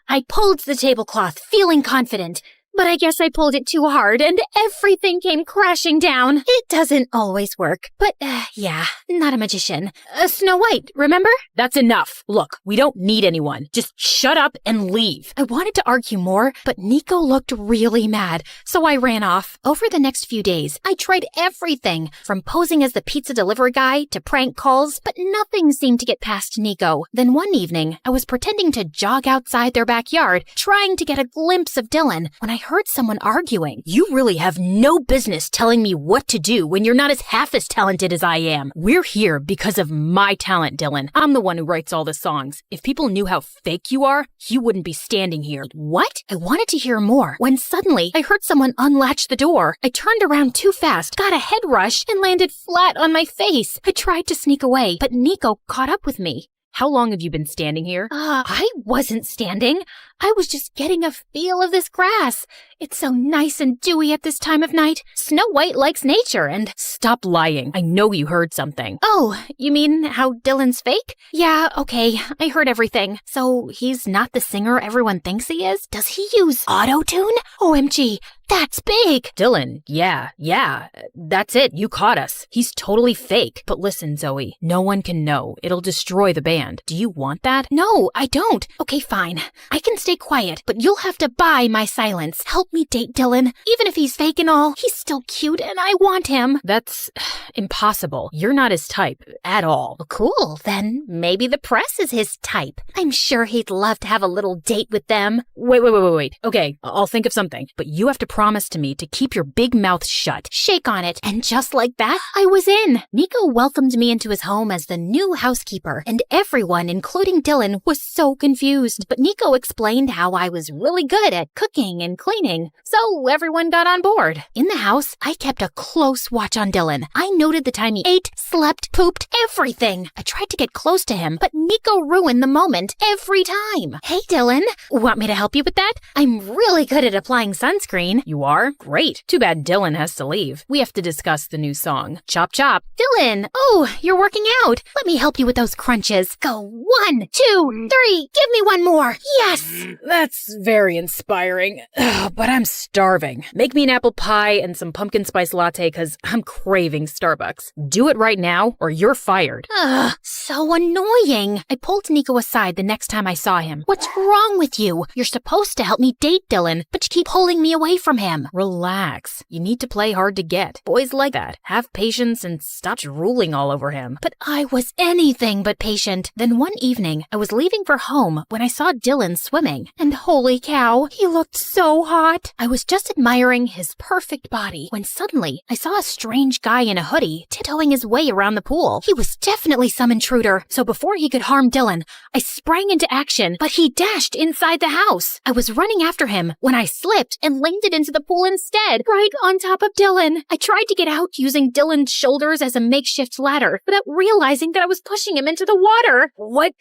I pulled the tablecloth, feeling confident. But I guess I pulled it too hard and everything came crashing down. It doesn't always work. But, yeah, not a magician. Snow White, remember? That's enough. Look, we don't need anyone. Just shut up and leave. I wanted to argue more, but Nico looked really mad, so I ran off. Over the next few days, I tried everything, from posing as the pizza delivery guy to prank calls, but nothing seemed to get past Nico. Then one evening, I was pretending to jog outside their backyard, trying to get a glimpse of Dylan, when I heard someone arguing. You really have no business telling me what to do when you're not half as talented as I am. We're here because of my talent, Dylan. I'm the one who writes all the songs. If people knew how fake you are, you wouldn't be standing here. What? I wanted to hear more when suddenly I heard someone unlatch the door. I turned around too fast, got a head rush, and landed flat on my face. I tried to sneak away, but Nico caught up with me. How long have you been standing here? I wasn't standing. I was just getting a feel of this grass. It's so nice and dewy at this time of night. Snow White likes nature and... Stop lying. I know you heard something. Oh, you mean how Dylan's fake? Yeah, okay. I heard everything. So he's not the singer everyone thinks he is? Does he use auto-tune? OMG, that's big. Dylan, yeah. That's it. You caught us. He's totally fake. But listen, Zoe, no one can know. It'll destroy the band. Do you want that? No, I don't. Okay, fine. I can stay quiet, but you'll have to buy my silence. Help me date Dylan. Even if he's fake and all, he's still cute and I want him. That's impossible. You're not his type at all. Cool, then maybe the press is his type. I'm sure he'd love to have a little date with them. Wait. Okay, I'll think of something. But you have to promise to me to keep your big mouth shut. Shake on it. And just like that, I was in. Nico welcomed me into his home as the new housekeeper, and everyone, including Dylan, was so confused. But Nico explained how I was really good at cooking and cleaning, so everyone got on board. In the house, I kept a close watch on Dylan. I noted the time he ate, slept, pooped, everything. I tried to get close to him, but Nico ruined the moment every time. Hey, Dylan, want me to help you with that? I'm really good at applying sunscreen. You are? Great. Too bad Dylan has to leave. We have to discuss the new song. Chop chop. Dylan! Oh, you're working out. Let me help you with those crunches. Go 1, 2, 3. Give me one more. Yes! That's very inspiring. But I'm starving. Make me an apple pie and some pumpkin spice latte because I'm craving Starbucks. Do it right now or you're fired. So annoying. I pulled Nico aside the next time I saw him. What's wrong with you? You're supposed to help me date Dylan, but you keep pulling me away from him. Relax. You need to play hard to get. Boys like that. Have patience and stop drooling all over him. But I was anything but patient. Then one evening, I was leaving for home when I saw Dylan swimming. And holy cow, he looked so hot. I was just admiring his perfect body when suddenly I saw a strange guy in a hoodie tiptoeing his way around the pool. He was definitely some intruder. So before he could harm Dylan, I sprang into action, but he dashed inside the house. I was running after him when I slipped and landed in into the pool instead, right on top of Dylan. I tried to get out using Dylan's shoulders as a makeshift ladder, without realizing that I was pushing him into the water. What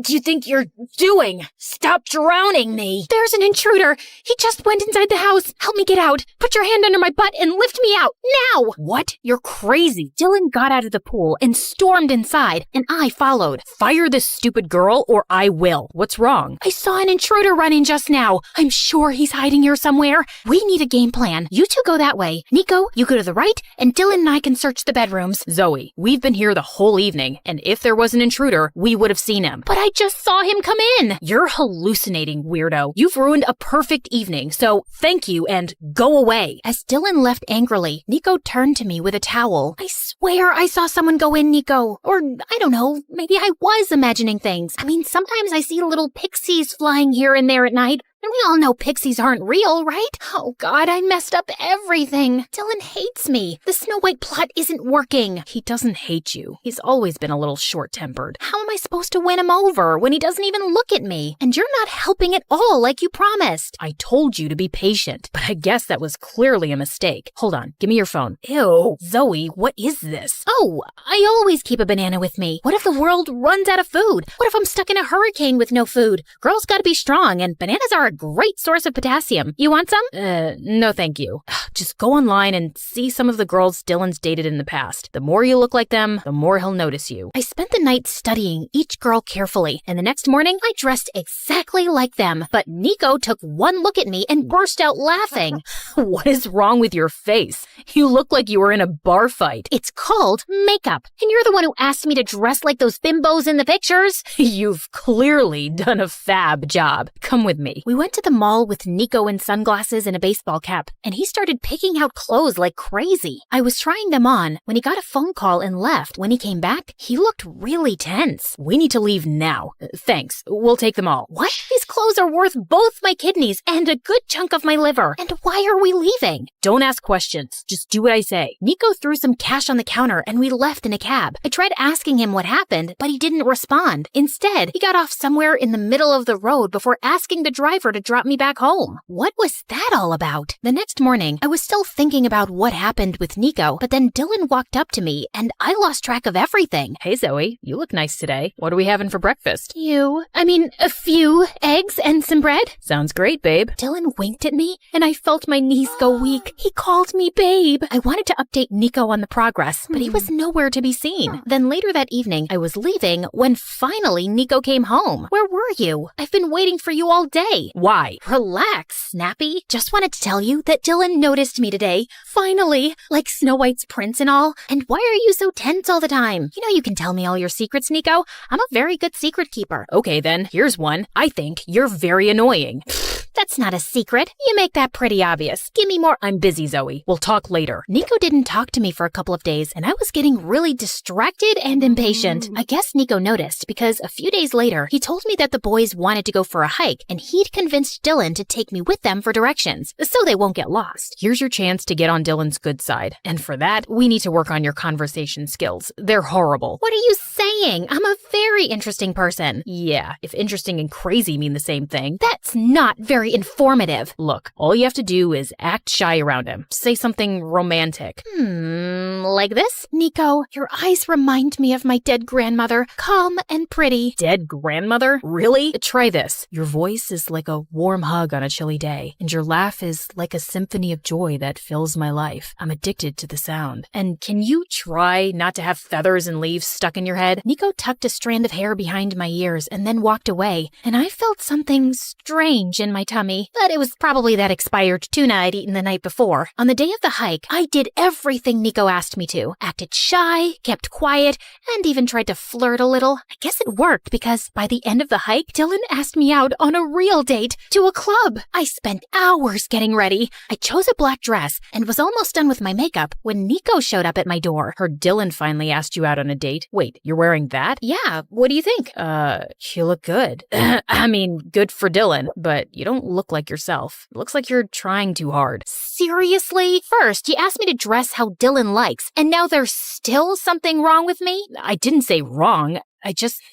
do you think you're doing? Stop drowning me. There's an intruder. He just went inside the house. Help me get out. Put your hand under my butt and lift me out, now! What? You're crazy. Dylan got out of the pool and stormed inside, and I followed. Fire this stupid girl or I will. What's wrong? I saw an intruder run in just now. I'm sure he's hiding here somewhere. We need a game plan. You two go that way. Nico, you go to the right, and Dylan and I can search the bedrooms. Zoe, we've been here the whole evening, and if there was an intruder, we would have seen him. But I just saw him come in. You're hallucinating, weirdo. You've ruined a perfect evening, so thank you and go away. As Dylan left angrily, Nico turned to me with a towel. I swear I saw someone go in, Nico. Or, I don't know, maybe I was imagining things. I mean, sometimes I see little pixies flying here and there at night. And we all know pixies aren't real, right? Oh God, I messed up everything. Dylan hates me. The Snow White plot isn't working. He doesn't hate you. He's always been a little short-tempered. How am I supposed to win him over when he doesn't even look at me? And you're not helping at all like you promised. I told you to be patient, but I guess that was clearly a mistake. Hold on, give me your phone. Ew. Zoe, what is this? Oh, I always keep a banana with me. What if the world runs out of food? What if I'm stuck in a hurricane with no food? Girls gotta be strong, and bananas are a great source of potassium. You want some? No thank you. Just go online and see some of the girls Dylan's dated in the past. The more you look like them, the more he'll notice you. I spent the night studying each girl carefully, and the next morning I dressed exactly like them. But Nico took one look at me and burst out laughing. What is wrong with your face? You look like you were in a bar fight. It's called makeup, and you're the one who asked me to dress like those bimbos in the pictures. You've clearly done a fab job. Come with me. We went to the mall with Nico in sunglasses and a baseball cap, and he started picking out clothes like crazy. I was trying them on when he got a phone call and left. When he came back, he looked really tense. We need to leave now. Thanks. We'll take them all. What? These clothes are worth both my kidneys and a good chunk of my liver. And why are we leaving? Don't ask questions. Just do what I say. Nico threw some cash on the counter and we left in a cab. I tried asking him what happened, but he didn't respond. Instead, he got off somewhere in the middle of the road before asking the driver to drop me back home. What was that all about? The next morning, I was still thinking about what happened with Nico, but then Dylan walked up to me and I lost track of everything. Hey Zoe, you look nice today. What are we having for breakfast? A few eggs and some bread. Sounds great, babe. Dylan winked at me and I felt my knees go weak. He called me babe. I wanted to update Nico on the progress, but he was nowhere to be seen. Then later that evening, I was leaving when finally Nico came home. Where were you? I've been waiting for you all day. Why? Relax, Snappy. Just wanted to tell you that Dylan noticed me today. Finally, like Snow White's prince and all. And why are you so tense all the time? You know you can tell me all your secrets, Nico. I'm a very good secret keeper. Okay then, here's one. I think you're very annoying. That's not a secret. You make that pretty obvious. Give me more. I'm busy, Zoe. We'll talk later. Nico didn't talk to me for a couple of days, and I was getting really distracted and impatient. I guess Nico noticed because a few days later, he told me that the boys wanted to go for a hike, and he'd convinced Dylan to take me with them for directions, so they won't get lost. Here's your chance to get on Dylan's good side. And for that, we need to work on your conversation skills. They're horrible. What are you saying? I'm a very interesting person. Yeah, if interesting and crazy mean the same thing. That's not very informative. Look, all you have to do is act shy around him. Say something romantic. Like this? Nico, your eyes remind me of my dead grandmother. Calm and pretty. Dead grandmother? Really? Try this. Your voice is like a warm hug on a chilly day, and your laugh is like a symphony of joy that fills my life. I'm addicted to the sound. And can you try not to have feathers and leaves stuck in your head? Nico tucked a strand of hair behind my ears and then walked away, and I felt something strange in my tummy, but it was probably that expired tuna I'd eaten the night before. On the day of the hike, I did everything Nico asked me to. Acted shy, kept quiet, and even tried to flirt a little. I guess it worked because by the end of the hike, Dylan asked me out on a real date to a club. I spent hours getting ready. I chose a black dress and was almost done with my makeup when Nico showed up at my door. Heard Dylan finally asked you out on a date. Wait, you're wearing that? Yeah, what do you think? You look good. I mean, good for Dylan, but you don't look like yourself. It looks like you're trying too hard. Seriously? First, you asked me to dress how Dylan likes, and now there's still something wrong with me? I didn't say wrong.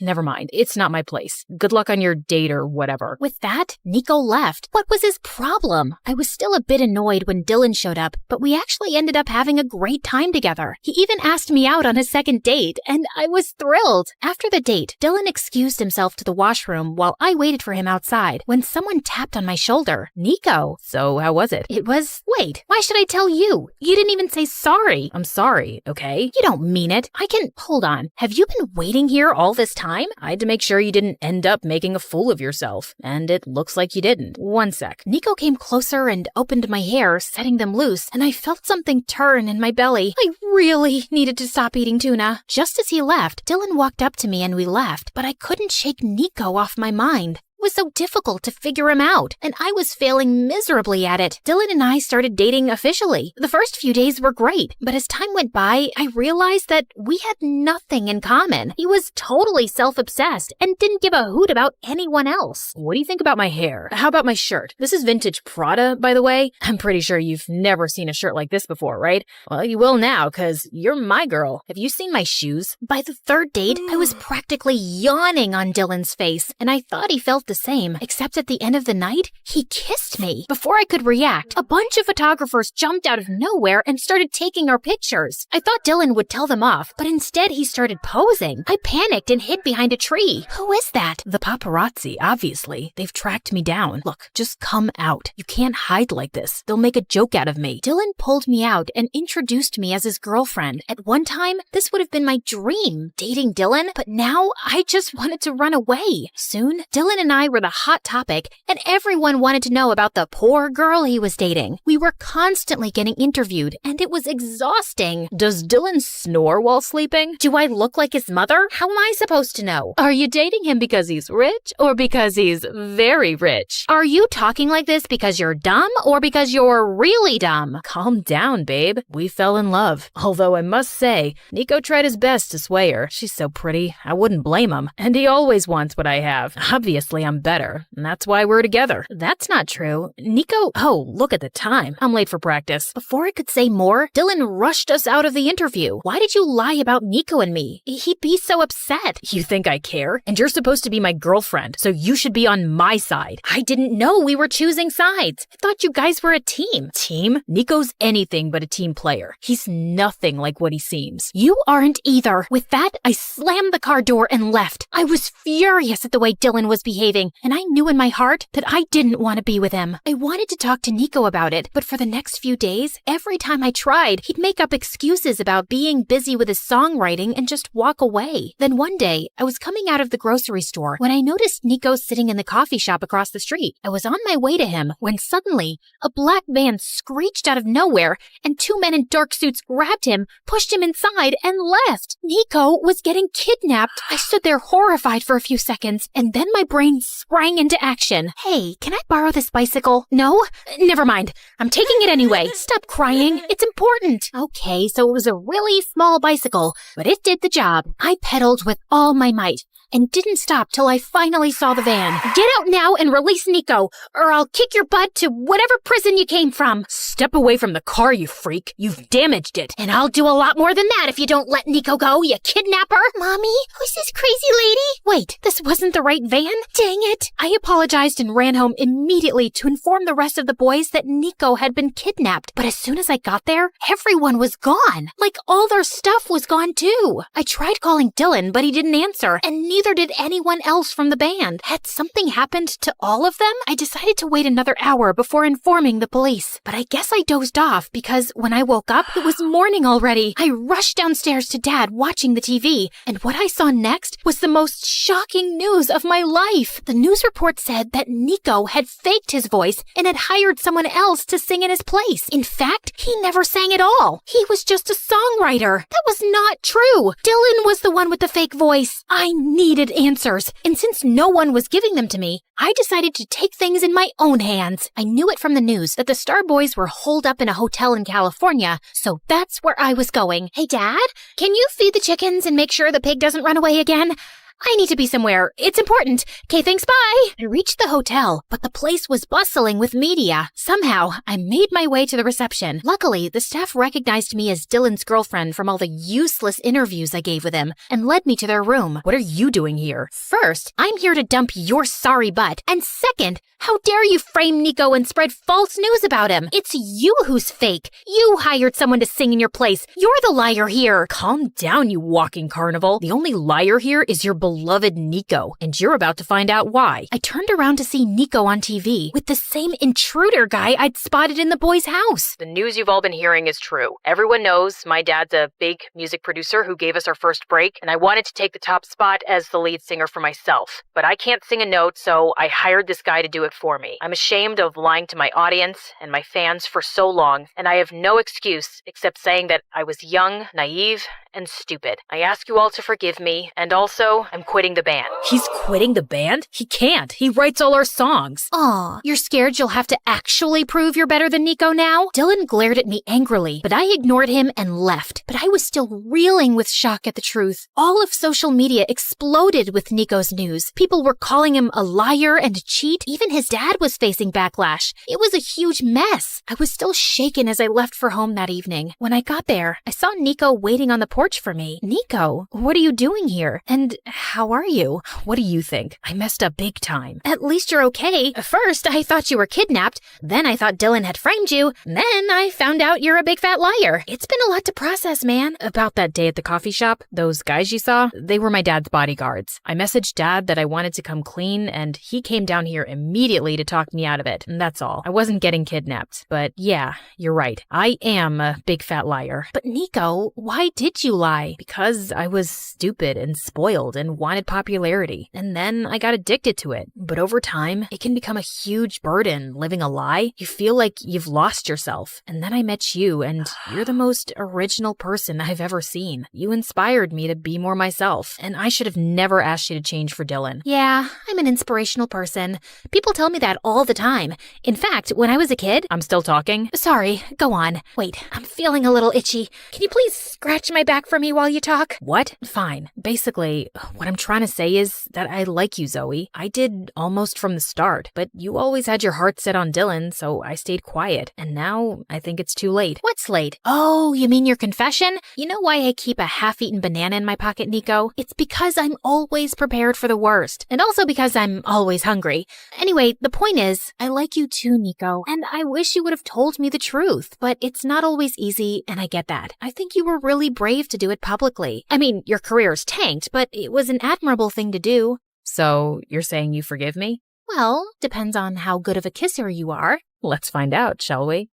never mind. It's not my place. Good luck on your date or whatever. With that, Nico left. What was his problem? I was still a bit annoyed when Dylan showed up, but we actually ended up having a great time together. He even asked me out on a second date, and I was thrilled. After the date, Dylan excused himself to the washroom while I waited for him outside when someone tapped on my shoulder. Nico. So how was it? Wait, why should I tell you? You didn't even say sorry. I'm sorry, okay? You don't mean it. Hold on. Have you been waiting here all this time? I had to make sure you didn't end up making a fool of yourself, and it looks like you didn't. One sec. Nico came closer and opened my hair, setting them loose, and I felt something turn in my belly. I really needed to stop eating tuna. Just as he left, Dylan walked up to me and we left, but I couldn't shake Nico off my mind. It was so difficult to figure him out, and I was failing miserably at it. Dylan and I started dating officially. The first few days were great, but as time went by, I realized that we had nothing in common. He was totally self-obsessed and didn't give a hoot about anyone else. What do you think about my hair? How about my shirt? This is vintage Prada, by the way. I'm pretty sure you've never seen a shirt like this before, right? Well, you will now, because you're my girl. Have you seen my shoes? By the third date, I was practically yawning on Dylan's face, and I thought he felt the same, except at the end of the night, he kissed me. Before I could react, a bunch of photographers jumped out of nowhere and started taking our pictures. I thought Dylan would tell them off, but instead he started posing. I panicked and hid behind a tree. Who is that? The paparazzi, obviously. They've tracked me down. Look, just come out. You can't hide like this. They'll make a joke out of me. Dylan pulled me out and introduced me as his girlfriend. At one time, this would have been my dream, dating Dylan, but now I just wanted to run away. Soon, Dylan and I were the hot topic, and everyone wanted to know about the poor girl he was dating. We were constantly getting interviewed, and it was exhausting. Does Dylan snore while sleeping? Do I look like his mother? How am I supposed to know? Are you dating him because he's rich or because he's very rich? Are you talking like this because you're dumb or because you're really dumb? Calm down, babe. We fell in love. Although I must say, Nico tried his best to sway her. She's so pretty, I wouldn't blame him. And he always wants what I have. Obviously, I'm better, and that's why we're together. That's not true. Nico... Oh, look at the time. I'm late for practice. Before I could say more, Dylan rushed us out of the interview. Why did you lie about Nico and me? He'd be so upset. You think I care? And you're supposed to be my girlfriend, so you should be on my side. I didn't know we were choosing sides. I thought you guys were a team. Team? Nico's anything but a team player. He's nothing like what he seems. You aren't either. With that, I slammed the car door and left. I was furious at the way Dylan was behaving, and I knew in my heart that I didn't want to be with him. I wanted to talk to Nico about it, but for the next few days, every time I tried, he'd make up excuses about being busy with his songwriting and just walk away. Then one day, I was coming out of the grocery store when I noticed Nico sitting in the coffee shop across the street. I was on my way to him when suddenly, a black van screeched out of nowhere and two men in dark suits grabbed him, pushed him inside, and left. Nico was getting kidnapped. I stood there horrified for a few seconds, and then my brain sprang into action. Hey, can I borrow this bicycle? No? Never mind. I'm taking it anyway. Stop crying. It's important. Okay, so it was a really small bicycle, but it did the job. I pedaled with all my might and didn't stop till I finally saw the van. Get out now and release Nico, or I'll kick your butt to whatever prison you came from. Step away from the car, you freak. You've damaged it. And I'll do a lot more than that if you don't let Nico go, you kidnapper. Mommy, who's this crazy lady? Wait, this wasn't the right van? Dang it. I apologized and ran home immediately to inform the rest of the boys that Nico had been kidnapped. But as soon as I got there, everyone was gone. Like all their stuff was gone too. I tried calling Dylan, but he didn't answer, and neither did anyone else from the band. Had something happened to all of them? I decided to wait another hour before informing the police. But I guess I dozed off because when I woke up, it was morning already. I rushed downstairs to Dad watching the TV, and what I saw next was the most shocking news of my life. The news report said that Nico had faked his voice and had hired someone else to sing in his place. In fact, he never sang at all. He was just a songwriter. That was not true. Dylan was the one with the fake voice. I needed answers, and since no one was giving them to me, I decided to take things in my own hands. I knew it from the news that the Star Boys were holed up in a hotel in California, so that's where I was going. Hey, Dad, can you feed the chickens and make sure the pig doesn't run away again? I need to be somewhere. It's important. Okay, thanks, bye. I reached the hotel, but the place was bustling with media. Somehow, I made my way to the reception. Luckily, the staff recognized me as Dylan's girlfriend from all the useless interviews I gave with him and led me to their room. What are you doing here? First, I'm here to dump your sorry butt. And second, how dare you frame Nico and spread false news about him? It's you who's fake. You hired someone to sing in your place. You're the liar here. Calm down, you walking carnival. The only liar here is your beloved Nico, and you're about to find out why. I turned around to see Nico on TV with the same intruder guy I'd spotted in the boy's house. The news you've all been hearing is true. Everyone knows my dad's a big music producer who gave us our first break, and I wanted to take the top spot as the lead singer for myself. But I can't sing a note, so I hired this guy to do it for me. I'm ashamed of lying to my audience and my fans for so long, and I have no excuse except saying that I was young, naive, and stupid. I ask you all to forgive me, and also, I'm quitting the band. He's quitting the band? He can't. He writes all our songs. Aw, you're scared you'll have to actually prove you're better than Nico now? Dylan glared at me angrily, but I ignored him and left. But I was still reeling with shock at the truth. All of social media exploded with Nico's news. People were calling him a liar and a cheat. Even his dad was facing backlash. It was a huge mess. I was still shaken as I left for home that evening. When I got there, I saw Nico waiting on the porch for me. Nico, what are you doing here? And how are you? What do you think? I messed up big time. At least you're okay. First, I thought you were kidnapped. Then I thought Dylan had framed you. Then I found out you're a big fat liar. It's been a lot to process, man. About that day at the coffee shop, those guys you saw, they were my dad's bodyguards. I messaged Dad that I wanted to come clean, and he came down here immediately to talk me out of it. And that's all. I wasn't getting kidnapped. But yeah, you're right. I am a big fat liar. But Nico, why did you lie? Because I was stupid and spoiled and wanted popularity. And then I got addicted to it. But over time, it can become a huge burden living a lie. You feel like you've lost yourself. And then I met you, and you're the most original person I've ever seen. You inspired me to be more myself. And I should have never asked you to change for Dylan. Yeah, I'm an inspirational person. People tell me that all the time. In fact, when I was a kid... I'm still talking? Sorry, go on. Wait, I'm feeling a little itchy. Can you please scratch my back for me while you talk? What? Fine. Basically, what I'm trying to say is that I like you, Zoe. I did almost from the start, but you always had your heart set on Dylan, so I stayed quiet. And now I think it's too late. What's late? Oh, you mean your confession? You know why I keep a half-eaten banana in my pocket, Nico? It's because I'm always prepared for the worst. And also because I'm always hungry. Anyway, the point is, I like you too, Nico. And I wish you would have told me the truth. But it's not always easy, and I get that. I think you were really brave to do it publicly. I mean, your career's tanked, but it was an admirable thing to do. So, you're saying you forgive me? Well, depends on how good of a kisser you are. Let's find out, shall we?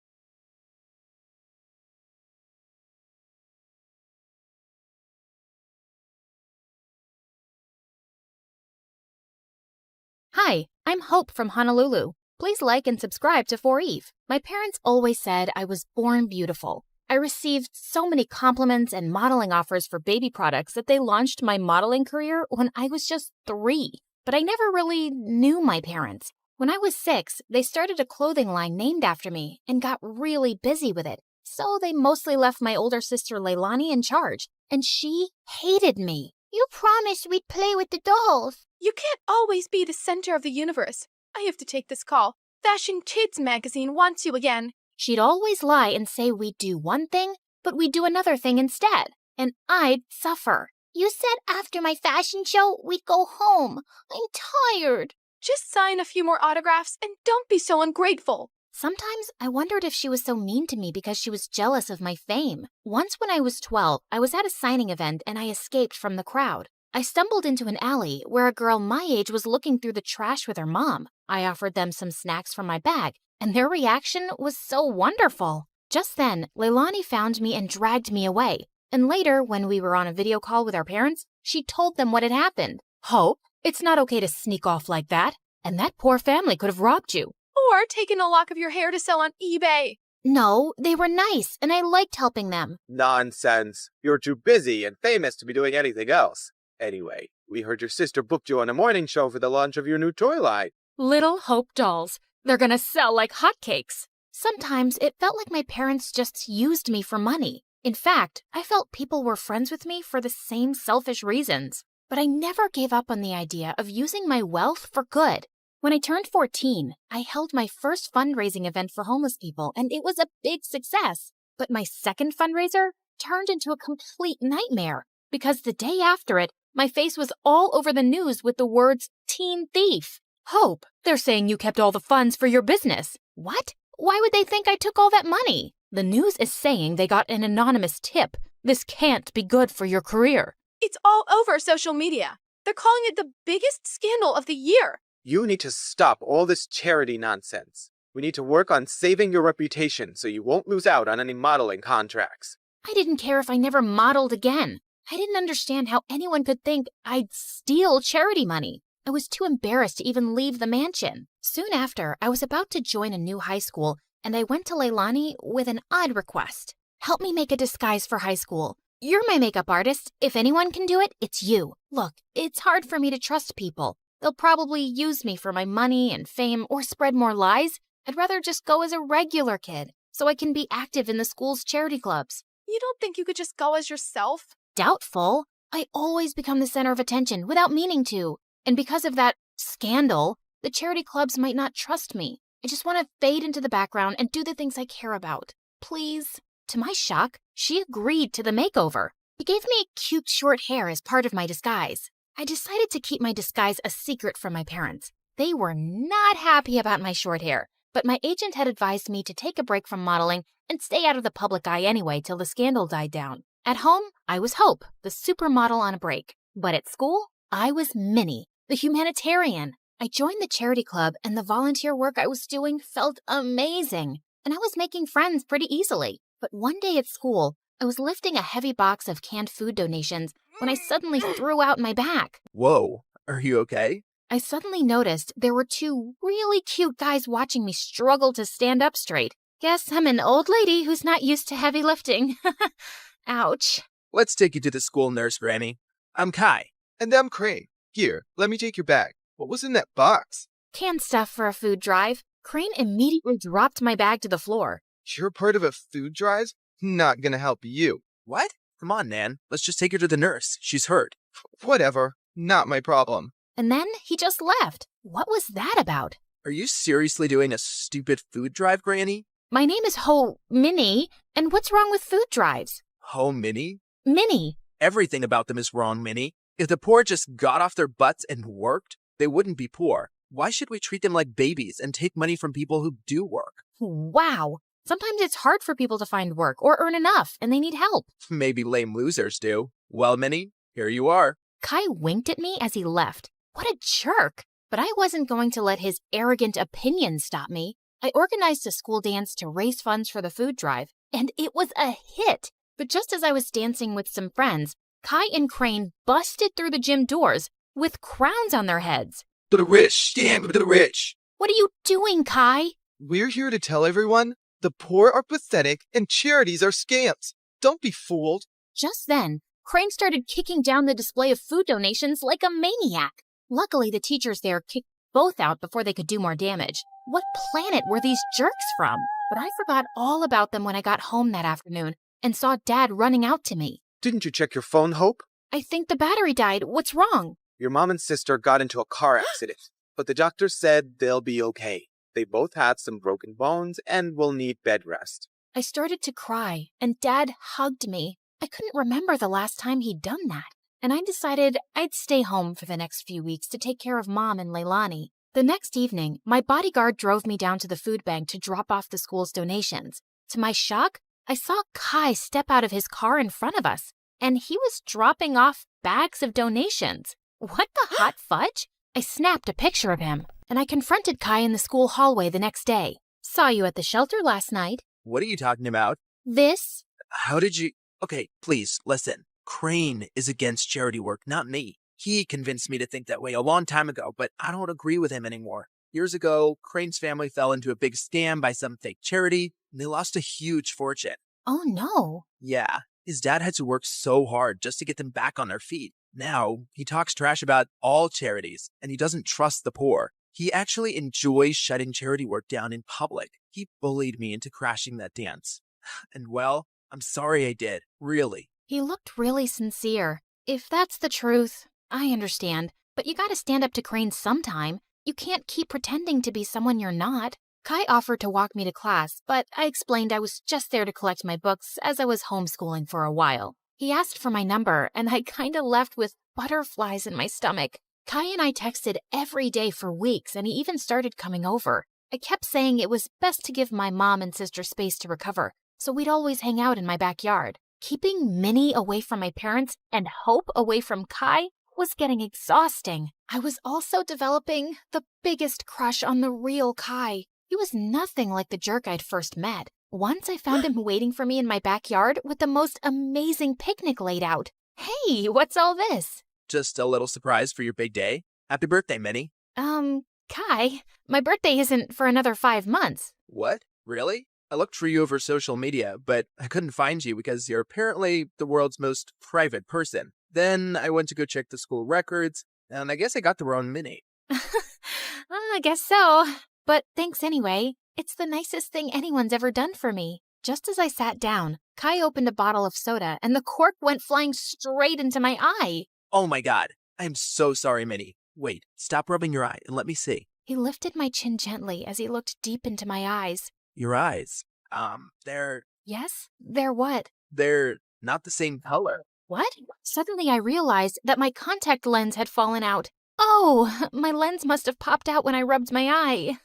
Hi, I'm Hope from Honolulu. Please like and subscribe to 4Eve. My parents always said I was born beautiful. I received so many compliments and modeling offers for baby products that they launched my modeling career when I was just 3. But I never really knew my parents. When I was 6, they started a clothing line named after me and got really busy with it. So they mostly left my older sister Leilani in charge, and she hated me. You promised we'd play with the dolls. You can't always be the center of the universe. I have to take this call. Fashion Kids magazine wants you again. She'd always lie and say we'd do one thing, but we'd do another thing instead, and I'd suffer. You said after my fashion show, we'd go home. I'm tired. Just sign a few more autographs and don't be so ungrateful. Sometimes I wondered if she was so mean to me because she was jealous of my fame. Once when I was 12, I was at a signing event and I escaped from the crowd. I stumbled into an alley where a girl my age was looking through the trash with her mom. I offered them some snacks from my bag, and their reaction was so wonderful. Just then, Leilani found me and dragged me away. And later, when we were on a video call with our parents, she told them what had happened. Hope, it's not okay to sneak off like that. And that poor family could have robbed you. Or taken a lock of your hair to sell on eBay. No, they were nice, and I liked helping them. Nonsense. You're too busy and famous to be doing anything else. Anyway, we heard your sister booked you on a morning show for the launch of your new toy line. Little Hope dolls. They're gonna sell like hotcakes. Sometimes it felt like my parents just used me for money. In fact, I felt people were friends with me for the same selfish reasons. but I never gave up on the idea of using my wealth for good. When I turned 14, I held my first fundraising event for homeless people, and it was a big success. But my second fundraiser turned into a complete nightmare because the day after it, my face was all over the news with the words teen thief. Hope, they're saying you kept all the funds for your business. What? Why would they think I took all that money? The news is saying they got an anonymous tip. This can't be good for your career. It's all over social media. They're calling it the biggest scandal of the year. You need to stop all this charity nonsense. We need to work on saving your reputation so you won't lose out on any modeling contracts. I didn't care if I never modeled again. I didn't understand how anyone could think I'd steal charity money. I was too embarrassed to even leave the mansion. Soon after, I was about to join a new high school, and I went to Leilani with an odd request. Help me make a disguise for high school. You're my makeup artist. If anyone can do it, it's you. Look, it's hard for me to trust people. They'll probably use me for my money and fame or spread more lies. I'd rather just go as a regular kid so I can be active in the school's charity clubs. You don't think you could just go as yourself? Doubtful. I always become the center of attention without meaning to. And because of that scandal, the charity clubs might not trust me. I just want to fade into the background and do the things I care about. Please. To my shock, she agreed to the makeover. She gave me cute short hair as part of my disguise. I decided to keep my disguise a secret from my parents. They were not happy about my short hair, but my agent had advised me to take a break from modeling and stay out of the public eye anyway till the scandal died down. At home, I was Hope, the supermodel on a break. But at school, I was Minnie, the humanitarian. I joined the charity club, and the volunteer work I was doing felt amazing. And I was making friends pretty easily. But one day at school, I was lifting a heavy box of canned food donations when I suddenly threw out my back. Whoa, are you okay? I suddenly noticed there were two really cute guys watching me struggle to stand up straight. Guess I'm an old lady who's not used to heavy lifting. Ouch. Let's take you to the school nurse, Granny. I'm Kai. And I'm Crane. Here, let me take your bag. What was in that box? Canned stuff for a food drive. Crane immediately dropped my bag to the floor. You're part of a food drive? Not gonna help you. What? Come on, Nan. Let's just take her to the nurse. She's hurt. Whatever. Not my problem. And then he just left. What was that about? Are you seriously doing a stupid food drive, Granny? My name is Minnie, and what's wrong with food drives? Minnie? Minnie. Everything about them is wrong, Minnie. If the poor just got off their butts and worked, they wouldn't be poor. Why should we treat them like babies and take money from people who do work? Wow. Sometimes it's hard for people to find work or earn enough, and they need help. Maybe lame losers do. Well, Minnie, here you are. Kai winked at me as he left. What a jerk. But I wasn't going to let his arrogant opinion stop me. I organized a school dance to raise funds for the food drive, and it was a hit. But just as I was dancing with some friends, Kai and Crane busted through the gym doors with crowns on their heads. To the rich, stand with the rich. What are you doing, Kai? We're here to tell everyone the poor are pathetic and charities are scams. Don't be fooled. Just then, Crane started kicking down the display of food donations like a maniac. Luckily, the teachers there kicked both out before they could do more damage. What planet were these jerks from? But I forgot all about them when I got home that afternoon and saw Dad running out to me. Didn't you check your phone, Hope? I think the battery died. What's wrong? Your mom and sister got into a car accident, but the doctor said they'll be okay. They both had some broken bones and will need bed rest. I started to cry, and Dad hugged me. I couldn't remember the last time he'd done that, and I decided I'd stay home for the next few weeks to take care of Mom and Leilani. The next evening, my bodyguard drove me down to the food bank to drop off the school's donations. To my shock, I saw Kai step out of his car in front of us, and he was dropping off bags of donations. What the hot fudge? I snapped a picture of him, and I confronted Kai in the school hallway the next day. Saw you at the shelter last night. What are you talking about? This? How did you... Okay, please, listen. Crane is against charity work, not me. He convinced me to think that way a long time ago, but I don't agree with him anymore. Years ago, Crane's family fell into a big scam by some fake charity, and they lost a huge fortune. Oh, no. Yeah, his dad had to work so hard just to get them back on their feet. Now, he talks trash about all charities, and he doesn't trust the poor. He actually enjoys shutting charity work down in public. He bullied me into crashing that dance. And well, I'm sorry I did, really. He looked really sincere. If that's the truth, I understand, but you gotta stand up to Crane sometime. You can't keep pretending to be someone you're not. Kai offered to walk me to class, but I explained I was just there to collect my books as I was homeschooling for a while. He asked for my number, and I kinda left with butterflies in my stomach. Kai and I texted every day for weeks, and he even started coming over. I kept saying it was best to give my mom and sister space to recover, so we'd always hang out in my backyard. Keeping Minnie away from my parents and Hope away from Kai was getting exhausting. I was also developing the biggest crush on the real Kai. He was nothing like the jerk I'd first met. Once I found him waiting for me in my backyard with the most amazing picnic laid out. Hey, what's all this? Just a little surprise for your big day. Happy birthday, Minnie. Kai, my birthday isn't for another 5 months. What? Really? I looked for you over social media, but I couldn't find you because you're apparently the world's most private person. Then I went to go check the school records, and I guess I got the wrong Minnie. I guess so. But thanks anyway. It's the nicest thing anyone's ever done for me. Just as I sat down, Kai opened a bottle of soda, and the cork went flying straight into my eye. Oh my god. I am so sorry, Minnie. Wait, stop rubbing your eye and let me see. He lifted my chin gently as he looked deep into my eyes. Your eyes. They're... Yes? They're what? They're not the same color. What? Suddenly I realized that my contact lens had fallen out. Oh, my lens must have popped out when I rubbed my eye.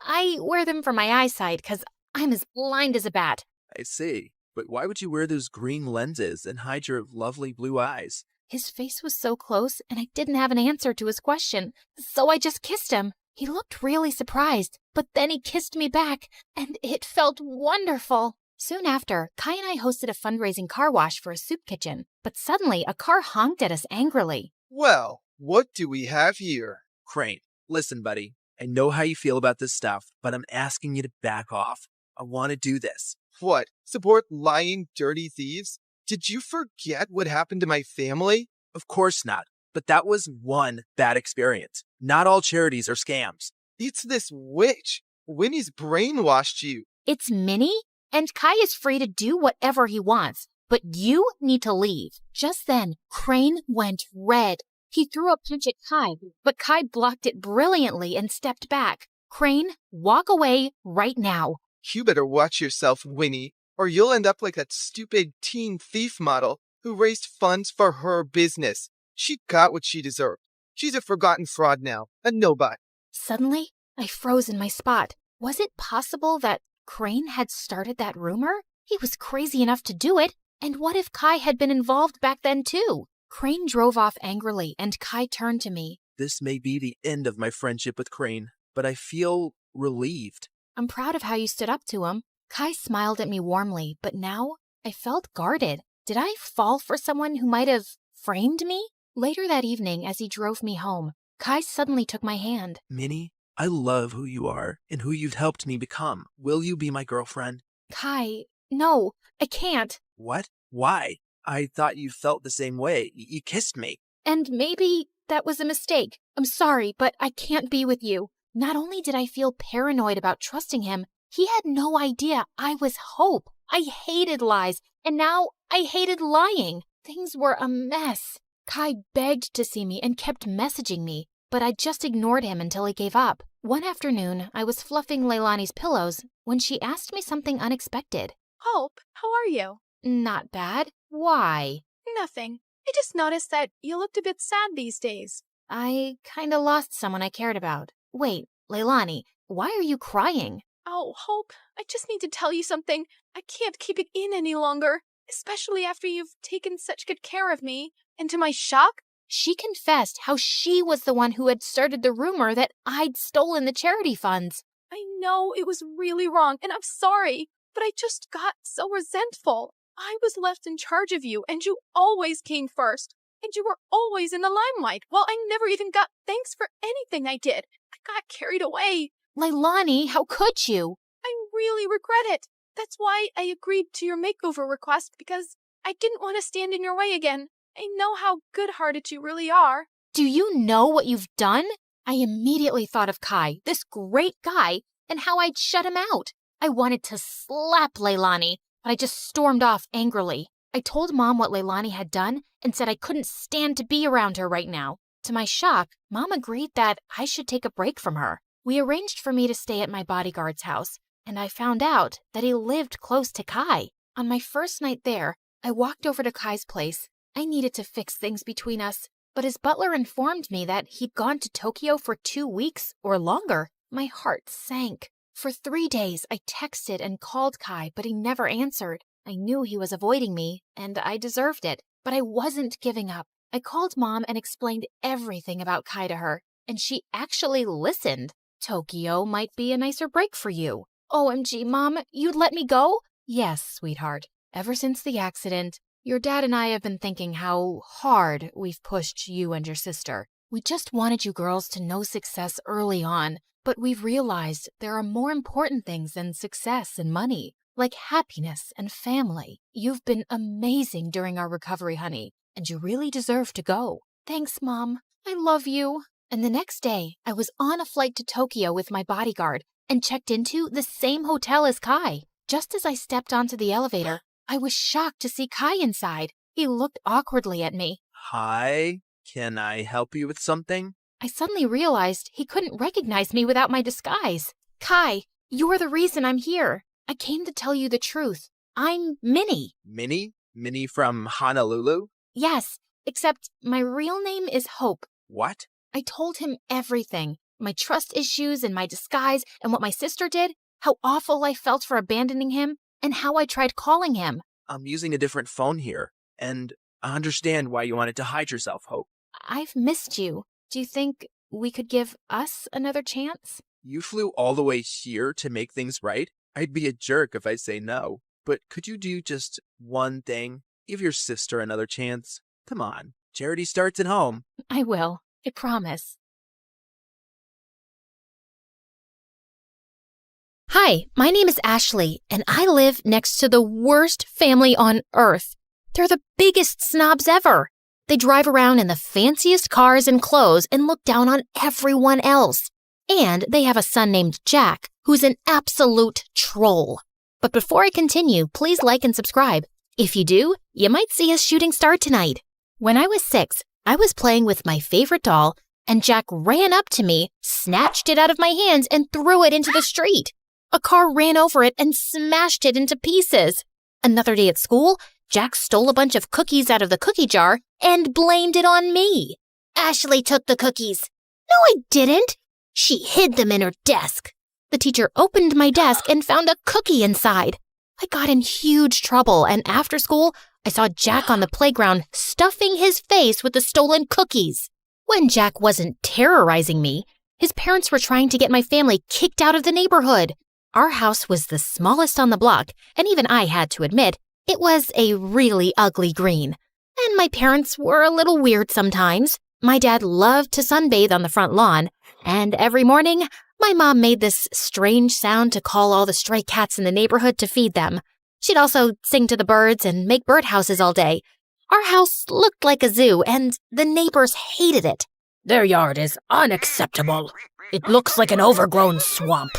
I wear them for my eyesight because I'm as blind as a bat. I see. But why would you wear those green lenses and hide your lovely blue eyes? His face was so close, and I didn't have an answer to his question, so I just kissed him. He looked really surprised, but then he kissed me back, and it felt wonderful. Soon after, Kai and I hosted a fundraising car wash for a soup kitchen, but suddenly a car honked at us angrily. Well, what do we have here? Crane, listen, buddy. I know how you feel about this stuff, but I'm asking you to back off. I want to do this. What? Support lying, dirty thieves? Did you forget what happened to my family? Of course not. But that was one bad experience. Not all charities are scams. It's this witch. Winnie's brainwashed you. It's Minnie? And Kai is free to do whatever he wants. But you need to leave. Just then, Crane went red. He threw a punch at Kai, but Kai blocked it brilliantly and stepped back. Crane, walk away right now. You better watch yourself, Winnie, or you'll end up like that stupid teen thief model who raised funds for her business. She got what she deserved. She's a forgotten fraud now, a nobody. Suddenly, I froze in my spot. Was it possible that Crane had started that rumor? He was crazy enough to do it. And what if Kai had been involved back then too? Crane drove off angrily, and Kai turned to me. This may be the end of my friendship with Crane, but I feel relieved. I'm proud of how you stood up to him. Kai smiled at me warmly, but now I felt guarded. Did I fall for someone who might have framed me? Later that evening, as he drove me home, Kai suddenly took my hand. Minnie, I love who you are and who you've helped me become. Will you be my girlfriend? Kai, no, I can't. What? Why? I thought you felt the same way. You kissed me. And maybe that was a mistake. I'm sorry, but I can't be with you. Not only did I feel paranoid about trusting him, he had no idea I was Hope. I hated lies, and now I hated lying. Things were a mess. Kai begged to see me and kept messaging me, but I just ignored him until he gave up. One afternoon, I was fluffing Leilani's pillows when she asked me something unexpected. Hope, how are you? Not bad. Why? Nothing. I just noticed that you looked a bit sad these days. I kinda lost someone I cared about. Wait, Leilani, why are you crying? Oh, Hope, I just need to tell you something. I can't keep it in any longer, especially after you've taken such good care of me. And to my shock, she confessed how she was the one who had started the rumor that I'd stolen the charity funds. I know it was really wrong, and I'm sorry, but I just got so resentful. I was left in charge of you, and you always came first. And you were always in the limelight, while I never even got thanks for anything I did. I got carried away. Leilani, how could you? I really regret it. That's why I agreed to your makeover request, because I didn't want to stand in your way again. I know how good-hearted you really are. Do you know what you've done? I immediately thought of Kai, this great guy, and how I'd shut him out. I wanted to slap Leilani, but I just stormed off angrily. I told Mom what Leilani had done and said I couldn't stand to be around her right now. To my shock, Mom agreed that I should take a break from her. We arranged for me to stay at my bodyguard's house, and I found out that he lived close to Kai. On my first night there, I walked over to Kai's place. I needed to fix things between us, but his butler informed me that he'd gone to Tokyo for 2 weeks or longer. My heart sank. For 3 days, I texted and called Kai, but he never answered. I knew he was avoiding me, and I deserved it, but I wasn't giving up. I called Mom and explained everything about Kai to her, and she actually listened. Tokyo might be a nicer break for you. OMG, Mom, you'd let me go? Yes, sweetheart. Ever since the accident, your dad and I have been thinking how hard we've pushed you and your sister. We just wanted you girls to know success early on, but we've realized there are more important things than success and money, like happiness and family. You've been amazing during our recovery, honey, and you really deserve to go. Thanks, Mom. I love you. And the next day, I was on a flight to Tokyo with my bodyguard and checked into the same hotel as Kai. Just as I stepped onto the elevator, I was shocked to see Kai inside. He looked awkwardly at me. Hi, can I help you with something? I suddenly realized he couldn't recognize me without my disguise. Kai, you're the reason I'm here. I came to tell you the truth. I'm Minnie. Minnie? Minnie from Honolulu? Yes, except my real name is Hope. What? I told him everything. My trust issues and my disguise and what my sister did, how awful I felt for abandoning him, and how I tried calling him. I'm using a different phone here, and I understand why you wanted to hide yourself, Hope. I've missed you. Do you think we could give us another chance? You flew all the way here to make things right? I'd be a jerk if I say no. But could you do just one thing? Give your sister another chance. Come on. Charity starts at home. I will. I promise. Hi, my name is Ashley, and I live next to the worst family on earth. They're the biggest snobs ever. They drive around in the fanciest cars and clothes and look down on everyone else. And they have a son named Jack, who's an absolute troll. But before I continue, please like and subscribe. If you do, you might see a shooting star tonight. When I was 6, I was playing with my favorite doll, and Jack ran up to me, snatched it out of my hands, and threw it into the street. A car ran over it and smashed it into pieces. Another day at school, Jack stole a bunch of cookies out of the cookie jar and blamed it on me. Ashley took the cookies. No, I didn't. She hid them in her desk. The teacher opened my desk and found a cookie inside. I got in huge trouble, and after school, I saw Jack on the playground stuffing his face with the stolen cookies. When Jack wasn't terrorizing me, his parents were trying to get my family kicked out of the neighborhood. Our house was the smallest on the block, and even I had to admit, it was a really ugly green. And my parents were a little weird sometimes. My dad loved to sunbathe on the front lawn, and every morning, my mom made this strange sound to call all the stray cats in the neighborhood to feed them. She'd also sing to the birds and make birdhouses all day. Our house looked like a zoo, and the neighbors hated it. Their yard is unacceptable. It looks like an overgrown swamp.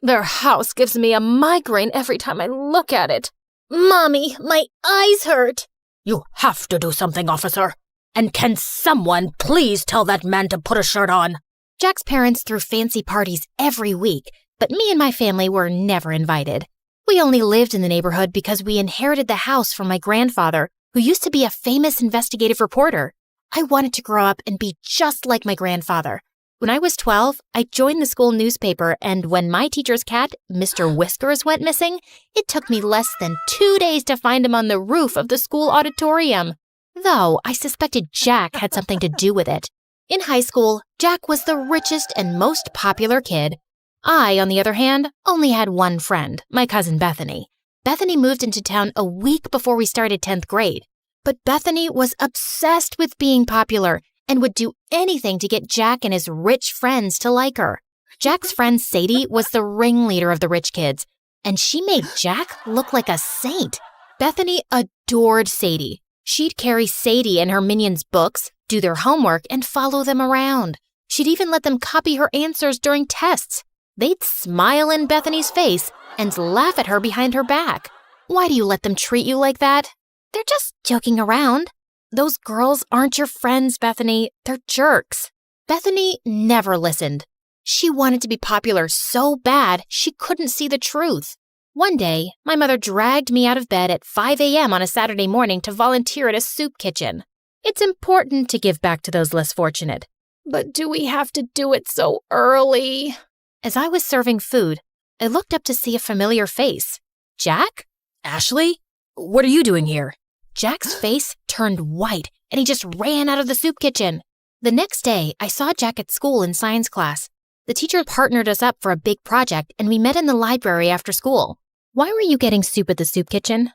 Their house gives me a migraine every time I look at it. Mommy, my eyes hurt. You have to do something, officer. And can someone please tell that man to put a shirt on? Jack's parents threw fancy parties every week, but me and my family were never invited. We only lived in the neighborhood because we inherited the house from my grandfather, who used to be a famous investigative reporter. I wanted to grow up and be just like my grandfather. When I was 12, I joined the school newspaper, and when my teacher's cat, Mr. Whiskers, went missing, it took me less than 2 days to find him on the roof of the school auditorium. Though I suspected Jack had something to do with it. In high school, Jack was the richest and most popular kid. I, on the other hand, only had one friend, my cousin Bethany. Bethany moved into town a week before we started 10th grade. But Bethany was obsessed with being popular and would do anything to get Jack and his rich friends to like her. Jack's friend Sadie was the ringleader of the rich kids, and she made Jack look like a saint. Bethany adored Sadie. She'd carry Sadie and her minions' books, do their homework, and follow them around. She'd even let them copy her answers during tests. They'd smile in Bethany's face and laugh at her behind her back. Why do you let them treat you like that? They're just joking around. Those girls aren't your friends, Bethany. They're jerks. Bethany never listened. She wanted to be popular so bad she couldn't see the truth. One day, my mother dragged me out of bed at 5 a.m. on a Saturday morning to volunteer at a soup kitchen. It's important to give back to those less fortunate. But do we have to do it so early? As I was serving food, I looked up to see a familiar face. Jack? Ashley? What are you doing here? Jack's face turned white, and he just ran out of the soup kitchen. The next day, I saw Jack at school in science class. The teacher partnered us up for a big project, and we met in the library after school. Why were you getting soup at the soup kitchen?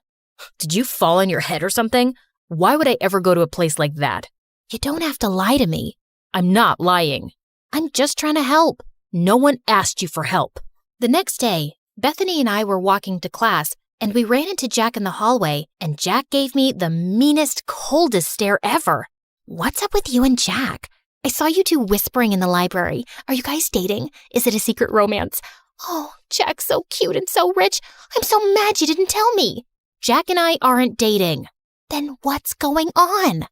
Did you fall on your head or something? Why would I ever go to a place like that? You don't have to lie to me. I'm not lying. I'm just trying to help. No one asked you for help. The next day, Bethany and I were walking to class, and we ran into Jack in the hallway, and Jack gave me the meanest, coldest stare ever. What's up with you and Jack? I saw you two whispering in the library. Are you guys dating? Is it a secret romance? Oh, Jack's so cute and so rich. I'm so mad you didn't tell me. Jack and I aren't dating. Then what's going on?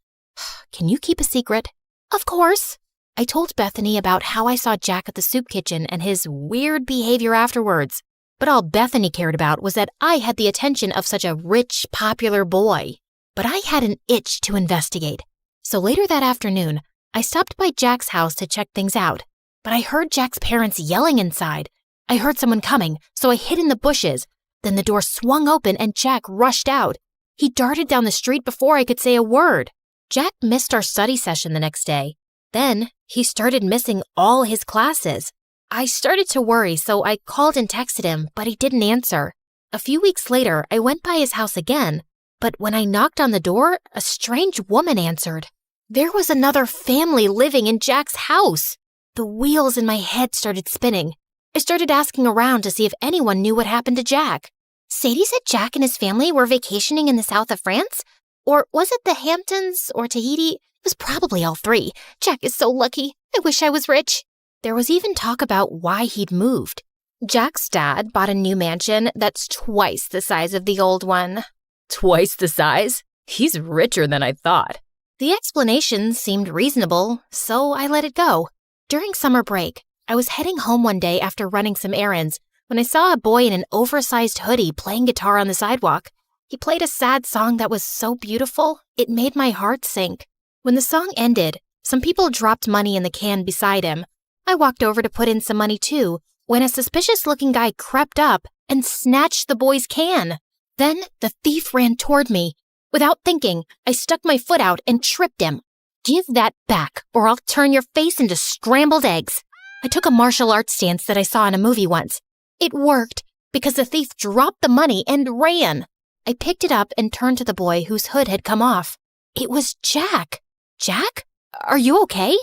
Can you keep a secret? Of course. I told Bethany about how I saw Jack at the soup kitchen and his weird behavior afterwards. But all Bethany cared about was that I had the attention of such a rich, popular boy. But I had an itch to investigate. So later that afternoon, I stopped by Jack's house to check things out. But I heard Jack's parents yelling inside. I heard someone coming, so I hid in the bushes. Then the door swung open and Jack rushed out. He darted down the street before I could say a word. Jack missed our study session the next day. Then he started missing all his classes. I started to worry, so I called and texted him, but he didn't answer. A few weeks later, I went by his house again, but when I knocked on the door, a strange woman answered. There was another family living in Jack's house. The wheels in my head started spinning. I started asking around to see if anyone knew what happened to Jack. Sadie said Jack and his family were vacationing in the south of France? Or was it the Hamptons or Tahiti? It was probably all three. Jack is so lucky. I wish I was rich. There was even talk about why he'd moved. Jack's dad bought a new mansion that's twice the size of the old one. Twice the size? He's richer than I thought. The explanation seemed reasonable, so I let it go. During summer break, I was heading home one day after running some errands when I saw a boy in an oversized hoodie playing guitar on the sidewalk. He played a sad song that was so beautiful, it made my heart sink. When the song ended, some people dropped money in the can beside him. I walked over to put in some money too, when a suspicious-looking guy crept up and snatched the boy's can. Then the thief ran toward me. Without thinking, I stuck my foot out and tripped him. Give that back, or I'll turn your face into scrambled eggs. I took a martial arts stance that I saw in a movie once. It worked, because the thief dropped the money and ran. I picked it up and turned to the boy whose hood had come off. It was Jack. Jack? Are you okay?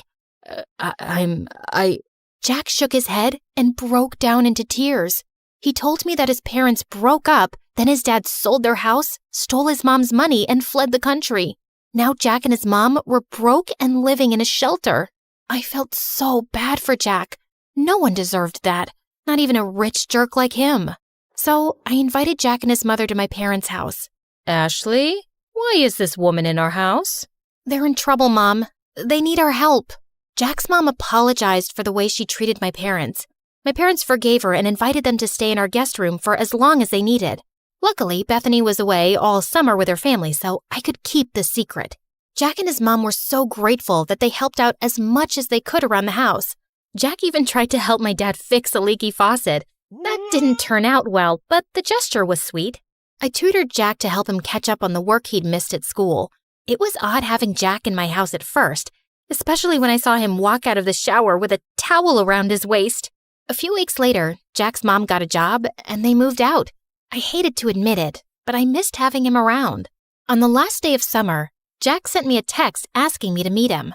Jack shook his head and broke down into tears. He told me that his parents broke up, then his dad sold their house, stole his mom's money, and fled the country. Now Jack and his mom were broke and living in a shelter. I felt so bad for Jack. No one deserved that, not even a rich jerk like him. So I invited Jack and his mother to my parents' house. Ashley, why is this woman in our house? They're in trouble, Mom. They need our help. Jack's mom apologized for the way she treated my parents. My parents forgave her and invited them to stay in our guest room for as long as they needed. Luckily, Bethany was away all summer with her family, so I could keep the secret. Jack and his mom were so grateful that they helped out as much as they could around the house. Jack even tried to help my dad fix a leaky faucet. That didn't turn out well, but the gesture was sweet. I tutored Jack to help him catch up on the work he'd missed at school. It was odd having Jack in my house at first, especially when I saw him walk out of the shower with a towel around his waist. A few weeks later, Jack's mom got a job and they moved out. I hated to admit it, but I missed having him around. On the last day of summer, Jack sent me a text asking me to meet him.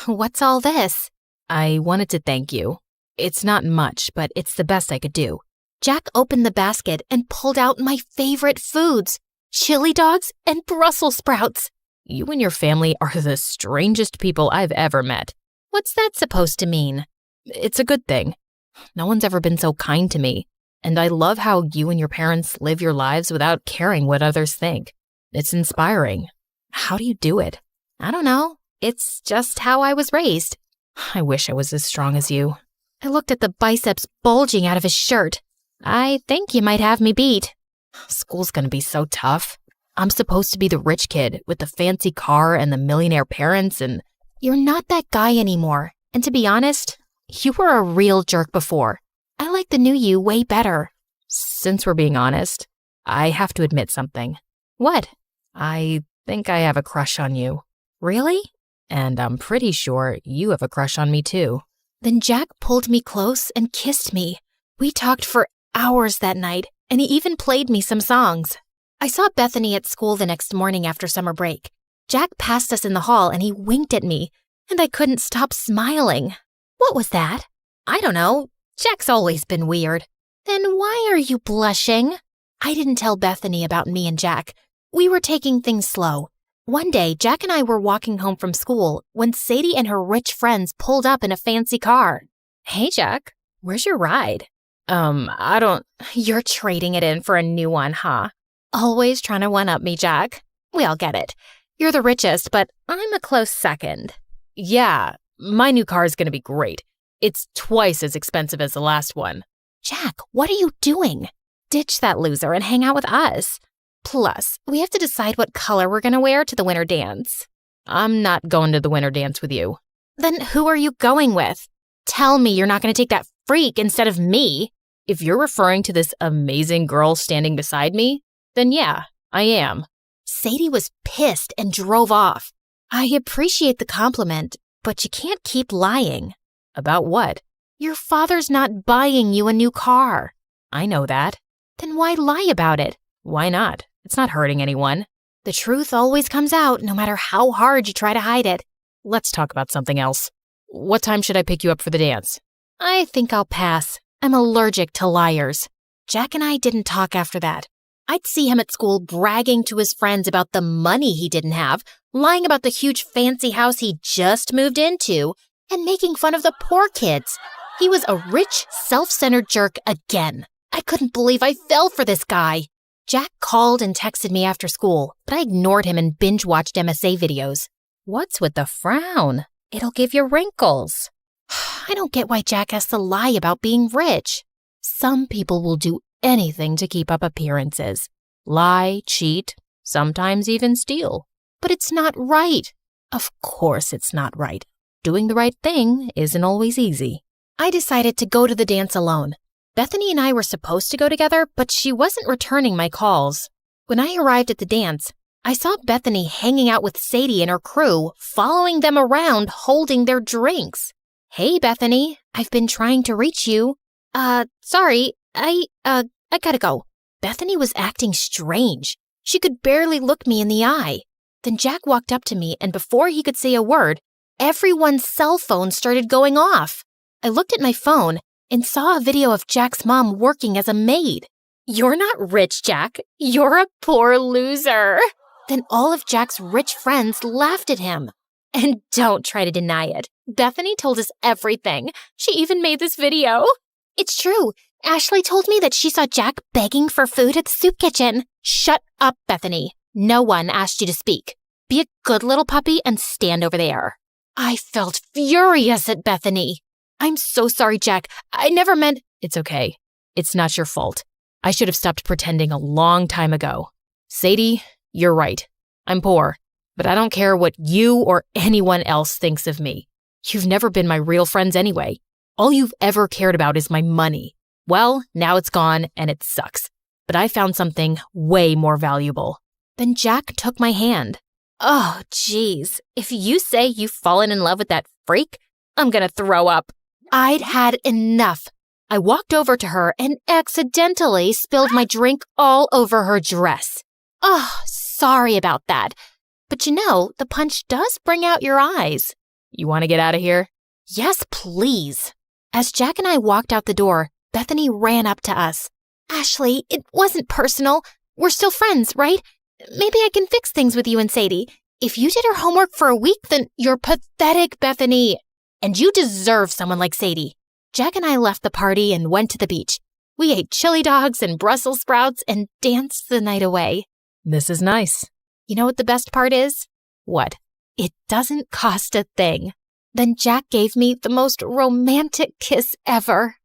What's all this? I wanted to thank you. It's not much, but it's the best I could do. Jack opened the basket and pulled out my favorite foods, chili dogs and Brussels sprouts. You and your family are the strangest people I've ever met. What's that supposed to mean? It's a good thing. No one's ever been so kind to me, and I love how you and your parents live your lives without caring what others think. It's inspiring. How do you do it? I don't know. It's just how I was raised. I wish I was as strong as you. I looked at the biceps bulging out of his shirt. I think you might have me beat. School's gonna be so tough. I'm supposed to be the rich kid with the fancy car and the millionaire parents and... You're not that guy anymore. And to be honest, you were a real jerk before. I like the new you way better. Since we're being honest, I have to admit something. What? I think I have a crush on you. Really? And I'm pretty sure you have a crush on me too. Then Jack pulled me close and kissed me. We talked for hours that night, and he even played me some songs. I saw Bethany at school the next morning after summer break. Jack passed us in the hall and he winked at me, and I couldn't stop smiling. What was that? I don't know. Jack's always been weird. Then why are you blushing? I didn't tell Bethany about me and Jack. We were taking things slow. One day, Jack and I were walking home from school when Sadie and her rich friends pulled up in a fancy car. Hey, Jack, where's your ride? I don't... You're trading it in for a new one, huh? Always trying to one-up me, Jack. We all get it. You're the richest, but I'm a close second. Yeah, my new car is gonna be great. It's twice as expensive as the last one. Jack, what are you doing? Ditch that loser and hang out with us. Plus, we have to decide what color we're gonna wear to the winter dance. I'm not going to the winter dance with you. Then who are you going with? Tell me you're not gonna take that freak instead of me. If you're referring to this amazing girl standing beside me, then yeah, I am. Sadie was pissed and drove off. I appreciate the compliment, but you can't keep lying. About what? Your father's not buying you a new car. I know that. Then why lie about it? Why not? It's not hurting anyone. The truth always comes out, no matter how hard you try to hide it. Let's talk about something else. What time should I pick you up for the dance? I think I'll pass. I'm allergic to liars. Jack and I didn't talk after that. I'd see him at school bragging to his friends about the money he didn't have, lying about the huge fancy house he just moved into, and making fun of the poor kids. He was a rich, self-centered jerk again. I couldn't believe I fell for this guy. Jack called and texted me after school, but I ignored him and binge-watched MSA videos. What's with the frown? It'll give you wrinkles. I don't get why Jack has to lie about being rich. Some people will do anything to keep up appearances. Lie, cheat, sometimes even steal. But it's not right. Of course it's not right. Doing the right thing isn't always easy. I decided to go to the dance alone. Bethany and I were supposed to go together, but she wasn't returning my calls. When I arrived at the dance, I saw Bethany hanging out with Sadie and her crew, following them around, holding their drinks. Hey, Bethany, I've been trying to reach you. Sorry, I gotta go. Bethany was acting strange. She could barely look me in the eye. Then Jack walked up to me, and before he could say a word, everyone's cell phone started going off. I looked at my phone and saw a video of Jack's mom working as a maid. You're not rich, Jack. You're a poor loser. Then all of Jack's rich friends laughed at him. And don't try to deny it. Bethany told us everything. She even made this video. It's true. Ashley told me that she saw Jack begging for food at the soup kitchen. Shut up, Bethany. No one asked you to speak. Be a good little puppy and stand over there. I felt furious at Bethany. I'm so sorry, Jack. I never meant... It's okay. It's not your fault. I should have stopped pretending a long time ago. Sadie, you're right. I'm poor, but I don't care what you or anyone else thinks of me. You've never been my real friends anyway. All you've ever cared about is my money. Well, now it's gone and it sucks. But I found something way more valuable. Then Jack took my hand. Oh, geez. If you say you've fallen in love with that freak, I'm gonna throw up. I'd had enough. I walked over to her and accidentally spilled my drink all over her dress. Oh, sorry about that. But you know, the punch does bring out your eyes. You want to get out of here? Yes, please. As Jack and I walked out the door, Bethany ran up to us. Ashley, it wasn't personal. We're still friends, right? Maybe I can fix things with you and Sadie. If you did her homework for a week, then you're pathetic, Bethany. And you deserve someone like Sadie. Jack and I left the party and went to the beach. We ate chili dogs and Brussels sprouts and danced the night away. This is nice. You know what the best part is? What? It doesn't cost a thing. Then Jack gave me the most romantic kiss ever.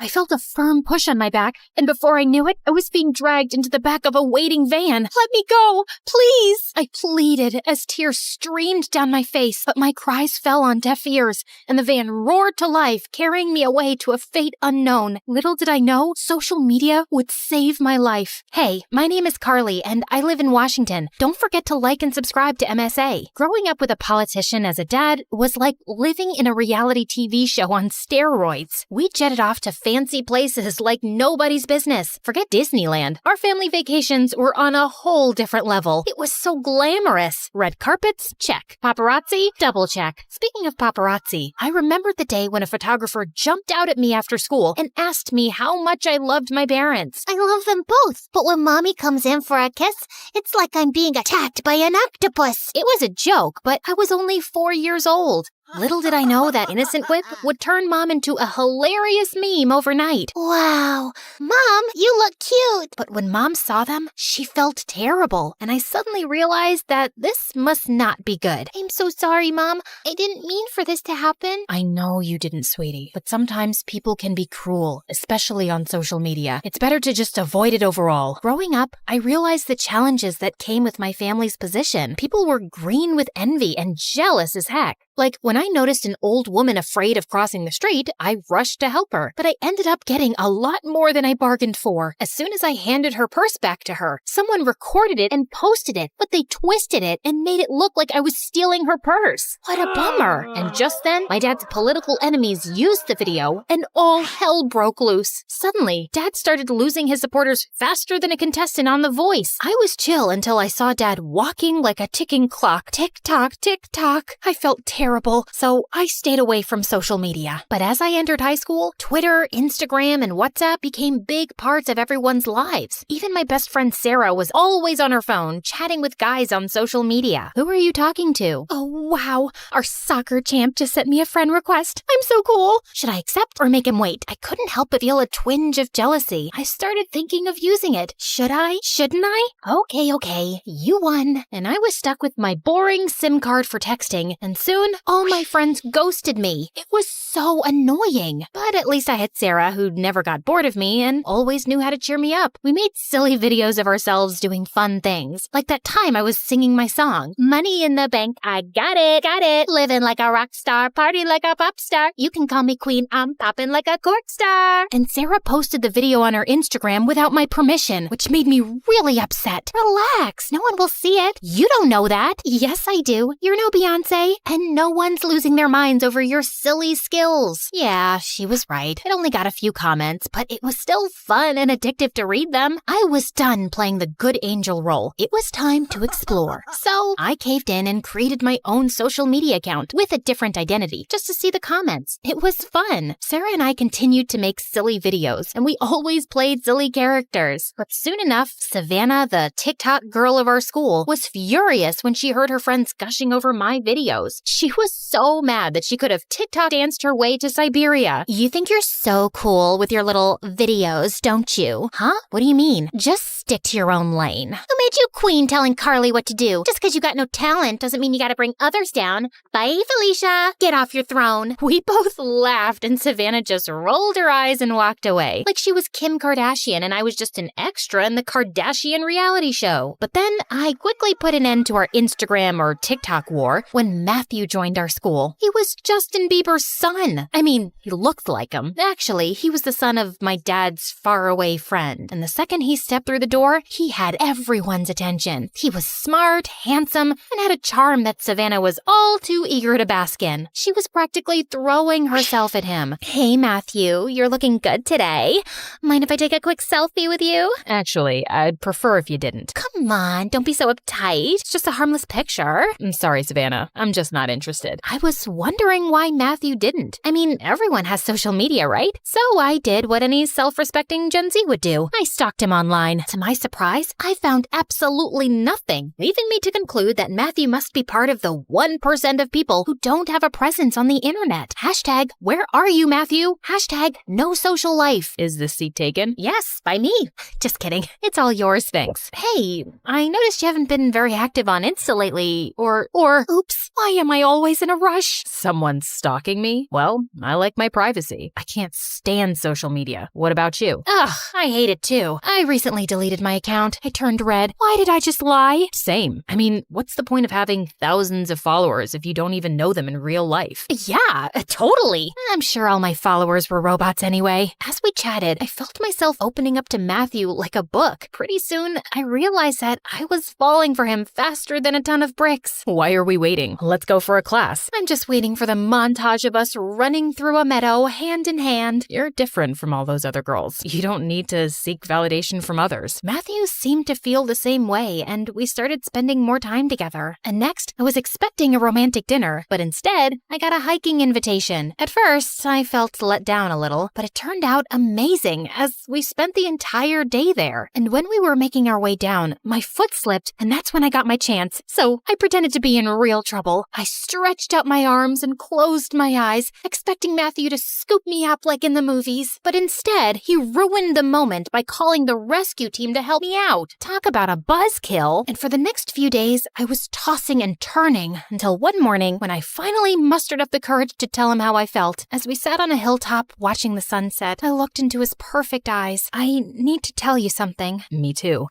I felt a firm push on my back, and before I knew it, I was being dragged into the back of a waiting van. Let me go, please! I pleaded as tears streamed down my face, but my cries fell on deaf ears, and the van roared to life, carrying me away to a fate unknown. Little did I know, social media would save my life. Hey, my name is Carly, and I live in Washington. Don't forget to like and subscribe to MSA. Growing up with a politician as a dad was like living in a reality TV show on steroids. We jetted off to fancy places like nobody's business. Forget Disneyland. Our family vacations were on a whole different level. It was so glamorous. Red carpets? Check. Paparazzi? Double check. Speaking of paparazzi, I remembered the day when a photographer jumped out at me after school and asked me how much I loved my parents. I love them both, but when Mommy comes in for a kiss, it's like I'm being attacked by an octopus. It was a joke, but I was only 4 years old. Little did I know that innocent quip would turn Mom into a hilarious meme overnight. Wow, Mom, you look cute. But when Mom saw them, she felt terrible, and I suddenly realized that this must not be good. I'm so sorry, Mom. I didn't mean for this to happen. I know you didn't, sweetie, but sometimes people can be cruel, especially on social media. It's better to just avoid it overall. Growing up, I realized the challenges that came with my family's position. People were green with envy and jealous as heck. Like, when I noticed an old woman afraid of crossing the street, I rushed to help her, but I ended up getting a lot more than I bargained for. As soon as I handed her purse back to her, someone recorded it and posted it, but they twisted it and made it look like I was stealing her purse. What a bummer. And just then, my dad's political enemies used the video, and all hell broke loose. Suddenly, Dad started losing his supporters faster than a contestant on The Voice. I was chill until I saw Dad walking like a ticking clock. Tick-tock, tick-tock. I felt terrible, so I stayed away from social media. But as I entered high school, Twitter, Instagram, and WhatsApp became big parts of everyone's lives. Even my best friend Sarah was always on her phone, chatting with guys on social media. Who are you talking to? Oh, wow. Our soccer champ just sent me a friend request. I'm so cool. Should I accept or make him wait? I couldn't help but feel a twinge of jealousy. I started thinking of using it. Should I? Shouldn't I? Okay. You won. And I was stuck with my boring SIM card for texting, and soon all my friends ghosted me. It was so annoying. But at least I had Sarah, who never got bored of me and always knew how to cheer me up. We made silly videos of ourselves doing fun things. Like that time I was singing my song. Money in the bank, I got it. Living like a rock star, party like a pop star. You can call me queen, I'm popping like a cork star. And Sarah posted the video on her Instagram without my permission, which made me really upset. Relax, no one will see it. You don't know that. Yes, I do. You're no Beyonce, and no one's losing their minds over your silly skills. Yeah, she was right. It only got a few comments, but it was still fun and addictive to read them. I was done playing the good angel role. It was time to explore. So I caved in and created my own social media account with a different identity just to see the comments. It was fun. Sarah and I continued to make silly videos, and we always played silly characters. But soon enough, Savannah, the TikTok girl of our school, was furious when she heard her friends gushing over my videos. She was so mad that she could have TikTok danced her way to Siberia. You think you're so cool with your little videos, don't you? Huh? What do you mean? Just stick to your own lane. Who made you queen telling Carly what to do? Just because you got no talent doesn't mean you gotta bring others down. Bye, Felicia. Get off your throne. We both laughed, and Savannah just rolled her eyes and walked away. Like she was Kim Kardashian and I was just an extra in the Kardashian reality show. But then I quickly put an end to our Instagram or TikTok war when Matthew joined our school. He was Justin Bieber's son. I mean, he looked like him. Actually, he was the son of my dad's faraway friend. And the second he stepped through the door, he had everyone's attention. He was smart, handsome, and had a charm that Savannah was all too eager to bask in. She was practically throwing herself at him. Hey, Matthew, you're looking good today. Mind if I take a quick selfie with you? Actually, I'd prefer if you didn't. Come on, don't be so uptight. It's just a harmless picture. I'm sorry, Savannah. I'm just not interested. I was wondering why Matthew didn't. I mean, everyone has social media, right? So I did what any self-respecting Gen Z would do. I stalked him online. To my surprise, I found absolutely nothing, leaving me to conclude that Matthew must be part of the 1% of people who don't have a presence on the internet. Hashtag, where are you, Matthew? Hashtag, no social life. Is this seat taken? Yes, by me. Just kidding. It's all yours, thanks. Hey, I noticed you haven't been very active on Insta lately, or, oops, why am I always in a rush? Someone's stalking me? Well, I like my privacy. I can't stand social media. What about you? Ugh, I hate it too. I recently deleted my account. I turned red. Why did I just lie? Same. I mean, what's the point of having thousands of followers if you don't even know them in real life? Yeah, totally. I'm sure all my followers were robots anyway. As we chatted, I felt myself opening up to Matthew like a book. Pretty soon, I realized that I was falling for him faster than a ton of bricks. Why are we waiting? Let's go for a class. I'm just waiting for the montage of us running through a meadow hand in hand. You're different from all those other girls. You don't need to seek validation from others. Matthew seemed to feel the same way, and we started spending more time together. And next, I was expecting a romantic dinner, but instead, I got a hiking invitation. At first, I felt let down a little, but it turned out amazing as we spent the entire day there. And when we were making our way down, my foot slipped, and that's when I got my chance. So I pretended to be in real trouble. I stretched out my arms and closed my eyes, expecting Matthew to scoop me up like in the movies. But instead, he ruined the moment by calling the rescue team to help me out. Talk about a buzzkill. And for the next few days, I was tossing and turning until one morning when I finally mustered up the courage to tell him how I felt. As we sat on a hilltop watching the sunset, I looked into his perfect eyes. I need to tell you something. Me too.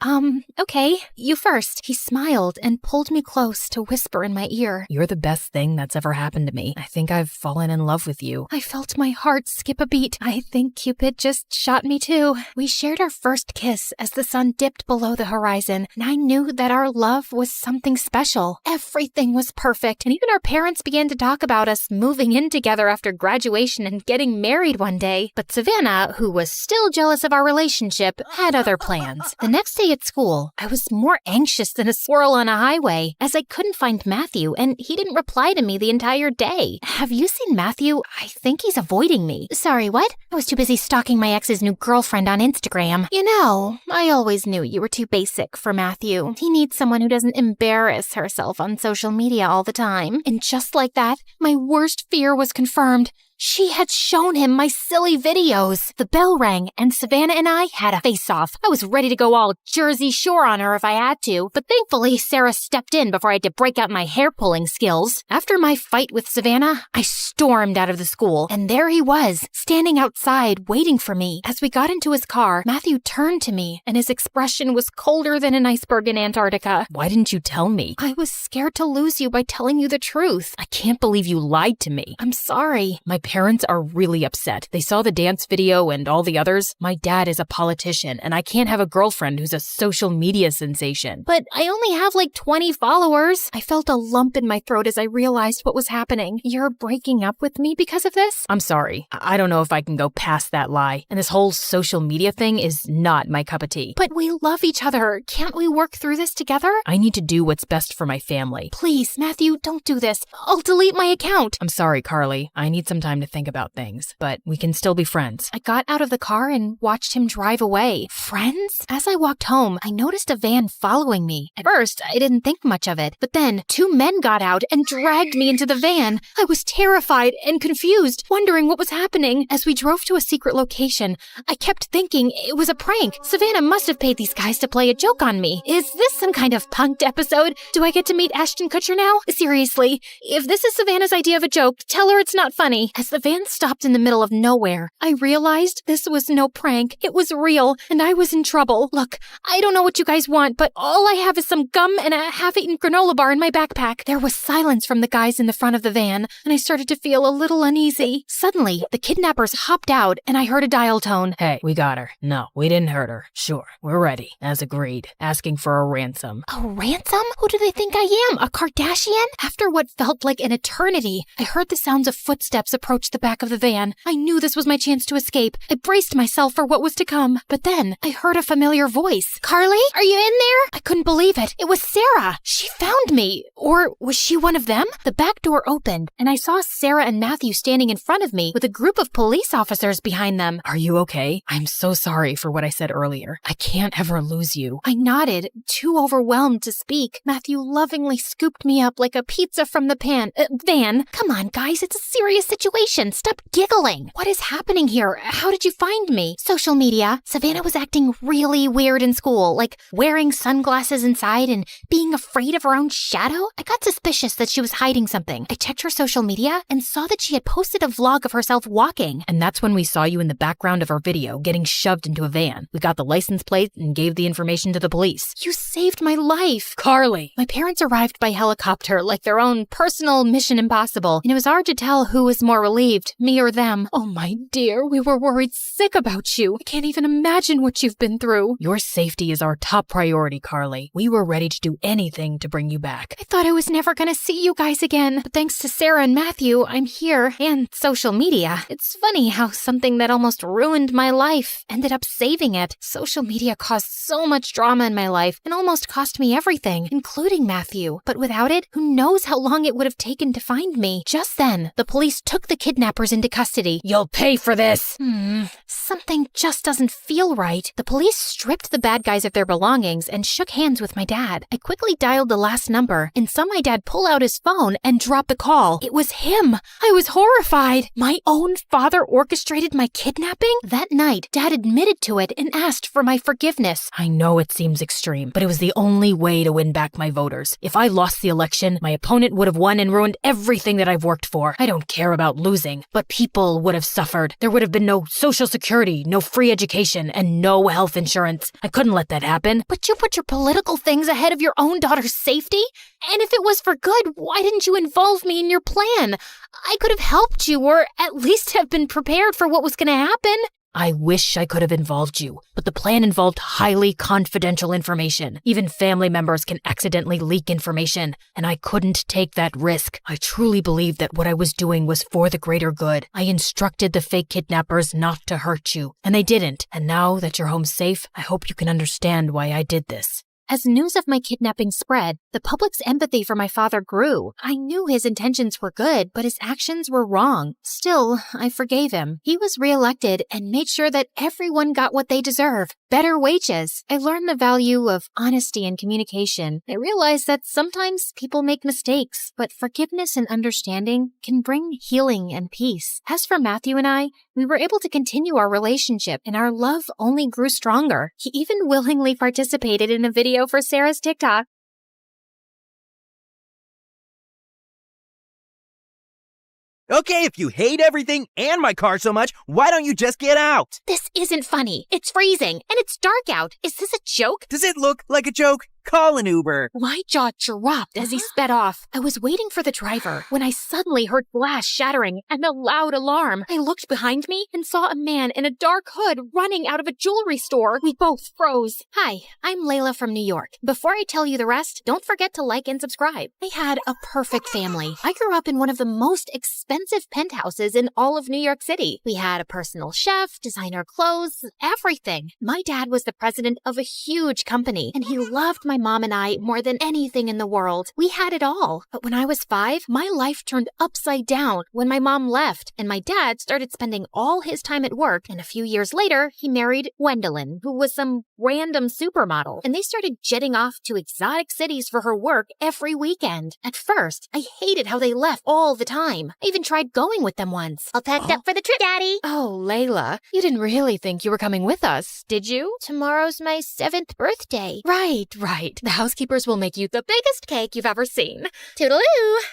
Okay, you first. He smiled and pulled me close to whisper in my ear. You're the best thing that's ever happened to me. I think I've fallen in love with you. I felt my heart skip a beat. I think Cupid just shot me too. We shared our first kiss as the sun dipped below the horizon, and I knew that our love was something special. Everything was perfect, and even our parents began to talk about us moving in together after graduation and getting married one day. But Savannah, who was still jealous of our relationship, had other plans. The next day at school, I was more anxious than a squirrel on a highway, as I couldn't find Matthew, and he didn't reply to me the entire day. Have you seen Matthew? I think he's avoiding me. Sorry, what? I was too busy stalking my ex's new girlfriend on Instagram. You know, I always knew you were too basic for Matthew. He needs someone who doesn't embarrass herself on social media all the time. And just like that, my worst fear was confirmed. She had shown him my silly videos. The bell rang, and Savannah and I had a face-off. I was ready to go all Jersey Shore on her if I had to, but thankfully Sarah stepped in before I had to break out my hair-pulling skills. After my fight with Savannah, I stormed out of the school, and there he was, standing outside, waiting for me. As we got into his car, Matthew turned to me, and his expression was colder than an iceberg in Antarctica. Why didn't you tell me? I was scared to lose you by telling you the truth. I can't believe you lied to me. I'm sorry. My parents are really upset. They saw the dance video and all the others. My dad is a politician, and I can't have a girlfriend who's a social media sensation. But I only have like 20 followers. I felt a lump in my throat as I realized what was happening. You're breaking up with me because of this? I'm sorry. I don't know if I can go past that lie. And this whole social media thing is not my cup of tea. But we love each other. Can't we work through this together? I need to do what's best for my family. Please, Matthew, don't do this. I'll delete my account. I'm sorry, Carly. I need some time to think about things, but we can still be friends. I got out of the car and watched him drive away. Friends? As I walked home, I noticed a van following me. At first, I didn't think much of it, but then 2 men got out and dragged me into the van. I was terrified and confused, wondering what was happening. As we drove to a secret location, I kept thinking it was a prank. Savannah must have paid these guys to play a joke on me. Is this some kind of punked episode? Do I get to meet Ashton Kutcher now? Seriously, if this is Savannah's idea of a joke, tell her it's not funny. As the van stopped in the middle of nowhere, I realized this was no prank. It was real, and I was in trouble. Look, I don't know what you guys want, but all I have is some gum and a half-eaten granola bar in my backpack. There was silence from the guys in the front of the van, and I started to feel a little uneasy. Suddenly, the kidnappers hopped out, and I heard a dial tone. Hey, we got her. No, we didn't hurt her. Sure, we're ready, as agreed. Asking for a ransom. A ransom? Who do they think I am? A Kardashian? After what felt like an eternity, I heard the sounds of footsteps approaching approached the back of the van. I knew this was my chance to escape. I braced myself for what was to come. But then I heard a familiar voice. Carly, are you in there? I couldn't believe it. It was Sarah. She found me. Or was she one of them? The back door opened, and I saw Sarah and Matthew standing in front of me with a group of police officers behind them. Are you okay? I'm so sorry for what I said earlier. I can't ever lose you. I nodded, too overwhelmed to speak. Matthew lovingly scooped me up like a pizza from the van. Come on, guys, it's a serious situation. Stop giggling. What is happening here? How did you find me? Social media. Savannah was acting really weird in school, like wearing sunglasses inside and being afraid of her own shadow. I got suspicious that she was hiding something. I checked her social media and saw that she had posted a vlog of herself walking. And that's when we saw you in the background of her video getting shoved into a van. We got the license plate and gave the information to the police. You saved my life. Carly. My parents arrived by helicopter like their own personal Mission Impossible, and it was hard to tell who was more relieved, me or them. Oh, my dear, we were worried sick about you. I can't even imagine what you've been through. Your safety is our top priority, Carly. We were ready to do anything to bring you back. I thought I was never gonna see you guys again, but thanks to Sarah and Matthew, I'm here, and social media. It's funny how something that almost ruined my life ended up saving it. Social media caused so much drama in my life and almost cost me everything, including Matthew. But without it, who knows how long it would have taken to find me. Just then, the police took the kidnappers into custody. You'll pay for this! Something just doesn't feel right. The police stripped the bad guys of their belongings and shook hands with my dad. I quickly dialed the last number and saw my dad pull out his phone and drop the call. It was him! I was horrified. My own father orchestrated my kidnapping? That night, Dad admitted to it and asked for my forgiveness. I know it seems extreme, but it was the only way to win back my voters. If I lost the election, my opponent would have won and ruined everything that I've worked for. I don't care about losing, but people would have suffered. There would have been no social security, no free education, and no health insurance. I couldn't let that happen. But you put your political things ahead of your own daughter's safety? And if it was for good, why didn't you involve me in your plan? I could have helped you, or at least have been prepared for what was going to happen. I wish I could have involved you, but the plan involved highly confidential information. Even family members can accidentally leak information, and I couldn't take that risk. I truly believed that what I was doing was for the greater good. I instructed the fake kidnappers not to hurt you, and they didn't. And now that you're home safe, I hope you can understand why I did this. As news of my kidnapping spread, the public's empathy for my father grew. I knew his intentions were good, but his actions were wrong. Still, I forgave him. He was reelected and made sure that everyone got what they deserve. Better wages. I learned the value of honesty and communication. I realized that sometimes people make mistakes, but forgiveness and understanding can bring healing and peace. As for Matthew and I, we were able to continue our relationship, and our love only grew stronger. He even willingly participated in a video for Sarah's TikTok. Okay, if you hate everything and my car so much, why don't you just get out? This isn't funny. It's freezing, and it's dark out. Is this a joke? Does it look like a joke? Call an Uber. My jaw dropped as he sped off. I was waiting for the driver when I suddenly heard glass shattering and a loud alarm. I looked behind me and saw a man in a dark hood running out of a jewelry store. We both froze. Hi, I'm Layla from New York. Before I tell you the rest, don't forget to like and subscribe. I had a perfect family. I grew up in one of the most expensive penthouses in all of New York City. We had a personal chef, designer clothes, everything. My dad was the president of a huge company, and he loved my mom and I more than anything in the world. We had it all. But when I was 5, my life turned upside down when my mom left, and my dad started spending all his time at work, and a few years later, he married Gwendolyn, who was some random supermodel, and they started jetting off to exotic cities for her work every weekend. At first, I hated how they left all the time. I even tried going with them once. All packed up for the trip, Daddy. Oh, Layla, you didn't really think you were coming with us, did you? Tomorrow's my 7th birthday. Right. The housekeepers will make you the biggest cake you've ever seen. Toodaloo!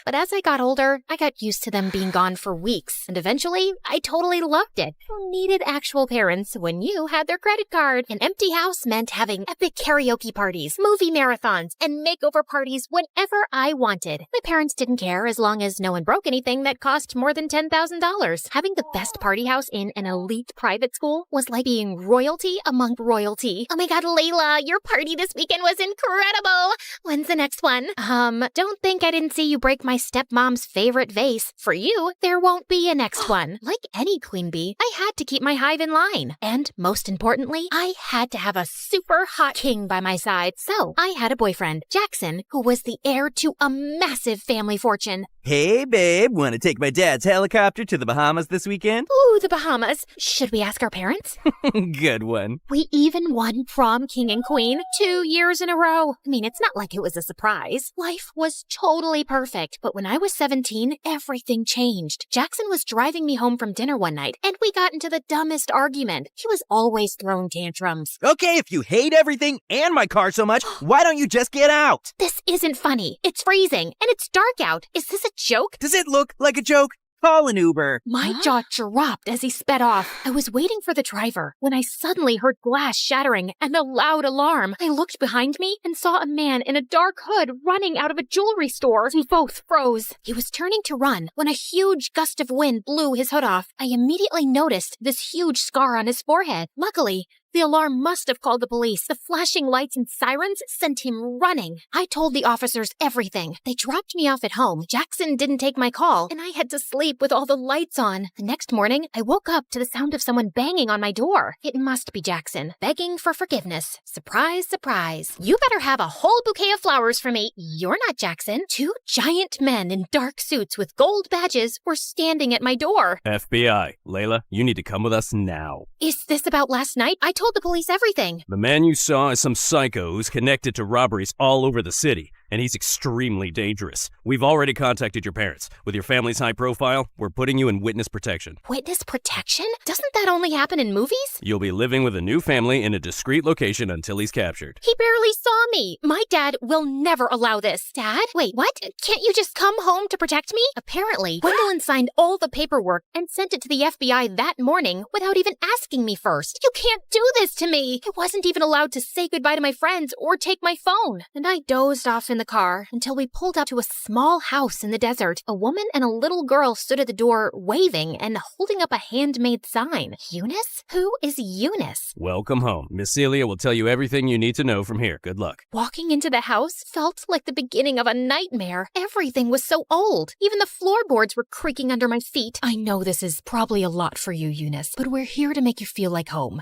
But as I got older, I got used to them being gone for weeks, and eventually, I totally loved it. Who needed actual parents when you had their credit card? An empty house meant having epic karaoke parties, movie marathons, and makeover parties whenever I wanted. My parents didn't care as long as no one broke anything that cost more than $10,000. Having the best party house in an elite private school was like being royalty among royalty. Oh my god, Layla, your party this weekend was incredible! incredible. When's the next one? Don't think I didn't see you break my stepmom's favorite vase. For you, there won't be a next one. Like any queen bee, I had to keep my hive in line. And most importantly, I had to have a super hot king by my side. So I had a boyfriend, Jackson, who was the heir to a massive family fortune. Hey, babe, want to take my dad's helicopter to the Bahamas this weekend? Ooh, the Bahamas. Should we ask our parents? Good one. We even won prom king and queen 2 years in a row. I mean, it's not like it was a surprise. Life was totally perfect. But when I was 17, everything changed. Jackson was driving me home from dinner one night, and we got into the dumbest argument. He was always throwing tantrums. Okay, if you hate everything and my car so much, why don't you just get out? This isn't funny. It's freezing, and it's dark out. Is this a joke? Does it look like a joke? Call an Uber. My jaw dropped as he sped off. I was waiting for the driver when I suddenly heard glass shattering and a loud alarm. I looked behind me and saw a man in a dark hood running out of a jewelry store. We both froze. He was turning to run when a huge gust of wind blew his hood off. I immediately noticed this huge scar on his forehead. Luckily, the alarm must have called the police. The flashing lights and sirens sent him running. I told the officers everything. They dropped me off at home. Jackson didn't take my call, and I had to sleep with all the lights on. The next morning, I woke up to the sound of someone banging on my door. It must be Jackson, begging for forgiveness. Surprise, surprise. You better have a whole bouquet of flowers for me. You're not Jackson. 2 giant men in dark suits with gold badges were standing at my door. FBI, Layla, you need to come with us now. Is this about last night? I told the police everything. The man you saw is some psycho who's connected to robberies all over the city, and he's extremely dangerous. We've already contacted your parents. With your family's high profile, we're putting you in witness protection. Witness protection? Doesn't that only happen in movies? You'll be living with a new family in a discreet location until he's captured. He barely saw me. My dad will never allow this. Dad? Wait, what? Can't you just come home to protect me? Apparently, Gwendolyn signed all the paperwork and sent it to the FBI that morning without even asking me first. You can't do this to me. I wasn't even allowed to say goodbye to my friends or take my phone. And I dozed off in the car until we pulled up to a small house in the desert. A woman and a little girl stood at the door waving and holding up a handmade sign. Eunice? Who is Eunice? Welcome home. Miss Celia will tell you everything you need to know from here. Good luck. Walking into the house felt like the beginning of a nightmare. Everything was so old. Even the floorboards were creaking under my feet. I know this is probably a lot for you, Eunice, but we're here to make you feel like home.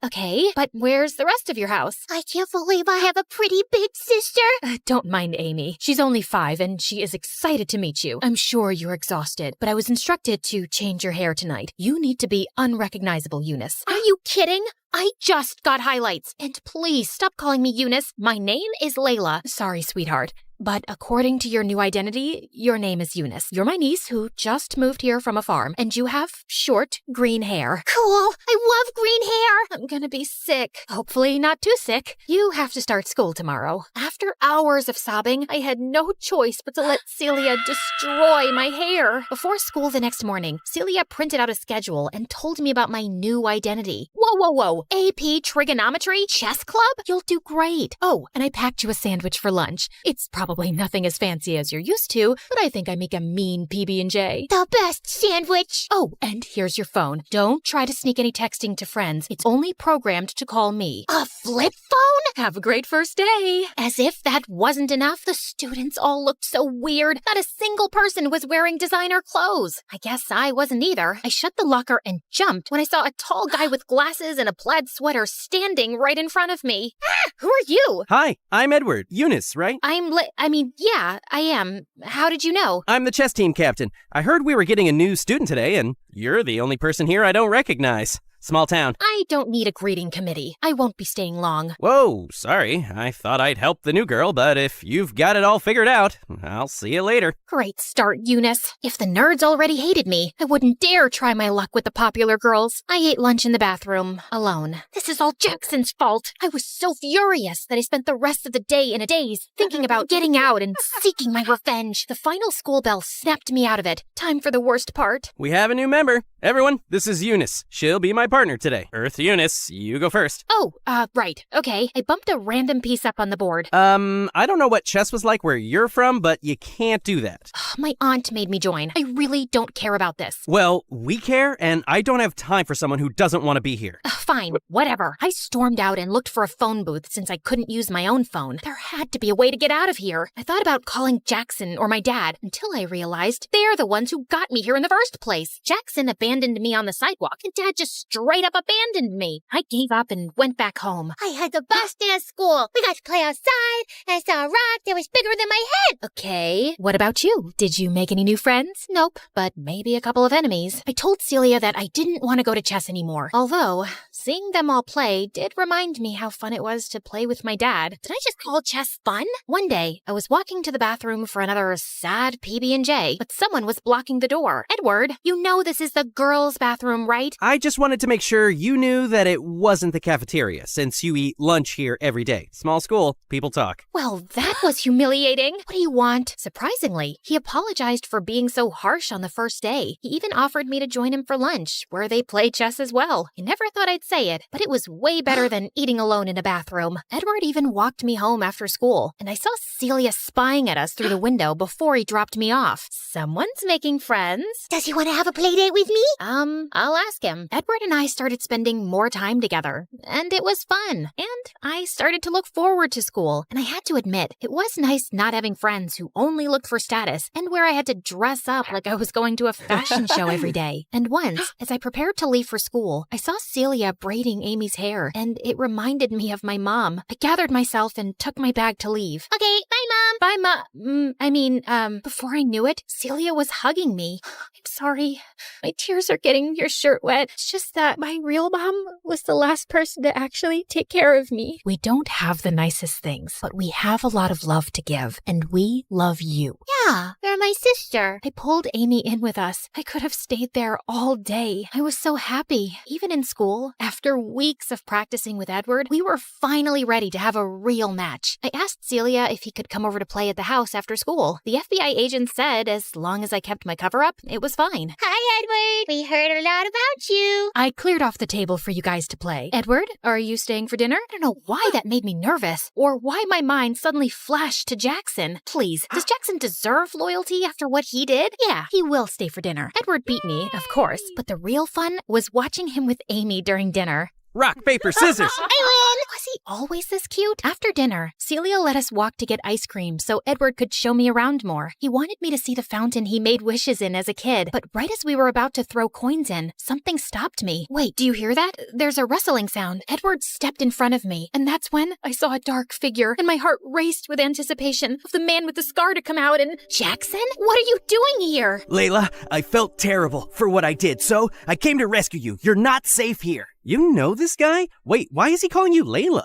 Okay, but where's the rest of your house? I can't believe I have a pretty big sister. Don't mind Amy. She's only 5 and she is excited to meet you. I'm sure you're exhausted, but I was instructed to change your hair tonight. You need to be unrecognizable, Eunice. Are you kidding? I just got highlights. And please stop calling me Eunice. My name is Layla. Sorry, sweetheart. But according to your new identity, your name is Eunice. You're my niece who just moved here from a farm, and you have short, green hair. Cool. I love green hair. I'm gonna be sick. Hopefully not too sick. You have to start school tomorrow. After hours of sobbing, I had no choice but to let Celia destroy my hair. Before school the next morning, Celia printed out a schedule and told me about my new identity. Whoa. AP Trigonometry Chess Club? You'll do great. Oh, and I packed you a sandwich for lunch. It's probably nothing as fancy as you're used to, but I think I make a mean PB&J. The best sandwich. Oh, and here's your phone. Don't try to sneak any texting to friends. It's only programmed to call me. A flip phone? Have a great first day. As if that wasn't enough, the students all looked so weird. Not a single person was wearing designer clothes. I guess I wasn't either. I shut the locker and jumped when I saw a tall guy with glasses and a plaid sweater standing right in front of me. Who are you? Hi, I'm Edward. Eunice, right? Yeah, I am. How did you know? I'm the chess team captain. I heard we were getting a new student today, and you're the only person here I don't recognize. Small town. I don't need a greeting committee. I won't be staying long. Whoa, sorry. I thought I'd help the new girl, but if you've got it all figured out, I'll see you later. Great start, Eunice. If the nerds already hated me, I wouldn't dare try my luck with the popular girls. I ate lunch in the bathroom, alone. This is all Jackson's fault. I was so furious that I spent the rest of the day in a daze, thinking about getting out and seeking my revenge. The final school bell snapped me out of it. Time for the worst part. We have a new member. Everyone, this is Eunice. She'll be my partner today. Earth Eunice, you go first. Oh, right. Okay. I bumped a random piece up on the board. I don't know what chess was like where you're from, but you can't do that. My aunt made me join. I really don't care about this. Well, we care, and I don't have time for someone who doesn't want to be here. Fine, whatever. I stormed out and looked for a phone booth since I couldn't use my own phone. There had to be a way to get out of here. I thought about calling Jackson or my dad until I realized they're the ones who got me here in the first place. Jackson abandoned me on the sidewalk, and Dad just straight up abandoned me. I gave up and went back home. I had the best day at school. We got to play outside, and I saw a rock that was bigger than my head. Okay, what about you? Did you make any new friends? Nope, but maybe a couple of enemies. I told Celia that I didn't want to go to chess anymore. Although, seeing them all play did remind me how fun it was to play with my dad. Did I just call chess fun? One day, I was walking to the bathroom for another sad PB&J, but someone was blocking the door. Edward, you know this is the girls' bathroom, right? I just wanted to make sure you knew that it wasn't the cafeteria, since you eat lunch here every day. Small school, people talk. Well, that was humiliating. What do you want? Surprisingly, he apologized for being so harsh on the first day. He even offered me to join him for lunch, where they play chess as well. I never thought I'd say it, but it was way better than eating alone in a bathroom. Edward even walked me home after school, and I saw Celia spying at us through the window before he dropped me off. Someone's making friends. Does he want to have a play date with me? I'll ask him. Edward and I started spending more time together, and it was fun. And I started to look forward to school, and I had to admit, it was nice not having friends who only looked for status and where I had to dress up like I was going to a fashion show every day. And once, as I prepared to leave for school, I saw Celia braiding Amy's hair, and it reminded me of my mom. I gathered myself and took my bag to leave. Okay, bye, Mom. Bye, before I knew it, Celia was hugging me. I'm sorry. My tears are getting your shirt wet. It's just that my real mom was the last person to actually take care of me. We don't have the nicest things, but we have a lot of love to give, and we love you. Yeah, you're my sister. I pulled Amy in with us. I could have stayed there all day. I was so happy. Even in school, after weeks of practicing with Edward, we were finally ready to have a real match. I asked Celia if he could come over to play at the house after school. The FBI agent said as long as I kept my cover up, it was fine. Hi, Edward. We heard a lot about you. I cleared off the table for you guys to play. Edward, are you staying for dinner? I don't know why that made me nervous, or why my mind suddenly flashed to Jackson. Please, does Jackson deserve loyalty after what he did? Yeah, he will stay for dinner. Edward beat me, of course, but the real fun was watching him with Amy during dinner. Rock, paper, scissors! I win! Was he always this cute? After dinner, Celia let us walk to get ice cream so Edward could show me around more. He wanted me to see the fountain he made wishes in as a kid, but right as we were about to throw coins in, something stopped me. Wait, do you hear that? There's a rustling sound. Edward stepped in front of me, and that's when I saw a dark figure, and my heart raced with anticipation of the man with the scar to come out and... Jackson? What are you doing here? Layla, I felt terrible for what I did, so I came to rescue you. You're not safe here. You know this guy? Wait, why is he calling you Layla?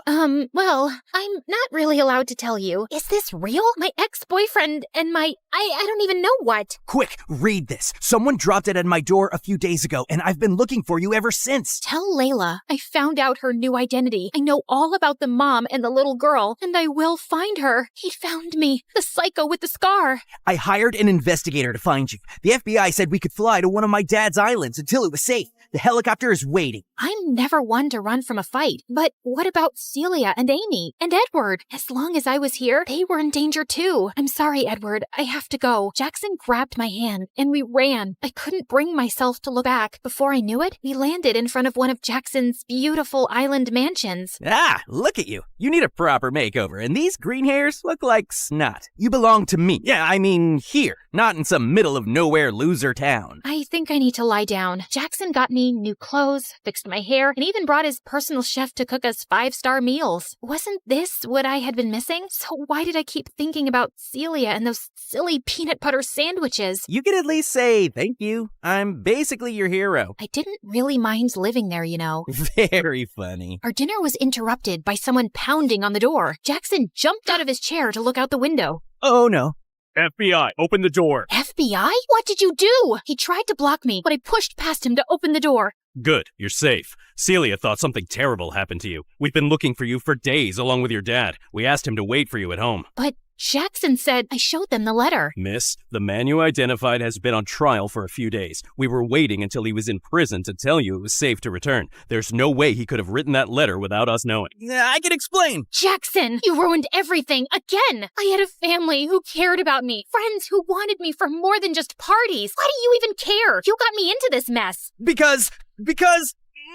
Well, I'm not really allowed to tell you. Is this real? My ex-boyfriend and I don't even know what. Quick, read this. Someone dropped it at my door a few days ago, and I've been looking for you ever since. Tell Layla I found out her new identity. I know all about the mom and the little girl, and I will find her. He found me, the psycho with the scar. I hired an investigator to find you. The FBI said we could fly to one of my dad's islands until it was safe. The helicopter is waiting. I'm never one to run from a fight. But what about Celia and Amy and Edward? As long as I was here, they were in danger too. I'm sorry, Edward. I have to go. Jackson grabbed my hand and we ran. I couldn't bring myself to look back. Before I knew it, we landed in front of one of Jackson's beautiful island mansions. Ah, look at you. You need a proper makeover, and these green hairs look like snot. You belong to me. Yeah, I mean here, not in some middle of nowhere loser town. I think I need to lie down. Jackson got me new clothes, fixed my hair, and even brought his personal chef to cook us 5-star meals. Wasn't this what I had been missing? So why did I keep thinking about Celia and those silly peanut butter sandwiches? You could at least say thank you. I'm basically your hero. I didn't really mind living there, you know. Very funny. Our dinner was interrupted by someone pounding on the door. Jackson jumped out of his chair to look out the window. Oh no. FBI, open the door. FBI? What did you do? He tried to block me, but I pushed past him to open the door. Good, you're safe. Celia thought something terrible happened to you. We've been looking for you for days along with your dad. We asked him to wait for you at home. But Jackson said I showed them the letter. Miss, the man you identified has been on trial for a few days. We were waiting until he was in prison to tell you it was safe to return. There's no way he could have written that letter without us knowing. I can explain. Jackson, you ruined everything again. I had a family who cared about me, friends who wanted me for more than just parties. Why do you even care? You got me into this mess. Because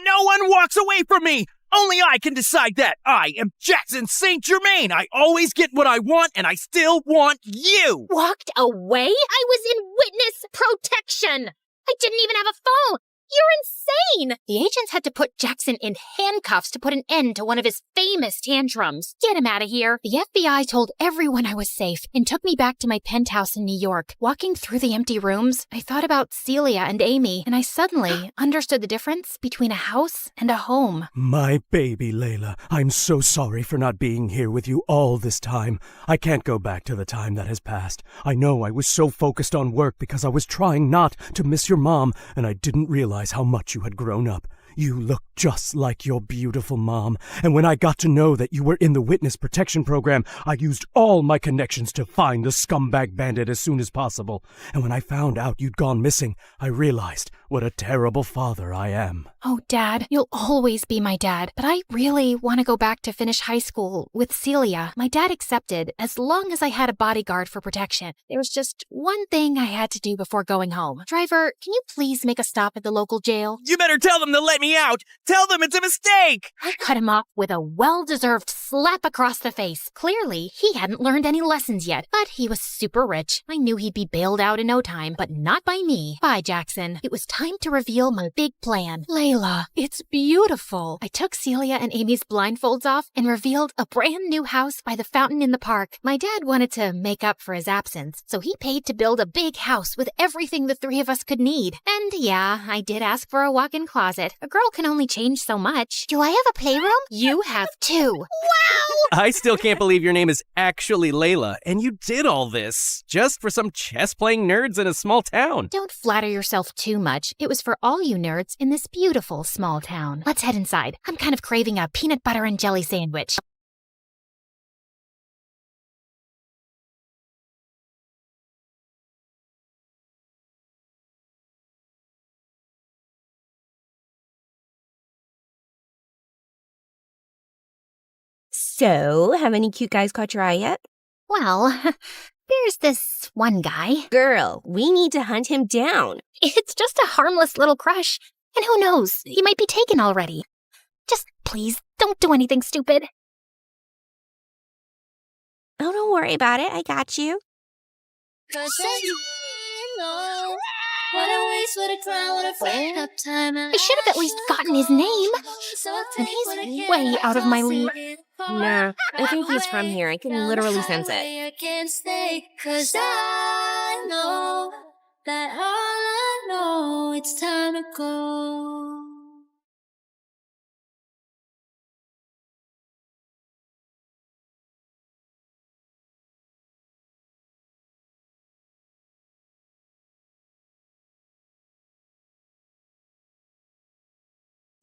no one walks away from me. Only I can decide that. I am Jackson St. Germain. I always get what I want, and I still want you. Walked away? I was in witness protection. I didn't even have a phone. You're insane! The agents had to put Jackson in handcuffs to put an end to one of his famous tantrums. Get him out of here. The FBI told everyone I was safe and took me back to my penthouse in New York. Walking through the empty rooms, I thought about Celia and Amy, and I suddenly understood the difference between a house and a home. My baby, Layla, I'm so sorry for not being here with you all this time. I can't go back to the time that has passed. I know I was so focused on work because I was trying not to miss your mom, and I didn't realize how much you had grown up. You look just like your beautiful mom, and when I got to know that you were in the witness protection program, I used all my connections to find the scumbag bandit as soon as possible. And when I found out you'd gone missing, I realized what a terrible father I am. Oh, Dad, you'll always be my dad, but I really want to go back to finish high school with Celia. My dad accepted as long as I had a bodyguard for protection. There was just one thing I had to do before going home. Driver, can you please make a stop at the local jail? You better tell them to let me out. Tell them it's a mistake. I cut him off with a well-deserved slap across the face. Clearly, he hadn't learned any lessons yet, but he was super rich. I knew he'd be bailed out in no time, but not by me. Bye, Jackson. It was time to reveal my big plan. Layla, it's beautiful. I took Celia and Amy's blindfolds off and revealed a brand new house by the fountain in the park. My dad wanted to make up for his absence, so he paid to build a big house with everything the three of us could need. And yeah, I did ask for a walk-in closet. A girl can only change so much. Do I have a playroom? You have two. Wow! I still can't believe your name is actually Layla, and you did all this just for some chess-playing nerds in a small town. Don't flatter yourself too much. It was for all you nerds in this beautiful small town. Let's head inside. I'm kind of craving a peanut butter and jelly sandwich. So, have any cute guys caught your eye yet? Well, there's this one guy. Girl, we need to hunt him down. It's just a harmless little crush. And who knows, he might be taken already. Just please, don't do anything stupid. Oh, don't worry about it. I got you. I should have at least gotten his name. And he's way out of my league. Nah, I think he's from here. I can literally sense it. That all I know, it's time to go.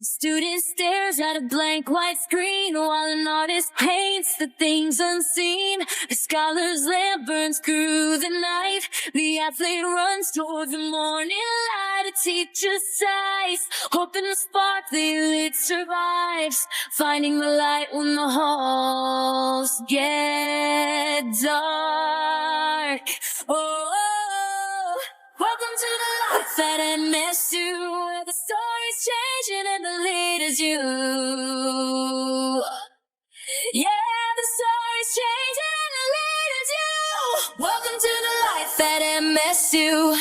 The student stares at a blank white screen while an artist paints the things unseen. The scholar's lamp burns through the night. The athlete runs toward the morning light. A teacher sighs, hoping the spark they lit survives. Finding the light when the halls get dark. Oh, welcome to the life at MSU, where the story's changing and the lead is you. Yeah, the story's changing and the lead is you. Welcome to the life at MSU.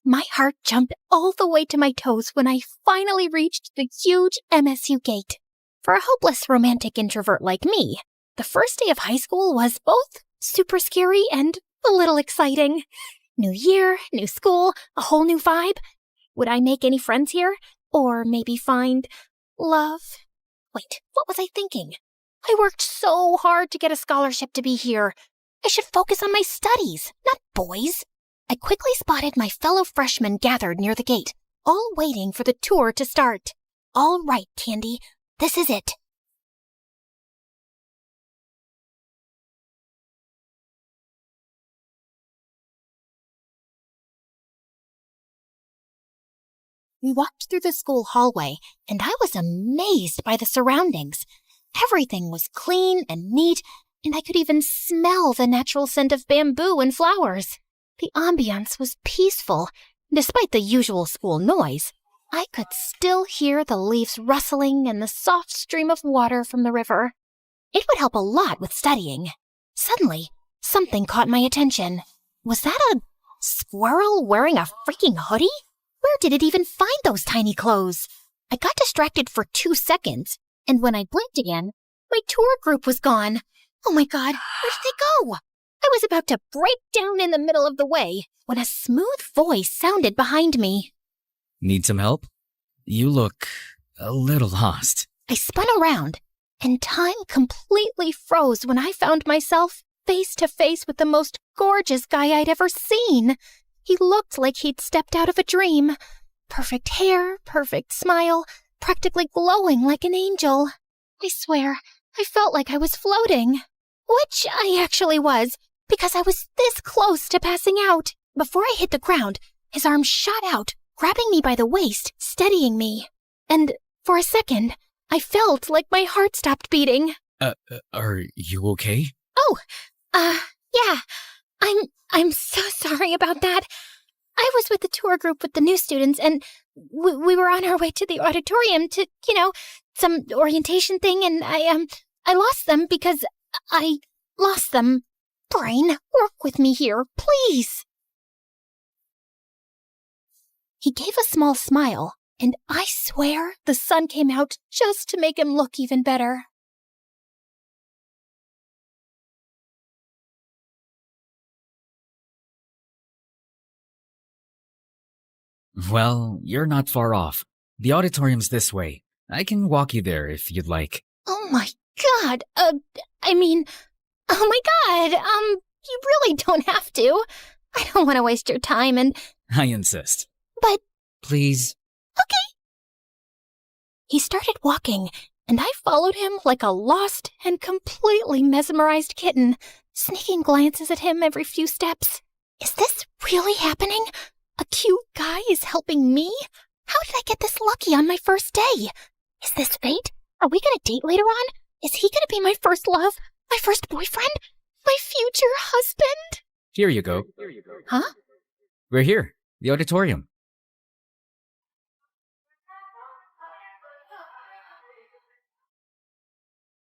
My heart jumped all the way to my toes when I finally reached the huge MSU gate. For a hopeless romantic introvert like me, the first day of high school was both super scary and a little exciting. New year, new school, a whole new vibe. Would I make any friends here? Or maybe find love? Wait, what was I thinking? I worked so hard to get a scholarship to be here. I should focus on my studies, not boys. I quickly spotted my fellow freshmen gathered near the gate, all waiting for the tour to start. All right, Candy, this is it. We walked through the school hallway, and I was amazed by the surroundings. Everything was clean and neat, and I could even smell the natural scent of bamboo and flowers. The ambiance was peaceful. Despite the usual school noise, I could still hear the leaves rustling and the soft stream of water from the river. It would help a lot with studying. Suddenly, something caught my attention. Was that a squirrel wearing a freaking hoodie? Where did it even find those tiny clothes? I got distracted for 2 seconds, and when I blinked again, my tour group was gone. Oh my God, where did they go? I was about to break down in the middle of the way when a smooth voice sounded behind me. Need some help? You look a little lost. I spun around, and time completely froze when I found myself face to face with the most gorgeous guy I'd ever seen. He looked like he'd stepped out of a dream. Perfect hair, perfect smile, practically glowing like an angel. I swear, I felt like I was floating. Which I actually was, because I was this close to passing out. Before I hit the ground, his arm shot out, grabbing me by the waist, steadying me. And for a second, I felt like my heart stopped beating. Are you okay? Oh, yeah. I'm so sorry about that. I was with the tour group with the new students, and we were on our way to the auditorium to, some orientation thing, and I lost them because I lost them. Brain, work with me here, please. He gave a small smile, and I swear the sun came out just to make him look even better. Well, you're not far off. The auditorium's this way. I can walk you there if you'd like. Oh my God, oh my God, you really don't have to. I don't want to waste your time and... I insist. But... Please. Okay. He started walking, and I followed him like a lost and completely mesmerized kitten, sneaking glances at him every few steps. Is this really happening? A cute guy is helping me? How did I get this lucky on my first day? Is this fate? Are we gonna date later on? Is he gonna be my first love? My first boyfriend? My future husband? Here you go. Huh? We're here. The auditorium.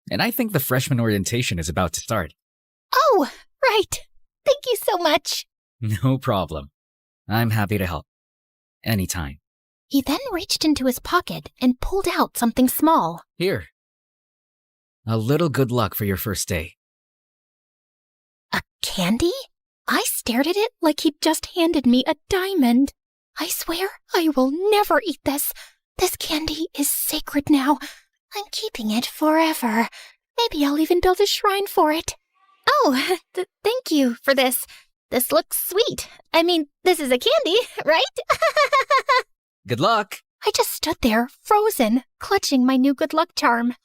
And I think the freshman orientation is about to start. Oh, right. Thank you so much. No problem. I'm happy to help. Anytime. He then reached into his pocket and pulled out something small. Here. A little good luck for your first day. A candy? I stared at it like he'd just handed me a diamond. I swear I will never eat this. This candy is sacred now. I'm keeping it forever. Maybe I'll even build a shrine for it. Oh, thank you for this. This looks sweet. I mean, this is a candy, right? Good luck. I just stood there, frozen, clutching my new good luck charm.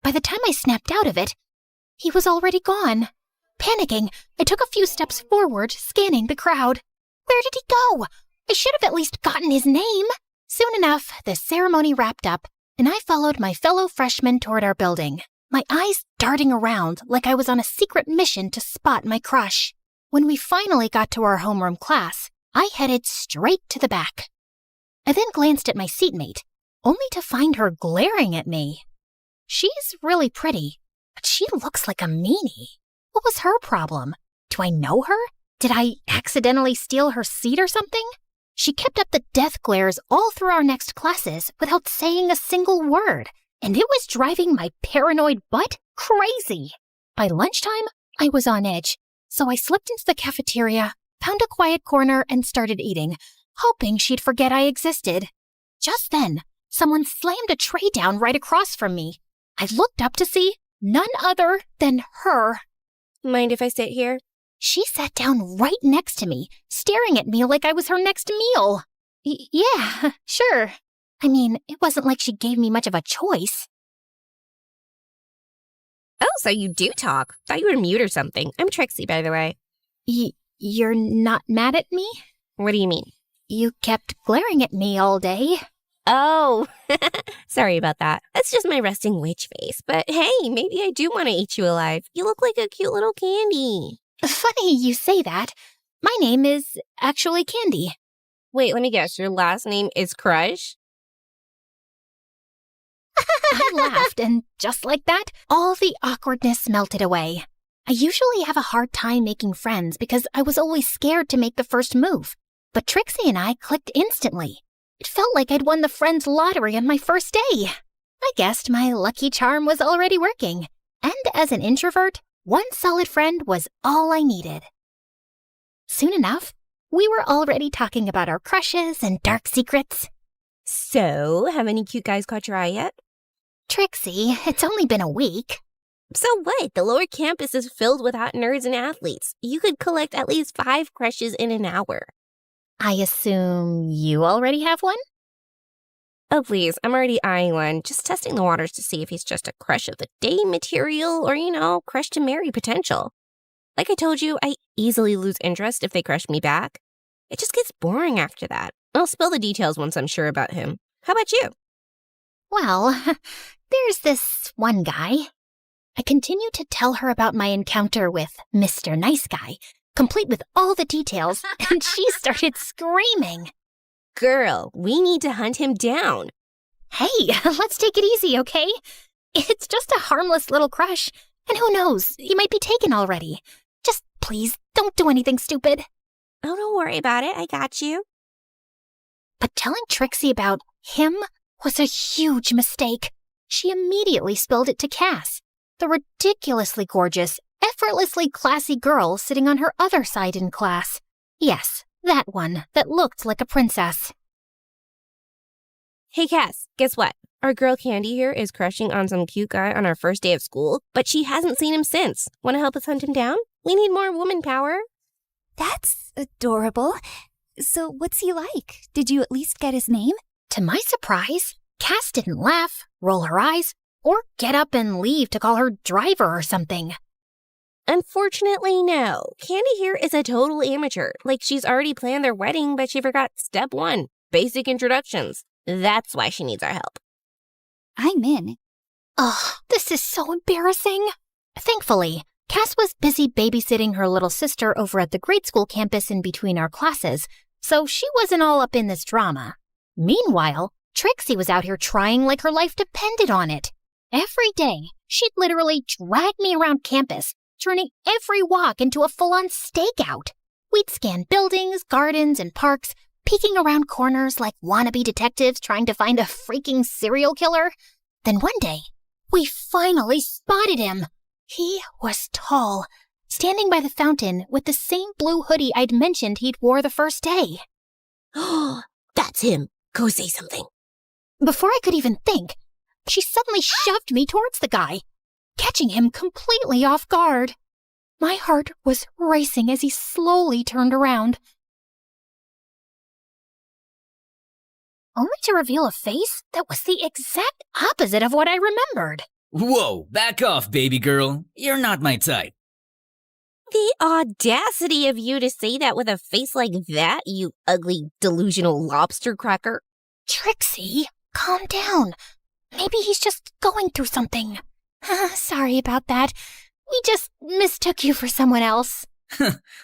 By the time I snapped out of it, he was already gone. Panicking, I took a few steps forward, scanning the crowd. Where did he go? I should have at least gotten his name. Soon enough, the ceremony wrapped up, and I followed my fellow freshmen toward our building, my eyes darting around like I was on a secret mission to spot my crush. When we finally got to our homeroom class, I headed straight to the back. I then glanced at my seatmate, only to find her glaring at me. She's really pretty, but she looks like a meanie. What was her problem? Do I know her? Did I accidentally steal her seat or something? She kept up the death glares all through our next classes without saying a single word, and it was driving my paranoid butt crazy. By lunchtime, I was on edge, so I slipped into the cafeteria, found a quiet corner, and started eating, hoping she'd forget I existed. Just then, someone slammed a tray down right across from me. I looked up to see none other than her. Mind if I sit here? She sat down right next to me, staring at me like I was her next meal. Yeah, sure. I mean, it wasn't like she gave me much of a choice. Oh, so you do talk. Thought you were mute or something. I'm Trixie, by the way. You're not mad at me? What do you mean? You kept glaring at me all day. Oh, sorry about that. That's just my resting witch face. But hey, maybe I do want to eat you alive. You look like a cute little candy. Funny you say that. My name is actually Candy. Wait, let me guess. Your last name is Crush? I laughed, and just like that, all the awkwardness melted away. I usually have a hard time making friends because I was always scared to make the first move. But Trixie and I clicked instantly. It felt like I'd won the friends lottery on my first day. I guessed my lucky charm was already working. And as an introvert, one solid friend was all I needed. Soon enough, we were already talking about our crushes and dark secrets. So, have any cute guys caught your eye yet? Trixie, it's only been a week. So what? The lower campus is filled with hot nerds and athletes. You could collect at least 5 crushes in an hour. I assume you already have one? Oh, please. I'm already eyeing one. Just testing the waters to see if he's just a crush of the day material or, crush to marry potential. Like I told you, I easily lose interest if they crush me back. It just gets boring after that. I'll spill the details once I'm sure about him. How about you? Well, there's this one guy. I continued to tell her about my encounter with Mr. Nice Guy, complete with all the details, and she started screaming. Girl, we need to hunt him down. Hey, let's take it easy, okay? It's just a harmless little crush, and who knows, he might be taken already. Just please, don't do anything stupid. Oh, don't worry about it. I got you. But telling Trixie about him was a huge mistake. She immediately spilled it to Cass, the ridiculously gorgeous, effortlessly classy girl sitting on her other side in class. Yes, that one that looked like a princess. Hey, Cass, guess what? Our girl Candy here is crushing on some cute guy on our first day of school, but she hasn't seen him since. Want to help us hunt him down? We need more woman power. That's adorable. So what's he like? Did you at least get his name? To my surprise, Cass didn't laugh, roll her eyes, or get up and leave to call her driver or something. Unfortunately, no. Candy here is a total amateur. Like she's already planned their wedding, but she forgot step 1, basic introductions. That's why she needs our help. I'm in. Ugh, this is so embarrassing. Thankfully, Cass was busy babysitting her little sister over at the grade school campus in between our classes, so she wasn't all up in this drama. Meanwhile, Trixie was out here trying like her life depended on it. Every day, she'd literally drag me around campus, turning every walk into a full-on stakeout. We'd scan buildings, gardens, and parks, peeking around corners like wannabe detectives trying to find a freaking serial killer. Then one day, we finally spotted him. He was tall, standing by the fountain with the same blue hoodie I'd mentioned he'd wore the first day. Oh, that's him. Go say something. Before I could even think, she suddenly shoved me towards the guy, catching him completely off guard. My heart was racing as he slowly turned around, only to reveal a face that was the exact opposite of what I remembered. Whoa, back off, baby girl. You're not my type. The audacity of you to say that with a face like that, you ugly, delusional lobster cracker. Trixie, calm down. Maybe he's just going through something. Sorry about that. We just mistook you for someone else.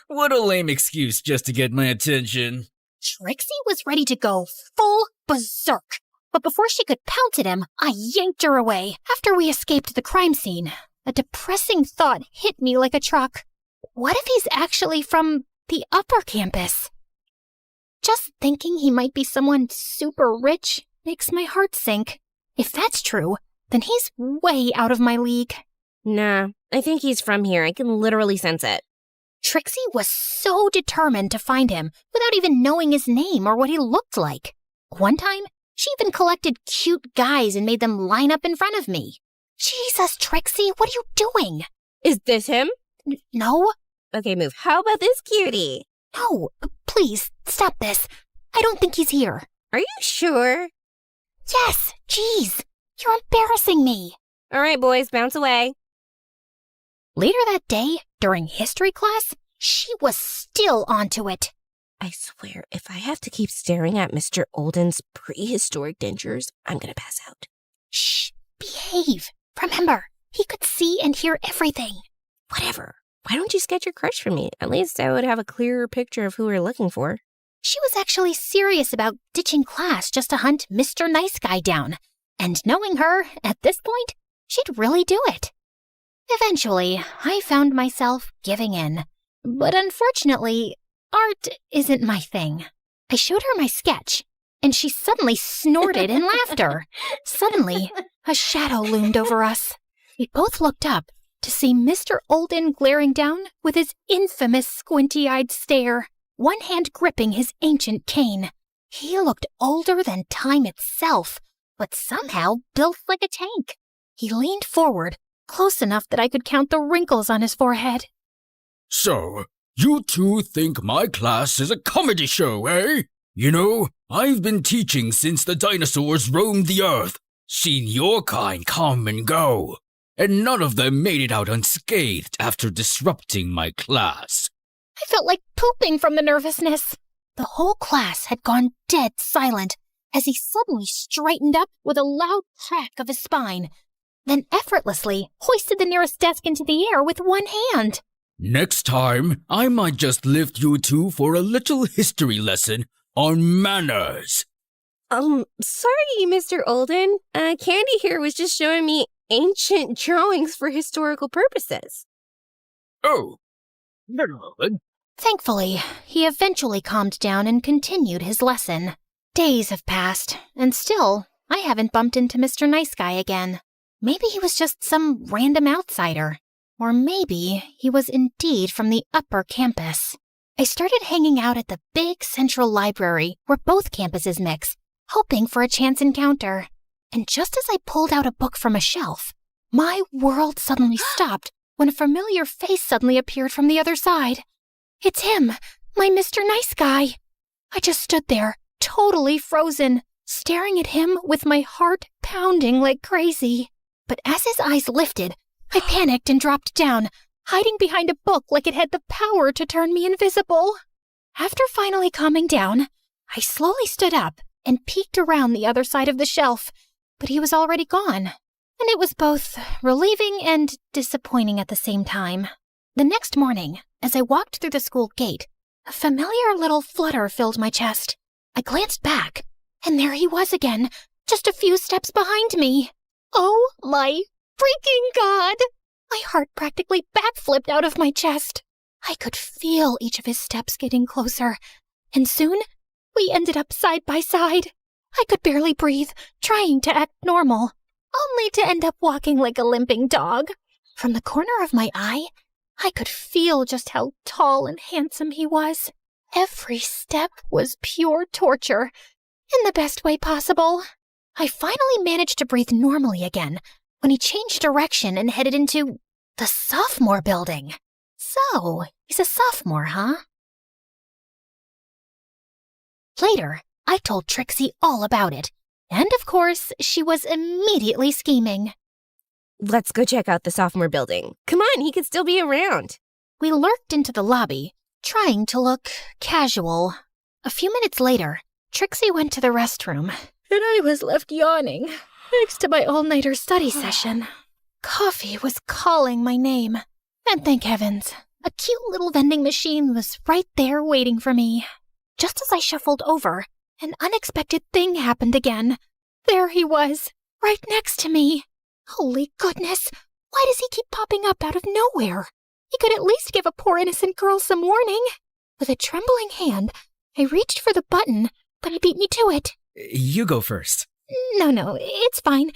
What a lame excuse just to get my attention. Trixie was ready to go full berserk. But before she could pounce at him, I yanked her away. After we escaped the crime scene, a depressing thought hit me like a truck. What if he's actually from the upper campus? Just thinking he might be someone super rich makes my heart sink. If that's true, then he's way out of my league. Nah, I think he's from here. I can literally sense it. Trixie was so determined to find him without even knowing his name or what he looked like. One time, she even collected cute guys and made them line up in front of me. Jesus, Trixie, what are you doing? Is this him? No. Okay, move. How about this cutie? No, please, stop this. I don't think he's here. Are you sure? Yes, jeez. You're embarrassing me. All right, boys, bounce away. Later that day, during history class, she was still onto it. I swear, if I have to keep staring at Mr. Olden's prehistoric dentures, I'm gonna pass out. Shh, behave. Remember, he could see and hear everything. Whatever. Why don't you sketch your crush for me? At least I would have a clearer picture of who we're looking for. She was actually serious about ditching class just to hunt Mr. Nice Guy down. And knowing her, at this point, she'd really do it. Eventually, I found myself giving in. But unfortunately, art isn't my thing. I showed her my sketch, and she suddenly snorted in laughter. Suddenly, a shadow loomed over us. We both looked up to see Mr. Olden glaring down with his infamous squinty-eyed stare, one hand gripping his ancient cane. He looked older than time itself, but somehow built like a tank. He leaned forward, close enough that I could count the wrinkles on his forehead. So, you two think my class is a comedy show, eh? You know, I've been teaching since the dinosaurs roamed the earth, seen your kind come and go, and none of them made it out unscathed after disrupting my class. I felt like pooping from the nervousness. The whole class had gone dead silent as he suddenly straightened up with a loud crack of his spine, then effortlessly hoisted the nearest desk into the air with one hand. Next time, I might just lift you two for a little history lesson on manners. Sorry, Mr. Olden. Candy here was just showing me ancient drawings for historical purposes. Oh. Thankfully, he eventually calmed down and continued his lesson. Days have passed, and still, I haven't bumped into Mr. Nice Guy again. Maybe he was just some random outsider. Or maybe he was indeed from the upper campus. I started hanging out at the big central library where both campuses mix, hoping for a chance encounter. And just as I pulled out a book from a shelf, my world suddenly stopped when a familiar face suddenly appeared from the other side. It's him, my Mr. Nice Guy. I just stood there, totally frozen, staring at him with my heart pounding like crazy. But as his eyes lifted, I panicked and dropped down, hiding behind a book like it had the power to turn me invisible. After finally calming down, I slowly stood up and peeked around the other side of the shelf, but he was already gone, and it was both relieving and disappointing at the same time. The next morning, as I walked through the school gate, a familiar little flutter filled my chest. I glanced back, and there he was again, just a few steps behind me. Oh my freaking God! My heart practically backflipped out of my chest. I could feel each of his steps getting closer, and soon we ended up side by side. I could barely breathe, trying to act normal, only to end up walking like a limping dog. From the corner of my eye, I could feel just how tall and handsome he was. Every step was pure torture, in the best way possible. I finally managed to breathe normally again when he changed direction and headed into the sophomore building. So, he's a sophomore, huh? Later, I told Trixie all about it, and of course, she was immediately scheming. Let's go check out the sophomore building. Come on, he could still be around. We lurked into the lobby, trying to look casual. A few minutes later, Trixie went to the restroom, and I was left yawning next to my all-nighter study session. Coffee was calling my name, and thank heavens, a cute little vending machine was right there waiting for me. Just as I shuffled over, an unexpected thing happened again. There he was, right next to me. Holy goodness, why does he keep popping up out of nowhere? He could at least give a poor innocent girl some warning. With a trembling hand, I reached for the button, but he beat me to it. You go first. No, it's fine.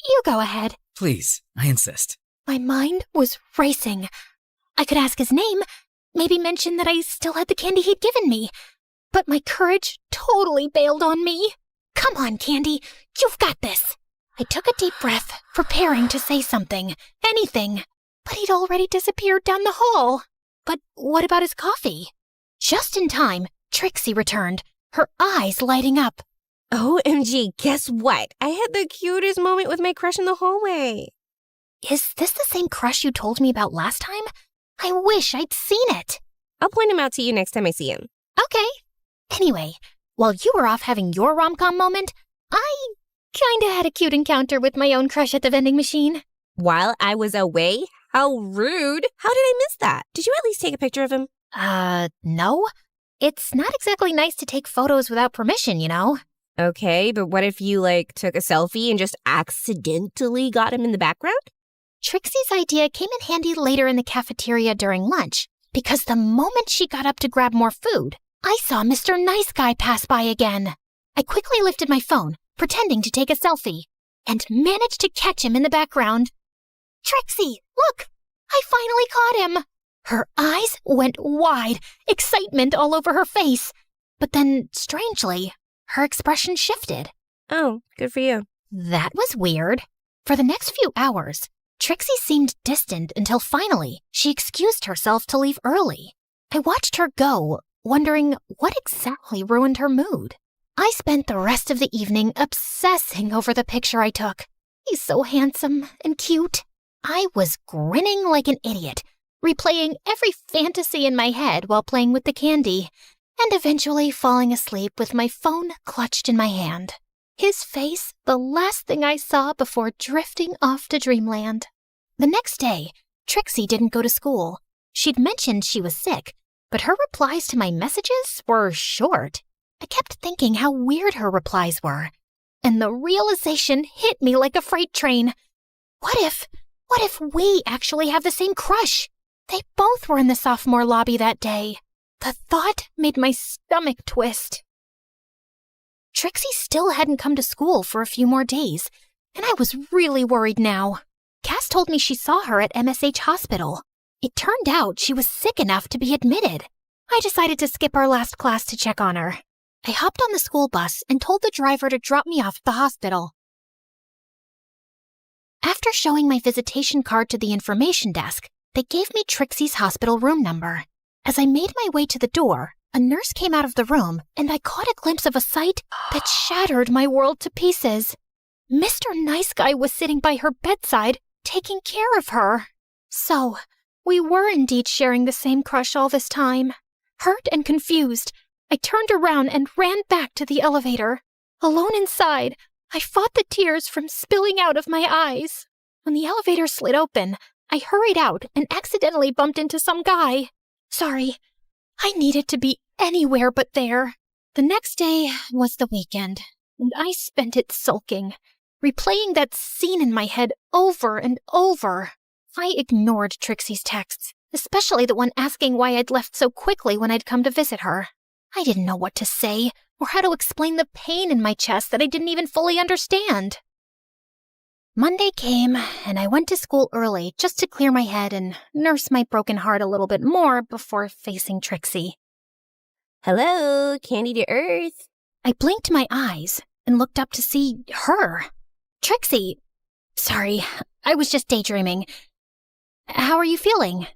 You go ahead. Please, I insist. My mind was racing. I could ask his name, maybe mention that I still had the candy he'd given me. But my courage totally bailed on me. Come on, Candy, you've got this. I took a deep breath, preparing to say something, anything, but he'd already disappeared down the hall. But what about his coffee? Just in time, Trixie returned, her eyes lighting up. OMG, guess what? I had the cutest moment with my crush in the hallway. Is this the same crush you told me about last time? I wish I'd seen it. I'll point him out to you next time I see him. Okay. Anyway, while you were off having your rom-com moment, I kinda had a cute encounter with my own crush at the vending machine. While I was away? How rude. How did I miss that? Did you at least take a picture of him? No. It's not exactly nice to take photos without permission, you know? Okay, but what if you, took a selfie and just accidentally got him in the background? Trixie's idea came in handy later in the cafeteria during lunch, because the moment she got up to grab more food, I saw Mr. Nice Guy pass by again. I quickly lifted my phone, pretending to take a selfie, and managed to catch him in the background. Trixie, look! I finally caught him! Her eyes went wide, excitement all over her face. But then, strangely, her expression shifted. Oh, good for you. That was weird. For the next few hours, Trixie seemed distant until finally she excused herself to leave early. I watched her go, wondering what exactly ruined her mood. I spent the rest of the evening obsessing over the picture I took. He's so handsome and cute. I was grinning like an idiot, replaying every fantasy in my head while playing with the candy, and eventually falling asleep with my phone clutched in my hand. His face, the last thing I saw before drifting off to dreamland. The next day, Trixie didn't go to school. She'd mentioned she was sick, but her replies to my messages were short. I kept thinking how weird her replies were, and the realization hit me like a freight train. What if we actually have the same crush? They both were in the sophomore lobby that day. The thought made my stomach twist. Trixie still hadn't come to school for a few more days, and I was really worried now. Cass told me she saw her at MSH Hospital. It turned out she was sick enough to be admitted. I decided to skip our last class to check on her. I hopped on the school bus and told the driver to drop me off at the hospital. After showing my visitation card to the information desk, they gave me Trixie's hospital room number. As I made my way to the door, a nurse came out of the room, and I caught a glimpse of a sight that shattered my world to pieces. Mr. Nice Guy was sitting by her bedside, taking care of her. So, we were indeed sharing the same crush all this time. Hurt and confused, I turned around and ran back to the elevator. Alone inside, I fought the tears from spilling out of my eyes. When the elevator slid open, I hurried out and accidentally bumped into some guy. Sorry, I needed to be anywhere but there. The next day was the weekend, and I spent it sulking, replaying that scene in my head over and over. I ignored Trixie's texts, especially the one asking why I'd left so quickly when I'd come to visit her. I didn't know what to say or how to explain the pain in my chest that I didn't even fully understand. Monday came, and I went to school early just to clear my head and nurse my broken heart a little bit more before facing Trixie. Hello, Candy to Earth. I blinked my eyes and looked up to see her. Trixie. Sorry, I was just daydreaming. How are you feeling?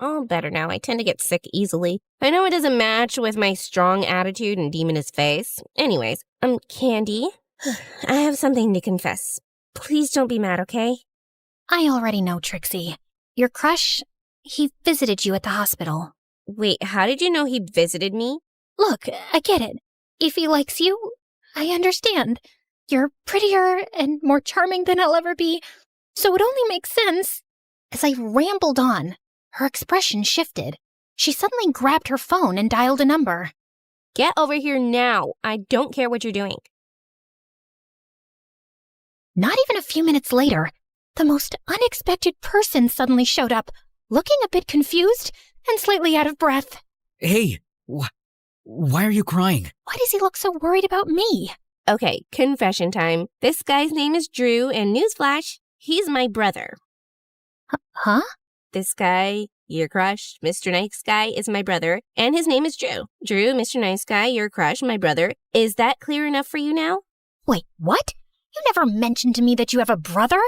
All better now. I tend to get sick easily. I know it doesn't match with my strong attitude and demoness face. Anyways, Candy, I have something to confess. Please don't be mad, okay? I already know, Trixie. Your crush, he visited you at the hospital. Wait, how did you know he visited me? Look, I get it. If he likes you, I understand. You're prettier and more charming than I'll ever be, so it only makes sense. As I rambled on, her expression shifted. She suddenly grabbed her phone and dialed a number. Get over here now. I don't care what you're doing. Not even a few minutes later, the most unexpected person suddenly showed up, looking a bit confused and slightly out of breath. Hey, why are you crying? Why does he look so worried about me? Okay, confession time. This guy's name is Drew, and newsflash, he's my brother. Huh? This guy, your crush, Mr. Nice Guy, is my brother, and his name is Drew. Drew, Mr. Nice Guy, your crush, my brother. Is that clear enough for you now? Wait, what? You never mentioned to me that you have a brother.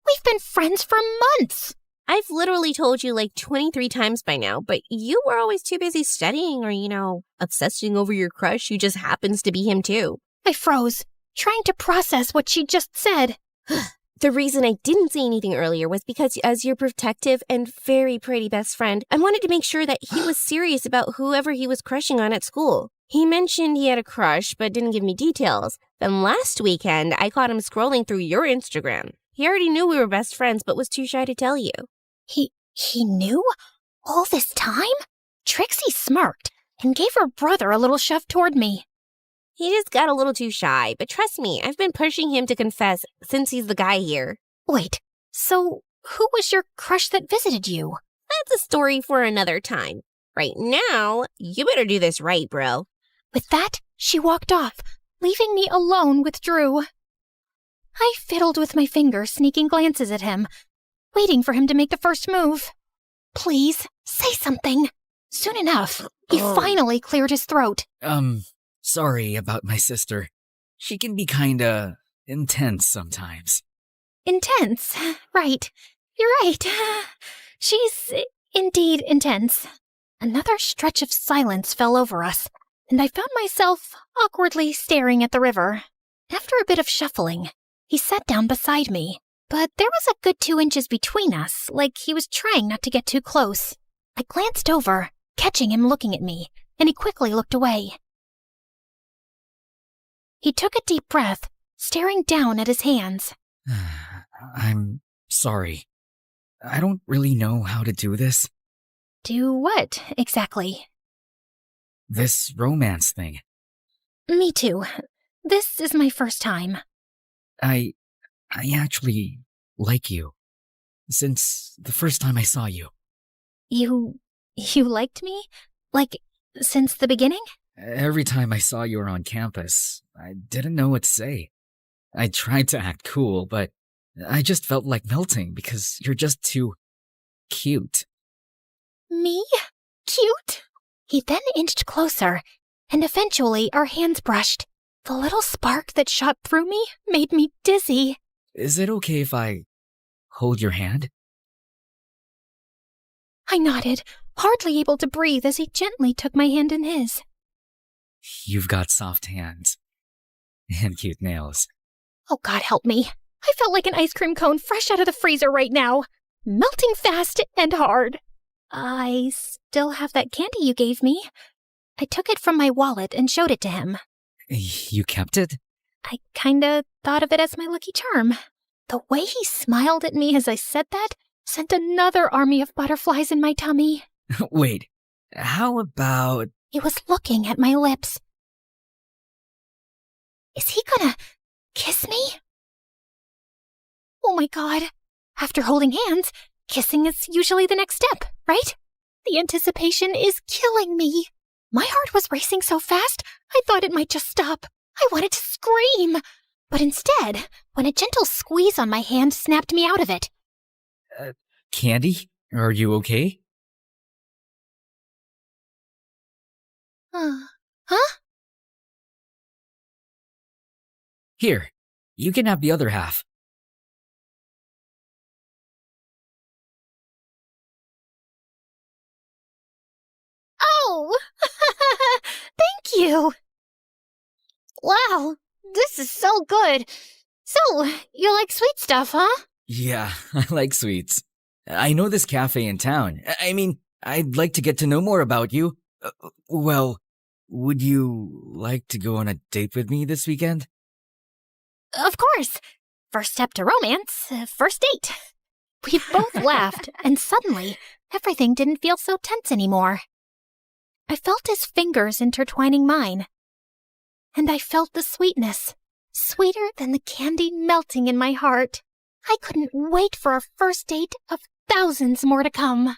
We've been friends for months. I've literally told you like 23 times by now, but you were always too busy studying or, obsessing over your crush who just happens to be him too. I froze, trying to process what she just said. The reason I didn't say anything earlier was because as your protective and very pretty best friend, I wanted to make sure that he was serious about whoever he was crushing on at school. He mentioned he had a crush, but didn't give me details. Then last weekend, I caught him scrolling through your Instagram. He already knew we were best friends, but was too shy to tell you. He knew? All this time? Trixie smirked and gave her brother a little shove toward me. He just got a little too shy, but trust me, I've been pushing him to confess since he's the guy here. Wait, so who was your crush that visited you? That's a story for another time. Right now, you better do this right, bro. With that, she walked off, leaving me alone with Drew. I fiddled with my fingers, sneaking glances at him, waiting for him to make the first move. Please, say something. Soon enough, he finally cleared his throat. Sorry about my sister. She can be kinda intense sometimes. Intense, right. You're right. She's indeed intense. Another stretch of silence fell over us, and I found myself awkwardly staring at the river. After a bit of shuffling, he sat down beside me, but there was a good 2 inches between us, like he was trying not to get too close. I glanced over, catching him looking at me, and he quickly looked away. He took a deep breath, staring down at his hands. I'm sorry. I don't really know how to do this. Do what, exactly? This romance thing. Me too. This is my first time. I actually like you. Since the first time I saw you. You liked me? Like, since the beginning? Every time I saw you on campus, I didn't know what to say. I tried to act cool, but I just felt like melting because you're just too cute. Me? Cute? He then inched closer, and eventually our hands brushed. The little spark that shot through me made me dizzy. Is it okay if I hold your hand? I nodded, hardly able to breathe as he gently took my hand in his. You've got soft hands. And cute nails. Oh, God help me. I felt like an ice cream cone fresh out of the freezer right now, melting fast and hard. I still have that candy you gave me. I took it from my wallet and showed it to him. You kept it? I kinda thought of it as my lucky charm. The way he smiled at me as I said that sent another army of butterflies in my tummy. Wait, how about... He was looking at my lips. Is he gonna kiss me? Oh my God. After holding hands, kissing is usually the next step, right? The anticipation is killing me. My heart was racing so fast, I thought it might just stop. I wanted to scream. But instead, when a gentle squeeze on my hand snapped me out of it. Candy? Are you okay? Huh? Here, you can have the other half. Oh! Thank you! Wow, this is so good. So, you like sweet stuff, huh? Yeah, I like sweets. I know this cafe in town. I mean, I'd like to get to know more about you. Well, would you like to go on a date with me this weekend? Of course. First step to romance, first date. We both laughed, and suddenly, everything didn't feel so tense anymore. I felt his fingers intertwining mine. And I felt the sweetness, sweeter than the candy melting in my heart. I couldn't wait for our first date of thousands more to come.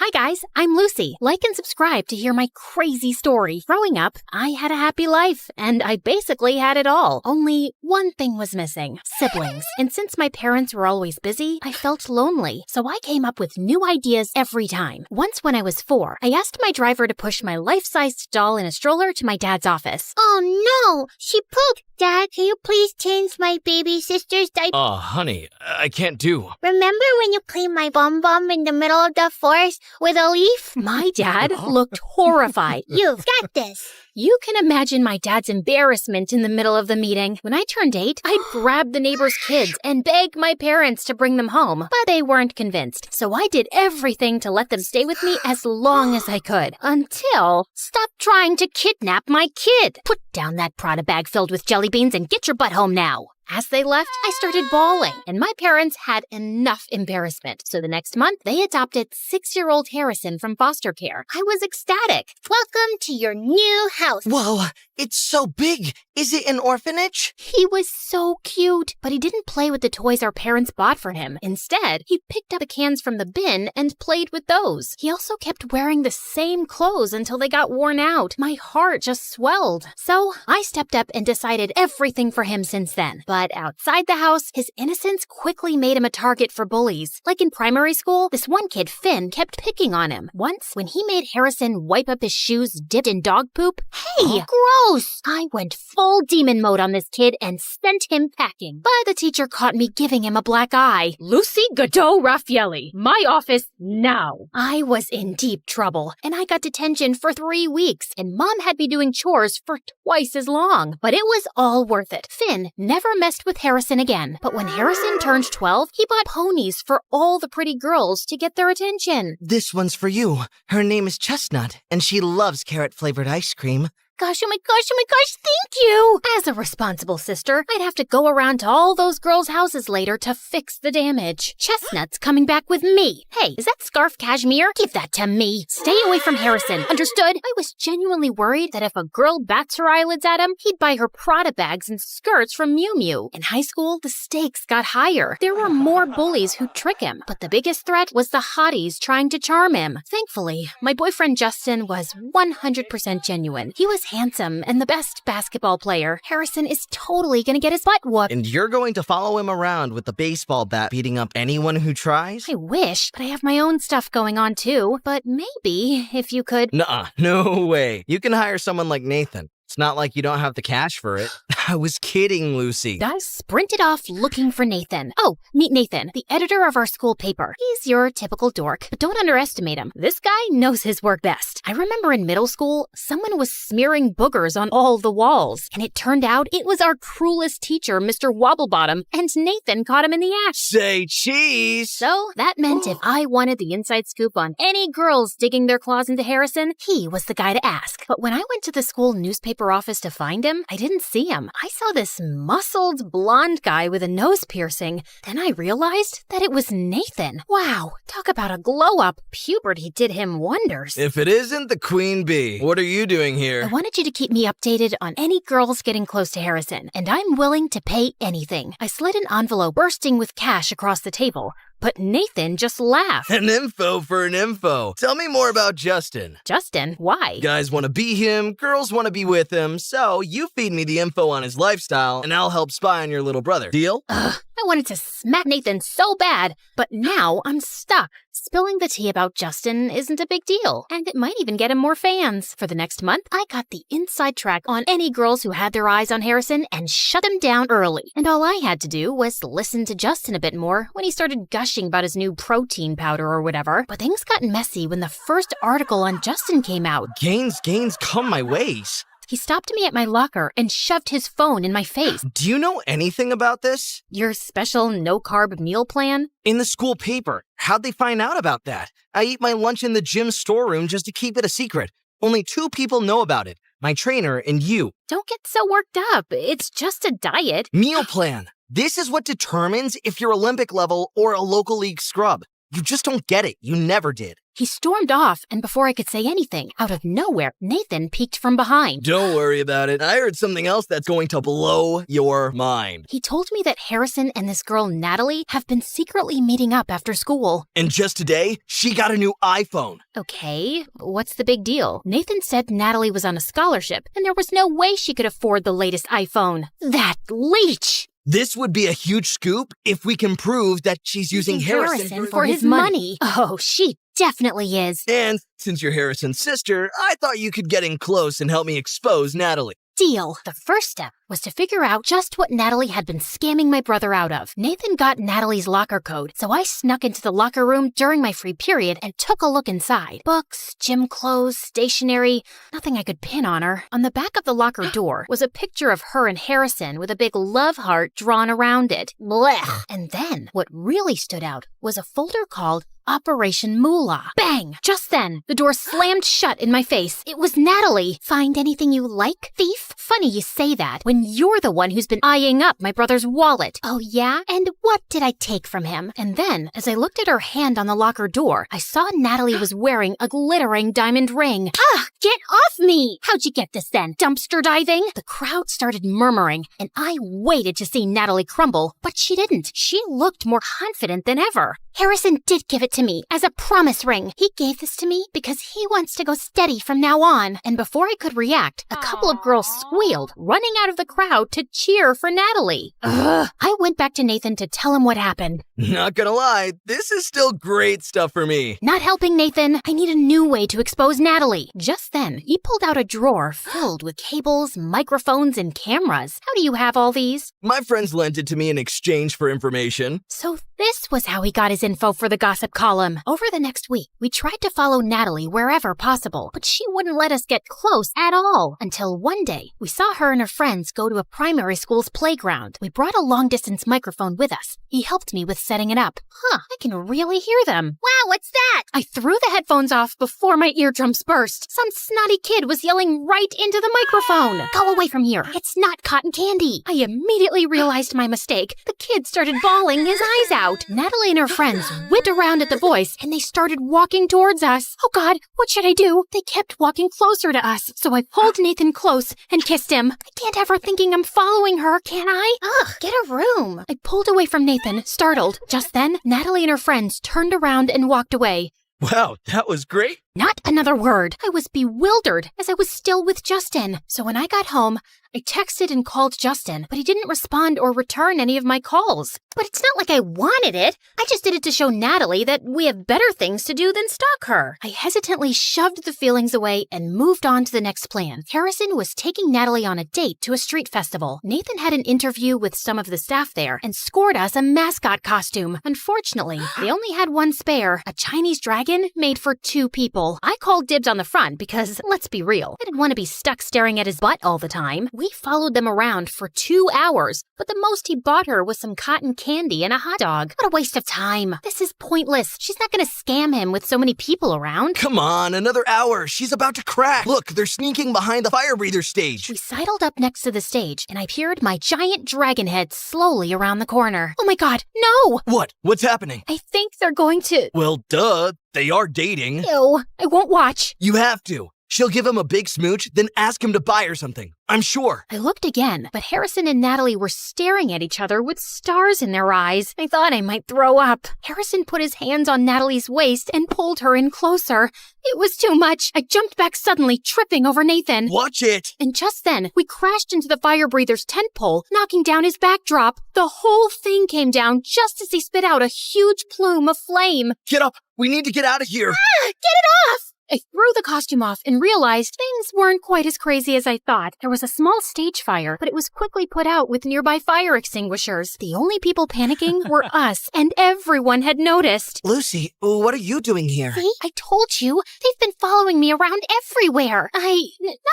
Hi guys, I'm Lucy. Like and subscribe to hear my crazy story. Growing up, I had a happy life, and I basically had it all. Only one thing was missing: siblings. And since my parents were always busy, I felt lonely. So I came up with new ideas every time. Once when I was 4, I asked my driver to push my life-sized doll in a stroller to my dad's office. Oh no, she pooped. Dad, can you please change my baby sister's diaper? Oh, honey, I can't do. Remember when you cleaned my bum in the middle of the forest with a leaf? My dad looked horrified. You've got this. You can imagine my dad's embarrassment in the middle of the meeting. When I turned 8, I'd grab the neighbor's kids and beg my parents to bring them home, but they weren't convinced. So I did everything to let them stay with me as long as I could. Until, stop trying to kidnap my kid. Put down that Prada bag filled with jelly beans and get your butt home now. As they left, I started bawling, and my parents had enough embarrassment. So the next month, they adopted 6-year-old Harrison from foster care. I was ecstatic. Welcome to your new house. Whoa, it's so big. Is it an orphanage? He was so cute, but he didn't play with the toys our parents bought for him. Instead, he picked up the cans from the bin and played with those. He also kept wearing the same clothes until they got worn out. My heart just swelled. So I stepped up and decided everything for him since then. But outside the house, his innocence quickly made him a target for bullies. Like in primary school, this one kid, Finn, kept picking on him. Once, when he made Harrison wipe up his shoes dipped in dog poop, hey, gross! I went full demon mode on this kid and sent him packing. But the teacher caught me giving him a black eye. Lucy Godot Raffaelli, my office now. I was in deep trouble, and I got detention for 3 weeks, and Mom had me doing chores for twice as long. But it was all worth it. Finn never messed with Harrison again. But when Harrison turned 12, he bought ponies for all the pretty girls to get their attention. This one's for you. Her name is Chestnut, and she loves carrot-flavored ice cream. Gosh, oh my gosh, thank you! As a responsible sister, I'd have to go around to all those girls' houses later to fix the damage. Chestnut's coming back with me. Hey, is that scarf cashmere? Give that to me. Stay away from Harrison, understood? I was genuinely worried that if a girl bats her eyelids at him, he'd buy her Prada bags and skirts from Miu Miu. In high school, the stakes got higher. There were more bullies who'd trick him, but the biggest threat was the hotties trying to charm him. Thankfully, my boyfriend Justin was 100% genuine. He was handsome and the best basketball player. Harrison is totally gonna get his butt whooped. And you're going to follow him around with the baseball bat beating up anyone who tries? I wish, but I have my own stuff going on too. But maybe if you could... Nuh-uh, no way. You can hire someone like Nathan. It's not like you don't have the cash for it. I was kidding, Lucy. I sprinted off looking for Nathan. Oh, meet Nathan, the editor of our school paper. He's your typical dork, but don't underestimate him. This guy knows his work best. I remember in middle school, someone was smearing boogers on all the walls, and it turned out it was our cruelest teacher, Mr. Wobblebottom, and Nathan caught him in the act. Say cheese! So that meant if I wanted the inside scoop on any girls digging their claws into Harrison, he was the guy to ask. But when I went to the school newspaper office to find him, I didn't see him. I saw this muscled blonde guy with a nose piercing. Then I realized that it was Nathan. Wow, talk about a glow up. Puberty did him wonders. If it isn't the queen bee, what are you doing here? I wanted you to keep me updated on any girls getting close to Harrison, and I'm willing to pay anything. I slid an envelope bursting with cash across the table. But Nathan just laughed. An info for an info. Tell me more about Justin. Justin? Why? Guys want to be him, girls want to be with him, so you feed me the info on his lifestyle, and I'll help spy on your little brother. Deal? Ugh, I wanted to smack Nathan so bad, but now I'm stuck. Spilling the tea about Justin isn't a big deal, and it might even get him more fans. For the next month, I got the inside track on any girls who had their eyes on Harrison and shut them down early. And all I had to do was listen to Justin a bit more when he started gushing about his new protein powder or whatever. But things got messy when the first article on Justin came out. Gains, come my ways. He stopped me at my locker and shoved his phone in my face. Do you know anything about this? Your special no-carb meal plan? In the school paper. How'd they find out about that? I eat my lunch in the gym storeroom just to keep it a secret. Only 2 people know about it. My trainer and you. Don't get so worked up. It's just a diet. Meal plan. This is what determines if you're Olympic level or a local league scrub. You just don't get it. You never did. He stormed off, and before I could say anything, out of nowhere, Nathan peeked from behind. Don't worry about it. I heard something else that's going to blow your mind. He told me that Harrison and this girl, Natalie, have been secretly meeting up after school. And just today, she got a new iPhone. Okay, what's the big deal? Nathan said Natalie was on a scholarship, and there was no way she could afford the latest iPhone. That leech! This would be a huge scoop if we can prove that she's using Harrison for his money. Oh, she definitely is. And since you're Harrison's sister, I thought you could get in close and help me expose Natalie. Deal. The first step was to figure out just what Natalie had been scamming my brother out of. Nathan got Natalie's locker code, so I snuck into the locker room during my free period and took a look inside. Books, gym clothes, stationery, nothing I could pin on her. On the back of the locker door was a picture of her and Harrison with a big love heart drawn around it. Blech. And then, what really stood out was a folder called Operation Moolah. Bang! Just then, the door slammed shut in my face. It was Natalie. Find anything you like, thief? Funny you say that when you're the one who's been eyeing up my brother's wallet. Oh yeah? And what did I take from him? And then, as I looked at her hand on the locker door, I saw Natalie was wearing a glittering diamond ring. Ah! Get off me! How'd you get this then? Dumpster diving? The crowd started murmuring, and I waited to see Natalie crumble, but she didn't. She looked more confident than ever. Harrison did give it to me as a promise ring. He gave this to me because he wants to go steady from now on. And before I could react, a couple of girls squealed, running out of the crowd to cheer for Natalie. Ugh. I went back to Nathan to tell him what happened. Not gonna lie, this is still great stuff for me. Not helping, Nathan. I need a new way to expose Natalie. Just then, he pulled out a drawer filled with cables, microphones, and cameras. How do you have all these? My friends lent it to me in exchange for information. So this was how he got his info for the gossip column. Over the next week, we tried to follow Natalie wherever possible, but she wouldn't let us get close at all. Until one day, we saw her and her friends go to a primary school's playground. We brought a long-distance microphone with us. He helped me with setting it up. Huh, I can really hear them. Wow, what's that? I threw the headphones off before my eardrums burst. Some snotty kid was yelling right into the microphone. Go away from here. It's not cotton candy. I immediately realized my mistake. The kid started bawling his eyes out. Natalie and her friends went around at the voice, and they started walking towards us. Oh God, what should I do? They kept walking closer to us, so I pulled Nathan close and kissed him. I can't have her thinking I'm following her, can I? Ugh, get a room. I pulled away from Nathan, startled. Just then, Natalie and her friends turned around and walked away. Wow, that was great. Not another word. I was bewildered as I was still with Justin. So when I got home, I texted and called Justin, but he didn't respond or return any of my calls. But it's not like I wanted it. I just did it to show Natalie that we have better things to do than stalk her. I hesitantly shoved the feelings away and moved on to the next plan. Harrison was taking Natalie on a date to a street festival. Nathan had an interview with some of the staff there and scored us a mascot costume. Unfortunately, they only had one spare, a Chinese dragon made for 2 people. I called dibs on the front because, let's be real, I didn't want to be stuck staring at his butt all the time. We followed them around for 2 hours, but the most he bought her was some cotton candy and a hot dog. What a waste of time. This is pointless. She's not going to scam him with so many people around. Come on, another hour. She's about to crack. Look, they're sneaking behind the fire breather stage. We sidled up next to the stage, and I peered my giant dragon head slowly around the corner. Oh my God, no! What? What's happening? I think they're going to... Well, duh. They are dating. Ew, I won't watch. You have to. She'll give him a big smooch, then ask him to buy her something. I'm sure. I looked again, but Harrison and Natalie were staring at each other with stars in their eyes. I thought I might throw up. Harrison put his hands on Natalie's waist and pulled her in closer. It was too much. I jumped back suddenly, tripping over Nathan. Watch it. And just then, we crashed into the fire breather's tent pole, knocking down his backdrop. The whole thing came down just as he spit out a huge plume of flame. Get up. We need to get out of here. Ah, get it off! I threw the costume off and realized things weren't quite as crazy as I thought. There was a small stage fire, but it was quickly put out with nearby fire extinguishers. The only people panicking were us, and everyone had noticed. Lucy, what are you doing here? See, I told you. They've been following me around everywhere.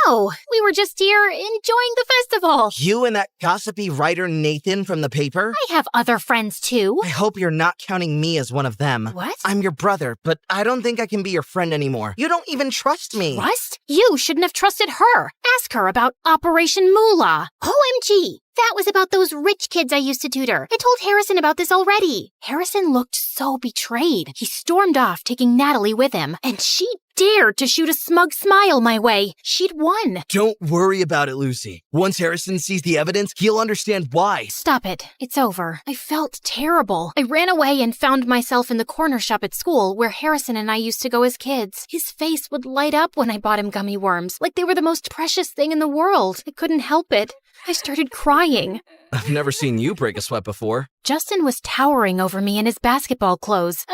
No, we were just here enjoying the festival. You and that gossipy writer Nathan from the paper? I have other friends too. I hope you're not counting me as one of them. What? I'm your brother, but I don't think I can be your friend anymore. You don't even trust me. Trust? You shouldn't have trusted her. Ask her about Operation Moolah. OMG. That was about those rich kids I used to tutor. I told Harrison about this already. Harrison looked so betrayed. He stormed off, taking Natalie with him, and she dared to shoot a smug smile my way. She'd won. Don't worry about it, Lucy. Once Harrison sees the evidence, he'll understand why. Stop it. It's over. I felt terrible. I ran away and found myself in the corner shop at school where Harrison and I used to go as kids. His face would light up when I bought him gummy worms, like they were the most precious thing in the world. I couldn't help it. I started crying. I've never seen you break a sweat before. Justin was towering over me in his basketball clothes.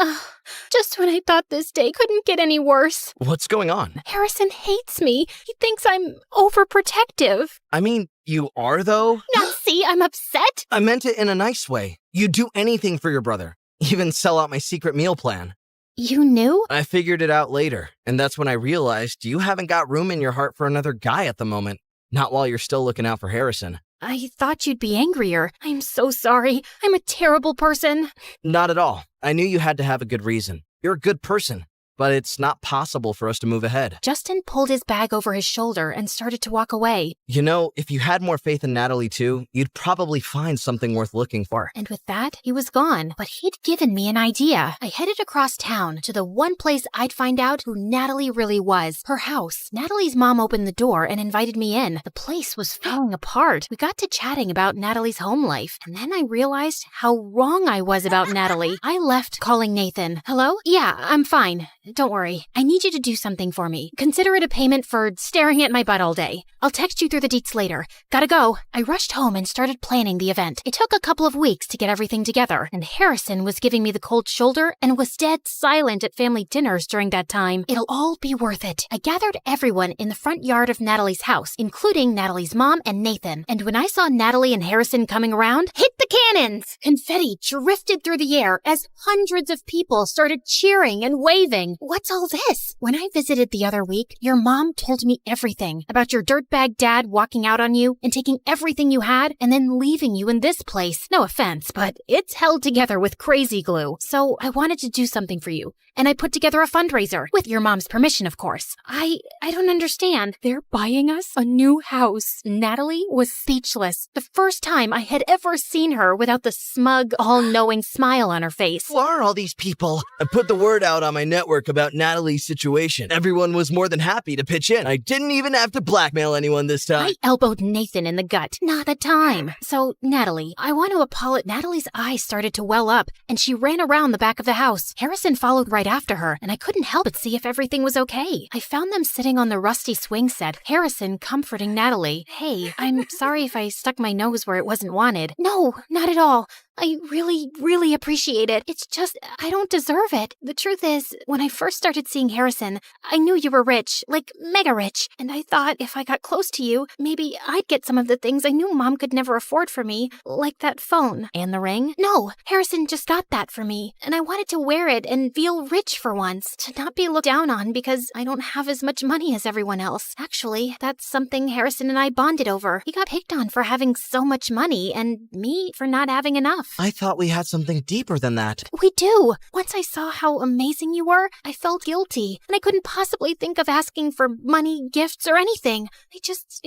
Just when I thought this day couldn't get any worse. What's going on? Harrison hates me. He thinks I'm overprotective. I mean, you are, though? Now see, I'm upset. I meant it in a nice way. You'd do anything for your brother. Even sell out my secret meal plan. You knew? I figured it out later, and that's when I realized you haven't got room in your heart for another guy at the moment. Not while you're still looking out for Harrison. I thought you'd be angrier. I'm so sorry. I'm a terrible person. Not at all. I knew you had to have a good reason. You're a good person, but it's not possible for us to move ahead. Justin pulled his bag over his shoulder and started to walk away. You know, if you had more faith in Natalie too, you'd probably find something worth looking for. And with that, he was gone. But he'd given me an idea. I headed across town to the one place I'd find out who Natalie really was. Her house. Natalie's mom opened the door and invited me in. The place was falling apart. We got to chatting about Natalie's home life. And then I realized how wrong I was about Natalie. I left calling Nathan. Hello? Yeah, I'm fine. Don't worry. I need you to do something for me. Consider it a payment for staring at my butt all day. I'll text you through the deets later. Gotta go. I rushed home and started planning the event. It took a couple of weeks to get everything together, and Harrison was giving me the cold shoulder and was dead silent at family dinners during that time. It'll all be worth it. I gathered everyone in the front yard of Natalie's house, including Natalie's mom and Nathan. And when I saw Natalie and Harrison coming around, hit the cannons! Confetti drifted through the air as hundreds of people started cheering and waving. What's all this? When I visited the other week, your mom told me everything about your dirtbag dad walking out on you and taking everything you had and then leaving you in this place. No offense, but it's held together with crazy glue. So I wanted to do something for you, and I put together a fundraiser, with your mom's permission, of course. I don't understand. They're buying us a new house. Natalie was speechless. The first time I had ever seen her without the smug, all-knowing smile on her face. Who are all these people? I put the word out on my network about Natalie's situation. Everyone was more than happy to pitch in. I didn't even have to blackmail anyone this time. I elbowed Nathan in the gut. Not the time. So, Natalie, I want to apologize. Natalie's eyes started to well up, and she ran around the back of the house. Harrison followed right after her, and I couldn't help but see if everything was okay. I found them sitting on the rusty swing set, Harrison comforting Natalie. Hey, I'm sorry if I stuck my nose where it wasn't wanted. No, not at all. I really appreciate it. It's just, I don't deserve it. The truth is, when I first started seeing Harrison, I knew you were rich, like mega rich, and I thought if I got close to you, maybe I'd get some of the things I knew Mom could never afford for me, like that phone. And the ring? No, Harrison just got that for me, and I wanted to wear it and feel rich for once, to not be looked down on because I don't have as much money as everyone else. Actually, that's something Harrison and I bonded over. He got picked on for having so much money, and me for not having enough. I thought we had something deeper than that. We do. Once I saw how amazing you were, I felt guilty, and I couldn't possibly think of asking for money, gifts, or anything. I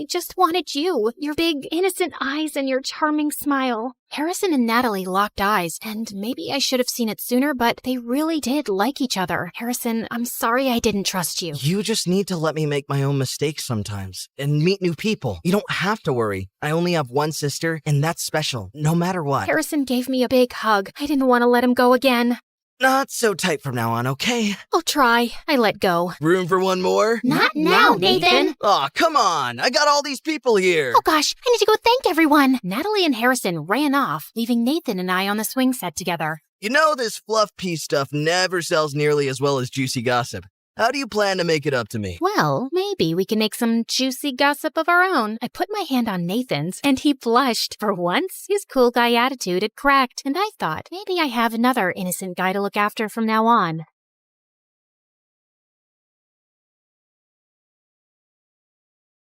just wanted you, your big, innocent eyes and your charming smile. Harrison and Natalie locked eyes, and maybe I should have seen it sooner, but they really did like each other. Harrison, I'm sorry I didn't trust you. You just need to let me make my own mistakes sometimes and meet new people. You don't have to worry. I only have one sister, and that's special, no matter what. Harrison gave me a big hug. I didn't want to let him go again. Not so tight from now on, okay? I'll try. I let go. Room for one more? Not now, Nathan. Aw, come on. I got all these people here. Oh gosh, I need to go thank everyone. Natalie and Harrison ran off, leaving Nathan and I on the swing set together. You know, this fluff piece stuff never sells nearly as well as juicy gossip. How do you plan to make it up to me? Well, maybe we can make some juicy gossip of our own. I put my hand on Nathan's, and he blushed. For once, his cool guy attitude had cracked, and I thought, maybe I have another innocent guy to look after from now on.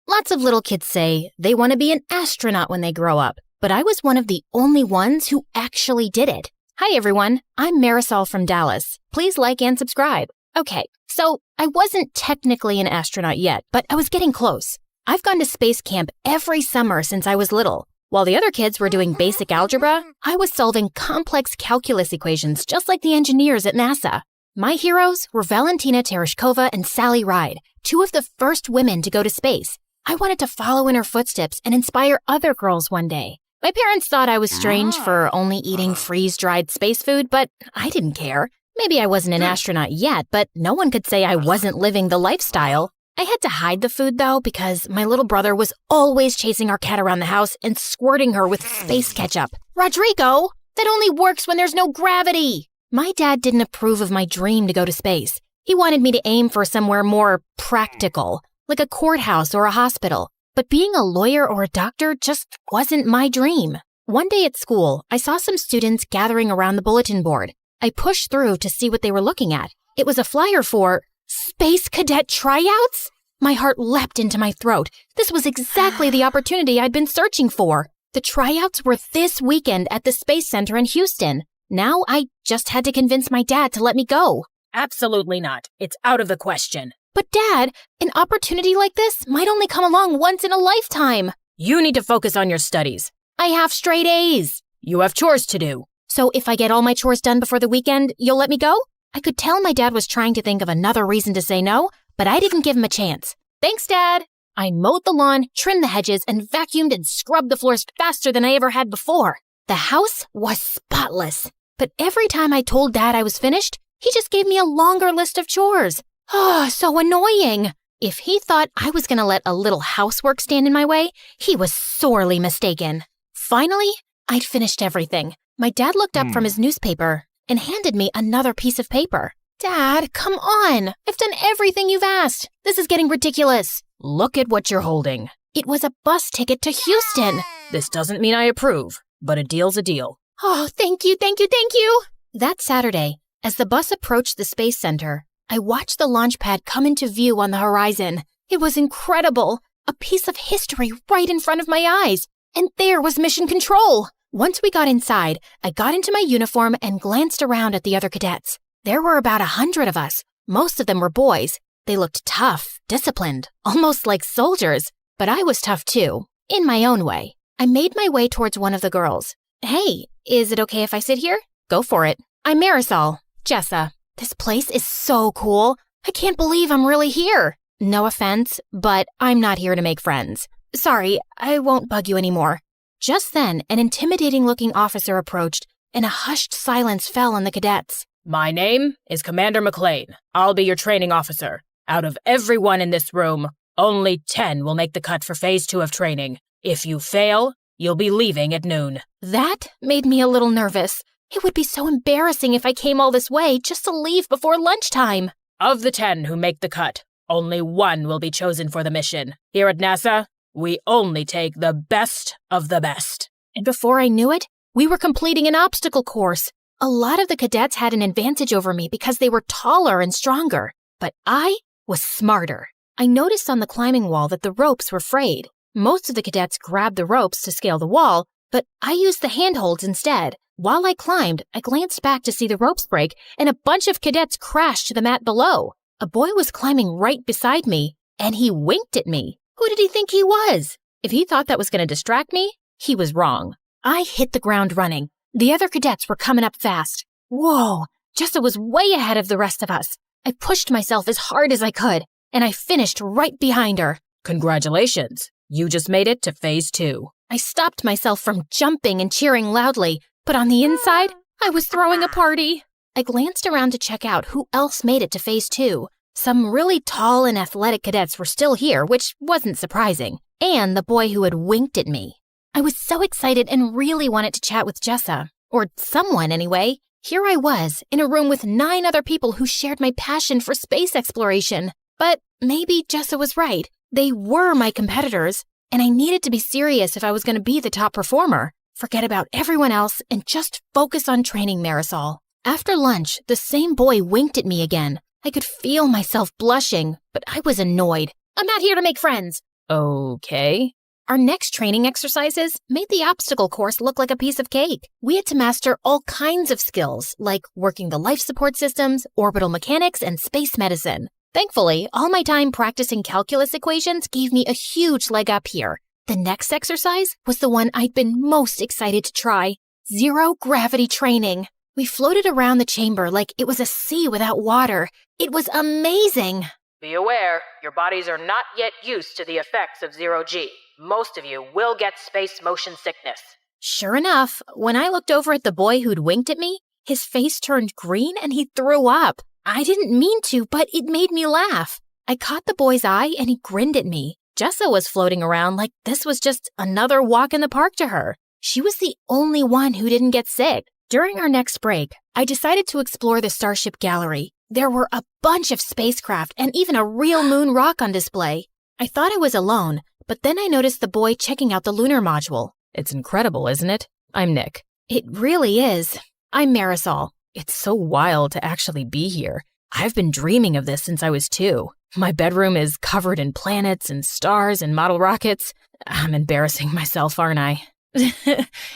Lots of little kids say they want to be an astronaut when they grow up, but I was one of the only ones who actually did it. Hi everyone, I'm Marisol from Dallas. Please like and subscribe. Okay, so I wasn't technically an astronaut yet, but I was getting close. I've gone to space camp every summer since I was little. While the other kids were doing basic algebra, I was solving complex calculus equations just like the engineers at NASA. My heroes were Valentina Tereshkova and Sally Ride, two of the first women to go to space. I wanted to follow in her footsteps and inspire other girls one day. My parents thought I was strange for only eating freeze-dried space food, but I didn't care. Maybe I wasn't an astronaut yet, but no one could say I wasn't living the lifestyle. I had to hide the food, though, because my little brother was always chasing our cat around the house and squirting her with space ketchup. Rodrigo, that only works when there's no gravity. My dad didn't approve of my dream to go to space. He wanted me to aim for somewhere more practical, like a courthouse or a hospital. But being a lawyer or a doctor just wasn't my dream. One day at school, I saw some students gathering around the bulletin board. I pushed through to see what they were looking at. It was a flyer for Space Cadet Tryouts? My heart leapt into my throat. This was exactly the opportunity I'd been searching for. The tryouts were this weekend at the Space Center in Houston. Now I just had to convince my dad to let me go. Absolutely not. It's out of the question. But Dad, an opportunity like this might only come along once in a lifetime. You need to focus on your studies. I have straight A's. You have chores to do. So if I get all my chores done before the weekend, you'll let me go? I could tell my dad was trying to think of another reason to say no, but I didn't give him a chance. Thanks, Dad. I mowed the lawn, trimmed the hedges, and vacuumed and scrubbed the floors faster than I ever had before. The house was spotless. But every time I told Dad I was finished, he just gave me a longer list of chores. Oh, so annoying. If he thought I was going to let a little housework stand in my way, he was sorely mistaken. Finally, I'd finished everything. My dad looked up from his newspaper and handed me another piece of paper. Dad, come on. I've done everything you've asked. This is getting ridiculous. Look at what you're holding. It was a bus ticket to Houston. This doesn't mean I approve, but a deal's a deal. Oh, thank you. That Saturday, as the bus approached the Space Center, I watched the launch pad come into view on the horizon. It was incredible. A piece of history right in front of my eyes. And there was Mission Control. Once we got inside, I got into my uniform and glanced around at the other cadets. There were about 100 of us. Most of them were boys. They looked tough, disciplined, almost like soldiers. But I was tough too, in my own way. I made my way towards one of the girls. Hey, is it okay if I sit here? Go for it. I'm Marisol, Jessa. This place is so cool. I can't believe I'm really here. No offense, but I'm not here to make friends. Sorry, I won't bug you anymore. Just then, an intimidating-looking officer approached, and a hushed silence fell on the cadets. My name is Commander McLean. I'll be your training officer. Out of everyone in this room, only 10 will make the cut for Phase 2 of training. If you fail, you'll be leaving at noon. That made me a little nervous. It would be so embarrassing if I came all this way just to leave before lunchtime. Of the 10 who make the cut, only 1 will be chosen for the mission. Here at NASA, we only take the best of the best. And before I knew it, we were completing an obstacle course. A lot of the cadets had an advantage over me because they were taller and stronger. But I was smarter. I noticed on the climbing wall that the ropes were frayed. Most of the cadets grabbed the ropes to scale the wall, but I used the handholds instead. While I climbed, I glanced back to see the ropes break, and a bunch of cadets crashed to the mat below. A boy was climbing right beside me, and he winked at me. Who did he think he was? If he thought that was going to distract me, he was wrong. I hit the ground running. The other cadets were coming up fast. Whoa, Jessa was way ahead of the rest of us. I pushed myself as hard as I could, and I finished right behind her. Congratulations. You just made it to Phase 2. I stopped myself from jumping and cheering loudly, but on the inside, I was throwing a party. I glanced around to check out who else made it to Phase 2. Some really tall and athletic cadets were still here, which wasn't surprising, and the boy who had winked at me. I was so excited and really wanted to chat with Jessa, or someone anyway. Here I was, in a room with 9 other people who shared my passion for space exploration. But maybe Jessa was right. They were my competitors, and I needed to be serious if I was going to be the top performer. Forget about everyone else and just focus on training Marisol. After lunch, the same boy winked at me again. I could feel myself blushing, but I was annoyed. I'm not here to make friends. Okay. Our next training exercises made the obstacle course look like a piece of cake. We had to master all kinds of skills, like working the life support systems, orbital mechanics, and space medicine. Thankfully, all my time practicing calculus equations gave me a huge leg up here. The next exercise was the one I'd been most excited to try. Zero gravity training. We floated around the chamber like it was a sea without water. It was amazing. Be aware, your bodies are not yet used to the effects of zero-G. Most of you will get space motion sickness. Sure enough, when I looked over at the boy who'd winked at me, his face turned green and he threw up. I didn't mean to, but it made me laugh. I caught the boy's eye and he grinned at me. Jessa was floating around like this was just another walk in the park to her. She was the only one who didn't get sick. During our next break, I decided to explore the Starship Gallery. There were a bunch of spacecraft and even a real moon rock on display. I thought I was alone, but then I noticed the boy checking out the lunar module. It's incredible, isn't it? I'm Nick. It really is. I'm Marisol. It's so wild to actually be here. I've been dreaming of this since I was 2. My bedroom is covered in planets and stars and model rockets. I'm embarrassing myself, aren't I?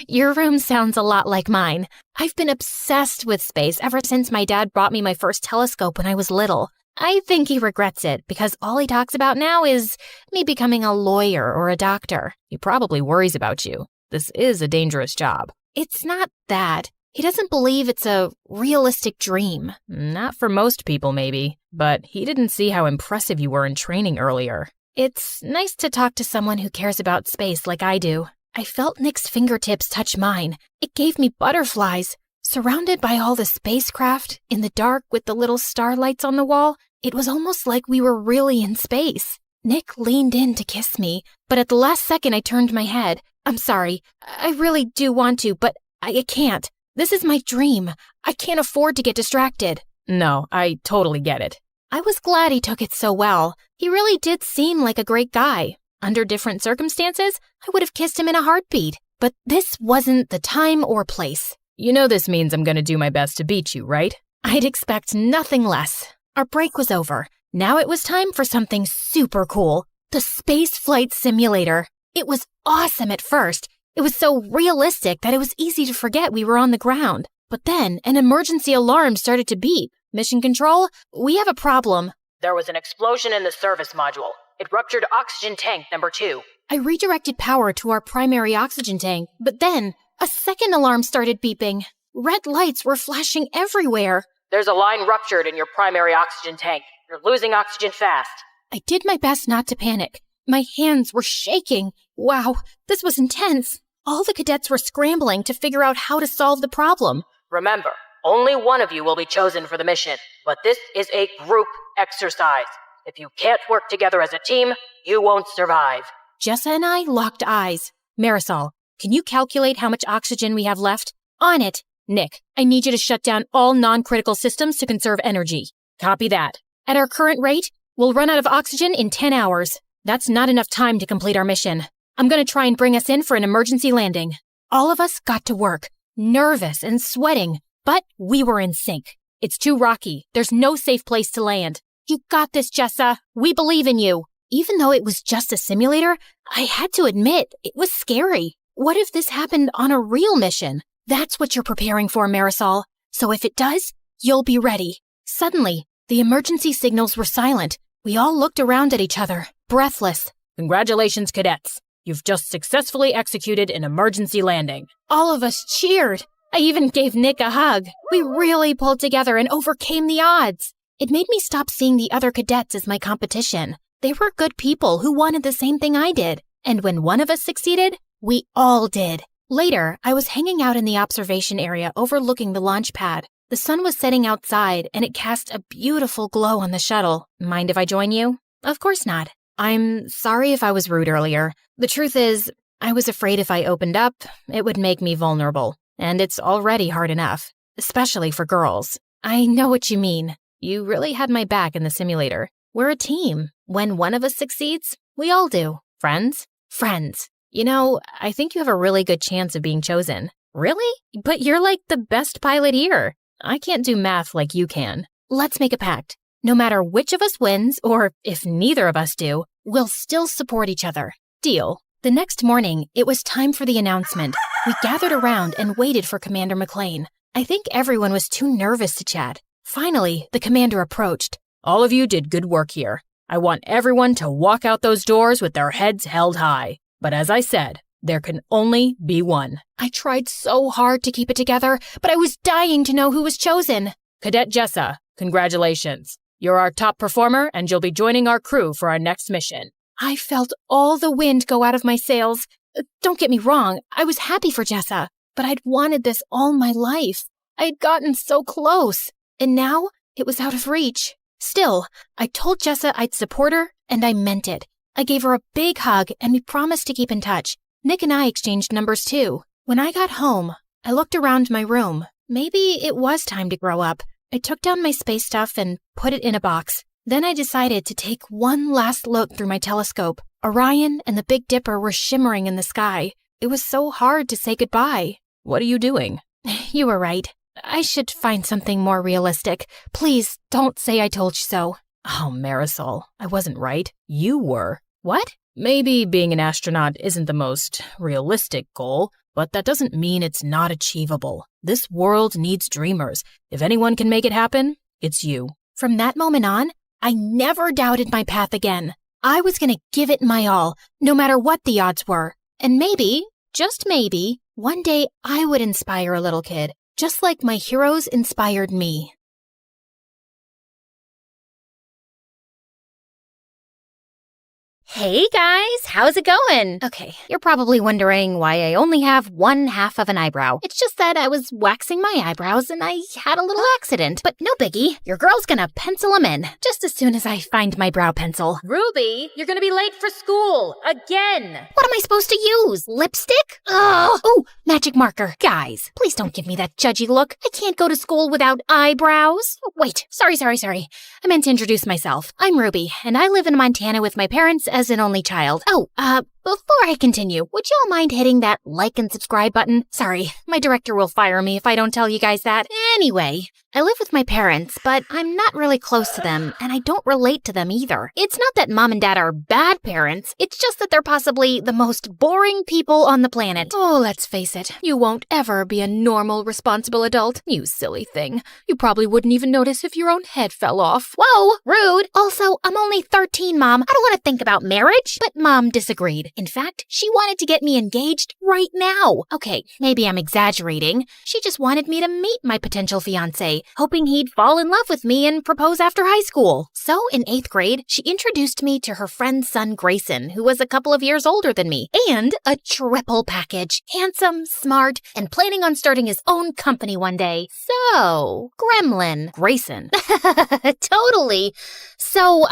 Your room sounds a lot like mine. I've been obsessed with space ever since my dad bought me my first telescope when I was little. I think he regrets it because all he talks about now is me becoming a lawyer or a doctor. He probably worries about you. This is a dangerous job. It's not that. He doesn't believe it's a realistic dream. Not for most people, maybe. But he didn't see how impressive you were in training earlier. It's nice to talk to someone who cares about space like I do. I felt Nick's fingertips touch mine. It gave me butterflies. Surrounded by all the spacecraft, in the dark with the little starlights on the wall, it was almost like we were really in space. Nick leaned in to kiss me, but at the last second I turned my head. I'm sorry. I really do want to, but I can't. This is my dream. I can't afford to get distracted. No, I totally get it. I was glad he took it so well. He really did seem like a great guy. Under different circumstances, I would have kissed him in a heartbeat. But this wasn't the time or place. You know this means I'm going to do my best to beat you, right? I'd expect nothing less. Our break was over. Now it was time for something super cool. The space flight simulator. It was awesome at first. It was so realistic that it was easy to forget we were on the ground. But then an emergency alarm started to beep. Mission Control, we have a problem. There was an explosion in the service module. It ruptured oxygen tank number 2. I redirected power to our primary oxygen tank, but then a second alarm started beeping. Red lights were flashing everywhere. There's a line ruptured in your primary oxygen tank. You're losing oxygen fast. I did my best not to panic. My hands were shaking. Wow, this was intense. All the cadets were scrambling to figure out how to solve the problem. Remember, only one of you will be chosen for the mission, but this is a group exercise. If you can't work together as a team, you won't survive. Jessa and I locked eyes. Marisol, can you calculate how much oxygen we have left? On it. Nick, I need you to shut down all non-critical systems to conserve energy. Copy that. At our current rate, we'll run out of oxygen in 10 hours. That's not enough time to complete our mission. I'm going to try and bring us in for an emergency landing. All of us got to work, nervous and sweating, but we were in sync. It's too rocky. There's no safe place to land. You got this, Jessa. We believe in you. Even though it was just a simulator, I had to admit, it was scary. What if this happened on a real mission? That's what you're preparing for, Marisol. So if it does, you'll be ready. Suddenly, the emergency signals were silent. We all looked around at each other, breathless. Congratulations, cadets. You've just successfully executed an emergency landing. All of us cheered. I even gave Nick a hug. We really pulled together and overcame the odds. It made me stop seeing the other cadets as my competition. They were good people who wanted the same thing I did. And when one of us succeeded, we all did. Later, I was hanging out in the observation area overlooking the launch pad. The sun was setting outside, and it cast a beautiful glow on the shuttle. Mind if I join you? Of course not. I'm sorry if I was rude earlier. The truth is, I was afraid if I opened up, it would make me vulnerable. And it's already hard enough, especially for girls. I know what you mean. You really had my back in the simulator. We're a team. When one of us succeeds, we all do. Friends? Friends. You know, I think you have a really good chance of being chosen. Really? But you're like the best pilot here. I can't do math like you can. Let's make a pact. No matter which of us wins, or if neither of us do, we'll still support each other. Deal. The next morning, it was time for the announcement. We gathered around and waited for Commander McLean. I think everyone was too nervous to chat. Finally, the commander approached. All of you did good work here. I want everyone to walk out those doors with their heads held high. But as I said, there can only be one. I tried so hard to keep it together, but I was dying to know who was chosen. Cadet Jessa, congratulations. You're our top performer, and you'll be joining our crew for our next mission. I felt all the wind go out of my sails. Don't get me wrong, I was happy for Jessa, but I'd wanted this all my life. I'd gotten so close, and now it was out of reach. Still, I told Jessa I'd support her, and I meant it. I gave her a big hug, and we promised to keep in touch. Nick and I exchanged numbers too. When I got home, I looked around my room. Maybe it was time to grow up. I took down my space stuff and put it in a box. Then I decided to take one last look through my telescope. Orion and the Big Dipper were shimmering in the sky. It was so hard to say goodbye. What are you doing? You were right. I should find something more realistic. Please, don't say I told you so. Oh, Marisol, I wasn't right. You were. What? Maybe being an astronaut isn't the most realistic goal, but that doesn't mean it's not achievable. This world needs dreamers. If anyone can make it happen, it's you. From that moment on, I never doubted my path again. I was going to give it my all, no matter what the odds were. And maybe, just maybe, one day I would inspire a little kid, just like my heroes inspired me. Hey guys, how's it going? Okay, you're probably wondering why I only have one half of an eyebrow. It's just that I was waxing my eyebrows and I had a little accident. But no biggie, your girl's gonna pencil them in just as soon as I find my brow pencil. Ruby, you're gonna be late for school. Again. What am I supposed to use? Lipstick? Ugh! Oh, magic marker. Guys, please don't give me that judgy look. I can't go to school without eyebrows. Oh, wait, sorry. I meant to introduce myself. I'm Ruby, and I live in Montana with my parents as an only child. Before I continue, would y'all mind hitting that like and subscribe button? Sorry, my director will fire me if I don't tell you guys that. Anyway, I live with my parents, but I'm not really close to them, and I don't relate to them either. It's not that mom and dad are bad parents, it's just that they're possibly the most boring people on the planet. Oh, let's face it, you won't ever be a normal, responsible adult, you silly thing. You probably wouldn't even notice if your own head fell off. Whoa, rude. Also, I'm only 13, Mom. I don't want to think about marriage. But Mom disagreed. In fact, she wanted to get me engaged right now. Okay, maybe I'm exaggerating. She just wanted me to meet my potential fiancé, hoping he'd fall in love with me and propose after high school. So in 8th grade, she introduced me to her friend's son, Grayson, who was a couple of years older than me, and a triple package. Handsome, smart, and planning on starting his own company one day. So, Gremlin. Grayson. Totally. So,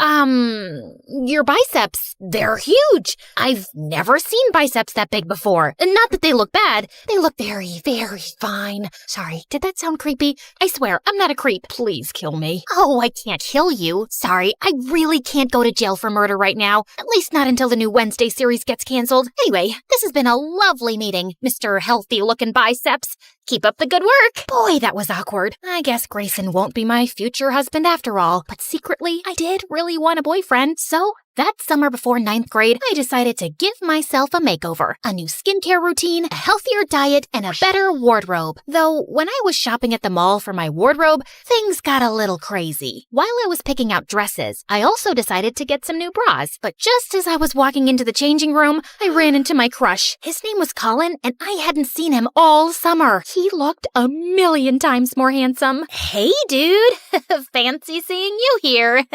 your biceps, they're huge. I've never seen biceps that big before. And not that they look bad. They look very, very fine. Sorry, did that sound creepy? I swear, I'm not a creep. Please kill me. Oh, I can't kill you. Sorry, I really can't go to jail for murder right now. At least not until the new Wednesday series gets canceled. Anyway, this has been a lovely meeting, Mr. Healthy-Looking Biceps. Keep up the good work. Boy, that was awkward. I guess Grayson won't be my future husband after all. But secretly, I did really want a boyfriend. So that summer before 9th grade, I decided to give myself a makeover. A new skincare routine, a healthier diet, and a better wardrobe. Though, when I was shopping at the mall for my wardrobe, things got a little crazy. While I was picking out dresses, I also decided to get some new bras. But just as I was walking into the changing room, I ran into my crush. His name was Colin, and I hadn't seen him all summer. He looked a million times more handsome. Hey, dude. Fancy seeing you here.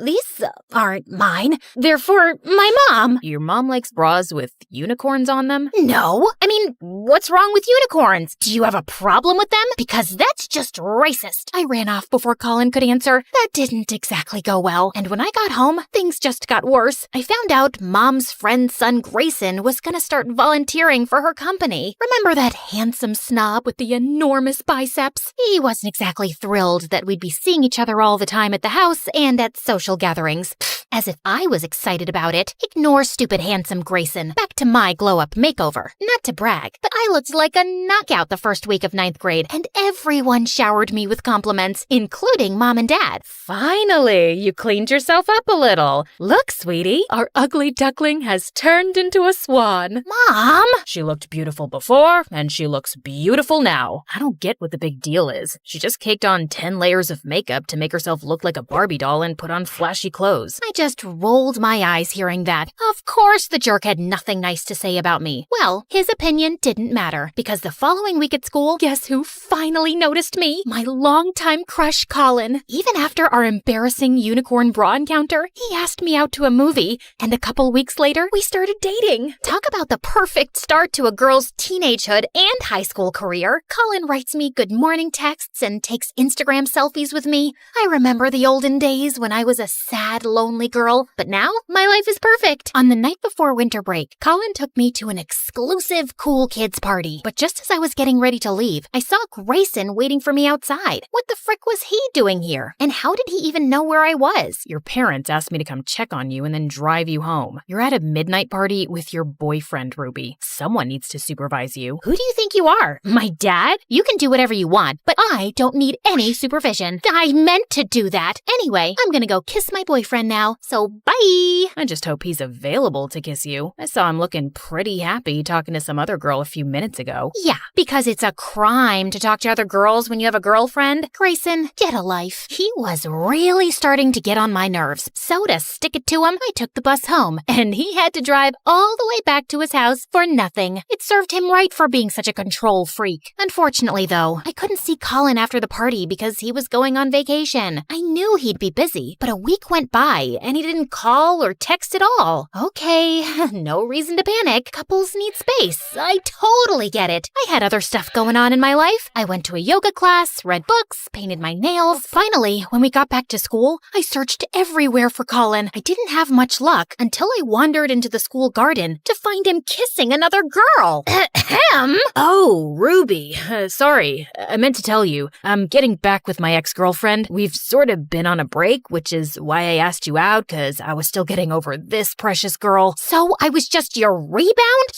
These aren't mine. They're for my mom. Your mom likes bras with unicorns on them? No. I mean, what's wrong with unicorns? Do you have a problem with them? Because that's just racist. I ran off before Colin could answer. That didn't exactly go well. And when I got home, things just got worse. I found out Mom's friend's son Grayson was gonna start volunteering for her company. Remember that handsome snob with the enormous biceps? He wasn't exactly thrilled that we'd be seeing each other all the time at the house and at social gatherings. As if I was excited about it. Ignore stupid handsome Grayson. Back to my glow-up makeover. Not to brag, but I looked like a knockout the first week of 9th grade, and everyone showered me with compliments, including Mom and Dad. Finally, you cleaned yourself up a little. Look, sweetie, our ugly duckling has turned into a swan. Mom! She looked beautiful before, and she looks beautiful now. I don't get what the big deal is. She just caked on 10 layers of makeup to make herself look like a Barbie doll and put on flashy clothes. I just just rolled my eyes hearing that. Of course the jerk had nothing nice to say about me. Well, his opinion didn't matter, because the following week at school, guess who finally noticed me? My longtime crush, Colin. Even after our embarrassing unicorn bra encounter, he asked me out to a movie, and a couple weeks later, we started dating. Talk about the perfect start to a girl's teenagehood and high school career. Colin writes me good morning texts and takes Instagram selfies with me. I remember the olden days when I was a sad, lonely girl, but now my life is perfect. On the night before winter break, Colin took me to an exclusive cool kids party. But just as I was getting ready to leave, I saw Grayson waiting for me outside. What the frick was he doing here? And how did he even know where I was? Your parents asked me to come check on you and then drive you home. You're at a midnight party with your boyfriend, Ruby. Someone needs to supervise you. Who do you think you are? My dad? You can do whatever you want, but I don't need any supervision. I meant to do that. Anyway, I'm gonna go kiss my boyfriend now, so bye! I just hope he's available to kiss you. I saw him looking pretty happy talking to some other girl a few minutes ago. Yeah, because it's a crime to talk to other girls when you have a girlfriend. Grayson, get a life. He was really starting to get on my nerves, so to stick it to him, I took the bus home, and he had to drive all the way back to his house for nothing. It served him right for being such a control freak. Unfortunately, though, I couldn't see Colin after the party because he was going on vacation. I knew he'd be busy, but a week went by, and he didn't call or text at all. Okay, no reason to panic. Couples need space. I totally get it. I had other stuff going on in my life. I went to a yoga class, read books, painted my nails. Finally, when we got back to school, I searched everywhere for Colin. I didn't have much luck until I wandered into the school garden to find him kissing another girl. Ahem! Oh, Ruby. Sorry, I meant to tell you. I'm getting back with my ex-girlfriend. We've sort of been on a break, which is why I asked you out, because I was still getting over this precious girl. So I was just your rebound?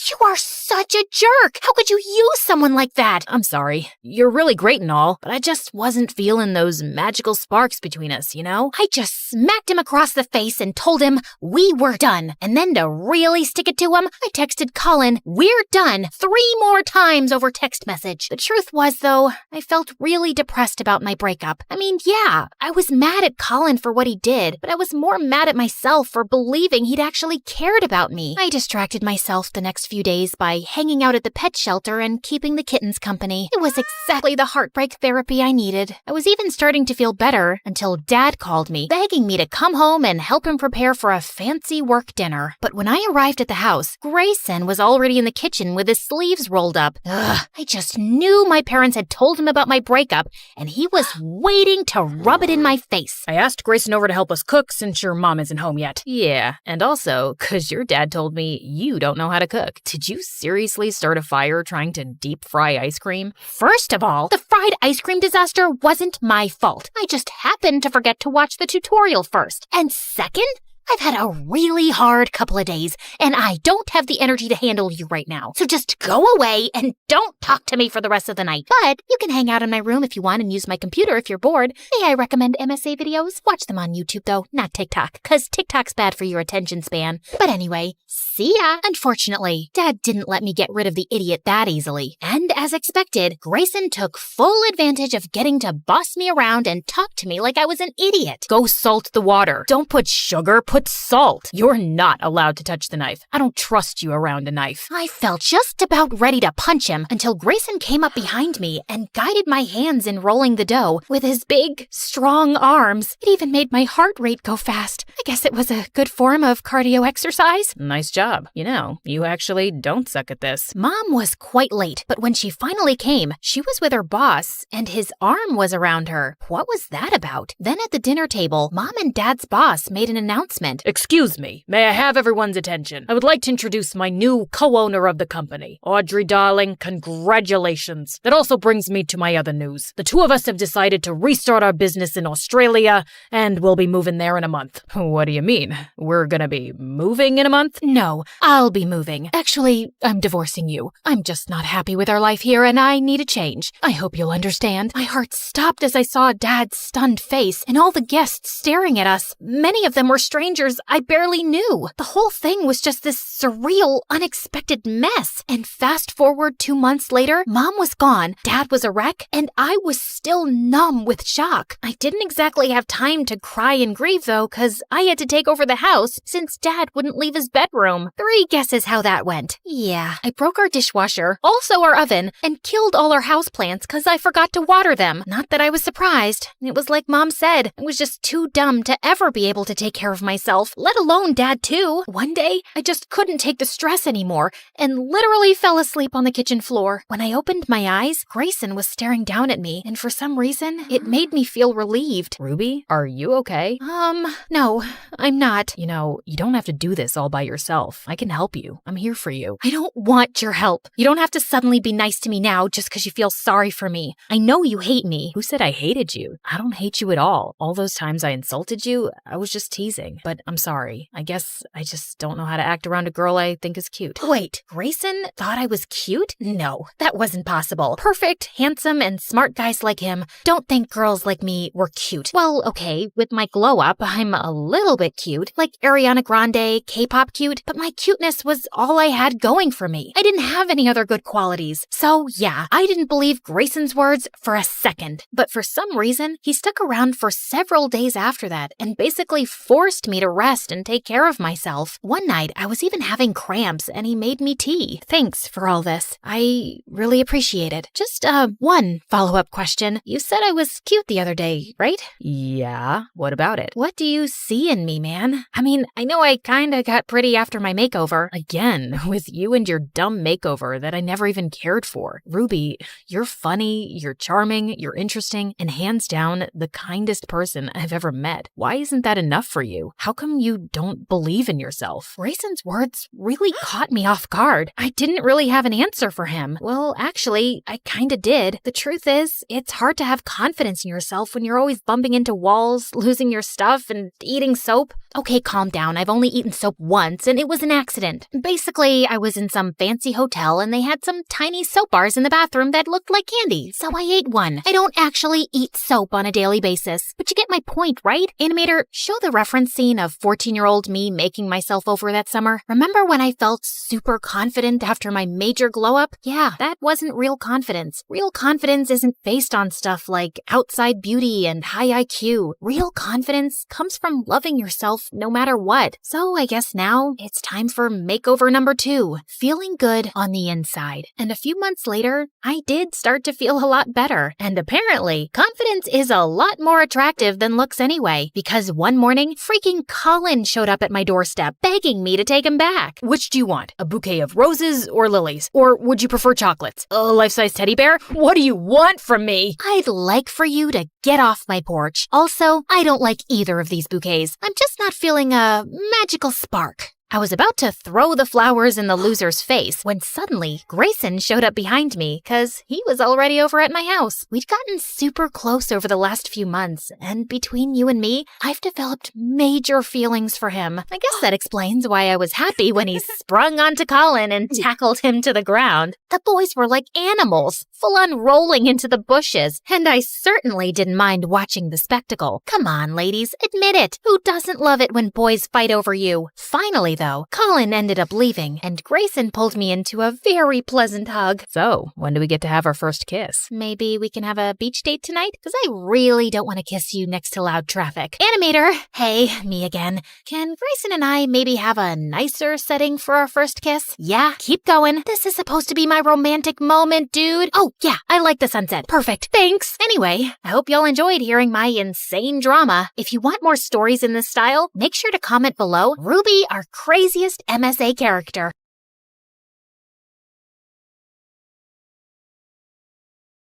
You are such a jerk. How could you use someone like that? I'm sorry. You're really great and all, but I just wasn't feeling those magical sparks between us, you know? I just smacked him across the face and told him we were done. And then to really stick it to him, I texted Colin, "We're done," 3 more times over text message. The truth was, though, I felt really depressed about my breakup. I mean, yeah, I was mad at Colin for what he did, but I was more mad at myself for believing he'd actually cared about me. I distracted myself the next few days by hanging out at the pet shelter and keeping the kittens company. It was exactly the heartbreak therapy I needed. I was even starting to feel better until Dad called me, begging me to come home and help him prepare for a fancy work dinner. But when I arrived at the house, Grayson was already in the kitchen with his sleeves rolled up. Ugh, I just knew my parents had told him about my breakup, and he was waiting to rub it in my face. I asked Grayson over to help us cook since your mom isn't home yet. Yeah, and also, because your dad told me you don't know how to cook. Did you seriously start a fire trying to deep fry ice cream? First of all, the fried ice cream disaster wasn't my fault. I just happened to forget to watch the tutorial first. And second, I've had a really hard couple of days, and I don't have the energy to handle you right now. So just go away and don't talk to me for the rest of the night. But you can hang out in my room if you want and use my computer if you're bored. May I recommend MSA videos? Watch them on YouTube, though, not TikTok, because TikTok's bad for your attention span. But anyway, see ya. Unfortunately, Dad didn't let me get rid of the idiot that easily. And as expected, Grayson took full advantage of getting to boss me around and talk to me like I was an idiot. Go salt the water. Don't put sugar, put salt. You're not allowed to touch the knife. I don't trust you around a knife. I felt just about ready to punch him until Grayson came up behind me and guided my hands in rolling the dough with his big, strong arms. It even made my heart rate go fast. I guess it was a good form of cardio exercise. Nice job. You know, you actually don't suck at this. Mom was quite late, but when she finally came, she was with her boss, and his arm was around her. What was that about? Then at the dinner table, Mom and Dad's boss made an announcement. Excuse me, may I have everyone's attention? I would like to introduce my new co-owner of the company. Audrey, darling, congratulations. That also brings me to my other news. The two of us have decided to restart our business in Australia, and we'll be moving there in a month. What do you mean? We're gonna be moving in a month? No, I'll be moving. Actually, I'm divorcing you. I'm just not happy with our life here, and I need a change. I hope you'll understand. My heart stopped as I saw Dad's stunned face and all the guests staring at us. Many of them were strangers. strangers I barely knew. The whole thing was just this surreal, unexpected mess. And fast forward 2 months later, Mom was gone, Dad was a wreck, and I was still numb with shock. I didn't exactly have time to cry and grieve though, cause I had to take over the house since Dad wouldn't leave his bedroom. 3 guesses how that went. Yeah, I broke our dishwasher, also our oven, and killed all our houseplants cause I forgot to water them. Not that I was surprised. It was like Mom said, I was just too dumb to ever be able to take care of myself, let alone Dad too. One day, I just couldn't take the stress anymore and literally fell asleep on the kitchen floor. When I opened my eyes, Grayson was staring down at me, and for some reason, it made me feel relieved. Ruby, are you okay? No, I'm not. You know, you don't have to do this all by yourself. I can help you. I'm here for you. I don't want your help. You don't have to suddenly be nice to me now just because you feel sorry for me. I know you hate me. Who said I hated you? I don't hate you at all. All those times I insulted you, I was just teasing. But I'm sorry. I guess I just don't know how to act around a girl I think is cute. Wait, Grayson thought I was cute? No, that wasn't possible. Perfect, handsome, and smart guys like him don't think girls like me were cute. Well, okay, with my glow up, I'm a little bit cute, like Ariana Grande, K-pop cute, but my cuteness was all I had going for me. I didn't have any other good qualities. So yeah, I didn't believe Grayson's words for a second. But for some reason, he stuck around for several days after that and basically forced me to rest and take care of myself. One night, I was even having cramps and he made me tea. Thanks for all this. I really appreciate it. Just one follow-up question. You said I was cute the other day, right? Yeah, what about it? What do you see in me, man? I mean, I know I kinda got pretty after my makeover. Again, with you and your dumb makeover that I never even cared for. Ruby, you're funny, you're charming, you're interesting, and hands down, the kindest person I've ever met. Why isn't that enough for you? How come you don't believe in yourself? Grayson's words really caught me off guard. I didn't really have an answer for him. Well, actually, I kinda did. The truth is, it's hard to have confidence in yourself when you're always bumping into walls, losing your stuff, and eating soap. Okay, calm down. I've only eaten soap once, and it was an accident. Basically, I was in some fancy hotel, and they had some tiny soap bars in the bathroom that looked like candy, so I ate one. I don't actually eat soap on a daily basis, but you get my point, right? Animator, show the reference scene of 14-year-old me making myself over that summer. Remember when I felt super confident after my major glow-up? Yeah, that wasn't real confidence. Real confidence isn't based on stuff like outside beauty and high IQ. Real confidence comes from loving yourself no matter what. So I guess now it's time for makeover number 2, feeling good on the inside. And a few months later, I did start to feel a lot better. And apparently, confidence is a lot more attractive than looks anyway, because one morning, freaking Colin showed up at my doorstep begging me to take him back. Which do you want? A bouquet of roses or lilies? Or would you prefer chocolates? A life-size teddy bear? What do you want from me? I'd like for you to get off my porch. Also, I don't like either of these bouquets. I'm just not feeling a magical spark. I was about to throw the flowers in the loser's face when suddenly Grayson showed up behind me because he was already over at my house. We'd gotten super close over the last few months, and between you and me, I've developed major feelings for him. I guess that explains why I was happy when he sprung onto Colin and tackled him to the ground. The boys were like animals, full on rolling into the bushes, and I certainly didn't mind watching the spectacle. Come on, ladies, admit it. Who doesn't love it when boys fight over you? Finally, though, Colin ended up leaving, and Grayson pulled me into a very pleasant hug. So, when do we get to have our first kiss? Maybe we can have a beach date tonight? Because I really don't want to kiss you next to loud traffic. Animator! Hey, me again. Can Grayson and I maybe have a nicer setting for our first kiss? Yeah, keep going. This is supposed to be my romantic moment, dude. Oh, yeah, I like the sunset. Perfect. Thanks. Anyway, I hope y'all enjoyed hearing my insane drama. If you want more stories in this style, make sure to comment below. Ruby, our craziest MSA character.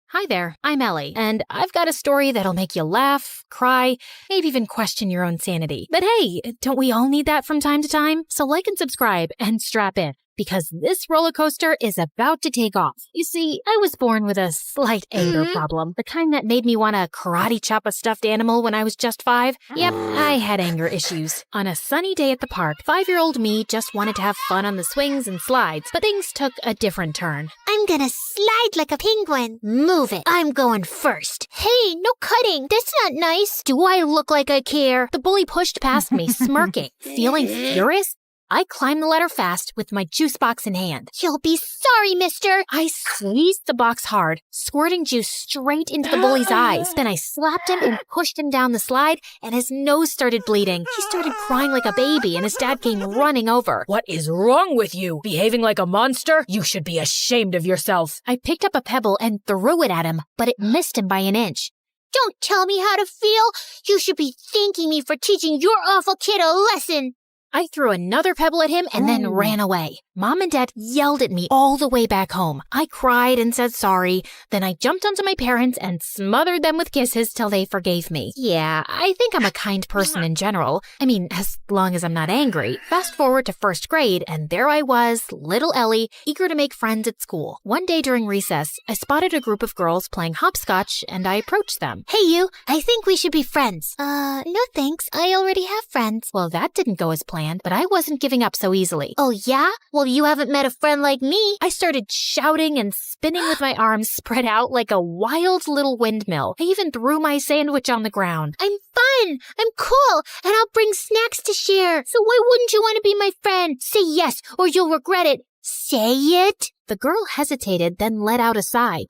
Hi there, I'm Ellie, and I've got a story that'll make you laugh, cry, maybe even question your own sanity. But hey, don't we all need that from time to time? So like and subscribe and strap in. because this roller coaster is about to take off. You see, I was born with a slight anger problem, the kind that made me want to karate chop a stuffed animal when I was just 5. Yep, I had anger issues. On a sunny day at the park, 5-year-old me just wanted to have fun on the swings and slides, but things took a different turn. I'm gonna slide like a penguin. Move it. I'm going first. Hey, no cutting. That's not nice. Do I look like I care? The bully pushed past me, smirking. Feeling furious, I climbed the ladder fast with my juice box in hand. You'll be sorry, mister. I squeezed the box hard, squirting juice straight into the bully's eyes. Then I slapped him and pushed him down the slide, and his nose started bleeding. He started crying like a baby, and his dad came running over. What is wrong with you? Behaving like a monster? You should be ashamed of yourself. I picked up a pebble and threw it at him, but it missed him by an inch. Don't tell me how to feel. You should be thanking me for teaching your awful kid a lesson. I threw another pebble at him and then ran away. Mom and Dad yelled at me all the way back home. I cried and said sorry. Then I jumped onto my parents and smothered them with kisses till they forgave me. Yeah, I think I'm a kind person in general. I mean, as long as I'm not angry. Fast forward to 1st grade, and there I was, little Ellie, eager to make friends at school. One day during recess, I spotted a group of girls playing hopscotch, and I approached them. Hey you, I think we should be friends. No thanks, I already have friends. Well, that didn't go as planned, but I wasn't giving up so easily. Oh yeah? Well, you haven't met a friend like me. I started shouting and spinning with my arms spread out like a wild little windmill. I even threw my sandwich on the ground. I'm fun, I'm cool, and I'll bring snacks to share. So why wouldn't you want to be my friend? Say yes, or you'll regret it. Say it. The girl hesitated, then let out a sigh.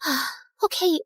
Okay,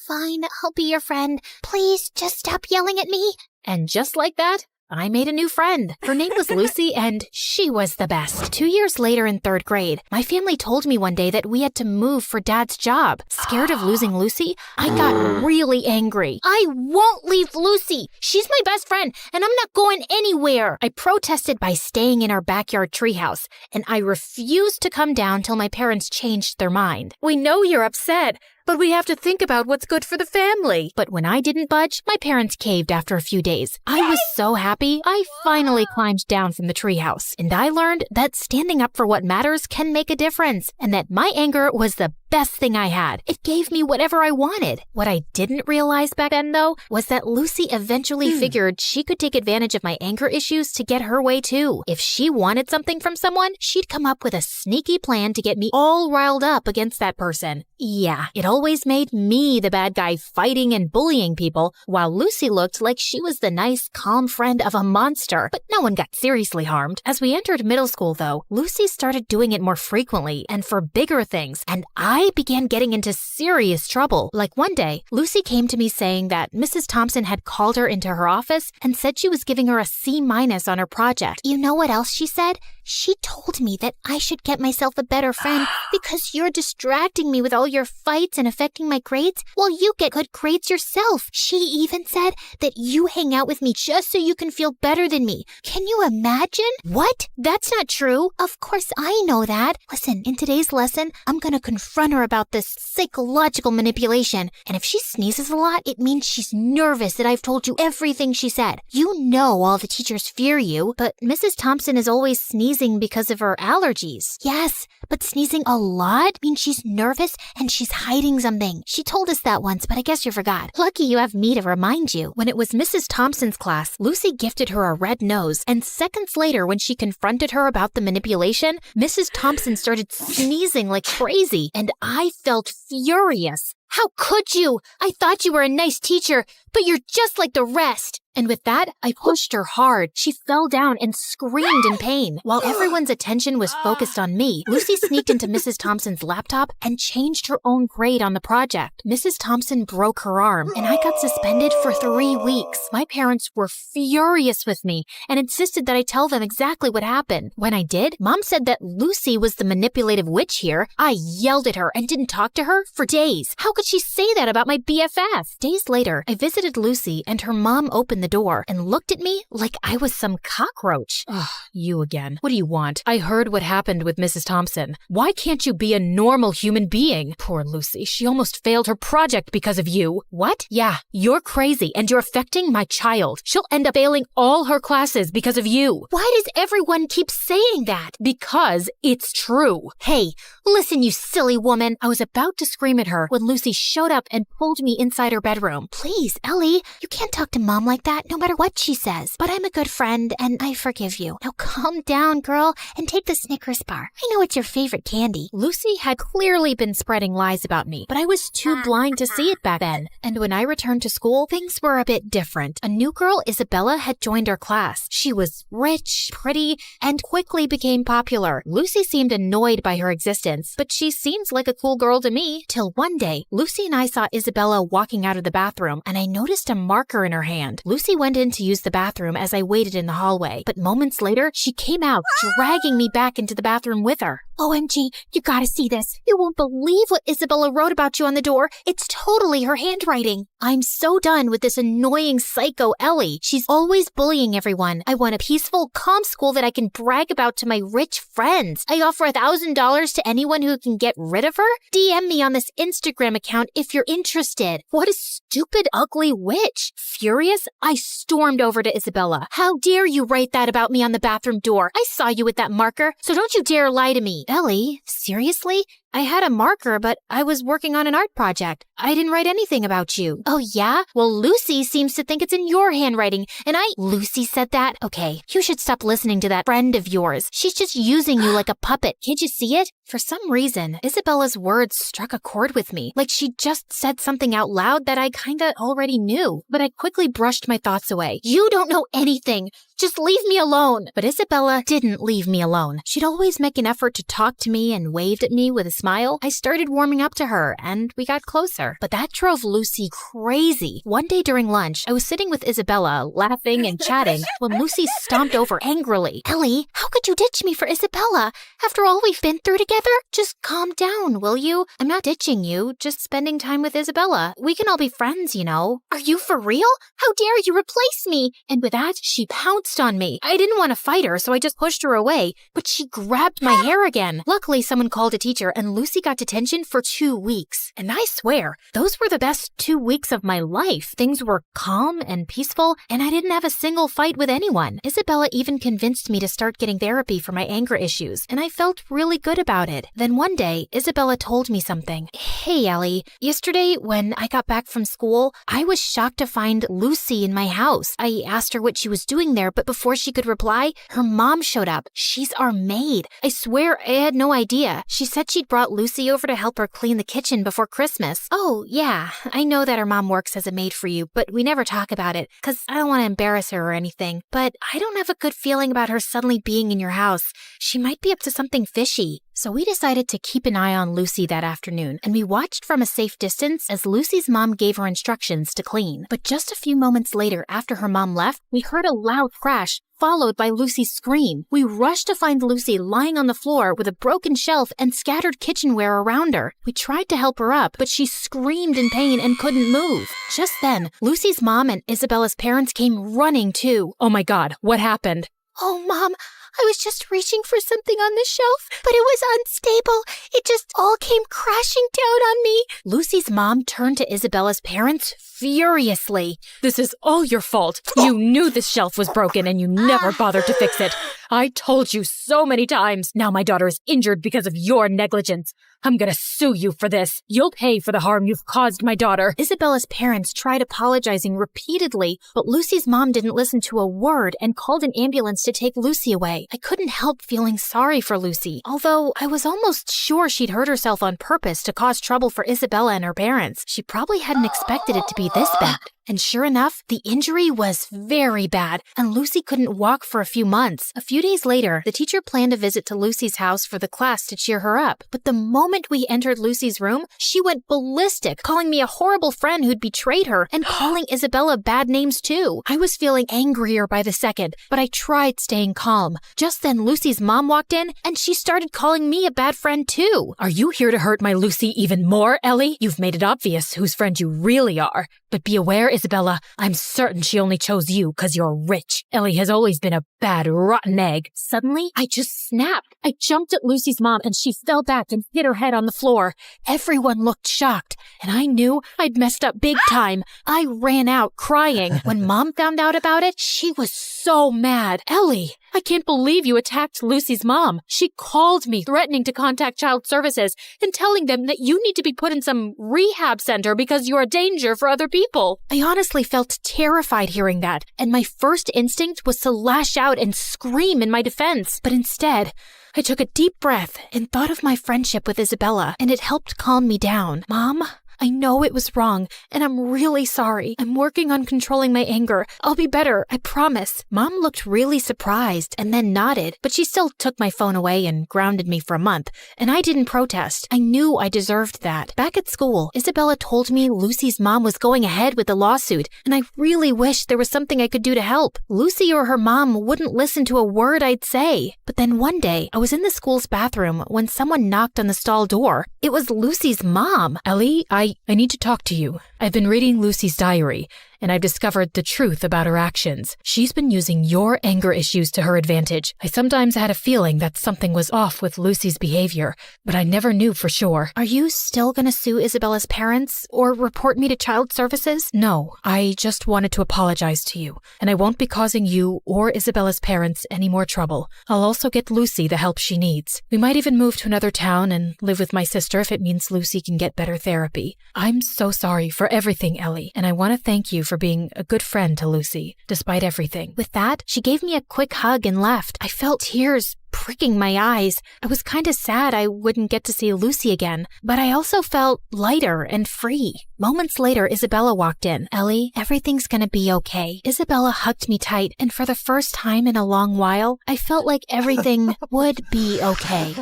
fine, I'll be your friend. Please, just stop yelling at me. And just like that, I made a new friend. Her name was Lucy, and she was the best. 2 years later in 3rd grade, my family told me one day that we had to move for Dad's job. Scared of losing Lucy, I got really angry. I won't leave Lucy. She's my best friend, and I'm not going anywhere. I protested by staying in our backyard treehouse, and I refused to come down till my parents changed their mind. We know you're upset, but we have to think about what's good for the family. But when I didn't budge, my parents caved after a few days. I was so happy, I finally climbed down from the treehouse. And I learned that standing up for what matters can make a difference, and that my anger was the best thing I had. It gave me whatever I wanted. What I didn't realize back then, though, was that Lucy eventually figured she could take advantage of my anger issues to get her way, too. If she wanted something from someone, she'd come up with a sneaky plan to get me all riled up against that person. Yeah, it always made me the bad guy fighting and bullying people, while Lucy looked like she was the nice, calm friend of a monster. But no one got seriously harmed. As we entered middle school, though, Lucy started doing it more frequently and for bigger things, and I began getting into serious trouble. Like one day, Lucy came to me saying that Mrs. Thompson had called her into her office and said she was giving her a C- on her project. You know what else she said? She told me that I should get myself a better friend because you're distracting me with all your fights and affecting my grades while you get good grades yourself. She even said that you hang out with me just so you can feel better than me. Can you imagine? What? That's not true. Of course I know that. Listen, in today's lesson, I'm gonna confront her about this psychological manipulation. And if she sneezes a lot, it means she's nervous that I've told you everything she said. You know all the teachers fear you, but Mrs. Thompson is always sneezing because of her allergies. Yes, but sneezing a lot means she's nervous and she's hiding something. She told us that once, but I guess you forgot. Lucky you have me to remind you. When it was Mrs. Thompson's class, Lucy gifted her a red nose, and seconds later, when she confronted her about the manipulation, Mrs. Thompson started sneezing like crazy, and I felt furious. How could you? I thought you were a nice teacher, but you're just like the rest. And with that, I pushed her hard. She fell down and screamed in pain. While everyone's attention was focused on me, Lucy sneaked into Mrs. Thompson's laptop and changed her own grade on the project. Mrs. Thompson broke her arm, and I got suspended for 3 weeks. My parents were furious with me and insisted that I tell them exactly what happened. When I did, Mom said that Lucy was the manipulative witch here. I yelled at her and didn't talk to her for days. How could she say that about my BFF? Days later, I visited Lucy, and her mom opened open the door and looked at me like I was some cockroach. Ugh, you again. What do you want? I heard what happened with Mrs. Thompson. Why can't you be a normal human being? Poor Lucy, she almost failed her project because of you. What? Yeah, you're crazy and you're affecting my child. She'll end up failing all her classes because of you. Why does everyone keep saying that? Because it's true. Hey, listen, you silly woman. I was about to scream at her when Lucy showed up and pulled me inside her bedroom. Please, Ellie, you can't talk to Mom like that no matter what she says. But I'm a good friend and I forgive you. Now calm down, girl, and take the Snickers bar. I know it's your favorite candy. Lucy had clearly been spreading lies about me, but I was too blind to see it back then. And when I returned to school, things were a bit different. A new girl, Isabella, had joined our class. She was rich, pretty, and quickly became popular. Lucy seemed annoyed by her existence, but she seems like a cool girl to me. Till one day, Lucy and I saw Isabella walking out of the bathroom, and I noticed a marker in her hand. Lucy went in to use the bathroom as I waited in the hallway, but moments later, she came out, dragging me back into the bathroom with her. OMG, you gotta see this. You won't believe what Isabella wrote about you on the door. It's totally her handwriting. I'm so done with this annoying psycho Ellie. She's always bullying everyone. I want a peaceful, calm school that I can brag about to my rich friends. I offer $1,000 to anyone who can get rid of her. DM me on this Instagram account if you're interested. What a stupid, ugly witch. Furious, I stormed over to Isabella. How dare you write that about me on the bathroom door? I saw you with that marker, so don't you dare lie to me. Ellie, seriously? I had a marker, but I was working on an art project. I didn't write anything about you. Oh, yeah? Well, Lucy seems to think it's in your handwriting, and Lucy said that? Okay, you should stop listening to that friend of yours. She's just using you like a puppet. Can't you see it? For some reason, Isabella's words struck a chord with me, like she just said something out loud that I kinda already knew. But I quickly brushed my thoughts away. You don't know anything. Just leave me alone. But Isabella didn't leave me alone. She'd always make an effort to talk to me and waved at me with a smile. I started warming up to her, and we got closer. But that drove Lucy crazy. One day during lunch, I was sitting with Isabella, laughing and chatting, when Lucy stomped over angrily. Ellie, how could you ditch me for Isabella? After all we've been through together? Just calm down, will you? I'm not ditching you, just spending time with Isabella. We can all be friends, you know. Are you for real? How dare you replace me? And with that, she pounced on me. I didn't want to fight her, so I just pushed her away, but she grabbed my hair again. Luckily, someone called a teacher, and Lucy got detention for 2 weeks. And I swear, those were the best 2 weeks of my life. Things were calm and peaceful, and I didn't have a single fight with anyone. Isabella even convinced me to start getting therapy for my anger issues, and I felt really good about it. Then one day, Isabella told me something. Hey, Ellie, yesterday when I got back from school, I was shocked to find Lucy in my house. I asked her what she was doing there, but before she could reply, her mom showed up. She's our maid. I swear I had no idea. She said she'd brought Lucy over to help her clean the kitchen before Christmas. Oh, yeah, I know that her mom works as a maid for you, but we never talk about it, because I don't want to embarrass her or anything. But I don't have a good feeling about her suddenly being in your house. She might be up to something fishy. So we decided to keep an eye on Lucy that afternoon, and we watched from a safe distance as Lucy's mom gave her instructions to clean. But just a few moments later, after her mom left, we heard a loud crash, followed by Lucy's scream. We rushed to find Lucy lying on the floor with a broken shelf and scattered kitchenware around her. We tried to help her up, but she screamed in pain and couldn't move. Just then, Lucy's mom and Isabella's parents came running too. Oh my God, what happened? Oh, Mom, I was just reaching for something on the shelf, but it was unstable. It just all came crashing down on me. Lucy's mom turned to Isabella's parents furiously. This is all your fault. You knew this shelf was broken and you never bothered to fix it. I told you so many times. Now my daughter is injured because of your negligence. I'm gonna sue you for this. You'll pay for the harm you've caused my daughter. Isabella's parents tried apologizing repeatedly, but Lucy's mom didn't listen to a word and called an ambulance to take Lucy away. I couldn't help feeling sorry for Lucy, although I was almost sure she'd hurt herself on purpose to cause trouble for Isabella and her parents. She probably hadn't expected it to be this bad. And sure enough, the injury was very bad, and Lucy couldn't walk for a few months. A few days later, the teacher planned a visit to Lucy's house for the class to cheer her up. But the moment we entered Lucy's room, she went ballistic, calling me a horrible friend who'd betrayed her, and calling Isabella bad names too. I was feeling angrier by the second, but I tried staying calm. Just then, Lucy's mom walked in, and she started calling me a bad friend too. Are you here to hurt my Lucy even more, Ellie? You've made it obvious whose friend you really are. But be aware Isabella. I'm certain she only chose you because you're rich. Ellie has always been a bad, rotten egg. Suddenly, I just snapped. I jumped at Lucy's mom and she fell back and hit her head on the floor. Everyone looked shocked, and I knew I'd messed up big time. I ran out crying. When Mom found out about it, she was so mad. Ellie, I can't believe you attacked Lucy's mom. She called me, threatening to contact Child Services and telling them that you need to be put in some rehab center because you're a danger for other people. I honestly felt terrified hearing that, and my first instinct was to lash out and scream in my defense. But instead, I took a deep breath and thought of my friendship with Isabella, and it helped calm me down. Mom, I know it was wrong, and I'm really sorry. I'm working on controlling my anger. I'll be better, I promise. Mom looked really surprised and then nodded, but she still took my phone away and grounded me for a month, and I didn't protest. I knew I deserved that. Back at school, Isabella told me Lucy's mom was going ahead with the lawsuit, and I really wished there was something I could do to help. Lucy or her mom wouldn't listen to a word I'd say. But then one day, I was in the school's bathroom when someone knocked on the stall door. It was Lucy's mom. Ellie, I need to talk to you. I've been reading Lucy's diary, and I've discovered the truth about her actions. She's been using your anger issues to her advantage. I sometimes had a feeling that something was off with Lucy's behavior, but I never knew for sure. Are you still gonna sue Isabella's parents or report me to Child Services? No, I just wanted to apologize to you, and I won't be causing you or Isabella's parents any more trouble. I'll also get Lucy the help she needs. We might even move to another town and live with my sister if it means Lucy can get better therapy. I'm so sorry for everything, Ellie, and I want to thank you for being a good friend to Lucy, despite everything. With that, she gave me a quick hug and left. I felt tears pricking my eyes. I was kind of sad I wouldn't get to see Lucy again, but I also felt lighter and free. Moments later, Isabella walked in. Ellie, everything's gonna be okay. Isabella hugged me tight, and for the first time in a long while, I felt like everything would be okay.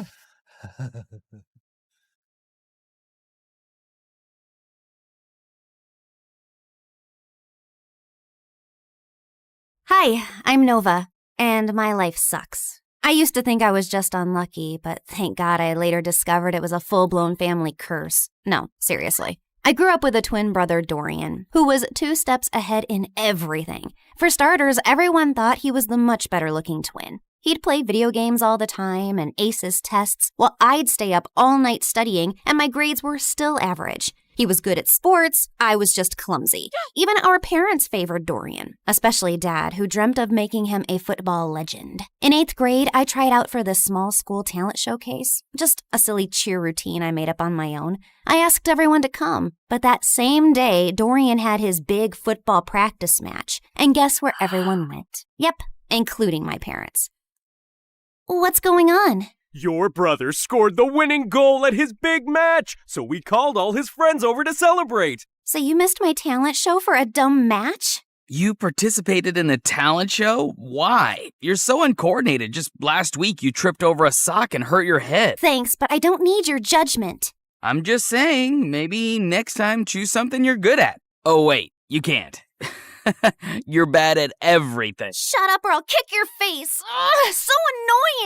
Hi, I'm Nova, and my life sucks. I used to think I was just unlucky, but thank God I later discovered it was a full-blown family curse. No, seriously. I grew up with a twin brother, Dorian, who was 2 steps ahead in everything. For starters, everyone thought he was the much better-looking twin. He'd play video games all the time and ace his tests, while I'd stay up all night studying, and my grades were still average. He was good at sports, I was just clumsy. Even our parents favored Dorian, especially Dad, who dreamt of making him a football legend. In 8th grade, I tried out for the small school talent showcase, just a silly cheer routine I made up on my own. I asked everyone to come, but that same day, Dorian had his big football practice match, and guess where everyone went? Yep, including my parents. What's going on? Your brother scored the winning goal at his big match, so we called all his friends over to celebrate. So you missed my talent show for a dumb match? You participated in a talent show? Why? You're so uncoordinated. Just last week you tripped over a sock and hurt your head. Thanks, but I don't need your judgment. I'm just saying, maybe next time choose something you're good at. Oh wait, you can't. You're bad at everything. Shut up or I'll kick your face. Ugh, so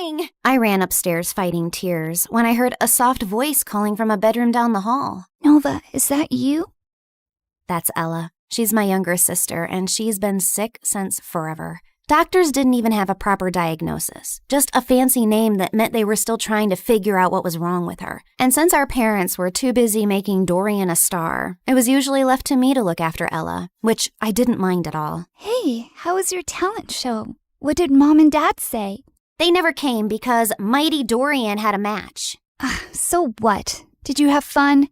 annoying. I ran upstairs fighting tears when I heard a soft voice calling from a bedroom down the hall. Nova, is that you? That's Ella. She's my younger sister, and she's been sick since forever. Doctors didn't even have a proper diagnosis, just a fancy name that meant they were still trying to figure out what was wrong with her. And since our parents were too busy making Dorian a star, it was usually left to me to look after Ella, which I didn't mind at all. Hey, how was your talent show? What did Mom and Dad say? They never came because Mighty Dorian had a match. So what? Did you have fun?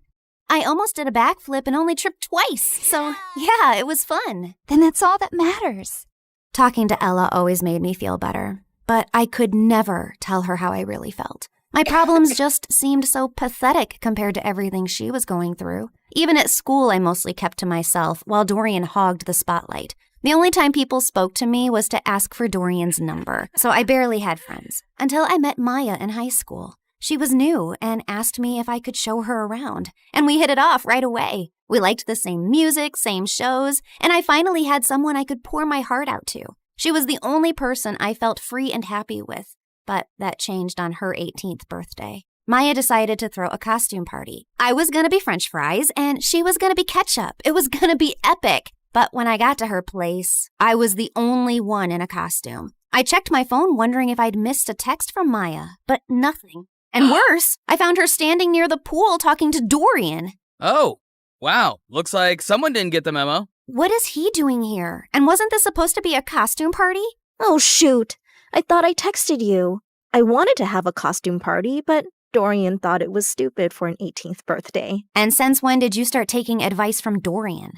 I almost did a backflip and only tripped twice, so yeah, it was fun. Then that's all that matters. Talking to Ella always made me feel better, but I could never tell her how I really felt. My problems just seemed so pathetic compared to everything she was going through. Even at school, I mostly kept to myself while Dorian hogged the spotlight. The only time people spoke to me was to ask for Dorian's number, so I barely had friends. Until I met Maya in high school. She was new and asked me if I could show her around, and we hit it off right away. We liked the same music, same shows, and I finally had someone I could pour my heart out to. She was the only person I felt free and happy with, but that changed on her 18th birthday. Maya decided to throw a costume party. I was gonna be French fries, and she was gonna be ketchup. It was gonna be epic. But when I got to her place, I was the only one in a costume. I checked my phone wondering if I'd missed a text from Maya, but nothing. And worse, I found her standing near the pool talking to Dorian. Oh, wow. Looks like someone didn't get the memo. What is he doing here? And wasn't this supposed to be a costume party? Oh, shoot. I thought I texted you. I wanted to have a costume party, but Dorian thought it was stupid for an 18th birthday. And since when did you start taking advice from Dorian?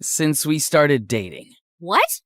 Since we started dating. What?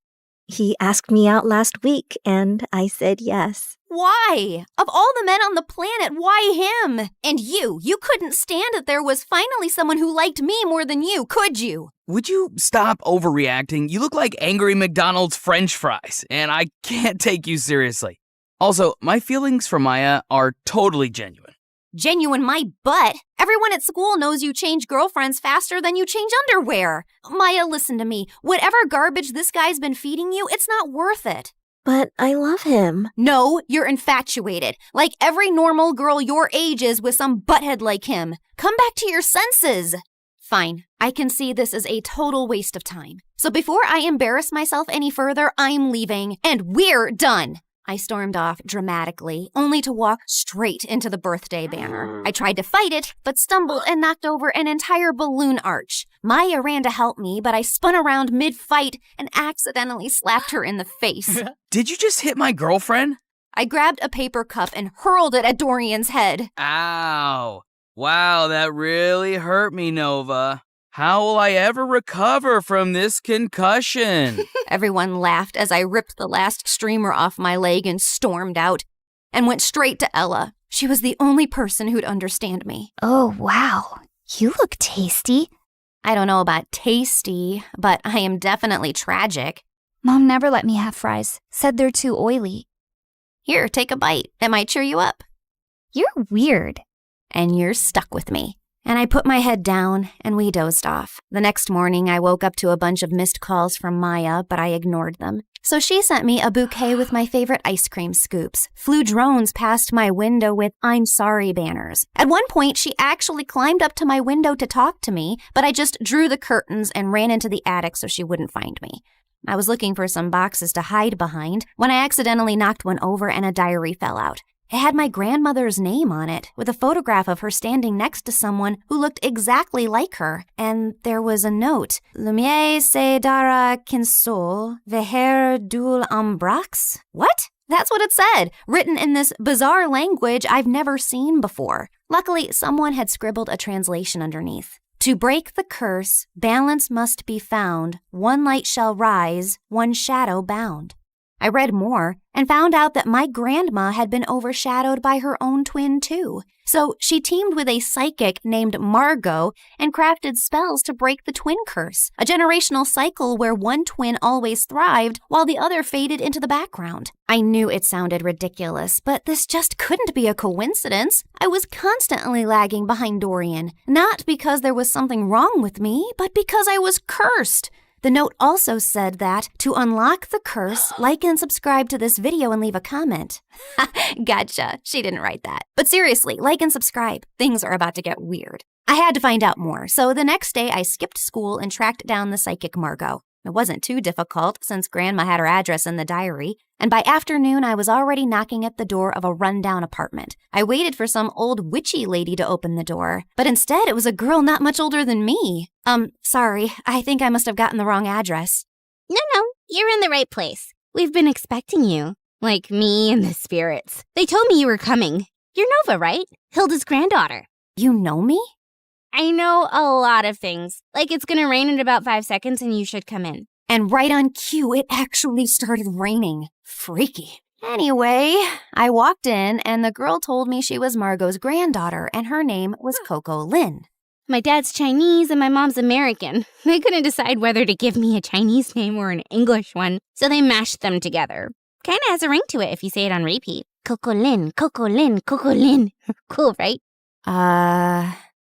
He asked me out last week, and I said yes. Why? Of all the men on the planet, why him? And you couldn't stand that there was finally someone who liked me more than you, could you? Would you stop overreacting? You look like angry McDonald's French fries, and I can't take you seriously. Also, my feelings for Maya are totally genuine. Genuine my butt. Everyone at school knows you change girlfriends faster than you change underwear. Maya, listen to me. Whatever garbage this guy's been feeding you, it's not worth it. But I love him. No, you're infatuated. Like every normal girl your age is with some butthead like him. Come back to your senses. Fine, I can see this is a total waste of time. So before I embarrass myself any further, I'm leaving, and we're done. I stormed off dramatically, only to walk straight into the birthday banner. I tried to fight it, but stumbled and knocked over an entire balloon arch. Maya ran to help me, but I spun around mid-fight and accidentally slapped her in the face. Did you just hit my girlfriend? I grabbed a paper cup and hurled it at Dorian's head. Ow. Wow, that really hurt me, Nova. How will I ever recover from this concussion? Everyone laughed as I ripped the last streamer off my leg and stormed out, and went straight to Ella. She was the only person who'd understand me. Oh, wow. You look tasty. I don't know about tasty, but I am definitely tragic. Mom never let me have fries. Said they're too oily. Here, take a bite. It might cheer you up. You're weird. And you're stuck with me. And I put my head down, and we dozed off. The next morning, I woke up to a bunch of missed calls from Maya, but I ignored them. So she sent me a bouquet with my favorite ice cream scoops, flew drones past my window with "I'm sorry" banners. At one point, she actually climbed up to my window to talk to me, but I just drew the curtains and ran into the attic so she wouldn't find me. I was looking for some boxes to hide behind when I accidentally knocked one over and a diary fell out. It had my grandmother's name on it, with a photograph of her standing next to someone who looked exactly like her. And there was a note. Lumiere se dara kinsol veher dul ambrax? What? That's what it said, written in this bizarre language I've never seen before. Luckily, someone had scribbled a translation underneath. To break the curse, balance must be found. One light shall rise, one shadow bound. I read more and found out that my grandma had been overshadowed by her own twin, too. So she teamed with a psychic named Margot and crafted spells to break the twin curse, a generational cycle where one twin always thrived while the other faded into the background. I knew it sounded ridiculous, but this just couldn't be a coincidence. I was constantly lagging behind Dorian, not because there was something wrong with me, but because I was cursed. The note also said that to unlock the curse, like and subscribe to this video and leave a comment. Gotcha. She didn't write that. But seriously, like and subscribe. Things are about to get weird. I had to find out more, so the next day I skipped school and tracked down the psychic Margot. It wasn't too difficult since Grandma had her address in the diary, and by afternoon I was already knocking at the door of a rundown apartment. I waited for some old witchy lady to open the door, but instead it was a girl not much older than me. Sorry, I think I must have gotten the wrong address. No, you're in the right place. We've been expecting you. Like me and the spirits. They told me you were coming. You're Nova, right? Hilda's granddaughter. You know me? I know a lot of things. Like it's gonna rain in about 5 seconds and you should come in. And right on cue, it actually started raining. Freaky. Anyway, I walked in and the girl told me she was Margot's granddaughter and her name was Coco Lin. My dad's Chinese and my mom's American. They couldn't decide whether to give me a Chinese name or an English one, so they mashed them together. Kinda has a ring to it if you say it on repeat. Coco Lin, Coco Lin, Coco Lin. Cool, right?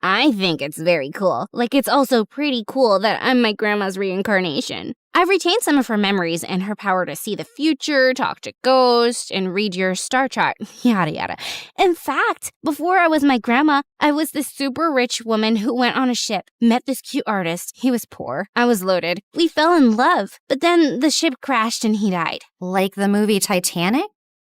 I think it's very cool. Like, it's also pretty cool that I'm my grandma's reincarnation. I've retained some of her memories and her power to see the future, talk to ghosts, and read your star chart, yada yada. In fact, before I was my grandma, I was this super rich woman who went on a ship, met this cute artist. He was poor. I was loaded. We fell in love, but then the ship crashed and he died. Like the movie Titanic?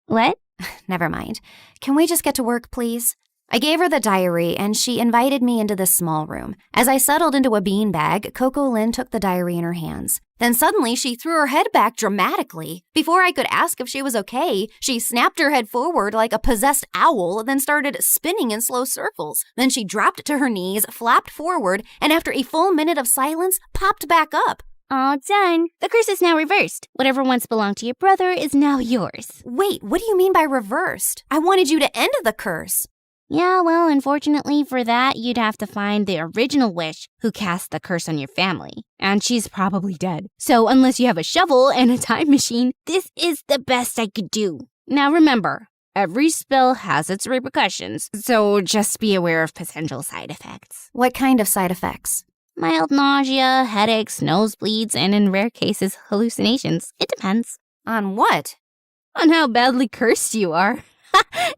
What? Never mind. Can we just get to work, please? I gave her the diary, and she invited me into this small room. As I settled into a beanbag, Coco Lynn took the diary in her hands. Then suddenly, she threw her head back dramatically. Before I could ask if she was okay, she snapped her head forward like a possessed owl, then started spinning in slow circles. Then she dropped to her knees, flapped forward, and after a full minute of silence, popped back up. All done. The curse is now reversed. Whatever once belonged to your brother is now yours. Wait, what do you mean by reversed? I wanted you to end the curse. Yeah, well, unfortunately for that, you'd have to find the original witch who cast the curse on your family. And she's probably dead. So unless you have a shovel and a time machine, this is the best I could do. Now remember, every spell has its repercussions, so just be aware of potential side effects. What kind of side effects? Mild nausea, headaches, nosebleeds, and in rare cases, hallucinations. It depends. On what? On how badly cursed you are.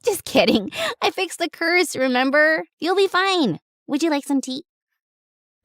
Just kidding. I fixed the curse, remember? You'll be fine. Would you like some tea?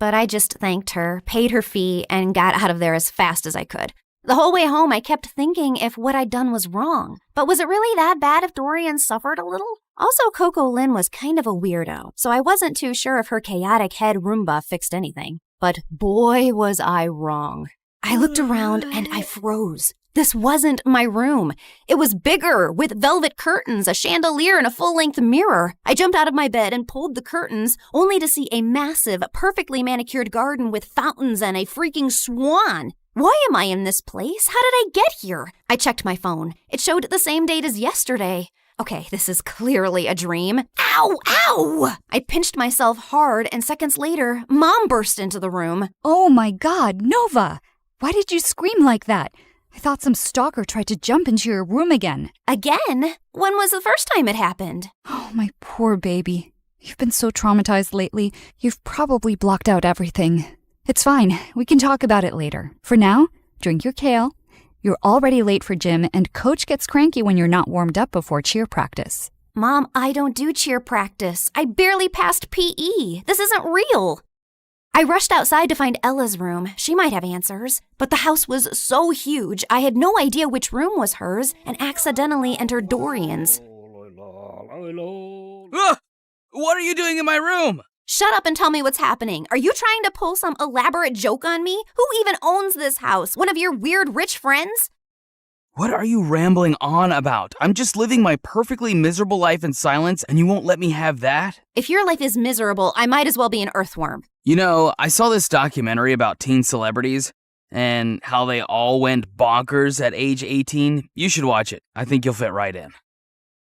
But I just thanked her, paid her fee, and got out of there as fast as I could. The whole way home, I kept thinking if what I'd done was wrong. But was it really that bad if Dorian suffered a little? Also, Coco Lynn was kind of a weirdo, so I wasn't too sure if her chaotic head Roomba fixed anything. But boy, was I wrong. I looked around and I froze. This wasn't my room. It was bigger, with velvet curtains, a chandelier, and a full-length mirror. I jumped out of my bed and pulled the curtains, only to see a massive, perfectly manicured garden with fountains and a freaking swan. Why am I in this place? How did I get here? I checked my phone. It showed the same date as yesterday. Okay, this is clearly a dream. Ow! Ow! I pinched myself hard, and seconds later, Mom burst into the room. Oh my God, Nova! Why did you scream like that? I thought some stalker tried to jump into your room again. Again? When was the first time it happened? Oh, my poor baby. You've been so traumatized lately, you've probably blocked out everything. It's fine. We can talk about it later. For now, drink your kale. You're already late for gym, and Coach gets cranky when you're not warmed up before cheer practice. Mom, I don't do cheer practice. I barely passed PE. This isn't real. I rushed outside to find Ella's room. She might have answers. But the house was so huge, I had no idea which room was hers and accidentally entered Dorian's. What are you doing in my room? Shut up and tell me what's happening. Are you trying to pull some elaborate joke on me? Who even owns this house? One of your weird rich friends? What are you rambling on about? I'm just living my perfectly miserable life in silence, and you won't let me have that? If your life is miserable, I might as well be an earthworm. You know, I saw this documentary about teen celebrities and how they all went bonkers at age 18. You should watch it. I think you'll fit right in.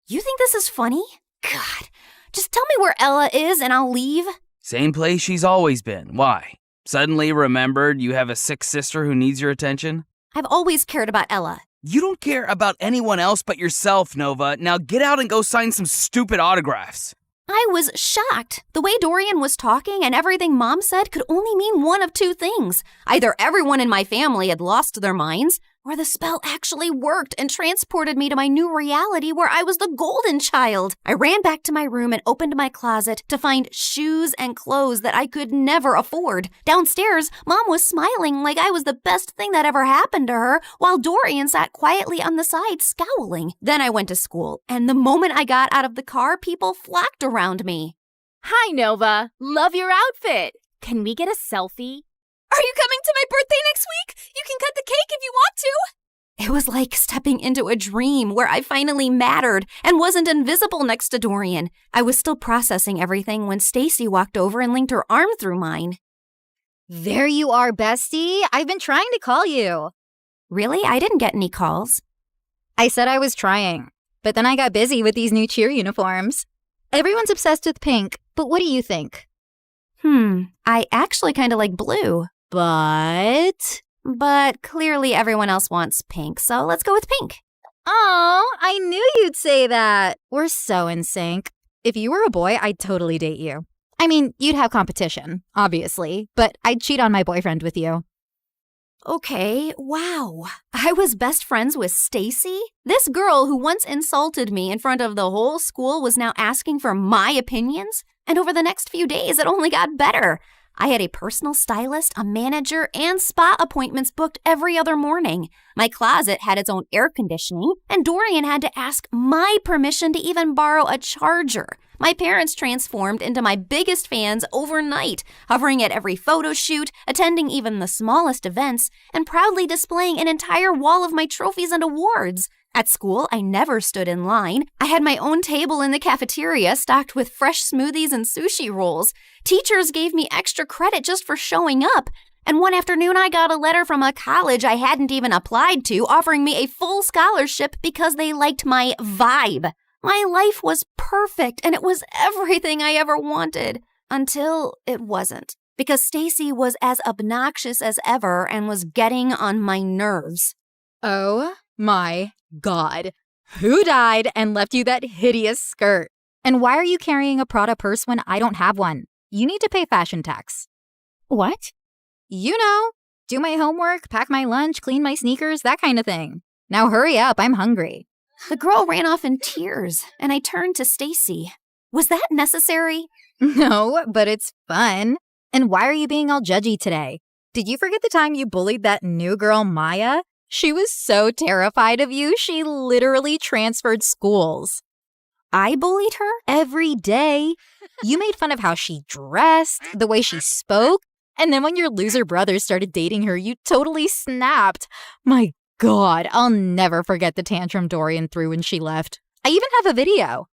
You think this is funny? God, just tell me where Ella is and I'll leave. Same place she's always been. Why? Suddenly remembered you have a sick sister who needs your attention? I've always cared about Ella. You don't care about anyone else but yourself, Nova. Now get out and go sign some stupid autographs. I was shocked. The way Dorian was talking and everything Mom said could only mean one of two things. Either everyone in my family had lost their minds, or the spell actually worked and transported me to my new reality where I was the golden child. I ran back to my room and opened my closet to find shoes and clothes that I could never afford. Downstairs, Mom was smiling like I was the best thing that ever happened to her, while Dorian sat quietly on the side scowling. Then I went to school, and the moment I got out of the car, people flocked around me. Hi, Nova. Love your outfit. Can we get a selfie? Are you coming to my birthday next week? You can cut the cake if you want to. It was like stepping into a dream where I finally mattered and wasn't invisible next to Dorian. I was still processing everything when Stacy walked over and linked her arm through mine. There you are, bestie. I've been trying to call you. Really? I didn't get any calls. I said I was trying, but then I got busy with these new cheer uniforms. Everyone's obsessed with pink, but what do you think? I actually kind of like blue. But clearly everyone else wants pink, so let's go with pink. Oh, I knew you'd say that. We're so in sync. If you were a boy, I'd totally date you. I mean, you'd have competition, obviously, but I'd cheat on my boyfriend with you. Okay, wow. I was best friends with Stacy? This girl who once insulted me in front of the whole school was now asking for my opinions? And over the next few days, it only got better. I had a personal stylist, a manager, and spa appointments booked every other morning. My closet had its own air conditioning, and Dorian had to ask my permission to even borrow a charger. My parents transformed into my biggest fans overnight, hovering at every photo shoot, attending even the smallest events, and proudly displaying an entire wall of my trophies and awards. At school, I never stood in line. I had my own table in the cafeteria stocked with fresh smoothies and sushi rolls. Teachers gave me extra credit just for showing up. And one afternoon, I got a letter from a college I hadn't even applied to offering me a full scholarship because they liked my vibe. My life was perfect, and it was everything I ever wanted. Until it wasn't. Because Stacy was as obnoxious as ever and was getting on my nerves. Oh my God. Who died and left you that hideous skirt? And why are you carrying a Prada purse when I don't have one? You need to pay fashion tax. What? You know, do my homework, pack my lunch, clean my sneakers, that kind of thing. Now hurry up, I'm hungry. The girl ran off in tears, and I turned to Stacy. Was that necessary? No, but it's fun. And why are you being all judgy today? Did you forget the time you bullied that new girl, Maya? She was so terrified of you, she literally transferred schools. I bullied her? Every day. You made fun of how she dressed, the way she spoke, and then when your loser brothers started dating her, you totally snapped. My God, I'll never forget the tantrum Dorian threw when she left. I even have a video.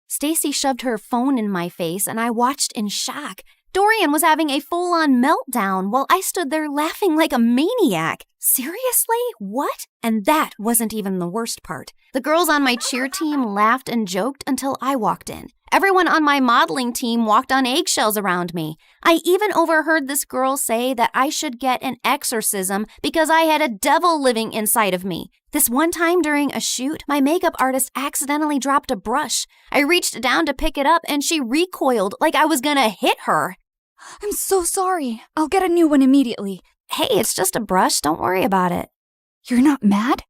Stacy shoved her phone in my face, and I watched in shock. Dorian was having a full-on meltdown while I stood there laughing like a maniac. Seriously? What? And that wasn't even the worst part. The girls on my cheer team laughed and joked until I walked in. Everyone on my modeling team walked on eggshells around me. I even overheard this girl say that I should get an exorcism because I had a devil living inside of me. This one time during a shoot, my makeup artist accidentally dropped a brush. I reached down to pick it up and she recoiled like I was gonna hit her. I'm so sorry. I'll get a new one immediately. Hey, it's just a brush. Don't worry about it. You're not mad?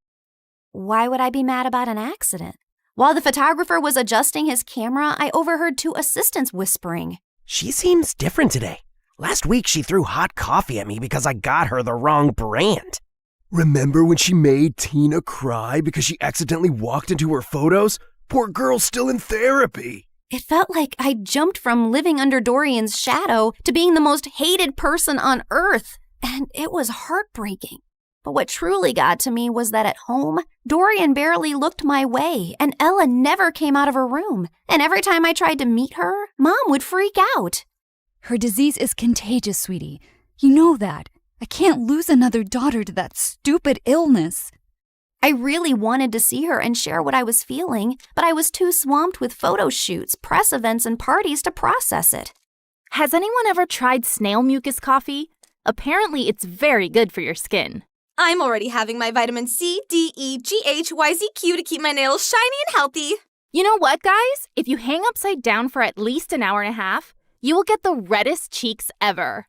Why would I be mad about an accident? While the photographer was adjusting his camera, I overheard two assistants whispering. She seems different today. Last week she threw hot coffee at me because I got her the wrong brand. Remember when she made Tina cry because she accidentally walked into her photos? Poor girl's still in therapy. It felt like I jumped from living under Dorian's shadow to being the most hated person on earth. And it was heartbreaking. But what truly got to me was that at home, Dorian barely looked my way, and Ella never came out of her room. And every time I tried to meet her, Mom would freak out. Her disease is contagious, sweetie. You know that. I can't lose another daughter to that stupid illness. I really wanted to see her and share what I was feeling, but I was too swamped with photo shoots, press events, and parties to process it. Has anyone ever tried snail mucus coffee? Apparently, it's very good for your skin. I'm already having my vitamin C, D, E, G, H, Y, Z, Q to keep my nails shiny and healthy. You know what, guys? If you hang upside down for at least an hour and a half, you will get the reddest cheeks ever.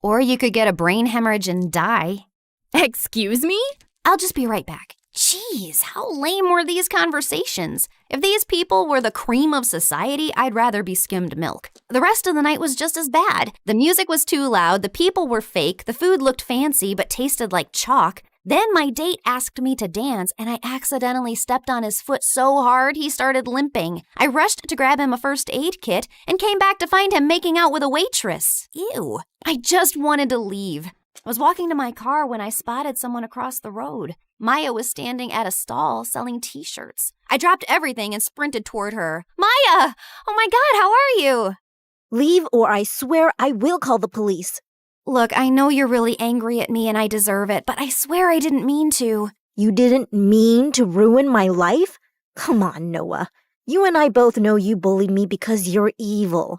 Or you could get a brain hemorrhage and die. Excuse me? I'll just be right back. Jeez, how lame were these conversations? If these people were the cream of society, I'd rather be skimmed milk. The rest of the night was just as bad. The music was too loud, the people were fake, the food looked fancy but tasted like chalk. Then my date asked me to dance, and I accidentally stepped on his foot so hard he started limping. I rushed to grab him a first aid kit and came back to find him making out with a waitress. Ew. I just wanted to leave. I was walking to my car when I spotted someone across the road. Maya was standing at a stall selling t-shirts. I dropped everything and sprinted toward her. Maya! Oh my God, how are you? Leave or I swear I will call the police. Look, I know you're really angry at me and I deserve it, but I swear I didn't mean to. You didn't mean to ruin my life? Come on, Noah. You and I both know you bullied me because you're evil.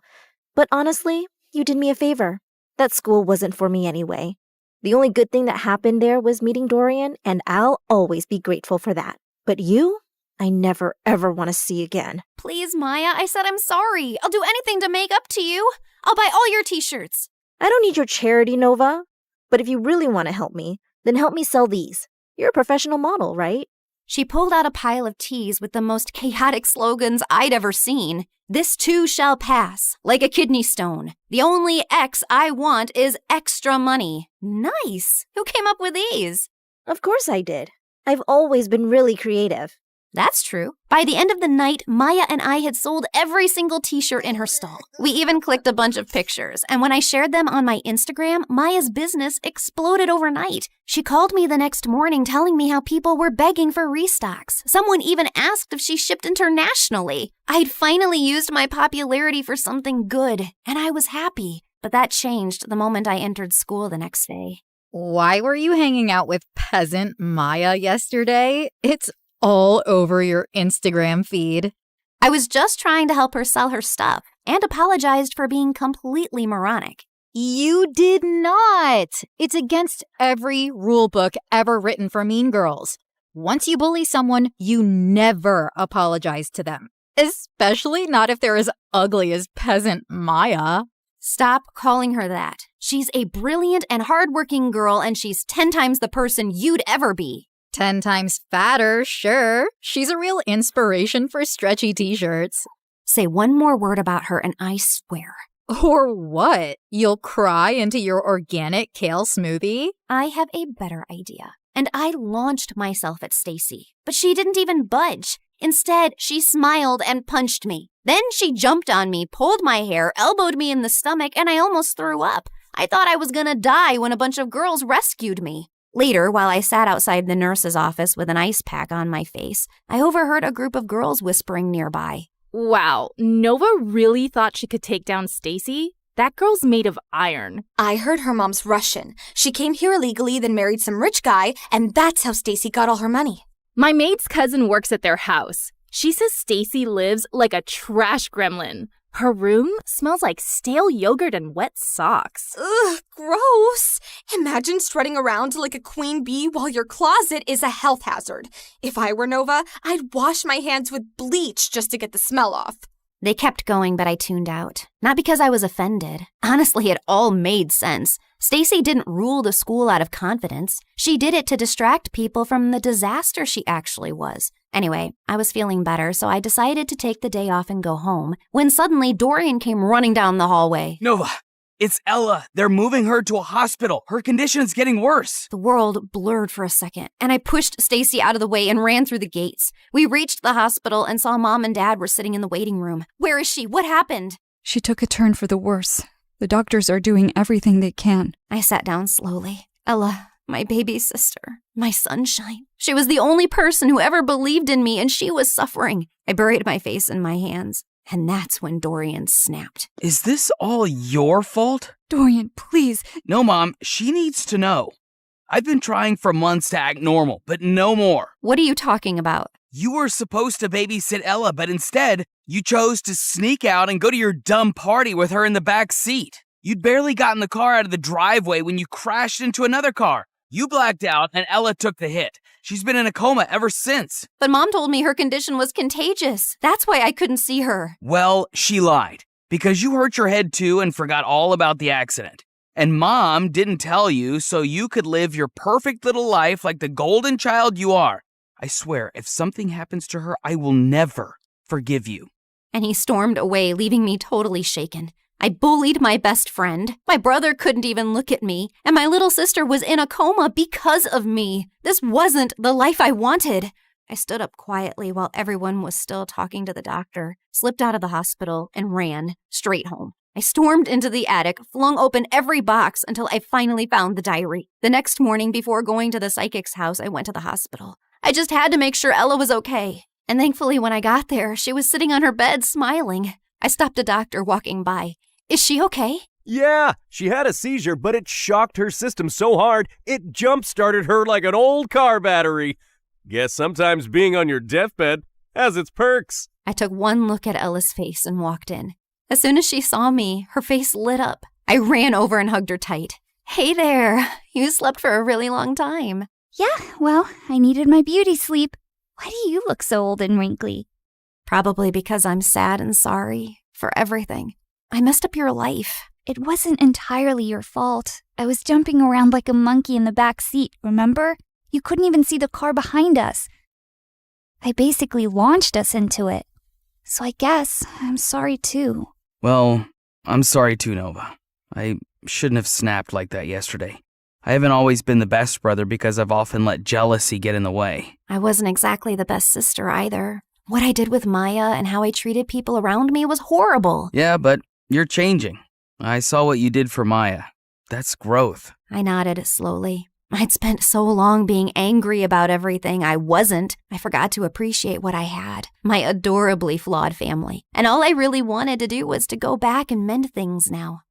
But honestly, you did me a favor. That school wasn't for me anyway. The only good thing that happened there was meeting Dorian, and I'll always be grateful for that. But you, I never ever want to see again. Please, Maya, I said I'm sorry. I'll do anything to make up to you. I'll buy all your t-shirts. I don't need your charity, Nova. But if you really want to help me, Then help me sell these. You're a professional model, right? She pulled out a pile of tees with the most chaotic slogans I'd ever seen. This too shall pass, like a kidney stone. The only X I want is extra money. Nice. Who came up with these? Of course I did. I've always been really creative. That's true. By the end of the night, Maya and I had sold every single t-shirt in her stall. We even clicked a bunch of pictures, and when I shared them on my Instagram, Maya's business exploded overnight. She called me the next morning telling me how people were begging for restocks. Someone even asked if she shipped internationally. I'd finally used my popularity for something good, and I was happy. But that changed the moment I entered school the next day. Why were you hanging out with peasant Maya yesterday? It's all over your Instagram feed. I was just trying to help her sell her stuff and apologized for being completely moronic. You did not. It's against every rule book ever written for mean girls. Once you bully someone, you never apologize to them, especially not if they're as ugly as peasant Maya. Stop calling her that. She's a brilliant and hardworking girl, and she's 10 times the person you'd ever be. 10 times fatter, sure. She's a real inspiration for stretchy t-shirts. Say one more word about her and I swear. Or what? You'll cry into your organic kale smoothie? I have a better idea. And I launched myself at Stacy, but she didn't even budge. Instead, she smiled and punched me. Then she jumped on me, pulled my hair, elbowed me in the stomach, and I almost threw up. I thought I was gonna die when a bunch of girls rescued me. Later, while I sat outside the nurse's office with an ice pack on my face, I overheard a group of girls whispering nearby. Wow, Nova really thought she could take down Stacy? That girl's made of iron. I heard her mom's Russian. She came here illegally, then married some rich guy, and that's how Stacy got all her money. My maid's cousin works at their house. She says Stacy lives like a trash gremlin. Her room smells like stale yogurt and wet socks. Ugh, gross. Imagine strutting around like a queen bee while your closet is a health hazard. If I were Nova, I'd wash my hands with bleach just to get the smell off. They kept going, but I tuned out. Not because I was offended. Honestly, it all made sense. Stacy didn't rule the school out of confidence. She did it to distract people from the disaster she actually was. Anyway, I was feeling better, so I decided to take the day off and go home, when suddenly Dorian came running down the hallway. Nova, it's Ella. They're moving her to a hospital. Her condition's getting worse. The world blurred for a second, and I pushed Stacy out of the way and ran through the gates. We reached the hospital and saw Mom and Dad were sitting in the waiting room. Where is she? What happened? She took a turn for the worse. The doctors are doing everything they can. I sat down slowly. Ella, my baby sister, my sunshine. She was the only person who ever believed in me, and she was suffering. I buried my face in my hands, and that's when Dorian snapped. Is this all your fault? Dorian, please. No, Mom, she needs to know. I've been trying for months to act normal, but no more. What are you talking about? You were supposed to babysit Ella, but instead, you chose to sneak out and go to your dumb party with her in the back seat. You'd barely gotten the car out of the driveway when you crashed into another car. You blacked out, and Ella took the hit. She's been in a coma ever since. But Mom told me her condition was contagious. That's why I couldn't see her. Well, she lied. Because you hurt your head too and forgot all about the accident. And Mom didn't tell you so you could live your perfect little life like the golden child you are. I swear, if something happens to her, I will never forgive you. And he stormed away, leaving me totally shaken. I bullied my best friend. My brother couldn't even look at me. And my little sister was in a coma because of me. This wasn't the life I wanted. I stood up quietly while everyone was still talking to the doctor, slipped out of the hospital, and ran straight home. I stormed into the attic, flung open every box until I finally found the diary. The next morning, before going to the psychic's house, I went to the hospital. I just had to make sure Ella was okay. And thankfully, when I got there, she was sitting on her bed smiling. I stopped a doctor walking by. Is she okay? Yeah, she had a seizure, but it shocked her system so hard, it jump-started her like an old car battery. Guess sometimes being on your deathbed has its perks. I took one look at Ella's face and walked in. As soon as she saw me, her face lit up. I ran over and hugged her tight. Hey there, you slept for a really long time. Yeah, well, I needed my beauty sleep. Why do you look so old and wrinkly? Probably because I'm sad and sorry for everything. I messed up your life. It wasn't entirely your fault. I was jumping around like a monkey in the back seat, remember? You couldn't even see the car behind us. I basically launched us into it. So I guess I'm sorry too. Well, I'm sorry too, Nova. I shouldn't have snapped like that yesterday. I haven't always been the best brother because I've often let jealousy get in the way. I wasn't exactly the best sister either. What I did with Maya and how I treated people around me was horrible. Yeah, but you're changing. I saw what you did for Maya. That's growth. I nodded slowly. I'd spent so long being angry about everything I wasn't, I forgot to appreciate what I had. My adorably flawed family. And all I really wanted to do was to go back and mend things now.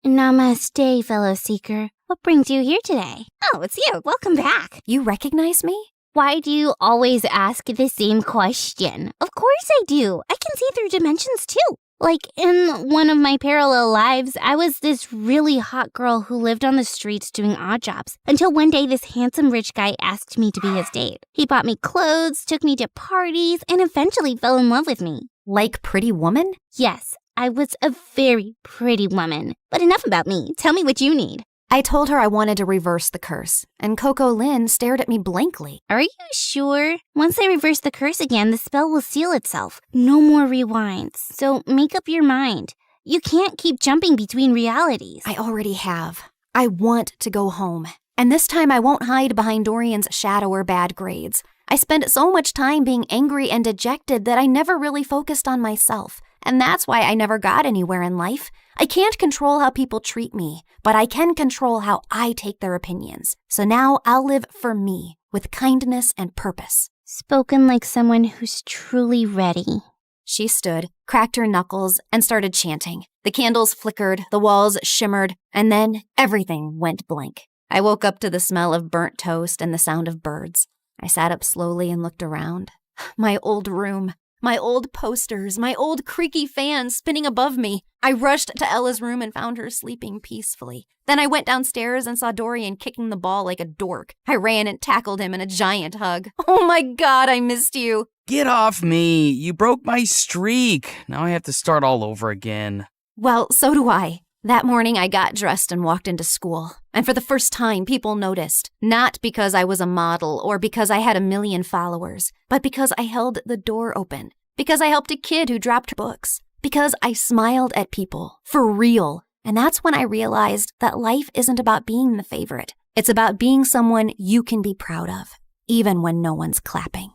Namaste, fellow seeker. What brings you here today? Oh, it's you. Welcome back. You recognize me? Why do you always ask the same question? Of course I do. I can see through dimensions too. Like in one of my parallel lives, I was this really hot girl who lived on the streets doing odd jobs until one day this handsome rich guy asked me to be his date. He bought me clothes, took me to parties, and eventually fell in love with me. Like Pretty Woman? Yes, I was a very pretty woman. But enough about me. Tell me what you need. I told her I wanted to reverse the curse, and Coco Lynn stared at me blankly. Are you sure? Once I reverse the curse again, the spell will seal itself. No more rewinds, so make up your mind. You can't keep jumping between realities. I already have. I want to go home. And this time I won't hide behind Dorian's shadow or bad grades. I spent so much time being angry and dejected that I never really focused on myself. And that's why I never got anywhere in life. I can't control how people treat me, but I can control how I take their opinions. So now I'll live for me, with kindness and purpose. Spoken like someone who's truly ready. She stood, cracked her knuckles, and started chanting. The candles flickered, the walls shimmered, and then everything went blank. I woke up to the smell of burnt toast and the sound of birds. I sat up slowly and looked around. My old room. My old posters, my old creaky fan spinning above me. I rushed to Ella's room and found her sleeping peacefully. Then I went downstairs and saw Dorian kicking the ball like a dork. I ran and tackled him in a giant hug. Oh my God, I missed you. Get off me. You broke my streak. Now I have to start all over again. Well, so do I. That morning I got dressed and walked into school. And for the first time, people noticed. Not because I was a model or because I had 1 million followers, but because I held the door open. Because I helped a kid who dropped books. Because I smiled at people. For real. And that's when I realized that life isn't about being the favorite. It's about being someone you can be proud of, even when no one's clapping.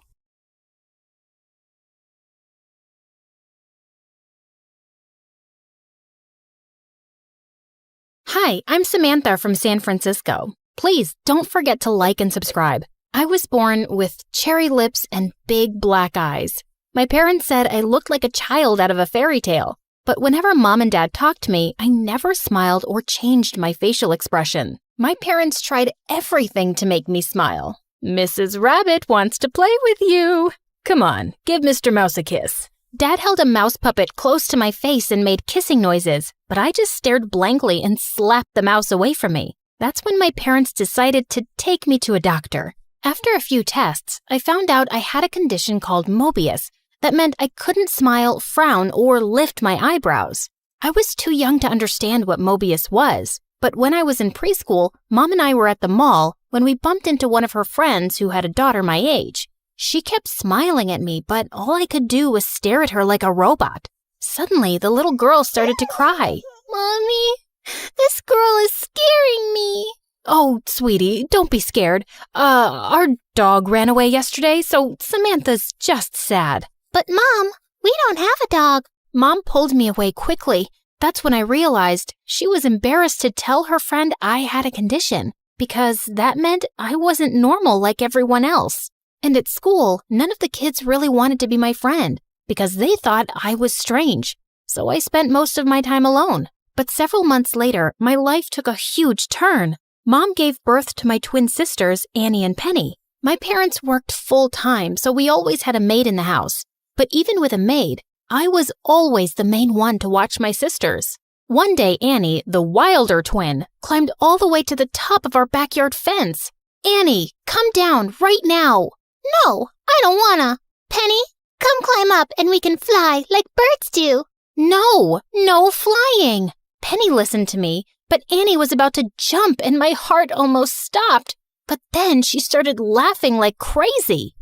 Hi, I'm Samantha from San Francisco. Please don't forget to like and subscribe. I was born with cherry lips and big black eyes. My parents said I looked like a child out of a fairy tale, but whenever Mom and Dad talked to me, I never smiled or changed my facial expression. My parents tried everything to make me smile. Mrs. Rabbit wants to play with you. Come on, give Mr. Mouse a kiss. Dad held a mouse puppet close to my face and made kissing noises, but I just stared blankly and slapped the mouse away from me. That's when my parents decided to take me to a doctor. After a few tests, I found out I had a condition called Mobius that meant I couldn't smile, frown, or lift my eyebrows. I was too young to understand what Mobius was, but when I was in preschool, Mom and I were at the mall when we bumped into one of her friends who had a daughter my age. She kept smiling at me, but all I could do was stare at her like a robot. Suddenly, the little girl started to cry. Mommy, this girl is scaring me. Oh, sweetie, don't be scared. Our dog ran away yesterday, so Samantha's just sad. But Mom, we don't have a dog. Mom pulled me away quickly. That's when I realized she was embarrassed to tell her friend I had a condition, because that meant I wasn't normal like everyone else. And at school, none of the kids really wanted to be my friend because they thought I was strange. So I spent most of my time alone. But several months later, my life took a huge turn. Mom gave birth to my twin sisters, Annie and Penny. My parents worked full-time, so we always had a maid in the house. But even with a maid, I was always the main one to watch my sisters. One day, Annie, the wilder twin, climbed all the way to the top of our backyard fence. Annie, come down right now. No, I don't wanna. Penny, come climb up and we can fly like birds do. No flying. Penny listened to me, But Annie was about to jump and my heart almost stopped. But then she started laughing like crazy.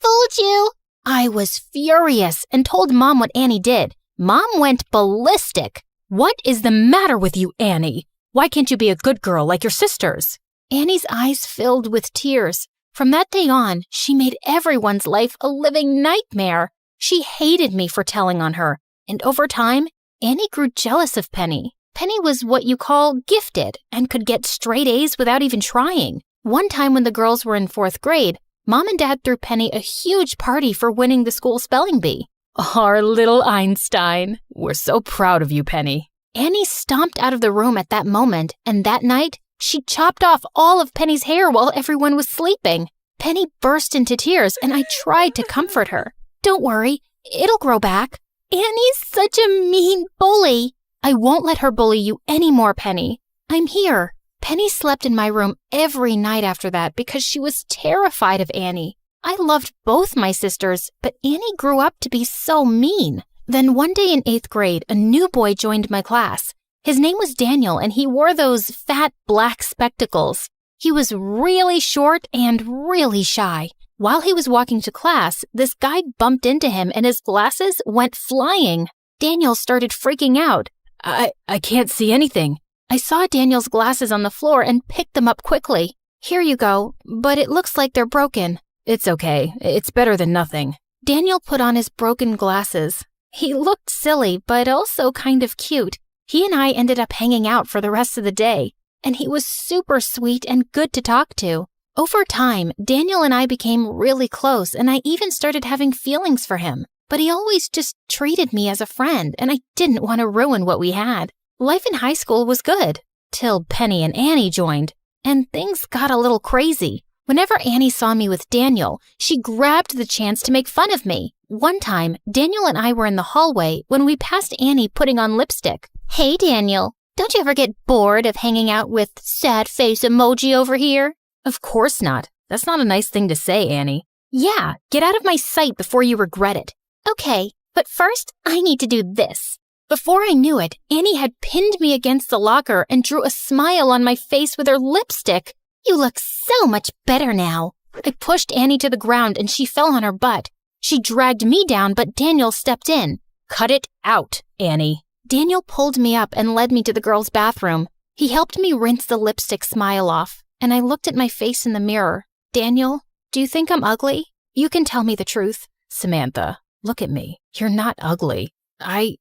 Fooled you. I was furious and told Mom what Annie did. Mom went ballistic. What is the matter with you, Annie? Why can't you be a good girl like your sisters? Annie's eyes filled with tears. From that day on, she made everyone's life a living nightmare. She hated me for telling on her. And over time, Annie grew jealous of Penny. Penny was what you call gifted and could get straight A's without even trying. One time when the girls were in 4th grade, Mom and Dad threw Penny a huge party for winning the school spelling bee. Our little Einstein. We're so proud of you, Penny. Annie stomped out of the room at that moment, and that night, she chopped off all of Penny's hair while everyone was sleeping. Penny burst into tears, and I tried to comfort her. Don't worry, it'll grow back. Annie's such a mean bully. I won't let her bully you anymore, Penny. I'm here. Penny slept in my room every night after that because she was terrified of Annie. I loved both my sisters, but Annie grew up to be so mean. Then one day in 8th grade, a new boy joined my class. His name was Daniel, and he wore those fat black spectacles. He was really short and really shy. While he was walking to class, this guy bumped into him and his glasses went flying. Daniel started freaking out. I can't see anything. I saw Daniel's glasses on the floor and picked them up quickly. Here you go, but it looks like they're broken. It's okay. It's better than nothing. Daniel put on his broken glasses. He looked silly, but also kind of cute. He and I ended up hanging out for the rest of the day, and he was super sweet and good to talk to. Over time, Daniel and I became really close, and I even started having feelings for him. But he always just treated me as a friend, and I didn't want to ruin what we had. Life in high school was good, till Penny and Annie joined, and things got a little crazy. Whenever Annie saw me with Daniel, she grabbed the chance to make fun of me. One time, Daniel and I were in the hallway when we passed Annie putting on lipstick. Hey, Daniel, don't you ever get bored of hanging out with sad face emoji over here? Of course not. That's not a nice thing to say, Annie. Yeah, get out of my sight before you regret it. Okay, but first, I need to do this. Before I knew it, Annie had pinned me against the locker and drew a smile on my face with her lipstick. You look so much better now. I pushed Annie to the ground and she fell on her butt. She dragged me down, but Daniel stepped in. Cut it out, Annie. Daniel pulled me up and led me to the girls' bathroom. He helped me rinse the lipstick smile off, and I looked at my face in the mirror. Daniel, do you think I'm ugly? You can tell me the truth. Samantha, look at me. You're not ugly. I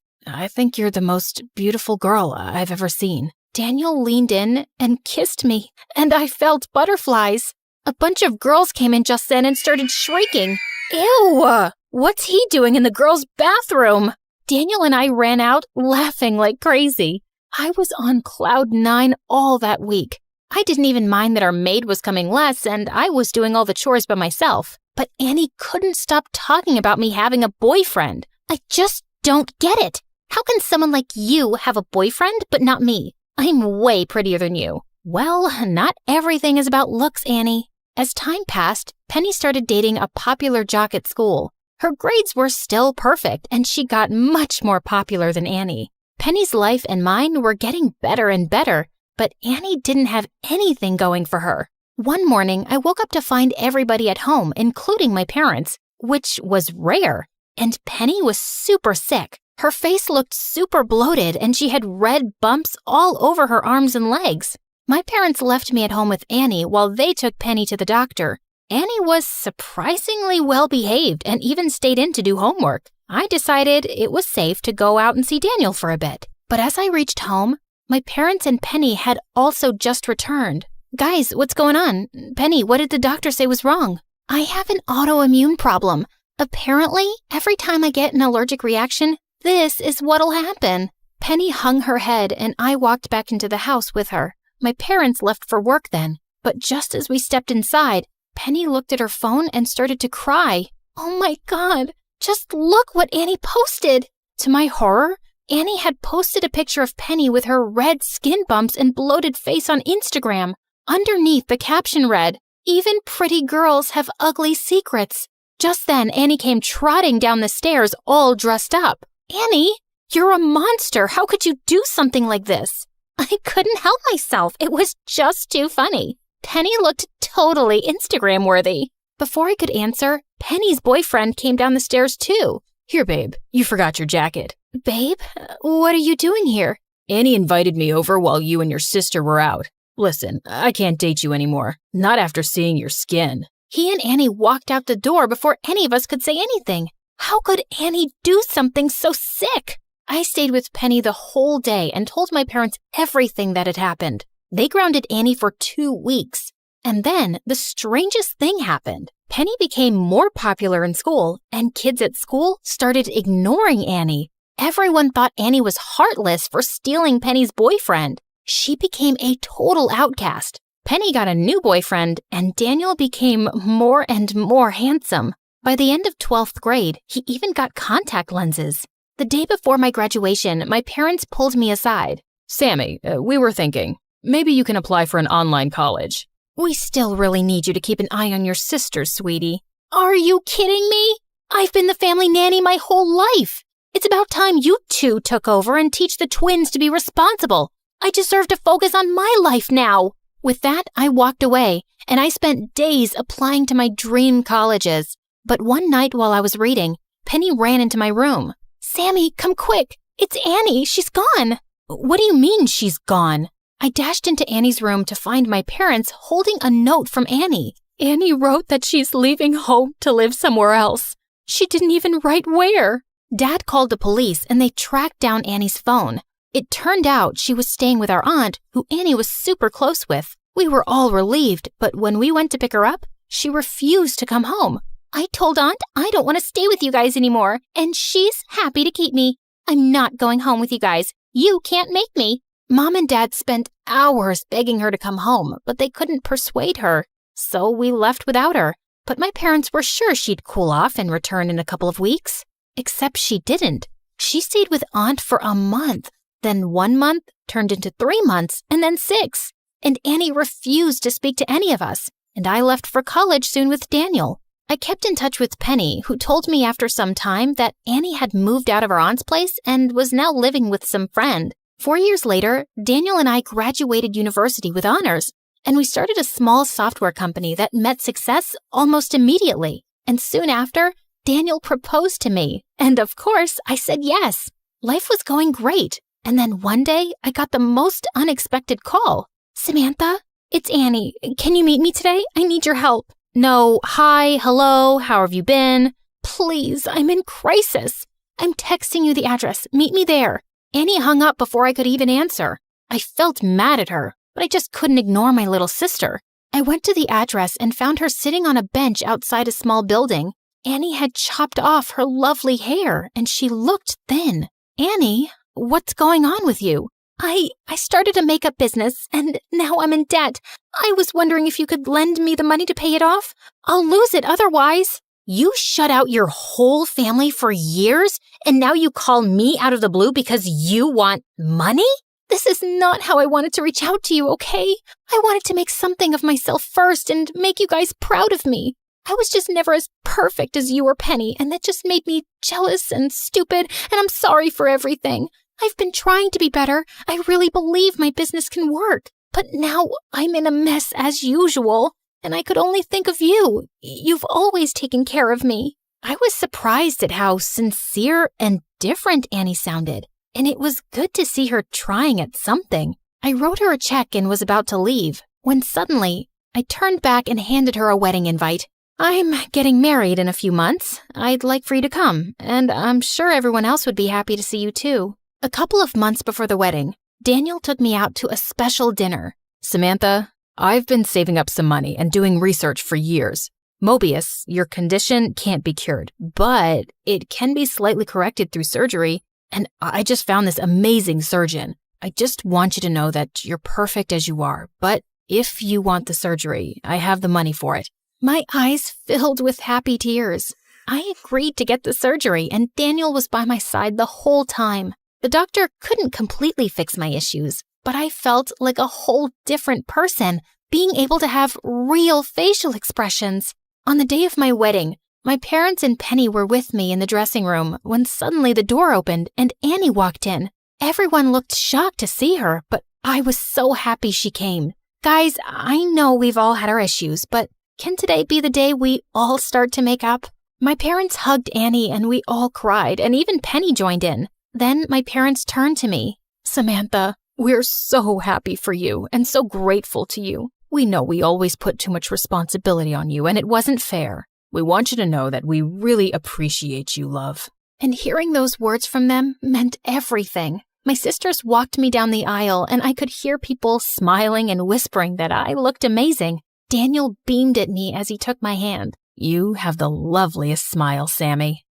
think you're the most beautiful girl I've ever seen. Daniel leaned in and kissed me, and I felt butterflies. A bunch of girls came in just then and started shrieking. Ew! What's he doing in the girls' bathroom? Daniel and I ran out, laughing like crazy. I was on cloud 9 all that week. I didn't even mind that our maid was coming less, and I was doing all the chores by myself. But Annie couldn't stop talking about me having a boyfriend. I just don't get it. How can someone like you have a boyfriend, but not me? I'm way prettier than you. Well, not everything is about looks, Annie. As time passed, Penny started dating a popular jock at school. Her grades were still perfect, and she got much more popular than Annie. Penny's life and mine were getting better and better, but Annie didn't have anything going for her. One morning, I woke up to find everybody at home, including my parents, which was rare. And Penny was super sick. Her face looked super bloated, and she had red bumps all over her arms and legs. My parents left me at home with Annie while they took Penny to the doctor. Annie was surprisingly well behaved and even stayed in to do homework. I decided it was safe to go out and see Daniel for a bit. But as I reached home, my parents and Penny had also just returned. Guys, what's going on? Penny, what did the doctor say was wrong? I have an autoimmune problem. Apparently, every time I get an allergic reaction, this is what'll happen. Penny hung her head and I walked back into the house with her. My parents left for work then, but just as we stepped inside, Penny looked at her phone and started to cry. Oh my God, just look what Annie posted. To my horror, Annie had posted a picture of Penny with her red skin bumps and bloated face on Instagram. Underneath, the caption read, "Even pretty girls have ugly secrets." Just then, Annie came trotting down the stairs all dressed up. Annie, you're a monster. How could you do something like this? I couldn't help myself. It was just too funny. Penny looked totally Instagram-worthy. Before I could answer, Penny's boyfriend came down the stairs too. Here, babe, you forgot your jacket. Babe, what are you doing here? Annie invited me over while you and your sister were out. Listen, I can't date you anymore. Not after seeing your skin. He and Annie walked out the door before any of us could say anything. How could Annie do something so sick? I stayed with Penny the whole day and told my parents everything that had happened. They grounded Annie for 2 weeks. And then the strangest thing happened. Penny became more popular in school, and kids at school started ignoring Annie. Everyone thought Annie was heartless for stealing Penny's boyfriend. She became a total outcast. Penny got a new boyfriend, and Daniel became more and more handsome. By the end of 12th grade, he even got contact lenses. The day before my graduation, my parents pulled me aside. Sammy, we were thinking, maybe you can apply for an online college. We still really need you to keep an eye on your sister, sweetie. Are you kidding me? I've been the family nanny my whole life. It's about time you two took over and teach the twins to be responsible. I deserve to focus on my life now. With that, I walked away, and I spent days applying to my dream colleges. But one night while I was reading, Penny ran into my room. Sammy, come quick. It's Annie. She's gone. What do you mean she's gone? I dashed into Annie's room to find my parents holding a note from Annie. Annie wrote that she's leaving home to live somewhere else. She didn't even write where. Dad called the police and they tracked down Annie's phone. It turned out she was staying with our aunt, who Annie was super close with. We were all relieved, but when we went to pick her up, she refused to come home. I told Aunt I don't want to stay with you guys anymore, and she's happy to keep me. I'm not going home with you guys. You can't make me. Mom and Dad spent hours begging her to come home, but they couldn't persuade her. So we left without her. But my parents were sure she'd cool off and return in a couple of weeks. Except she didn't. She stayed with Aunt for a month. Then 1 month turned into 3 months, and then 6. And Annie refused to speak to any of us. And I left for college soon with Daniel. I kept in touch with Penny, who told me after some time that Annie had moved out of her aunt's place and was now living with some friend. 4 years later, Daniel and I graduated university with honors, and we started a small software company that met success almost immediately. And soon after, Daniel proposed to me, and of course, I said yes. Life was going great, and then one day, I got the most unexpected call. Samantha, it's Annie. Can you meet me today? I need your help. No, hi, hello, how have you been? Please, I'm in crisis. I'm texting you the address. Meet me there. Annie hung up before I could even answer. I felt mad at her, but I just couldn't ignore my little sister. I went to the address and found her sitting on a bench outside a small building. Annie had chopped off her lovely hair, and she looked thin. Annie, what's going on with you? I started a makeup business, and now I'm in debt. I was wondering if you could lend me the money to pay it off. I'll lose it otherwise. You shut out your whole family for years, and now you call me out of the blue because you want money? This is not how I wanted to reach out to you, okay? I wanted to make something of myself first and make you guys proud of me. I was just never as perfect as you or Penny, and that just made me jealous and stupid, and I'm sorry for everything. I've been trying to be better. I really believe my business can work. But now I'm in a mess as usual, and I could only think of you. You've always taken care of me. I was surprised at how sincere and different Annie sounded, and it was good to see her trying at something. I wrote her a check and was about to leave, when suddenly I turned back and handed her a wedding invite. I'm getting married in a few months. I'd like for you to come, and I'm sure everyone else would be happy to see you too. A couple of months before the wedding, Daniel took me out to a special dinner. Samantha, I've been saving up some money and doing research for years. Mobius, your condition can't be cured, but it can be slightly corrected through surgery, and I just found this amazing surgeon. I just want you to know that you're perfect as you are, but if you want the surgery, I have the money for it. My eyes filled with happy tears. I agreed to get the surgery, and Daniel was by my side the whole time. The doctor couldn't completely fix my issues, but I felt like a whole different person, being able to have real facial expressions. On the day of my wedding, my parents and Penny were with me in the dressing room when suddenly the door opened and Annie walked in. Everyone looked shocked to see her, but I was so happy she came. Guys, I know we've all had our issues, but can today be the day we all start to make up? My parents hugged Annie and we all cried, and even Penny joined in. Then my parents turned to me. Samantha, we're so happy for you and so grateful to you. We know we always put too much responsibility on you and it wasn't fair. We want you to know that we really appreciate you, love. And hearing those words from them meant everything. My sisters walked me down the aisle and I could hear people smiling and whispering that I looked amazing. Daniel beamed at me as he took my hand. You have the loveliest smile, Sammy.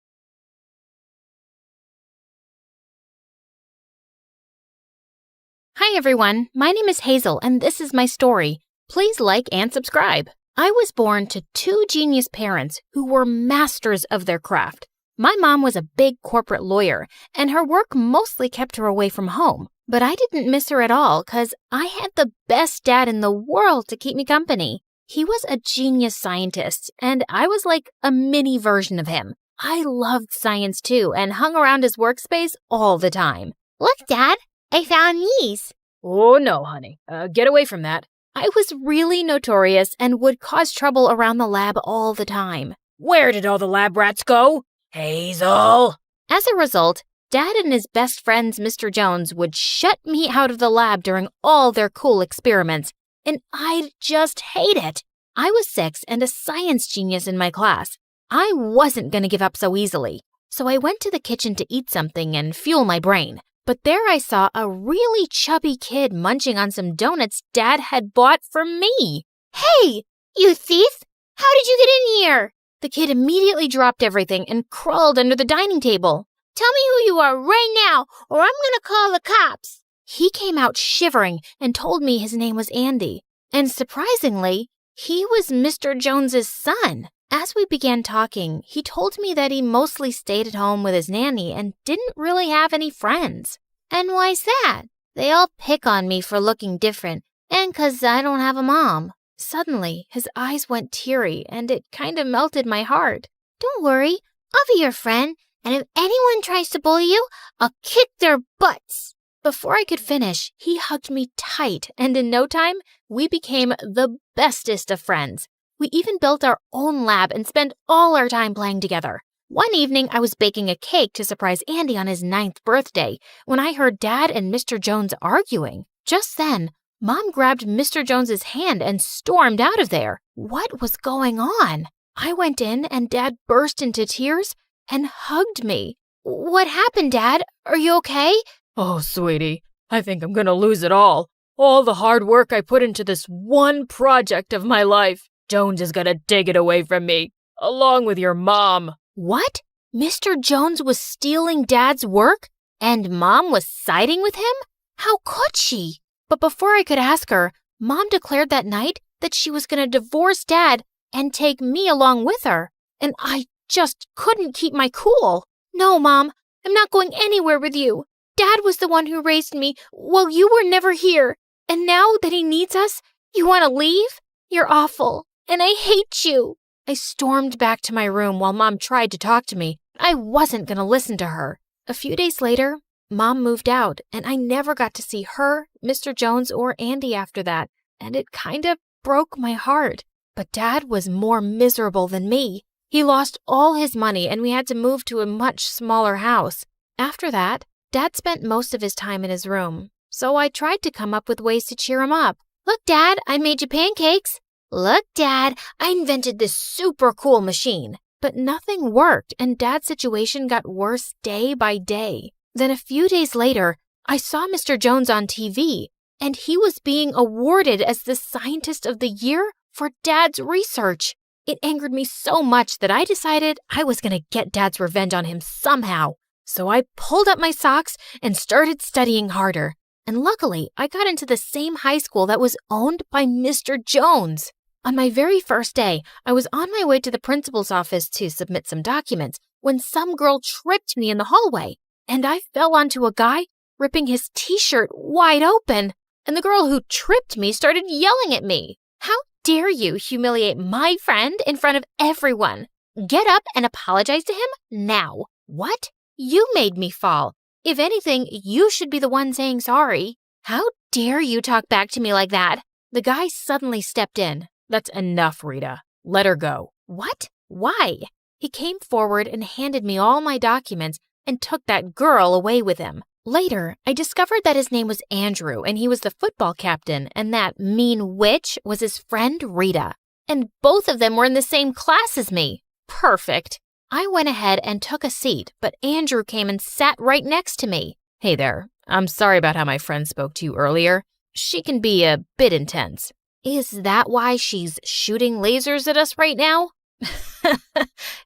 Hi everyone, my name is Hazel and this is my story. Please like and subscribe. I was born to two genius parents who were masters of their craft. My mom was a big corporate lawyer and her work mostly kept her away from home. But I didn't miss her at all because I had the best dad in the world to keep me company. He was a genius scientist, and I was like a mini version of him. I loved science too and hung around his workspace all the time. Look, Dad, I found these. Oh no, honey. Get away from that. I was really notorious and would cause trouble around the lab all the time. Where did all the lab rats go? Hazel! As a result, Dad and his best friends, Mr. Jones, would shut me out of the lab during all their cool experiments. And I'd just hate it. I was 6 and a science genius in my class. I wasn't going to give up so easily. So I went to the kitchen to eat something and fuel my brain. But there I saw a really chubby kid munching on some donuts Dad had bought for me. Hey, you thief! How did you get in here? The kid immediately dropped everything and crawled under the dining table. Tell me who you are right now, or I'm going to call the cops. He came out shivering and told me his name was Andy. And surprisingly, he was Mr. Jones's son. As we began talking, he told me that he mostly stayed at home with his nanny and didn't really have any friends. And why's that? They all pick on me for looking different, and 'cause I don't have a mom. Suddenly, his eyes went teary, and it kind of melted my heart. Don't worry, I'll be your friend, and if anyone tries to bully you, I'll kick their butts. Before I could finish, he hugged me tight, and in no time, we became the bestest of friends. We even built our own lab and spent all our time playing together. One evening, I was baking a cake to surprise Andy on his 9th birthday when I heard Dad and Mr. Jones arguing. Just then, Mom grabbed Mr. Jones's hand and stormed out of there. What was going on? I went in and Dad burst into tears and hugged me. What happened, Dad? Are you okay? Oh, sweetie, I think I'm gonna lose it all. All the hard work I put into this one project of my life. Jones is gonna take it away from me, along with your mom. What? Mr. Jones was stealing Dad's work? And Mom was siding with him? How could she? But before I could ask her, Mom declared that night that she was going to divorce Dad and take me along with her. And I just couldn't keep my cool. No, Mom, I'm not going anywhere with you. Dad was the one who raised me while you were never here. And now that he needs us, you want to leave? You're awful, and I hate you. I stormed back to my room while Mom tried to talk to me. I wasn't going to listen to her. A few days later, Mom moved out, and I never got to see her, Mr. Jones, or Andy after that, and it kind of broke my heart. But Dad was more miserable than me. He lost all his money, and we had to move to a much smaller house. After that, Dad spent most of his time in his room, so I tried to come up with ways to cheer him up. Look, Dad, I made you pancakes. Look, Dad, I invented this super cool machine. But nothing worked, and Dad's situation got worse day by day. Then a few days later, I saw Mr. Jones on TV, and he was being awarded as the Scientist of the Year for Dad's research. It angered me so much that I decided I was going to get Dad's revenge on him somehow. So I pulled up my socks and started studying harder. And luckily, I got into the same high school that was owned by Mr. Jones. On my very first day, I was on my way to the principal's office to submit some documents when some girl tripped me in the hallway. And I fell onto a guy ripping his t-shirt wide open. And the girl who tripped me started yelling at me. How dare you humiliate my friend in front of everyone? Get up and apologize to him now. What? You made me fall. If anything, you should be the one saying sorry. How dare you talk back to me like that? The guy suddenly stepped in. That's enough, Rita. Let her go. What? Why? He came forward and handed me all my documents and took that girl away with him. Later, I discovered that his name was Andrew and he was the football captain, and that mean witch was his friend Rita. And both of them were in the same class as me. Perfect. I went ahead and took a seat, but Andrew came and sat right next to me. Hey there. I'm sorry about how my friend spoke to you earlier. She can be a bit intense. Is that why she's shooting lasers at us right now?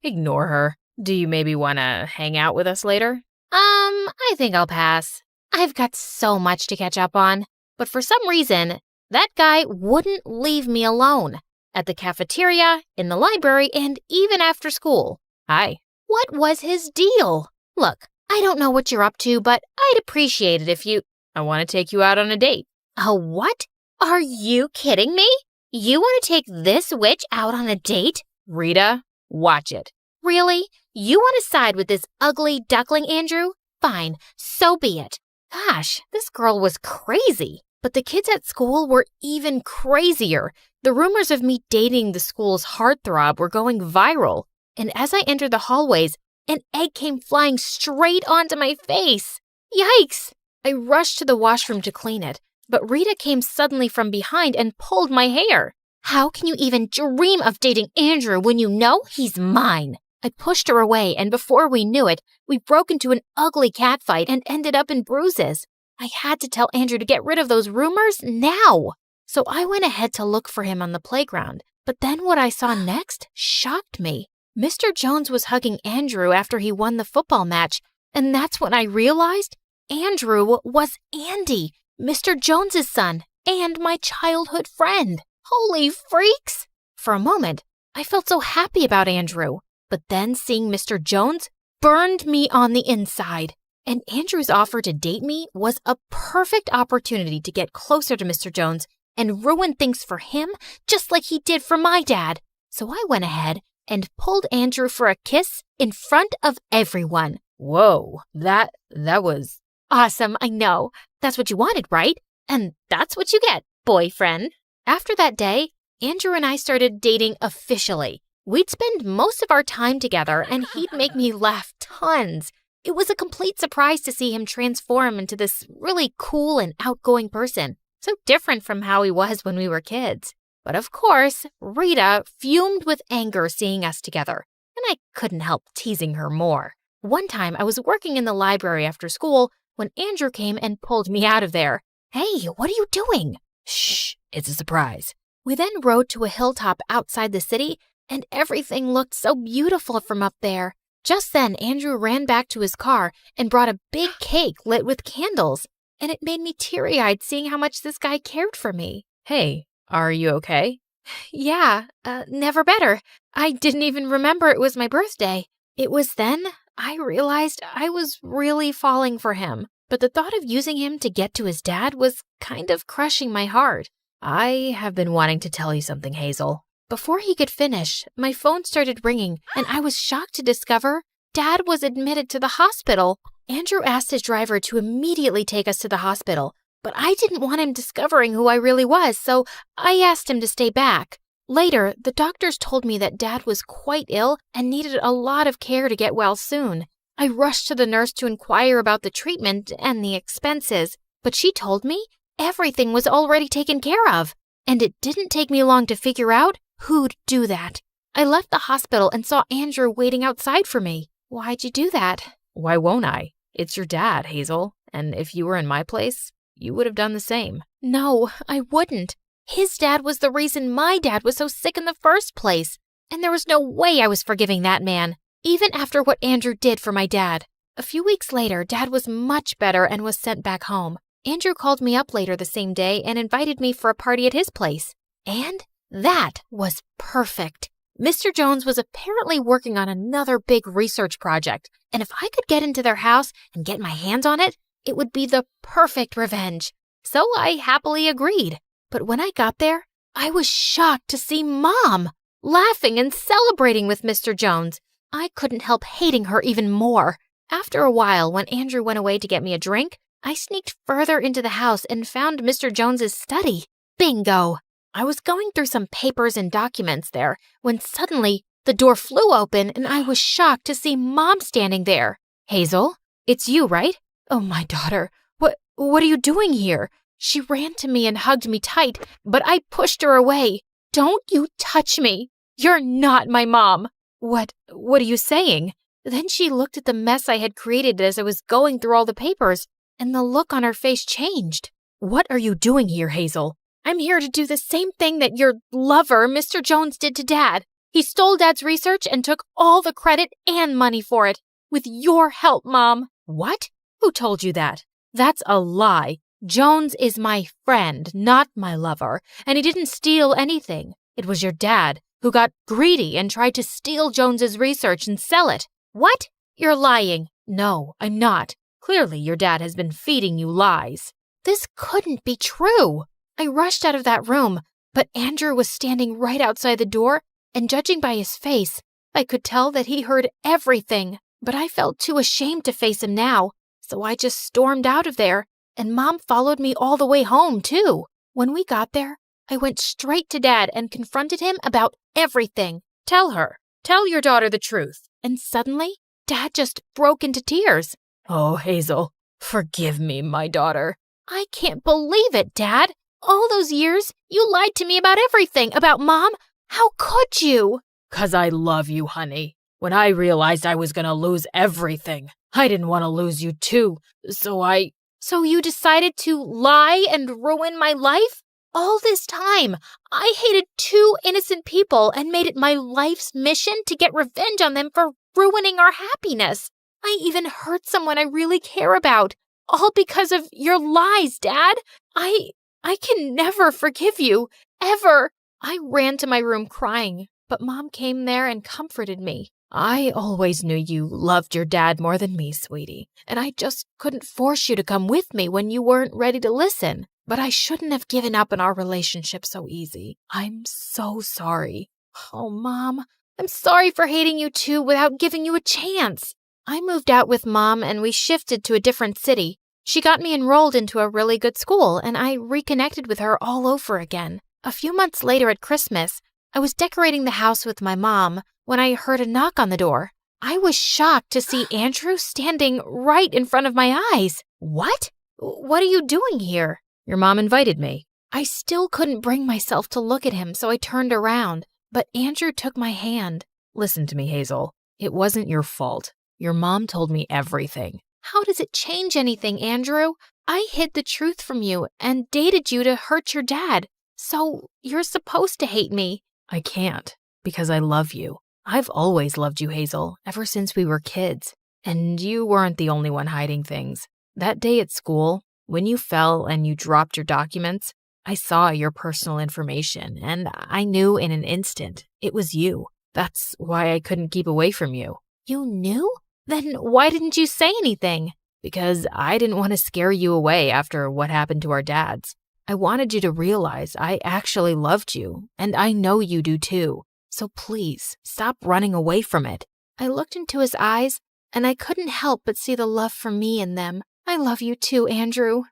Ignore her. Do you maybe want to hang out with us later? I think I'll pass. I've got so much to catch up on. But for some reason, that guy wouldn't leave me alone. At the cafeteria, in the library, and even after school. Hi. What was his deal? Look, I don't know what you're up to, but I'd appreciate it if you... I want to take you out on a date. A what? Are you kidding me? You want to take this witch out on a date? Rita, watch it. Really? You want to side with this ugly duckling, Andrew? Fine, so be it. Gosh, this girl was crazy. But the kids at school were even crazier. The rumors of me dating the school's heartthrob were going viral. And as I entered the hallways, an egg came flying straight onto my face. Yikes! I rushed to the washroom to clean it, but Rita came suddenly from behind and pulled my hair. How can you even dream of dating Andrew when you know he's mine? I pushed her away, and before we knew it, we broke into an ugly catfight and ended up in bruises. I had to tell Andrew to get rid of those rumors now. So I went ahead to look for him on the playground. But then what I saw next shocked me. Mr. Jones was hugging Andrew after he won the football match, and that's when I realized Andrew was Andy, Mr. Jones's son, and my childhood friend. Holy freaks! For a moment, I felt so happy about Andrew, but then seeing Mr. Jones burned me on the inside. And Andrew's offer to date me was a perfect opportunity to get closer to Mr. Jones and ruin things for him just like he did for my dad. So I went ahead and pulled Andrew for a kiss in front of everyone. Whoa, that was... Awesome, I know. That's what you wanted, right? And that's what you get, boyfriend. After that day, Andrew and I started dating officially. We'd spend most of our time together, and he'd make me laugh tons. It was a complete surprise to see him transform into this really cool and outgoing person, so different from how he was when we were kids. But of course, Rita fumed with anger seeing us together, and I couldn't help teasing her more. One time, I was working in the library after school when Andrew came and pulled me out of there. Hey, what are you doing? Shh, it's a surprise. We then rode to a hilltop outside the city, and everything looked so beautiful from up there. Just then, Andrew ran back to his car and brought a big cake lit with candles, and it made me teary-eyed seeing how much this guy cared for me. Hey, are you okay? Yeah, never better. I didn't even remember it was my birthday. It was then I realized I was really falling for him, but the thought of using him to get to his dad was kind of crushing my heart. I have been wanting to tell you something, Hazel. Before he could finish, my phone started ringing, and I was shocked to discover Dad was admitted to the hospital. Andrew asked his driver to immediately take us to the hospital, but I didn't want him discovering who I really was, so I asked him to stay back. Later, the doctors told me that Dad was quite ill and needed a lot of care to get well soon. I rushed to the nurse to inquire about the treatment and the expenses, but she told me everything was already taken care of, and it didn't take me long to figure out who'd do that. I left the hospital and saw Andrew waiting outside for me. Why'd you do that? Why won't I? It's your dad, Hazel, and if you were in my place, you would have done the same. No, I wouldn't. His dad was the reason my dad was so sick in the first place, and there was no way I was forgiving that man, even after what Andrew did for my dad. A few weeks later, Dad was much better and was sent back home. Andrew called me up later the same day and invited me for a party at his place. And that was perfect. Mr. Jones was apparently working on another big research project, and if I could get into their house and get my hands on it, it would be the perfect revenge. So I happily agreed. But when I got there, I was shocked to see Mom laughing and celebrating with Mr. Jones. I couldn't help hating her even more. After a while, when Andrew went away to get me a drink, I sneaked further into the house and found Mr. Jones's study. Bingo! I was going through some papers and documents there when suddenly the door flew open and I was shocked to see Mom standing there. Hazel, it's you, right? Oh, my daughter, what are you doing here? She ran to me and hugged me tight, but I pushed her away. Don't you touch me. You're not my mom. What are you saying? Then she looked at the mess I had created as I was going through all the papers, and the look on her face changed. What are you doing here, Hazel? I'm here to do the same thing that your lover, Mr. Jones, did to Dad. He stole Dad's research and took all the credit and money for it. With your help, Mom. What? Who told you that? That's a lie. Jones is my friend, not my lover, and he didn't steal anything. It was your dad who got greedy and tried to steal Jones's research and sell it. What? You're lying. No, I'm not. Clearly, your dad has been feeding you lies. This couldn't be true. I rushed out of that room, but Andrew was standing right outside the door, and judging by his face, I could tell that he heard everything. But I felt too ashamed to face him now, so I just stormed out of there, and Mom followed me all the way home, too. When we got there, I went straight to Dad and confronted him about everything. Tell your daughter the truth. And suddenly, Dad just broke into tears. Oh, Hazel, forgive me, my daughter. I can't believe it, Dad. All those years, you lied to me about everything, about Mom. How could you? 'Cause I love you, honey. When I realized I was gonna lose everything, I didn't want to lose you too, So you decided to lie and ruin my life? All this time, I hated two innocent people and made it my life's mission to get revenge on them for ruining our happiness. I even hurt someone I really care about, all because of your lies, Dad. I can never forgive you, ever. I ran to my room crying, but Mom came there and comforted me. I always knew you loved your dad more than me, sweetie, and I just couldn't force you to come with me when you weren't ready to listen. But I shouldn't have given up on our relationship so easy. I'm so sorry. Oh, Mom, I'm sorry for hating you too without giving you a chance. I moved out with Mom and we shifted to a different city. She got me enrolled into a really good school and I reconnected with her all over again. A few months later at Christmas, I was decorating the house with my mom when I heard a knock on the door. I was shocked to see Andrew standing right in front of my eyes. What? What are you doing here? Your mom invited me. I still couldn't bring myself to look at him, so I turned around. But Andrew took my hand. Listen to me, Hazel. It wasn't your fault. Your mom told me everything. How does it change anything, Andrew? I hid the truth from you and dated you to hurt your dad. So you're supposed to hate me. I can't, because I love you. I've always loved you, Hazel, ever since we were kids. And you weren't the only one hiding things. That day at school, when you fell and you dropped your documents, I saw your personal information, and I knew in an instant it was you. That's why I couldn't keep away from you. You knew? Then why didn't you say anything? Because I didn't want to scare you away after what happened to our dads. I wanted you to realize I actually loved you, and I know you do too. So please, stop running away from it. I looked into his eyes, and I couldn't help but see the love for me in them. I love you too, Andrew.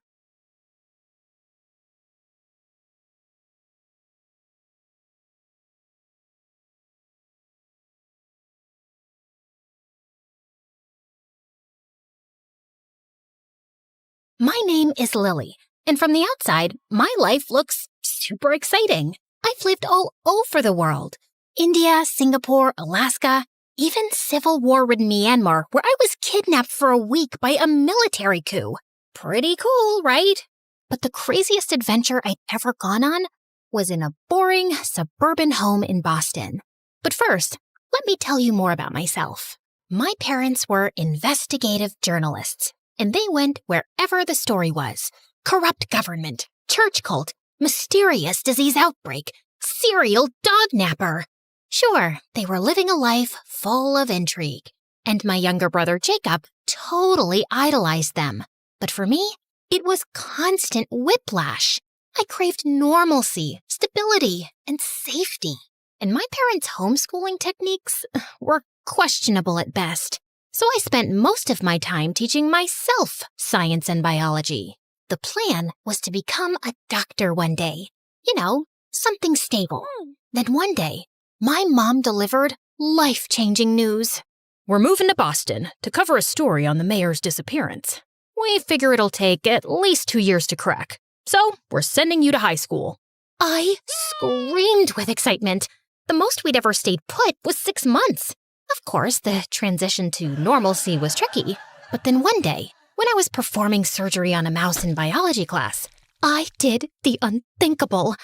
My name is Lily, and from the outside, my life looks super exciting. I've lived all over the world. India, Singapore, Alaska, even civil war-ridden Myanmar, where I was kidnapped for a week by a military coup. Pretty cool, right? But the craziest adventure I'd ever gone on was in a boring suburban home in Boston. But first, let me tell you more about myself. My parents were investigative journalists, and they went wherever the story was. Corrupt government, church cult, mysterious disease outbreak, serial dog napper. Sure, they were living a life full of intrigue, and my younger brother Jacob totally idolized them. But for me, it was constant whiplash. I craved normalcy, stability, and safety. And my parents' homeschooling techniques were questionable at best. So I spent most of my time teaching myself science and biology. The plan was to become a doctor one day. You know, something stable. Then one day, my mom delivered life-changing news. We're moving to Boston to cover a story on the mayor's disappearance. We figure it'll take at least 2 years to crack. So, we're sending you to high school. I screamed with excitement. The most we'd ever stayed put was 6 months. Of course, the transition to normalcy was tricky. But then one day, when I was performing surgery on a mouse in biology class, I did the unthinkable.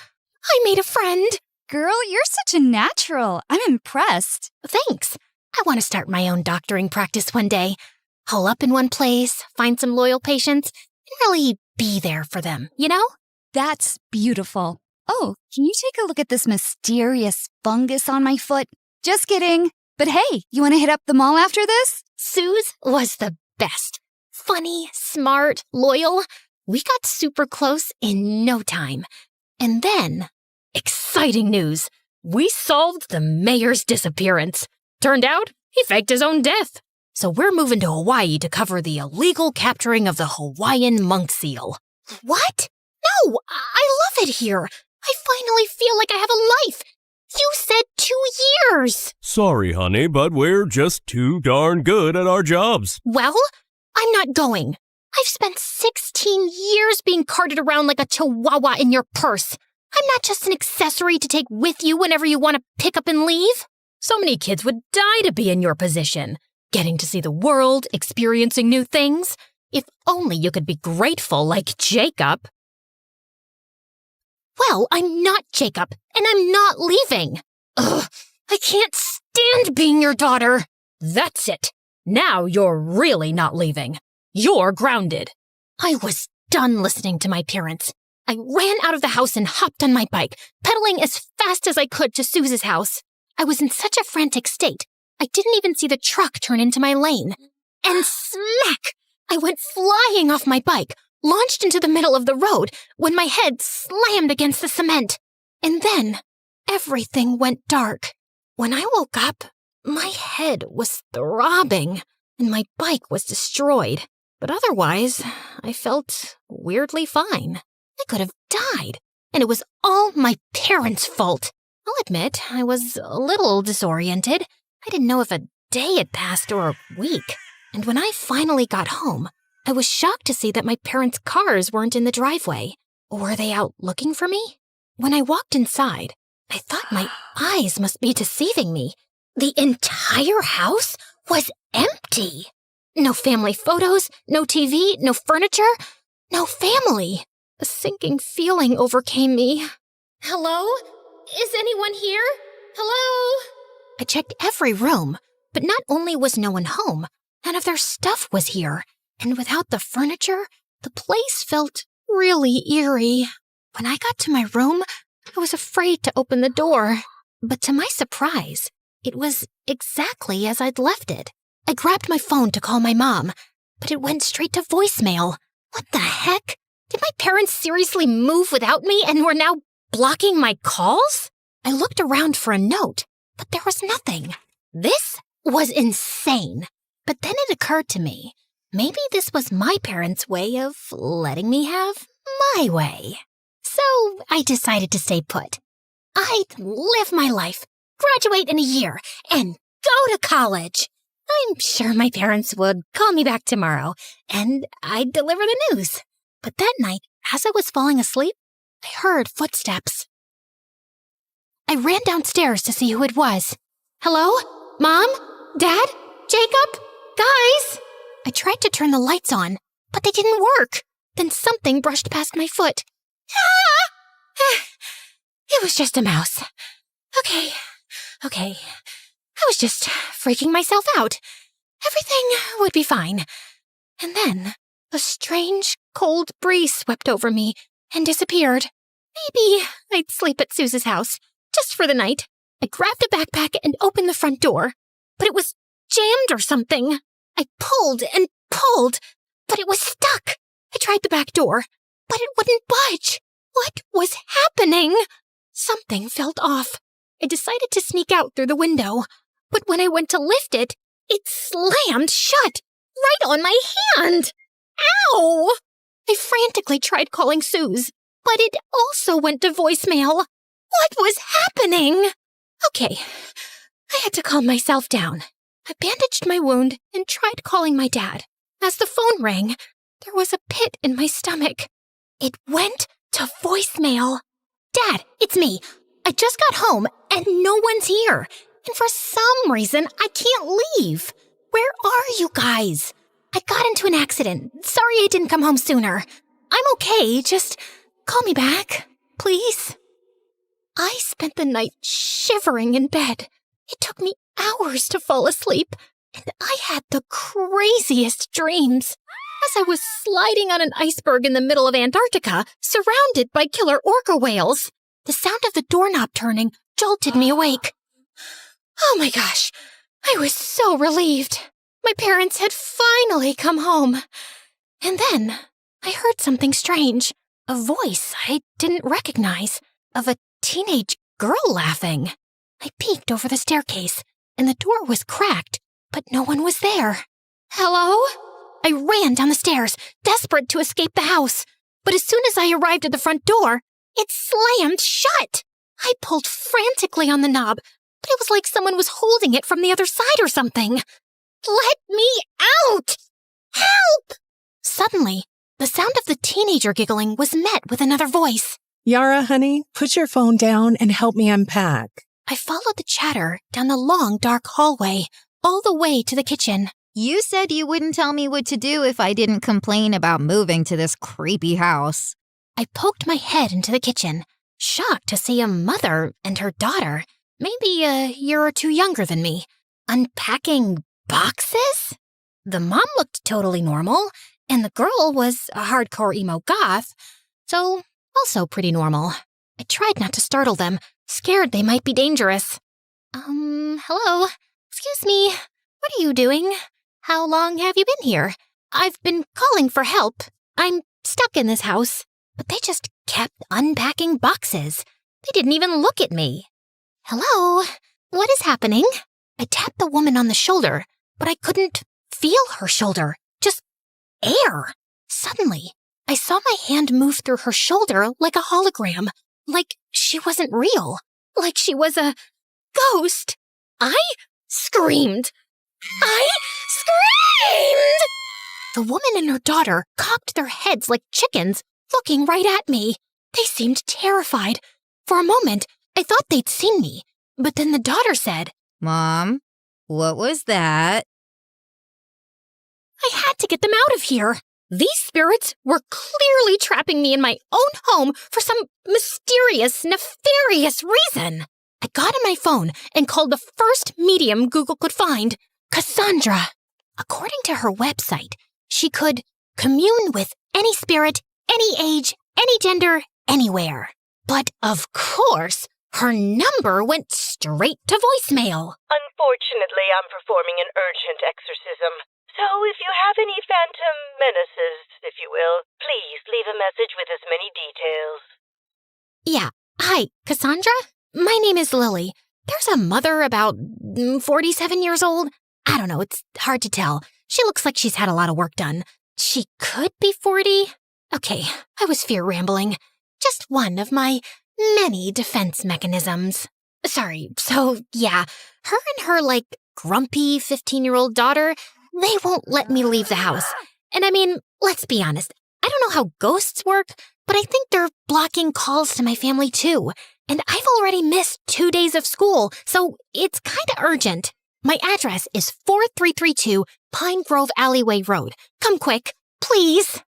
I made a friend. Girl, you're such a natural. I'm impressed. Thanks. I want to start my own doctoring practice one day. Hole up in one place, find some loyal patients, and really be there for them, you know? That's beautiful. Oh, can you take a look at this mysterious fungus on my foot? Just kidding. But hey, you want to hit up the mall after this? Suze was the best. Funny, smart, loyal. We got super close in no time. And then, exciting news. We solved the mayor's disappearance. Turned out, he faked his own death. So we're moving to Hawaii to cover the illegal capturing of the Hawaiian monk seal. What? No, I love it here. I finally feel like I have a life. You said 2 years. Sorry, honey, but we're just too darn good at our jobs. Well, I'm not going. I've spent 16 years being carted around like a chihuahua in your purse. I'm not just an accessory to take with you whenever you want to pick up and leave. So many kids would die to be in your position, getting to see the world, experiencing new things. If only you could be grateful like Jacob. Well, I'm not Jacob, and I'm not leaving. Ugh, I can't stand being your daughter. That's it. Now you're really not leaving. You're grounded. I was done listening to my parents. I ran out of the house and hopped on my bike, pedaling as fast as I could to Suze's house. I was in such a frantic state, I didn't even see the truck turn into my lane. And smack! I went flying off my bike, launched into the middle of the road when my head slammed against the cement. And then, everything went dark. When I woke up, my head was throbbing, and my bike was destroyed. But otherwise, I felt weirdly fine. I could have died, and it was all my parents' fault. I'll admit, I was a little disoriented. I didn't know if a day had passed or a week. And when I finally got home, I was shocked to see that my parents' cars weren't in the driveway. Were they out looking for me? When I walked inside, I thought my eyes must be deceiving me. The entire house was empty. No family photos, no TV, no furniture, no family. A sinking feeling overcame me. Hello? Is anyone here? Hello? I checked every room, but not only was no one home, none of their stuff was here. And without the furniture, the place felt really eerie. When I got to my room, I was afraid to open the door. But to my surprise, it was exactly as I'd left it. I grabbed my phone to call my mom, but it went straight to voicemail. What the heck? Did my parents seriously move without me and were now blocking my calls? I looked around for a note, but there was nothing. This was insane. But then it occurred to me, maybe this was my parents' way of letting me have my way. So I decided to stay put. I'd live my life, graduate in a year, and go to college. I'm sure my parents would call me back tomorrow, and I'd deliver the news. But that night, as I was falling asleep, I heard footsteps. I ran downstairs to see who it was. Hello? Mom? Dad? Jacob? Guys? I tried to turn the lights on, but they didn't work. Then something brushed past my foot. Ah! It was just a mouse. Okay. I was just freaking myself out. Everything would be fine. And then a strange, cold breeze swept over me and disappeared. Maybe I'd sleep at Suze's house, just for the night. I grabbed a backpack and opened the front door, but it was jammed or something. I pulled and pulled, but it was stuck. I tried the back door, but it wouldn't budge. What was happening? Something felt off. I decided to sneak out through the window, but when I went to lift it, It slammed shut, right on my hand. Ow! I frantically tried calling Suze, but it also went to voicemail. What was happening? Okay, I had to calm myself down. I bandaged my wound and tried calling my dad. As the phone rang, there was a pit in my stomach. It went to voicemail. Dad, it's me. I just got home and no one's here. And for some reason, I can't leave. Where are you guys? I got into an accident. Sorry I didn't come home sooner. I'm okay. Just call me back, please. I spent the night shivering in bed. It took me hours to fall asleep, and I had the craziest dreams. As I was sliding on an iceberg in the middle of Antarctica, surrounded by killer orca whales, the sound of the doorknob turning jolted me awake. Oh my gosh, I was so relieved. My parents had finally come home. And then I heard something strange, a voice I didn't recognize, of a teenage girl laughing. I peeked over the staircase, and the door was cracked, but no one was there. Hello? I ran down the stairs, desperate to escape the house. But as soon as I arrived at the front door, it slammed shut. I pulled frantically on the knob, but it was like someone was holding it from the other side or something. Let me out! Help! Suddenly, the sound of the teenager giggling was met with another voice. Yara, honey, put your phone down and help me unpack. I followed the chatter down the long, dark hallway, all the way to the kitchen. You said you wouldn't tell me what to do if I didn't complain about moving to this creepy house. I poked my head into the kitchen, shocked to see a mother and her daughter, maybe a year or two younger than me, unpacking boxes? The mom looked totally normal, and the girl was a hardcore emo goth, so also pretty normal. I tried not to startle them, scared they might be dangerous. Hello? Excuse me, what are you doing? How long have you been here? I've been calling for help. I'm stuck in this house. But they just kept unpacking boxes. They didn't even look at me. Hello? What is happening? I tapped the woman on the shoulder, but I couldn't feel her shoulder. Just air. Suddenly, I saw my hand move through her shoulder like a hologram. Like she wasn't real. Like she was a ghost. I screamed. The woman and her daughter cocked their heads like chickens, looking right at me. They seemed terrified. For a moment, I thought they'd seen me. But then the daughter said, Mom, what was that? I had to get them out of here. These spirits were clearly trapping me in my own home for some mysterious, nefarious reason. I got on my phone and called the first medium Google could find, Cassandra. According to her website, she could commune with any spirit, any age, any gender, anywhere. But of course, her number went straight to voicemail. Unfortunately, I'm performing an urgent exorcism. So if you have any phantom menaces, if you will, please leave a message with as many details. Yeah. Hi, Cassandra? My name is Lily. There's a mother about 47 years old. I don't know, it's hard to tell. She looks like she's had a lot of work done. She could be 40. Okay, I was fear rambling. Just one of my many defense mechanisms. Sorry, so yeah, her and her, grumpy 15-year-old daughter, they won't let me leave the house. And I mean, let's be honest, I don't know how ghosts work, but I think they're blocking calls to my family too. And I've already missed 2 days of school, so it's kinda urgent. My address is 4332 Pine Grove Alleyway Road. Come quick, please.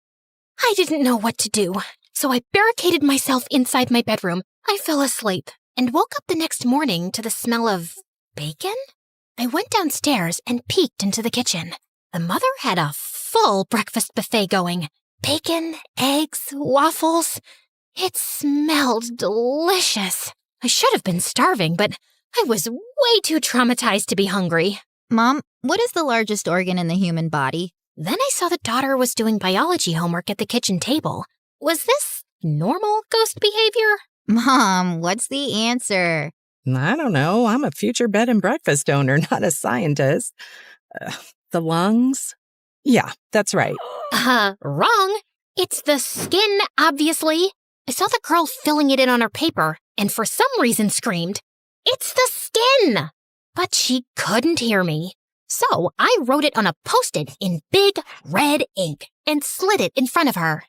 I didn't know what to do, so I barricaded myself inside my bedroom. I fell asleep and woke up the next morning to the smell of bacon? I went downstairs and peeked into the kitchen. The mother had a full breakfast buffet going. Bacon, eggs, waffles. It smelled delicious. I should have been starving, but I was way too traumatized to be hungry. Mom, what is the largest organ in the human body? Then I saw the daughter was doing biology homework at the kitchen table. Was this normal ghost behavior? Mom, what's the answer? I don't know. I'm a future bed and breakfast owner, not a scientist. The lungs? Yeah, that's right. Wrong. It's the skin, obviously. I saw the girl filling it in on her paper, and for some reason screamed, "It's the skin!" But she couldn't hear me. So I wrote it on a Post-it in big red ink and slid it in front of her.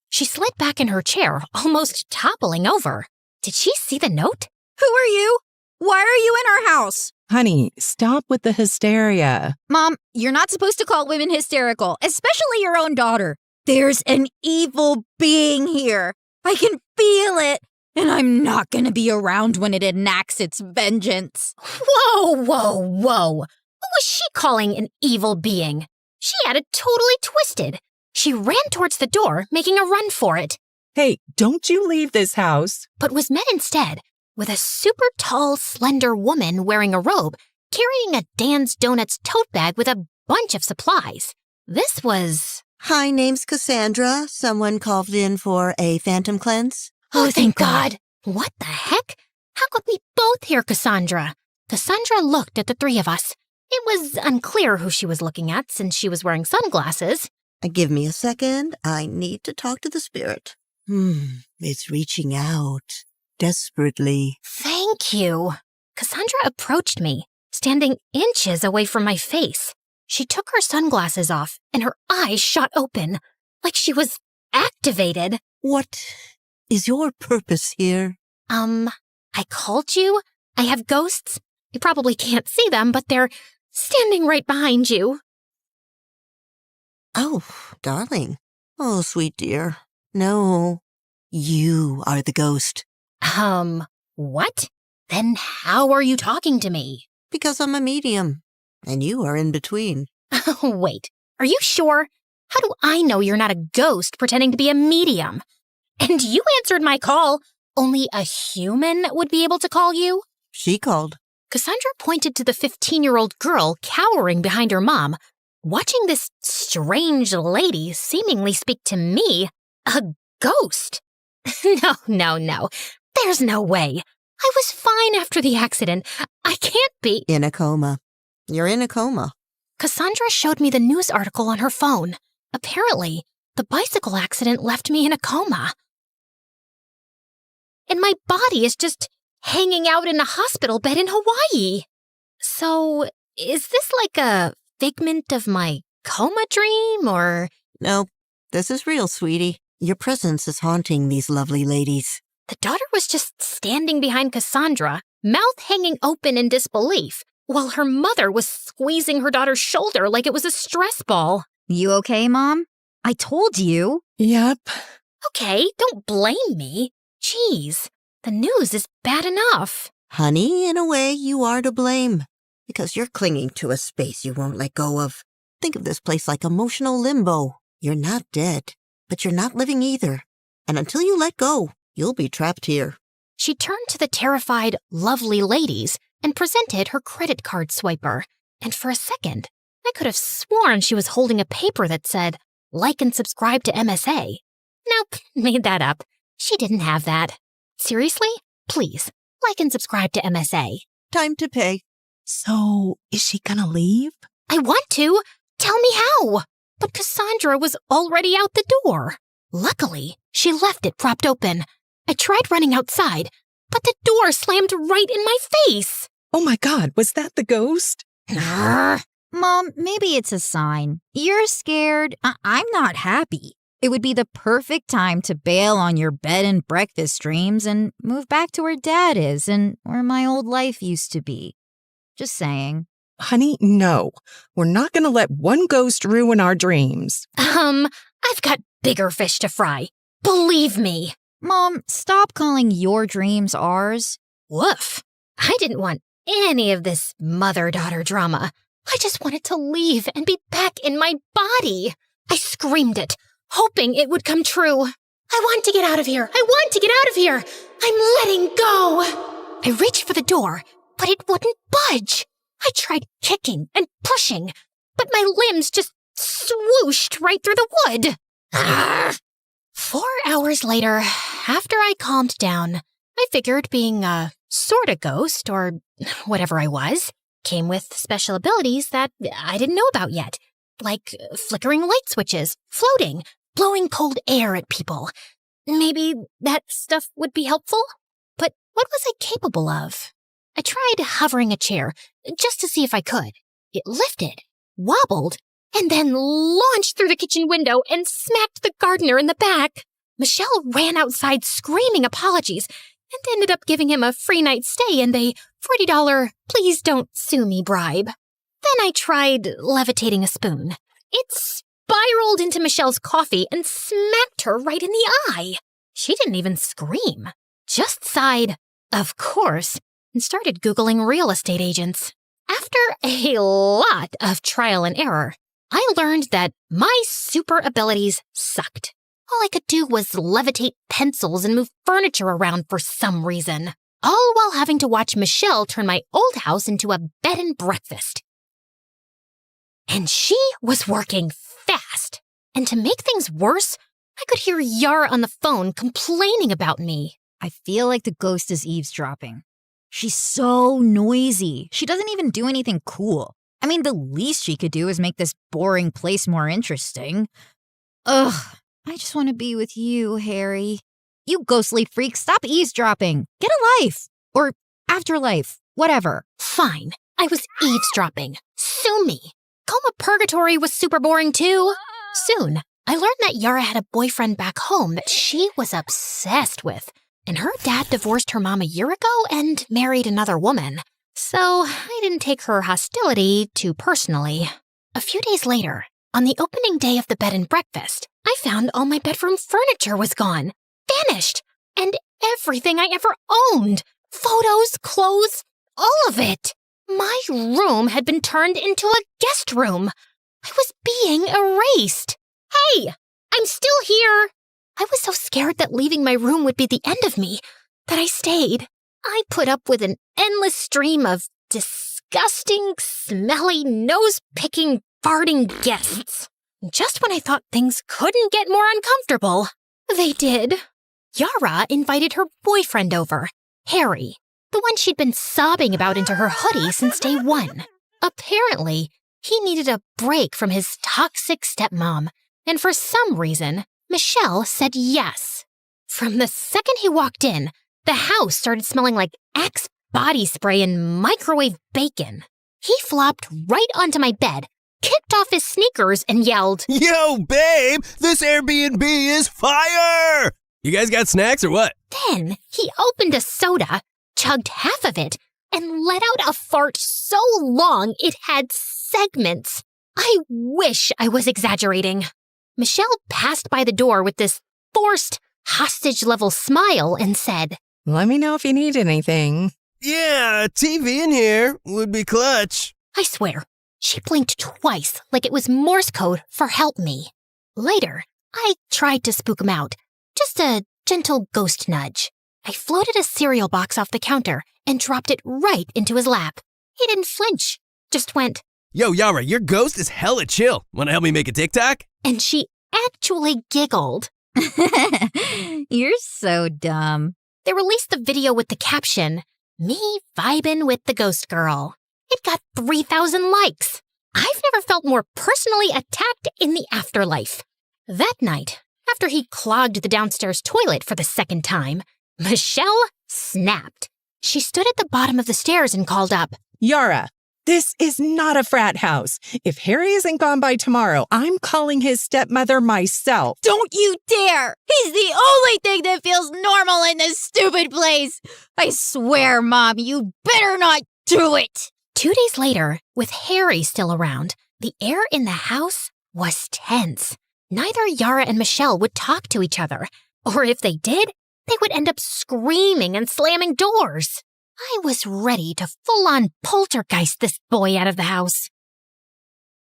She slid back in her chair, almost toppling over. Did she see the note? Who are you? Why are you in our house? Honey, stop with the hysteria. Mom, you're not supposed to call women hysterical, especially your own daughter. There's an evil being here. I can feel it, and I'm not going to be around when it enacts its vengeance. Whoa! Who was she calling an evil being? She had it totally twisted. She ran towards the door, making a run for it. Hey, don't you leave this house. But was met instead with a super tall, slender woman wearing a robe, carrying a Dan's Donuts tote bag with a bunch of supplies. This was... Hi, name's Cassandra. Someone called in for a phantom cleanse. Oh, thank God. What the heck? How could we both hear Cassandra? Cassandra looked at the three of us. It was unclear who she was looking at since she was wearing sunglasses. Give me a second. I need to talk to the spirit. It's reaching out. Desperately. Thank you. Cassandra approached me, standing inches away from my face. She took her sunglasses off, and her eyes shot open, like she was activated. What is your purpose here? I called you. I have ghosts. You probably can't see them, but they're standing right behind you. Oh, darling. Oh, sweet dear. No, you are the ghost. What? Then how are you talking to me? Because I'm a medium, and you are in between. Wait, are you sure? How do I know you're not a ghost pretending to be a medium? And you answered my call. Only a human would be able to call you? She called. Cassandra pointed to the 15-year-old girl cowering behind her mom, watching this strange lady seemingly speak to me, a ghost. No. There's no way. I was fine after the accident. I can't be... In a coma. You're in a coma. Cassandra showed me the news article on her phone. Apparently, the bicycle accident left me in a coma. And my body is just hanging out in a hospital bed in Hawaii. So, is this like a figment of my coma dream, or... No, this is real, sweetie. Your presence is haunting these lovely ladies. The daughter was just standing behind Cassandra, mouth hanging open in disbelief, while her mother was squeezing her daughter's shoulder like it was a stress ball. You okay, Mom? I told you. Yep. Okay, don't blame me. Jeez, the news is bad enough. Honey, in a way, you are to blame. Because you're clinging to a space you won't let go of. Think of this place like emotional limbo. You're not dead, but you're not living either. And until you let go, you'll be trapped here. She turned to the terrified, lovely ladies and presented her credit card swiper. And for a second, I could have sworn she was holding a paper that said, "Like and subscribe to MSA." Nope, made that up. She didn't have that. Seriously? Please, like and subscribe to MSA. Time to pay. So, is she gonna leave? I want to. Tell me how. But Cassandra was already out the door. Luckily, she left it propped open. I tried running outside, but the door slammed right in my face. Oh my God, was that the ghost? Mom, maybe it's a sign. You're scared. I'm not happy. It would be the perfect time to bail on your bed and breakfast dreams and move back to where Dad is and where my old life used to be. Just saying. Honey, no. We're not gonna let one ghost ruin our dreams. I've got bigger fish to fry. Believe me. Mom, stop calling your dreams ours. Woof. I didn't want any of this mother-daughter drama. I just wanted to leave and be back in my body. I screamed it, hoping it would come true. I want to get out of here. I want to get out of here. I'm letting go. I reached for the door, but it wouldn't budge. I tried kicking and pushing, but my limbs just swooshed right through the wood. 4 hours later, after I calmed down, I figured being a sort of ghost, or whatever I was, came with special abilities that I didn't know about yet, like flickering light switches, floating, blowing cold air at people. Maybe that stuff would be helpful? But what was I capable of? I tried hovering a chair just to see if I could. It lifted, wobbled, and then launched through the kitchen window and smacked the gardener in the back. Michelle ran outside screaming apologies and ended up giving him a free night stay and a $40 please don't sue me bribe. Then I tried levitating a spoon. It spiraled into Michelle's coffee and smacked her right in the eye. She didn't even scream, just sighed, of course, and started Googling real estate agents. After a lot of trial and error, I learned that my super abilities sucked. All I could do was levitate pencils and move furniture around for some reason, all while having to watch Michelle turn my old house into a bed and breakfast. And she was working fast. And to make things worse, I could hear Yara on the phone complaining about me. I feel like the ghost is eavesdropping. She's so noisy. She doesn't even do anything cool. I mean, the least she could do is make this boring place more interesting. Ugh, I just want to be with you, Harry. You ghostly freak, stop eavesdropping. Get a life. Or afterlife. Whatever. Fine, I was eavesdropping. Sue me. Coma Purgatory was super boring too. Soon, I learned that Yara had a boyfriend back home that she was obsessed with. And her dad divorced her mom a year ago and married another woman. So I didn't take her hostility too personally. A few days later, on the opening day of the bed and breakfast, I found all my bedroom furniture was gone, vanished, and everything I ever owned. Photos, clothes, all of it. My room had been turned into a guest room. I was being erased. Hey, I'm still here. I was so scared that leaving my room would be the end of me that I stayed. I put up with an endless stream of disgusting, smelly, nose-picking, farting guests. Just when I thought things couldn't get more uncomfortable, they did. Yara invited her boyfriend over, Harry, the one she'd been sobbing about into her hoodie since day one. Apparently, he needed a break from his toxic stepmom, and for some reason, Michelle said yes. From the second he walked in, the house started smelling like Axe body spray and microwave bacon. He flopped right onto my bed, kicked off his sneakers, and yelled, "Yo, babe, this Airbnb is fire! You guys got snacks or what?" Then he opened a soda, chugged half of it, and let out a fart so long it had segments. I wish I was exaggerating. Michelle passed by the door with this forced, hostage-level smile and said, "Let me know if you need anything." "Yeah, a TV in here would be clutch." I swear, she blinked twice like it was Morse code for help me. Later, I tried to spook him out. Just a gentle ghost nudge. I floated a cereal box off the counter and dropped it right into his lap. He didn't flinch, just went, "Yo, Yara, your ghost is hella chill. Wanna help me make a TikTok?" And she actually giggled. You're so dumb. They released the video with the caption, "Me vibin' with the ghost girl." It got 3,000 likes. I've never felt more personally attacked in the afterlife. That night, after he clogged the downstairs toilet for the second time, Michelle snapped. She stood at the bottom of the stairs and called up, "Yara, this is not a frat house. If Harry isn't gone by tomorrow, I'm calling his stepmother myself." Don't you dare! He's the only thing that feels normal in this stupid place. I swear, Mom, you better not do it. 2 days later, with Harry still around, the air in the house was tense. Neither Yara and Michelle would talk to each other, or if they did, they would end up screaming and slamming doors. I was ready to full-on poltergeist this boy out of the house.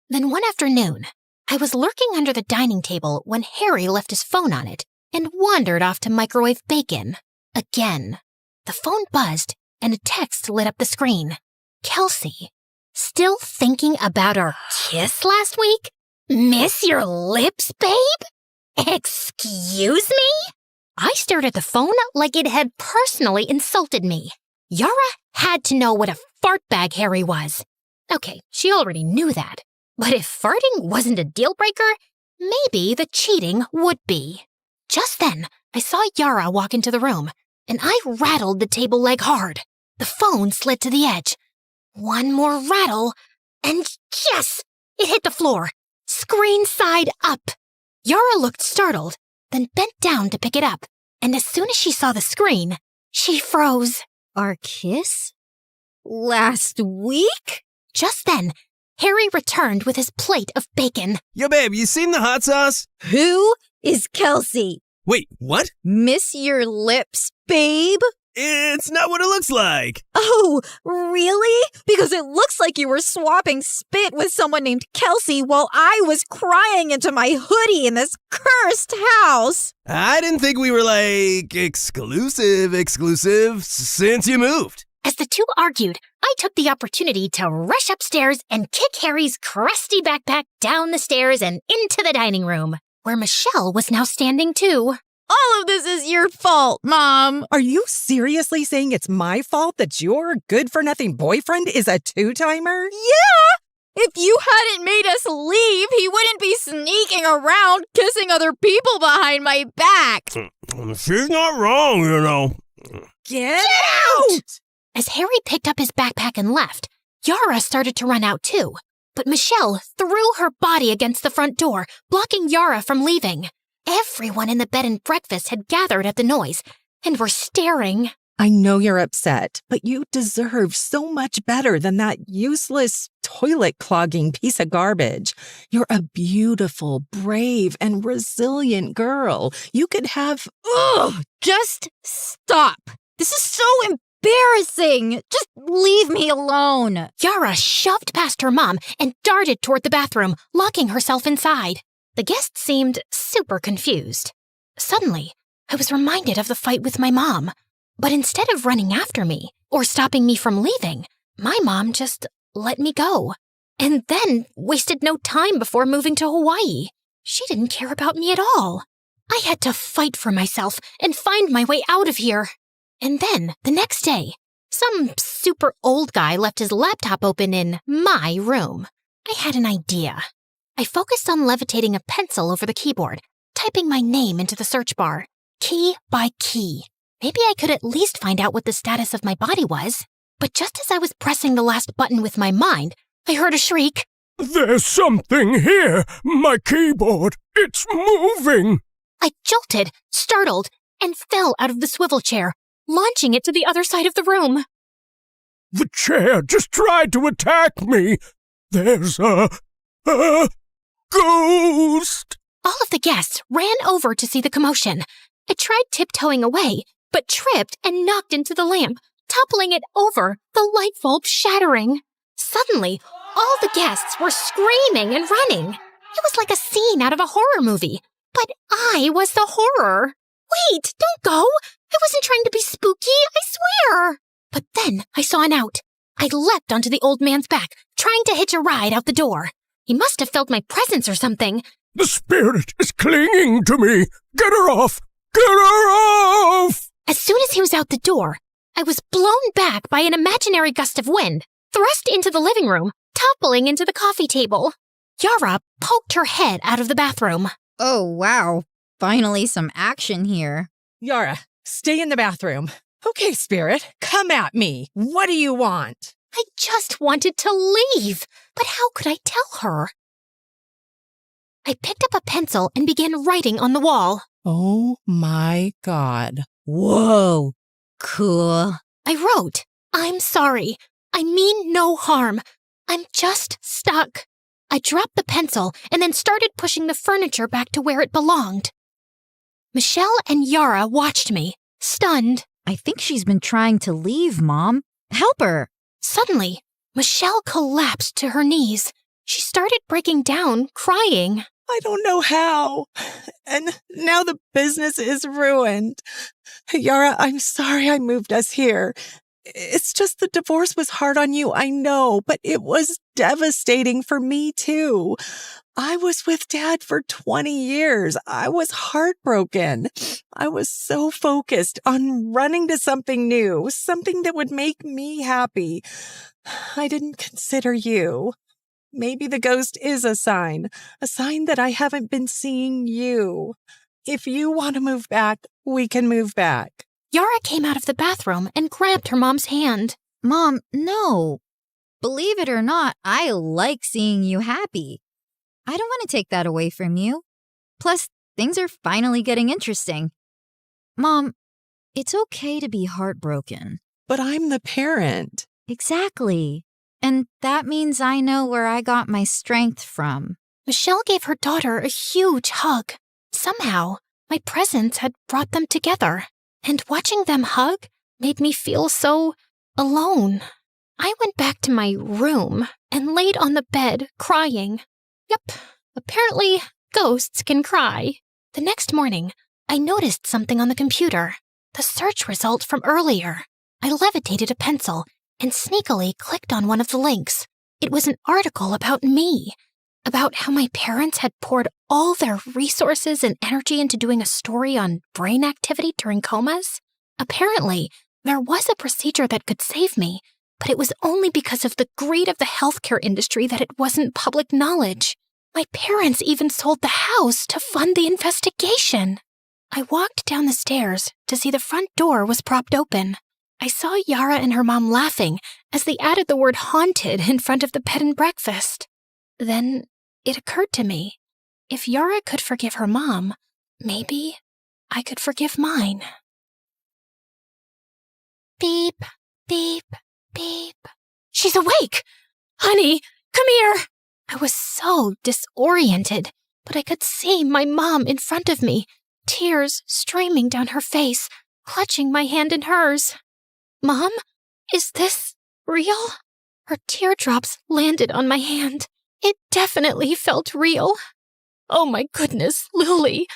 Then one afternoon, I was lurking under the dining table when Harry left his phone on it and wandered off to microwave bacon. Again, the phone buzzed and a text lit up the screen. "Kelsey, still thinking about our kiss last week? Miss your lips, babe? Excuse me?" I stared at the phone like it had personally insulted me. Yara had to know what a fart bag Harry was. Okay, she already knew that. But if farting wasn't a deal breaker, maybe the cheating would be. Just then, I saw Yara walk into the room, and I rattled the table leg hard. The phone slid to the edge. One more rattle, and yes! It hit the floor, screen side up. Yara looked startled, then bent down to pick it up, and as soon as she saw the screen, she froze. Our kiss? Last week? Just then, Harry returned with his plate of bacon. Yo, babe, you seen the hot sauce? Who is Kelsey? Wait, what? Miss your lips, babe? It's not what it looks like. Oh, really? Because it looks like you were swapping spit with someone named Kelsey while I was crying into my hoodie in this cursed house. I didn't think we were, like, exclusive since you moved. As the two argued, I took the opportunity to rush upstairs and kick Harry's crusty backpack down the stairs and into the dining room, where Michelle was now standing too. All of this is your fault, Mom. Are you seriously saying it's my fault that your good-for-nothing boyfriend is a two-timer? Yeah! If you hadn't made us leave, he wouldn't be sneaking around kissing other people behind my back. She's not wrong, you know. Get out! As Harry picked up his backpack and left, Yara started to run out too. But Michelle threw her body against the front door, blocking Yara from leaving. Everyone in the bed and breakfast had gathered at the noise and were staring. I know you're upset, but you deserve so much better than that useless, toilet-clogging piece of garbage. You're a beautiful, brave, and resilient girl. You could have... Ugh! Just stop. This is so embarrassing. Just leave me alone. Yara shoved past her mom and darted toward the bathroom, locking herself inside. The guest seemed super confused. Suddenly, I was reminded of the fight with my mom. But instead of running after me or stopping me from leaving, my mom just let me go. And then wasted no time before moving to Hawaii. She didn't care about me at all. I had to fight for myself and find my way out of here. And then, the next day, some super old guy left his laptop open in my room. I had an idea. I focused on levitating a pencil over the keyboard, typing my name into the search bar, key by key. Maybe I could at least find out what the status of my body was. But just as I was pressing the last button with my mind, I heard a shriek. There's something here! My keyboard! It's moving! I jolted, startled, and fell out of the swivel chair, launching it to the other side of the room. The chair just tried to attack me! There's a ghost! All of the guests ran over to see the commotion. I tried tiptoeing away, but tripped and knocked into the lamp, toppling it over, the light bulb shattering. Suddenly, all the guests were screaming and running. It was like a scene out of a horror movie, but I was the horror. Wait, don't go! I wasn't trying to be spooky, I swear! But then I saw an out. I leapt onto the old man's back, trying to hitch a ride out the door. He must have felt my presence or something. The spirit is clinging to me! Get her off! Get her off! As soon as he was out the door, I was blown back by an imaginary gust of wind, thrust into the living room, toppling into the coffee table. Yara poked her head out of the bathroom. Oh, wow. Finally some action here. Yara, stay in the bathroom. Okay, Spirit, come at me. What do you want? I just wanted to leave, but how could I tell her? I picked up a pencil and began writing on the wall. Oh my God. Whoa. Cool. I wrote, I'm sorry. I mean no harm. I'm just stuck. I dropped the pencil and then started pushing the furniture back to where it belonged. Michelle and Yara watched me, stunned. I think she's been trying to leave, Mom. Help her. Suddenly, Michelle collapsed to her knees. She started breaking down, crying. I don't know how. And now the business is ruined. Yara, I'm sorry I moved us here. It's just the divorce was hard on you, I know, but it was devastating for me too. I was with Dad for 20 years. I was heartbroken. I was so focused on running to something new, something that would make me happy. I didn't consider you. Maybe the ghost is a sign that I haven't been seeing you. If you want to move back, we can move back. Yara came out of the bathroom and grabbed her mom's hand. Mom, no. Believe it or not, I like seeing you happy. I don't want to take that away from you. Plus, things are finally getting interesting. Mom, it's okay to be heartbroken. But I'm the parent. Exactly. And that means I know where I got my strength from. Michelle gave her daughter a huge hug. Somehow, my presence had brought them together, and watching them hug made me feel so alone. I went back to my room and laid on the bed crying. Yep, apparently ghosts can cry. The next morning, I noticed something on the computer. The search result from earlier. I levitated a pencil and sneakily clicked on one of the links. It was an article about me, about how my parents had poured all their resources and energy into doing a story on brain activity during comas. Apparently, there was a procedure that could save me, but it was only because of the greed of the healthcare industry that it wasn't public knowledge. My parents even sold the house to fund the investigation. I walked down the stairs to see the front door was propped open. I saw Yara and her mom laughing as they added the word haunted in front of the bed and breakfast. Then it occurred to me, if Yara could forgive her mom, maybe I could forgive mine. Beep, beep, beep. She's awake! Honey, come here! I was so disoriented, but I could see my mom in front of me, tears streaming down her face, clutching my hand in hers. Mom, is this real? Her teardrops landed on my hand. It definitely felt real. Oh my goodness, Lily,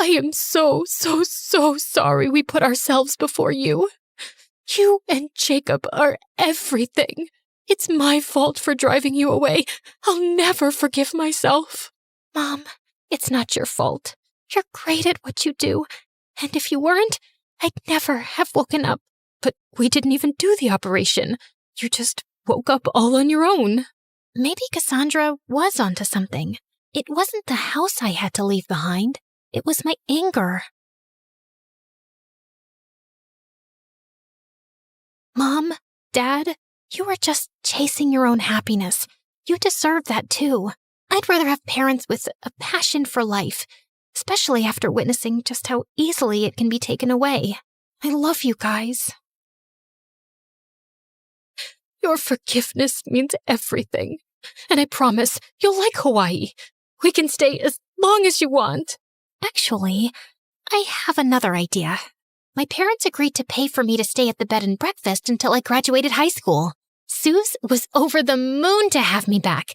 I am so sorry we put ourselves before you. You and Jacob are everything. It's my fault for driving you away. I'll never forgive myself. Mom, it's not your fault. You're great at what you do. And if you weren't, I'd never have woken up. But we didn't even do the operation. You just woke up all on your own. Maybe Cassandra was onto something. It wasn't the house I had to leave behind. It was my anger. Mom, Dad, you are just chasing your own happiness. You deserve that too. I'd rather have parents with a passion for life, especially after witnessing just how easily it can be taken away. I love you guys. Your forgiveness means everything, and I promise you'll like Hawaii. We can stay as long as you want. Actually, I have another idea. My parents agreed to pay for me to stay at the bed and breakfast until I graduated high school. Suze was over the moon to have me back.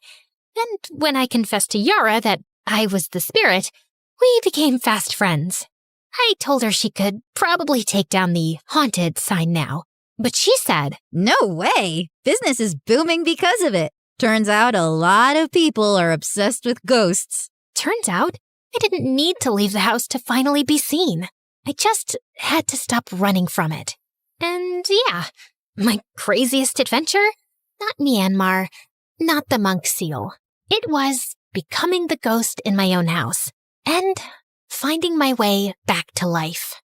And when I confessed to Yara that I was the spirit, we became fast friends. I told her she could probably take down the haunted sign now. But she said, "No way! Business is booming because of it. Turns out a lot of people are obsessed with ghosts." Turns out I didn't need to leave the house to finally be seen. I just had to stop running from it. And yeah, my craziest adventure? Not Myanmar, not the monk seal. It was becoming the ghost in my own house and finding my way back to life.